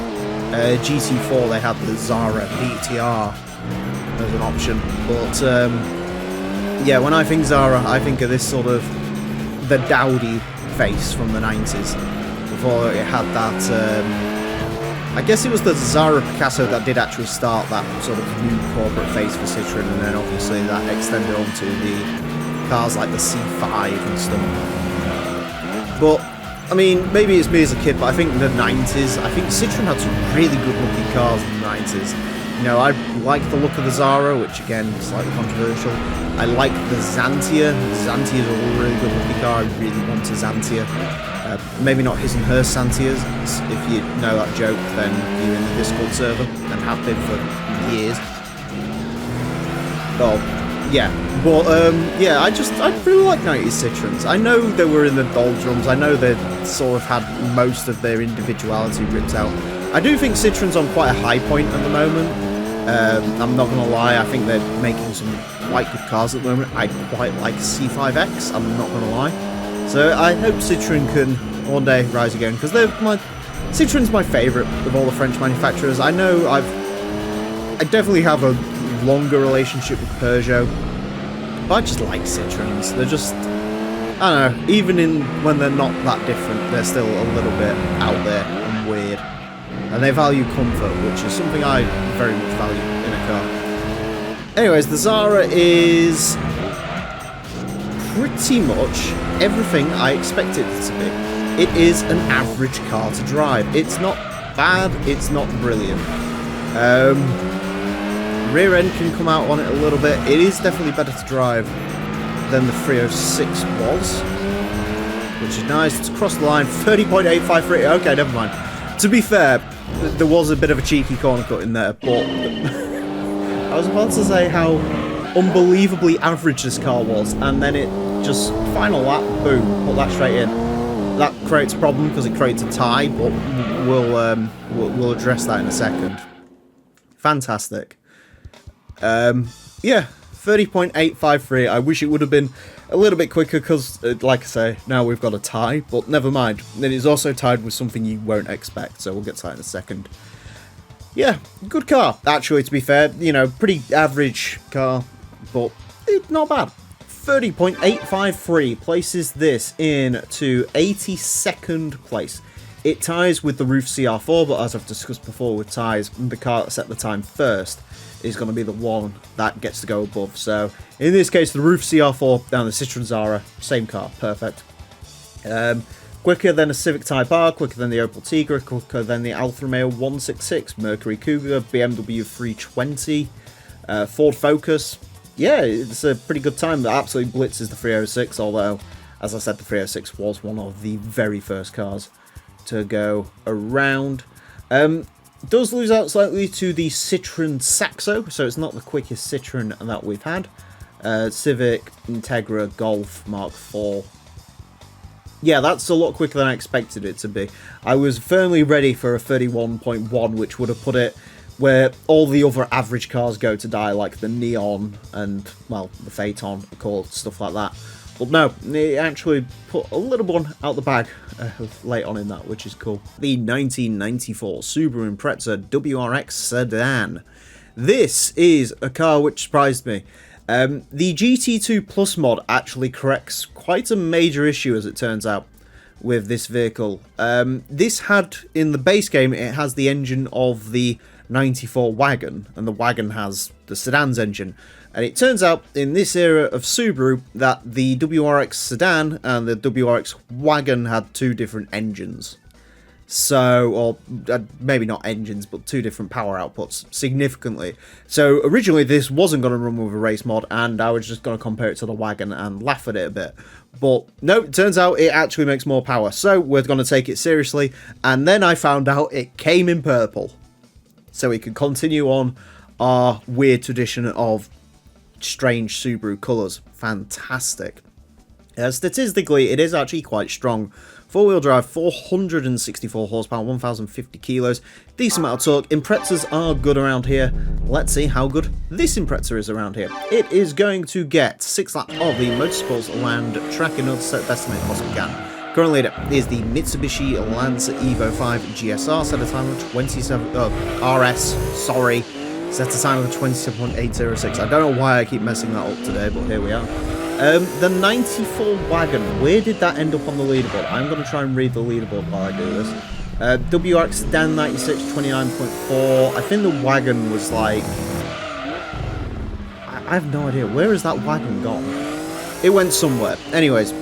GT4. They had the Zara BTR as an option, but yeah, when I think Zara, I think of this sort of the dowdy face from the 90s, before it had that, I guess it was the Zara Picasso that did actually start that sort of new corporate face for Citroen, and then obviously that extended onto the cars like the C5 and stuff. But, I mean, maybe it's me as a kid, but I think in the 90s, I think Citroen had some really good looking cars in the 90s. You know, I like the look of the Zara, which again is slightly controversial. I like the Xantia. The Xantia is a really good looking car. I really want a Xantia. Maybe not his and her Xantias. If you know that joke, then you're in the Discord server and have been for years. Oh, yeah. But, yeah, I really like 90s Citroens. I know they were in the doldrums. I know they sort of had most of their individuality ripped out. I do think Citroen's on quite a high point at the moment. I'm not going to lie, I think they're making some quite good cars at the moment. I quite like C5X, I'm not going to lie. So I hope Citroen can one day rise again, because Citroen's my favourite of all the French manufacturers. I know I definitely have a longer relationship with Peugeot. But I just like Citroens. They're just, I don't know, even when they're not that different, they're still a little bit out there and weird. And they value comfort, which is something I very much value in a car. Anyways, the Zara is pretty much everything I expected it to be. It is an average car to drive. It's not bad, it's not brilliant. Rear end can come out on it a little bit. It is definitely better to drive than the 306 was, which is nice. It's across the line, 30.853. Okay, never mind. To be fair, there was a bit of a cheeky corner cut in there, but I was about to say how unbelievably average this car was, and then it just, final lap, boom, put that straight in. That creates a problem because it creates a tie, but we'll address that in a second. Fantastic. Yeah, 30.853. I wish it would have been a little bit quicker because, like I say, now we've got a tie, but never mind. It is also tied with something you won't expect, so we'll get to that in a second. Yeah, good car. Actually, to be fair, you know, pretty average car, but not bad. 30.853 places this in to 82nd place. It ties with the Roof CR4, but as I've discussed before with ties, the car that set the time first is going to be the one that gets to go above. So, in this case, the Roof CR4 and the Citroen Zara, same car, perfect. Quicker than a Civic Type R, quicker than the Opel Tigra, quicker than the Alfa Romeo 166, Mercury Cougar, BMW 320, Ford Focus. Yeah, it's a pretty good time. That absolutely blitzes the 306, although, as I said, the 306 was one of the very first cars to go around. Does lose out slightly to the Citroen Saxo, so it's not the quickest Citroen that we've had. Civic, Integra, Golf, Mark IV. Yeah, that's a lot quicker than I expected it to be. I was firmly ready for a 31.1, which would have put it where all the other average cars go to die, like the Neon and, well, the Phaeton, Accord, stuff like that. But no, it actually put a little one out the bag late on in that, which is cool. The 1994 Subaru Impreza WRX Sedan. This is a car which surprised me. The GT2 Plus mod actually corrects quite a major issue, as it turns out, with this vehicle. This had, in the base game, it has the engine of the 94 wagon, and the wagon has the sedan's engine. And it turns out, in this era of Subaru, that the WRX sedan and the WRX wagon had two different engines. So, or maybe not engines, but two different power outputs, significantly. So, originally this wasn't going to run with a race mod, and I was just going to compare it to the wagon and laugh at it a bit. But, no, it turns out it actually makes more power, so we're going to take it seriously. And then I found out it came in purple. So we can continue on our weird tradition of strange Subaru colours. Fantastic. Statistically, it is actually quite strong. Four-wheel drive, 464 horsepower, 1,050 kilos. Decent amount of torque. Imprezas are good around here. Let's see how good this Impreza is around here. It is going to get 6 laps of the Motorsports Land Track in order to set best time possible can. Current leader is the Mitsubishi Lancer Evo 5 GSR, set a time of 27... RS, sorry. Set a time of 27.806. I don't know why I keep messing that up today, but here we are. The 94 wagon, where did that end up on the leaderboard? I'm going to try and read the leaderboard while I do this. WRX Sedan 96, 29.4. I think the wagon was like... I have no idea. Where has that wagon gone? It went somewhere. Anyways.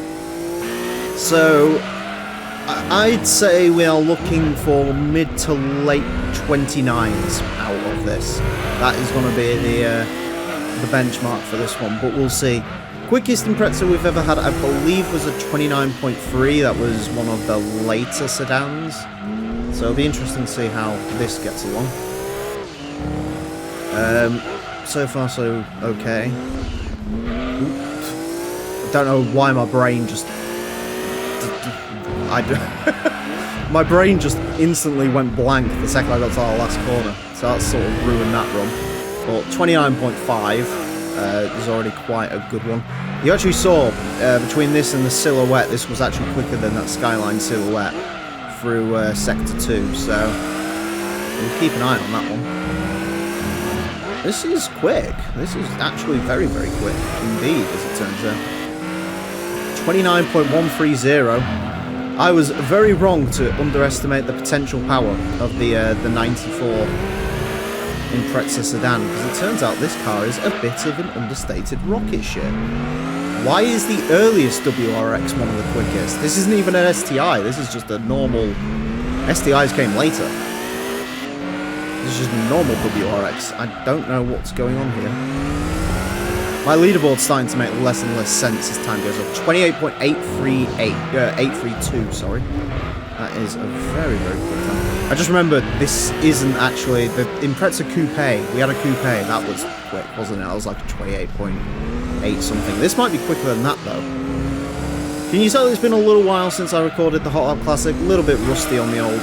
So, I'd say we are looking for mid to late 29s out of this. That is going to be the benchmark for this one, but we'll see. Quickest Impreza we've ever had, I believe, was a 29.3. That was one of the later sedans. So it'll be interesting to see how this gets along. So far, so okay. I don't know why my brain just... my brain just instantly went blank the second I got to our last corner. So that sort of ruined that run. But 29.5 is already quite a good one. You actually saw, between this and the Silhouette, this was actually quicker than that Skyline Silhouette through Sector 2. So we'll keep an eye on that one. This is quick. This is actually very, very quick indeed, as it turns out. 29.130. I was very wrong to underestimate the potential power of the 94 Impreza sedan, because it turns out this car is a bit of an understated rocket ship. Why is the earliest WRX one of the quickest? This isn't even an STI, this is just a normal... STIs came later. This is just a normal WRX. I don't know what's going on here. My leaderboard's starting to make less and less sense as time goes on. 832, sorry. That is a very, very quick time. I just remember this isn't actually the Impreza Coupe. We had a Coupe, that was quick, wasn't it? That was like 28.8 something. This might be quicker than that though. Can you tell it's been a little while since I recorded the Hot Lap Classic? A little bit rusty on the old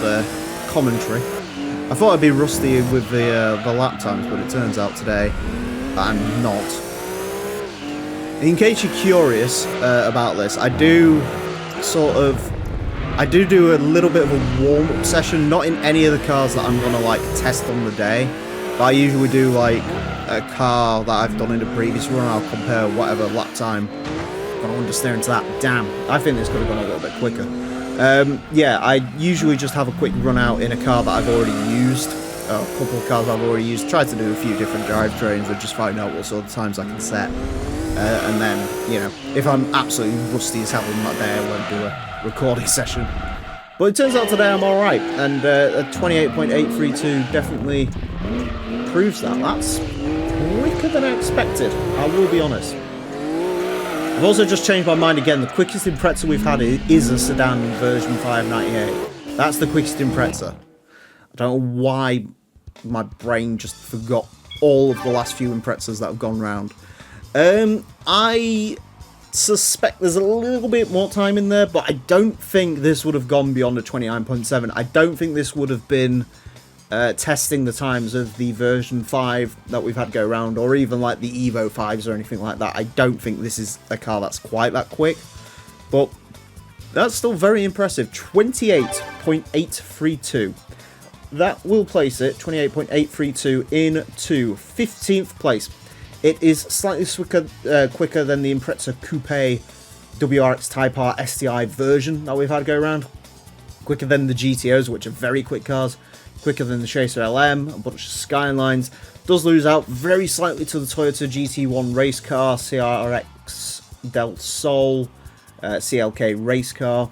commentary. I thought I'd be rusty with the lap times, but it turns out today I'm not. In case you're curious about this, I do do a little bit of a warm-up session, not in any of the cars that I'm going to like test on the day, but I usually do like a car that I've done in a previous run. I'll compare whatever lap time. I don't want to stare into that. Damn, I think this could have gone a little bit quicker. Yeah, I usually just have a quick run out in a car that I've already used, a couple of cars I've already used, try to do a few different drivetrains and just find out what sort of times I can set. And then, you know, if I'm absolutely rusty as hell on that day, I won't do a recording session. But it turns out today I'm alright, and a 28.832 definitely proves that. That's quicker than I expected, I will be honest. I've also just changed my mind again. The quickest Impreza we've had is a sedan version 598. That's the quickest Impreza. I don't know why my brain just forgot all of the last few Imprezas that have gone round. I suspect there's a little bit more time in there, but I don't think this would have gone beyond a 29.7. I don't think this would have been testing the times of the version 5 that we've had go around, or even like the Evo 5s or anything like that. I don't think this is a car that's quite that quick, but that's still very impressive. 28.832. That will place it, 28.832, into 15th place. It is slightly quicker than the Impreza Coupe WRX Type R STI version that we've had go around. Quicker than the GTOs, which are very quick cars. Quicker than the Chaser LM, a bunch of Skylines. Does lose out very slightly to the Toyota GT1 race car, CRX Del Sol, CLK race car.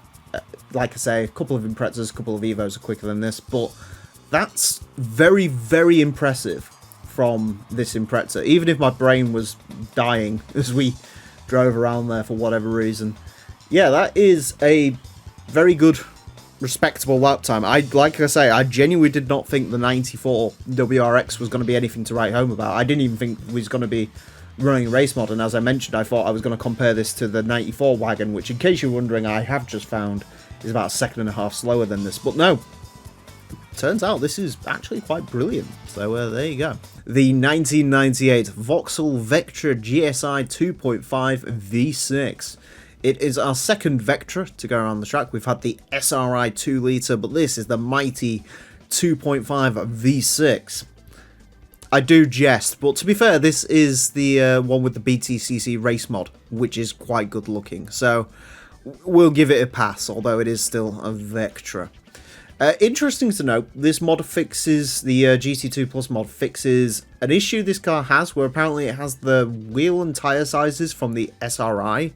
Like I say, a couple of Imprezas, a couple of Evos are quicker than this, but that's very, very impressive from this Impreza, even if my brain was dying as we drove around there for whatever reason. Yeah, that is a very good, respectable lap time. Like I say, I genuinely did not think the 94 WRX was going to be anything to write home about. I didn't even think we was going to be running race mod, and as I mentioned, I thought I was going to compare this to the 94 wagon, which, in case you're wondering, I have just found is about a second and a half slower than this. But no, turns out this is actually quite brilliant. So there you go. The 1998 Vauxhall Vectra GSI 2.5 V6. It is our second Vectra to go around the track. We've had the SRI 2 litre, but this is the mighty 2.5 V6. I do jest, but to be fair, this is the one with the BTCC race mod, which is quite good looking. So we'll give it a pass, although it is still a Vectra. Interesting to note, this mod fixes, the GT2 Plus mod fixes an issue this car has, where apparently it has the wheel and tyre sizes from the SRI,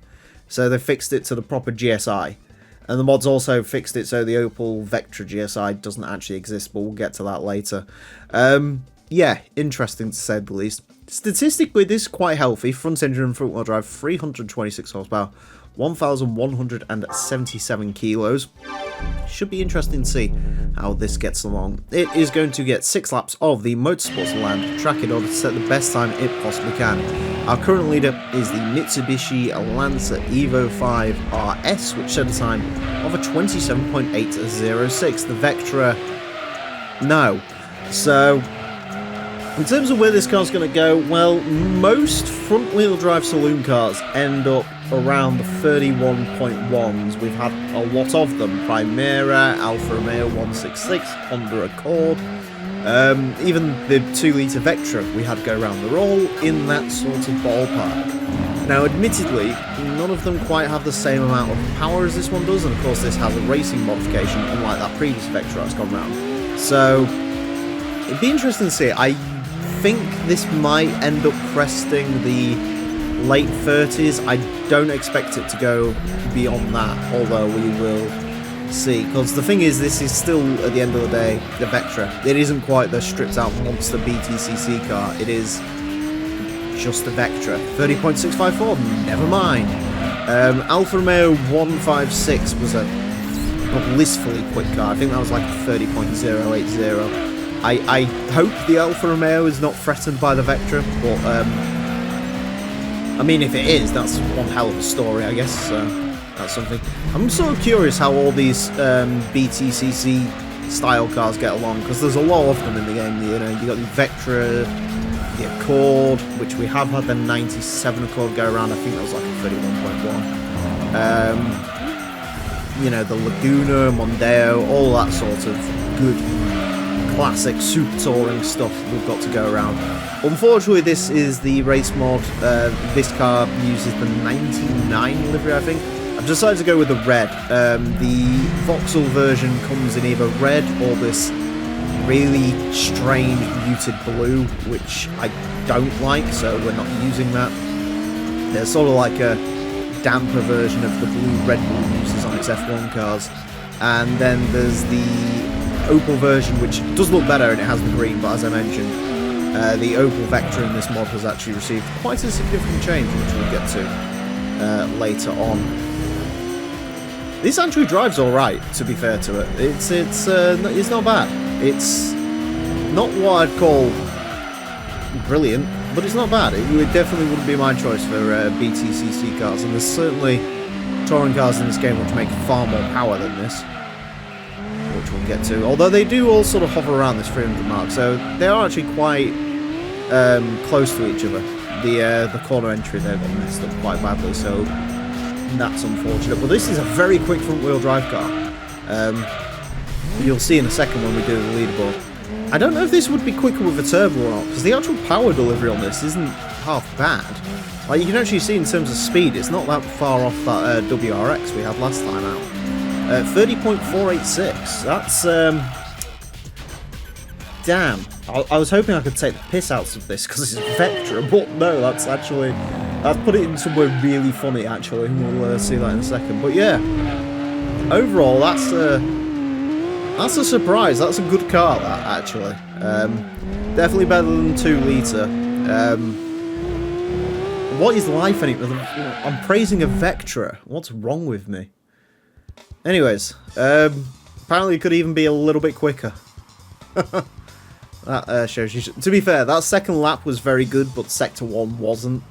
so they fixed it to the proper GSI. And the mod's also fixed it so the Opel Vectra GSI doesn't actually exist, but we'll get to that later. Yeah, interesting to say the least. Statistically, this is quite healthy. Front engine and front wheel drive, 326 horsepower, 1,177 kilos. Should be interesting to see how this gets along. It is going to get 6 laps of the Motorsports Land track in order to set the best time it possibly can. Our current leader is the Mitsubishi Lancer Evo 5 RS, which set a time of a 27.806. The Vectra, no. So, in terms of where this car's going to go, well, most front-wheel drive saloon cars end up around the 31.1s. We've had a lot of them. Primera, Alfa Romeo 166, Honda Accord, Even the 2-litre Vectra we had go around, they're all in that sort of ballpark. Now, admittedly, none of them quite have the same amount of power as this one does, and of course this has a racing modification, unlike that previous Vectra that's gone round. So, it'd be interesting to see. I think this might end up cresting the late 30s. I don't expect it to go beyond that, although we will see. Because the thing is, this is still, at the end of the day, the Vectra. It isn't quite the stripped-out monster BTCC car. It is just a Vectra. 30.654, never mind. Alfa Romeo 156 was a blissfully quick car. I think that was like 30.080. I hope the Alfa Romeo is not threatened by the Vectra, but I mean, if it is, that's one hell of a story, I guess. That's something. I'm sort of curious how all these BTCC style cars get along, because there's a lot of them in the game. You know, you got the Vectra, the Accord, which we have had the 97 Accord go around. I think that was like a 31.1. You know, the Laguna, Mondeo, all that sort of good classic super touring stuff we've got to go around. Unfortunately, this is the race mod. This car uses the 99 livery, I think. I've decided to go with the red. The Vauxhall version comes in either red or this really strange muted blue, which I don't like, so we're not using that. There's sort of like a damper version of the blue Red Bull uses on its F1 cars. And then there's the Opel version, which does look better and it has the green, but as I mentioned, the Opel Vectra in this mod has actually received quite a significant change, which we'll get to later on. This actually drives alright, to be fair to it. It's not bad. It's not what I'd call brilliant, but it's not bad. It definitely wouldn't be my choice for BTCC cars, and there's certainly touring cars in this game which make far more power than this, which we'll get to. Although they do all sort of hover around this 300 mark, so they are actually quite close to each other. The corner entry there got messed up quite badly, so that's unfortunate. But this is a very quick front-wheel drive car. You'll see in a second when we do the leaderboard. I don't know if this would be quicker with a turbo or not, because the actual power delivery on this isn't half bad. Like, you can actually see in terms of speed, it's not that far off that WRX we had last time out. 30.486. That's damn. I was hoping I could take the piss out of this because it's Vectra, but no, that's put it in somewhere really funny actually. We'll see that in a second. But yeah, overall that's a surprise. That's a good car, that actually. Definitely better than 2-litre. What is life anyway? I'm praising a Vectra. What's wrong with me? Anyways, apparently it could even be a little bit quicker. That shows you. To be fair, that second lap was very good, but Sector 1 wasn't.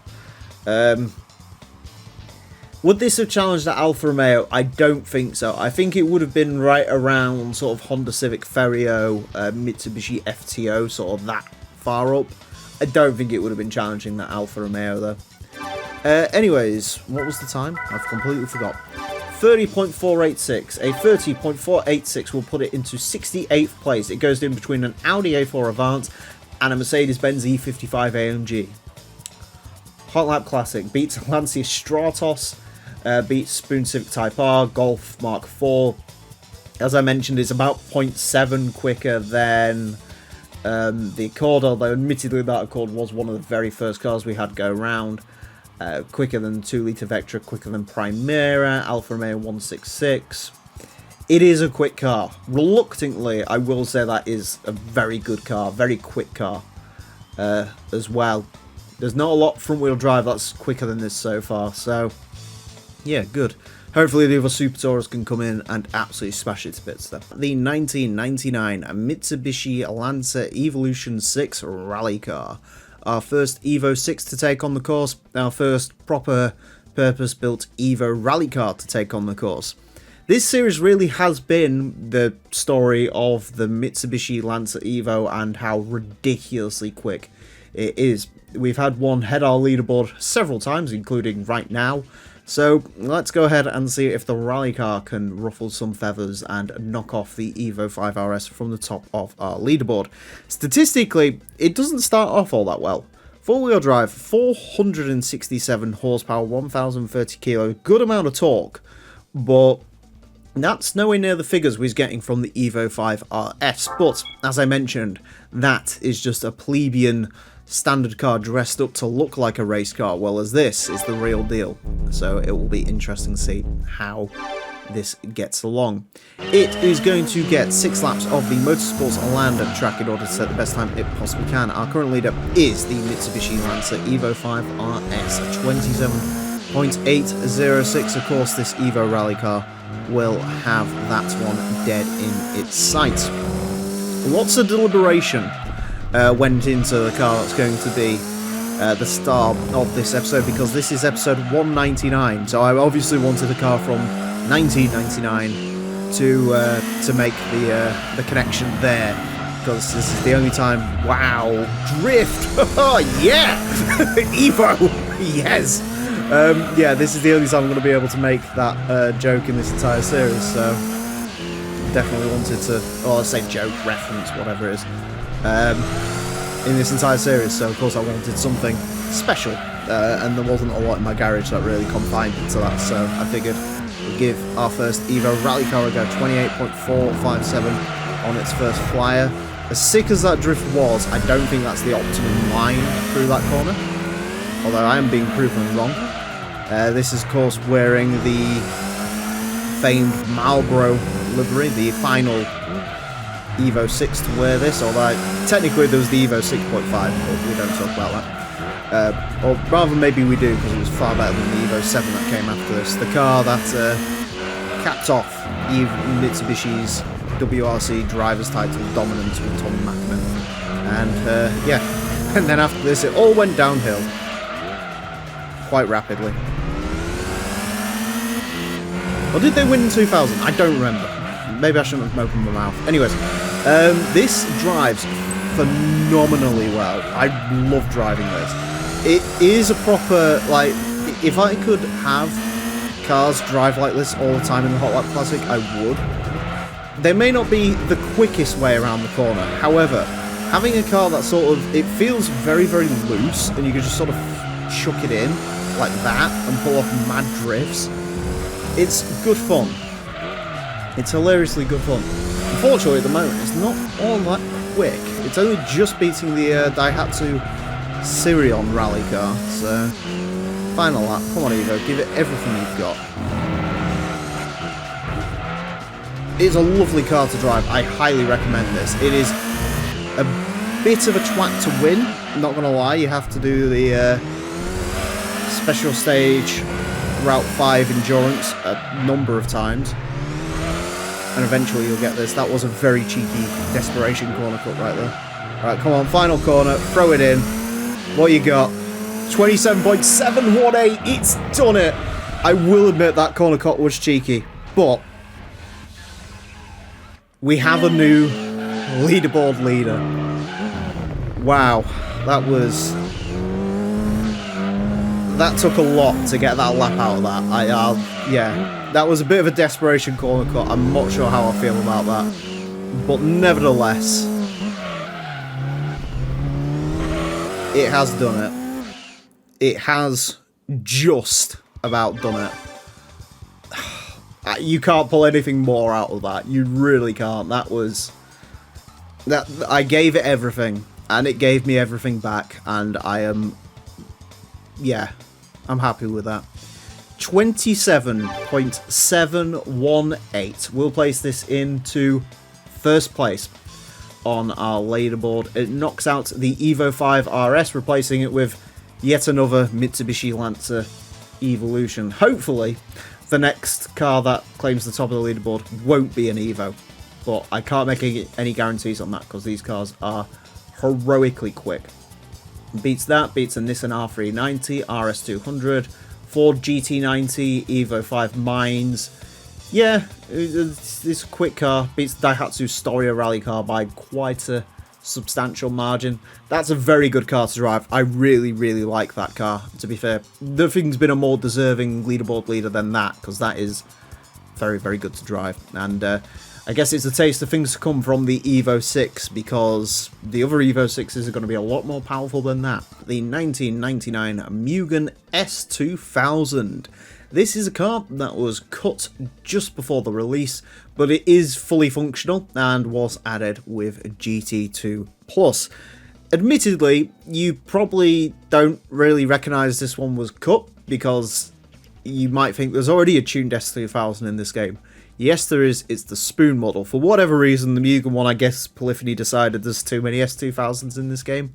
Would this have challenged the Alfa Romeo? I don't think so. I think it would have been right around sort of Honda Civic Ferio, Mitsubishi FTO, sort of that far up. I don't think it would have been challenging that Alfa Romeo though. Anyways, what was the time? I've completely forgot. 30.486. A 30.486 will put it into 68th place. It goes in between an Audi A4 Avant and a Mercedes-Benz E55 AMG. Hot Lap Classic beats Lancia Stratos, beats Spoon Civic Type R, Golf Mark IV. As I mentioned, it's about 0.7 quicker than the Accord, although admittedly that Accord was one of the very first cars we had go round. Quicker than 2-litre Vectra, quicker than Primera, Alfa Romeo 166. It is a quick car. Reluctantly, I will say that is a very good car, very quick car as well. There's not a lot front-wheel drive that's quicker than this so far, so yeah, good. Hopefully the other Super Tourers can come in and absolutely smash it to bits then. The 1999 Mitsubishi Lancer Evolution 6 rally car. Our first Evo 6 to take on the course, our first proper purpose-built Evo rally car to take on the course. This series really has been the story of the Mitsubishi Lancer Evo and how ridiculously quick it is. We've had one head our leaderboard several times, including right now. So let's go ahead and see if the rally car can ruffle some feathers and knock off the Evo 5 RS from the top of our leaderboard. Statistically, it doesn't start off all that well. Four-wheel drive, 467 horsepower, 1030 kilo, good amount of torque, but that's nowhere near the figures we was getting from the Evo 5 RS. But, as I mentioned, that is just a plebeian standard car dressed up to look like a race car, well as this is the real deal. So it will be interesting to see how this gets along. It is going to get 6 laps of the Motorsports Land track in order to set the best time it possibly can. Our current leader is the Mitsubishi Lancer Evo 5 RS at 27.806. Of course, this Evo rally car will have that one dead in its sights. Lots of deliberation went into the car that's going to be the star of this episode, because this is episode 199. So I obviously wanted a car from 1999 to make the connection there, because this is the only time. Wow, drift! Oh yeah, Evo, yes. Yeah, this is the only time I'm going to be able to make that joke in this entire series. So definitely wanted to, or let's say joke, reference, whatever it is. In this entire series, so of course I wanted something special, and there wasn't a lot in my garage that really confined it to that, so I figured we'd give our first Evo rally car a go. 28.457 on its first flyer. As sick as that drift was, I don't think that's the optimum line through that corner, although I am being proven wrong. This is of course wearing the famed Marlboro livery, the final Evo 6 to wear this, although technically there was the Evo 6.5, but we don't talk about that. Or rather maybe we do, because it was far better than the Evo 7 that came after this. The car that capped off Mitsubishi's WRC driver's title dominance with Tom Mackinnon. And yeah, and then after this it all went downhill quite rapidly. Or did they win in 2000? I don't remember. Maybe I shouldn't have opened my mouth. Anyways, this drives phenomenally well. I love driving this. It is a proper, like, if I could have cars drive like this all the time in the Hot Lap Classic, I would. They may not be the quickest way around the corner. However, having a car that sort of, it feels very, very loose, and you can just sort of chuck it in like that and pull off mad drifts. It's good fun. It's hilariously good fun. Unfortunately, at the moment, it's not all that quick. It's only just beating the Daihatsu Sirion rally car. So, final lap. Come on, Evo. Give it everything you've got. It's a lovely car to drive. I highly recommend this. It is a bit of a twat to win. Not going to lie. You have to do the special stage Route 5 endurance a number of times. And eventually you'll get this. That was a very cheeky desperation corner cut right there. Alright, come on, final corner, throw it in. What you got? 27.718, it's done it! I will admit that corner cut was cheeky, but we have a new leaderboard leader. Wow, that took a lot to get that lap out of that. Yeah. That was a bit of a desperation corner cut. I'm not sure how I feel about that. But nevertheless, it has done it. It has just about done it. You can't pull anything more out of that. You really can't. That I gave it everything, and it gave me everything back, and I am, yeah, I'm happy with that. 27.718. We'll place this into first place on our leaderboard. It knocks out the Evo 5 RS, replacing it with yet another Mitsubishi Lancer Evolution. Hopefully, the next car that claims the top of the leaderboard won't be an Evo, but I can't make any guarantees on that because these cars are heroically quick. Beats that, beats a Nissan R390, RS200, Ford GT90, Evo 5 Mines. Yeah, it's a quick car. Beats Daihatsu Storia rally car by quite a substantial margin. That's a very good car to drive. I really, really like that car, to be fair. Nothing's been a more deserving leaderboard leader than that, because that is very, very good to drive. And I guess it's a taste of things to come from the Evo 6, because the other Evo 6s are going to be a lot more powerful than that. The 1999 Mugen S2000. This is a car that was cut just before the release, but it is fully functional and was added with GT2 Plus. Admittedly, you probably don't really recognise this one was cut, because you might think there's already a tuned S2000 in this game. Yes, there is. It's the Spoon model. For whatever reason, the Mugen one, I guess Polyphony decided there's too many S2000s in this game.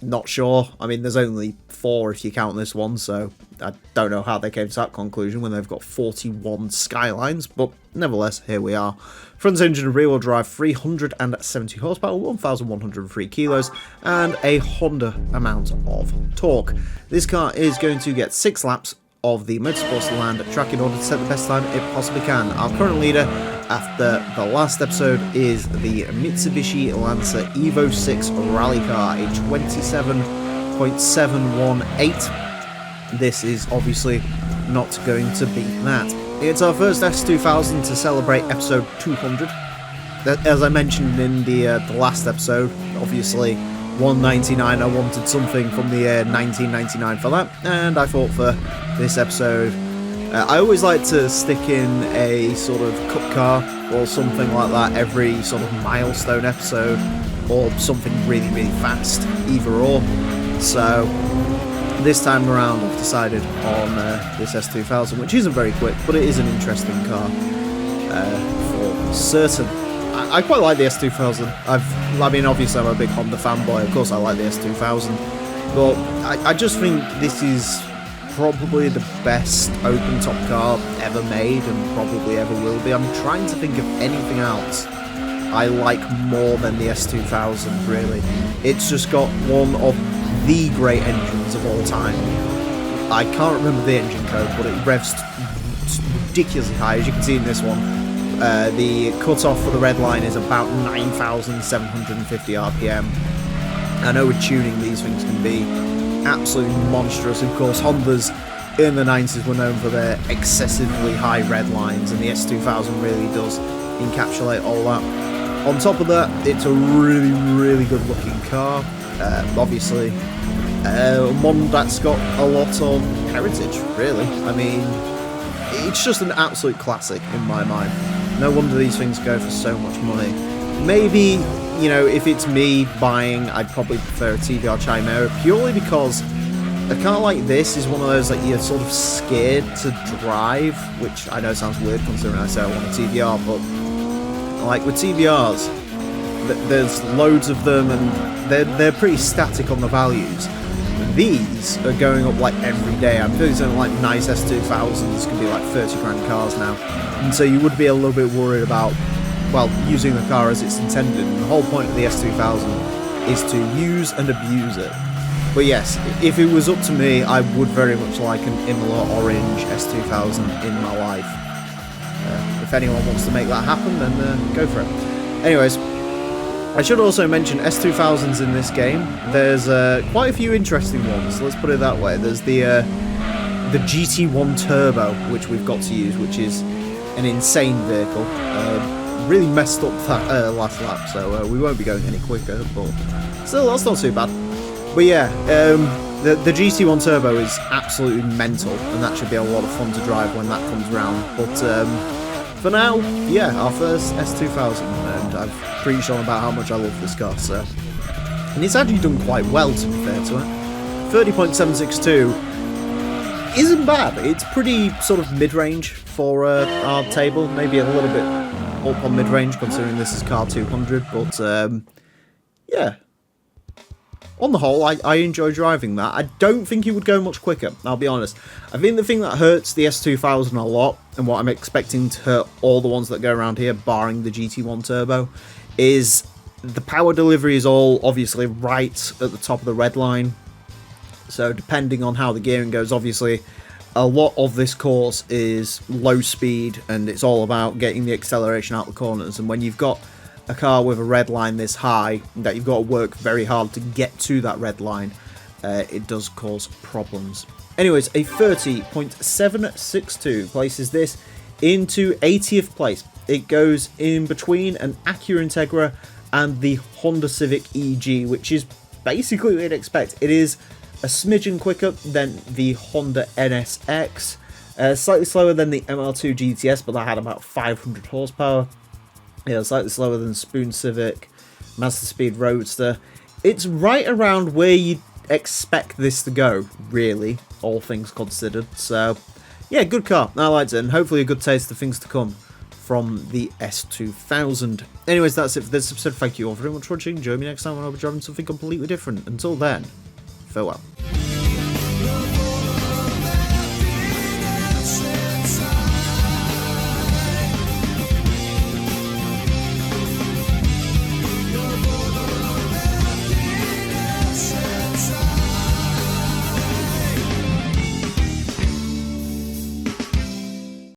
Not sure. I mean, there's only 4 if you count this one, so I don't know how they came to that conclusion when they've got 41 Skylines, but nevertheless, here we are. Front engine and rear-wheel drive, 370 horsepower, 1,103 kilos, and a Honda amount of torque. This car is going to get 6 laps of the Motorsports Land track in order to set the best time it possibly can. Our current leader after the last episode is the Mitsubishi Lancer Evo 6 rally car, a 27.718. This is obviously not going to beat that. It's our first S2000 to celebrate episode 200. As I mentioned in the last episode, obviously 199, I wanted something from the year 1999 for that, and I thought for this episode, I always like to stick in a sort of cup car or something like that every sort of milestone episode, or something really, really fast, either or. So this time around I've decided on this S2000, which isn't very quick, but it is an interesting car for certain. I quite like the S2000. I mean, obviously I'm a big Honda fanboy, of course I like the S2000, but I just think this is probably the best open top car ever made, and probably ever will be. I'm trying to think of anything else I like more than the S2000, really. It's just got one of the great engines of all time. I can't remember the engine code, but it revs ridiculously high, as you can see in this one. The cut-off for the red line is about 9,750 RPM. I know with tuning these things can be absolutely monstrous. Of course, Hondas in the 90s were known for their excessively high red lines, and the S2000 really does encapsulate all that. On top of that, it's a really, really good looking car. Obviously, one that's got a lot of heritage, really. I mean, it's just an absolute classic in my mind. No wonder these things go for so much money. Maybe, you know, if it's me buying, I'd probably prefer a TVR Chimera, purely because a car like this is one of those that you're sort of scared to drive, which I know sounds weird considering I say I want a TVR, but like with TVRs, there's loads of them and they're pretty static on the values. These are going up like every day. I'm feeling something like nice S2000s can be like 30 grand cars now, and so you would be a little bit worried about, well, using the car as it's intended. And the whole point of the S2000 is to use and abuse it. But yes, if it was up to me, I would very much like an Imola Orange S2000 in my life. If anyone wants to make that happen, then go for it. Anyways, I should also mention S2000s in this game. There's quite a few interesting ones, let's put it that way. There's the GT1 Turbo, which we've got to use, which is an insane vehicle. Really messed up that last lap, so we won't be going any quicker, but still, that's not too bad. But yeah, the GT1 Turbo is absolutely mental, and that should be a lot of fun to drive when that comes around. But for now, yeah, our first S2000, and I've preached on about how much I love this car, so. And it's actually done quite well, to be fair to it. 30.762 isn't bad. It's pretty sort of mid-range for our table, maybe a little bit up on mid-range considering this is car 200, but yeah. On the whole, I enjoy driving that. I don't think it would go much quicker, I'll be honest. I think the thing that hurts the S2000 a lot, and what I'm expecting to hurt all the ones that go around here, barring the GT1 Turbo, is the power delivery is all obviously right at the top of the red line. So depending on how the gearing goes, obviously a lot of this course is low speed, and it's all about getting the acceleration out the corners. And when you've got a car with a red line this high, that you've got to work very hard to get to that red line, it does cause problems. Anyways, a 30.762 places this into 80th place. It goes in between an Acura Integra and the Honda Civic EG, which is basically what you'd expect. It is a smidgen quicker than the Honda NSX, slightly slower than the ML2 GTS, but that had about 500 horsepower. Yeah, slightly slower than Spoon Civic, Master Speed Roadster. It's right around where you'd expect this to go, really, all things considered. So, yeah, good car. I liked it, and hopefully a good taste of things to come from the S2000. Anyways, that's it for this episode. Thank you all very much for watching. Join me next time when I'll be driving something completely different. Until then, farewell.